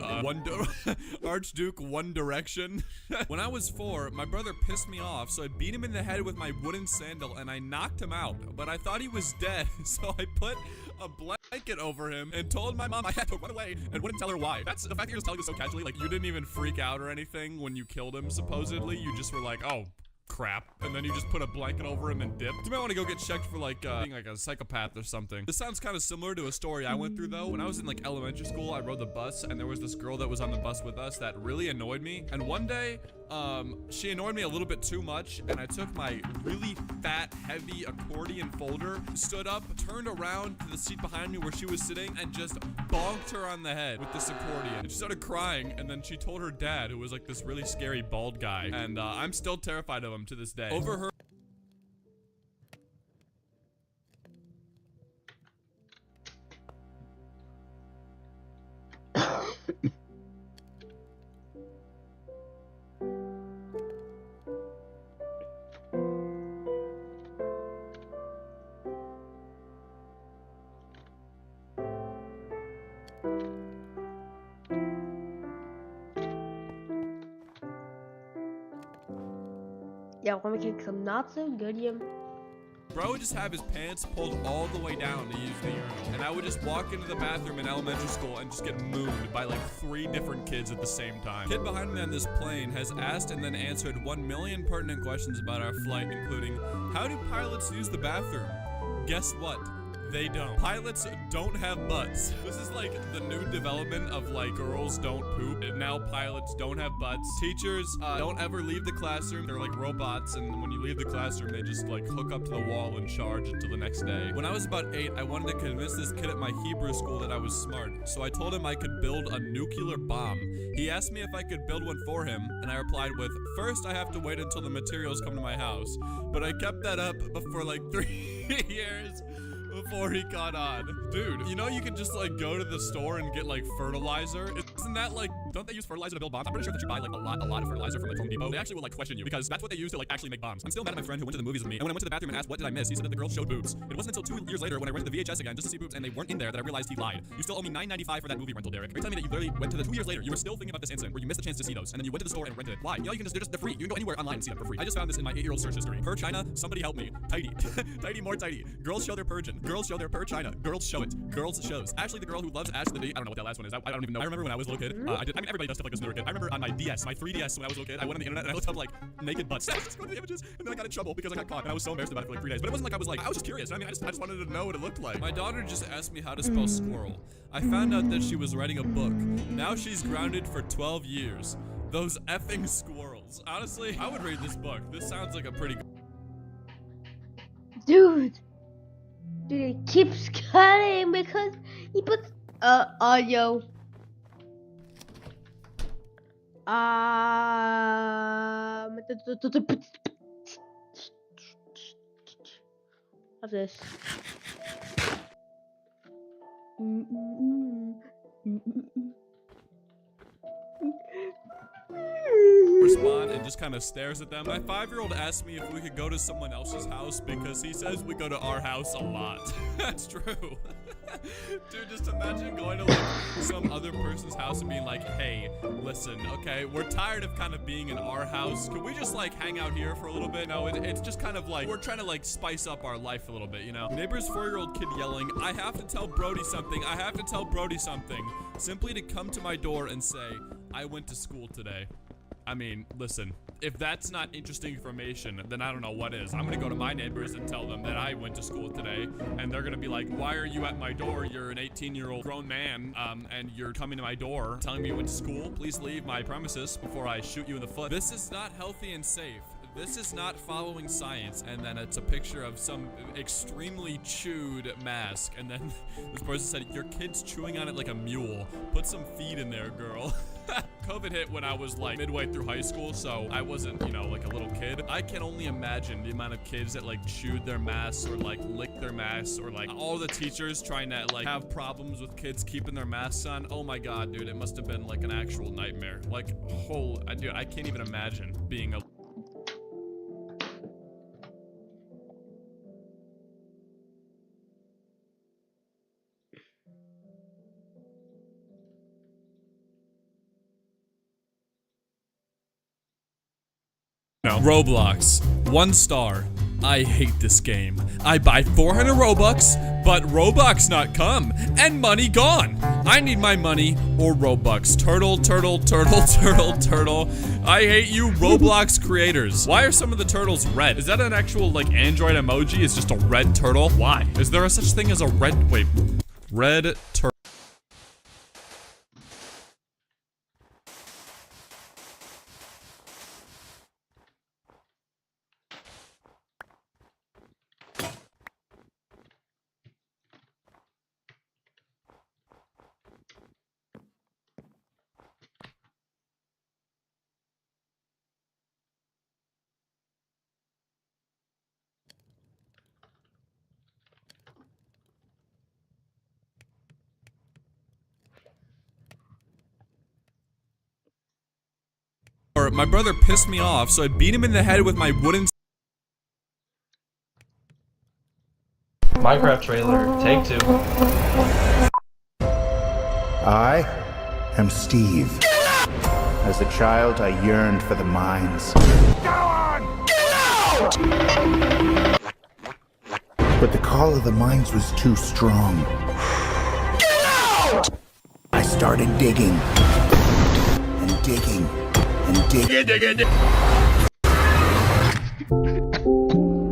Archduke One Direction. When I was 4, my brother pissed me off, so I beat him in the head with my wooden sandal and I knocked him out. But I thought he was dead, so I put a blanket over him and told my mom I had to run away and wouldn't tell her why. That's the fact that you're just telling us so casually. Like, you didn't even freak out or anything when you killed him, supposedly. You just were like, oh, crap, and then you just put a blanket over him and dipped. You might want to go get checked for like being like a psychopath or something. This sounds kind of similar to a story I went through though. When I was in like elementary school, I rode the bus and there was this girl that was on the bus with us that really annoyed me. And one day, she annoyed me a little bit too much, and I took my really fat, heavy accordion folder, stood up, turned around to the seat behind me where she was sitting, and just bonked her on the head with this accordion. And she started crying, and then she told her dad, who was like this really scary bald guy, and I'm still terrified of him to this day. Over her. Ja, waarom ik geen granaten? Godium. Bro would just have his pants pulled all the way down to use the urinal. And I would just walk into the bathroom in elementary school and just get mooned by like 3 different kids at the same time. Kid behind me on this plane has asked and then answered 1 million pertinent questions about our flight, including, how do pilots use the bathroom? Guess what? They don't. Pilots don't have butts. This is like the new development of like girls don't poop, and now pilots don't have butts. Teachers don't ever leave the classroom. They're like robots, and when you leave the classroom, they just like hook up to the wall and charge until the next day. When I was about 8, I wanted to convince this kid at my Hebrew school that I was smart, so I told him I could build a nuclear bomb. He asked me if I could build one for him, and I replied with, first I have to wait until the materials come to my house. But I kept that up for like 3 years. Before he caught on. Dude, you know you can just like go to the store and get like fertilizer? Isn't that like, don't they use fertilizer to build bombs? I'm pretty sure that you buy like a lot of fertilizer from like Home Depot. They actually will like question you because that's what they use to like actually make bombs. I'm still mad at my friend who went to the movies with me, and when I went to the bathroom and asked what did I miss, he said that the girl showed boobs. It wasn't until 2 years later when I rented the VHS again just to see boobs and they weren't in there that I realized he lied. You still owe me $9.95 for that movie rental, Derek. You're telling me that you literally went to the 2 years later, you were still thinking about this incident where you missed a chance to see those, and then you went to the store and rented it. Why? You know you can just, they're free. You can go anywhere online and see them for free. I just found this in my 8-year-old search history. Per China, somebody help me. Tidy. Tidy more tidy. Girls show their Persian. Girls show their per China. Girls show it. Girls shows. Ashley, the girl who loves Ash the D. I don't know what that last one is. I don't even know. I remember when I was a little kid. I mean, everybody does stuff like this when they're a kid. I remember on my DS, my 3DS when I was a little kid, I went on the internet and I looked up like naked butts. I was just going to the images, and then I got in trouble because I got caught, and I was so embarrassed about it for like 3 days. But it wasn't like I was just curious. I mean, I just wanted to know what it looked like. My daughter just asked me how to spell squirrel. I found out that she was writing a book. Now she's grounded for 12 years. Those effing squirrels. Honestly, I would read this book. This sounds like a pretty good. Dude, it keeps cutting because he puts audio. Of this. Respond and just kind of stares at them. My 5-year-old asked me if we could go to someone else's house because he says we go to our house a lot. That's true. Dude, just imagine going to like some other person's house and being like, hey, listen, okay, we're tired of kind of being in our house. Can we just like hang out here for a little bit? No, it's just kind of like, we're trying to like spice up our life a little bit, you know? Neighbor's 4-year-old kid yelling, I have to tell Brody something. I have to tell Brody something. Simply to come to my door and say, I went to school today. I mean, listen, if that's not interesting information, then I don't know what is. I'm gonna go to my neighbors and tell them that I went to school today, and they're gonna be like, why are you at my door? You're an 18-year-old grown man, and you're coming to my door telling me you went to school. Please leave my premises before I shoot you in the foot. This is not healthy and safe. This is not following science. And then it's a picture of some extremely chewed mask, and then this person said, your kid's chewing on it like a mule. Put some feed in there, girl. COVID hit when I was like midway through high school, so I wasn't, you know, like a little kid. I can only imagine the amount of kids that like chewed their masks or like licked their masks, or like all the teachers trying to like have problems with kids keeping their masks on. Oh my god, dude, it must have been like an actual nightmare. Like, dude, I can't even imagine being a know. Roblox. 1 star. I hate this game. I buy 400 Robux, but Robux not come, and money gone. I need my money or Robux. Turtle, turtle, turtle, turtle, turtle. I hate you, Roblox creators. Why are some of the turtles red? Is that an actual, like, Android emoji? It's just a red turtle? Why? Is there a such thing as a red, wait, red turtle? My brother pissed me off, so I beat him in the head with my wooden... Minecraft trailer, take 2. I am Steve. As a child, I yearned for the mines. Go on! Get out! But the call of the mines was too strong. Get out! I started digging. And digging. And digging.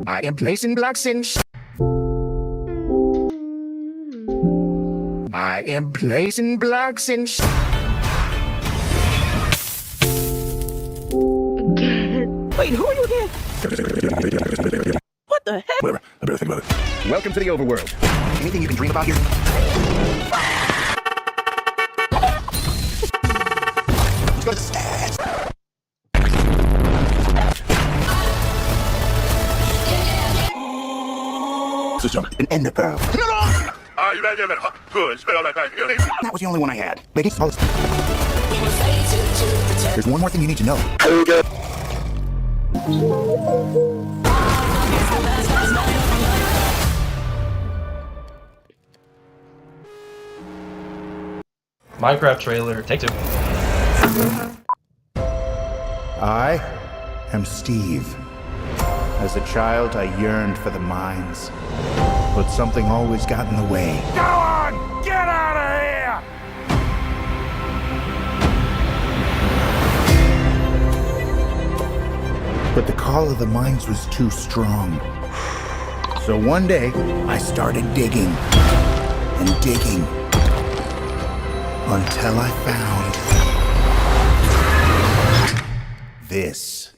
I am placing blocks in. I am placing blocks in. Wait, who are you again? What the heck? Whatever. I better think about it. Welcome to the overworld. Anything you can dream about here? Let's go to the stats. An ender pearl. That was the only one I had. Ladies, there's one more thing you need to know. Minecraft trailer, take 2. I am Steve. As a child, I yearned for the mines, but something always got in the way. Go on! Get out of here! But the call of the mines was too strong. So one day, I started digging and digging until I found this.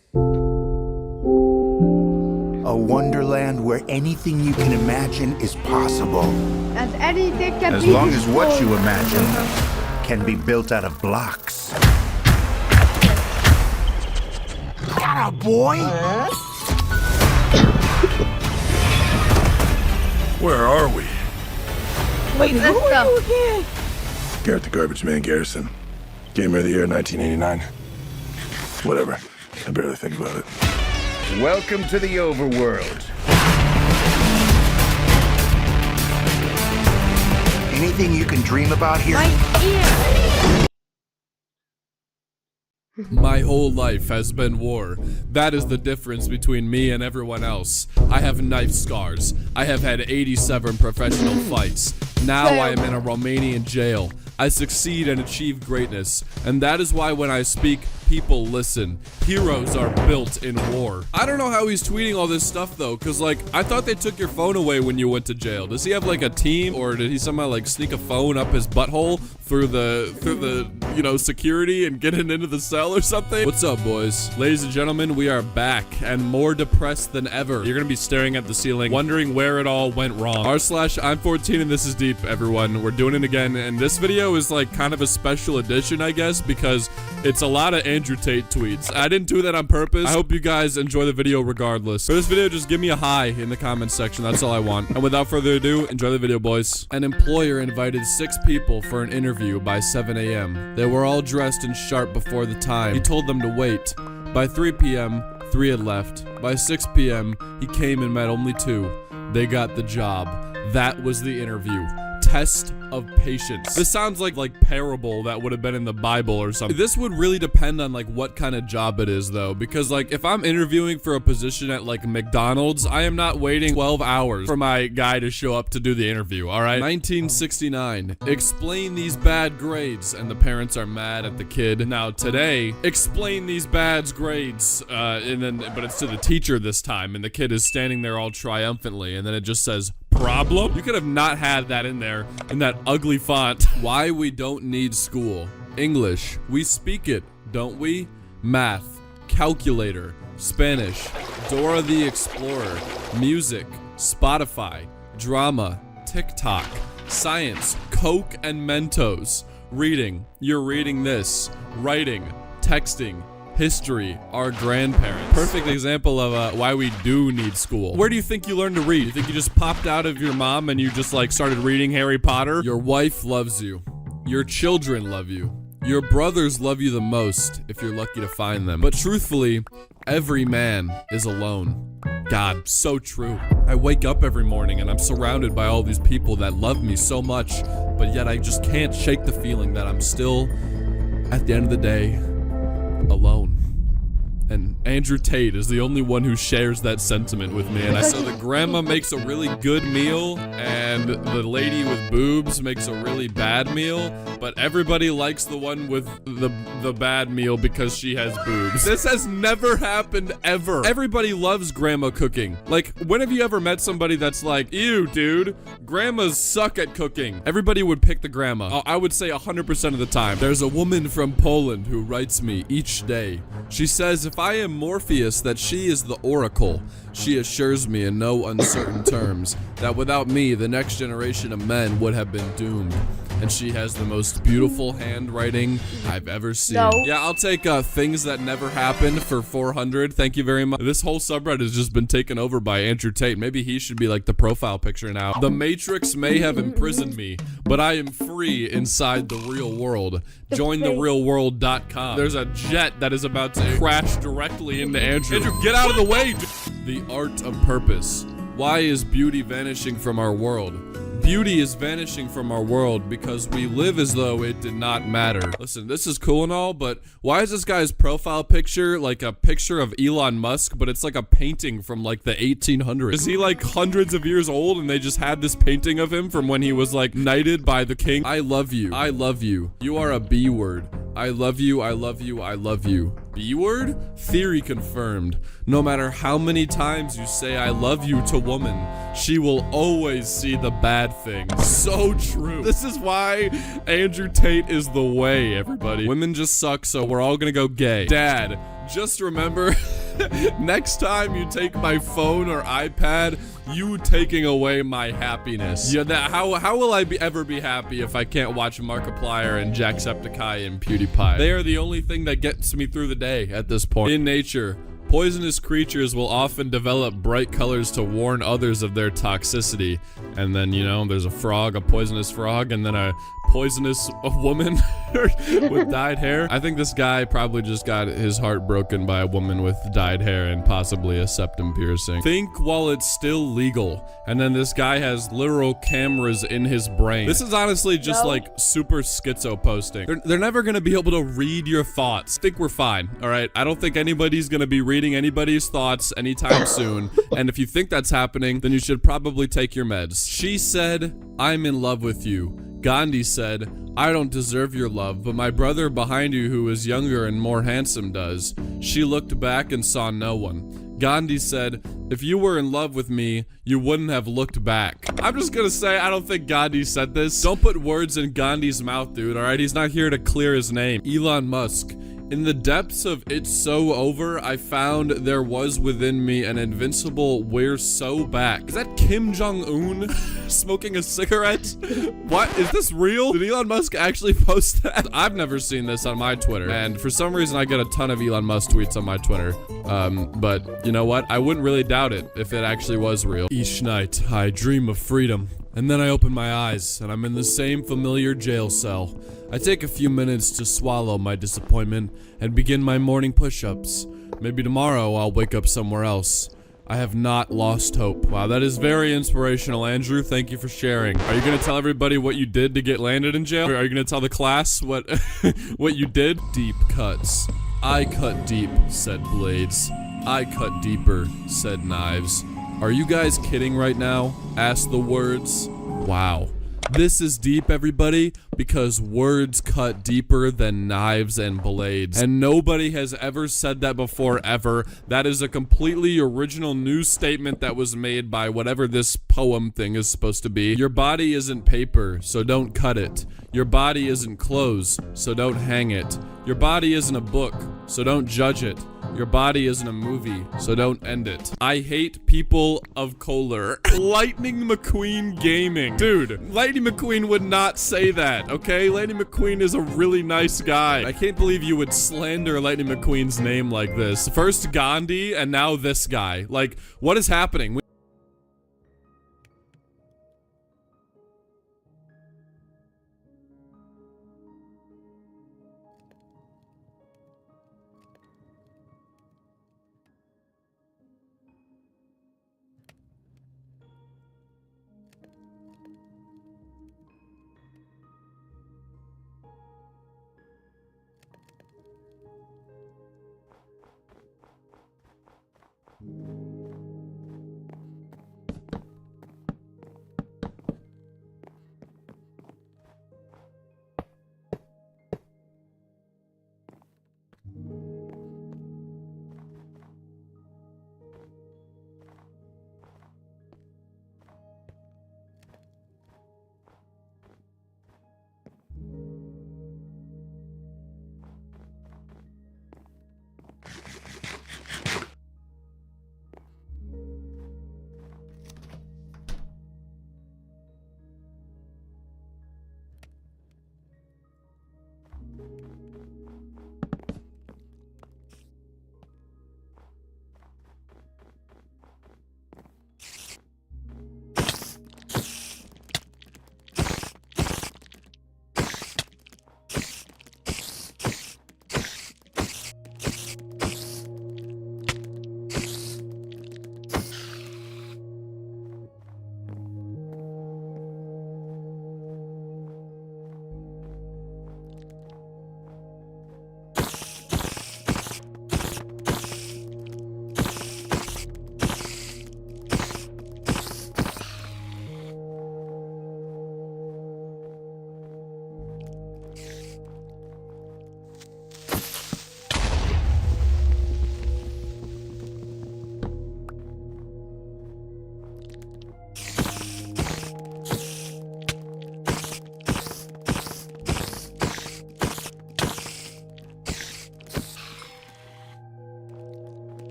A wonderland where anything you can imagine is possible. As anything can As be long as what destroyed. you imagine can be built out of blocks. Atta boy! Where are we? Wait, who are you again? Garrett the Garbage Man Garrison. Gamer of the Year 1989. Whatever. I barely think about it. Welcome to the overworld. Anything you can dream about here? My whole life has been war. That is the difference between me and everyone else. I have knife scars. I have had 87 professional fights. Now I am in a Romanian jail. I succeed and achieve greatness. And that is why when I speak, people listen. Heroes are built in war. I don't know how he's tweeting all this stuff though, cause like, I thought they took your phone away when you went to jail. Does he have like a team, or did he somehow like sneak a phone up his butthole through the you know, security and get it into the cell or something? What's up, boys? Ladies and gentlemen, we are back and more depressed than ever. You're gonna be staring at the ceiling, wondering where it all went wrong. r/I'm 14 and this is deep, everyone. We're doing it again, and this video is like kind of a special edition, I guess, because it's a lot of Andrew Tate tweets. I didn't do that on purpose. I hope you guys enjoy the video regardless. For this video, just give me a hi in the comments section. That's all I want. And without further ado, enjoy the video, boys. An employer invited 6 people for an interview by 7 a.m. They were all dressed and sharp before the time. He told them to wait. By 3 p.m., 3 had left. By 6 p.m., he came and met only 2. They got the job. That was the interview. test of patience. This sounds like parable that would have been in the Bible or something. This would really depend on like what kind of job it is though, because like if I'm interviewing for a position at like McDonald's, I am not waiting 12 hours for my guy to show up to do the interview, all right? 1969, explain these bad grades, and the parents are mad at the kid. Now today, explain these bad grades, but it's to the teacher this time, and the kid is standing there all triumphantly, and then it just says, problem? You could have not had that in there in that ugly font. Why we don't need school. English, we speak it, don't we? Math, calculator, Spanish, Dora the Explorer, music, Spotify, drama, TikTok, science, Coke and Mentos, reading, you're reading this, writing, texting, history, our grandparents. Perfect example of why we do need school. Where do you think you learned to read? You think you just popped out of your mom and you just like started reading Harry Potter? Your wife loves you. Your children love you. Your brothers love you the most if you're lucky to find them. But truthfully, every man is alone. God, so true. I wake up every morning and I'm surrounded by all these people that love me so much, but yet I just can't shake the feeling that I'm still, at the end of the day, alone. And Andrew Tate is the only one who shares that sentiment with me. And so the grandma makes a really good meal, and the lady with boobs makes a really bad meal, but everybody likes the one with the bad meal because she has boobs. This has never happened ever. Everybody loves grandma cooking. Like, when have you ever met somebody that's like, ew, dude, grandmas suck at cooking? Everybody would pick the grandma. I would say 100% of the time. There's a woman from Poland who writes me each day. She says, if I am Morpheus, that she is the oracle. She assures me in no uncertain terms that without me, the next generation of men would have been doomed. And she has the most beautiful handwriting I've ever seen. No. Yeah, I'll take things that never happened for 400. Thank you very much. This whole subreddit has just been taken over by Andrew Tate. Maybe he should be like the profile picture now. The Matrix may have imprisoned me, but I am free inside the real world. JoinTheRealWorld.com. There's a jet that is about to crash directly into Andrew. Andrew, get out of the way! The art of purpose. Why is beauty vanishing from our world? Beauty is vanishing from our world because we live as though it did not matter. Listen, this is cool and all, but why is this guy's profile picture like a picture of Elon Musk, but it's like a painting from like the 1800s? Is he like hundreds of years old and they just had this painting of him from when he was like knighted by the king? I love you. I love you. You are a B word. I love you. I love you. I love you. B word? Theory confirmed. No matter how many times you say I love you to woman, she will always see the bad thing. So true. This is why Andrew Tate is the way, everybody. Women just suck, so we're all gonna go gay. Dad, just remember, next time you take my phone or iPad, you taking away my happiness. Yeah, how will I ever be happy if I can't watch Markiplier and Jacksepticeye and PewDiePie? They are the only thing that gets me through the day at this point. In nature, poisonous creatures will often develop bright colors to warn others of their toxicity. And then, you know, there's a frog, a poisonous frog, and then a poisonous woman with dyed hair. I think this guy probably just got his heart broken by a woman with dyed hair and possibly a septum piercing. Think while it's still legal. And then this guy has literal cameras in his brain. This is honestly just like super schizo posting. They're never gonna be able to read your thoughts. I think we're fine, all right? I don't think anybody's gonna be reading anybody's thoughts anytime soon. And if you think that's happening, then you should probably take your meds. She said, I'm in love with you. Gandhi said, I don't deserve your love, but my brother behind you who is younger and more handsome does. She looked back and saw no one. Gandhi said, if you were in love with me, you wouldn't have looked back. I'm just gonna say, I don't think Gandhi said this. Don't put words in Gandhi's mouth, dude, alright? He's not here to clear his name. Elon Musk. In the depths of It's So Over, I found there was within me an invincible we're so back. Is that Kim Jong-un smoking a cigarette? What? Is this real? Did Elon Musk actually post that? I've never seen this on my Twitter, and for some reason I get a ton of Elon Musk tweets on my Twitter. But you know what? I wouldn't really doubt it if it actually was real. Each night, I dream of freedom, and then I open my eyes, and I'm in the same familiar jail cell. I take a few minutes to swallow my disappointment and begin my morning push-ups. Maybe tomorrow I'll wake up somewhere else. I have not lost hope. Wow, that is very inspirational, Andrew. Thank you for sharing. Are you gonna tell everybody what you did to get landed in jail? Or are you gonna tell the class what what you did? Deep cuts. I cut deep, said blades. I cut deeper, said knives. Are you guys kidding right now? Asked the words. Wow. This is deep, everybody, because words cut deeper than knives and blades. And nobody has ever said that before, ever. That is a completely original new statement that was made by whatever this poem thing is supposed to be. Your body isn't paper, so don't cut it. Your body isn't clothes, so don't hang it. Your body isn't a book, so don't judge it. Your body isn't a movie, so don't end it. I hate people of color. Lightning McQueen Gaming. Dude, Lightning McQueen would not say that, okay? Lightning McQueen is a really nice guy. I can't believe you would slander Lightning McQueen's name like this. First Gandhi, and now this guy. Like, what is happening?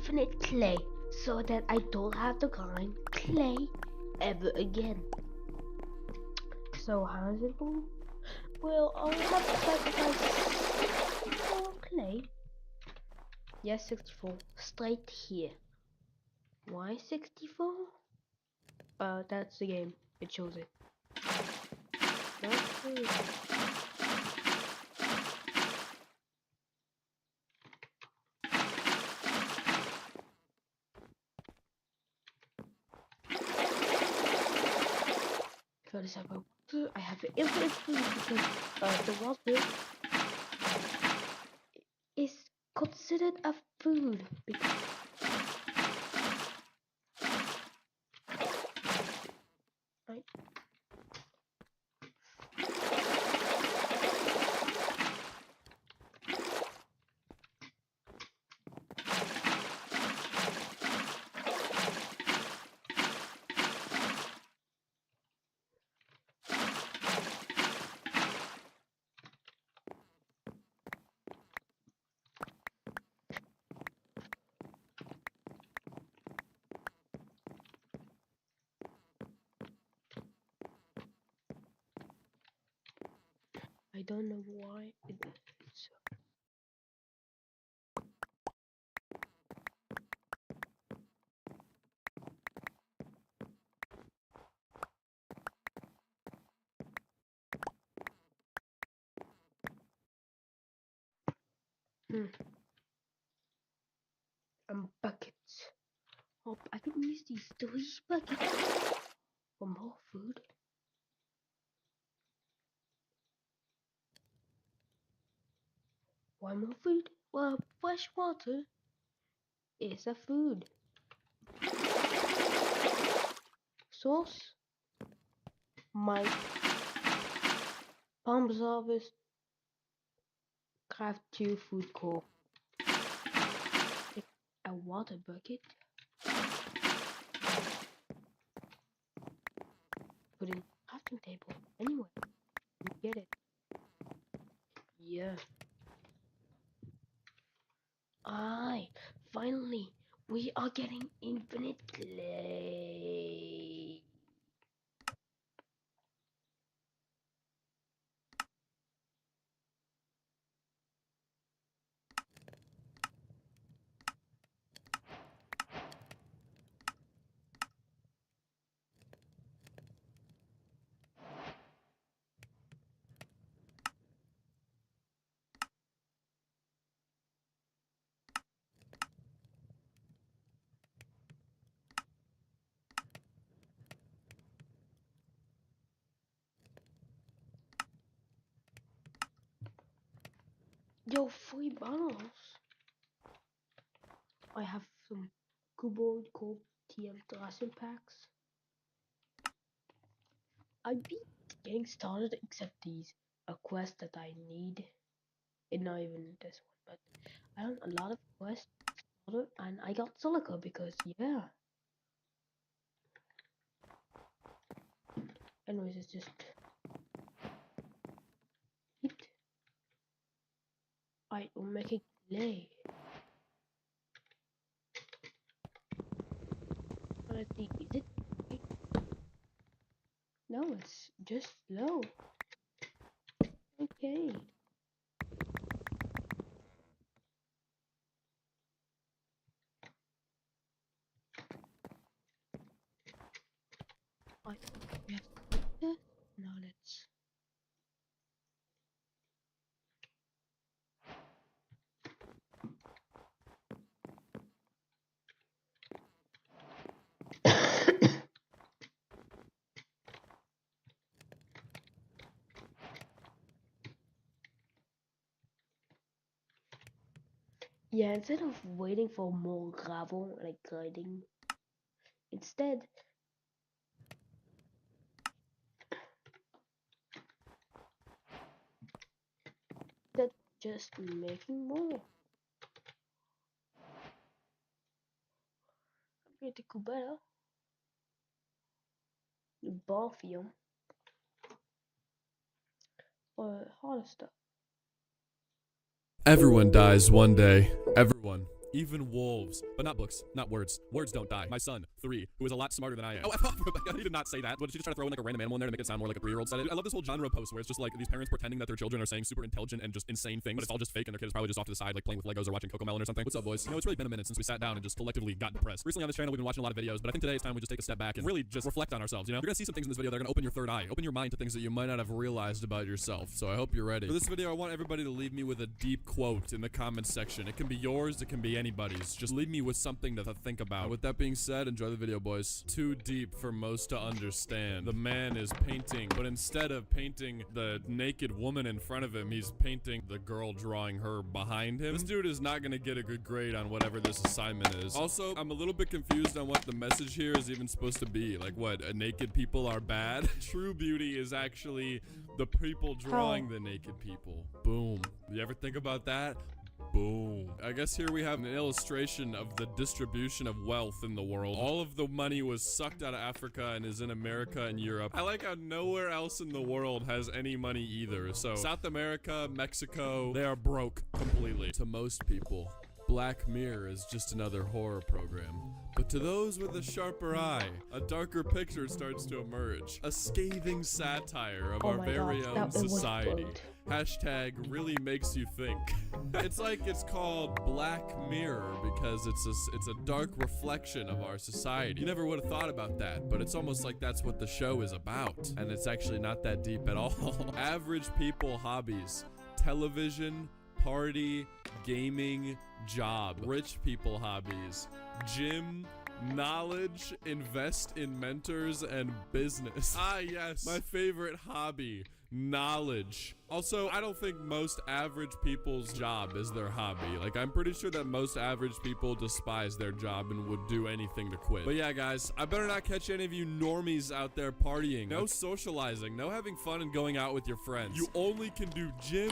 infinite clay so that I don't have to grind clay ever again. So how does it go? Well, I'll have to sacrifice 64 clay. Yes, 64. Straight here. Why 64? That's the game. It shows it. That's it. For this I have infinite food because the water is considered a food. Right. I don't know why it is so. Buckets. Hope I can use these 3 buckets for more food. Why more food? Well, fresh water is a food. Sauce. My Palms Harvest Craft 2 food core. A water bucket. Put in crafting table. Anyway, you get it. Yeah. Aye, finally, we are getting infinite clay. Yo, 3 bottles. I have some Kubo Gold TM Drassen packs. I'd be getting started except these a quest that I need. It's not even this one, but I don't a lot of quests and I got Silica because yeah. Anyways, it's just it. I will make a clay. But I think is it? No, it's just low. Okay. We have this. Now let's. Yeah, instead of waiting for more gravel, like grinding, instead, that just making more. I'm pretty cool better. The Barfium or harder stuff. Everyone dies one day. Everyone. Even wolves. But not books, not words. Words don't die. My son, 3, who is a lot smarter than I am. Oh, F off, Rebecca. He did not say that. But she just tried to throw in like a random animal in there to make it sound more like a 3-year-old said it. I love this whole genre of posts where it's just like these parents pretending that their children are saying super intelligent and just insane things, but it's all just fake and their kid is probably just off to the side like playing with Legos or watching Cocomelon or something. What's up, boys? You know, it's really been a minute since we sat down and just collectively got depressed. Recently on this channel, we've been watching a lot of videos, but I think today it's time we just take a step back and really just reflect on ourselves, you know? You're gonna see some things in this video that are gonna open your third eye, open your mind to things that you might not have realized about yourself. So I hope you're ready. For this video, I want everybody to leave me with a deep quote in the comments section. It can be yours, it can be anybody's. Just leave me with something to think about. And with that being said, enjoy the video, boys. Too deep for most to understand. The man is painting, but instead of painting the naked woman in front of him, he's painting the girl drawing her behind him. This dude is not gonna get a good grade on whatever this assignment is. Also, I'm a little bit confused on what the message here is even supposed to be. Like what, naked people are bad? True beauty is actually the people drawing the naked people. Boom. You ever think about that? Boom. I guess here we have an illustration of the distribution of wealth in the world. All of the money was sucked out of Africa and is in America and Europe. I like how nowhere else in the world has any money either. So South America, Mexico, they are broke completely. To most people, Black Mirror is just another horror program. But to those with a sharper eye, a darker picture starts to emerge. A scathing satire of our very own society. Hashtag really makes you think. It's like it's called Black Mirror because it's a dark reflection of our society. You never would have thought about that, but it's almost like that's what the show is about. And it's actually not that deep at all. Average people hobbies. Television, party, gaming, job. Rich people hobbies. Gym, knowledge, invest in mentors, and business. Ah, yes. My favorite hobby. Knowledge. Also, I don't think most average people's job is their hobby. Like, I'm pretty sure that most average people despise their job and would do anything to quit. But yeah, guys, I better not catch any of you normies out there partying. No socializing, no having fun and going out with your friends. You only can do gym,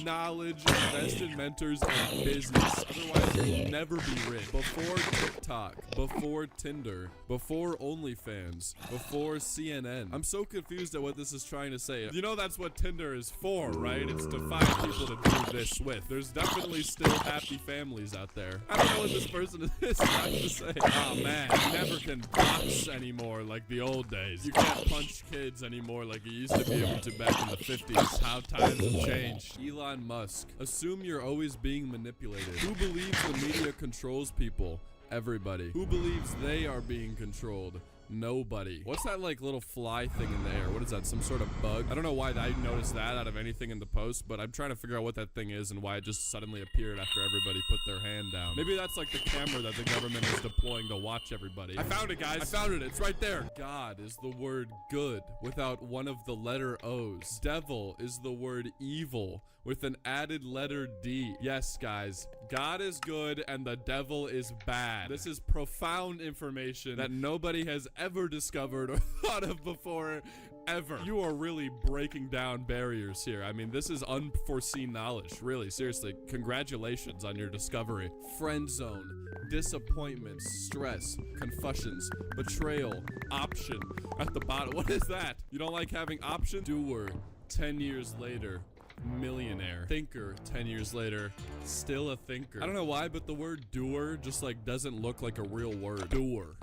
knowledge, invest in mentors, and business. Otherwise, you'll never be rich. Before TikTok, before Tinder, before OnlyFans, before CNN. I'm so confused at what this is trying to say. You know that's what Tinder is for, right? It's to find people to do this with. There's definitely still happy families out there. I don't know what this person is trying to say. Oh man, you never can box anymore like the old days. You can't punch kids anymore like you used to be able to back in the 50s. How times have changed. Elon Musk. Assume you're always being manipulated. Who believes the media controls people? Everybody. Who believes they are being controlled? Nobody. What's that like little fly thing in the air? What is that? Some sort of bug? I don't know why I noticed that out of anything in the post, but I'm trying to figure out what that thing is and why it just suddenly appeared after everybody put their hand down. Maybe that's like the camera that the government is deploying to watch everybody. I found it, guys. I found it. It's right there. God is the word good without one of the letter O's. Devil is the word evil with an added letter D. Yes, guys. God is good and the devil is bad. This is profound information that nobody has ever discovered or thought of before, ever. You are really breaking down barriers here. I mean, this is unforeseen knowledge. Really, seriously, congratulations on your discovery. Friend zone, disappointments, stress, confessions, betrayal, option. At the bottom, what is that? You don't like having option? Doer, 10 years later. Millionaire. Thinker, 10 years later, still a thinker. I don't know why, but the word doer just like doesn't look like a real word. Doer.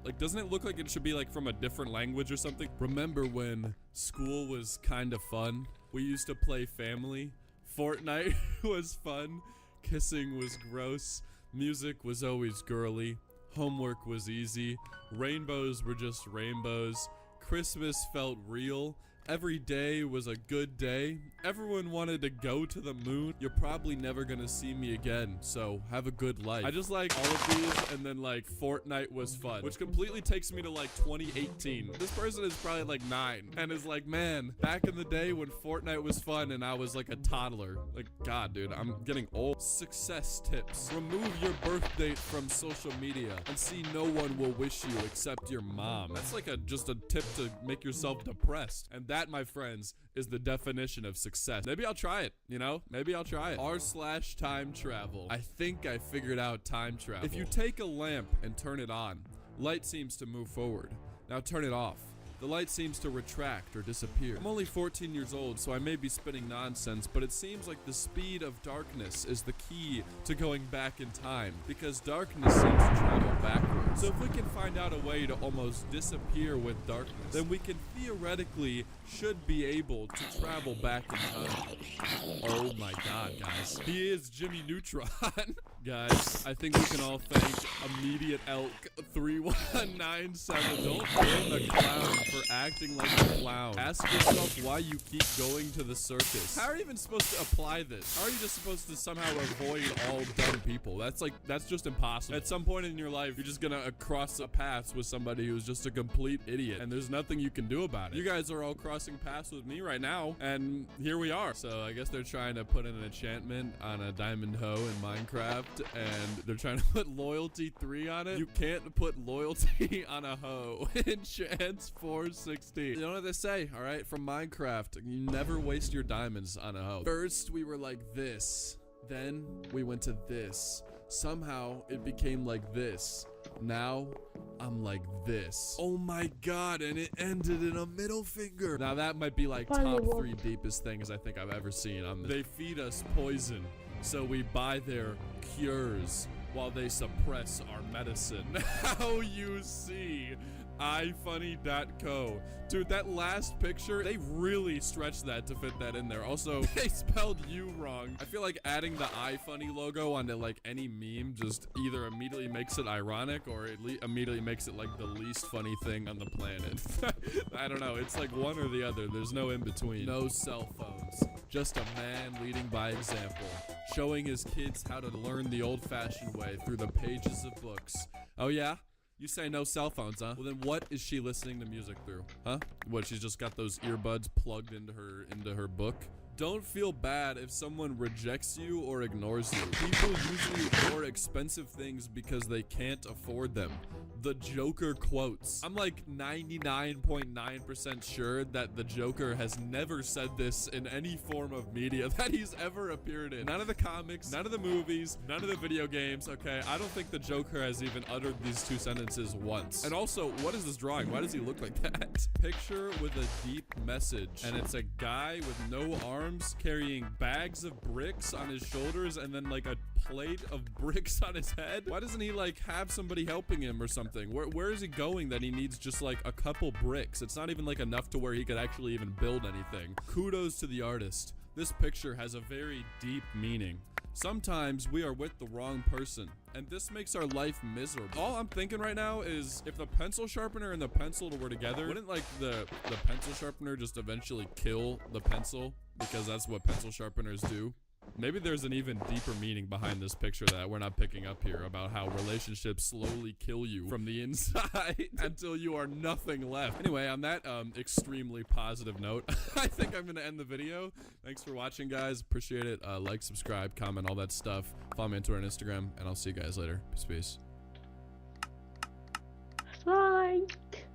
Like, doesn't it look like it should be like from a different language or something? Remember when school was kind of fun? We used to play family. Fortnite was fun. Kissing was gross. Music was always girly. Homework was easy. Rainbows were just rainbows. Christmas felt real. Every day was a good day. Everyone wanted to go to the moon. You're probably never gonna see me again, so have a good life. I just like all of these, and then like Fortnite was fun, which completely takes me to like 2018. This person is probably like 9 and is like, man, back in the day when Fortnite was fun and I was like a toddler. Like, God, dude, I'm getting old. Success tips. Remove your birth date from social media and see no one will wish you except your mom. That's like just a tip to make yourself depressed. And that, my friends, is the definition of success. Maybe I'll try it, you know? Maybe I'll try it. r/time travel. I think I figured out time travel. If you take a lamp and turn it on, light seems to move forward. Now turn it off. the light seems to retract or disappear. I'm only 14 years old, so I may be spitting nonsense, but it seems like the speed of darkness is the key to going back in time, because darkness seems to travel backwards. So if we can find out a way to almost disappear with darkness, then we can theoretically should be able to travel back in time. Oh my god, guys. He is Jimmy Neutron. Guys, I think we can all thank Immediate Elk 3197. Don't blame the clown for acting like a clown. Ask yourself why you keep going to the circus. How are you even supposed to apply this? How are you just supposed to somehow avoid all dumb people? That's just impossible. At some point in your life, you're just gonna cross a path with somebody who's just a complete idiot, and there's nothing you can do about it. You guys are all crossing paths with me right now, and here we are. So I guess they're trying to put an enchantment on a diamond hoe in Minecraft, and they're trying to put loyalty 3 on it. You can't put loyalty on a hoe in Chance 416. You know what they say, all right? From Minecraft, you never waste your diamonds on a hoe. First, we were like this. Then we went to this. Somehow, it became like this. Now, I'm like this. Oh my god, and it ended in a middle finger. Now that might be like top 3 deepest things I think I've ever seen on this. They feed us poison, so we buy their cures while they suppress our medicine. Now you see ifunny.co. Dude, that last picture, they really stretched that to fit that in there. Also, they spelled you wrong. I feel like adding the ifunny logo onto like any meme just either immediately makes it ironic or it immediately makes it like the least funny thing on the planet. I don't know. It's like one or the other. There's no in between. No cell phones. Just a man leading by example, showing his kids how to learn the old-fashioned way through the pages of books. Oh yeah? You say no cell phones, huh? Well, then what is she listening to music through? Huh? What, she's just got those earbuds plugged into her book? Don't feel bad if someone rejects you or ignores you. People usually ignore expensive things because they can't afford them. The Joker quotes. I'm like 99.9% sure that the Joker has never said this in any form of media that he's ever appeared in. None of the comics, none of the movies, none of the video games, okay? I don't think the Joker has even uttered these 2 sentences once. And also, what is this drawing? Why does he look like that? Picture with a deep message. And it's a guy with no arms carrying bags of bricks on his shoulders and then like a plate of bricks on his head. Why doesn't he like have somebody helping him or something? Where is he going that he needs just like a couple bricks? It's not even like enough to where he could actually even build anything. Kudos to the artist. This picture has a very deep meaning. Sometimes we are with the wrong person, and this makes our life miserable. All I'm thinking right now is if the pencil sharpener and the pencil were together, wouldn't like the pencil sharpener just eventually kill the pencil? Because that's what pencil sharpeners do. Maybe there's an even deeper meaning behind this picture that we're not picking up here about how relationships slowly kill you from the inside until you are nothing left. Anyway, on that extremely positive note, I think I'm going to end the video. Thanks for watching, guys. Appreciate it. Like, subscribe, comment, all that stuff. Follow me on Twitter and Instagram, and I'll see you guys later. Peace. Like.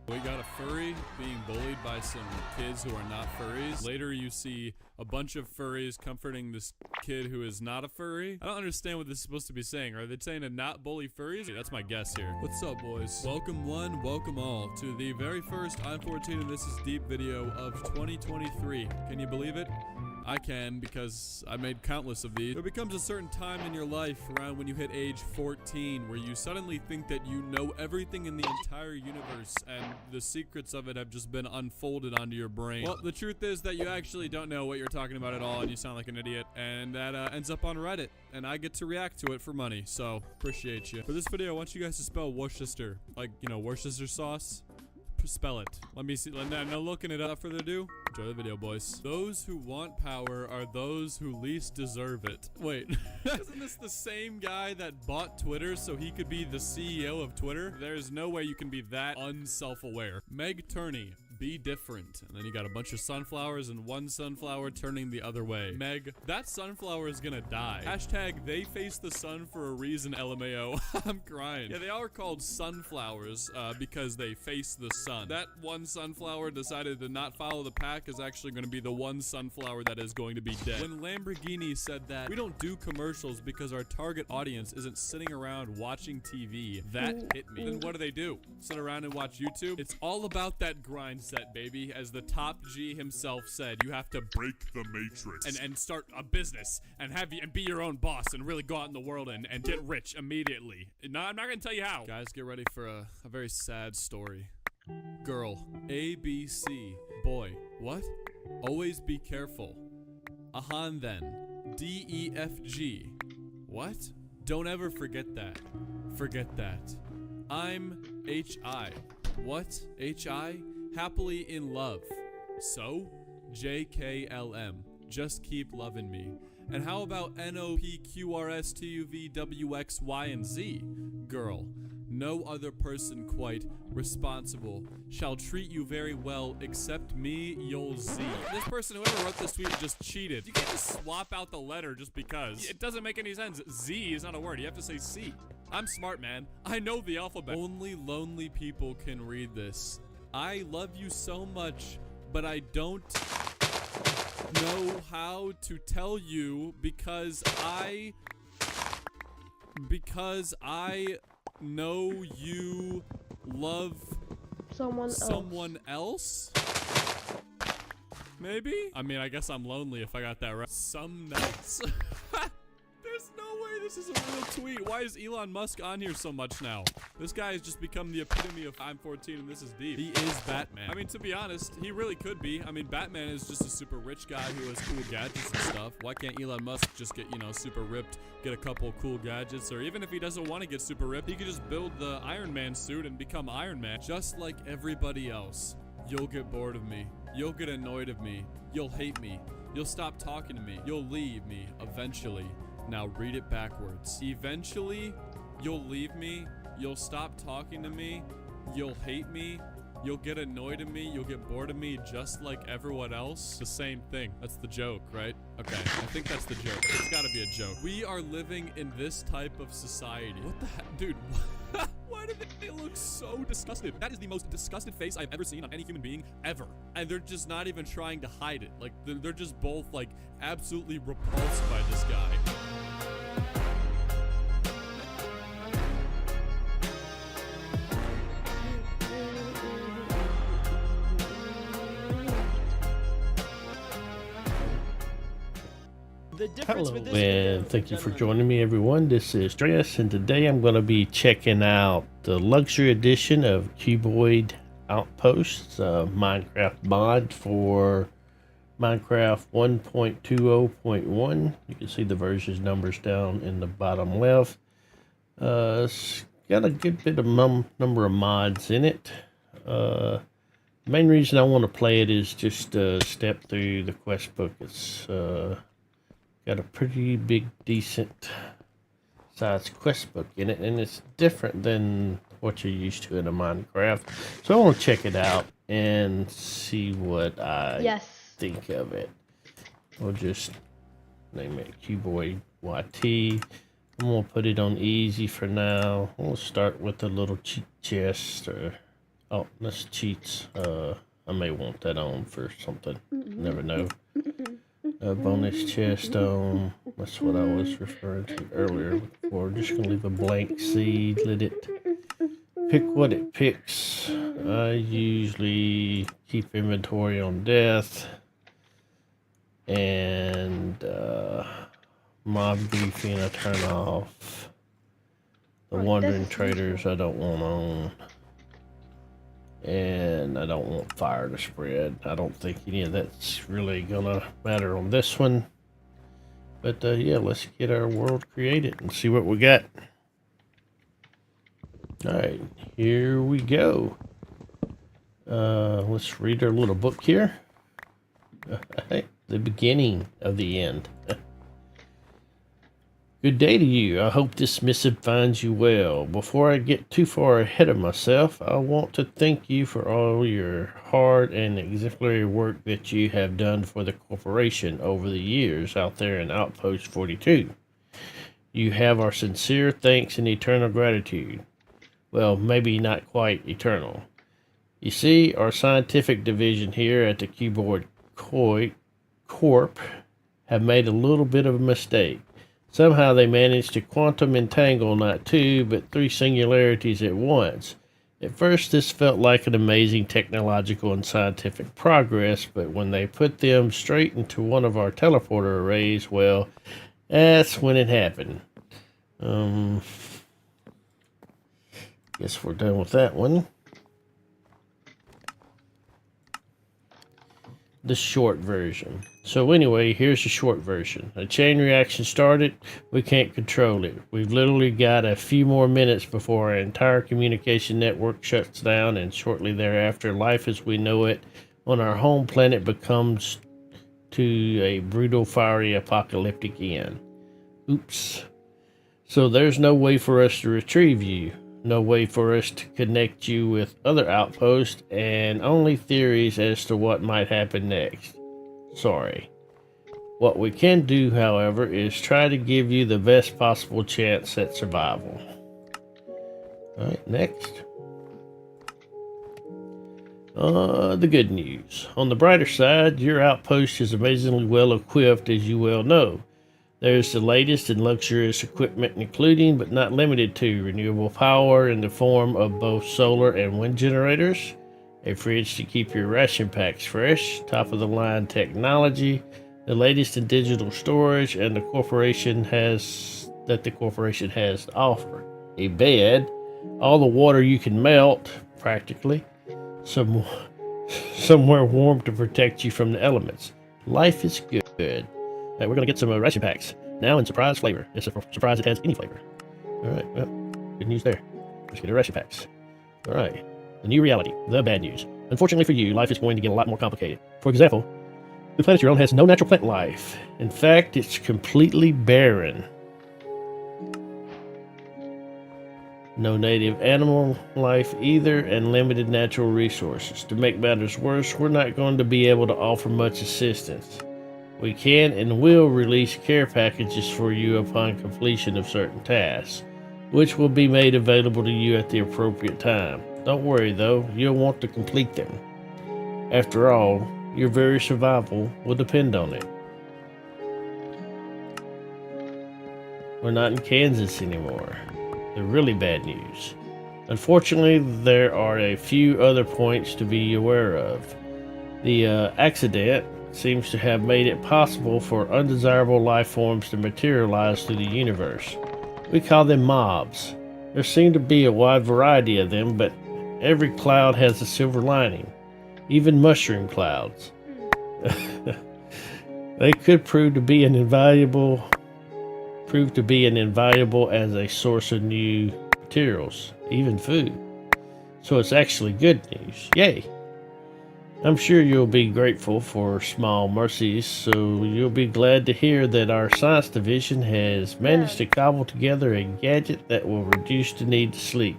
We got a furry being bullied by some kids who are not furries. Later you see a bunch of furries comforting this kid who is not a furry. I don't understand what this is supposed to be saying. Are they saying to not bully furries? Okay, that's my guess here. What's up, boys? Welcome one, welcome all to the very first I'm 14 and this is Deep video of 2023. Can you believe it? I can, because I made countless of these. There becomes a certain time in your life around when you hit age 14 where you suddenly think that you know everything in the entire universe and the secrets of it have just been unfolded onto your brain. Well, the truth is that you actually don't know what you're talking about at all and you sound like an idiot, and that ends up on Reddit and I get to react to it for money, so appreciate you. For this video, I want you guys to spell Worcester, like, you know, Worcester sauce. Spell it. Let me see. No looking it up. Without further ado, enjoy the video, boys. Those who want power are those who least deserve it. Wait, isn't this the same guy that bought Twitter so he could be the CEO of Twitter? There's no way you can be that unself-aware. Meg Turney, be different. And then you got a bunch of sunflowers and one sunflower turning the other way. Meg, that sunflower is gonna die. Hashtag they face the sun for a reason, LMAO. I'm crying. Yeah, they are called sunflowers because they face the sun. That one sunflower decided to not follow the pack is actually going to be the one sunflower that is going to be dead. When Lamborghini said that we don't do commercials because our target audience isn't sitting around watching TV, that hit me. Then what do? Sit around and watch YouTube? It's all about that grind set, baby. As the top G himself said, you have to break the matrix and start a business and be your own boss and really go out in the world and get rich immediately. No, I'm not gonna tell you how. Guys, get ready for a very sad story. Girl, ABC. Boy, what? Always be careful. Ahan then. DEFG. What? Don't ever forget that. Forget that. I'm HI. What? HI? Happily in love. So? JKLM. Just keep loving me. And how about NOPQRSTUVWX, and Z? Girl, no other person quite responsible shall treat you very well except me, you'll Z. This person, whoever wrote this tweet, just cheated. You can't just swap out the letter just because. It doesn't make any sense. Z is not a word. You have to say C. I'm smart, man. I know the alphabet. Only lonely people can read this. I love you so much, but I don't know how to tell you because I know you love someone else? Maybe? I mean, I guess I'm lonely if I got that right. Some nights. There's no way this is a real tweet. Why is Elon Musk on here so much now? This guy has just become the epitome of I'm 14 and this is deep. He is Batman. I mean, to be honest, he really could be. I mean, Batman is just a super rich guy who has cool gadgets and stuff. Why can't Elon Musk just get, you know, super ripped, get a couple cool gadgets? Or even if he doesn't want to get super ripped, he could just build the Iron Man suit and become Iron Man. Just like everybody else. You'll get bored of me. You'll get annoyed of me. You'll hate me. You'll stop talking to me. You'll leave me eventually. Now read it backwards. Eventually, you'll leave me, you'll stop talking to me, you'll hate me, you'll get annoyed of me, you'll get bored of me just like everyone else. The same thing. That's the joke, right? Okay, I think that's the joke. It's gotta be a joke. We are living in this type of society. What the heck? Dude, why do they look so disgusted? That is the most disgusted face I've ever seen on any human being ever. And they're just not even trying to hide it. Like, they're just both, like, absolutely repulsed by this guy. Hello, and thank you for joining me, everyone. This is Stress, and today I'm going to be checking out the luxury edition of Cuboid Outposts, Minecraft mod for Minecraft 1.20.1. You can see the version numbers down in the bottom left. It's got a good bit of number of mods in it. The main reason I want to play it is just to step through the quest book. It's got a pretty big, decent sized quest book in it, and it's different than what you're used to in a Minecraft. So I want to check it out and see what I think of it. We'll just name it Cuboid YT. I'm gonna put it on easy for now. We'll start with a little cheat chest, or that's cheats. I may want that on for something. Never know. A bonus chest on. That's what I was referring to earlier. We're just gonna leave a blank seed. Let it pick what it picks. I usually keep inventory on death and mob griefing I turn off. The wandering traders I don't want on. And I don't want fire to spread. I don't think any of that's really gonna matter on this one. But yeah, let's get our world created and see what we got. Alright, here we go. Let's read our little book here. The beginning of the end. Good day to you. I hope this missive finds you well. Before I get too far ahead of myself, I want to thank you for all your hard and exemplary work that you have done for the corporation over the years out there in Outpost 42. You have our sincere thanks and eternal gratitude. Well, maybe not quite eternal. You see, our scientific division here at the Keyboard Corp have made a little bit of a mistake. Somehow they managed to quantum entangle not 2, but 3 singularities at once. At first this felt like an amazing technological and scientific progress, but when they put them straight into one of our teleporter arrays, well, that's when it happened. Guess we're done with that one. The short version. So anyway, here's the short version. A chain reaction started. We can't control it. We've literally got a few more minutes before our entire communication network shuts down, and shortly thereafter, life as we know it on our home planet becomes to a brutal, fiery, apocalyptic end. Oops. So there's no way for us to retrieve you. No way for us to connect you with other outposts, and only theories as to what might happen next. Sorry. What we can do, however, is try to give you the best possible chance at survival. Alright, next. The good news. On the brighter side, your outpost is amazingly well equipped, as you well know. There's the latest and luxurious equipment, including but not limited to renewable power in the form of both solar and wind generators, a fridge to keep your ration packs fresh, top-of-the-line technology, the latest in digital storage, and the corporation has to offer. A bed, all the water you can melt, practically, somewhere warm to protect you from the elements. Life is good. We're going to get some ration packs now in surprise flavor. It's a surprise it has any flavor. Alright, well, good news there. Let's get the ration packs. Alright, the new reality, the bad news. Unfortunately for you, life is going to get a lot more complicated. For example, the planet you're on has no natural plant life. In fact, it's completely barren. No native animal life either, and limited natural resources. To make matters worse, we're not going to be able to offer much assistance. We can and will release care packages for you upon completion of certain tasks, which will be made available to you at the appropriate time. Don't worry though, you'll want to complete them. After all, your very survival will depend on it. We're not in Kansas anymore. The really bad news. Unfortunately, there are a few other points to be aware of. The accident seems to have made it possible for undesirable life forms to materialize through the universe. We call them mobs. There seem to be a wide variety of them, but every cloud has a silver lining. Even mushroom clouds. They could prove to be invaluable as a source of new materials, even food. So it's actually good news. Yay! I'm sure you'll be grateful for small mercies, so you'll be glad to hear that our science division has managed to cobble together a gadget that will reduce the need to sleep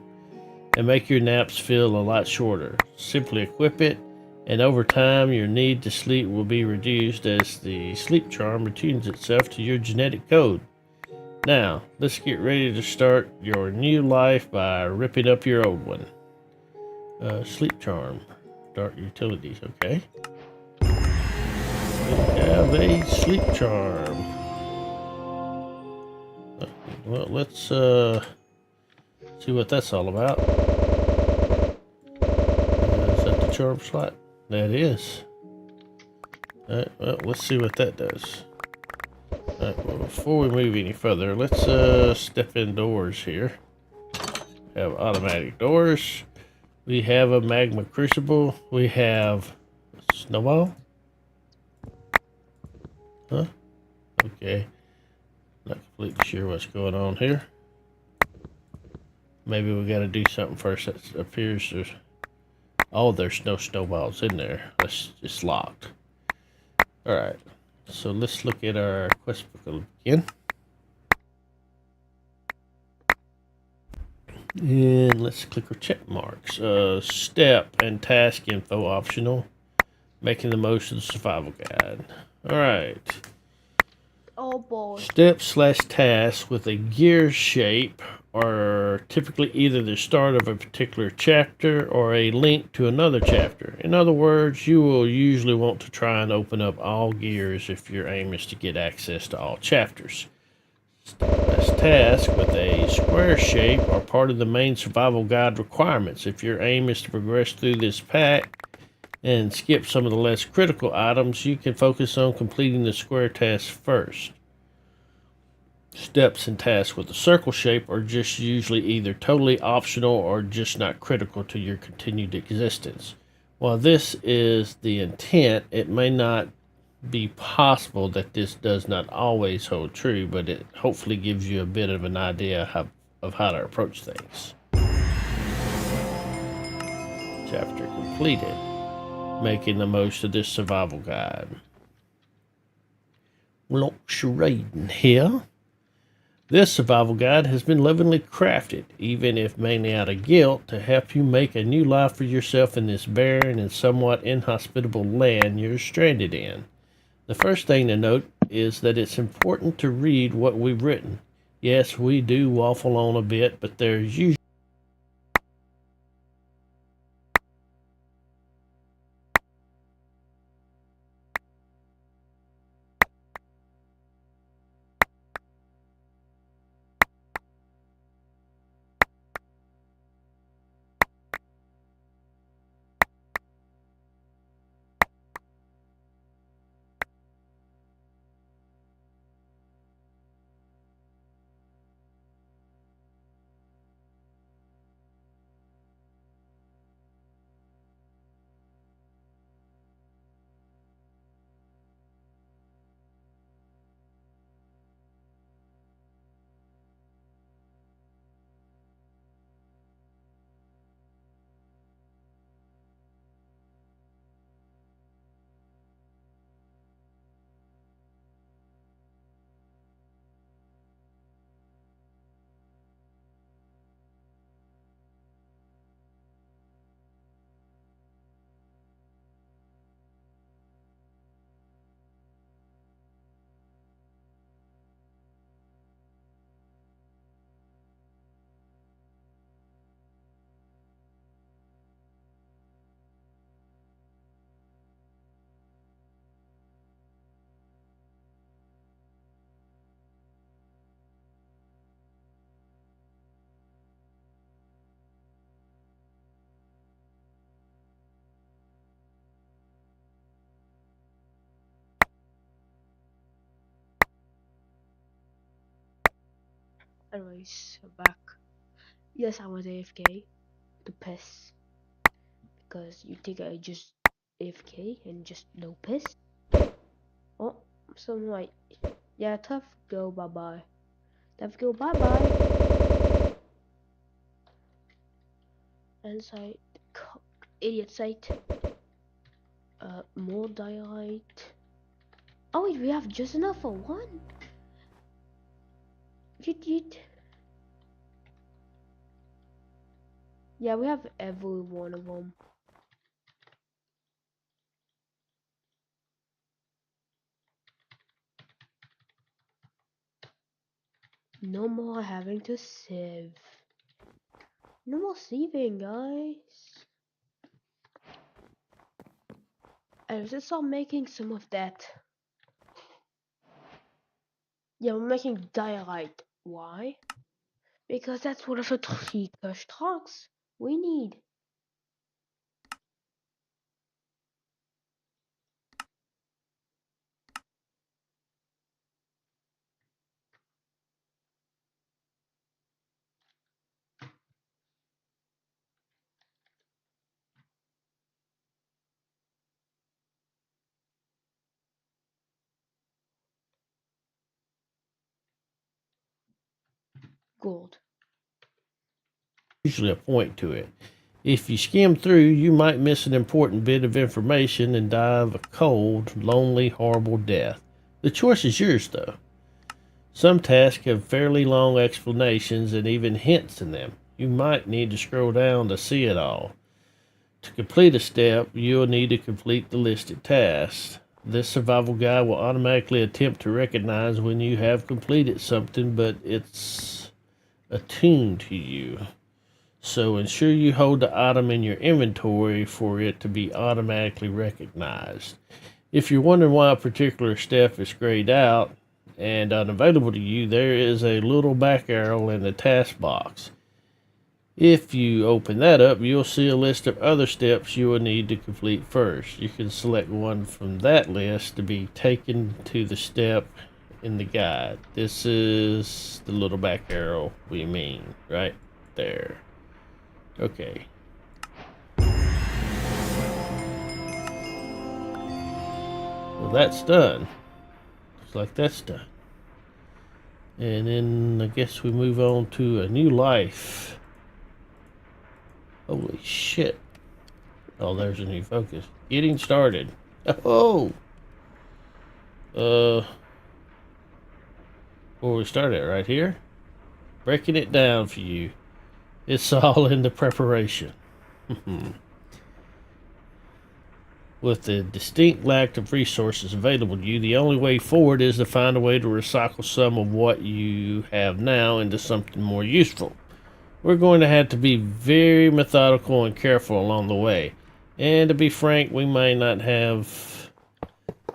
and make your naps feel a lot shorter. Simply equip it, and over time your need to sleep will be reduced as the sleep charm attunes itself to your genetic code. Now, let's get ready to start your new life by ripping up your old one. Sleep charm. Start utilities, okay. We have a sleep charm. Well, let's see what that's all about. Is that the charm slot? That is. Alright, well, let's see what that does. Alright, well, before we move any further, let's step indoors here. Have automatic doors. We have a magma crucible. We have a snowball. Huh? Okay. Not completely sure what's going on here. Maybe we gotta do something first. That appears to... Oh, there's no snowballs in there. It's locked. Alright. So let's look at our quest book again. And let's click our check marks. Step and task info optional. Making the most of the survival guide. Alright. Oh boy. Step/tasks with a gear shape are typically either the start of a particular chapter or a link to another chapter. In other words, you will usually want to try and open up all gears if your aim is to get access to all chapters. Tasks with a square shape are part of the main survival guide requirements. If your aim is to progress through this pack and skip some of the less critical items, you can focus on completing the square tasks first. Steps and tasks with a circle shape are just usually either totally optional or just not critical to your continued existence. While this is the intent, it may not be possible that this does not always hold true, but it hopefully gives you a bit of an idea of how to approach things. Chapter completed. Making the most of this survival guide. Lots of reading here. This survival guide has been lovingly crafted, even if mainly out of guilt, to help you make a new life for yourself in this barren and somewhat inhospitable land you're stranded in. The first thing to note is that it's important to read what we've written. Yes, we do waffle on a bit, but there's usually Anyways, I'm back. Yes, I was AFK to piss. Because you think I just AFK and just no piss? Oh, so I'm like, yeah, tough go, bye bye. Tough go, bye bye. End site, idiot site. More diorite. Oh wait, we have just enough for one. Yeet. Yeah, we have every one of them. No more having to sieve. No more sieving, guys. And let's start making some of that. Yeah, we're making diorite. Why? Because that's one of the three stocks we need. Gold. usually a point to it. If you skim through, you might miss an important bit of information and die of a cold, lonely, horrible death. The choice is yours, though. Some tasks have fairly long explanations and even hints in them. You might need to scroll down to see it all. To complete a step, you'll need to complete the listed tasks. This survival guide will automatically attempt to recognize when you have completed something, but it's attuned to you. So ensure you hold the item in your inventory for it to be automatically recognized. If you're wondering why a particular step is grayed out and unavailable to you, there is a little back arrow in the task box. If you open that up, you'll see a list of other steps you will need to complete first. You can select one from that list to be taken to the step in the guide. This is the little back arrow we mean, right there. Okay. Well, that's done. Looks like that's done. And then I guess we move on to a new life. Holy shit. Oh, there's a new focus. Getting started. Oh! Where we start at, right here? Breaking it down for you. It's all in the preparation. With the distinct lack of resources available to you, the only way forward is to find a way to recycle some of what you have now into something more useful. We're going to have to be very methodical and careful along the way. And to be frank, we may not have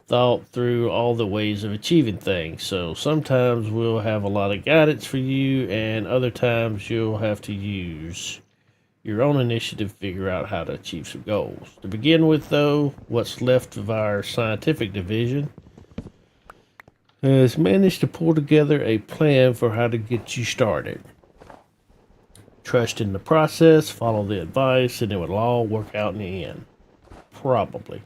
thought through all the ways of achieving things. So sometimes we'll have a lot of guidance for you, and other times you'll have to use your own initiative to figure out how to achieve some goals. To begin with, though, what's left of our scientific division has managed to pull together a plan for how to get you started. Trust in the process, follow the advice, and it will all work out in the end. Probably.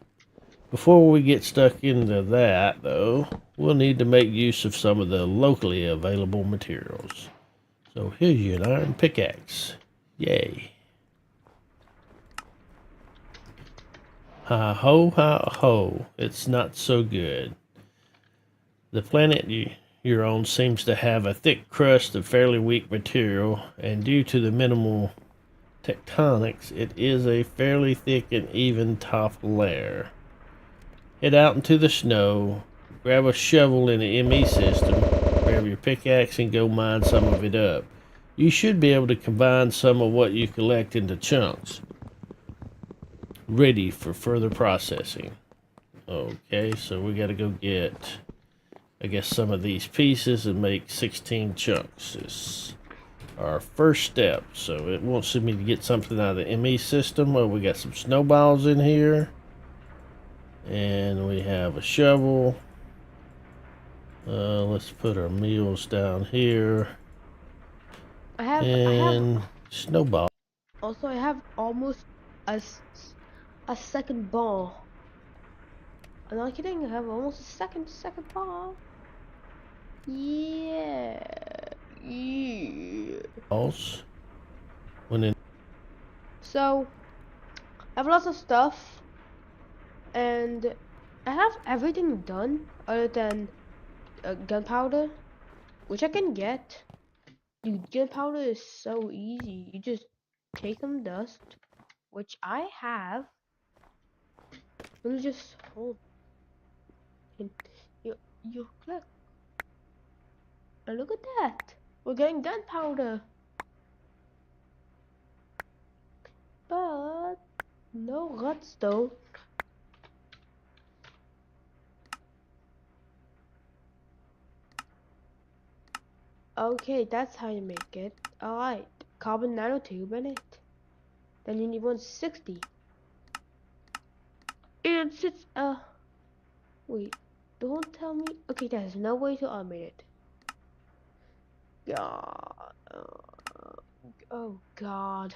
Before we get stuck into that, though, we'll need to make use of some of the locally available materials. So here's you an iron pickaxe. Yay. Ha ho, ha ho. It's not so good. The planet you're on seems to have a thick crust of fairly weak material, and due to the minimal tectonics, it is a fairly thick and even top layer. Head out into the snow, grab a shovel in the ME system, grab your pickaxe and go mine some of it up. You should be able to combine some of what you collect into chunks, ready for further processing. Okay, so we gotta go get, I guess, some of these pieces and make 16 chunks. It's our first step. So it wants me to get something out of the ME system. Well, we got some snowballs in here. And we have a shovel. Let's put our meals down here. I have snowball. Also, I have almost a second ball. I'm not kidding. I have almost a second ball. Yeah. Balls. So, I have lots of stuff, and I have everything done other than gunpowder, which I can get. Dude, gunpowder is so easy. You just take some dust, which I have. Let me just hold. And you click. And look at that. We're getting gunpowder. But no redstone. Okay, that's how you make it. Alright, carbon nanotube in it. Then you need 160. And since, wait, don't tell me. Okay, there's no way to automate it. God. Oh, God.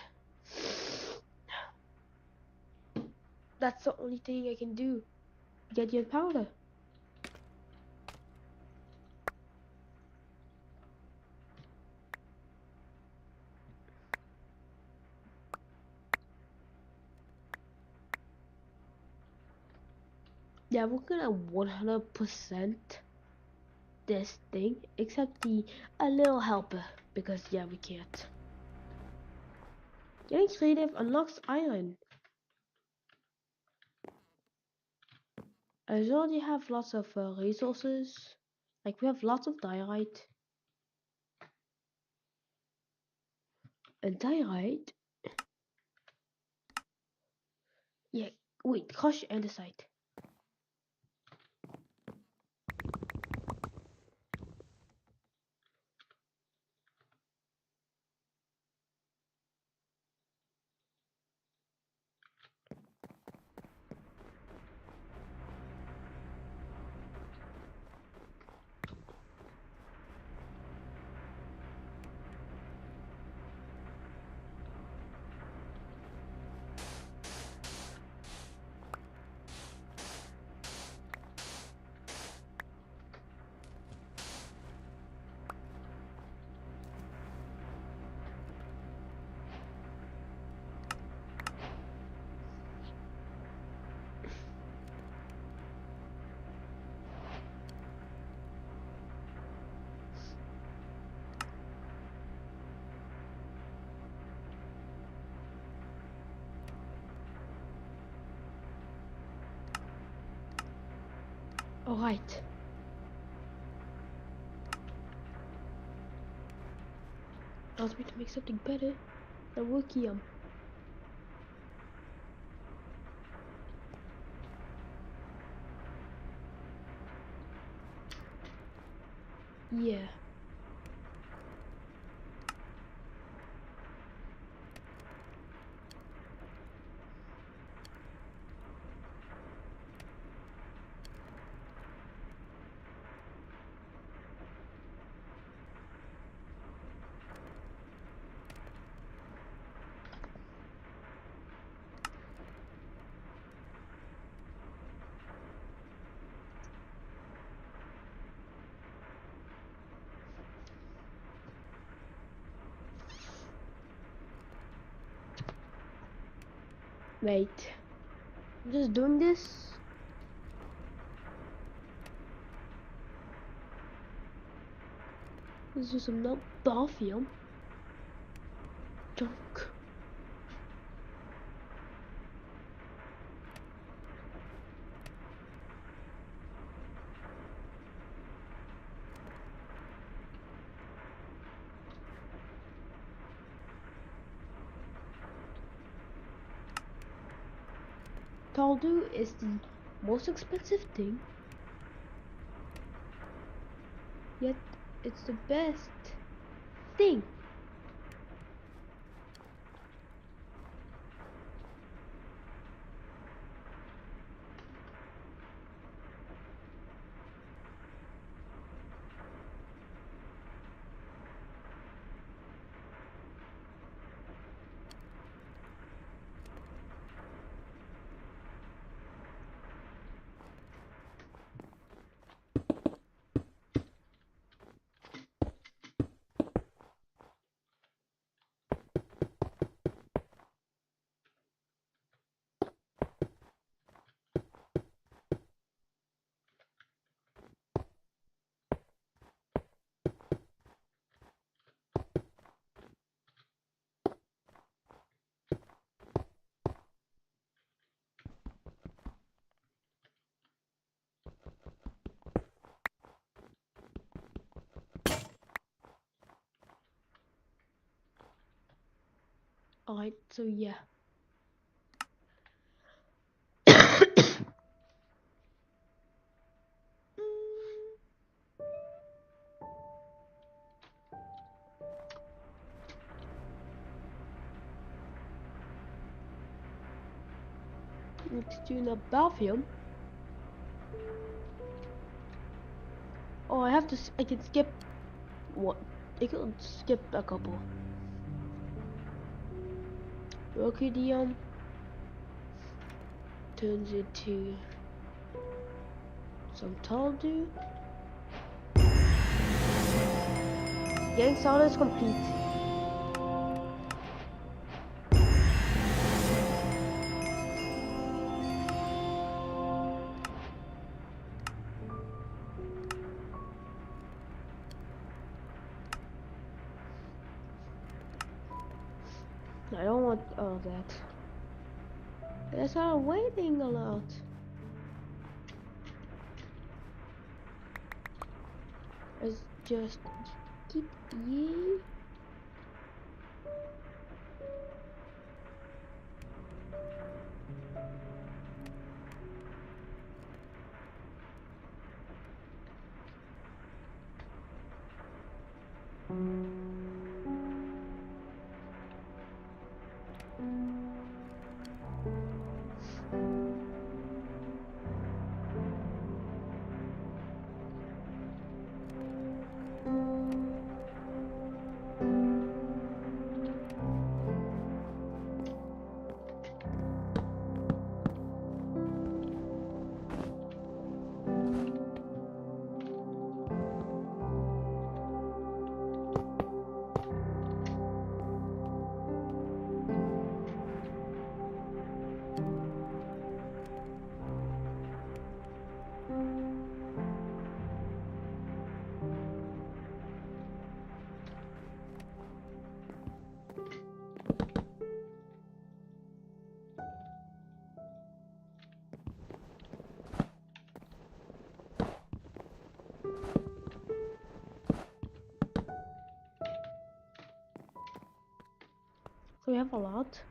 That's the only thing I can do. Get your powder. Yeah, we're gonna 100% this thing, except a little helper, because yeah, we can't. Getting creative unlocks iron. I already have lots of resources. Like we have lots of diorite. And diorite. Yeah, wait, crush andesite. Alright. I was going to make something better than Wikium. Yeah. Wait. I'm just doing this. This is some bathyum. Junk. Taldu is the most expensive thing, yet it's the best thing. Alright, so yeah. Let's do the bathyum. Oh, I have to. I can skip. What? I can skip a couple. Rokidium turns into some Taldu. Getting solid is complete. I don't want all that. That's why I'm waiting a lot. Let's just keep ye. So we have a lot.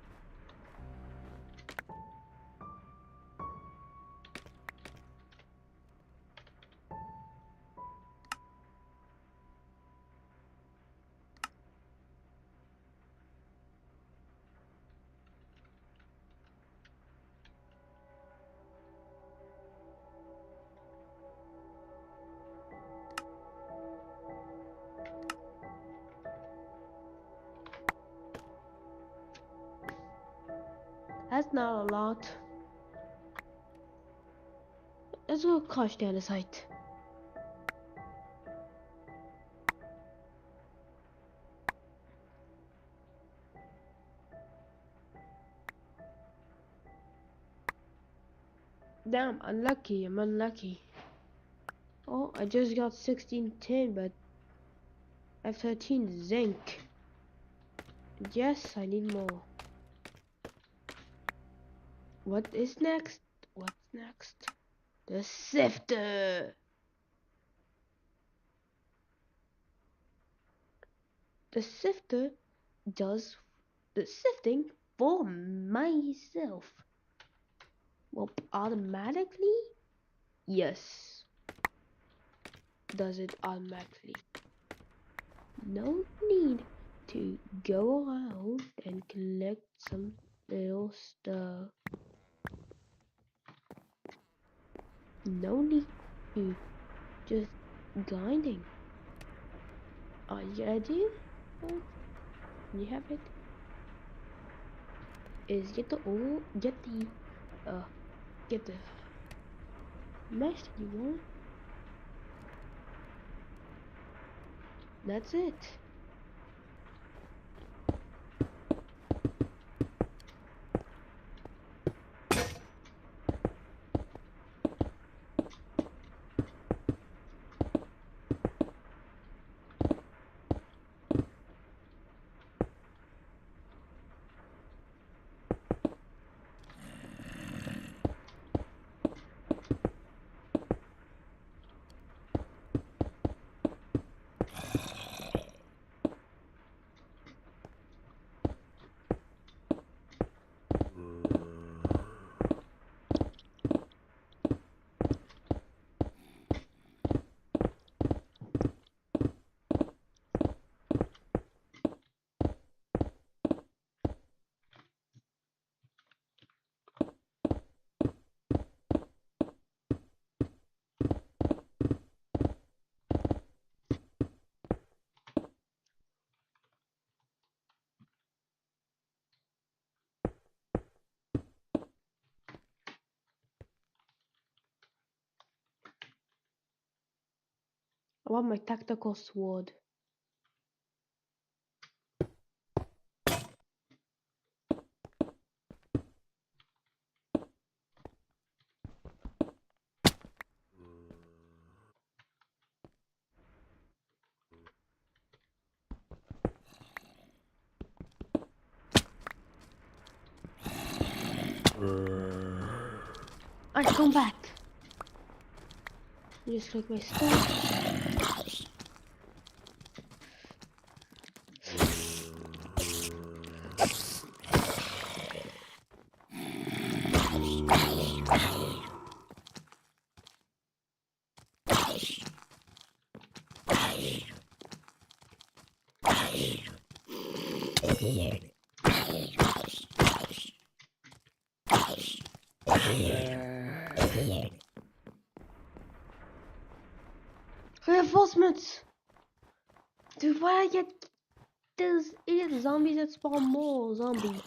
That's not a lot. Let's go crush the other side. Damn, unlucky, I'm unlucky. Oh, I just got 16 tin, but I have 13 zinc. Yes, I need more. What is next? What's next? The sifter. The sifter does the sifting for myself. Well, automatically? Yes. Does it automatically? No need to go around and collect some little stuff. No need to just grinding. All you gotta do, you have it, is get the oil, get the mesh that you want. That's it. I want my tactical sword. Alright, come back. Just click my stuff. Reinforcements! Dude, why I get those idiot zombies that spawn more zombies?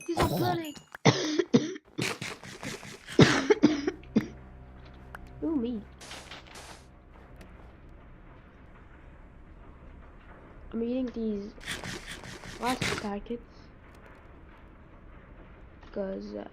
These are bloody. Ooh, me. I'm eating these last packets because yeah.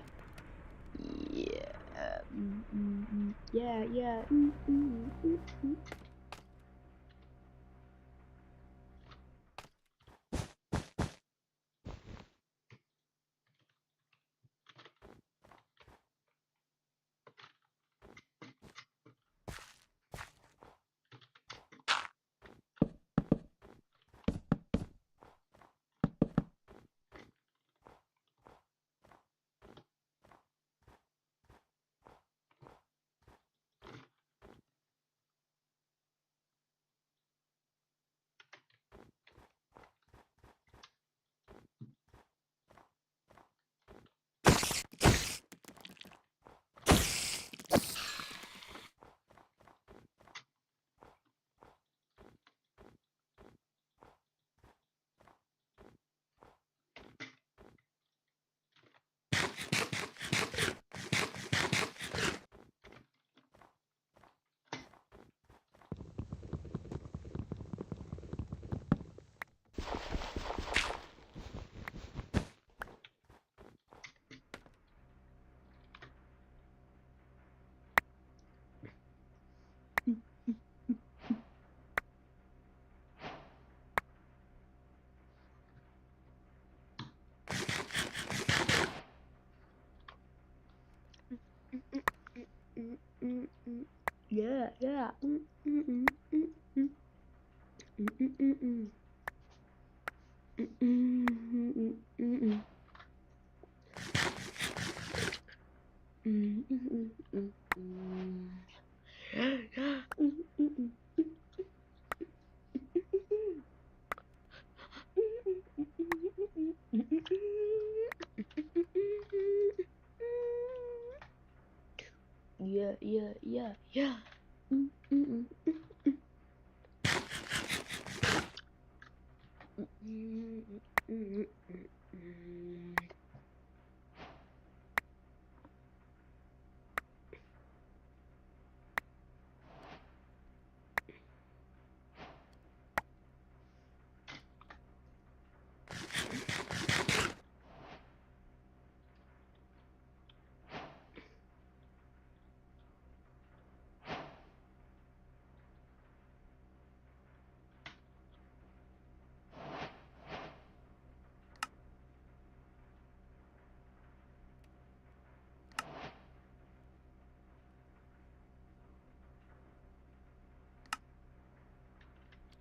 Yeah. Yeah.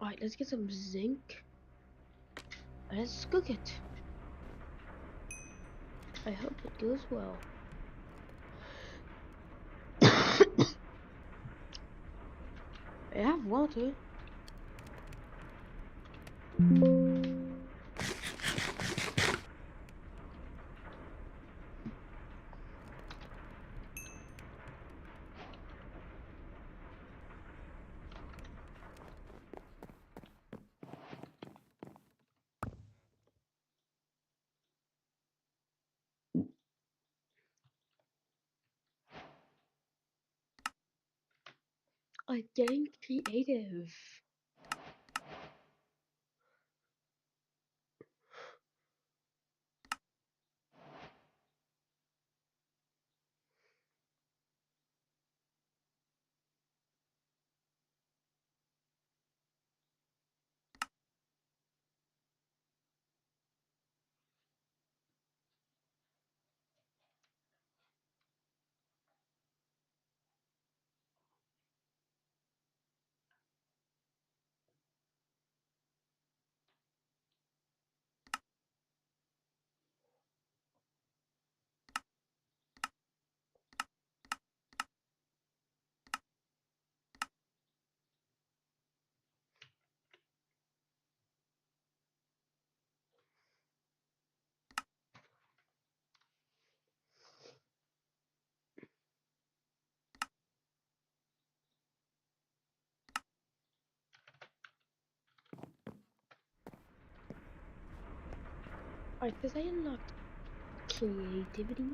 Alright, let's get some zinc. And let's cook it. I hope it goes well. I have water. I'm getting creative. Alright, because I unlocked creativity.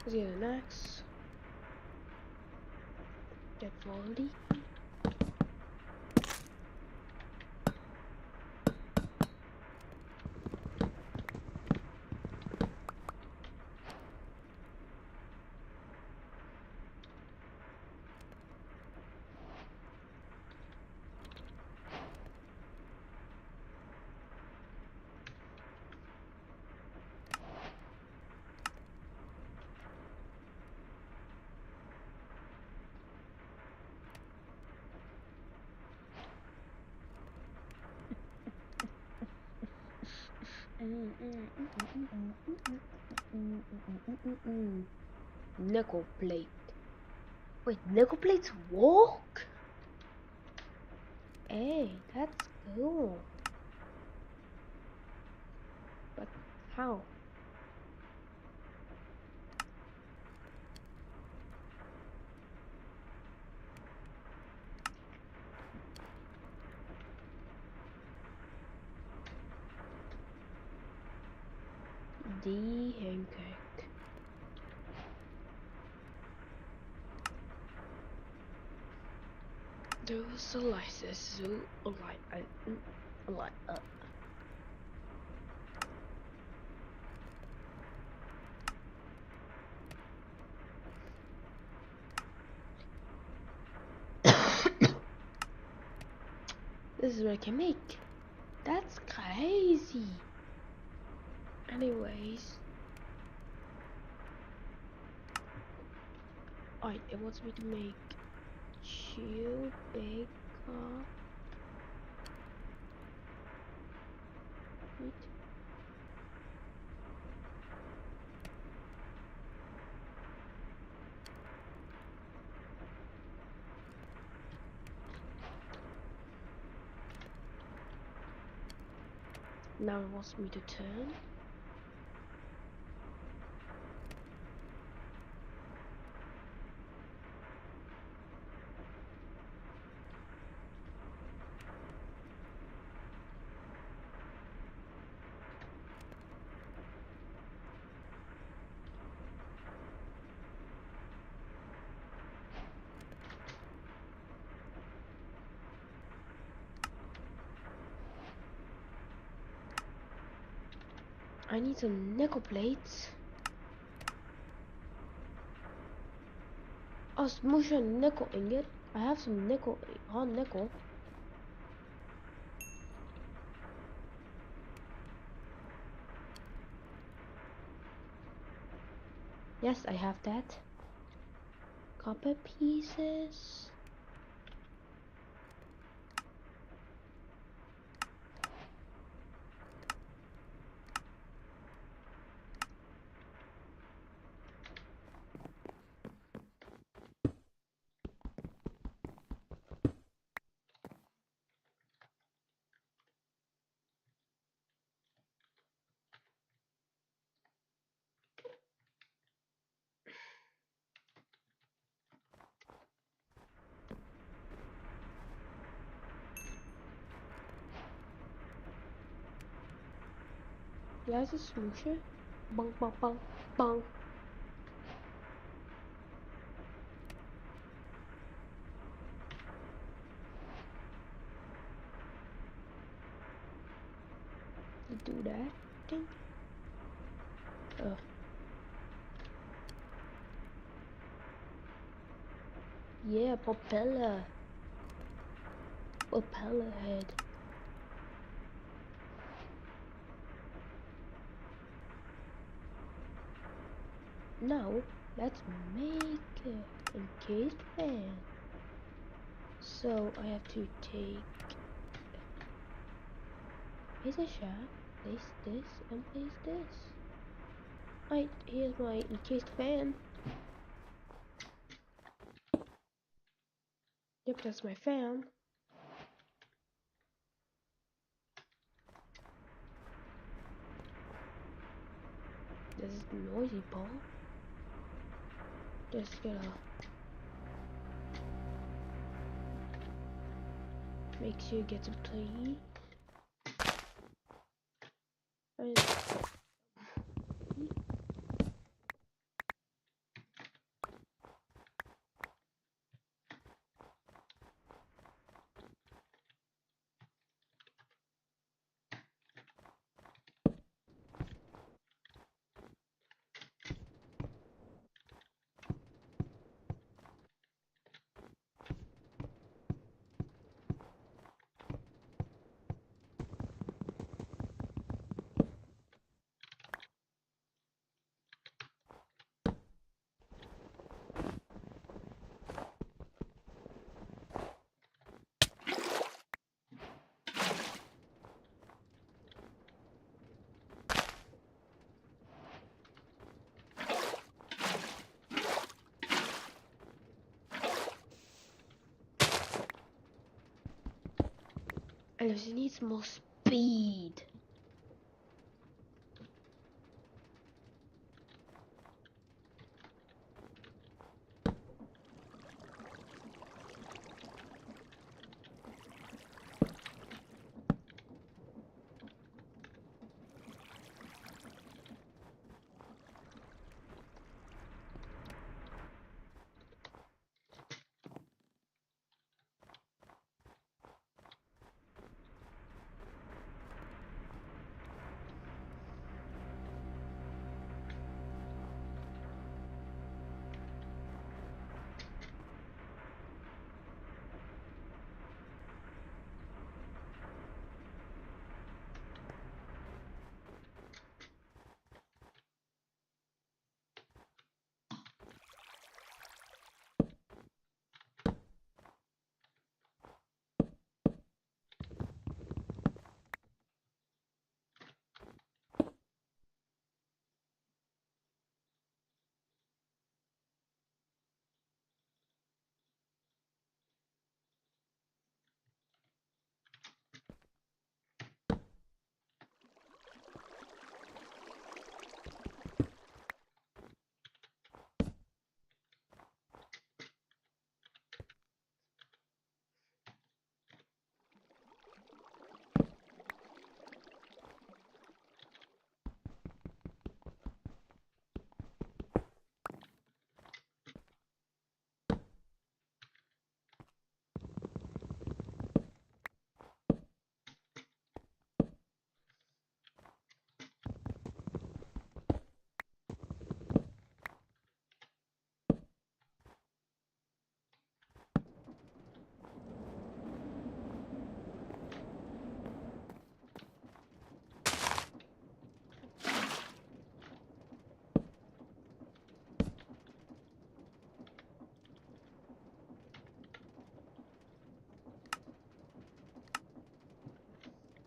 Let's get an axe. Get 40. Nickel plate. Wait, nickel plates walk? Hey, that's cool. But how? The pancake. Those slices so like This is what I can make. That's crazy. Anyways. Alright, it wants me to make Chewbacca. Wait. Now it wants me to turn. I need some nickel plates. Oh, smoosh a nickel ingot. I have some nickel, hard nickel. Yes, I have that. Copper pieces. That's a smoosher. Bang, bang, bang, bang. You do that thing. Oh. Yeah, propeller. Propeller head. Now, let's make a encased fan. So, I have to take place a shaft, place this, and place this. Right, here's my encased fan. Yep, that's my fan. This is the noisy ball. Just gonna Make sure you get some tea. And she needs more speed.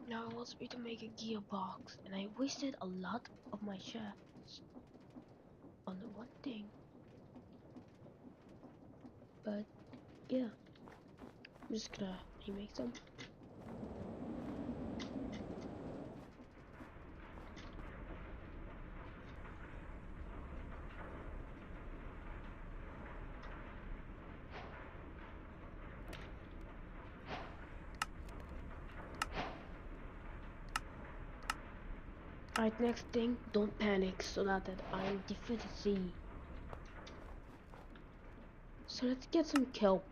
Now it wants me to make a gearbox, and I wasted a lot of my shafts on the one thing. But yeah, I'm just gonna remake them. Alright, next thing, don't panic so that I'm deficiency. So let's get some kelp.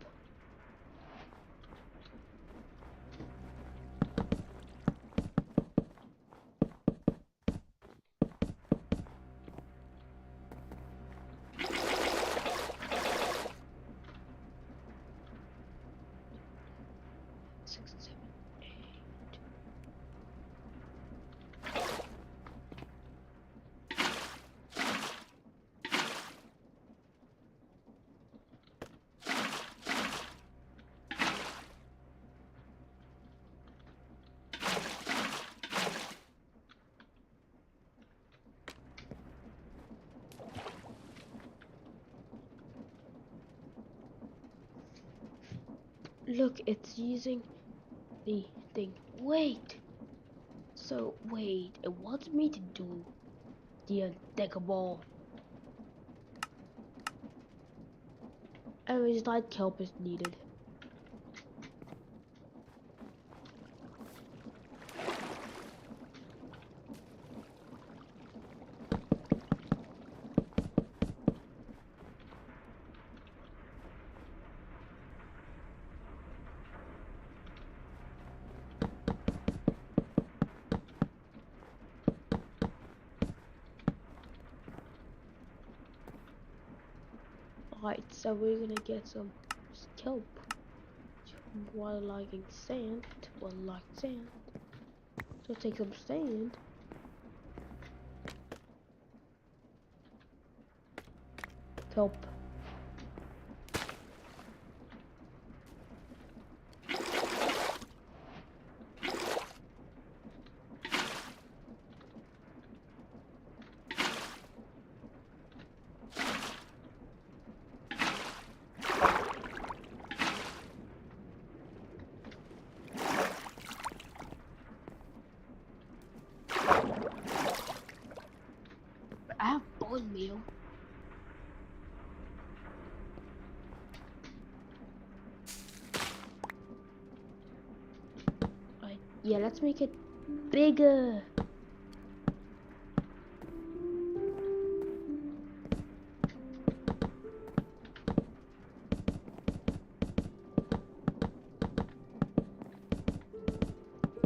Look, it's using the thing. Wait! So, wait, it wants me to do the unthinkable. Anyways, light kelp is needed. So we're gonna get some kelp while liking sand. While like sand. So take some sand. Kelp. I have bone meal. Right, yeah, let's make it bigger.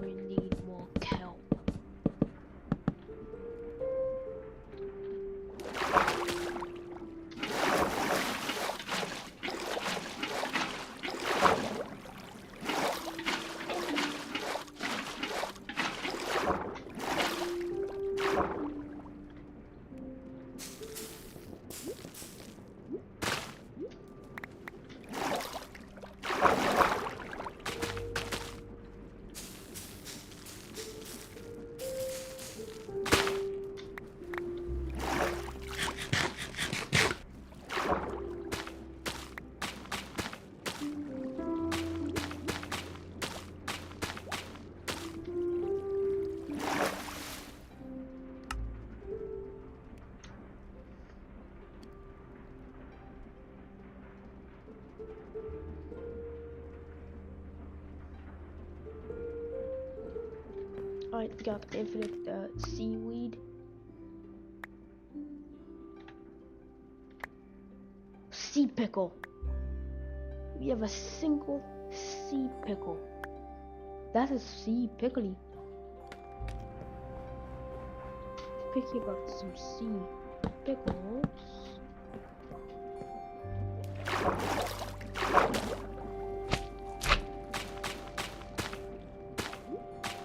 We need more kelp. I got infinite seaweed. Sea pickle. We have a single sea pickle. That is sea pickly. Picking up some sea pickles.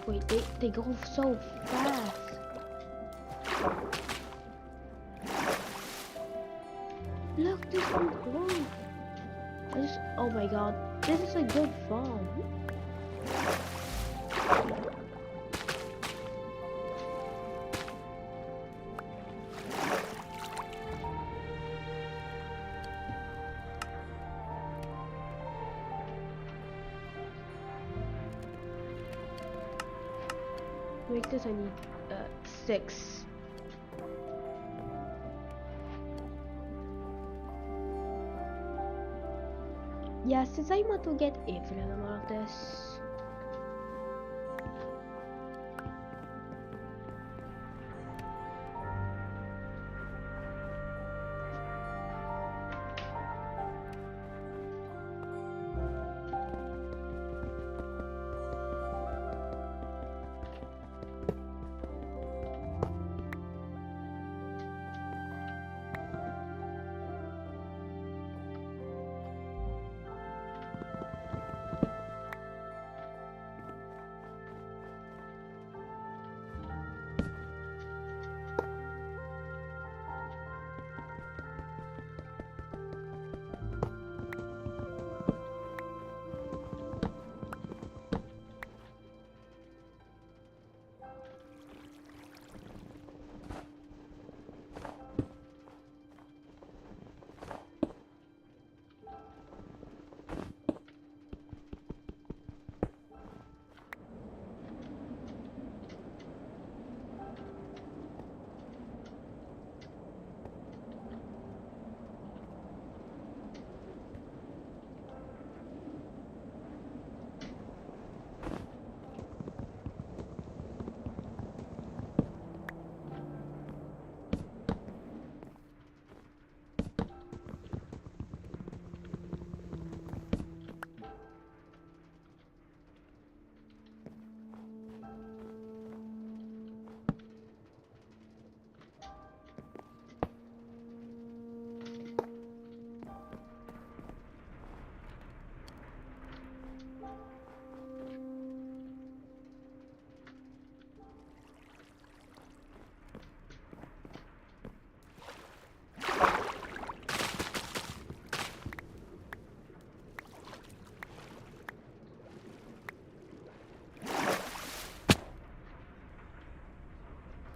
Wait, they go so fast. Look, this one grows. Oh my god, this is a good farm. To make this I need 6. Yeah, since I want to get infinite amount of this.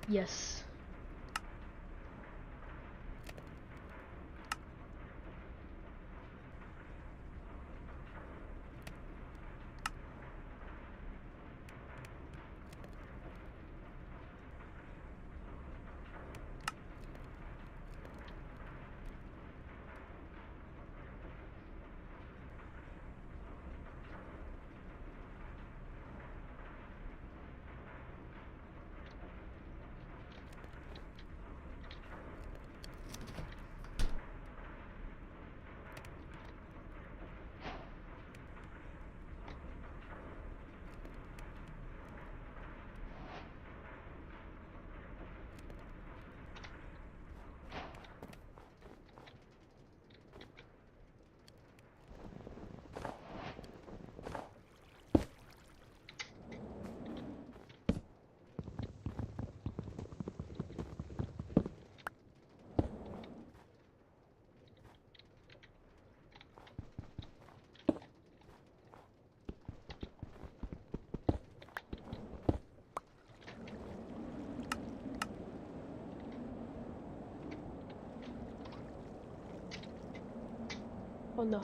Yes. Oh no.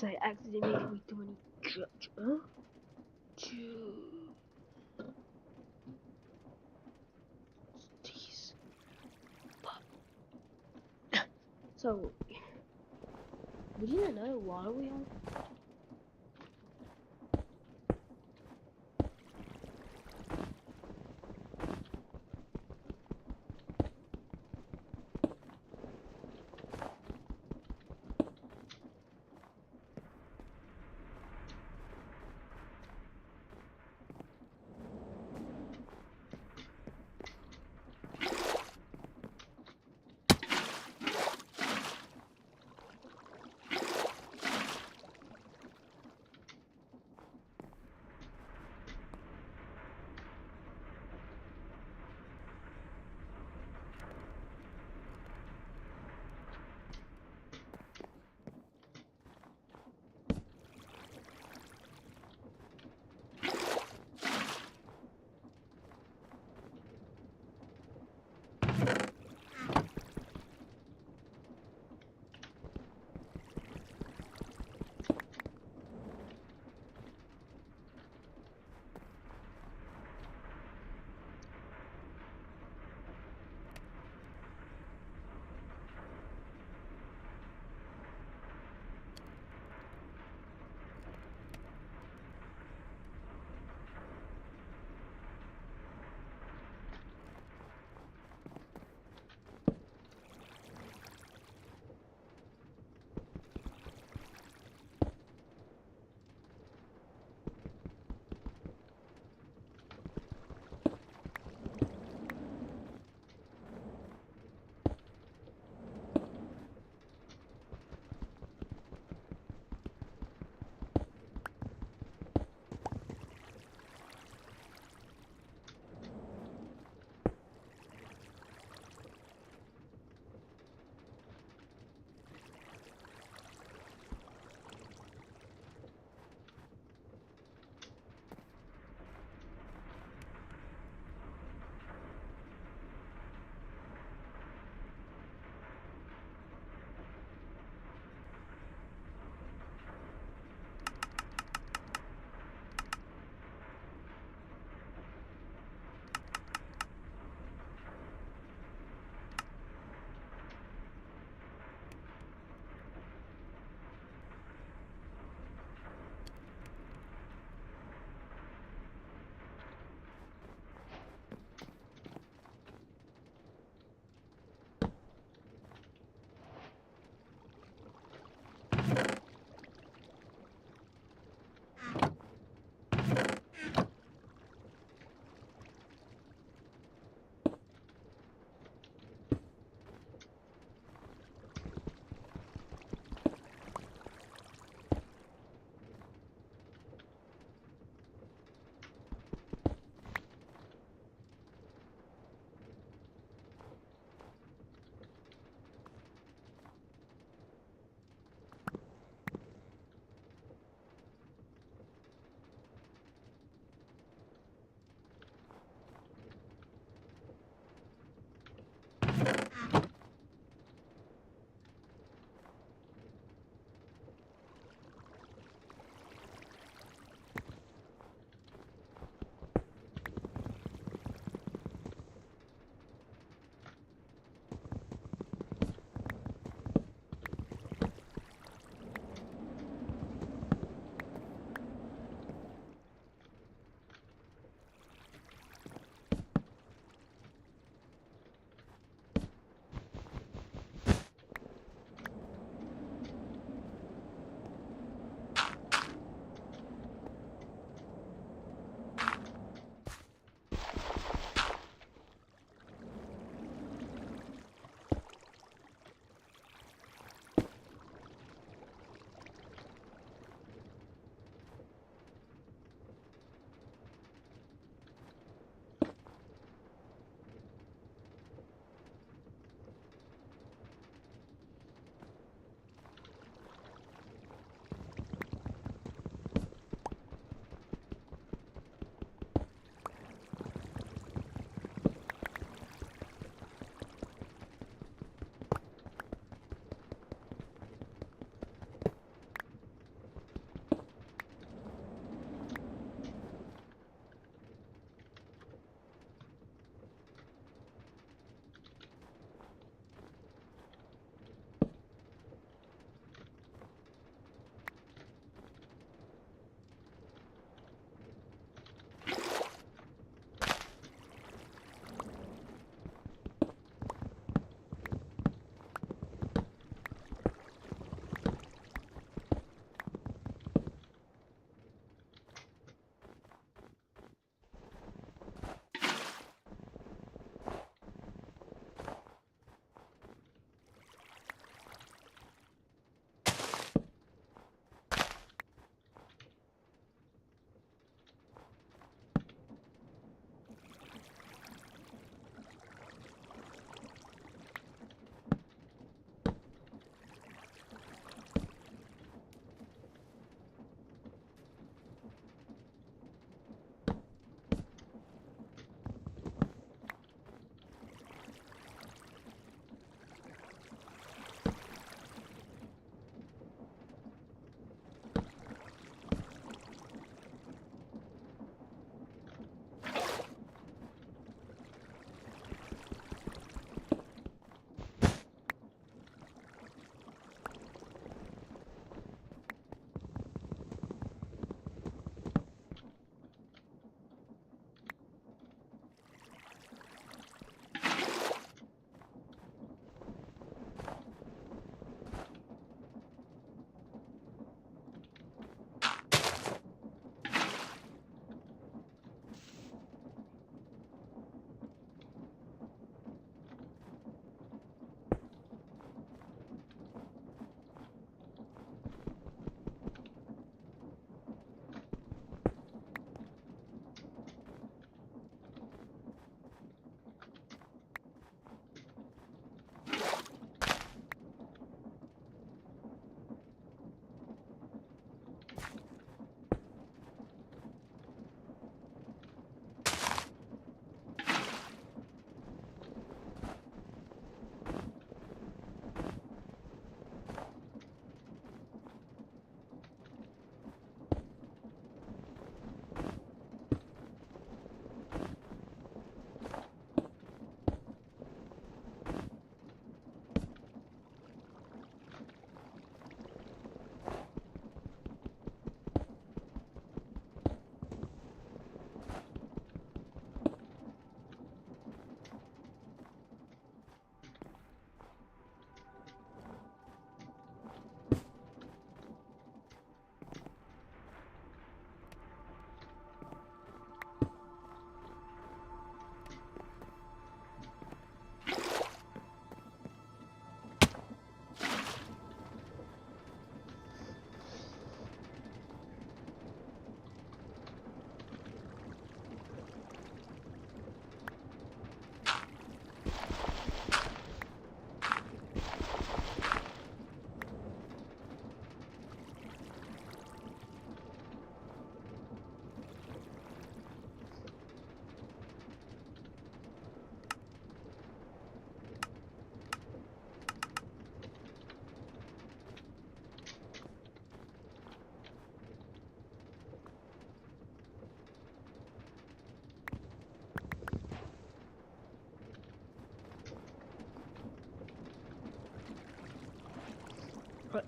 I accidentally made me do any judge, huh? Jeez. So, we need another water wheel?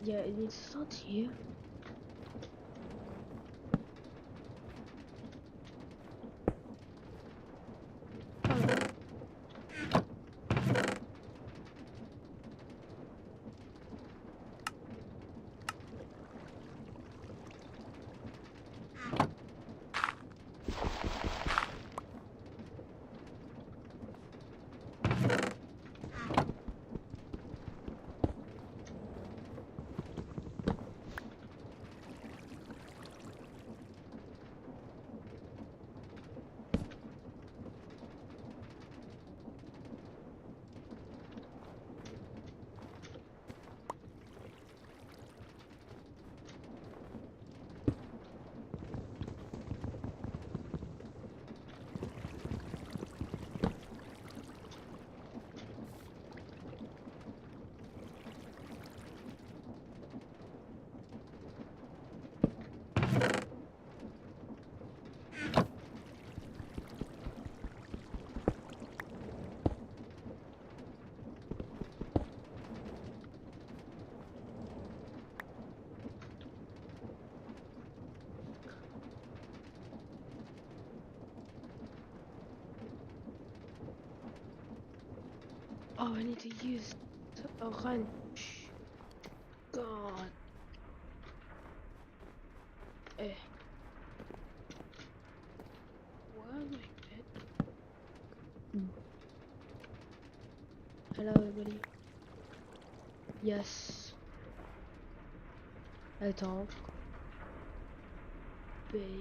Yeah, it needs to start here. Oh, I need to use a wrench. God. Where am I at? Hello, everybody. Yes. I talk. Babe.